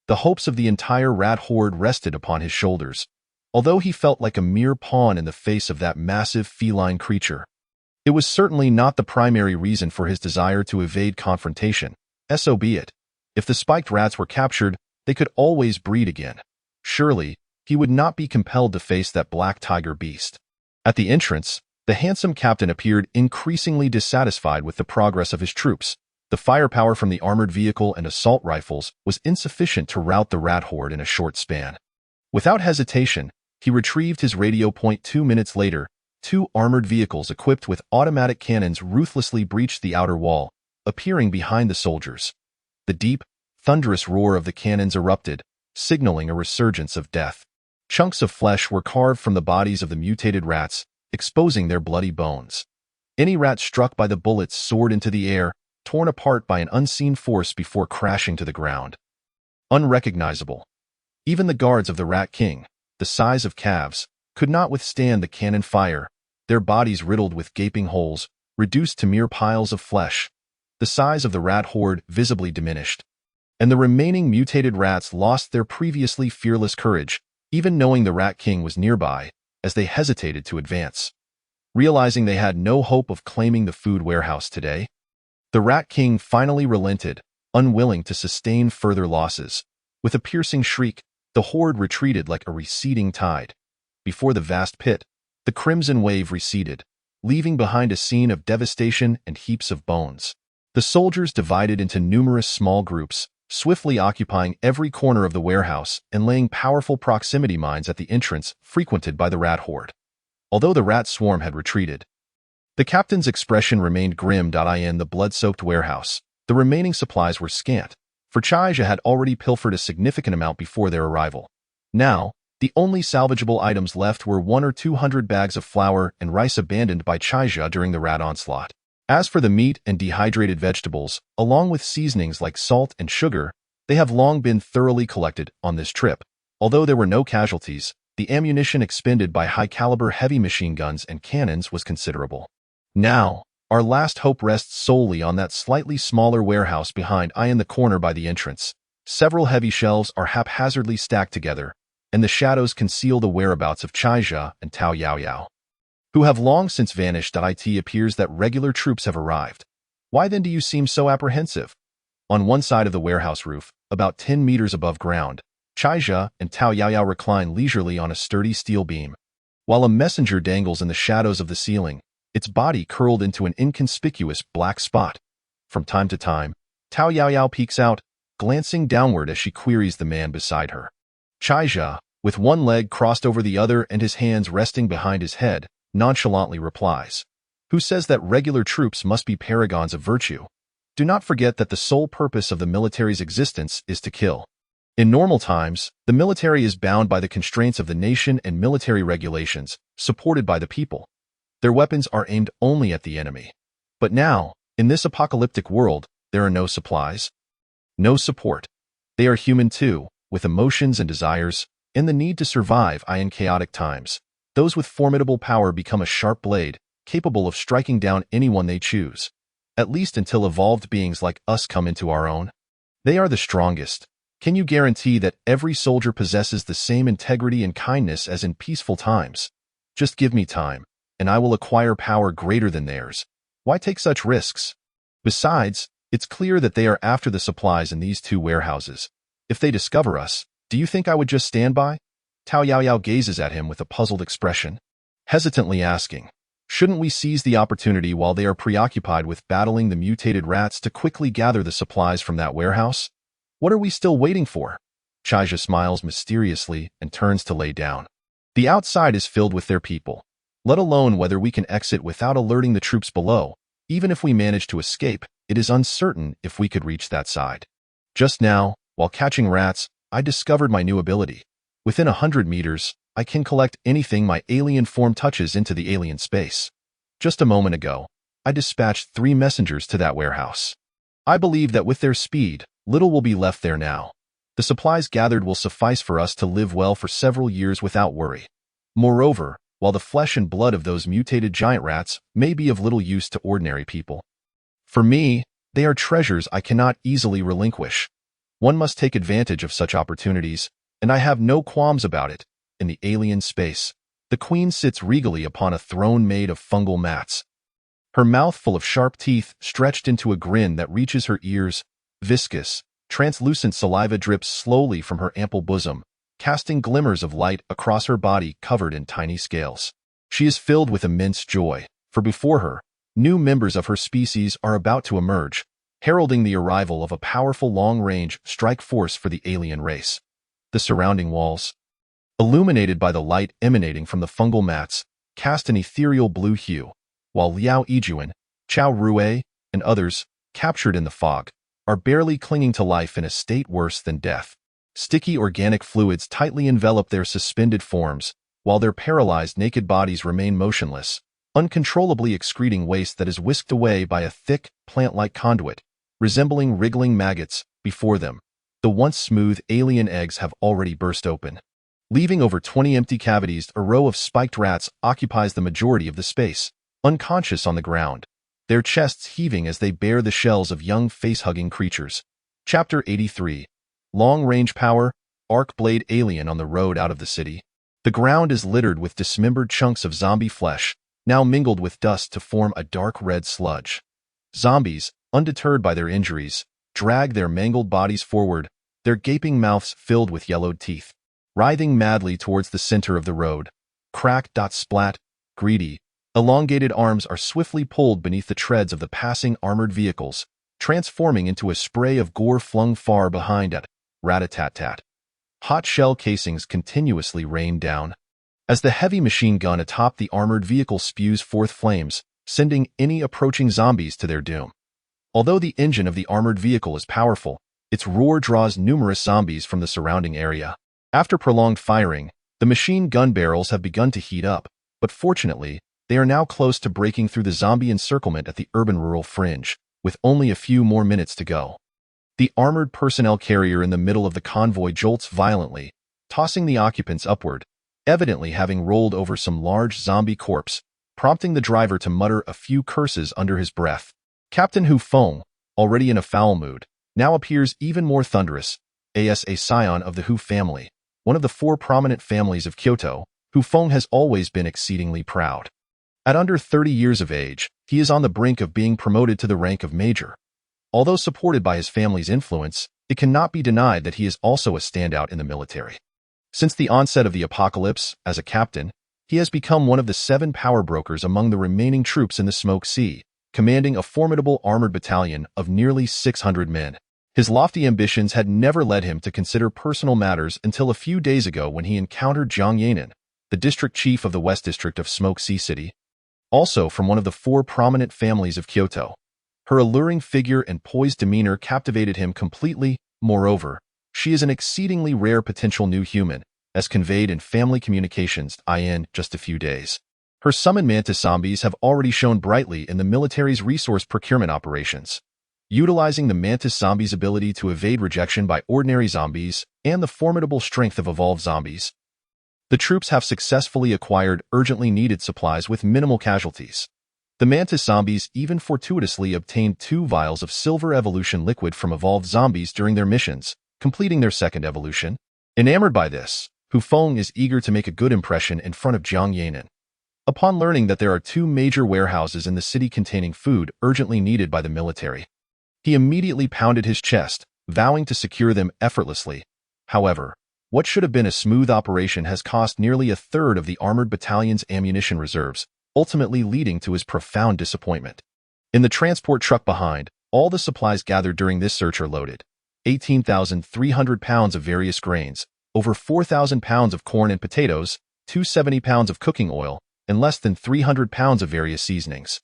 The hopes of the entire rat horde rested upon his shoulders, although he felt like a mere pawn in the face of that massive feline creature. It was certainly not the primary reason for his desire to evade confrontation. So be it. If the spiked rats were captured, they could always breed again. Surely, he would not be compelled to face that black tiger beast. At the entrance, the handsome captain appeared increasingly dissatisfied with the progress of his troops. The firepower from the armored vehicle and assault rifles was insufficient to rout the rat horde in a short span. Without hesitation, he retrieved his radio point. 2 minutes later, 2 armored vehicles equipped with automatic cannons ruthlessly breached the outer wall, appearing behind the soldiers. The deep, thunderous roar of the cannons erupted, signaling a resurgence of death. Chunks of flesh were carved from the bodies of the mutated rats, exposing their bloody bones. Any rat struck by the bullets soared into the air, torn apart by an unseen force before crashing to the ground. Unrecognizable. Even the guards of the Rat King, the size of calves, could not withstand the cannon fire, their bodies riddled with gaping holes, reduced to mere piles of flesh. The size of the rat horde visibly diminished, and the remaining mutated rats lost their previously fearless courage, even knowing the Rat King was nearby, as they hesitated to advance. Realizing they had no hope of claiming the food warehouse today, the Rat King finally relented, unwilling to sustain further losses. With a piercing shriek, the horde retreated like a receding tide. Before the vast pit, the crimson wave receded, leaving behind a scene of devastation and heaps of bones. The soldiers divided into numerous small groups, swiftly occupying every corner of the warehouse and laying powerful proximity mines at the entrance frequented by the rat horde. Although the rat swarm had retreated, the captain's expression remained grim. In the blood-soaked warehouse, the remaining supplies were scant, for Chaija had already pilfered a significant amount before their arrival. Now, the only salvageable items left were 100 or 200 bags of flour and rice abandoned by Chaija during the rat onslaught. As for the meat and dehydrated vegetables, along with seasonings like salt and sugar, they have long been thoroughly collected on this trip. Although there were no casualties, the ammunition expended by high-caliber heavy machine guns and cannons was considerable. Now, our last hope rests solely on that slightly smaller warehouse behind in the corner by the entrance. Several heavy shelves are haphazardly stacked together, and the shadows conceal the whereabouts of Chaija and Tao Yaoyao, who have long since vanished. It appears that regular troops have arrived. Why then do you seem so apprehensive? On one side of the warehouse roof, about 10 meters above ground, Chaija and Tao Yaoyao recline leisurely on a sturdy steel beam, while a messenger dangles in the shadows of the ceiling, its body curled into an inconspicuous black spot. From time to time, Tao Yaoyao peeks out, glancing downward as she queries the man beside her. Chaija, with one leg crossed over the other and his hands resting behind his head, nonchalantly replies, "Who says that regular troops must be paragons of virtue? Do not forget that the sole purpose of the military's existence is to kill. In normal times, the military is bound by the constraints of the nation and military regulations, supported by the people. Their weapons are aimed only at the enemy. But now, in this apocalyptic world, there are no supplies, no support. They are human too, with emotions and desires, and the need to survive in chaotic times. Those with formidable power become a sharp blade, capable of striking down anyone they choose, at least until evolved beings like us come into our own. They are the strongest. Can you guarantee that every soldier possesses the same integrity and kindness as in peaceful times? Just give me time, and I will acquire power greater than theirs. Why take such risks? Besides, it's clear that they are after the supplies in these 2 warehouses. If they discover us, do you think I would just stand by?" Tao Yaoyao gazes at him with a puzzled expression, hesitantly asking, "Shouldn't we seize the opportunity while they are preoccupied with battling the mutated rats to quickly gather the supplies from that warehouse? What are we still waiting for?" Chaija smiles mysteriously and turns to lay down. "The outside is filled with their people. Let alone whether we can exit without alerting the troops below. Even if we manage to escape, it is uncertain if we could reach that side. Just now, while catching rats, I discovered my new ability. Within 100 meters, I can collect anything my alien form touches into the alien space. Just a moment ago, I dispatched 3 messengers to that warehouse. I believe that with their speed, little will be left there now. The supplies gathered will suffice for us to live well for several years without worry. Moreover, while the flesh and blood of those mutated giant rats may be of little use to ordinary people, for me, they are treasures I cannot easily relinquish. One must take advantage of such opportunities, and I have no qualms about it. In the alien space, the queen sits regally upon a throne made of fungal mats. Her mouth full of sharp teeth stretched into a grin that reaches her ears. Viscous, translucent saliva drips slowly from her ample bosom, casting glimmers of light across her body covered in tiny scales. She is filled with immense joy, for before her, new members of her species are about to emerge, heralding the arrival of a powerful long-range strike force for the alien race. The surrounding walls, illuminated by the light emanating from the fungal mats, cast an ethereal blue hue, while Liao Yijuan, Chao Rue, and others, captured in the fog, are barely clinging to life in a state worse than death. Sticky organic fluids tightly envelop their suspended forms, while their paralyzed naked bodies remain motionless, uncontrollably excreting waste that is whisked away by a thick, plant-like conduit, resembling wriggling maggots. Before them, the once smooth alien eggs have already burst open. Leaving over 20 empty cavities, a row of spiked rats occupies the majority of the space, unconscious on the ground, their chests heaving as they bear the shells of young face-hugging creatures. Chapter 83. Long-range power, arc blade alien on the road out of the city. The ground is littered with dismembered chunks of zombie flesh, now mingled with dust to form a dark red sludge. Zombies, undeterred by their injuries, drag their mangled bodies forward, their gaping mouths filled with yellowed teeth, writhing madly towards the center of the road. Crack, splat, greedy, elongated arms are swiftly pulled beneath the treads of the passing armored vehicles, transforming into a spray of gore flung far behind at rat-a-tat-tat. Hot shell casings continuously rain down, as the heavy machine gun atop the armored vehicle spews forth flames, sending any approaching zombies to their doom. Although the engine of the armored vehicle is powerful, its roar draws numerous zombies from the surrounding area. After prolonged firing, the machine gun barrels have begun to heat up, but fortunately, they are now close to breaking through the zombie encirclement at the urban-rural fringe, with only a few more minutes to go. The armored personnel carrier in the middle of the convoy jolts violently, tossing the occupants upward, evidently having rolled over some large zombie corpse, prompting the driver to mutter a few curses under his breath. Captain Hu Feng, already in a foul mood, now appears even more thunderous, as a scion of the Hu family, one of the 4 prominent families of Kyoto. Hu Feng has always been exceedingly proud. At under 30 years of age, he is on the brink of being promoted to the rank of major. Although supported by his family's influence, it cannot be denied that he is also a standout in the military. Since the onset of the apocalypse, as a captain, he has become one of the 7 power brokers among the remaining troops in the Smoke Sea, commanding a formidable armored battalion of nearly 600 men. His lofty ambitions had never led him to consider personal matters until a few days ago when he encountered Jiang Yanan, the district chief of the West District of Smoke Sea City, also from one of the 4 prominent families of Kyoto. Her alluring figure and poised demeanor captivated him completely. Moreover, she is an exceedingly rare potential new human, as conveyed in family communications in just a few days. Her summoned mantis zombies have already shone brightly in the military's resource procurement operations. Utilizing the mantis zombies' ability to evade rejection by ordinary zombies and the formidable strength of evolved zombies, the troops have successfully acquired urgently needed supplies with minimal casualties. The mantis zombies even fortuitously obtained 2 vials of silver evolution liquid from evolved zombies during their missions, completing their 2nd evolution. Enamored by this, Hu Feng is eager to make a good impression in front of Jiang Yanan. Upon learning that there are 2 major warehouses in the city containing food urgently needed by the military, he immediately pounded his chest, vowing to secure them effortlessly. However, what should have been a smooth operation has cost nearly 1/3 of the armored battalion's ammunition reserves, ultimately leading to his profound disappointment. In the transport truck behind, all the supplies gathered during this search are loaded. 18,300 pounds of various grains, over 4,000 pounds of corn and potatoes, 270 pounds of cooking oil, and less than 300 pounds of various seasonings,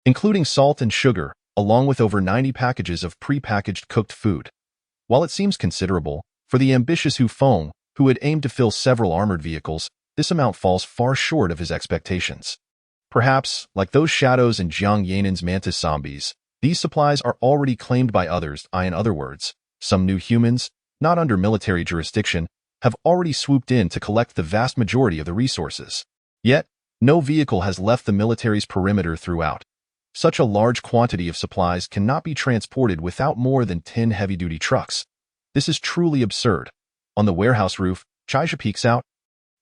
including salt and sugar, along with over 90 packages of pre-packaged cooked food. While it seems considerable, for the ambitious Hu Feng, who had aimed to fill several armored vehicles, this amount falls far short of his expectations. Perhaps, like those shadows in Jiang Yanan's mantis zombies, these supplies are already claimed by others. In other words, some new humans, not under military jurisdiction, have already swooped in to collect the vast majority of the resources. Yet, no vehicle has left the military's perimeter throughout. Such a large quantity of supplies cannot be transported without more than 10 heavy-duty trucks. This is truly absurd. On the warehouse roof, Chaija peeks out.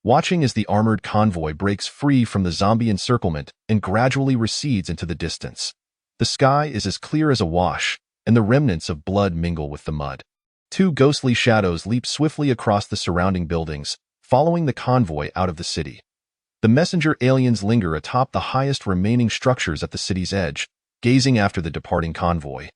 watching as the armored convoy breaks free from the zombie encirclement and gradually recedes into the distance. The sky is as clear as a wash, and the remnants of blood mingle with the mud. Two ghostly shadows leap swiftly across the surrounding buildings, following the convoy out of the city. The messenger aliens linger atop the highest remaining structures at the city's edge, gazing after the departing convoy.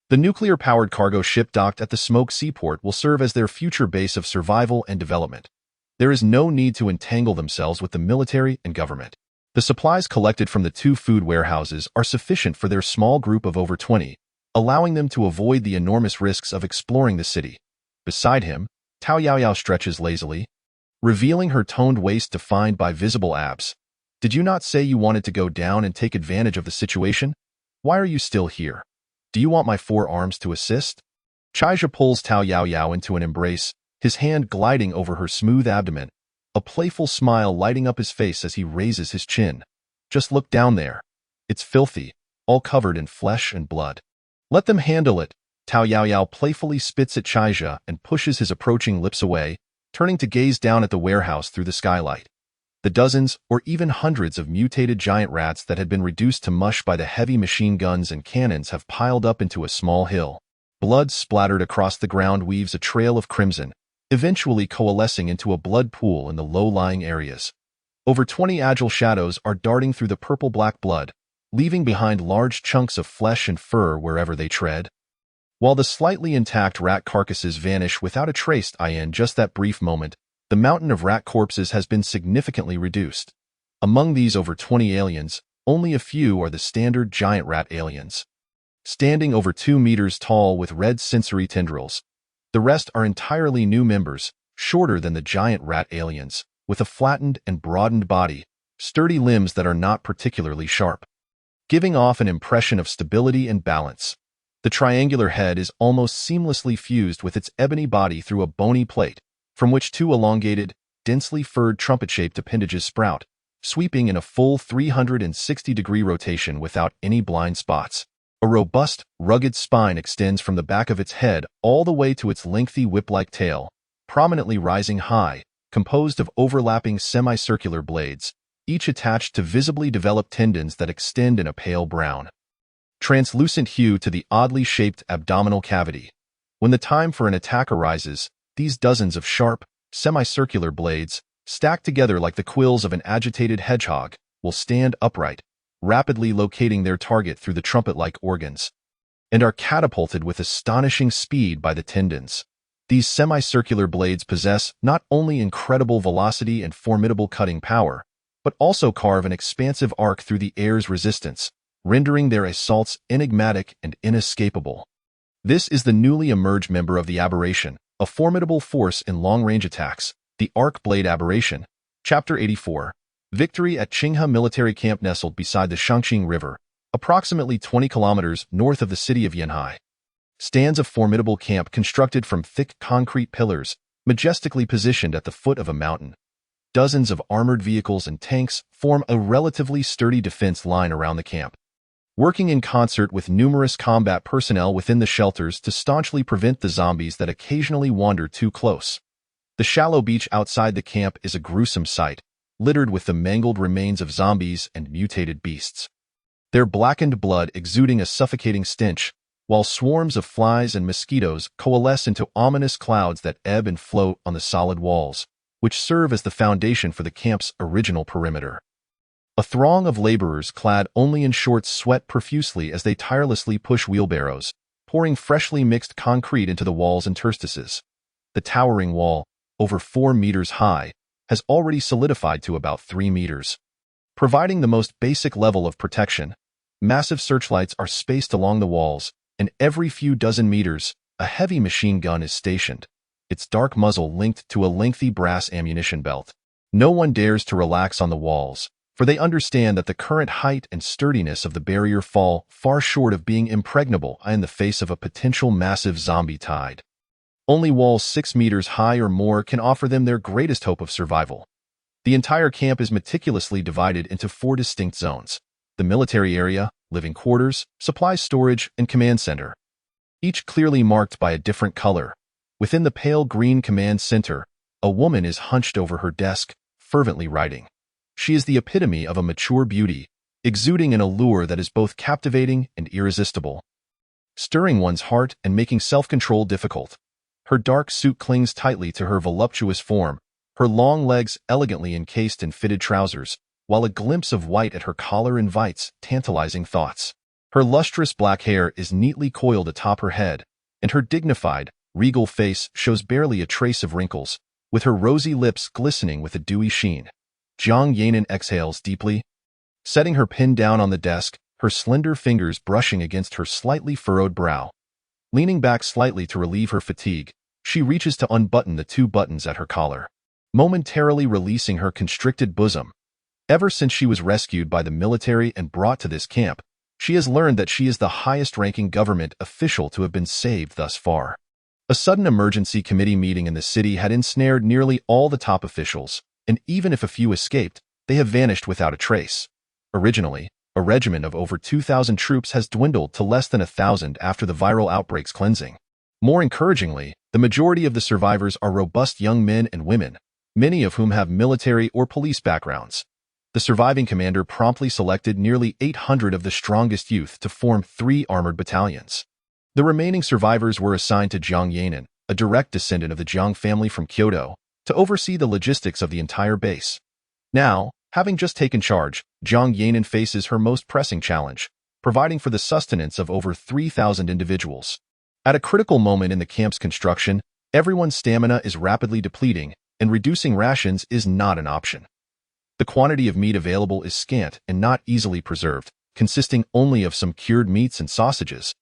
The nuclear-powered cargo ship docked at the Smoke Seaport will serve as their future base of survival and development. There is no need to entangle themselves with the military and government. The supplies collected from the two food warehouses are sufficient for their small group of over 20, allowing them to avoid the enormous risks of exploring the city. Beside him, Tao Yaoyao stretches lazily, revealing her toned waist defined by visible abs. Did you not say you wanted to go down and take advantage of the situation? Why are you still here? Do you want my 4 arms to assist? Chaija pulls Tao Yaoyao into an embrace, his hand gliding over her smooth abdomen, a playful smile lighting up his face as he raises his chin. Just look down there. It's filthy, all covered in flesh and blood. Let them handle it. Tao Yaoyao playfully spits at Chaija and pushes his approaching lips away, turning to gaze down at the warehouse through the skylight. The dozens or even hundreds of mutated giant rats that had been reduced to mush by the heavy machine guns and cannons have piled up into a small hill. Blood splattered across the ground weaves a trail of crimson, eventually coalescing into a blood pool in the low-lying areas. Over 20 agile shadows are darting through the purple-black blood, leaving behind large chunks of flesh and fur wherever they tread. While the slightly intact rat carcasses vanish without a trace in just that brief moment, the mountain of rat corpses has been significantly reduced. Among these over 20 aliens, only a few are the standard giant rat aliens. Standing over 2 meters tall with red sensory tendrils, the rest are entirely new members, shorter than the giant rat aliens, with a flattened and broadened body, sturdy limbs that are not particularly sharp, giving off an impression of stability and balance. The triangular head is almost seamlessly fused with its ebony body through a bony plate, from which 2 elongated, densely furred trumpet-shaped appendages sprout, sweeping in a full 360-degree rotation without any blind spots. A robust, rugged spine extends from the back of its head all the way to its lengthy whip-like tail, prominently rising high, composed of overlapping semicircular blades, each attached to visibly developed tendons that extend in a pale brown, translucent hue to the oddly shaped abdominal cavity. When the time for an attack arises, these dozens of sharp, semicircular blades, stacked together like the quills of an agitated hedgehog, will stand upright, rapidly locating their target through the trumpet-like organs, and are catapulted with astonishing speed by the tendons. These semicircular blades possess not only incredible velocity and formidable cutting power, but also carve an expansive arc through the air's resistance, rendering their assaults enigmatic and inescapable. This is the newly emerged member of the aberration, a formidable force in long-range attacks, the Arc Blade Aberration. Chapter 84. Victory at Qinghe Military Camp nestled beside the Shangqing River, approximately 20 kilometers north of the city of Yanhai. Stands a formidable camp constructed from thick concrete pillars, majestically positioned at the foot of a mountain. Dozens of armored vehicles and tanks form a relatively sturdy defense line around the camp, working in concert with numerous combat personnel within the shelters to staunchly prevent the zombies that occasionally wander too close. The shallow beach outside the camp is a gruesome sight, littered with the mangled remains of zombies and mutated beasts, their blackened blood exuding a suffocating stench, while swarms of flies and mosquitoes coalesce into ominous clouds that ebb and float on the solid walls, which serve as the foundation for the camp's original perimeter. A throng of laborers clad only in shorts sweat profusely as they tirelessly push wheelbarrows, pouring freshly mixed concrete into the walls and interstices. The towering wall, over 4 meters high, has already solidified to about 3 meters. Providing the most basic level of protection, massive searchlights are spaced along the walls, and every few dozen meters, a heavy machine gun is stationed, its dark muzzle linked to a lengthy brass ammunition belt. No one dares to relax on the walls, for they understand that the current height and sturdiness of the barrier fall far short of being impregnable in the face of a potential massive zombie tide. Only walls 6 meters high or more can offer them their greatest hope of survival. The entire camp is meticulously divided into 4 distinct zones: the military area, living quarters, supplies storage, and command center, each clearly marked by a different color. Within the pale green command center, a woman is hunched over her desk, fervently writing. She is the epitome of a mature beauty, exuding an allure that is both captivating and irresistible, stirring one's heart and making self-control difficult. Her dark suit clings tightly to her voluptuous form, her long legs elegantly encased in fitted trousers, while a glimpse of white at her collar invites tantalizing thoughts. Her lustrous black hair is neatly coiled atop her head, and her dignified, regal face shows barely a trace of wrinkles, with her rosy lips glistening with a dewy sheen. Jiang Yanin exhales deeply, setting her pen down on the desk, her slender fingers brushing against her slightly furrowed brow. Leaning back slightly to relieve her fatigue, she reaches to unbutton the 2 buttons at her collar, momentarily releasing her constricted bosom. Ever since she was rescued by the military and brought to this camp, she has learned that she is the highest-ranking government official to have been saved thus far. A sudden emergency committee meeting in the city had ensnared nearly all the top officials, and even if a few escaped, they have vanished without a trace. Originally, a regiment of over 2,000 troops has dwindled to less than 1,000 after the viral outbreak's cleansing. More encouragingly, the majority of the survivors are robust young men and women, many of whom have military or police backgrounds. The surviving commander promptly selected nearly 800 of the strongest youth to form 3 armored battalions. The remaining survivors were assigned to Jiang Yanin, a direct descendant of the Jiang family from Kyoto, to oversee the logistics of the entire base. Now, having just taken charge, Jiang Yanin faces her most pressing challenge, providing for the sustenance of over 3,000 individuals. At a critical moment in the camp's construction, everyone's stamina is rapidly depleting, and reducing rations is not an option. The quantity of meat available is scant and not easily preserved, consisting only of some cured meats and sausages,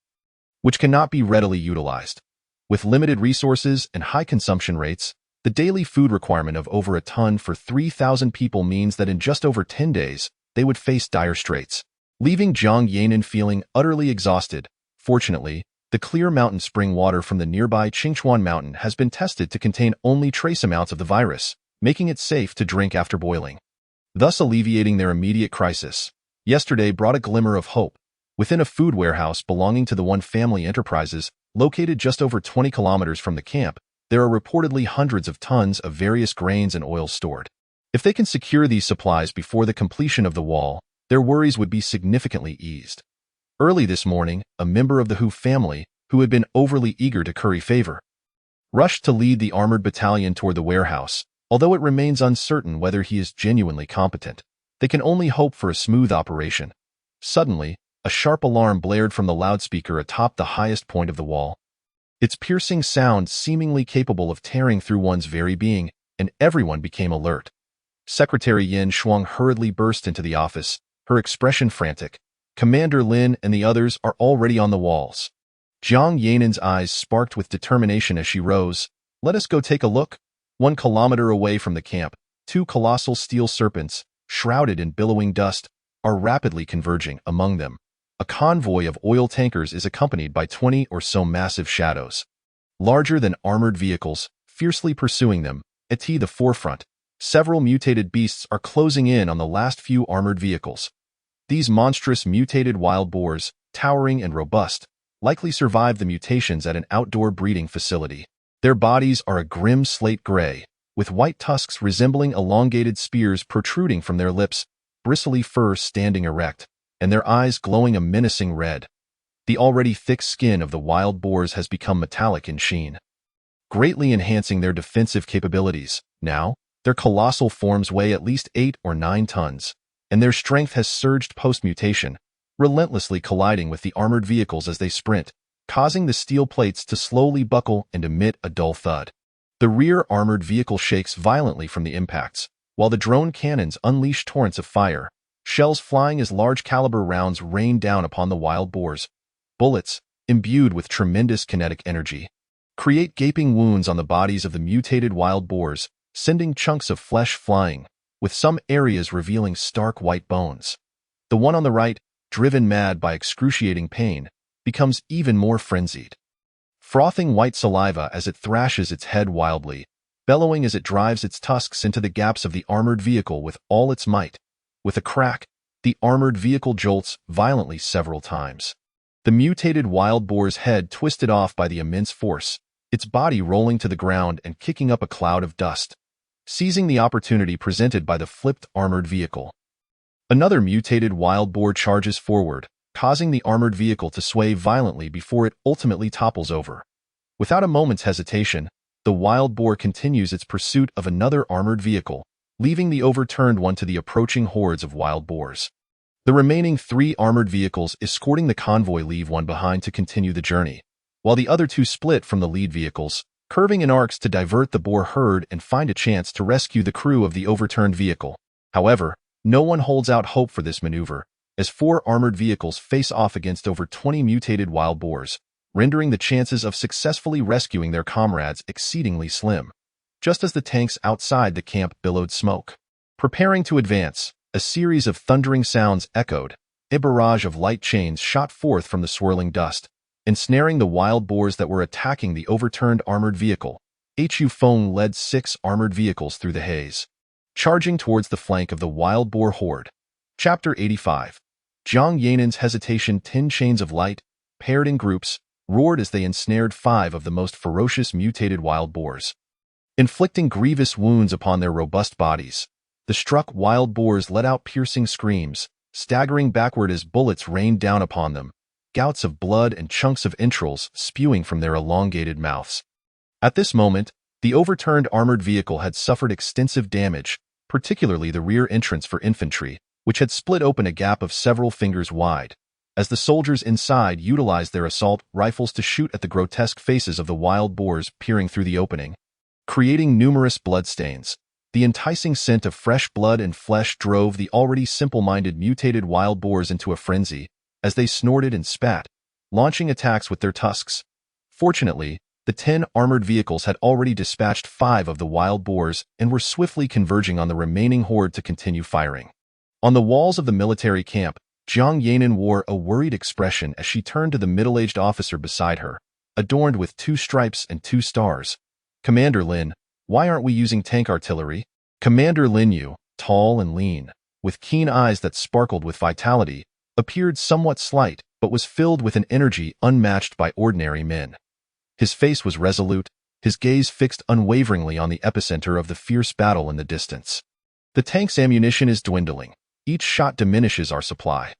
which cannot be readily utilized. With limited resources and high consumption rates, the daily food requirement of over a ton for 3,000 people means that in just over 10 days, they would face dire straits, leaving Jiang Yanin feeling utterly exhausted. Fortunately, the clear mountain spring water from the nearby Qingchuan mountain has been tested to contain only trace amounts of the virus, making it safe to drink after boiling, thus alleviating their immediate crisis. Yesterday brought a glimmer of hope. Within a food warehouse belonging to the One Family Enterprises, located just over 20 kilometers from the camp, there are reportedly hundreds of tons of various grains and oils stored. If they can secure these supplies before the completion of the wall, their worries would be significantly eased. Early this morning, a member of the Hu family, who had been overly eager to curry favor, rushed to lead the armored battalion toward the warehouse. Although it remains uncertain whether he is genuinely competent, they can only hope for a smooth operation. Suddenly, a sharp alarm blared from the loudspeaker atop the highest point of the wall. Its piercing sound seemingly capable of tearing through one's very being, and everyone became alert. Secretary Yin Shuang hurriedly burst into the office, her expression frantic. Commander Lin and the others are already on the walls. Jiang Yanin's eyes sparked with determination as she rose. Let us go take a look. 1 kilometer away from the camp, 2 colossal steel serpents, shrouded in billowing dust, are rapidly converging. Among them, a convoy of oil tankers is accompanied by 20 or so massive shadows, larger than armored vehicles, fiercely pursuing them. At the forefront, several mutated beasts are closing in on the last few armored vehicles. These monstrous mutated wild boars, towering and robust, likely survived the mutations at an outdoor breeding facility. Their bodies are a grim slate gray, with white tusks resembling elongated spears protruding from their lips, bristly fur standing erect, and their eyes glowing a menacing red. The already thick skin of the wild boars has become metallic in sheen, greatly enhancing their defensive capabilities. Now, their colossal forms weigh at least 8 or 9 tons, and their strength has surged post-mutation, relentlessly colliding with the armored vehicles as they sprint, causing the steel plates to slowly buckle and emit a dull thud. The rear armored vehicle shakes violently from the impacts, while the drone cannons unleash torrents of fire, shells flying as large-caliber rounds rain down upon the wild boars. Bullets, imbued with tremendous kinetic energy, create gaping wounds on the bodies of the mutated wild boars, sending chunks of flesh flying, with some areas revealing stark white bones. The one on the right, driven mad by excruciating pain, becomes even more frenzied, frothing white saliva as it thrashes its head wildly, bellowing as it drives its tusks into the gaps of the armored vehicle with all its might. With a crack, the armored vehicle jolts violently several times. The mutated wild boar's head twisted off by the immense force, its body rolling to the ground and kicking up a cloud of dust. seizing the opportunity presented by the flipped armored vehicle. Another mutated wild boar charges forward, causing the armored vehicle to sway violently before it ultimately topples over. Without a moment's hesitation, the wild boar continues its pursuit of another armored vehicle, leaving the overturned one to the approaching hordes of wild boars. The remaining 3 armored vehicles escorting the convoy leave one behind to continue the journey, while the other 2 split from the lead vehicles, curving in arcs to divert the boar herd and find a chance to rescue the crew of the overturned vehicle. However, no one holds out hope for this maneuver, as 4 armored vehicles face off against over 20 mutated wild boars, rendering the chances of successfully rescuing their comrades exceedingly slim. Just as the tanks outside the camp billowed smoke, preparing to advance, a series of thundering sounds echoed. A barrage of light chains shot forth from the swirling dust, ensnaring the wild boars that were attacking the overturned armored vehicle. Hu Feng led 6 armored vehicles through the haze, charging towards the flank of the wild boar horde. Chapter 85. Jiang Yanan's hesitation. 10 chains of light, paired in groups, roared as they ensnared 5 of the most ferocious mutated wild boars, inflicting grievous wounds upon their robust bodies. The struck wild boars let out piercing screams, staggering backward as bullets rained down upon them, gouts of blood and chunks of entrails spewing from their elongated mouths. At this moment, the overturned armored vehicle had suffered extensive damage, particularly the rear entrance for infantry, which had split open a gap of several fingers wide, as the soldiers inside utilized their assault rifles to shoot at the grotesque faces of the wild boars peering through the opening, creating numerous bloodstains. The enticing scent of fresh blood and flesh drove the already simple-minded mutated wild boars into a frenzy, as they snorted and spat, launching attacks with their tusks. Fortunately, the 10 armored vehicles had already dispatched 5 of the wild boars and were swiftly converging on the remaining horde to continue firing. On the walls of the military camp, Jiang Yanan wore a worried expression as she turned to the middle-aged officer beside her, adorned with 2 stripes and 2 stars. "Commander Lin, why aren't we using tank artillery?" Commander Lin Yu, tall and lean, with keen eyes that sparkled with vitality, appeared somewhat slight but was filled with an energy unmatched by ordinary men. His face was resolute, his gaze fixed unwaveringly on the epicenter of the fierce battle in the distance. "The tank's ammunition is dwindling. Each shot diminishes our supply.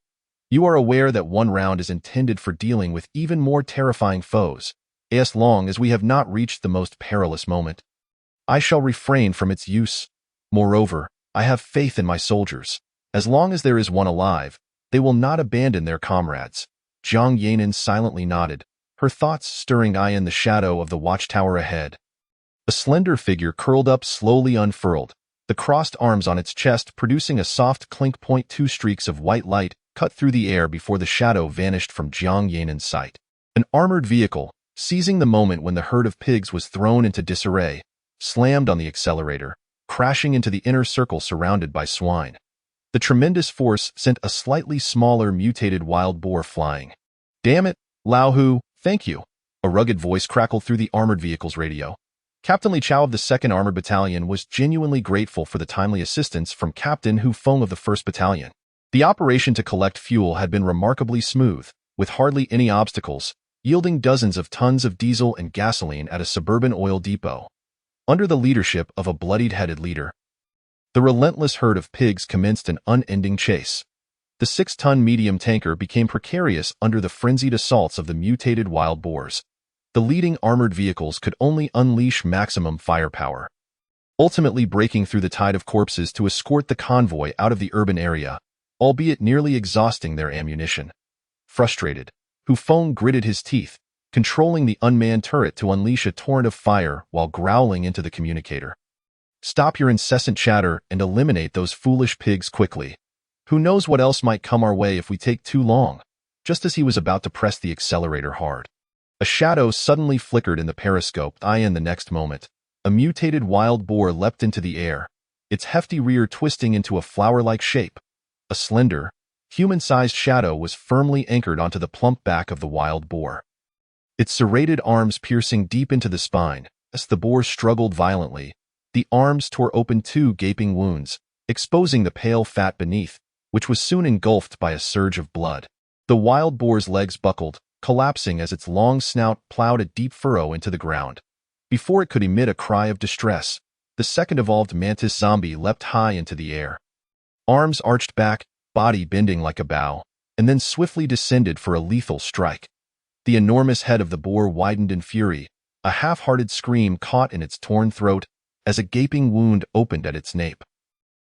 You are aware that 1 round is intended for dealing with even more terrifying foes, as long as we have not reached the most perilous moment. I shall refrain from its use. Moreover, I have faith in my soldiers. As long as there is one alive, they will not abandon their comrades." Jiang Yanan silently nodded, her thoughts stirring in the shadow of the watchtower ahead. A slender figure curled up slowly unfurled, the crossed arms on its chest producing a soft clink. 2 streaks of white light cut through the air before the shadow vanished from Jiang Yanan's sight. An armored vehicle, seizing the moment when the herd of pigs was thrown into disarray, slammed on the accelerator, crashing into the inner circle surrounded by swine. The tremendous force sent a slightly smaller mutated wild boar flying. "Damn it, Lao Hu, thank you," a rugged voice crackled through the armored vehicle's radio. Captain Li Chao of the 2nd Armored Battalion was genuinely grateful for the timely assistance from Captain Hu Feng of the 1st Battalion. The operation to collect fuel had been remarkably smooth, with hardly any obstacles, yielding dozens of tons of diesel and gasoline at a suburban oil depot. Under the leadership of a bloodied-headed leader, the relentless herd of pigs commenced an unending chase. The 6-ton medium tanker became precarious under the frenzied assaults of the mutated wild boars. The leading armored vehicles could only unleash maximum firepower, ultimately breaking through the tide of corpses to escort the convoy out of the urban area, albeit nearly exhausting their ammunition. Frustrated, Hu Feng gritted his teeth, controlling the unmanned turret to unleash a torrent of fire while growling into the communicator. "Stop your incessant chatter and eliminate those foolish pigs quickly. Who knows what else might come our way if we take too long." Just as he was about to press the accelerator hard, a shadow suddenly flickered in the periscope. In the next moment, a mutated wild boar leapt into the air, its hefty rear twisting into a flower-like shape. A slender, human-sized shadow was firmly anchored onto the plump back of the wild boar, its serrated arms piercing deep into the spine. As the boar struggled violently, the arms tore open 2 gaping wounds, exposing the pale fat beneath, which was soon engulfed by a surge of blood. The wild boar's legs buckled, collapsing as its long snout plowed a deep furrow into the ground. Before it could emit a cry of distress, the second evolved mantis zombie leapt high into the air. Arms arched back, body bending like a bow, and then swiftly descended for a lethal strike. The enormous head of the boar widened in fury, a half-hearted scream caught in its torn throat as a gaping wound opened at its nape.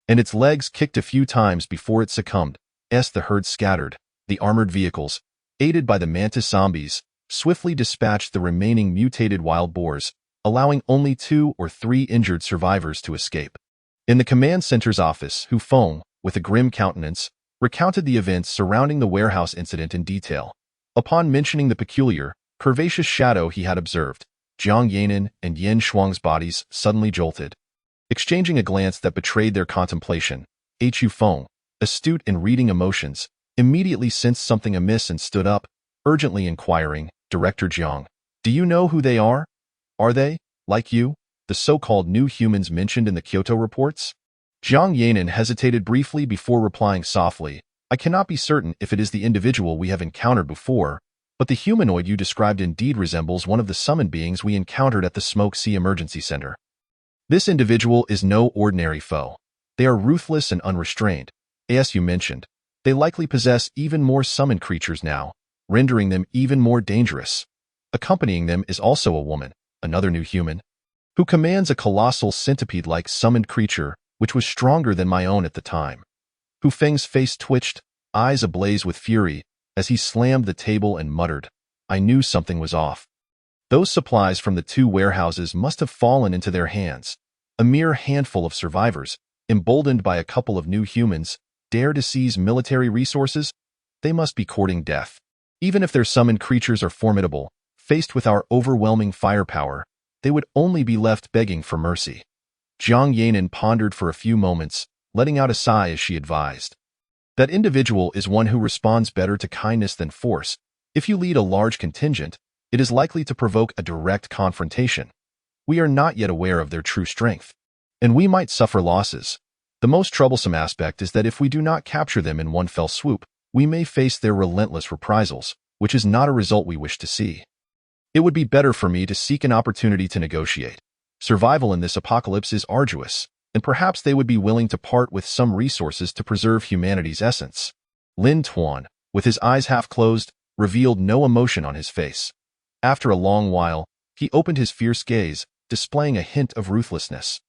And its legs kicked a few times before it succumbed. The herd scattered. The armored vehicles, aided by the mantis zombies, swiftly dispatched the remaining mutated wild boars, allowing only 2 or 3 injured survivors to escape. In the command center's office, Hu Feng, with a grim countenance, recounted the events surrounding the warehouse incident in detail. Upon mentioning the peculiar, curvaceous shadow he had observed, Jiang Yanin and Yen Shuang's bodies suddenly jolted. Exchanging a glance that betrayed their contemplation, Hu Feng, astute in reading emotions, immediately sensed something amiss and stood up, urgently inquiring, "Director Jiang, do you know who they are? Are they, like you, the so-called new humans mentioned in the Kyoto reports?" Jiang Yanin hesitated briefly before replying softly, "I cannot be certain if it is the individual we have encountered before, but the humanoid you described indeed resembles one of the summoned beings we encountered at the Smoke Sea Emergency Center. This individual is no ordinary foe. They are ruthless and unrestrained. As you mentioned, they likely possess even more summoned creatures now, rendering them even more dangerous. Accompanying them is also a woman, another new human, who commands a colossal centipede-like summoned creature which was stronger than my own at the time." Hu Feng's face twitched, eyes ablaze with fury, as he slammed the table and muttered, "I knew something was off. Those supplies from the 2 warehouses must have fallen into their hands. A mere handful of survivors, emboldened by a couple of new humans, dare to seize military resources? They must be courting death. Even if their summoned creatures are formidable, faced with our overwhelming firepower, they would only be left begging for mercy." Jiang Yanin pondered for a few moments, letting out a sigh as she advised, "That individual is one who responds better to kindness than force. If you lead a large contingent, it is likely to provoke a direct confrontation. We are not yet aware of their true strength, and we might suffer losses. The most troublesome aspect is that if we do not capture them in one fell swoop, we may face their relentless reprisals, which is not a result we wish to see. It would be better for me to seek an opportunity to negotiate. Survival in this apocalypse is arduous, and perhaps they would be willing to part with some resources to preserve humanity's essence." Lin Tuan, with his eyes half closed, revealed no emotion on his face. After a long while, he opened his fierce gaze, displaying a hint of ruthlessness.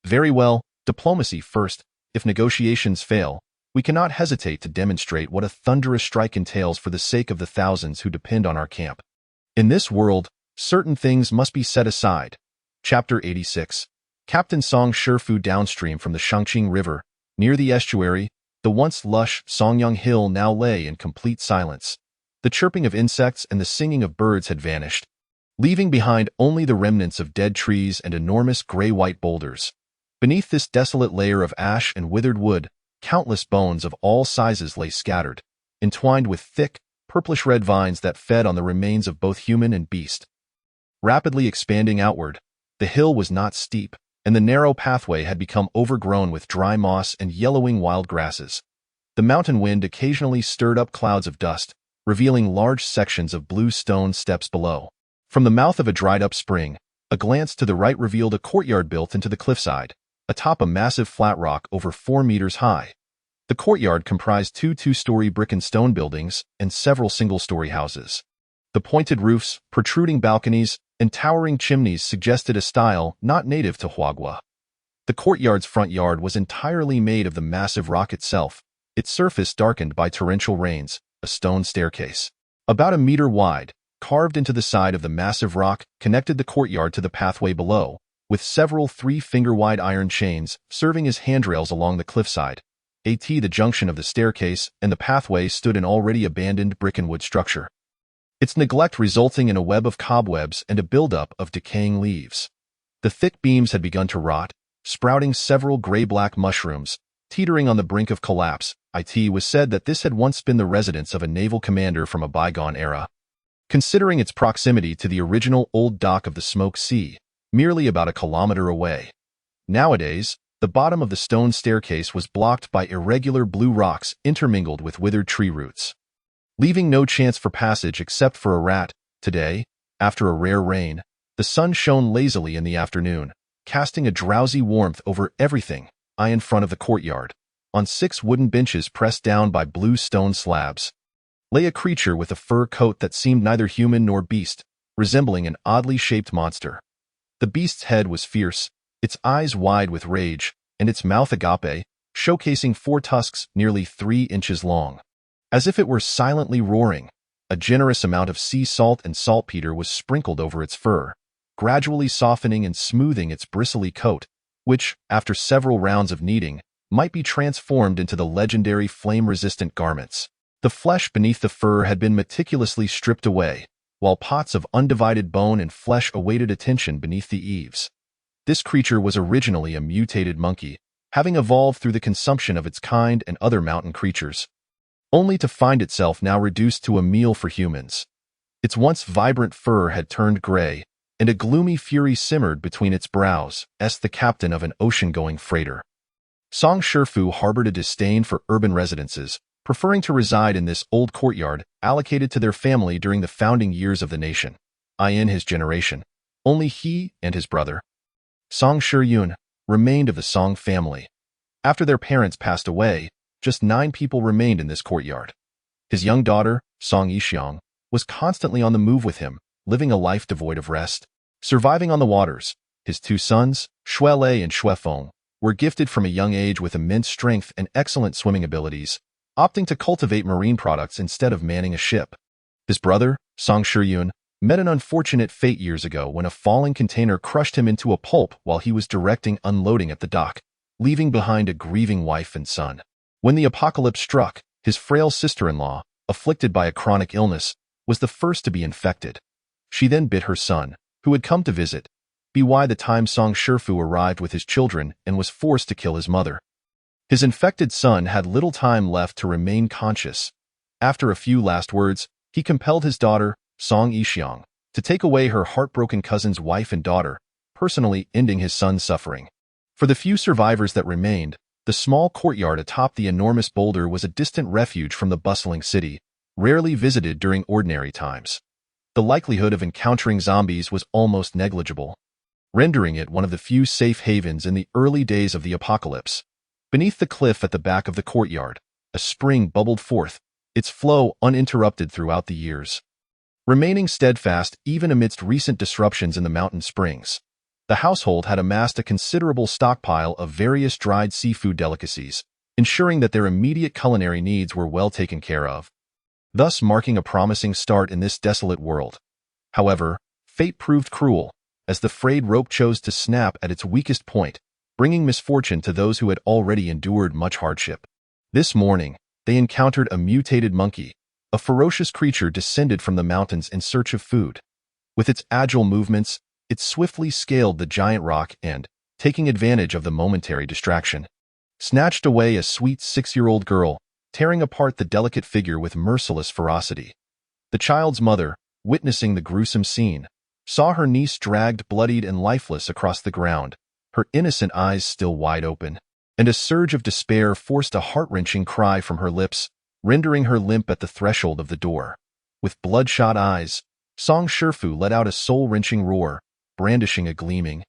"Very well, diplomacy first. If negotiations fail, we cannot hesitate to demonstrate what a thunderous strike entails for the sake of the thousands who depend on our camp. In this world, certain things must be set aside." Chapter 86. Captain Song Shifu downstream from the Shangqing River, near the estuary, the once lush Songyang Hill now lay in complete silence. The chirping of insects and the singing of birds had vanished, leaving behind only the remnants of dead trees and enormous gray-white boulders. Beneath this desolate layer of ash and withered wood, countless bones of all sizes lay scattered, entwined with thick, purplish-red vines that fed on the remains of both human and beast. Rapidly expanding outward, the hill was not steep, and the narrow pathway had become overgrown with dry moss and yellowing wild grasses. The mountain wind occasionally stirred up clouds of dust, revealing large sections of blue stone steps below. From the mouth of a dried-up spring, a glance to the right revealed a courtyard built into the cliffside, atop a massive flat rock over 4 meters high. The courtyard comprised 2 two-story brick and stone buildings and several single-story houses. The pointed roofs, protruding balconies, and towering chimneys suggested a style not native to Huagua. The courtyard's front yard was entirely made of the massive rock itself, its surface darkened by torrential rains. A stone staircase, about a meter wide, carved into the side of the massive rock, connected the courtyard to the pathway below, with several 3-finger-wide iron chains serving as handrails along the cliffside. At the junction of the staircase and the pathway stood an already abandoned brick and wood structure, its neglect resulting in a web of cobwebs and a buildup of decaying leaves. The thick beams had begun to rot, sprouting several gray-black mushrooms, teetering on the brink of collapse. It was said that this had once been the residence of a naval commander from a bygone era. Considering its proximity to the original old dock of the Smoke Sea, merely about a kilometer away. Nowadays, the bottom of the stone staircase was blocked by irregular blue rocks intermingled with withered tree roots, leaving no chance for passage except for a rat. Today, after a rare rain, the sun shone lazily in the afternoon, casting a drowsy warmth over everything in front of the courtyard. On 6 wooden benches pressed down by blue stone slabs lay a creature with a fur coat that seemed neither human nor beast, resembling an oddly shaped monster. The beast's head was fierce, its eyes wide with rage, and its mouth agape, showcasing 4 tusks nearly 3 inches long. As if it were silently roaring, a generous amount of sea salt and saltpeter was sprinkled over its fur, gradually softening and smoothing its bristly coat, which, after several rounds of kneading, might be transformed into the legendary flame-resistant garments. The flesh beneath the fur had been meticulously stripped away, while pots of undivided bone and flesh awaited attention beneath the eaves. This creature was originally a mutated monkey, having evolved through the consumption of its kind and other mountain creatures, only to find itself now reduced to a meal for humans. Its once vibrant fur had turned gray, and a gloomy fury simmered between its brows, as the captain of an ocean-going freighter. Song Shifu harbored a disdain for urban residences, preferring to reside in this old courtyard allocated to their family during the founding years of the nation. In his generation, only he and his brother, Song Shiyun, remained of the Song family. After their parents passed away, just 9 people remained in this courtyard. His young daughter, Song Yixiang, was constantly on the move with him, living a life devoid of rest. Surviving on the waters, his 2 sons, Shuelei and Shuefeng, were gifted from a young age with immense strength and excellent swimming abilities, opting to cultivate marine products instead of manning a ship. His brother, Song Shiyun, met an unfortunate fate years ago when a falling container crushed him into a pulp while he was directing unloading at the dock, leaving behind a grieving wife and son. When the apocalypse struck, his frail sister-in-law, afflicted by a chronic illness, was the first to be infected. She then bit her son, who had come to visit, by the time Song Shifu arrived with his children and was forced to kill his mother. His infected son had little time left to remain conscious. After a few last words, he compelled his daughter, Song Yixiang, to take away her heartbroken cousin's wife and daughter, personally ending his son's suffering. For the few survivors that remained, the small courtyard atop the enormous boulder was a distant refuge from the bustling city, rarely visited during ordinary times. The likelihood of encountering zombies was almost negligible, rendering it one of the few safe havens in the early days of the apocalypse. Beneath the cliff at the back of the courtyard, a spring bubbled forth, its flow uninterrupted throughout the years, remaining steadfast even amidst recent disruptions in the mountain springs. The household had amassed a considerable stockpile of various dried seafood delicacies, ensuring that their immediate culinary needs were well taken care of, thus marking a promising start in this desolate world. However, fate proved cruel, as the frayed rope chose to snap at its weakest point, bringing misfortune to those who had already endured much hardship. This morning, they encountered a mutated monkey, a ferocious creature descended from the mountains in search of food. With its agile movements, it swiftly scaled the giant rock and, taking advantage of the momentary distraction, snatched away a sweet 6-year-old girl, tearing apart the delicate figure with merciless ferocity. The child's mother, witnessing the gruesome scene, saw her niece dragged bloodied and lifeless across the ground, her innocent eyes still wide open, and a surge of despair forced a heart-wrenching cry from her lips, rendering her limp at the threshold of the door. With bloodshot eyes, Song Shifu let out a soul-wrenching roar, brandishing a gleaming,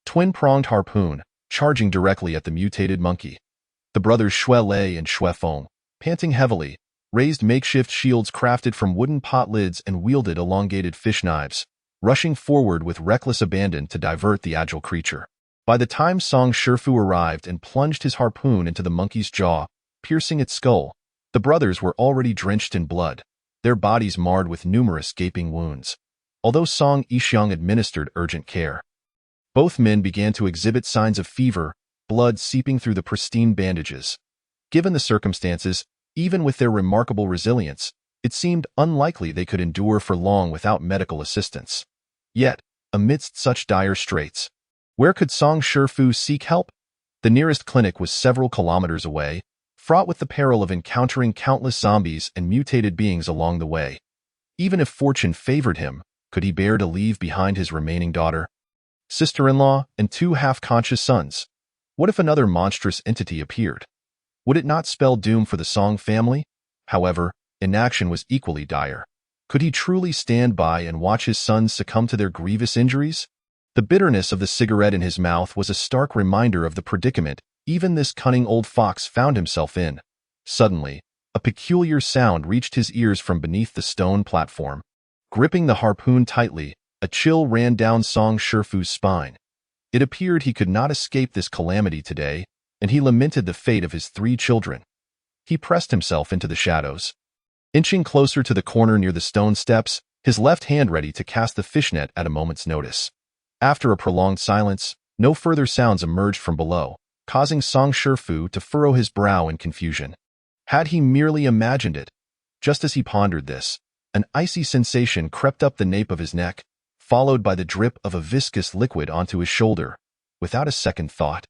twin-pronged harpoon, charging directly at the mutated monkey. The brothers Shuelei and Shuefeng, panting heavily, raised makeshift shields crafted from wooden pot lids and wielded elongated fish knives, rushing forward with reckless abandon to divert the agile creature. By the time Song Shifu arrived and plunged his harpoon into the monkey's jaw, piercing its skull, the brothers were already drenched in blood, their bodies marred with numerous gaping wounds. Although Song Yixiang administered urgent care, both men began to exhibit signs of fever, blood seeping through the pristine bandages. Given the circumstances, even with their remarkable resilience, it seemed unlikely they could endure for long without medical assistance. Yet, amidst such dire straits, where could Song Shifu seek help? The nearest clinic was several kilometers away, fraught with the peril of encountering countless zombies and mutated beings along the way. Even if fortune favored him, could he bear to leave behind his remaining daughter, sister-in-law, and 2 half-conscious sons? What if another monstrous entity appeared? Would it not spell doom for the Song family? However, inaction was equally dire. Could he truly stand by and watch his sons succumb to their grievous injuries? The bitterness of the cigarette in his mouth was a stark reminder of the predicament even this cunning old fox found himself in. Suddenly, a peculiar sound reached his ears from beneath the stone platform. Gripping the harpoon tightly, a chill ran down Song Shifu's spine. It appeared he could not escape this calamity today, and he lamented the fate of his 3 children. He pressed himself into the shadows. Inching closer to the corner near the stone steps, his left hand ready to cast the fishnet at a moment's notice. After a prolonged silence, no further sounds emerged from below, causing Song Shifu to furrow his brow in confusion. Had he merely imagined it? Just as he pondered this, an icy sensation crept up the nape of his neck, followed by the drip of a viscous liquid onto his shoulder. Without a second thought,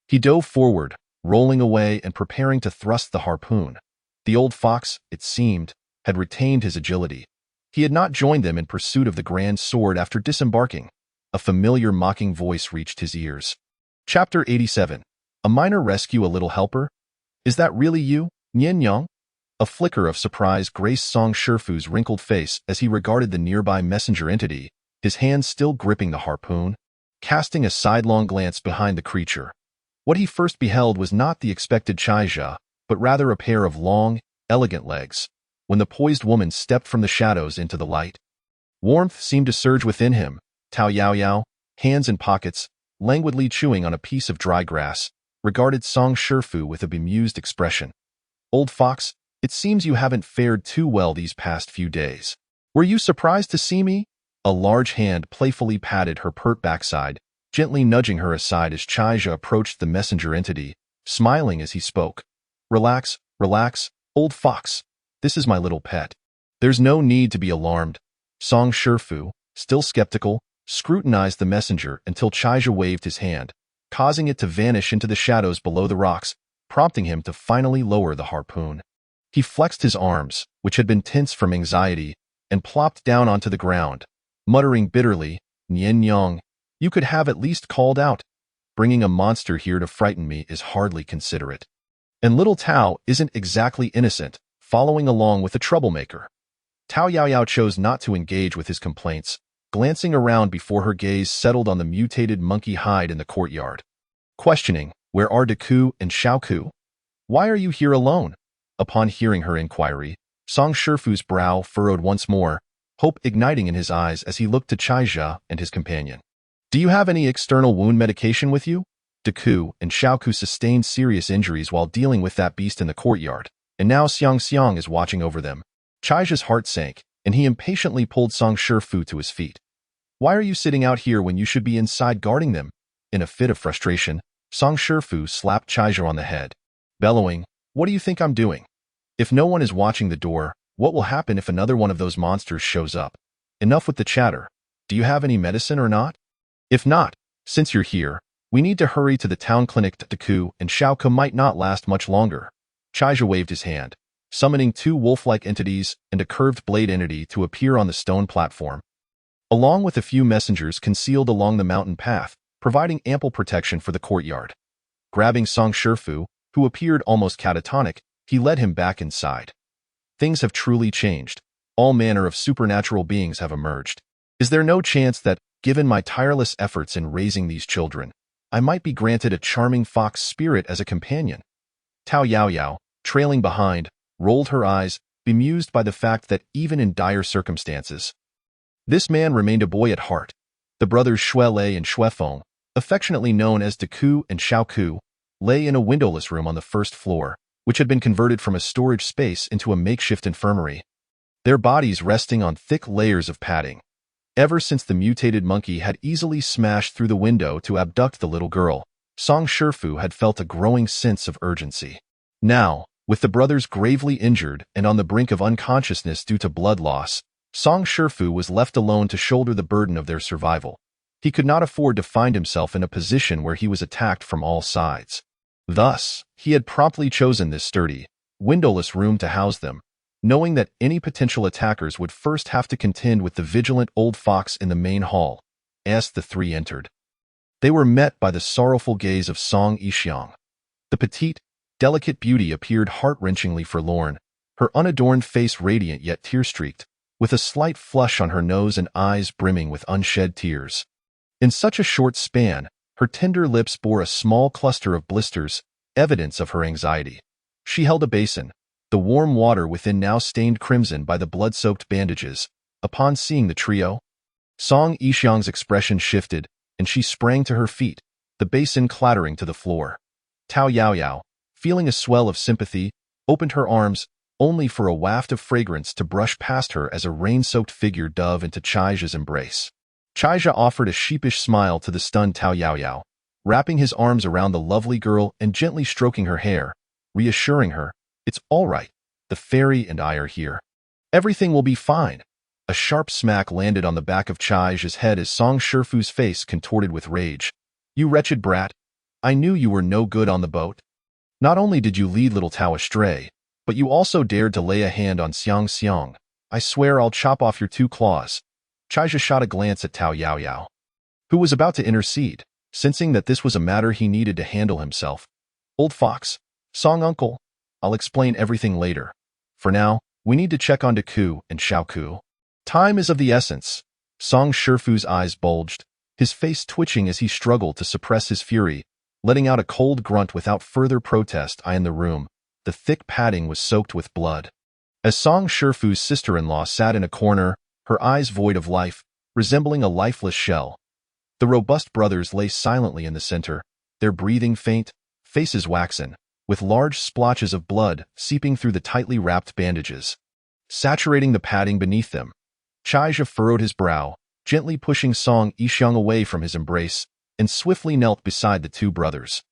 he dove forward, rolling away and preparing to thrust the harpoon. The old fox, it seemed, had retained his agility. He had not joined them in pursuit of the grand sword after disembarking. A familiar mocking voice reached his ears. Chapter 87. A minor rescue, a little helper? Is that really you, Nian Yang? A flicker of surprise graced Song Shifu's wrinkled face as he regarded the nearby messenger entity, his hands still gripping the harpoon. Casting a sidelong glance behind the creature, what he first beheld was not the expected Chaija, but rather a pair of long, elegant legs. When the poised woman stepped from the shadows into the light, warmth seemed to surge within him. Tao Yaoyao, hands in pockets, languidly chewing on a piece of dry grass, regarded Song Shifu with a bemused expression. Old fox, it seems you haven't fared too well these past few days. Were you surprised to see me? A large hand playfully patted her pert backside, gently nudging her aside as Chaija approached the messenger entity, smiling as he spoke. Relax, relax, old fox. This is my little pet. There's no need to be alarmed. Song Shifu, still skeptical, scrutinized the messenger until Chaija waved his hand, causing it to vanish into the shadows below the rocks, prompting him to finally lower the harpoon. He flexed his arms, which had been tense from anxiety, and plopped down onto the ground, muttering bitterly, Nian Yang, you could have at least called out. Bringing a monster here to frighten me is hardly considerate. And little Tao isn't exactly innocent, following along with the troublemaker. Tao Yaoyao chose not to engage with his complaints, glancing around before her gaze settled on the mutated monkey hide in the courtyard. Questioning, where are Deku and Xiaoku? Why are you here alone? Upon hearing her inquiry, Song Shifu's brow furrowed once more, hope igniting in his eyes as he looked to Chaija and his companion. Do you have any external wound medication with you? Deku and Xiaoku sustained serious injuries while dealing with that beast in the courtyard, and now Xiang is watching over them. Chaija's heart sank, and he impatiently pulled Song Shifu to his feet. Why are you sitting out here when you should be inside guarding them? In a fit of frustration, Song Shifu slapped Chaija on the head, bellowing, what do you think I'm doing? If no one is watching the door, what will happen if another one of those monsters shows up? Enough with the chatter. Do you have any medicine or not? If not, since you're here, we need to hurry to the town clinic. Deku and Xiaoku might not last much longer. Chaija waved his hand, summoning 2 wolf-like entities and a curved blade entity to appear on the stone platform, along with a few messengers concealed along the mountain path, providing ample protection for the courtyard. Grabbing Song Shifu, who appeared almost catatonic, he led him back inside. Things have truly changed. All manner of supernatural beings have emerged. Is there no chance that, given my tireless efforts in raising these children, I might be granted a charming fox spirit as a companion? Tao Yaoyao, trailing behind, rolled her eyes, bemused by the fact that even in dire circumstances, this man remained a boy at heart. The brothers Shuelei and Shuefeng, affectionately known as Deku and Xiaoku, lay in a windowless room on the first floor, which had been converted from a storage space into a makeshift infirmary, their bodies resting on thick layers of padding. Ever since the mutated monkey had easily smashed through the window to abduct the little girl, Song Shifu had felt a growing sense of urgency. Now, with the brothers gravely injured and on the brink of unconsciousness due to blood loss, Song Shifu was left alone to shoulder the burden of their survival. He could not afford to find himself in a position where he was attacked from all sides. Thus, he had promptly chosen this sturdy, windowless room to house them, knowing that any potential attackers would first have to contend with the vigilant old fox in the main hall. As the 3 entered, they were met by the sorrowful gaze of Song Yixiang. The petite, delicate beauty appeared heart-wrenchingly forlorn, her unadorned face radiant yet tear-streaked, with a slight flush on her nose and eyes brimming with unshed tears. In such a short span, her tender lips bore a small cluster of blisters, evidence of her anxiety. She held a basin, the warm water within now stained crimson by the blood-soaked bandages. Upon seeing the trio, Song Yixiang's expression shifted, and she sprang to her feet, the basin clattering to the floor. Tao Yaoyao, feeling a swell of sympathy, opened her arms, only for a waft of fragrance to brush past her as a rain-soaked figure dove into Chaija's embrace. Chaija offered a sheepish smile to the stunned Tao Yaoyao, wrapping his arms around the lovely girl and gently stroking her hair, reassuring her, "It's all right. The fairy and I are here. Everything will be fine." A sharp smack landed on the back of Chaija's head as Song Shifu's face contorted with rage. "You wretched brat! I knew you were no good on the boat. Not only did you lead little Tao astray, but you also dared to lay a hand on Xiang Xiang. I swear I'll chop off your 2 claws." Chaija shot a glance at Tao Yaoyao, who was about to intercede, sensing that this was a matter he needed to handle himself. "Old fox, Song uncle, I'll explain everything later. For now, we need to check on Deku and Xiaoku. Time is of the essence." Song Shifu's eyes bulged, his face twitching as he struggled to suppress his fury, letting out a cold grunt without further protest. In the room, the thick padding was soaked with blood. As Song Shifu's sister-in-law sat in a corner, her eyes void of life, resembling a lifeless shell, the robust brothers lay silently in the center, their breathing faint, faces waxen, with large splotches of blood seeping through the tightly wrapped bandages, saturating the padding beneath them. Chaija furrowed his brow, gently pushing Song Yixiang away from his embrace, and swiftly knelt beside the 2 brothers.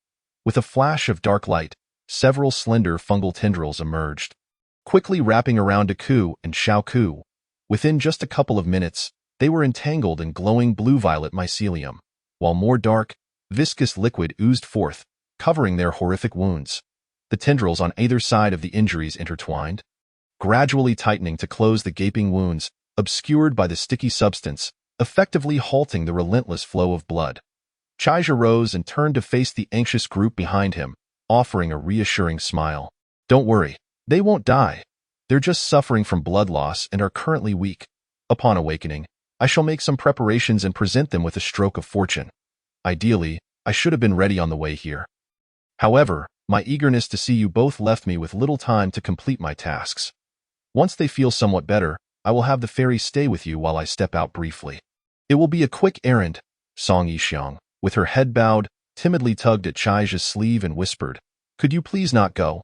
With a flash of dark light, several slender fungal tendrils emerged, quickly wrapping around Deku and Xiaoku. Within just a couple of minutes, they were entangled in glowing blue-violet mycelium, while more dark, viscous liquid oozed forth, covering their horrific wounds. The tendrils on either side of the injuries intertwined, gradually tightening to close the gaping wounds, obscured by the sticky substance, effectively halting the relentless flow of blood. Chaija rose and turned to face the anxious group behind him, offering a reassuring smile. "Don't worry, they won't die. They're just suffering from blood loss and are currently weak. Upon awakening, I shall make some preparations and present them with a stroke of fortune. Ideally, I should have been ready on the way here. However, my eagerness to see you both left me with little time to complete my tasks. Once they feel somewhat better, I will have the fairy stay with you while I step out briefly. It will be a quick errand." Song Yixiang, with her head bowed, timidly tugged at Chaija's sleeve and whispered, "Could you please not go?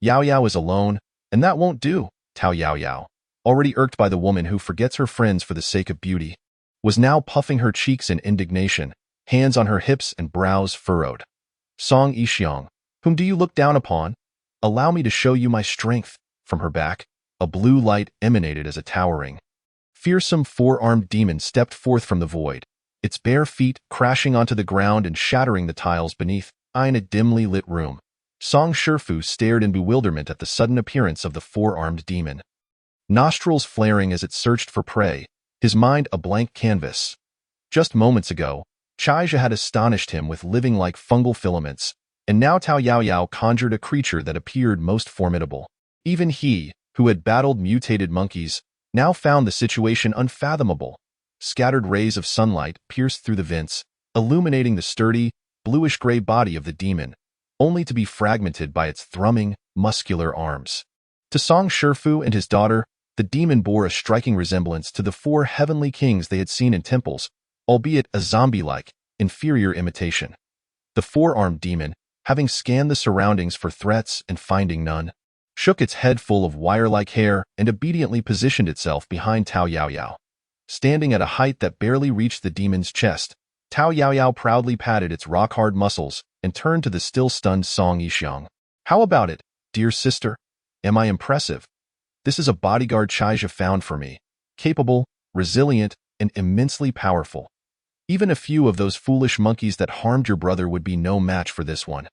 Yaoyao is alone, and that won't do." Tao Yaoyao, already irked by the woman who forgets her friends for the sake of beauty, was now puffing her cheeks in indignation, hands on her hips and brows furrowed. "Song Yixiang, whom do you look down upon? Allow me to show you my strength." From her back, a blue light emanated as a towering, fearsome 4-armed demon stepped forth from the void, its bare feet crashing onto the ground and shattering the tiles beneath. In a dimly lit room, Song Shifu stared in bewilderment at the sudden appearance of the 4-armed demon, nostrils flaring as it searched for prey, his mind a blank canvas. Just moments ago, Chaija had astonished him with living like fungal filaments, and now Tao Yaoyao conjured a creature that appeared most formidable. Even he, who had battled mutated monkeys, now found the situation unfathomable. Scattered rays of sunlight pierced through the vents, illuminating the sturdy, bluish-gray body of the demon, only to be fragmented by its thrumming, muscular arms. To Song Shifu and his daughter, the demon bore a striking resemblance to the 4 heavenly kings they had seen in temples, albeit a zombie-like, inferior imitation. The 4-armed demon, having scanned the surroundings for threats and finding none, shook its head full of wire-like hair and obediently positioned itself behind Tao Yaoyao. Standing at a height that barely reached the demon's chest, Tao Yaoyao proudly patted its rock-hard muscles and turned to the still-stunned Song Yixiang. "How about it, dear sister? Am I impressive? This is a bodyguard Chaija found for me, capable, resilient, and immensely powerful. Even a few of those foolish monkeys that harmed your brother would be no match for this one."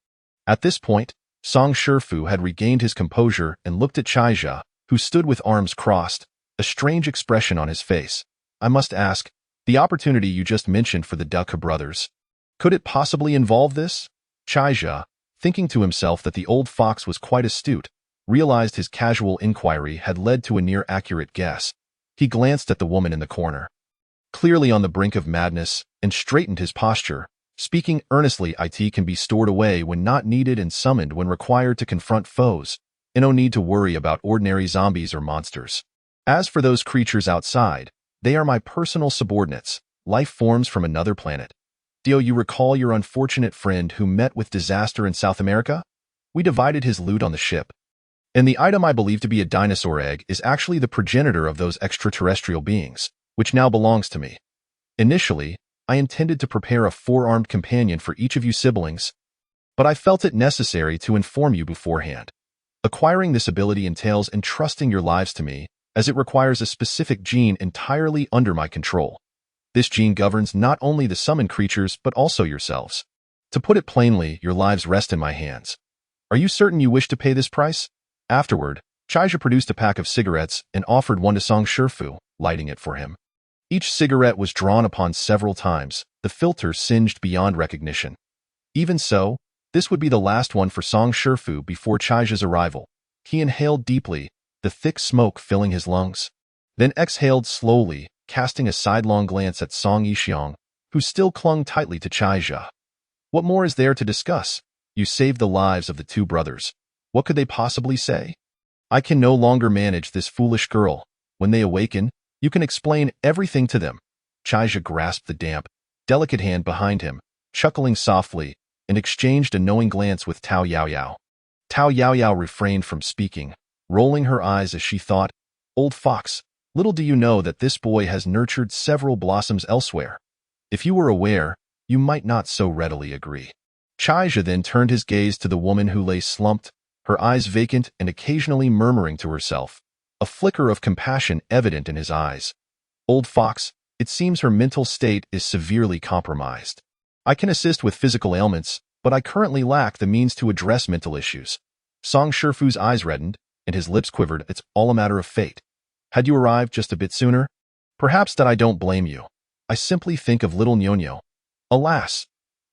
At this point, Song Shifu had regained his composure and looked at Chaija, who stood with arms crossed, a strange expression on his face. "I must ask, the opportunity you just mentioned for the Deku brothers, could it possibly involve this?" Chaija, thinking to himself that the old fox was quite astute, realized his casual inquiry had led to a near-accurate guess. He glanced at the woman in the corner. clearly on the brink of madness, and straightened his posture, speaking earnestly. It can be stored away when not needed and summoned when required to confront foes, and no need to worry about ordinary zombies or monsters. As for those creatures outside, they are my personal subordinates, life forms from another planet. Do you recall your unfortunate friend who met with disaster in South America? We divided his loot on the ship. And the item I believe to be a dinosaur egg is actually the progenitor of those extraterrestrial beings, which now belongs to me. Initially, I intended to prepare a four-armed companion for each of you siblings, but I felt it necessary to inform you beforehand. Acquiring this ability entails entrusting your lives to me, as it requires a specific gene entirely under my control. This gene governs not only the summoned creatures, but also yourselves. To put it plainly, your lives rest in my hands. Are you certain you wish to pay this price? Afterward, Chaija produced a pack of cigarettes and offered one to Song Shifu, lighting it for him. Each cigarette was drawn upon several times, the filter singed beyond recognition. Even so, this would be the last one for Song Shifu before Chaija's arrival. He inhaled deeply, the thick smoke filling his lungs, then exhaled slowly, casting a sidelong glance at Song Yixiong, who still clung tightly to Chaija. What more is there to discuss? You saved the lives of the two brothers. What could they possibly say? I can no longer manage this foolish girl. When they awaken, you can explain everything to them. Chaija grasped the damp, delicate hand behind him, chuckling softly, and exchanged a knowing glance with Tao Yaoyao. Tao Yaoyao refrained from speaking, rolling her eyes as she thought, "Old fox, little do you know that this boy has nurtured several blossoms elsewhere. If you were aware, you might not so readily agree." Chaija then turned his gaze to the woman who lay slumped, her eyes vacant and occasionally murmuring to herself, a flicker of compassion evident in his eyes. "Old fox, it seems her mental state is severely compromised. I can assist with physical ailments, but I currently lack the means to address mental issues." Song Shifu's eyes reddened, and his lips quivered. "It's all a matter of fate. Had you arrived just a bit sooner? Perhaps that I don't blame you. I simply think of little Nyonyo. Alas,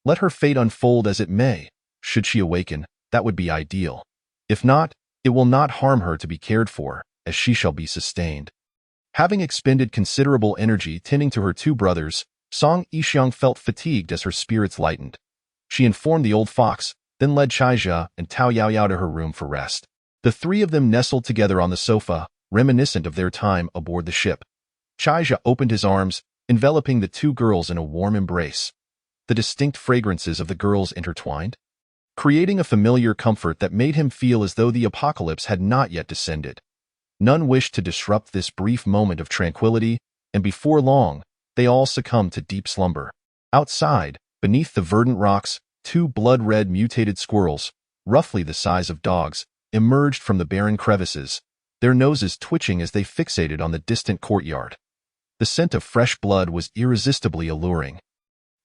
let her fate unfold as it may. Should she awaken, that would be ideal. If not, it will not harm her to be cared for, as she shall be sustained." Having expended considerable energy tending to her two brothers, Song Yixiong felt fatigued as her spirits lightened. She informed the old fox, then led Chaija and Tao Yaoyao to her room for rest. The three of them nestled together on the sofa, reminiscent of their time aboard the ship. Chaija opened his arms, enveloping the two girls in a warm embrace. The distinct fragrances of the girls intertwined, creating a familiar comfort that made him feel as though the apocalypse had not yet descended. None wished to disrupt this brief moment of tranquility, and before long, they all succumbed to deep slumber. Outside, beneath the verdant rocks, two blood-red mutated squirrels, roughly the size of dogs, emerged from the barren crevices, their noses twitching as they fixated on the distant courtyard. The scent of fresh blood was irresistibly alluring.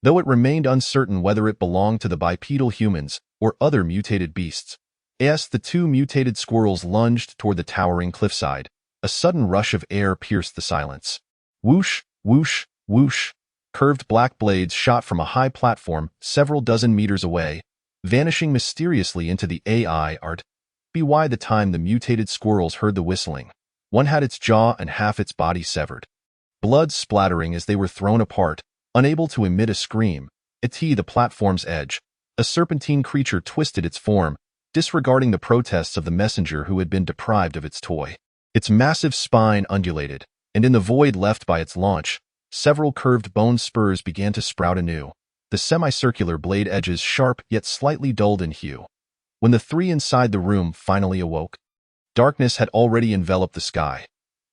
Though it remained uncertain whether it belonged to the bipedal humans or other mutated beasts, as the two mutated squirrels lunged toward the towering cliffside, a sudden rush of air pierced the silence. Whoosh, whoosh, whoosh. Curved black blades shot from a high platform several dozen meters away, vanishing mysteriously into the AI art. By the time the mutated squirrels heard the whistling, one had its jaw and half its body severed. Blood splattering as they were thrown apart, unable to emit a scream. At the platform's edge, a serpentine creature twisted its form, disregarding the protests of the messenger who had been deprived of its toy. Its massive spine undulated, and in the void left by its launch, several curved bone spurs began to sprout anew, the semicircular blade edges sharp yet slightly dulled in hue. When the three inside the room finally awoke, darkness had already enveloped the sky.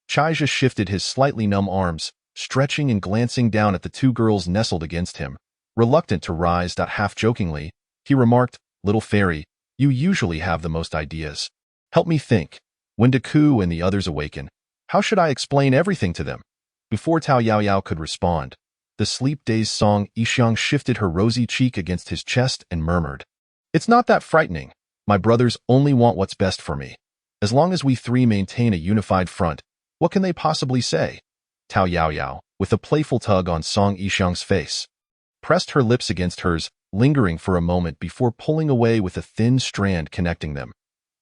Chaija shifted his slightly numb arms, stretching and glancing down at the two girls nestled against him. Reluctant to rise, half-jokingly, he remarked, "Little fairy, you usually have the most ideas. Help me think. When Deku and the others awaken, how should I explain everything to them?" Before Tao Yaoyao could respond, the sleep-dazed Song Yixiong shifted her rosy cheek against his chest and murmured, "It's not that frightening. My brothers only want what's best for me. As long as we three maintain a unified front, what can they possibly say?" Tao Yaoyao, with a playful tug on Song Yixiong's face, pressed her lips against hers, lingering for a moment before pulling away with a thin strand connecting them.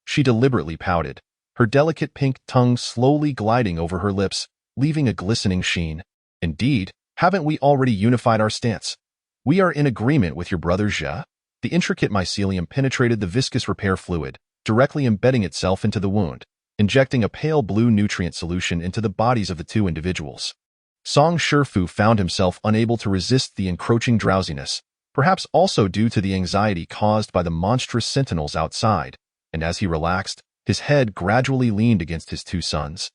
She deliberately pouted, her delicate pink tongue slowly gliding over her lips, leaving a glistening sheen. Indeed, Haven't we already unified our stance? We are in agreement with your brother Zhe. The intricate mycelium penetrated the viscous repair fluid, directly embedding itself into the wound, injecting a pale blue nutrient solution into the bodies of the two individuals. Song Shifu found himself unable to resist the encroaching drowsiness, perhaps also due to the anxiety caused by the monstrous sentinels outside, and as he relaxed, his head gradually leaned against his two sons.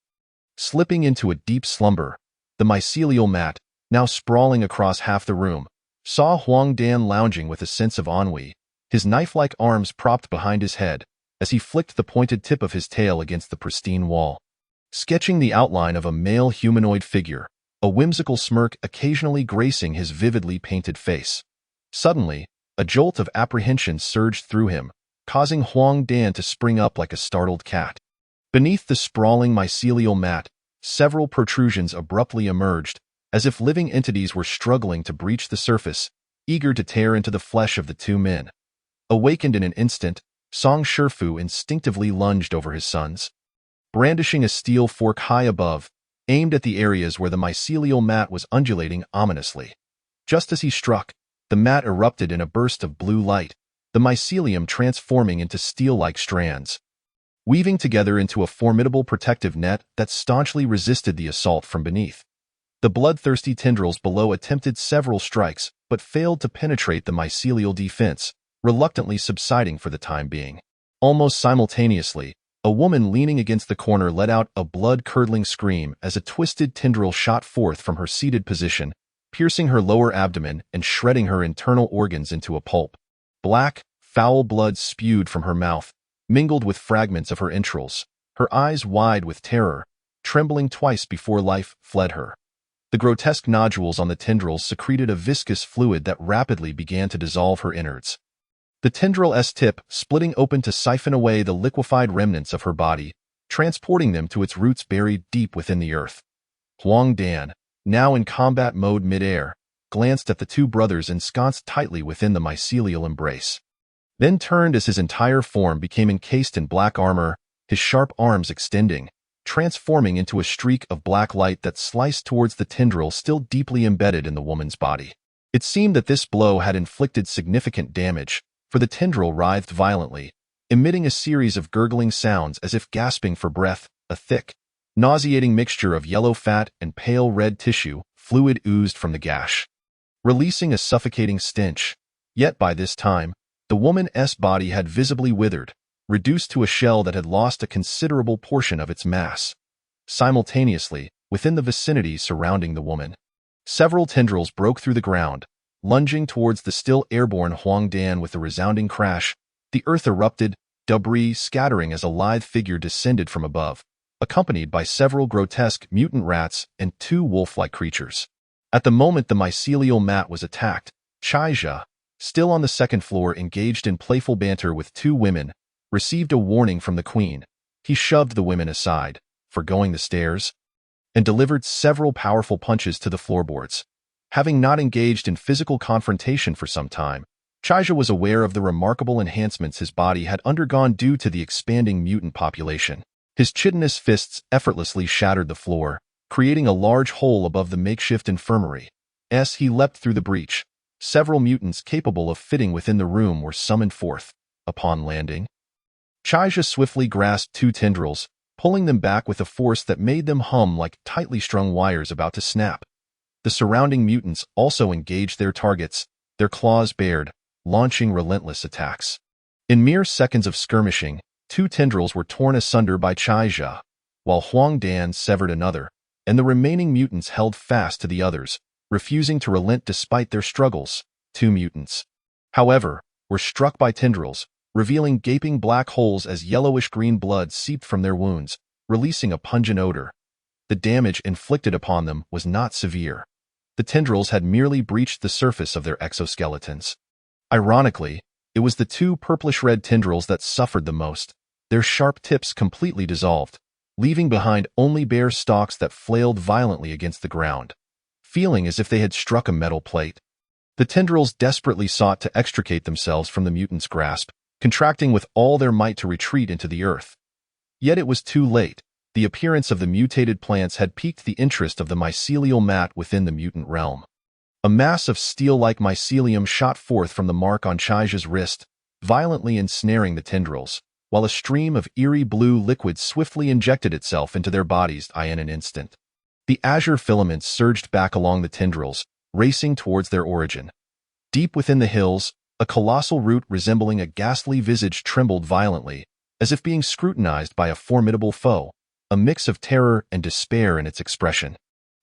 Slipping into a deep slumber, the mycelial mat, now sprawling across half the room, saw Huang Dan lounging with a sense of ennui, his knife-like arms propped behind his head, as he flicked the pointed tip of his tail against the pristine wall. Sketching the outline of a male humanoid figure, a whimsical smirk occasionally gracing his vividly painted face. Suddenly, a jolt of apprehension surged through him, causing Huang Dan to spring up like a startled cat. Beneath the sprawling mycelial mat, several protrusions abruptly emerged, as if living entities were struggling to breach the surface, eager to tear into the flesh of the two men. Awakened in an instant, Song Shifu instinctively lunged over his sons. Brandishing a steel fork high above, aimed at the areas where the mycelial mat was undulating ominously. Just as he struck, the mat erupted in a burst of blue light, the mycelium transforming into steel-like strands, weaving together into a formidable protective net that staunchly resisted the assault from beneath. The bloodthirsty tendrils below attempted several strikes, but failed to penetrate the mycelial defense, reluctantly subsiding for the time being. Almost simultaneously, a woman leaning against the corner let out a blood-curdling scream as a twisted tendril shot forth from her seated position, piercing her lower abdomen and shredding her internal organs into a pulp. Black, foul blood spewed from her mouth, mingled with fragments of her entrails, her eyes wide with terror, trembling twice before life fled her. The grotesque nodules on the tendrils secreted a viscous fluid that rapidly began to dissolve her innards. The tendril's tip splitting open to siphon away the liquefied remnants of her body, transporting them to its roots buried deep within the earth. Huang Dan, now in combat mode mid-air, glanced at the two brothers ensconced tightly within the mycelial embrace. Then turned as his entire form became encased in black armor, his sharp arms extending, transforming into a streak of black light that sliced towards the tendril still deeply embedded in the woman's body. It seemed that this blow had inflicted significant damage, for the tendril writhed violently, emitting a series of gurgling sounds as if gasping for breath. A thick, nauseating mixture of yellow fat and pale red tissue fluid oozed from the gash, releasing a suffocating stench. Yet by this time, the woman's body had visibly withered, reduced to a shell that had lost a considerable portion of its mass. Simultaneously, within the vicinity surrounding the woman, several tendrils broke through the ground, lunging towards the still airborne Huang Dan with a resounding crash. The earth erupted, debris scattering as a lithe figure descended from above, accompanied by several grotesque mutant rats and two wolf-like creatures. At the moment the mycelial mat was attacked, Chaija, still on the second floor engaged in playful banter with two women, received a warning from the queen. He shoved the women aside, forgoing the stairs, and delivered several powerful punches to the floorboards. Having not engaged in physical confrontation for some time, Chaija was aware of the remarkable enhancements his body had undergone due to the expanding mutant population. His chitinous fists effortlessly shattered the floor, creating a large hole above the makeshift infirmary. As he leapt through the breach, several mutants capable of fitting within the room were summoned forth. Upon landing, Chaija swiftly grasped two tendrils, pulling them back with a force that made them hum like tightly strung wires about to snap. The surrounding mutants also engaged their targets, their claws bared, launching relentless attacks. In mere seconds of skirmishing, two tendrils were torn asunder by Chaija, while Huang Dan severed another, and the remaining mutants held fast to the others, refusing to relent despite their struggles. Two mutants, however, were struck by tendrils, revealing gaping black holes as yellowish-green blood seeped from their wounds, releasing a pungent odor. The damage inflicted upon them was not severe. The tendrils had merely breached the surface of their exoskeletons. Ironically, it was the two purplish-red tendrils that suffered the most, their sharp tips completely dissolved, leaving behind only bare stalks that flailed violently against the ground, feeling as if they had struck a metal plate. The tendrils desperately sought to extricate themselves from the mutant's grasp, contracting with all their might to retreat into the earth. Yet it was too late. the appearance of the mutated plants had piqued the interest of the mycelial mat within the mutant realm. A mass of steel-like mycelium shot forth from the mark on Chaija's wrist, violently ensnaring the tendrils, while a stream of eerie blue liquid swiftly injected itself into their bodies in an instant. The azure filaments surged back along the tendrils, racing towards their origin. Deep within the hills, a colossal root resembling a ghastly visage trembled violently, as if being scrutinized by a formidable foe, a mix of terror and despair in its expression.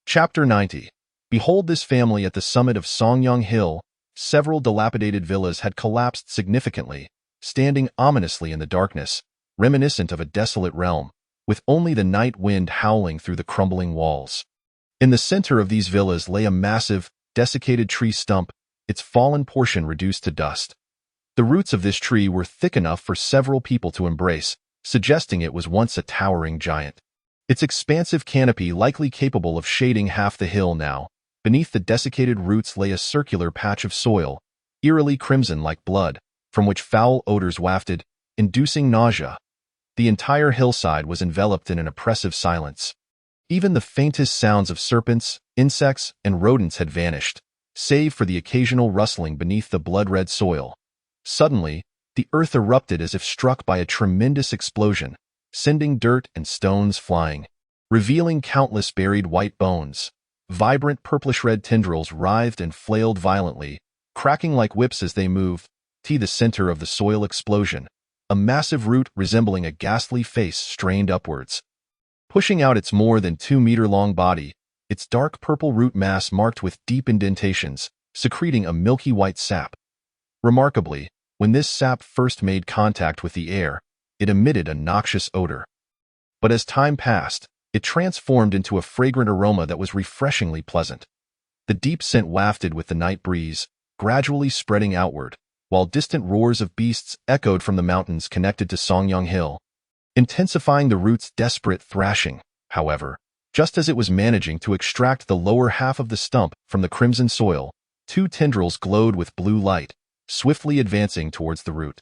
Chapter 90. Behold this family at the summit of Songyang Hill. Several dilapidated villas had collapsed significantly, standing ominously in the darkness, reminiscent of a desolate realm, with only the night wind howling through the crumbling walls. In the center of these villas lay a massive, desiccated tree stump, its fallen portion reduced to dust. The roots of this tree were thick enough for several people to embrace, suggesting it was once a towering giant. Its expansive canopy likely capable of shading half the hill now. Beneath the desiccated roots lay a circular patch of soil, eerily crimson like blood, from which foul odors wafted, inducing nausea. The entire hillside was enveloped in an oppressive silence. Even the faintest sounds of serpents, insects, and rodents had vanished, save for the occasional rustling beneath the blood-red soil. Suddenly, the earth erupted as if struck by a tremendous explosion, sending dirt and stones flying, revealing countless buried white bones. Vibrant purplish-red tendrils writhed and flailed violently, cracking like whips as they moved. To the center of the soil explosion, a massive root resembling a ghastly face strained upwards. Pushing out its more than 2-meter-long body, its dark purple root mass marked with deep indentations, secreting a milky white sap. Remarkably, when this sap first made contact with the air, it emitted a noxious odor. But as time passed, it transformed into a fragrant aroma that was refreshingly pleasant. The deep scent wafted with the night breeze, gradually spreading outward, while distant roars of beasts echoed from the mountains connected to Songyang Hill, intensifying the root's desperate thrashing. However, just as it was managing to extract the lower half of the stump from the crimson soil, 2 tendrils glowed with blue light, swiftly advancing towards the root.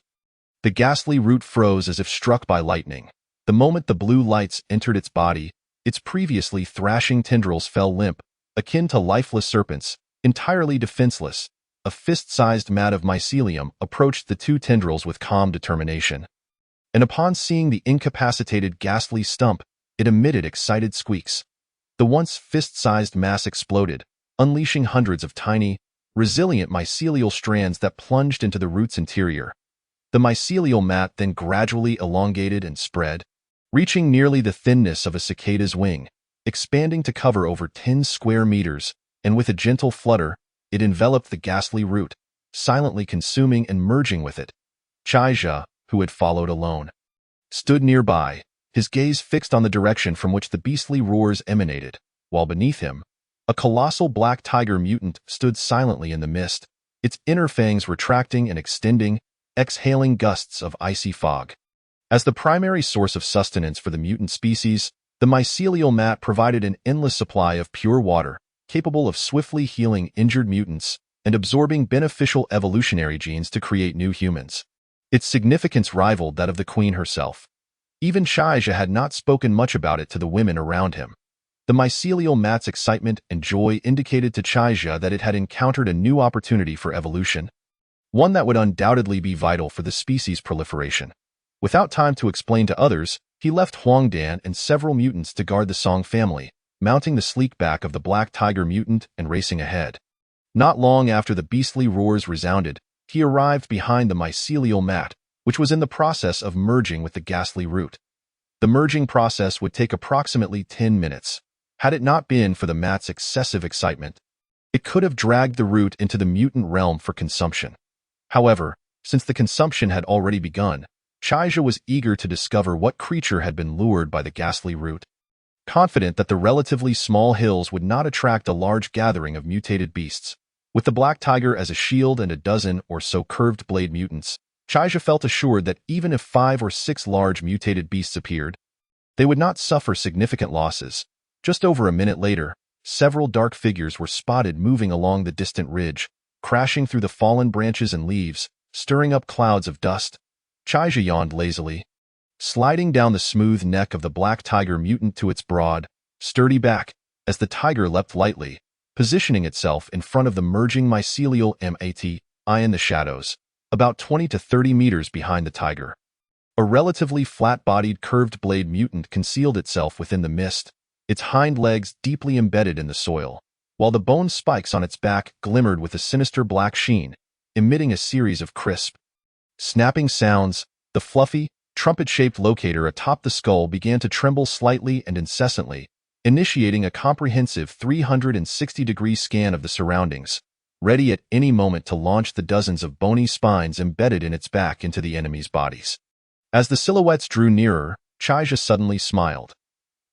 The ghastly root froze as if struck by lightning. The moment the blue lights entered its body, its previously thrashing tendrils fell limp, akin to lifeless serpents, entirely defenseless. A fist-sized mat of mycelium approached the 2 tendrils with calm determination. And upon seeing the incapacitated ghastly stump, it emitted excited squeaks. The once fist-sized mass exploded, unleashing hundreds of tiny, resilient mycelial strands that plunged into the root's interior. The mycelial mat then gradually elongated and spread, reaching nearly the thinness of a cicada's wing, expanding to cover over 10 square meters, and with a gentle flutter, it enveloped the ghastly root, silently consuming and merging with it. Chaija, who had followed alone, stood nearby, his gaze fixed on the direction from which the beastly roars emanated, while beneath him, a colossal black tiger mutant stood silently in the mist, its inner fangs retracting and extending, exhaling gusts of icy fog. As the primary source of sustenance for the mutant species, the mycelial mat provided an endless supply of pure water, capable of swiftly healing injured mutants and absorbing beneficial evolutionary genes to create new humans. Its significance rivaled that of the queen herself. Even Chaija had not spoken much about it to the women around him. The mycelial mat's excitement and joy indicated to Chaija that it had encountered a new opportunity for evolution, one that would undoubtedly be vital for the species' proliferation. Without time to explain to others, he left Huangdan and several mutants to guard the Song family, mounting the sleek back of the black tiger mutant and racing ahead. Not long after the beastly roars resounded, he arrived behind the mycelial mat, which was in the process of merging with the ghastly root. The merging process would take approximately 10 minutes. Had it not been for the mat's excessive excitement, it could have dragged the root into the mutant realm for consumption. However, since the consumption had already begun, Chaija was eager to discover what creature had been lured by the ghastly root. Confident that the relatively small hills would not attract a large gathering of mutated beasts, with the black tiger as a shield and a dozen or so curved blade mutants, Chaija felt assured that even if 5 or 6 large mutated beasts appeared, they would not suffer significant losses. Just over a minute later, several dark figures were spotted moving along the distant ridge, crashing through the fallen branches and leaves, stirring up clouds of dust. Chaija yawned lazily. sliding down the smooth neck of the black tiger mutant to its broad, sturdy back, as the tiger leapt lightly, positioning itself in front of the merging mycelial eye in the shadows, about 20 to 30 meters behind the tiger. A relatively flat-bodied curved blade mutant concealed itself within the mist, its hind legs deeply embedded in the soil, while the bone spikes on its back glimmered with a sinister black sheen, emitting a series of crisp, snapping sounds. The fluffy, trumpet-shaped locator atop the skull began to tremble slightly and incessantly, initiating a comprehensive 360-degree scan of the surroundings, ready at any moment to launch the dozens of bony spines embedded in its back into the enemy's bodies. As the silhouettes drew nearer, Chaija suddenly smiled.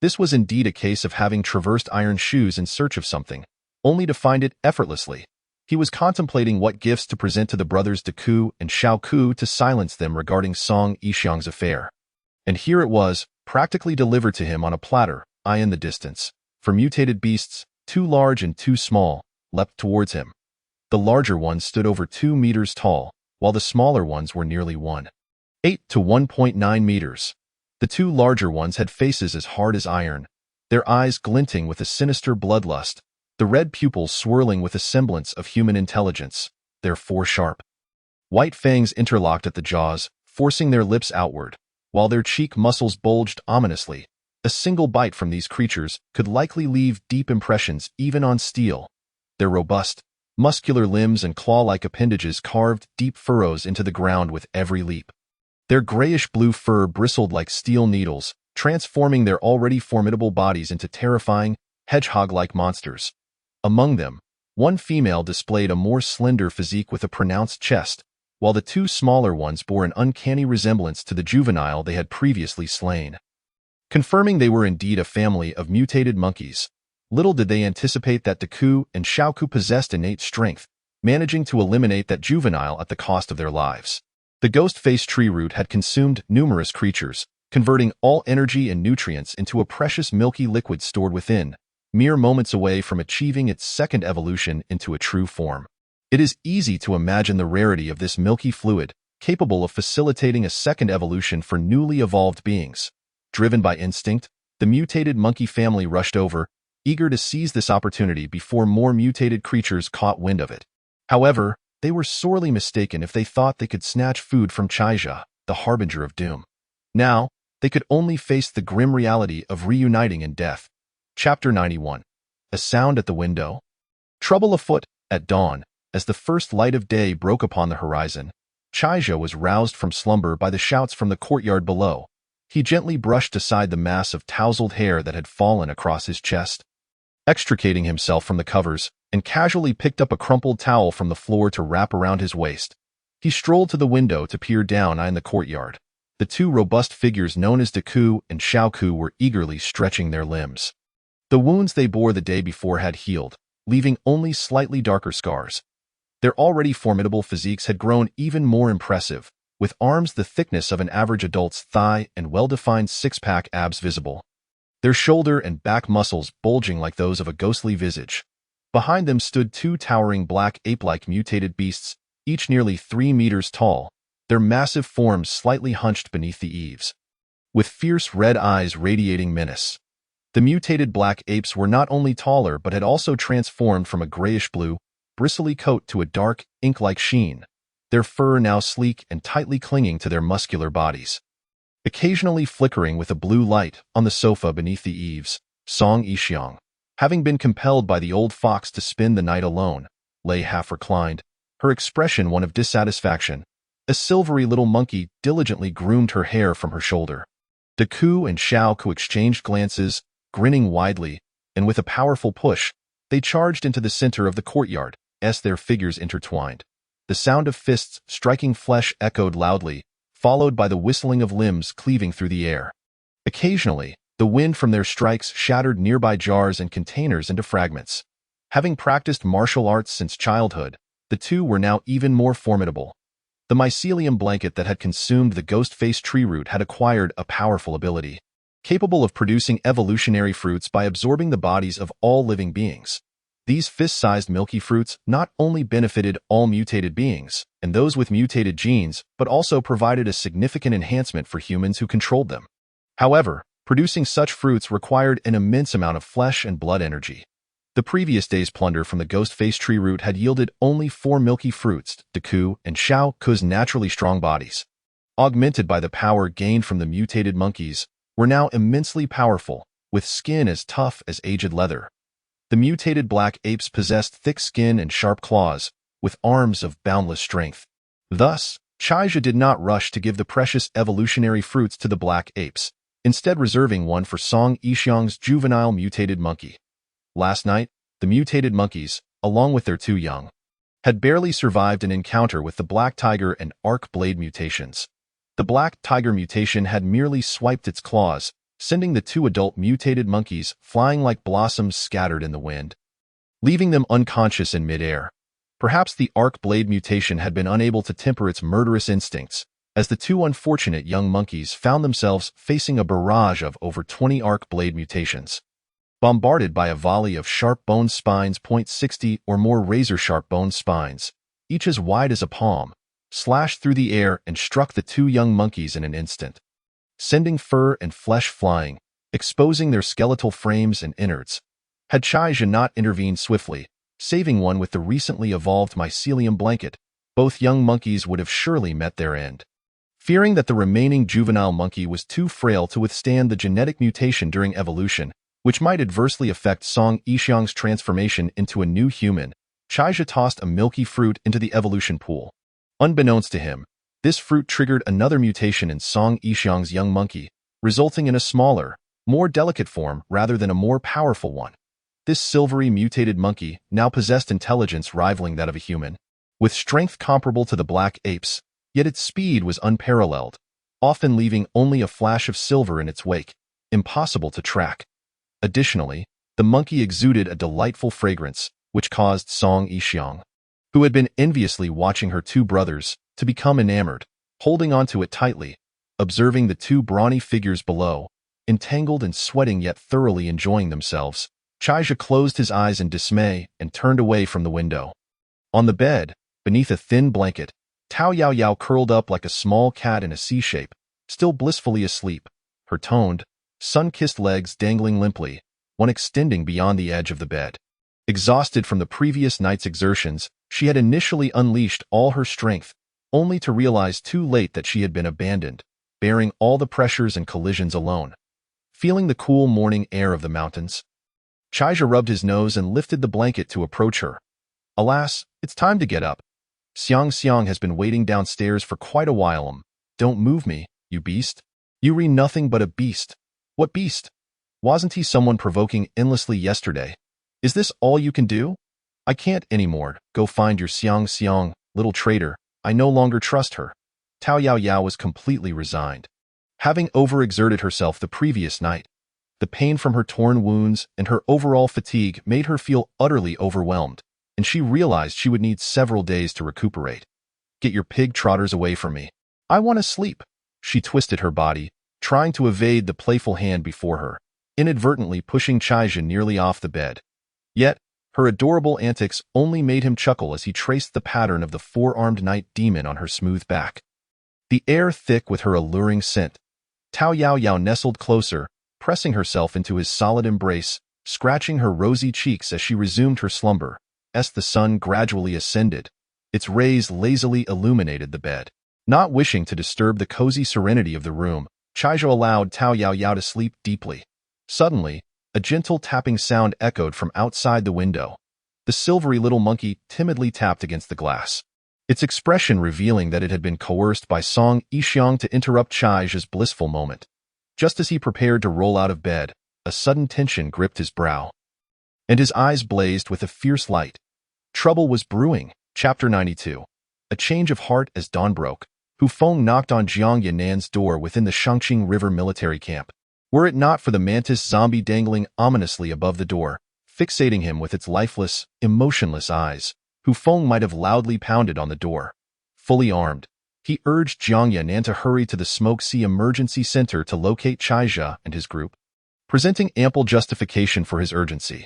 This was indeed a case of having traversed iron shoes in search of something, only to find it effortlessly. He was contemplating what gifts to present to the brothers Deku and Xiaoku to silence them regarding Song Yixiang's affair. And here it was, practically delivered to him on a platter, eye in the distance. For mutated beasts, too large and too small, leapt towards him. The larger ones stood over 2 meters tall, while the smaller ones were nearly 1.8 to 1.9 meters. The two larger ones had faces as hard as iron, their eyes glinting with a sinister bloodlust, the red pupils swirling with a semblance of human intelligence, their four sharp, white fangs interlocked at the jaws, forcing their lips outward, while their cheek muscles bulged ominously. A single bite from these creatures could likely leave deep impressions even on steel. Their robust, muscular limbs and claw-like appendages carved deep furrows into the ground with every leap. Their grayish-blue fur bristled like steel needles, transforming their already formidable bodies into terrifying, hedgehog-like monsters. Among them, one female displayed a more slender physique with a pronounced chest, while the two smaller ones bore an uncanny resemblance to the juvenile they had previously slain. Confirming they were indeed a family of mutated monkeys, little did they anticipate that Deku and Xiaoku possessed innate strength, managing to eliminate that juvenile at the cost of their lives. The ghost-faced tree root had consumed numerous creatures, converting all energy and nutrients into a precious milky liquid stored within, mere moments away from achieving its second evolution into a true form. It is easy to imagine the rarity of this milky fluid, capable of facilitating a second evolution for newly evolved beings. Driven by instinct, the mutated monkey family rushed over, eager to seize this opportunity before more mutated creatures caught wind of it. However, they were sorely mistaken if they thought they could snatch food from Chaija, the harbinger of doom. Now, they could only face the grim reality of reuniting in death. Chapter 91. A sound at the window. Trouble afoot. At dawn, as the first light of day broke upon the horizon, Chaija was roused from slumber by the shouts from the courtyard below. He gently brushed aside the mass of tousled hair that had fallen across his chest, extricating himself from the covers, and casually picked up a crumpled towel from the floor to wrap around his waist. He strolled to the window to peer down in the courtyard. The two robust figures known as Deku and Xiaoku were eagerly stretching their limbs. The wounds they bore the day before had healed, leaving only slightly darker scars. Their already formidable physiques had grown even more impressive, with arms the thickness of an average adult's thigh and well-defined six-pack abs visible. Their shoulder and back muscles bulging like those of a ghostly visage. Behind them stood two towering black ape-like mutated beasts, each nearly 3 meters tall, their massive forms slightly hunched beneath the eaves, with fierce red eyes radiating menace. The mutated black apes were not only taller but had also transformed from a grayish-blue, bristly coat to a dark, ink-like sheen, their fur now sleek and tightly clinging to their muscular bodies. Occasionally flickering with a blue light on the sofa beneath the eaves, Song Yixiang, having been compelled by the old fox to spend the night alone, lay half reclined, her expression one of dissatisfaction. A silvery little monkey diligently groomed her hair from her shoulder. Deku and Xiaoku exchanged glances, grinning widely, and with a powerful push, they charged into the center of the courtyard, as their figures intertwined. The sound of fists striking flesh echoed loudly, followed by the whistling of limbs cleaving through the air. Occasionally, the wind from their strikes shattered nearby jars and containers into fragments. Having practiced martial arts since childhood, the two were now even more formidable. The mycelium blanket that had consumed the ghost-faced tree root had acquired a powerful ability, capable of producing evolutionary fruits by absorbing the bodies of all living beings. These fist-sized milky fruits not only benefited all mutated beings and those with mutated genes, but also provided a significant enhancement for humans who controlled them. However, producing such fruits required an immense amount of flesh and blood energy. The previous day's plunder from the ghost face tree root had yielded only 4 milky fruits, Deku and Xiao Ku's naturally strong bodies, augmented by the power gained from the mutated monkeys, were now immensely powerful, with skin as tough as aged leather. The mutated black apes possessed thick skin and sharp claws, with arms of boundless strength. Thus, Chaija did not rush to give the precious evolutionary fruits to the black apes, instead reserving one for Song Yixiang's juvenile mutated monkey. Last night, the mutated monkeys, along with their 2 young, had barely survived an encounter with the black tiger and arc blade mutations. The black tiger mutation had merely swiped its claws, sending the 2 adult mutated monkeys flying like blossoms scattered in the wind, leaving them unconscious in midair. Perhaps the arc blade mutation had been unable to temper its murderous instincts, as the 2 unfortunate young monkeys found themselves facing a barrage of over 20 arc blade mutations. Bombarded by a volley of sharp bone spines, .60 or more razor-sharp bone spines, each as wide as a palm, slashed through the air and struck the 2 young monkeys in an instant, sending fur and flesh flying, exposing their skeletal frames and innards. Had Chaija not intervened swiftly, saving one with the recently evolved mycelium blanket, both young monkeys would have surely met their end. Fearing that the remaining juvenile monkey was too frail to withstand the genetic mutation during evolution, which might adversely affect Song Yixiang's transformation into a new human, Chaija tossed a milky fruit into the evolution pool. Unbeknownst to him, this fruit triggered another mutation in Song Yixiang's young monkey, resulting in a smaller, more delicate form rather than a more powerful one. This silvery mutated monkey now possessed intelligence rivaling that of a human, with strength comparable to the black apes, yet its speed was unparalleled, often leaving only a flash of silver in its wake, impossible to track. Additionally, the monkey exuded a delightful fragrance, which caused Song Yixiang, who had been enviously watching her 2 brothers, to become enamored, holding onto it tightly, observing the 2 brawny figures below, entangled and sweating yet thoroughly enjoying themselves. Chaija closed his eyes in dismay and turned away from the window. On the bed, beneath a thin blanket, Tao Yao Yao curled up like a small cat in a C shape, still blissfully asleep, her toned, sun-kissed legs dangling limply, one extending beyond the edge of the bed. Exhausted from the previous night's exertions, she had initially unleashed all her strength, only to realize too late that she had been abandoned, bearing all the pressures and collisions alone. Feeling the cool morning air of the mountains, Chaija rubbed his nose and lifted the blanket to approach her. Alas, it's time to get up. Xiang has been waiting downstairs for quite a while. Don't move me, you beast. You re nothing but a beast. What beast? Wasn't he someone provoking endlessly yesterday? Is this all you can do? I can't anymore. Go find your Xiang, little traitor. I no longer trust her. Tao Yao Yao was completely resigned. Having overexerted herself the previous night, the pain from her torn wounds and her overall fatigue made her feel utterly overwhelmed, and she realized she would need several days to recuperate. Get your pig trotters away from me. I want to sleep. She twisted her body, trying to evade the playful hand before her, inadvertently pushing Chaija nearly off the bed. Yet, her adorable antics only made him chuckle as he traced the pattern of the 4-armed night demon on her smooth back. The air thick with her alluring scent, Tao Yao Yao nestled closer, pressing herself into his solid embrace, scratching her rosy cheeks as she resumed her slumber. As the sun gradually ascended, its rays lazily illuminated the bed. Not wishing to disturb the cozy serenity of the room, Chaija allowed Tao Yao Yao to sleep deeply. Suddenly, a gentle tapping sound echoed from outside the window. The silvery little monkey timidly tapped against the glass, its expression revealing that it had been coerced by Song Yixiang to interrupt Chaija's blissful moment. Just as he prepared to roll out of bed, a sudden tension gripped his brow, and his eyes blazed with a fierce light. Trouble was brewing. Chapter 92. A change of heart as dawn broke. Hu Feng knocked on Jiang Yanan's door within the Shangqing River military camp. Were it not for the mantis zombie dangling ominously above the door, fixating him with its lifeless, emotionless eyes, Hu Feng might have loudly pounded on the door. Fully armed, he urged Jiang Yanan to hurry to the Smoke Sea Emergency Center to locate Chaija and his group, presenting ample justification for his urgency.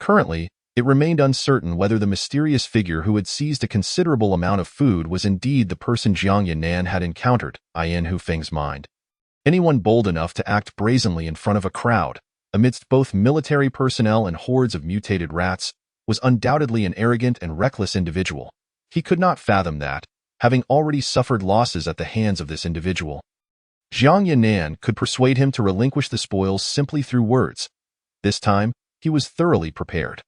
Currently, It remained uncertain whether the mysterious figure who had seized a considerable amount of food was indeed the person Jiang Yan'an had encountered in Hu Feng's mind. Anyone bold enough to act brazenly in front of a crowd, amidst both military personnel and hordes of mutated rats, was undoubtedly an arrogant and reckless individual. He could not fathom that, having already suffered losses at the hands of this individual, Jiang Yan'an could persuade him to relinquish the spoils simply through words. This time, he was thoroughly prepared.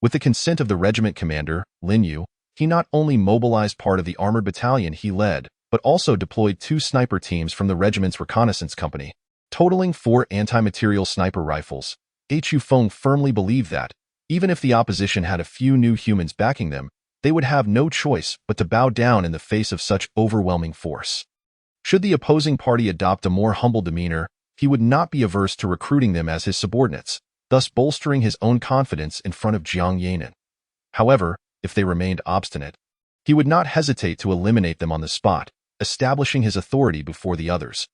With the consent of the regiment commander, Lin Yu, he not only mobilized part of the armored battalion he led, but also deployed 2 sniper teams from the regiment's reconnaissance company, totaling 4 anti-material sniper rifles. Hu Feng firmly believed that, even if the opposition had a few new humans backing them, they would have no choice but to bow down in the face of such overwhelming force. Should the opposing party adopt a more humble demeanor, he would not be averse to recruiting them as his subordinates, thus bolstering his own confidence in front of Jiang Yan'an. However, if they remained obstinate, he would not hesitate to eliminate them on the spot, establishing his authority before the others.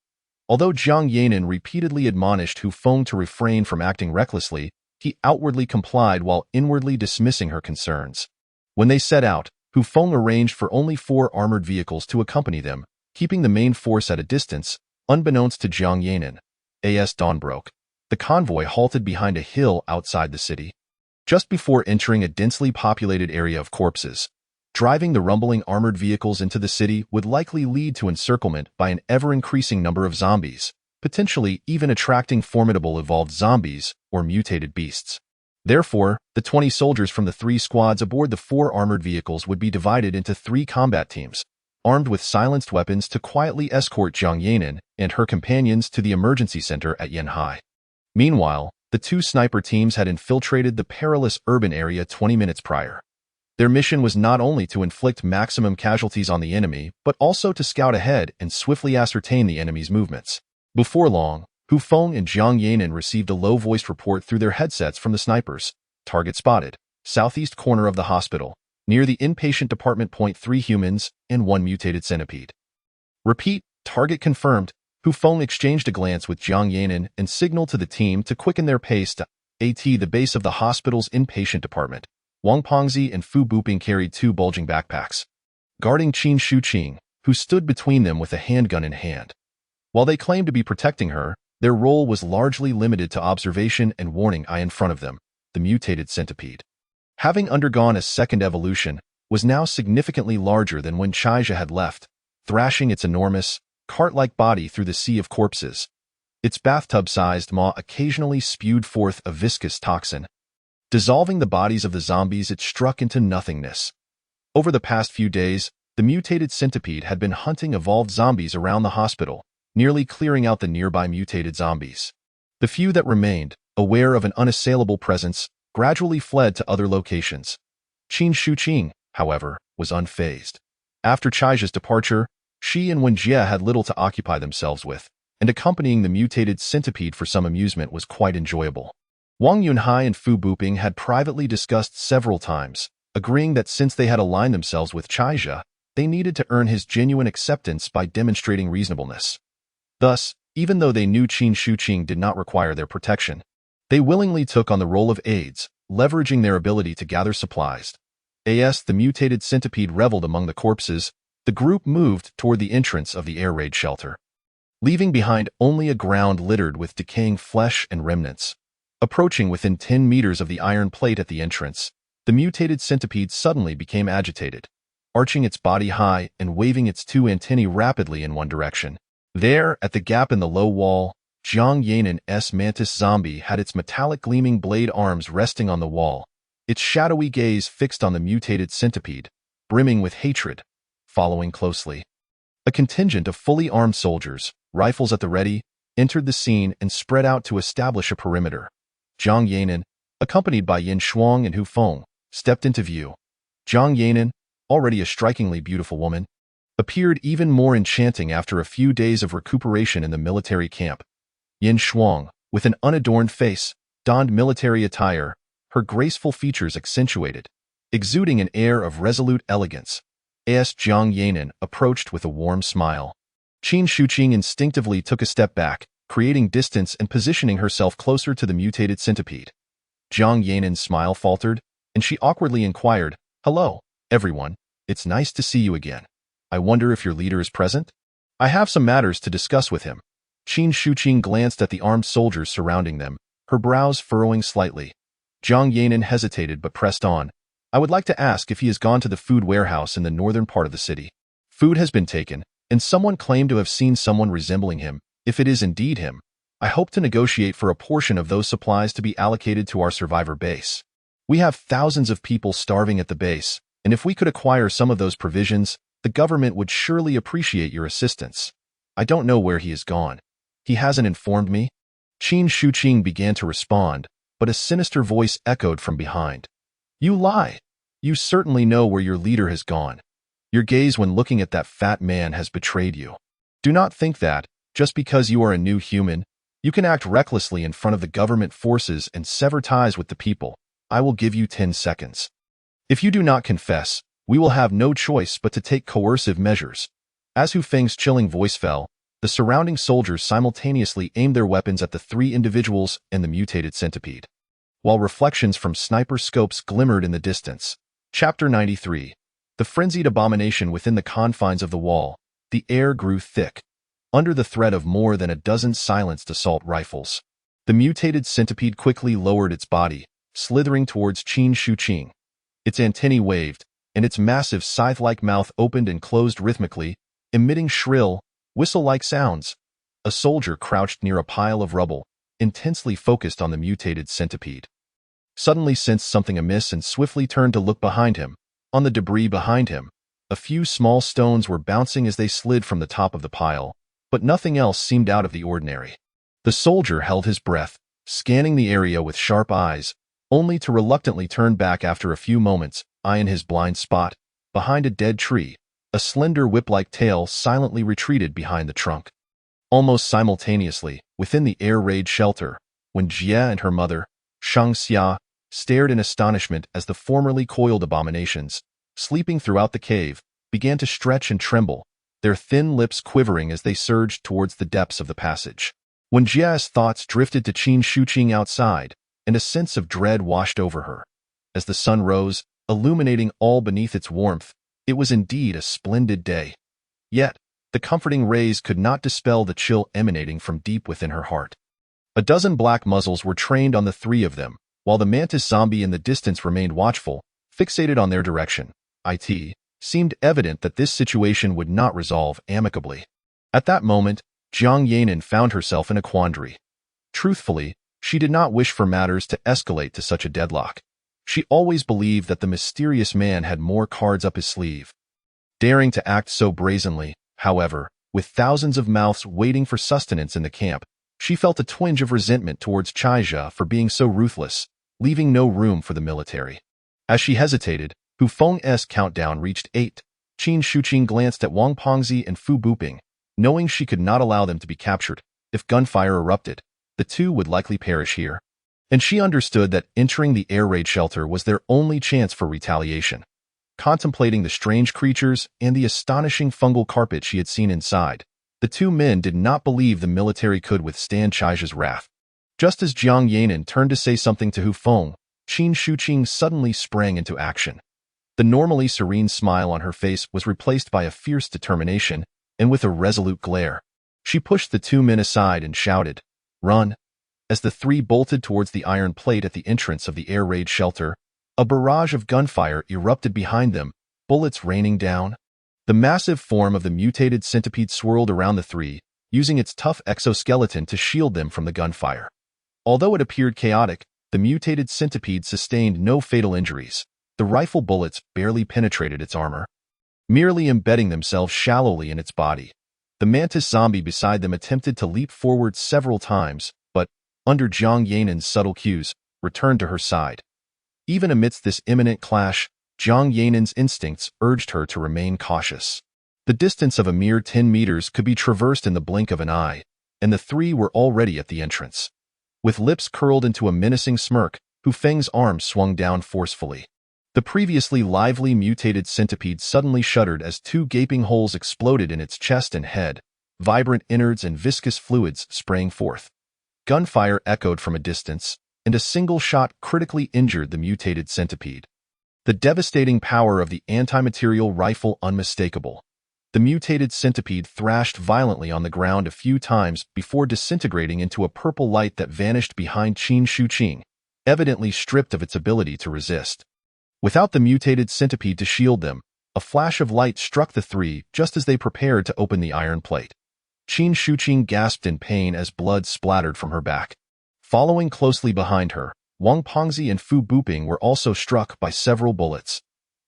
Although Jiang Yan'an repeatedly admonished Hu Feng to refrain from acting recklessly, he outwardly complied while inwardly dismissing her concerns. When they set out, Hu Feng arranged for only 4 armored vehicles to accompany them, keeping the main force at a distance. Unbeknownst to Jiang Yan'an, as dawn broke, the convoy halted behind a hill outside the city. Just before entering a densely populated area of corpses, driving the rumbling armored vehicles into the city would likely lead to encirclement by an ever-increasing number of zombies, potentially even attracting formidable evolved zombies or mutated beasts. Therefore, the 20 soldiers from the 3 squads aboard the 4 armored vehicles would be divided into 3 combat teams, armed with silenced weapons to quietly escort Jiang Yan'an and her companions to the emergency center at Yanhai. Meanwhile, the 2 sniper teams had infiltrated the perilous urban area 20 minutes prior. Their mission was not only to inflict maximum casualties on the enemy, but also to scout ahead and swiftly ascertain the enemy's movements. Before long, Hu Feng and Jiang Yan'an received a low-voiced report through their headsets from the snipers. Target spotted. Southeast corner of the hospital. Near the inpatient department. 3 humans and 1 mutated centipede. Repeat. Target confirmed. Hu Feng exchanged a glance with Jiang Yan'an and signaled to the team to quicken their pace to the base of the hospital's inpatient department. Wang Pengzi and Fu Buping carried 2 bulging backpacks, guarding Qin Shuqing, who stood between them with a handgun in hand. While they claimed to be protecting her, their role was largely limited to observation and warning. In front of them, the mutated centipede, having undergone a second evolution, was now significantly larger than when Chaija had left, thrashing its enormous, cart-like body through the sea of corpses. Its bathtub-sized maw occasionally spewed forth a viscous toxin. Dissolving the bodies of the zombies, it struck into nothingness. Over the past few days, the mutated centipede had been hunting evolved zombies around the hospital, nearly clearing out the nearby mutated zombies. The few that remained, aware of an unassailable presence, gradually fled to other locations. Qin Shuqing, however, was unfazed. After Chaija's departure, she and Wenjie had little to occupy themselves with, and accompanying the mutated centipede for some amusement was quite enjoyable. Wang Yunhai and Fu Buping had privately discussed several times, agreeing that since they had aligned themselves with Chaija, they needed to earn his genuine acceptance by demonstrating reasonableness. Thus, even though they knew Qin Shuqing did not require their protection, they willingly took on the role of aides, leveraging their ability to gather supplies. As the mutated centipede reveled among the corpses, the group moved toward the entrance of the air raid shelter, leaving behind only a ground littered with decaying flesh and remnants. Approaching within 10 meters of the iron plate at the entrance, the mutated centipede suddenly became agitated, arching its body high and waving its 2 antennae rapidly in one direction. There, at the gap in the low wall, Jiang Yan'an's mantis zombie had its metallic gleaming blade arms resting on the wall, its shadowy gaze fixed on the mutated centipede, brimming with hatred, following closely. A contingent of fully armed soldiers, rifles at the ready, entered the scene and spread out to establish a perimeter. Jiang Yan'an, accompanied by Yin Shuang and Hu Feng, stepped into view. Jiang Yan'an, already a strikingly beautiful woman, appeared even more enchanting after a few days of recuperation in the military camp. Yin Shuang, with an unadorned face, donned military attire, her graceful features accentuated, exuding an air of resolute elegance. As Jiang Yan'an approached with a warm smile, Qin Shuqing instinctively took a step back, creating distance and positioning herself closer to the mutated centipede. Jiang Yan'an's smile faltered, and she awkwardly inquired, "Hello, everyone. It's nice to see you again. I wonder if your leader is present? I have some matters to discuss with him." Qin Shuqing glanced at the armed soldiers surrounding them, her brows furrowing slightly. Jiang Yanin hesitated but pressed on. "I would like to ask if he has gone to the food warehouse in the northern part of the city. Food has been taken, and someone claimed to have seen someone resembling him. If it is indeed him, I hope to negotiate for a portion of those supplies to be allocated to our survivor base. We have thousands of people starving at the base, and if we could acquire some of those provisions, the government would surely appreciate your assistance. I don't know where he has gone. He hasn't informed me." Qin Shuqing began to respond, but a sinister voice echoed from behind. "You lie. You certainly know where your leader has gone. Your gaze when looking at that fat man has betrayed you. Do not think that, just because you are a new human, you can act recklessly in front of the government forces and sever ties with the people. I will give you 10 seconds. If you do not confess, we will have no choice but to take coercive measures." As Hu Feng's chilling voice fell, the surrounding soldiers simultaneously aimed their weapons at the three individuals and the mutated centipede. While reflections from sniper scopes glimmered in the distance. Chapter 93. The frenzied abomination within the confines of the wall. The air grew thick, under the threat of more than a dozen silenced assault rifles. The mutated centipede quickly lowered its body, slithering towards Qin Shuqing. Its antennae waved, and its massive scythe-like mouth opened and closed rhythmically, emitting shrill, whistle-like sounds. A soldier crouched near a pile of rubble, intensely focused on the mutated centipede. Suddenly sensed something amiss and swiftly turned to look behind him. On the debris behind him, a few small stones were bouncing as they slid from the top of the pile, but nothing else seemed out of the ordinary. The soldier held his breath, scanning the area with sharp eyes, only to reluctantly turn back after a few moments, eyeing his blind spot. Behind a dead tree, a slender whip-like tail silently retreated behind the trunk. Almost simultaneously, within the air raid shelter, when Jia and her mother, Shang Xia, stared in astonishment as the formerly coiled abominations, sleeping throughout the cave, began to stretch and tremble, their thin lips quivering as they surged towards the depths of the passage. When Jia's thoughts drifted to Qin Shuqing outside, and a sense of dread washed over her. As the sun rose, illuminating all beneath its warmth, it was indeed a splendid day. Yet, the comforting rays could not dispel the chill emanating from deep within her heart. A dozen black muzzles were trained on the three of them, while the mantis zombie in the distance remained watchful, fixated on their direction. It seemed evident that this situation would not resolve amicably. At that moment, Jiang Yanin found herself in a quandary. Truthfully, she did not wish for matters to escalate to such a deadlock. She always believed that the mysterious man had more cards up his sleeve. Daring to act so brazenly, however, with thousands of mouths waiting for sustenance in the camp, she felt a twinge of resentment towards Chaizha for being so ruthless, leaving no room for the military. As she hesitated, Hu Feng's countdown reached 8. Qin Shuqing glanced at Wang Pengzi and Fu Buping, knowing she could not allow them to be captured. If gunfire erupted, the two would likely perish here. And she understood that entering the air raid shelter was their only chance for retaliation. Contemplating the strange creatures and the astonishing fungal carpet she had seen inside, the two men did not believe the military could withstand Chaizha's wrath. Just as Jiang Yanin turned to say something to Hu Feng, Qin Shuqing suddenly sprang into action. The normally serene smile on her face was replaced by a fierce determination, and with a resolute glare. She pushed the two men aside and shouted, "Run!" As the three bolted towards the iron plate at the entrance of the air raid shelter, a barrage of gunfire erupted behind them, bullets raining down. The massive form of the mutated centipede swirled around the three, using its tough exoskeleton to shield them from the gunfire. Although it appeared chaotic, the mutated centipede sustained no fatal injuries. The rifle bullets barely penetrated its armor, merely embedding themselves shallowly in its body. The mantis zombie beside them attempted to leap forward several times, but, under Jiang Yanin's subtle cues, returned to her side. Even amidst this imminent clash, Jiang Yanin's instincts urged her to remain cautious. The distance of a mere 10 meters could be traversed in the blink of an eye, and the three were already at the entrance. With lips curled into a menacing smirk, Hu Feng's arm swung down forcefully. The previously lively mutated centipede suddenly shuddered as two gaping holes exploded in its chest and head. Vibrant innards and viscous fluids sprang forth. Gunfire echoed from a distance, and a single shot critically injured the mutated centipede. The devastating power of the anti-material rifle unmistakable. The mutated centipede thrashed violently on the ground a few times before disintegrating into a purple light that vanished behind Qin Shuqing, evidently stripped of its ability to resist. Without the mutated centipede to shield them, a flash of light struck the three just as they prepared to open the iron plate. Qin Shuqing gasped in pain as blood splattered from her back. Following closely behind her, Wang Pengzi and Fu Buping were also struck by several bullets.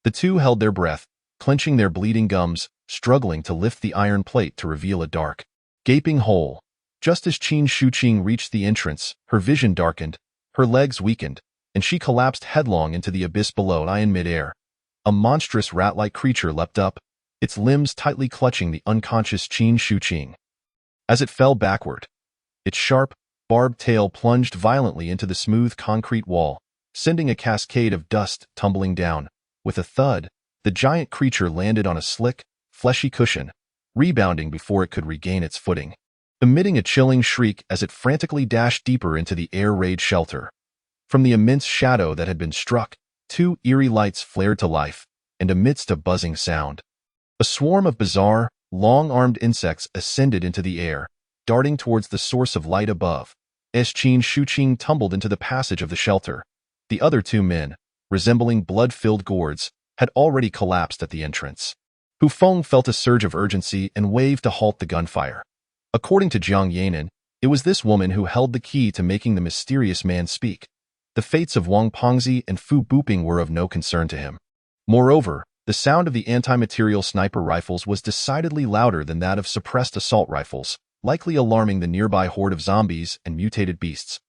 The two held their breath, clenching their bleeding gums, struggling to lift the iron plate to reveal a dark, gaping hole. Just as Qin Shuqing reached the entrance, her vision darkened, her legs weakened, and she collapsed headlong into the abyss below in midair. A monstrous rat-like creature leapt up, its limbs tightly clutching the unconscious Qin Shuqing. As it fell backward, its sharp, barbed tail plunged violently into the smooth concrete wall, sending a cascade of dust tumbling down. With a thud, the giant creature landed on a slick, fleshy cushion, rebounding before it could regain its footing, emitting a chilling shriek as it frantically dashed deeper into the air raid shelter. From the immense shadow that had been struck, two eerie lights flared to life, and amidst a buzzing sound, a swarm of bizarre, long-armed insects ascended into the air, darting towards the source of light above. As Qin Shuqing tumbled into the passage of the shelter, the other two men, resembling blood-filled gourds, had already collapsed at the entrance. Hu Feng felt a surge of urgency and waved to halt the gunfire. According to Jiang Yanan, it was this woman who held the key to making the mysterious man speak. The fates of Wang Pengzi and Fu Buping were of no concern to him. Moreover, the sound of the anti-material sniper rifles was decidedly louder than that of suppressed assault rifles, likely alarming the nearby horde of zombies and mutated beasts.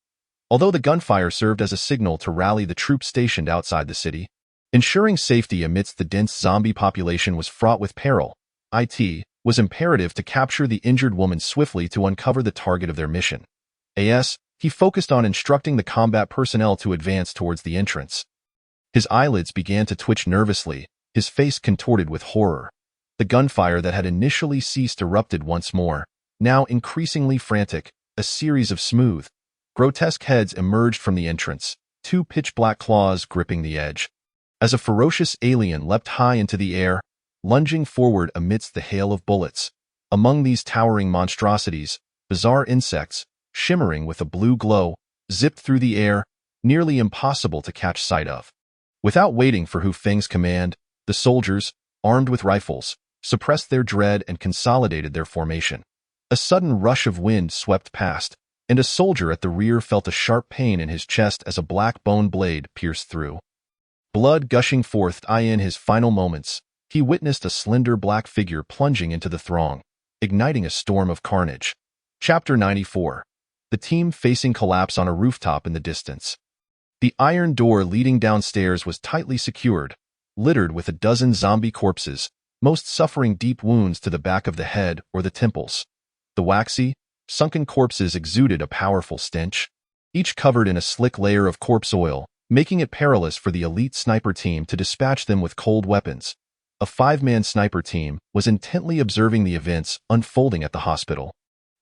Although the gunfire served as a signal to rally the troops stationed outside the city, ensuring safety amidst the dense zombie population was fraught with peril. It was imperative to capture the injured woman swiftly to uncover the target of their mission. He focused on instructing the combat personnel to advance towards the entrance. His eyelids began to twitch nervously, his face contorted with horror. The gunfire that had initially ceased erupted once more, now increasingly frantic. A series of smooth, grotesque heads emerged from the entrance, two pitch-black claws gripping the edge. As a ferocious alien leapt high into the air, lunging forward amidst the hail of bullets. Among these towering monstrosities, bizarre insects, shimmering with a blue glow, zipped through the air, nearly impossible to catch sight of. Without waiting for Hu Feng's command, the soldiers, armed with rifles, suppressed their dread and consolidated their formation. A sudden rush of wind swept past, and a soldier at the rear felt a sharp pain in his chest as a black bone blade pierced through. Blood gushing forth in his final moments, he witnessed a slender black figure plunging into the throng, igniting a storm of carnage. Chapter 94. The team facing collapse on a rooftop in the distance. The iron door leading downstairs was tightly secured, littered with a dozen zombie corpses, most suffering deep wounds to the back of the head or the temples. The waxy, sunken corpses exuded a powerful stench, each covered in a slick layer of corpse oil, making it perilous for the elite sniper team to dispatch them with cold weapons. A five-man sniper team was intently observing the events unfolding at the hospital.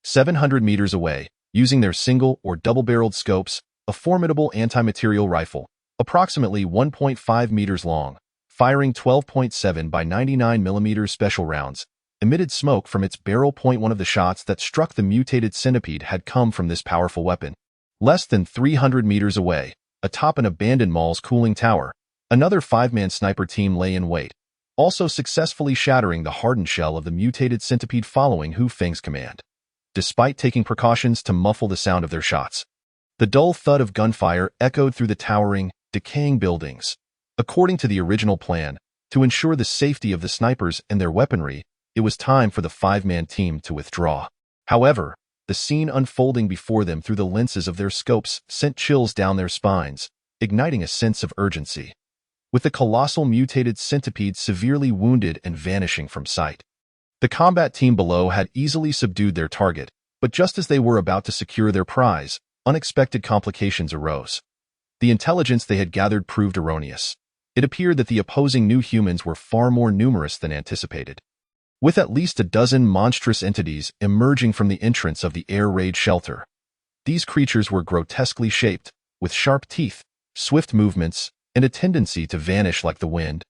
700 meters away, using their single or double-barreled scopes, a formidable anti-material rifle, approximately 1.5 meters long, firing 12.7 by 99 mm special rounds, emitted smoke from its barrel. One of the shots that struck the mutated centipede had come from this powerful weapon. Less than 300 meters away, atop an abandoned mall's cooling tower, another five-man sniper team lay in wait, also successfully shattering the hardened shell of the mutated centipede following Hu Feng's command. Despite taking precautions to muffle the sound of their shots, the dull thud of gunfire echoed through the towering, decaying buildings. According to the original plan, to ensure the safety of the snipers and their weaponry, it was time for the five-man team to withdraw. However, the scene unfolding before them through the lenses of their scopes sent chills down their spines, igniting a sense of urgency. With the colossal mutated centipede severely wounded and vanishing from sight, the combat team below had easily subdued their target, but just as they were about to secure their prize, unexpected complications arose. The intelligence they had gathered proved erroneous. It appeared that the opposing new humans were far more numerous than anticipated, with at least a dozen monstrous entities emerging from the entrance of the air raid shelter. These creatures were grotesquely shaped, with sharp teeth, swift movements, and a tendency to vanish like the wind,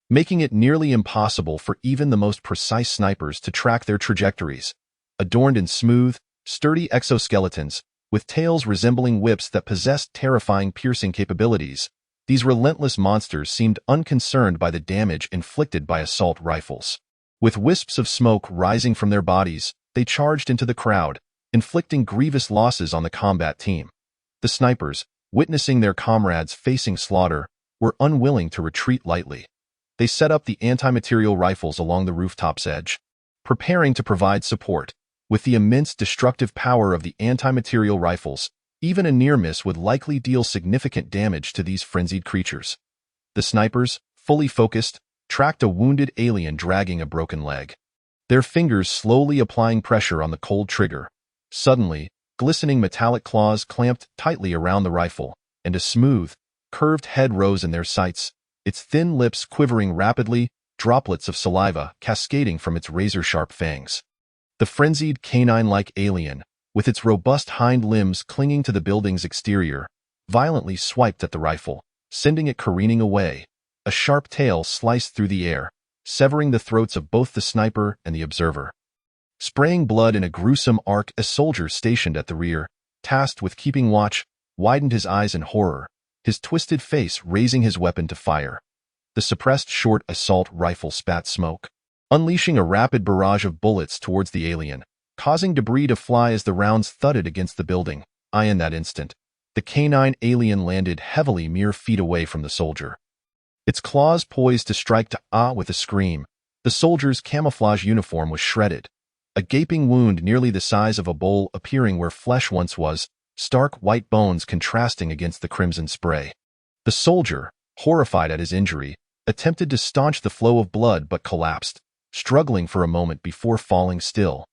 making it nearly impossible for even the most precise snipers to track their trajectories. Adorned in smooth, sturdy exoskeletons, with tails resembling whips that possessed terrifying piercing capabilities, these relentless monsters seemed unconcerned by the damage inflicted by assault rifles. With wisps of smoke rising from their bodies, they charged into the crowd, inflicting grievous losses on the combat team. The snipers, witnessing their comrades facing slaughter, were unwilling to retreat lightly. They set up the anti-material rifles along the rooftop's edge, preparing to provide support. With the immense destructive power of the anti-material rifles, even a near miss would likely deal significant damage to these frenzied creatures. The snipers, fully focused, tracked a wounded alien dragging a broken leg, their fingers slowly applying pressure on the cold trigger. Suddenly, glistening metallic claws clamped tightly around the rifle, and a smooth, curved head rose in their sights, its thin lips quivering rapidly, droplets of saliva cascading from its razor-sharp fangs. The frenzied canine-like alien, with its robust hind limbs clinging to the building's exterior, violently swiped at the rifle, sending it careening away. A sharp tail sliced through the air, severing the throats of both the sniper and the observer. Spraying blood in a gruesome arc, a soldier stationed at the rear, tasked with keeping watch, widened his eyes in horror, his twisted face raising his weapon to fire. The suppressed short assault rifle spat smoke, unleashing a rapid barrage of bullets towards the alien, causing debris to fly as the rounds thudded against the building. In that instant, the canine alien landed heavily mere feet away from the soldier. Its claws poised to strike with a scream. The soldier's camouflage uniform was shredded, a gaping wound nearly the size of a bowl appearing where flesh once was, stark white bones contrasting against the crimson spray. The soldier, horrified at his injury, attempted to staunch the flow of blood but collapsed, struggling for a moment before falling still.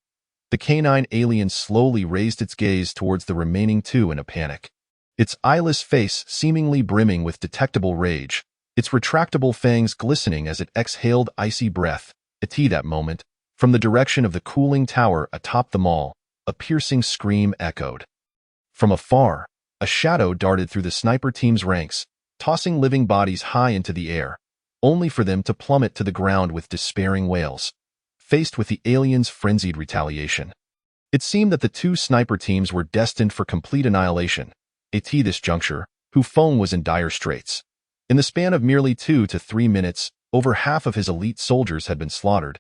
The canine alien slowly raised its gaze towards the remaining two in a panic, its eyeless face seemingly brimming with detectable rage, its retractable fangs glistening as it exhaled icy breath. At that moment, from the direction of the cooling tower atop the mall, a piercing scream echoed. From afar, a shadow darted through the sniper team's ranks, tossing living bodies high into the air, only for them to plummet to the ground with despairing wails, faced with the alien's frenzied retaliation. It seemed that the two sniper teams were destined for complete annihilation. At this juncture, Hufeng was in dire straits. In the span of merely 2 to 3 minutes, over half of his elite soldiers had been slaughtered,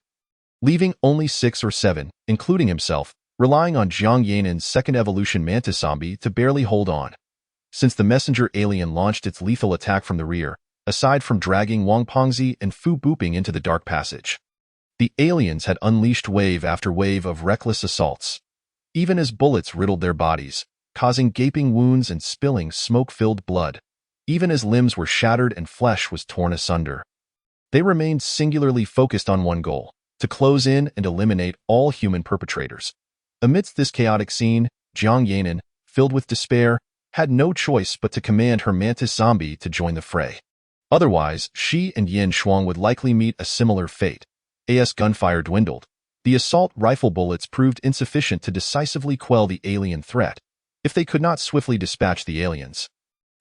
leaving only 6 or 7, including himself, relying on Jiang Yanan's second evolution mantis zombie to barely hold on. Since the messenger alien launched its lethal attack from the rear, aside from dragging Wang Pengzi and Fu Booping into the dark passage, the aliens had unleashed wave after wave of reckless assaults, even as bullets riddled their bodies, causing gaping wounds and spilling smoke-filled blood, even as limbs were shattered and flesh was torn asunder. They remained singularly focused on one goal, to close in and eliminate all human perpetrators. Amidst this chaotic scene, Jiang Yanan, filled with despair, had no choice but to command her mantis zombie to join the fray. Otherwise, she and Yin Shuang would likely meet a similar fate. As gunfire dwindled, the assault rifle bullets proved insufficient to decisively quell the alien threat, if they could not swiftly dispatch the aliens.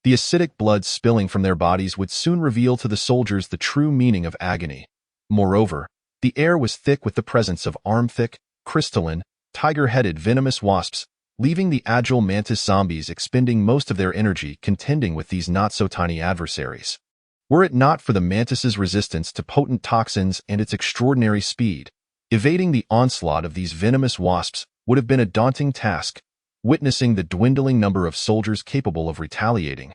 The acidic blood spilling from their bodies would soon reveal to the soldiers the true meaning of agony. Moreover, the air was thick with the presence of arm-thick, crystalline, tiger-headed venomous wasps, leaving the agile mantis zombies expending most of their energy contending with these not-so-tiny adversaries. Were it not for the mantis's resistance to potent toxins and its extraordinary speed, evading the onslaught of these venomous wasps would have been a daunting task. Witnessing the dwindling number of soldiers capable of retaliating,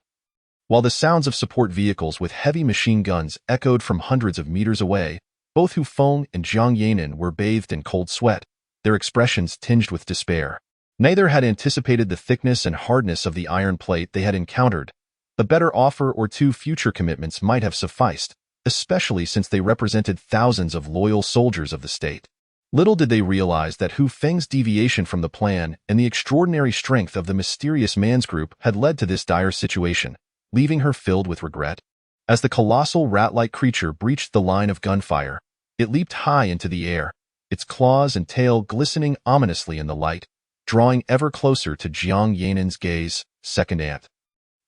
while the sounds of support vehicles with heavy machine guns echoed from hundreds of meters away, both Hufeng and Jiang Yanan were bathed in cold sweat, their expressions tinged with despair. Neither had anticipated the thickness and hardness of the iron plate they had encountered. A better offer or 2 future commitments might have sufficed, especially since they represented thousands of loyal soldiers of the state. Little did they realize that Hufeng's deviation from the plan and the extraordinary strength of the mysterious man's group had led to this dire situation, leaving her filled with regret. As the colossal rat-like creature breached the line of gunfire, it leaped high into the air, its claws and tail glistening ominously in the light, drawing ever closer to Jiang Yanan's gaze. Second ant.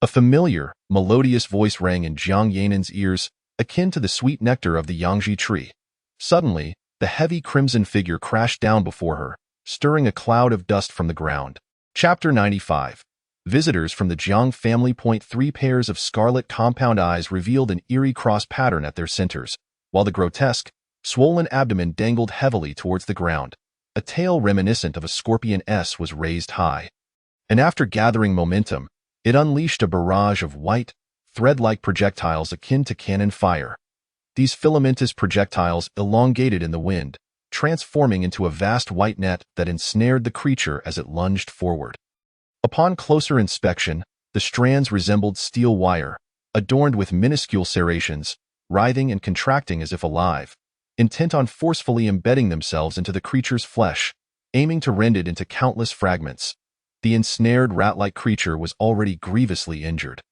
A familiar, melodious voice rang in Jiang Yanan's ears, akin to the sweet nectar of the Yangji tree. Suddenly, the heavy crimson figure crashed down before her, stirring a cloud of dust from the ground. Chapter 95. Visitors from the Jiang family. 3 pairs of scarlet compound eyes revealed an eerie cross pattern at their centers, while the grotesque, swollen abdomen dangled heavily towards the ground. A tail reminiscent of a scorpion S was raised high. And after gathering momentum, it unleashed a barrage of white, thread-like projectiles akin to cannon fire. These filamentous projectiles elongated in the wind, transforming into a vast white net that ensnared the creature as it lunged forward. Upon closer inspection, the strands resembled steel wire, adorned with minuscule serrations, writhing and contracting as if alive, intent on forcefully embedding themselves into the creature's flesh, aiming to rend it into countless fragments. The ensnared rat-like creature was already grievously injured.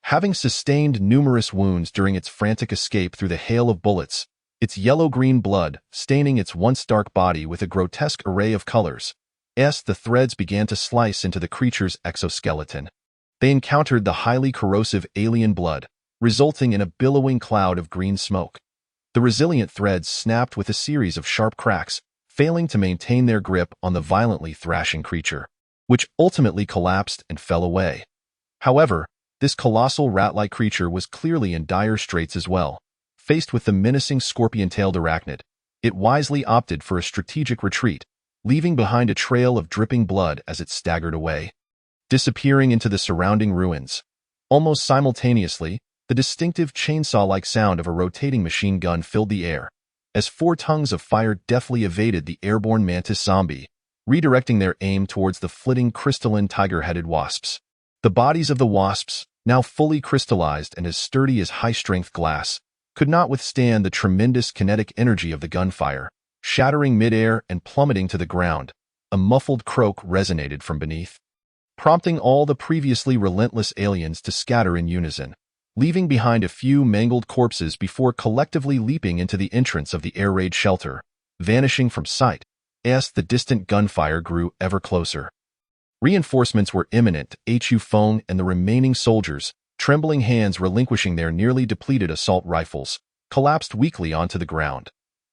Having sustained numerous wounds during its frantic escape through the hail of bullets, its yellow-green blood staining its once dark body with a grotesque array of colors, the threads began to slice into the creature's exoskeleton. They encountered the highly corrosive alien blood, resulting in a billowing cloud of green smoke. The resilient threads snapped with a series of sharp cracks, failing to maintain their grip on the violently thrashing creature, which ultimately collapsed and fell away. However, this colossal rat-like creature was clearly in dire straits as well. Faced with the menacing scorpion-tailed arachnid, it wisely opted for a strategic retreat, leaving behind a trail of dripping blood as it staggered away, disappearing into the surrounding ruins. Almost simultaneously, the distinctive chainsaw-like sound of a rotating machine gun filled the air, as 4 tongues of fire deftly evaded the airborne mantis zombie, redirecting their aim towards the flitting crystalline tiger-headed wasps. The bodies of the wasps, now fully crystallized and as sturdy as high-strength glass, could not withstand the tremendous kinetic energy of the gunfire, shattering midair and plummeting to the ground. A muffled croak resonated from beneath, prompting all the previously relentless aliens to scatter in unison, leaving behind a few mangled corpses before collectively leaping into the entrance of the air raid shelter, vanishing from sight as the distant gunfire grew ever closer. Reinforcements were imminent. Hu Feng and the remaining soldiers, trembling hands relinquishing their nearly depleted assault rifles, collapsed weakly onto the ground.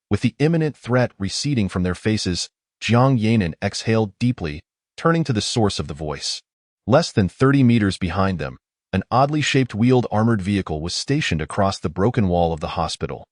With the imminent threat receding from their faces, Jiang Yanan exhaled deeply, turning to the source of the voice. Less than 30 meters behind them, an oddly shaped wheeled armored vehicle was stationed across the broken wall of the hospital.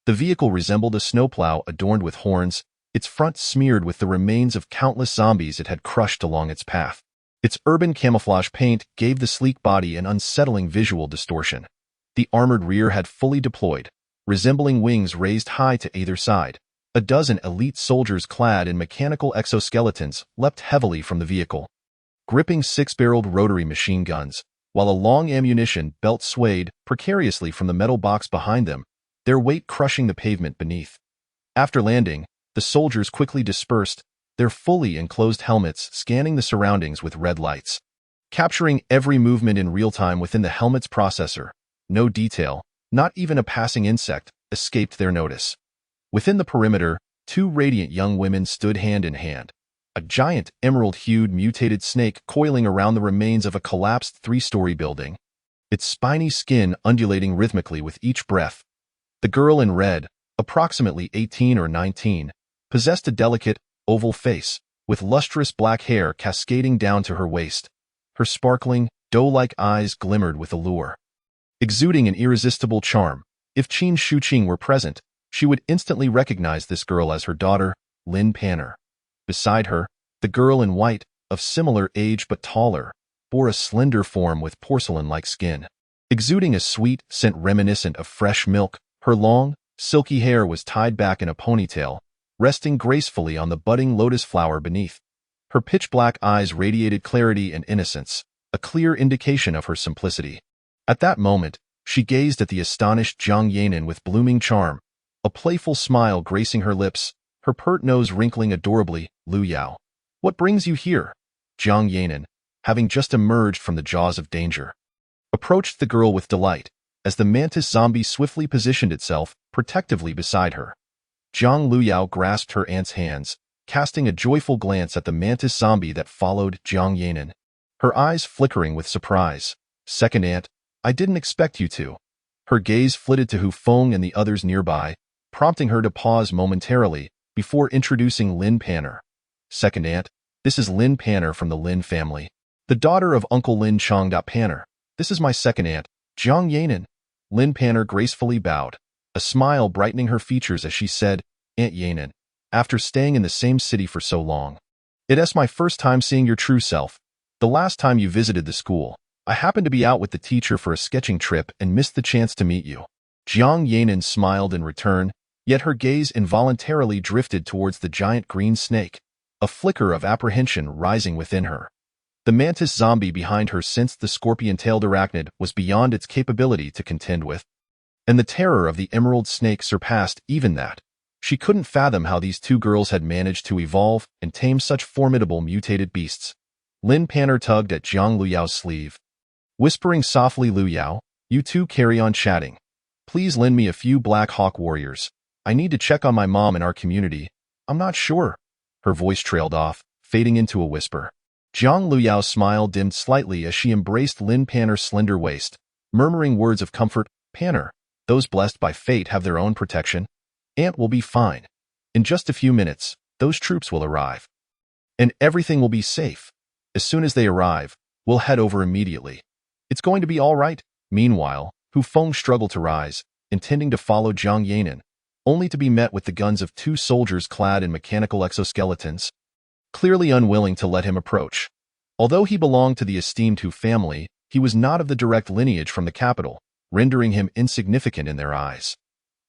The vehicle resembled a snowplow adorned with horns, its front smeared with the remains of countless zombies it had crushed along its path. Its urban camouflage paint gave the sleek body an unsettling visual distortion. The armored rear had fully deployed, resembling wings raised high to either side. A dozen elite soldiers clad in mechanical exoskeletons leapt heavily from the vehicle, gripping 6-barreled rotary machine guns, while a long ammunition belt swayed precariously from the metal box behind them, their weight crushing the pavement beneath. After landing, the soldiers quickly dispersed, their fully enclosed helmets scanning the surroundings with red lights, capturing every movement in real time within the helmet's processor. No detail, not even a passing insect, escaped their notice. Within the perimeter, 2 radiant young women stood hand in hand, a giant emerald-hued mutated snake coiling around the remains of a collapsed 3-story building, its spiny skin undulating rhythmically with each breath. The girl in red, approximately 18 or 19, possessed a delicate, oval face, with lustrous black hair cascading down to her waist. Her sparkling, doe-like eyes glimmered with allure, exuding an irresistible charm. If Qin Shuqing were present, she would instantly recognize this girl as her daughter, Lin Panner. Beside her, the girl in white, of similar age but taller, bore a slender form with porcelain-like skin, exuding a sweet scent reminiscent of fresh milk. Her long, silky hair was tied back in a ponytail, resting gracefully on the budding lotus flower beneath. Her pitch-black eyes radiated clarity and innocence, a clear indication of her simplicity. At that moment, she gazed at the astonished Jiang Yanan with blooming charm, a playful smile gracing her lips, her pert nose wrinkling adorably. Lu Yao, what brings you here? Jiang Yanan, having just emerged from the jaws of danger, approached the girl with delight, as the mantis zombie swiftly positioned itself protectively beside her. Zhang Luyao grasped her aunt's hands, casting a joyful glance at the mantis zombie that followed Jiang Yanan, her eyes flickering with surprise. Second Aunt, I didn't expect you to. Her gaze flitted to Hu Feng and the others nearby, prompting her to pause momentarily before introducing Lin Panner. Second Aunt, this is Lin Panner from the Lin family, the daughter of Uncle Lin Chong Panner. This is my second aunt, Jiang Yanan. Lin Panner gracefully bowed, a smile brightening her features as she said, Aunt Yanan, after staying in the same city for so long. It's my first time seeing your true self. The last time you visited the school, I happened to be out with the teacher for a sketching trip and missed the chance to meet you. Jiang Yanan smiled in return, yet her gaze involuntarily drifted towards the giant green snake, a flicker of apprehension rising within her. The mantis zombie behind her sensed the scorpion-tailed arachnid was beyond its capability to contend with, and the terror of the emerald snake surpassed even that. She couldn't fathom how these two girls had managed to evolve and tame such formidable mutated beasts. Lin Panner tugged at Jiang Luyao's sleeve, whispering softly, Luyao, you two carry on chatting. Please lend me a few Black Hawk warriors. I need to check on my mom in our community. I'm not sure. Her voice trailed off, fading into a whisper. Jiang Luyao's smile dimmed slightly as she embraced Lin Panner's slender waist, murmuring words of comfort. Panner, those blessed by fate have their own protection. Aunt will be fine. In just a few minutes, those troops will arrive. And everything will be safe. As soon as they arrive, we'll head over immediately. It's going to be all right. Meanwhile, Hu Feng struggled to rise, intending to follow Jiang Yanan, only to be met with the guns of two soldiers clad in mechanical exoskeletons, clearly unwilling to let him approach. Although he belonged to the esteemed Hu family, he was not of the direct lineage from the capital, rendering him insignificant in their eyes.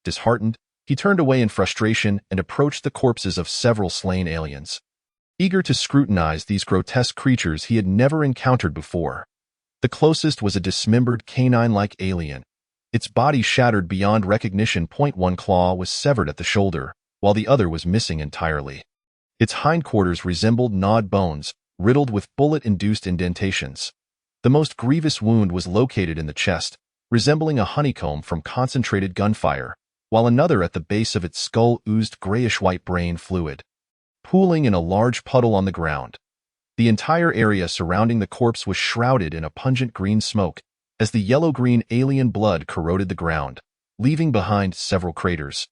Disheartened, he turned away in frustration and approached the corpses of several slain aliens. Eager to scrutinize these grotesque creatures he had never encountered before. The closest was a dismembered canine-like alien, its body shattered beyond recognition. One claw was severed at the shoulder, while the other was missing entirely. Its hindquarters resembled gnawed bones, riddled with bullet-induced indentations. The most grievous wound was located in the chest, resembling a honeycomb from concentrated gunfire, while another at the base of its skull oozed grayish-white brain fluid, pooling in a large puddle on the ground. The entire area surrounding the corpse was shrouded in a pungent green smoke, as the yellow-green alien blood corroded the ground, leaving behind several craters.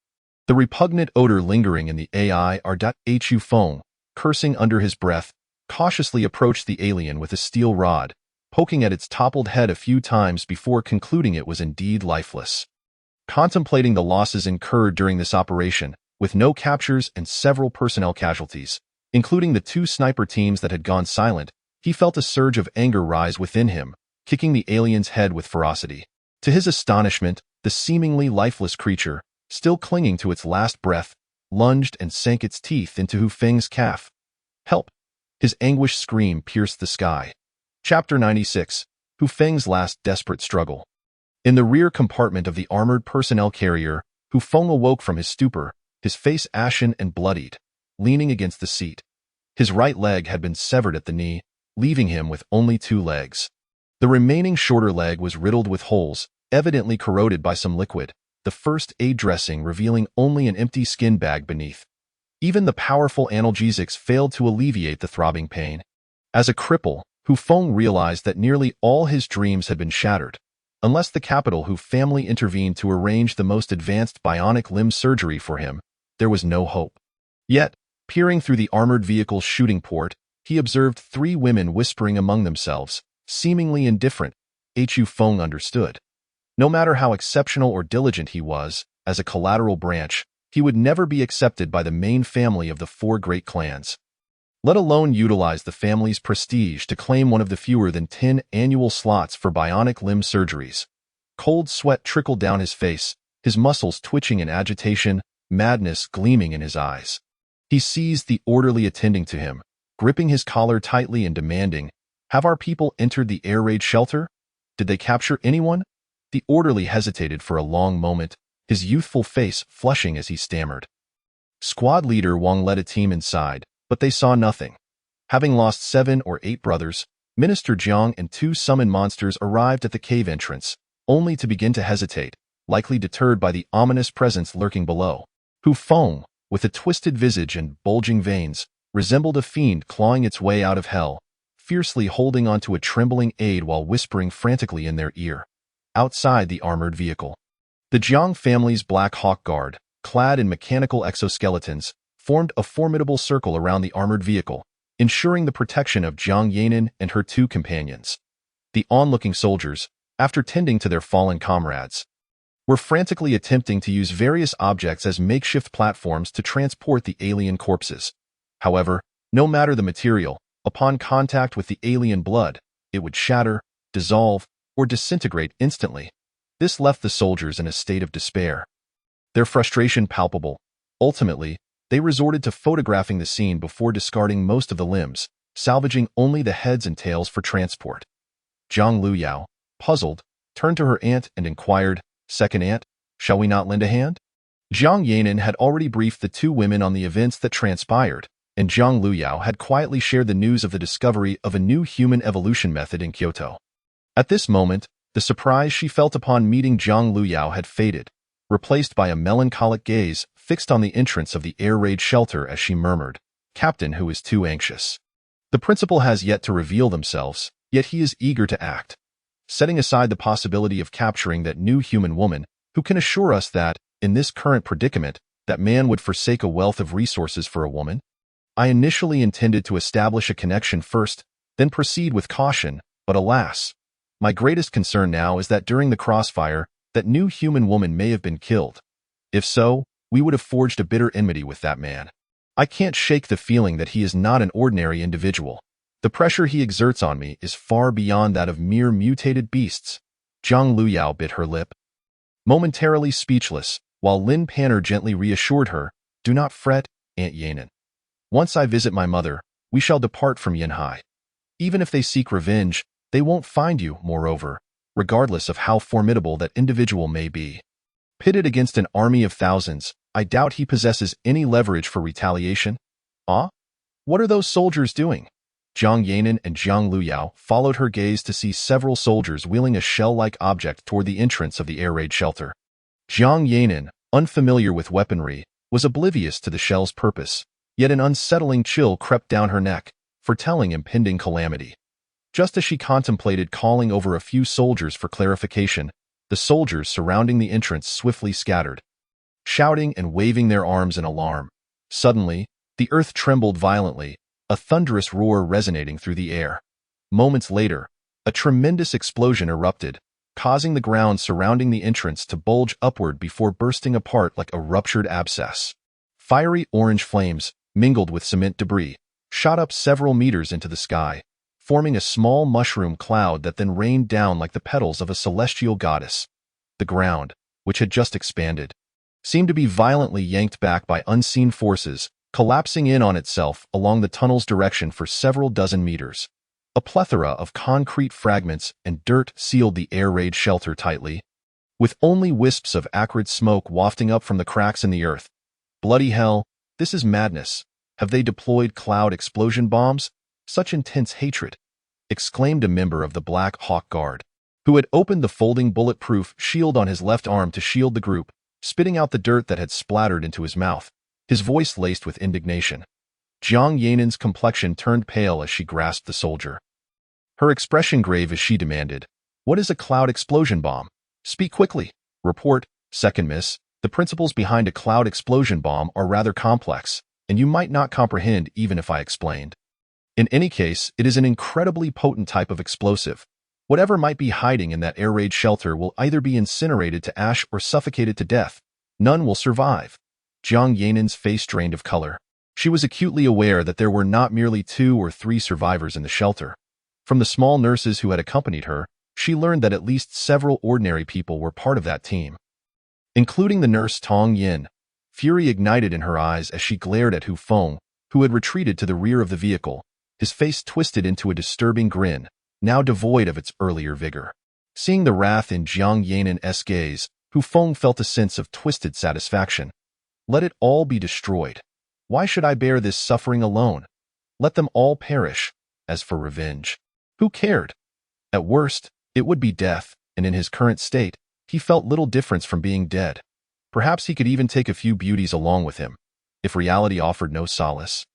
The repugnant odor lingering in the Hu Feng, cursing under his breath, cautiously approached the alien with a steel rod, poking at its toppled head a few times before concluding it was indeed lifeless. Contemplating the losses incurred during this operation, with no captures and several personnel casualties, including the two sniper teams that had gone silent, he felt a surge of anger rise within him, kicking the alien's head with ferocity. To his astonishment, the seemingly lifeless creature, still clinging to its last breath, lunged and sank its teeth into Hu Feng's calf. Help! His anguished scream pierced the sky. Chapter 96. Hu Feng's Last Desperate Struggle. In the rear compartment of the armored personnel carrier, Hu Feng awoke from his stupor, his face ashen and bloodied, leaning against the seat. His right leg had been severed at the knee, leaving him with only two legs. The remaining shorter leg was riddled with holes, evidently corroded by some liquid, the first aid dressing revealing only an empty skin bag beneath. Even the powerful analgesics failed to alleviate the throbbing pain. As a cripple, Hu Feng realized that nearly all his dreams had been shattered. Unless the capital Hu family intervened to arrange the most advanced bionic limb surgery for him, there was no hope. Yet, peering through the armored vehicle's shooting port, he observed three women whispering among themselves, seemingly indifferent. Hu Feng understood. No matter how exceptional or diligent he was, as a collateral branch, he would never be accepted by the main family of the four great clans. Let alone utilize the family's prestige to claim one of the fewer than 10 annual slots for bionic limb surgeries. Cold sweat trickled down his face, his muscles twitching in agitation, madness gleaming in his eyes. He seized the orderly attending to him, gripping his collar tightly and demanding, "Have our people entered the air raid shelter? Did they capture anyone?" The orderly hesitated for a long moment, his youthful face flushing as he stammered. Squad leader Wang led a team inside, but they saw nothing. Having lost 7 or 8 brothers, Minister Jiang and 2 summon monsters arrived at the cave entrance, only to begin to hesitate, likely deterred by the ominous presence lurking below. Hu Feng, with a twisted visage and bulging veins, resembled a fiend clawing its way out of hell, fiercely holding onto a trembling aide while whispering frantically in their ear. Outside the armored vehicle, the Jiang family's Black Hawk Guard, clad in mechanical exoskeletons, formed a formidable circle around the armored vehicle, ensuring the protection of Jiang Yanin and her two companions. The onlooking soldiers, after tending to their fallen comrades, were frantically attempting to use various objects as makeshift platforms to transport the alien corpses. However, no matter the material, upon contact with the alien blood, it would shatter, dissolve, or disintegrate instantly. This left the soldiers in a state of despair, their frustration palpable. Ultimately, they resorted to photographing the scene before discarding most of the limbs, salvaging only the heads and tails for transport. Zhang Luyao, puzzled, turned to her aunt and inquired, "Second aunt, shall we not lend a hand?" Jiang Yanin had already briefed the two women on the events that transpired, and Zhang Luyao had quietly shared the news of the discovery of a new human evolution method in Kyoto. At this moment, the surprise she felt upon meeting Zhang Luyao had faded, replaced by a melancholic gaze fixed on the entrance of the air raid shelter as she murmured, "Captain who is too anxious. The principal has yet to reveal themselves, yet he is eager to act. Setting aside the possibility of capturing that new human woman, who can assure us that, in this current predicament, that man would forsake a wealth of resources for a woman? I initially intended to establish a connection first, then proceed with caution, but alas, my greatest concern now is that during the crossfire, that new human woman may have been killed. If so, we would have forged a bitter enmity with that man. I can't shake the feeling that he is not an ordinary individual. The pressure he exerts on me is far beyond that of mere mutated beasts." Zhang Luyao bit her lip, momentarily speechless, while Lin Panner gently reassured her, "Do not fret, Aunt Yanin. Once I visit my mother, we shall depart from Yanhai. Even if they seek revenge, they won't find you, moreover, regardless of how formidable that individual may be. Pitted against an army of thousands, I doubt he possesses any leverage for retaliation." "Ah? What are those soldiers doing?" Jiang Yanin and Zhang Luyao followed her gaze to see several soldiers wheeling a shell-like object toward the entrance of the air raid shelter. Jiang Yanin, unfamiliar with weaponry, was oblivious to the shell's purpose, yet an unsettling chill crept down her neck, foretelling impending calamity. Just as she contemplated calling over a few soldiers for clarification, the soldiers surrounding the entrance swiftly scattered, shouting and waving their arms in alarm. Suddenly, the earth trembled violently, a thunderous roar resonating through the air. Moments later, a tremendous explosion erupted, causing the ground surrounding the entrance to bulge upward before bursting apart like a ruptured abscess. Fiery orange flames, mingled with cement debris, shot up several meters into the sky, forming a small mushroom cloud that then rained down like the petals of a celestial goddess. The ground, which had just expanded, seemed to be violently yanked back by unseen forces, collapsing in on itself along the tunnel's direction for several dozen meters. A plethora of concrete fragments and dirt sealed the air raid shelter tightly, with only wisps of acrid smoke wafting up from the cracks in the earth. "Bloody hell, this is madness. Have they deployed cloud explosion bombs? Such intense hatred," exclaimed a member of the Black Hawk Guard, who had opened the folding bulletproof shield on his left arm to shield the group, spitting out the dirt that had splattered into his mouth, his voice laced with indignation. Jiang Yanin's complexion turned pale as she grasped the soldier, her expression grave as she demanded, "What is a cloud explosion bomb? Speak quickly." "Report, Second Miss. The principles behind a cloud explosion bomb are rather complex, and you might not comprehend even if I explained. In any case, it is an incredibly potent type of explosive. Whatever might be hiding in that air raid shelter will either be incinerated to ash or suffocated to death. None will survive." Jiang Yanin's face drained of color. She was acutely aware that there were not merely 2 or 3 survivors in the shelter. From the small nurses who had accompanied her, she learned that at least several ordinary people were part of that team, including the nurse Tong Yin. Fury ignited in her eyes as she glared at Hu Feng, who had retreated to the rear of the vehicle, his face twisted into a disturbing grin, now devoid of its earlier vigor. Seeing the wrath in Jiang Yanin's gaze, Hu Feng felt a sense of twisted satisfaction. "Let it all be destroyed. Why should I bear this suffering alone? Let them all perish. As for revenge, who cared? At worst, it would be death, and in his current state, he felt little difference from being dead. Perhaps he could even take a few beauties along with him, if reality offered no solace.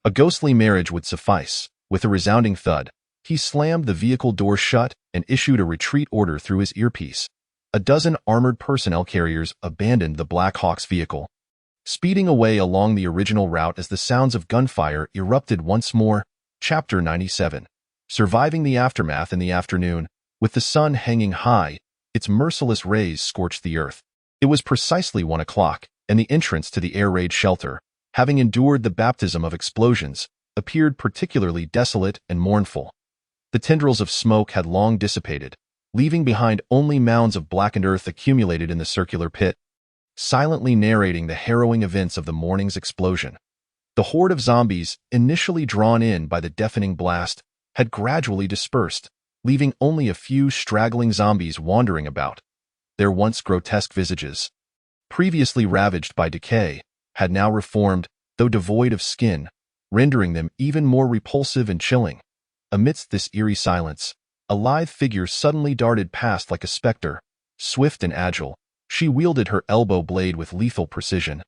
A ghostly marriage would suffice, With a resounding thud, he slammed the vehicle door shut and issued a retreat order through his earpiece. A dozen armored personnel carriers abandoned the Black Hawk's vehicle, speeding away along the original route as the sounds of gunfire erupted once more. Chapter 97. Surviving the aftermath in the afternoon, with the sun hanging high, its merciless rays scorched the earth. It was precisely 1 o'clock, and the entrance to the air raid shelter, having endured the baptism of explosions, appeared particularly desolate and mournful. The tendrils of smoke had long dissipated, leaving behind only mounds of blackened earth accumulated in the circular pit, silently narrating the harrowing events of the morning's explosion. The horde of zombies, initially drawn in by the deafening blast, had gradually dispersed, leaving only a few straggling zombies wandering about. Their once grotesque visages, previously ravaged by decay, had now reformed, though devoid of skin, rendering them even more repulsive and chilling. Amidst this eerie silence, a lithe figure suddenly darted past like a specter. Swift and agile, she wielded her elbow blade with lethal precision,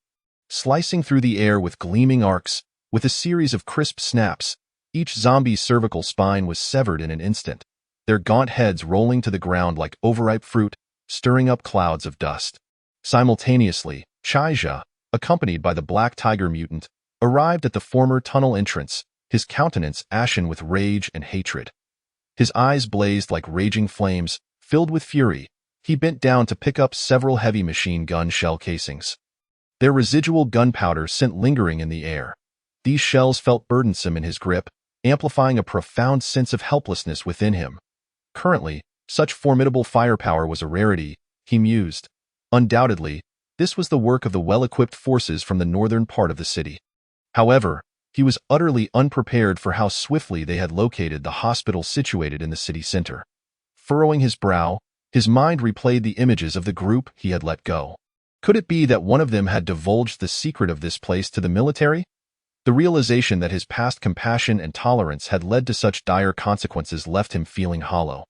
slicing through the air with gleaming arcs. With a series of crisp snaps, each zombie's cervical spine was severed in an instant, their gaunt heads rolling to the ground like overripe fruit, stirring up clouds of dust. Simultaneously, Chaija, accompanied by the Black Tiger mutant, arrived at the former tunnel entrance, his countenance ashen with rage and hatred. His eyes blazed like raging flames, filled with fury. He bent down to pick up several heavy machine gun shell casings. Their residual gunpowder sent lingering in the air. These shells felt burdensome in his grip, amplifying a profound sense of helplessness within him. Currently, such formidable firepower was a rarity, he mused. Undoubtedly, this was the work of the well-equipped forces from the northern part of the city. However, he was utterly unprepared for how swiftly they had located the hospital situated in the city center. Furrowing his brow, his mind replayed the images of the group he had let go. Could it be that one of them had divulged the secret of this place to the military? The realization that his past compassion and tolerance had led to such dire consequences left him feeling hollow.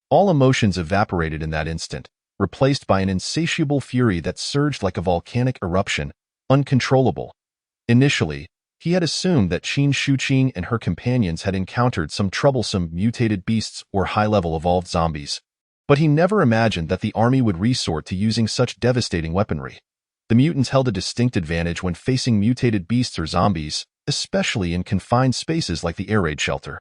All emotions evaporated in that instant, replaced by an insatiable fury that surged like a volcanic eruption, uncontrollable. Initially, he had assumed that Qin Shuqing and her companions had encountered some troublesome mutated beasts or high-level evolved zombies. But he never imagined that the army would resort to using such devastating weaponry. The mutants held a distinct advantage when facing mutated beasts or zombies, especially in confined spaces like the air raid shelter.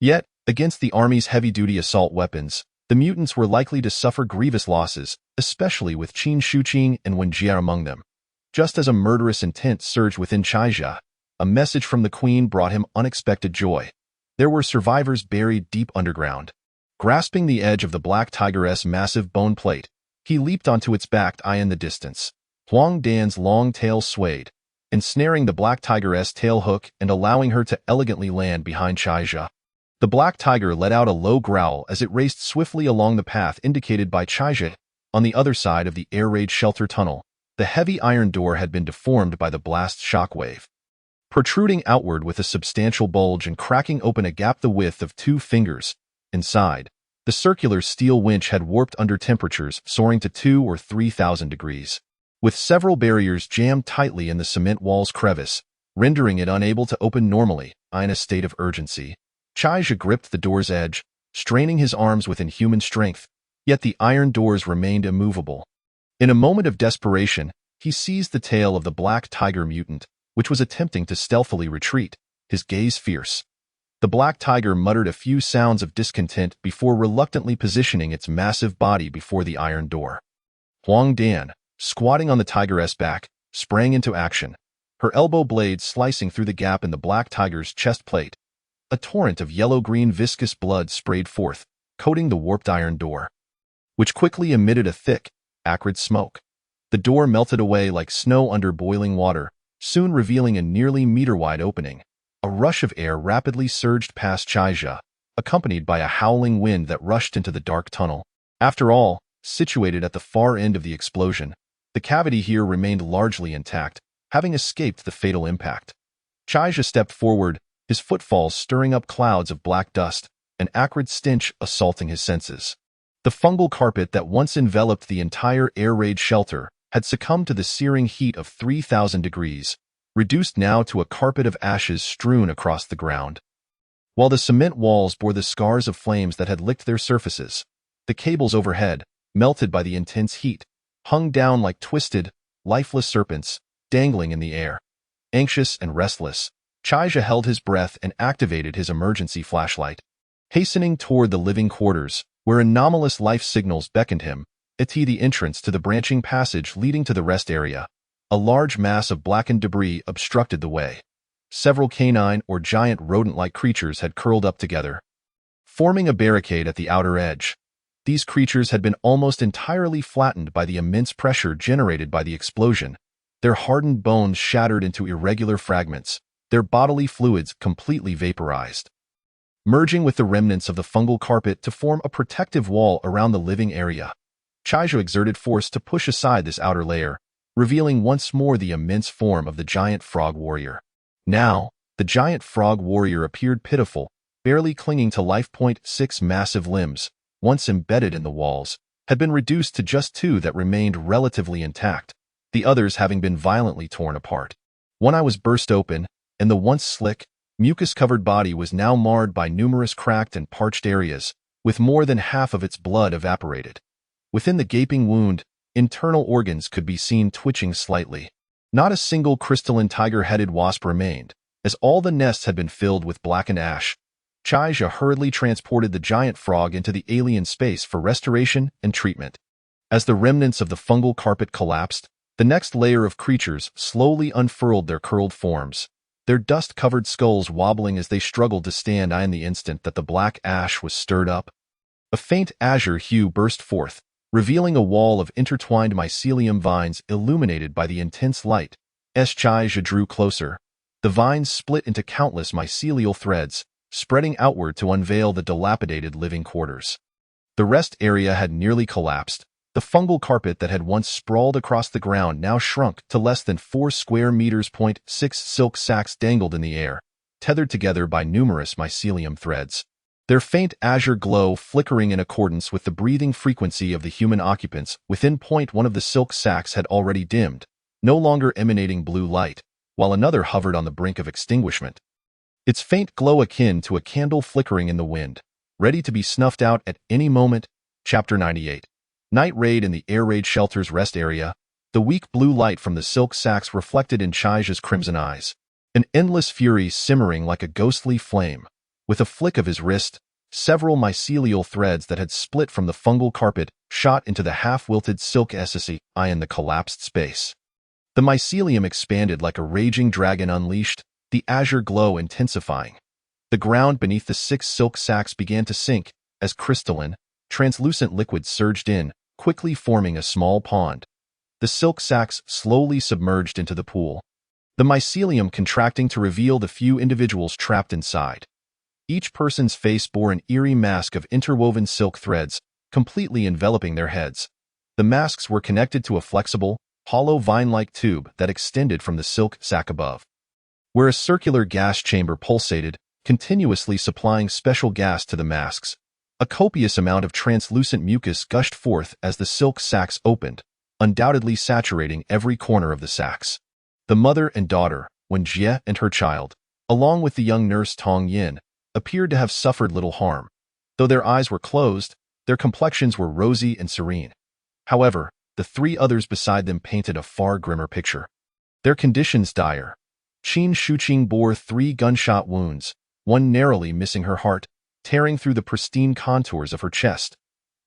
Yet, against the army's heavy-duty assault weapons, the mutants were likely to suffer grievous losses, especially with Qin Shuqing and Wen Jie among them. Just as a murderous intent surged within Chaija, a message from the Queen brought him unexpected joy. There were survivors buried deep underground. Grasping the edge of the Black Tiger's massive bone plate, he leaped onto its back eye in the distance. Huang Dan's long tail swayed, ensnaring the Black Tiger's tail hook and allowing her to elegantly land behind Chaija. The Black Tiger let out a low growl as it raced swiftly along the path indicated by Chaija. On the other side of the air raid shelter tunnel, the heavy iron door had been deformed by the blast shockwave, protruding outward with a substantial bulge and cracking open a gap the width of 2 fingers. Inside, the circular steel winch had warped under temperatures soaring to 2,000 or 3,000 degrees, with several barriers jammed tightly in the cement wall's crevice, rendering it unable to open normally. In a state of urgency, Chaija gripped the door's edge, straining his arms with inhuman strength, yet the iron doors remained immovable. In a moment of desperation, he seized the tail of the Black Tiger mutant, which was attempting to stealthily retreat, his gaze fierce. The Black Tiger muttered a few sounds of discontent before reluctantly positioning its massive body before the iron door. Huang Dan, squatting on the tiger's back, sprang into action, her elbow blade slicing through the gap in the Black Tiger's chest plate. A torrent of yellow-green viscous blood sprayed forth, coating the warped iron door, which quickly emitted a thick, acrid smoke. The door melted away like snow under boiling water, soon revealing a nearly meter-wide opening. A rush of air rapidly surged past Chaija, accompanied by a howling wind that rushed into the dark tunnel. After all, situated at the far end of the explosion, the cavity here remained largely intact, having escaped the fatal impact. Chaija stepped forward, his footfalls stirring up clouds of black dust, an acrid stench assaulting his senses. The fungal carpet that once enveloped the entire air raid shelter had succumbed to the searing heat of 3,000 degrees, reduced now to a carpet of ashes strewn across the ground. while the cement walls bore the scars of flames that had licked their surfaces. The cables overhead, melted by the intense heat, hung down like twisted, lifeless serpents, dangling in the air. Anxious and restless, Chaija held his breath and activated his emergency flashlight. Hastening toward the living quarters, where anomalous life signals beckoned him, the entrance to the branching passage leading to the rest area. A large mass of blackened debris obstructed the way. Several canine or giant rodent-like creatures had curled up together, forming a barricade at the outer edge. These creatures had been almost entirely flattened by the immense pressure generated by the explosion, their hardened bones shattered into irregular fragments, their bodily fluids completely vaporized, merging with the remnants of the fungal carpet to form a protective wall around the living area. Chaija exerted force to push aside this outer layer, revealing once more the immense form of the giant frog warrior. Now, the giant frog warrior appeared pitiful, barely clinging to life. 6 massive limbs, once embedded in the walls, had been reduced to just 2 that remained relatively intact, the others having been violently torn apart. One eye was burst open, and the once slick, mucus-covered body was now marred by numerous cracked and parched areas, with more than half of its blood evaporated. Within the gaping wound, internal organs could be seen twitching slightly. Not a single crystalline tiger-headed wasp remained, as all the nests had been filled with blackened ash. Chaija hurriedly transported the giant frog into the alien space for restoration and treatment. As the remnants of the fungal carpet collapsed, the next layer of creatures slowly unfurled their curled forms, their dust-covered skulls wobbling as they struggled to stand. In the instant that the black ash was stirred up, a faint azure hue burst forth, revealing a wall of intertwined mycelium vines illuminated by the intense light. As Chaija drew closer, the vines split into countless mycelial threads, spreading outward to unveil the dilapidated living quarters. The rest area had nearly collapsed. The fungal carpet that had once sprawled across the ground now shrunk to less than 4 square meters. 6 silk sacks dangled in the air, tethered together by numerous mycelium threads, their faint azure glow flickering in accordance with the breathing frequency of the human occupants. Within. One of the silk sacks had already dimmed, no longer emanating blue light, while another hovered on the brink of extinguishment, its faint glow akin to a candle flickering in the wind, ready to be snuffed out at any moment. Chapter 98. Night Raid. In the air raid shelter's rest area, the weak blue light from the silk sacks reflected in Chaija's crimson eyes, an endless fury simmering like a ghostly flame. With a flick of his wrist, several mycelial threads that had split from the fungal carpet shot into the half-wilted silk SSI in the collapsed space. The mycelium expanded like a raging dragon unleashed, the azure glow intensifying. The ground beneath the 6 silk sacks began to sink as crystalline, translucent liquid surged in, quickly forming a small pond. The silk sacks slowly submerged into the pool, the mycelium contracting to reveal the few individuals trapped inside. Each person's face bore an eerie mask of interwoven silk threads, completely enveloping their heads. The masks were connected to a flexible, hollow vine-like tube that extended from the silk sack above, where a circular gas chamber pulsated, continuously supplying special gas to the masks. A copious amount of translucent mucus gushed forth as the silk sacks opened, undoubtedly saturating every corner of the sacks. The mother and daughter, Wenjie and her child, along with the young nurse Tong Yin, appeared to have suffered little harm. Though their eyes were closed, their complexions were rosy and serene. However, the 3 others beside them painted a far grimmer picture. Their conditions dire. Qin Shuqing bore 3 gunshot wounds, one narrowly missing her heart, tearing through the pristine contours of her chest.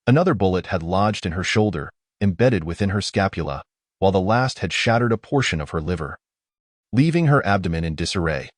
Another bullet had lodged in her shoulder, embedded within her scapula, while the last had shattered a portion of her liver, leaving her abdomen in disarray.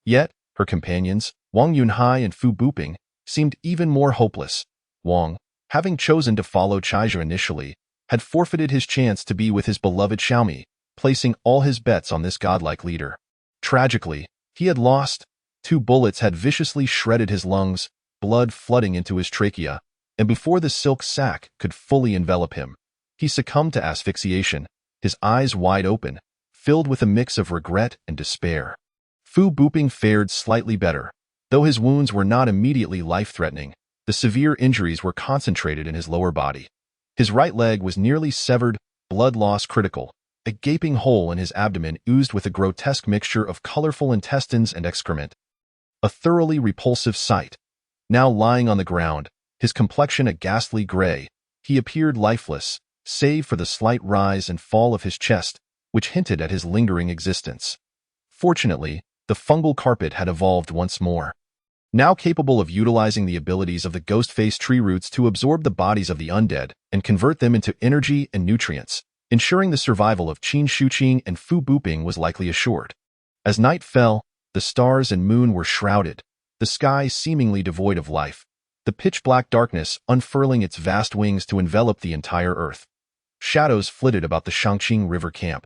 Yet, her companions, Wang Yunhai and Fu Buping, seemed even more hopeless. Wang, having chosen to follow Chaija initially, had forfeited his chance to be with his beloved Xiaomi, placing all his bets on this godlike leader. Tragically, he had lost. 2 bullets had viciously shredded his lungs, blood flooding into his trachea, and before the silk sack could fully envelop him, he succumbed to asphyxiation, his eyes wide open, filled with a mix of regret and despair. Fu Buping fared slightly better. Though his wounds were not immediately life-threatening, the severe injuries were concentrated in his lower body. His right leg was nearly severed, blood loss critical. A gaping hole in his abdomen oozed with a grotesque mixture of colorful intestines and excrement. a thoroughly repulsive sight. Now lying on the ground, his complexion a ghastly gray, he appeared lifeless, save for the slight rise and fall of his chest, which hinted at his lingering existence. Fortunately, the fungal carpet had evolved once more. Now capable of utilizing the abilities of the ghost-faced tree roots to absorb the bodies of the undead and convert them into energy and nutrients, ensuring the survival of Qin Shuqing and Fu Buping was likely assured. As night fell, the stars and moon were shrouded, the sky seemingly devoid of life, the pitch-black darkness unfurling its vast wings to envelop the entire earth. Shadows flitted about the Shangqing River camp,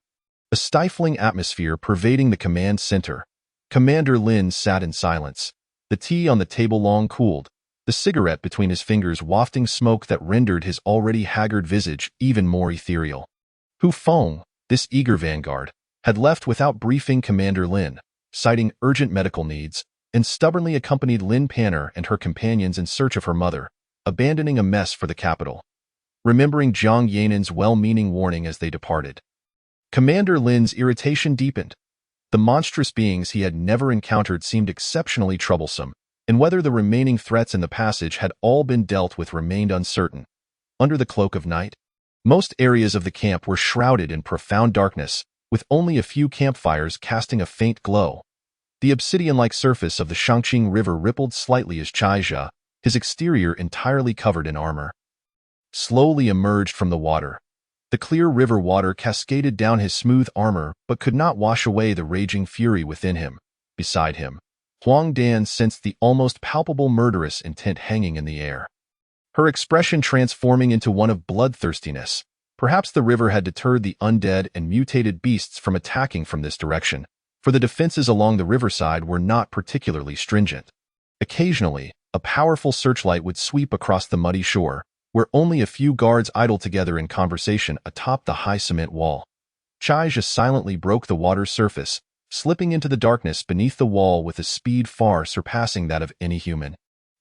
a stifling atmosphere pervading the command center. Commander Lin sat in silence, the tea on the table long cooled, the cigarette between his fingers wafting smoke that rendered his already haggard visage even more ethereal. Hu Feng, this eager vanguard, had left without briefing Commander Lin, citing urgent medical needs, and stubbornly accompanied Lin Panner and her companions in search of her mother, abandoning a mess for the capital. Remembering Jiang Yanan's well-meaning warning as they departed, Commander Lin's irritation deepened. The monstrous beings he had never encountered seemed exceptionally troublesome, and whether the remaining threats in the passage had all been dealt with remained uncertain. Under the cloak of night, most areas of the camp were shrouded in profound darkness, with only a few campfires casting a faint glow. The obsidian-like surface of the Shangqing River rippled slightly as Chaizha, his exterior entirely covered in armor, slowly emerged from the water. The clear river water cascaded down his smooth armor but could not wash away the raging fury within him. Beside him, Huang Dan sensed the almost palpable murderous intent hanging in the air, her expression transforming into one of bloodthirstiness. Perhaps the river had deterred the undead and mutated beasts from attacking from this direction, for the defenses along the riverside were not particularly stringent. Occasionally, a powerful searchlight would sweep across the muddy shore, where only a few guards idled together in conversation atop the high cement wall. Chaizha silently broke the water's surface, slipping into the darkness beneath the wall with a speed far surpassing that of any human.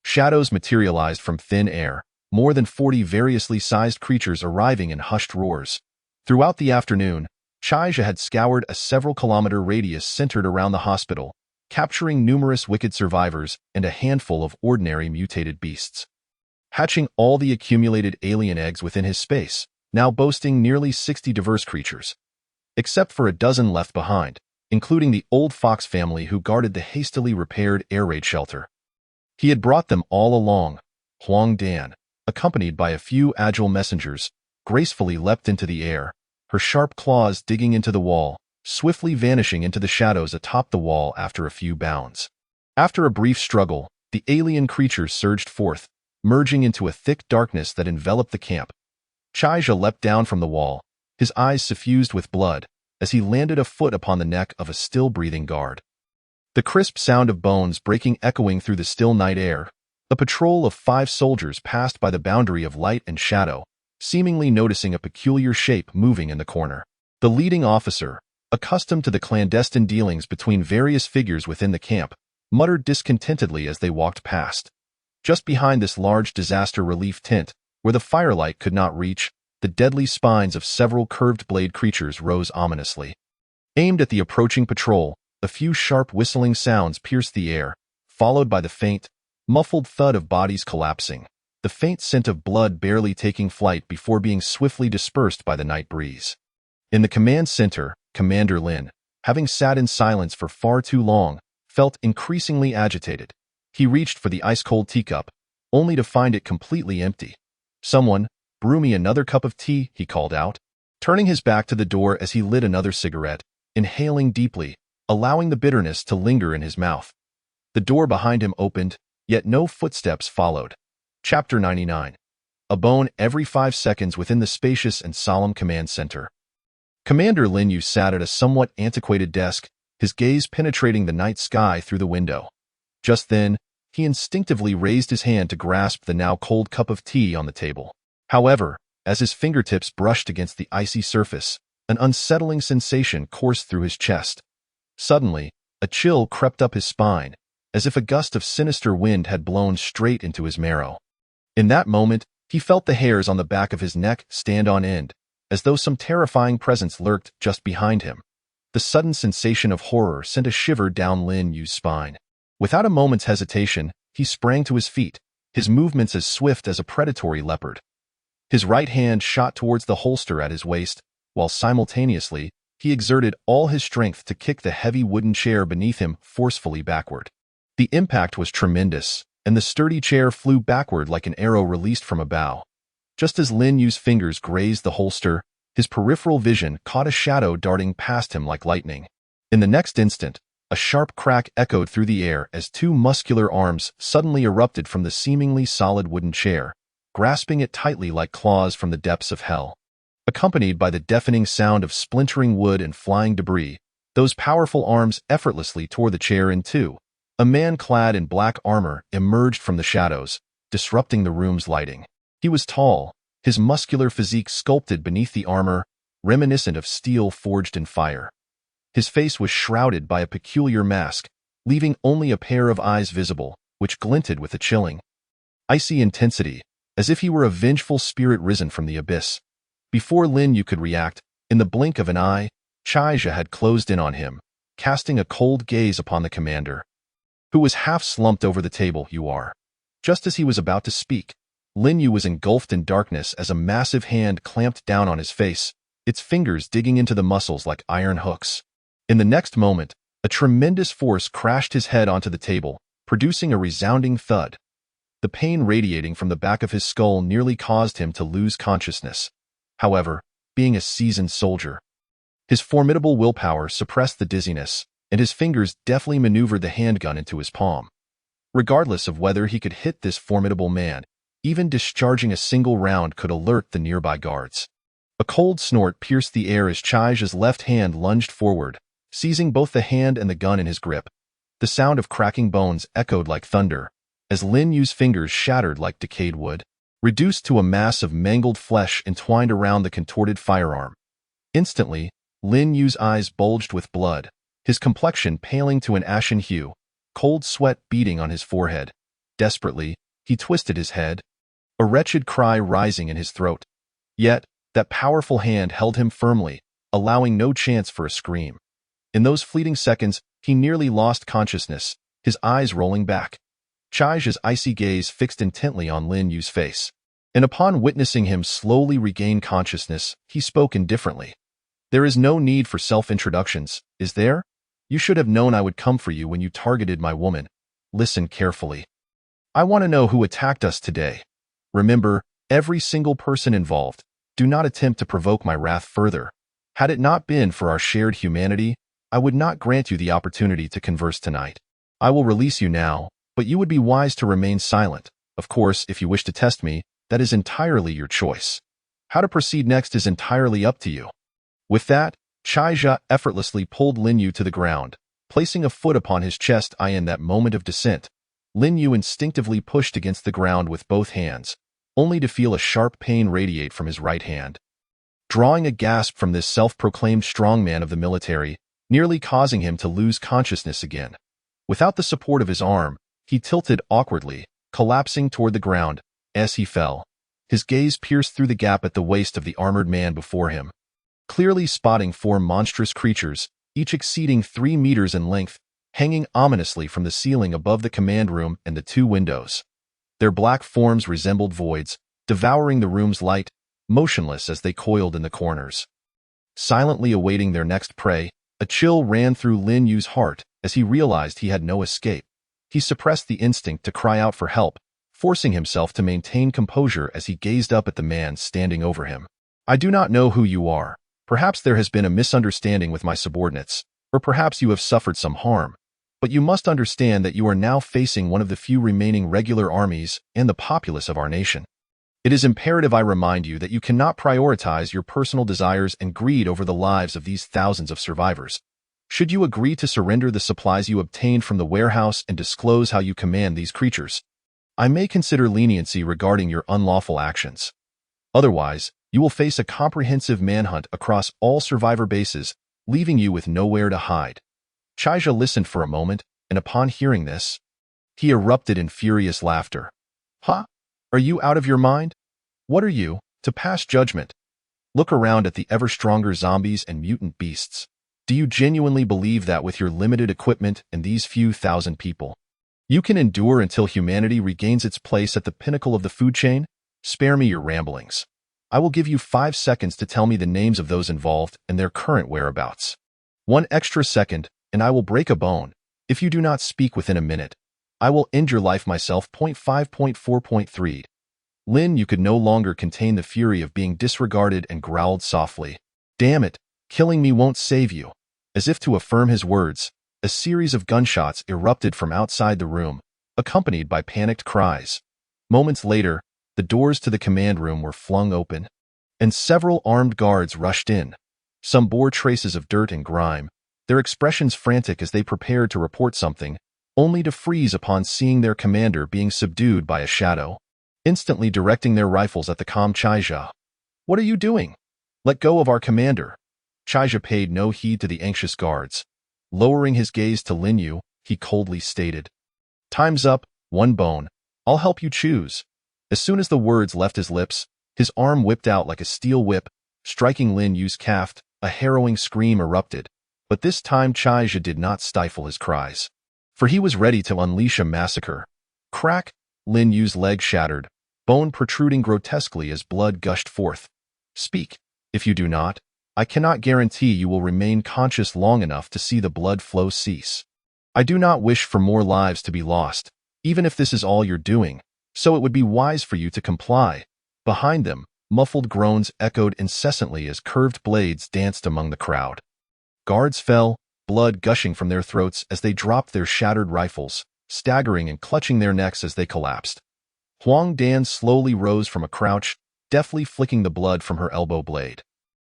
Shadows materialized from thin air, more than 40 variously sized creatures arriving in hushed roars. Throughout the afternoon, Chaizha had scoured a several-kilometer radius centered around the hospital, capturing numerous wicked survivors and a handful of ordinary mutated beasts, hatching all the accumulated alien eggs within his space, now boasting nearly 60 diverse creatures, except for a dozen left behind, including the old fox family who guarded the hastily repaired air raid shelter. He had brought them all along. Huang Dan, accompanied by a few agile messengers, gracefully leapt into the air, her sharp claws digging into the wall, swiftly vanishing into the shadows atop the wall after a few bounds. After a brief struggle, the alien creatures surged forth, merging into a thick darkness that enveloped the camp. Chaizha leapt down from the wall, his eyes suffused with blood, as he landed a foot upon the neck of a still-breathing guard. The crisp sound of bones breaking echoing through the still night air, a patrol of 5 soldiers passed by the boundary of light and shadow, seemingly noticing a peculiar shape moving in the corner. The leading officer, accustomed to the clandestine dealings between various figures within the camp, muttered discontentedly as they walked past. Just behind this large disaster relief tent, where the firelight could not reach, the deadly spines of several curved-blade creatures rose ominously. Aimed at the approaching patrol, a few sharp whistling sounds pierced the air, followed by the faint, muffled thud of bodies collapsing, the faint scent of blood barely taking flight before being swiftly dispersed by the night breeze. In the command center, Commander Lin, having sat in silence for far too long, felt increasingly agitated. He reached for the ice-cold teacup, only to find it completely empty. "Someone, brew me another cup of tea," he called out, turning his back to the door as he lit another cigarette, inhaling deeply, allowing the bitterness to linger in his mouth. The door behind him opened, yet no footsteps followed. Chapter 99. A bone every 5 seconds within the spacious and solemn command center. Commander Lin Yu sat at a somewhat antiquated desk, his gaze penetrating the night sky through the window. Just then, he instinctively raised his hand to grasp the now cold cup of tea on the table. However, as his fingertips brushed against the icy surface, an unsettling sensation coursed through his chest. Suddenly, a chill crept up his spine, as if a gust of sinister wind had blown straight into his marrow. In that moment, he felt the hairs on the back of his neck stand on end, as though some terrifying presence lurked just behind him. The sudden sensation of horror sent a shiver down Lin Yu's spine. Without a moment's hesitation, he sprang to his feet, his movements as swift as a predatory leopard. His right hand shot towards the holster at his waist, while simultaneously, he exerted all his strength to kick the heavy wooden chair beneath him forcefully backward. The impact was tremendous, and the sturdy chair flew backward like an arrow released from a bow. Just as Lin Yu's fingers grazed the holster, his peripheral vision caught a shadow darting past him like lightning. In the next instant, a sharp crack echoed through the air as two muscular arms suddenly erupted from the seemingly solid wooden chair, grasping it tightly like claws from the depths of hell. Accompanied by the deafening sound of splintering wood and flying debris, those powerful arms effortlessly tore the chair in two. A man clad in black armor emerged from the shadows, disrupting the room's lighting. He was tall, his muscular physique sculpted beneath the armor, reminiscent of steel forged in fire. His face was shrouded by a peculiar mask, leaving only a pair of eyes visible, which glinted with a chilling, icy intensity, as if he were a vengeful spirit risen from the abyss. Before Lin Yu could react, in the blink of an eye, Chaija had closed in on him, casting a cold gaze upon the commander, who was half slumped over the table. You are. Just as he was about to speak, Lin Yu was engulfed in darkness as a massive hand clamped down on his face, its fingers digging into the muscles like iron hooks. In the next moment, a tremendous force crashed his head onto the table, producing a resounding thud. The pain radiating from the back of his skull nearly caused him to lose consciousness. However, being a seasoned soldier, his formidable willpower suppressed the dizziness, and his fingers deftly maneuvered the handgun into his palm. Regardless of whether he could hit this formidable man, even discharging a single round could alert the nearby guards. A cold snort pierced the air as Chaija's left hand lunged forward, seizing both the hand and the gun in his grip. The sound of cracking bones echoed like thunder, as Lin Yu's fingers shattered like decayed wood, reduced to a mass of mangled flesh entwined around the contorted firearm. Instantly, Lin Yu's eyes bulged with blood, his complexion paling to an ashen hue, cold sweat beading on his forehead. Desperately, he twisted his head, a wretched cry rising in his throat. Yet, that powerful hand held him firmly, allowing no chance for a scream. In those fleeting seconds, he nearly lost consciousness, his eyes rolling back. Chaija's icy gaze fixed intently on Lin Yu's face, and upon witnessing him slowly regain consciousness, he spoke indifferently. There is no need for self-introductions, is there? You should have known I would come for you when you targeted my woman. Listen carefully. I want to know who attacked us today. Remember, every single person involved. Do not attempt to provoke my wrath further. Had it not been for our shared humanity, I would not grant you the opportunity to converse tonight. I will release you now, but you would be wise to remain silent. Of course, if you wish to test me, that is entirely your choice. How to proceed next is entirely up to you. With that, Chaija effortlessly pulled Lin Yu to the ground, placing a foot upon his chest. In that moment of descent, Lin Yu instinctively pushed against the ground with both hands, only to feel a sharp pain radiate from his right hand. Drawing a gasp from this self-proclaimed strongman of the military, nearly causing him to lose consciousness again. Without the support of his arm, he tilted awkwardly, collapsing toward the ground. As he fell, his gaze pierced through the gap at the waist of the armored man before him, clearly spotting four monstrous creatures, each exceeding 3 meters in length, hanging ominously from the ceiling above the command room and the 2 windows. Their black forms resembled voids, devouring the room's light, motionless as they coiled in the corners. Silently awaiting their next prey, a chill ran through Lin Yu's heart as he realized he had no escape. He suppressed the instinct to cry out for help, forcing himself to maintain composure as he gazed up at the man standing over him. I do not know who you are. Perhaps there has been a misunderstanding with my subordinates, or perhaps you have suffered some harm. But you must understand that you are now facing one of the few remaining regular armies and the populace of our nation. It is imperative I remind you that you cannot prioritize your personal desires and greed over the lives of these thousands of survivors. Should you agree to surrender the supplies you obtained from the warehouse and disclose how you command these creatures, I may consider leniency regarding your unlawful actions. Otherwise, you will face a comprehensive manhunt across all survivor bases, leaving you with nowhere to hide. Chaija listened for a moment, and upon hearing this, he erupted in furious laughter. Huh? Are you out of your mind? What are you, to pass judgment? Look around at the ever-stronger zombies and mutant beasts. Do you genuinely believe that with your limited equipment and these few thousand people, You can endure until humanity regains its place at the pinnacle of the food chain? Spare me your ramblings. I will give you 5 seconds to tell me the names of those involved and their current whereabouts. 1 extra second, and I will break a bone. If you do not speak within a minute, I will end your life myself. 5.4.3. Lin, you could no longer contain the fury of being disregarded and growled softly. Damn it, killing me won't save you. As if to affirm his words, a series of gunshots erupted from outside the room, accompanied by panicked cries. Moments later, the doors to the command room were flung open, and several armed guards rushed in. Some bore traces of dirt and grime, their expressions frantic as they prepared to report something, only to freeze upon seeing their commander being subdued by a shadow. Instantly directing their rifles at the calm Chaija. What are you doing? Let go of our commander. Chaija paid no heed to the anxious guards. Lowering his gaze to Lin Yu, he coldly stated, Time's up, one bone. I'll help you choose. As soon as the words left his lips, his arm whipped out like a steel whip, striking Lin Yu's calf. A harrowing scream erupted, but this time Chaija did not stifle his cries, for he was ready to unleash a massacre. Crack! Lin Yu's leg shattered, bone protruding grotesquely as blood gushed forth. Speak. If you do not, I cannot guarantee you will remain conscious long enough to see the blood flow cease. I do not wish for more lives to be lost, even if this is all you're doing, so it would be wise for you to comply. Behind them, muffled groans echoed incessantly as curved blades danced among the crowd. Guards fell, blood gushing from their throats as they dropped their shattered rifles, staggering and clutching their necks as they collapsed. Huang Dan slowly rose from a crouch, deftly flicking the blood from her elbow blade.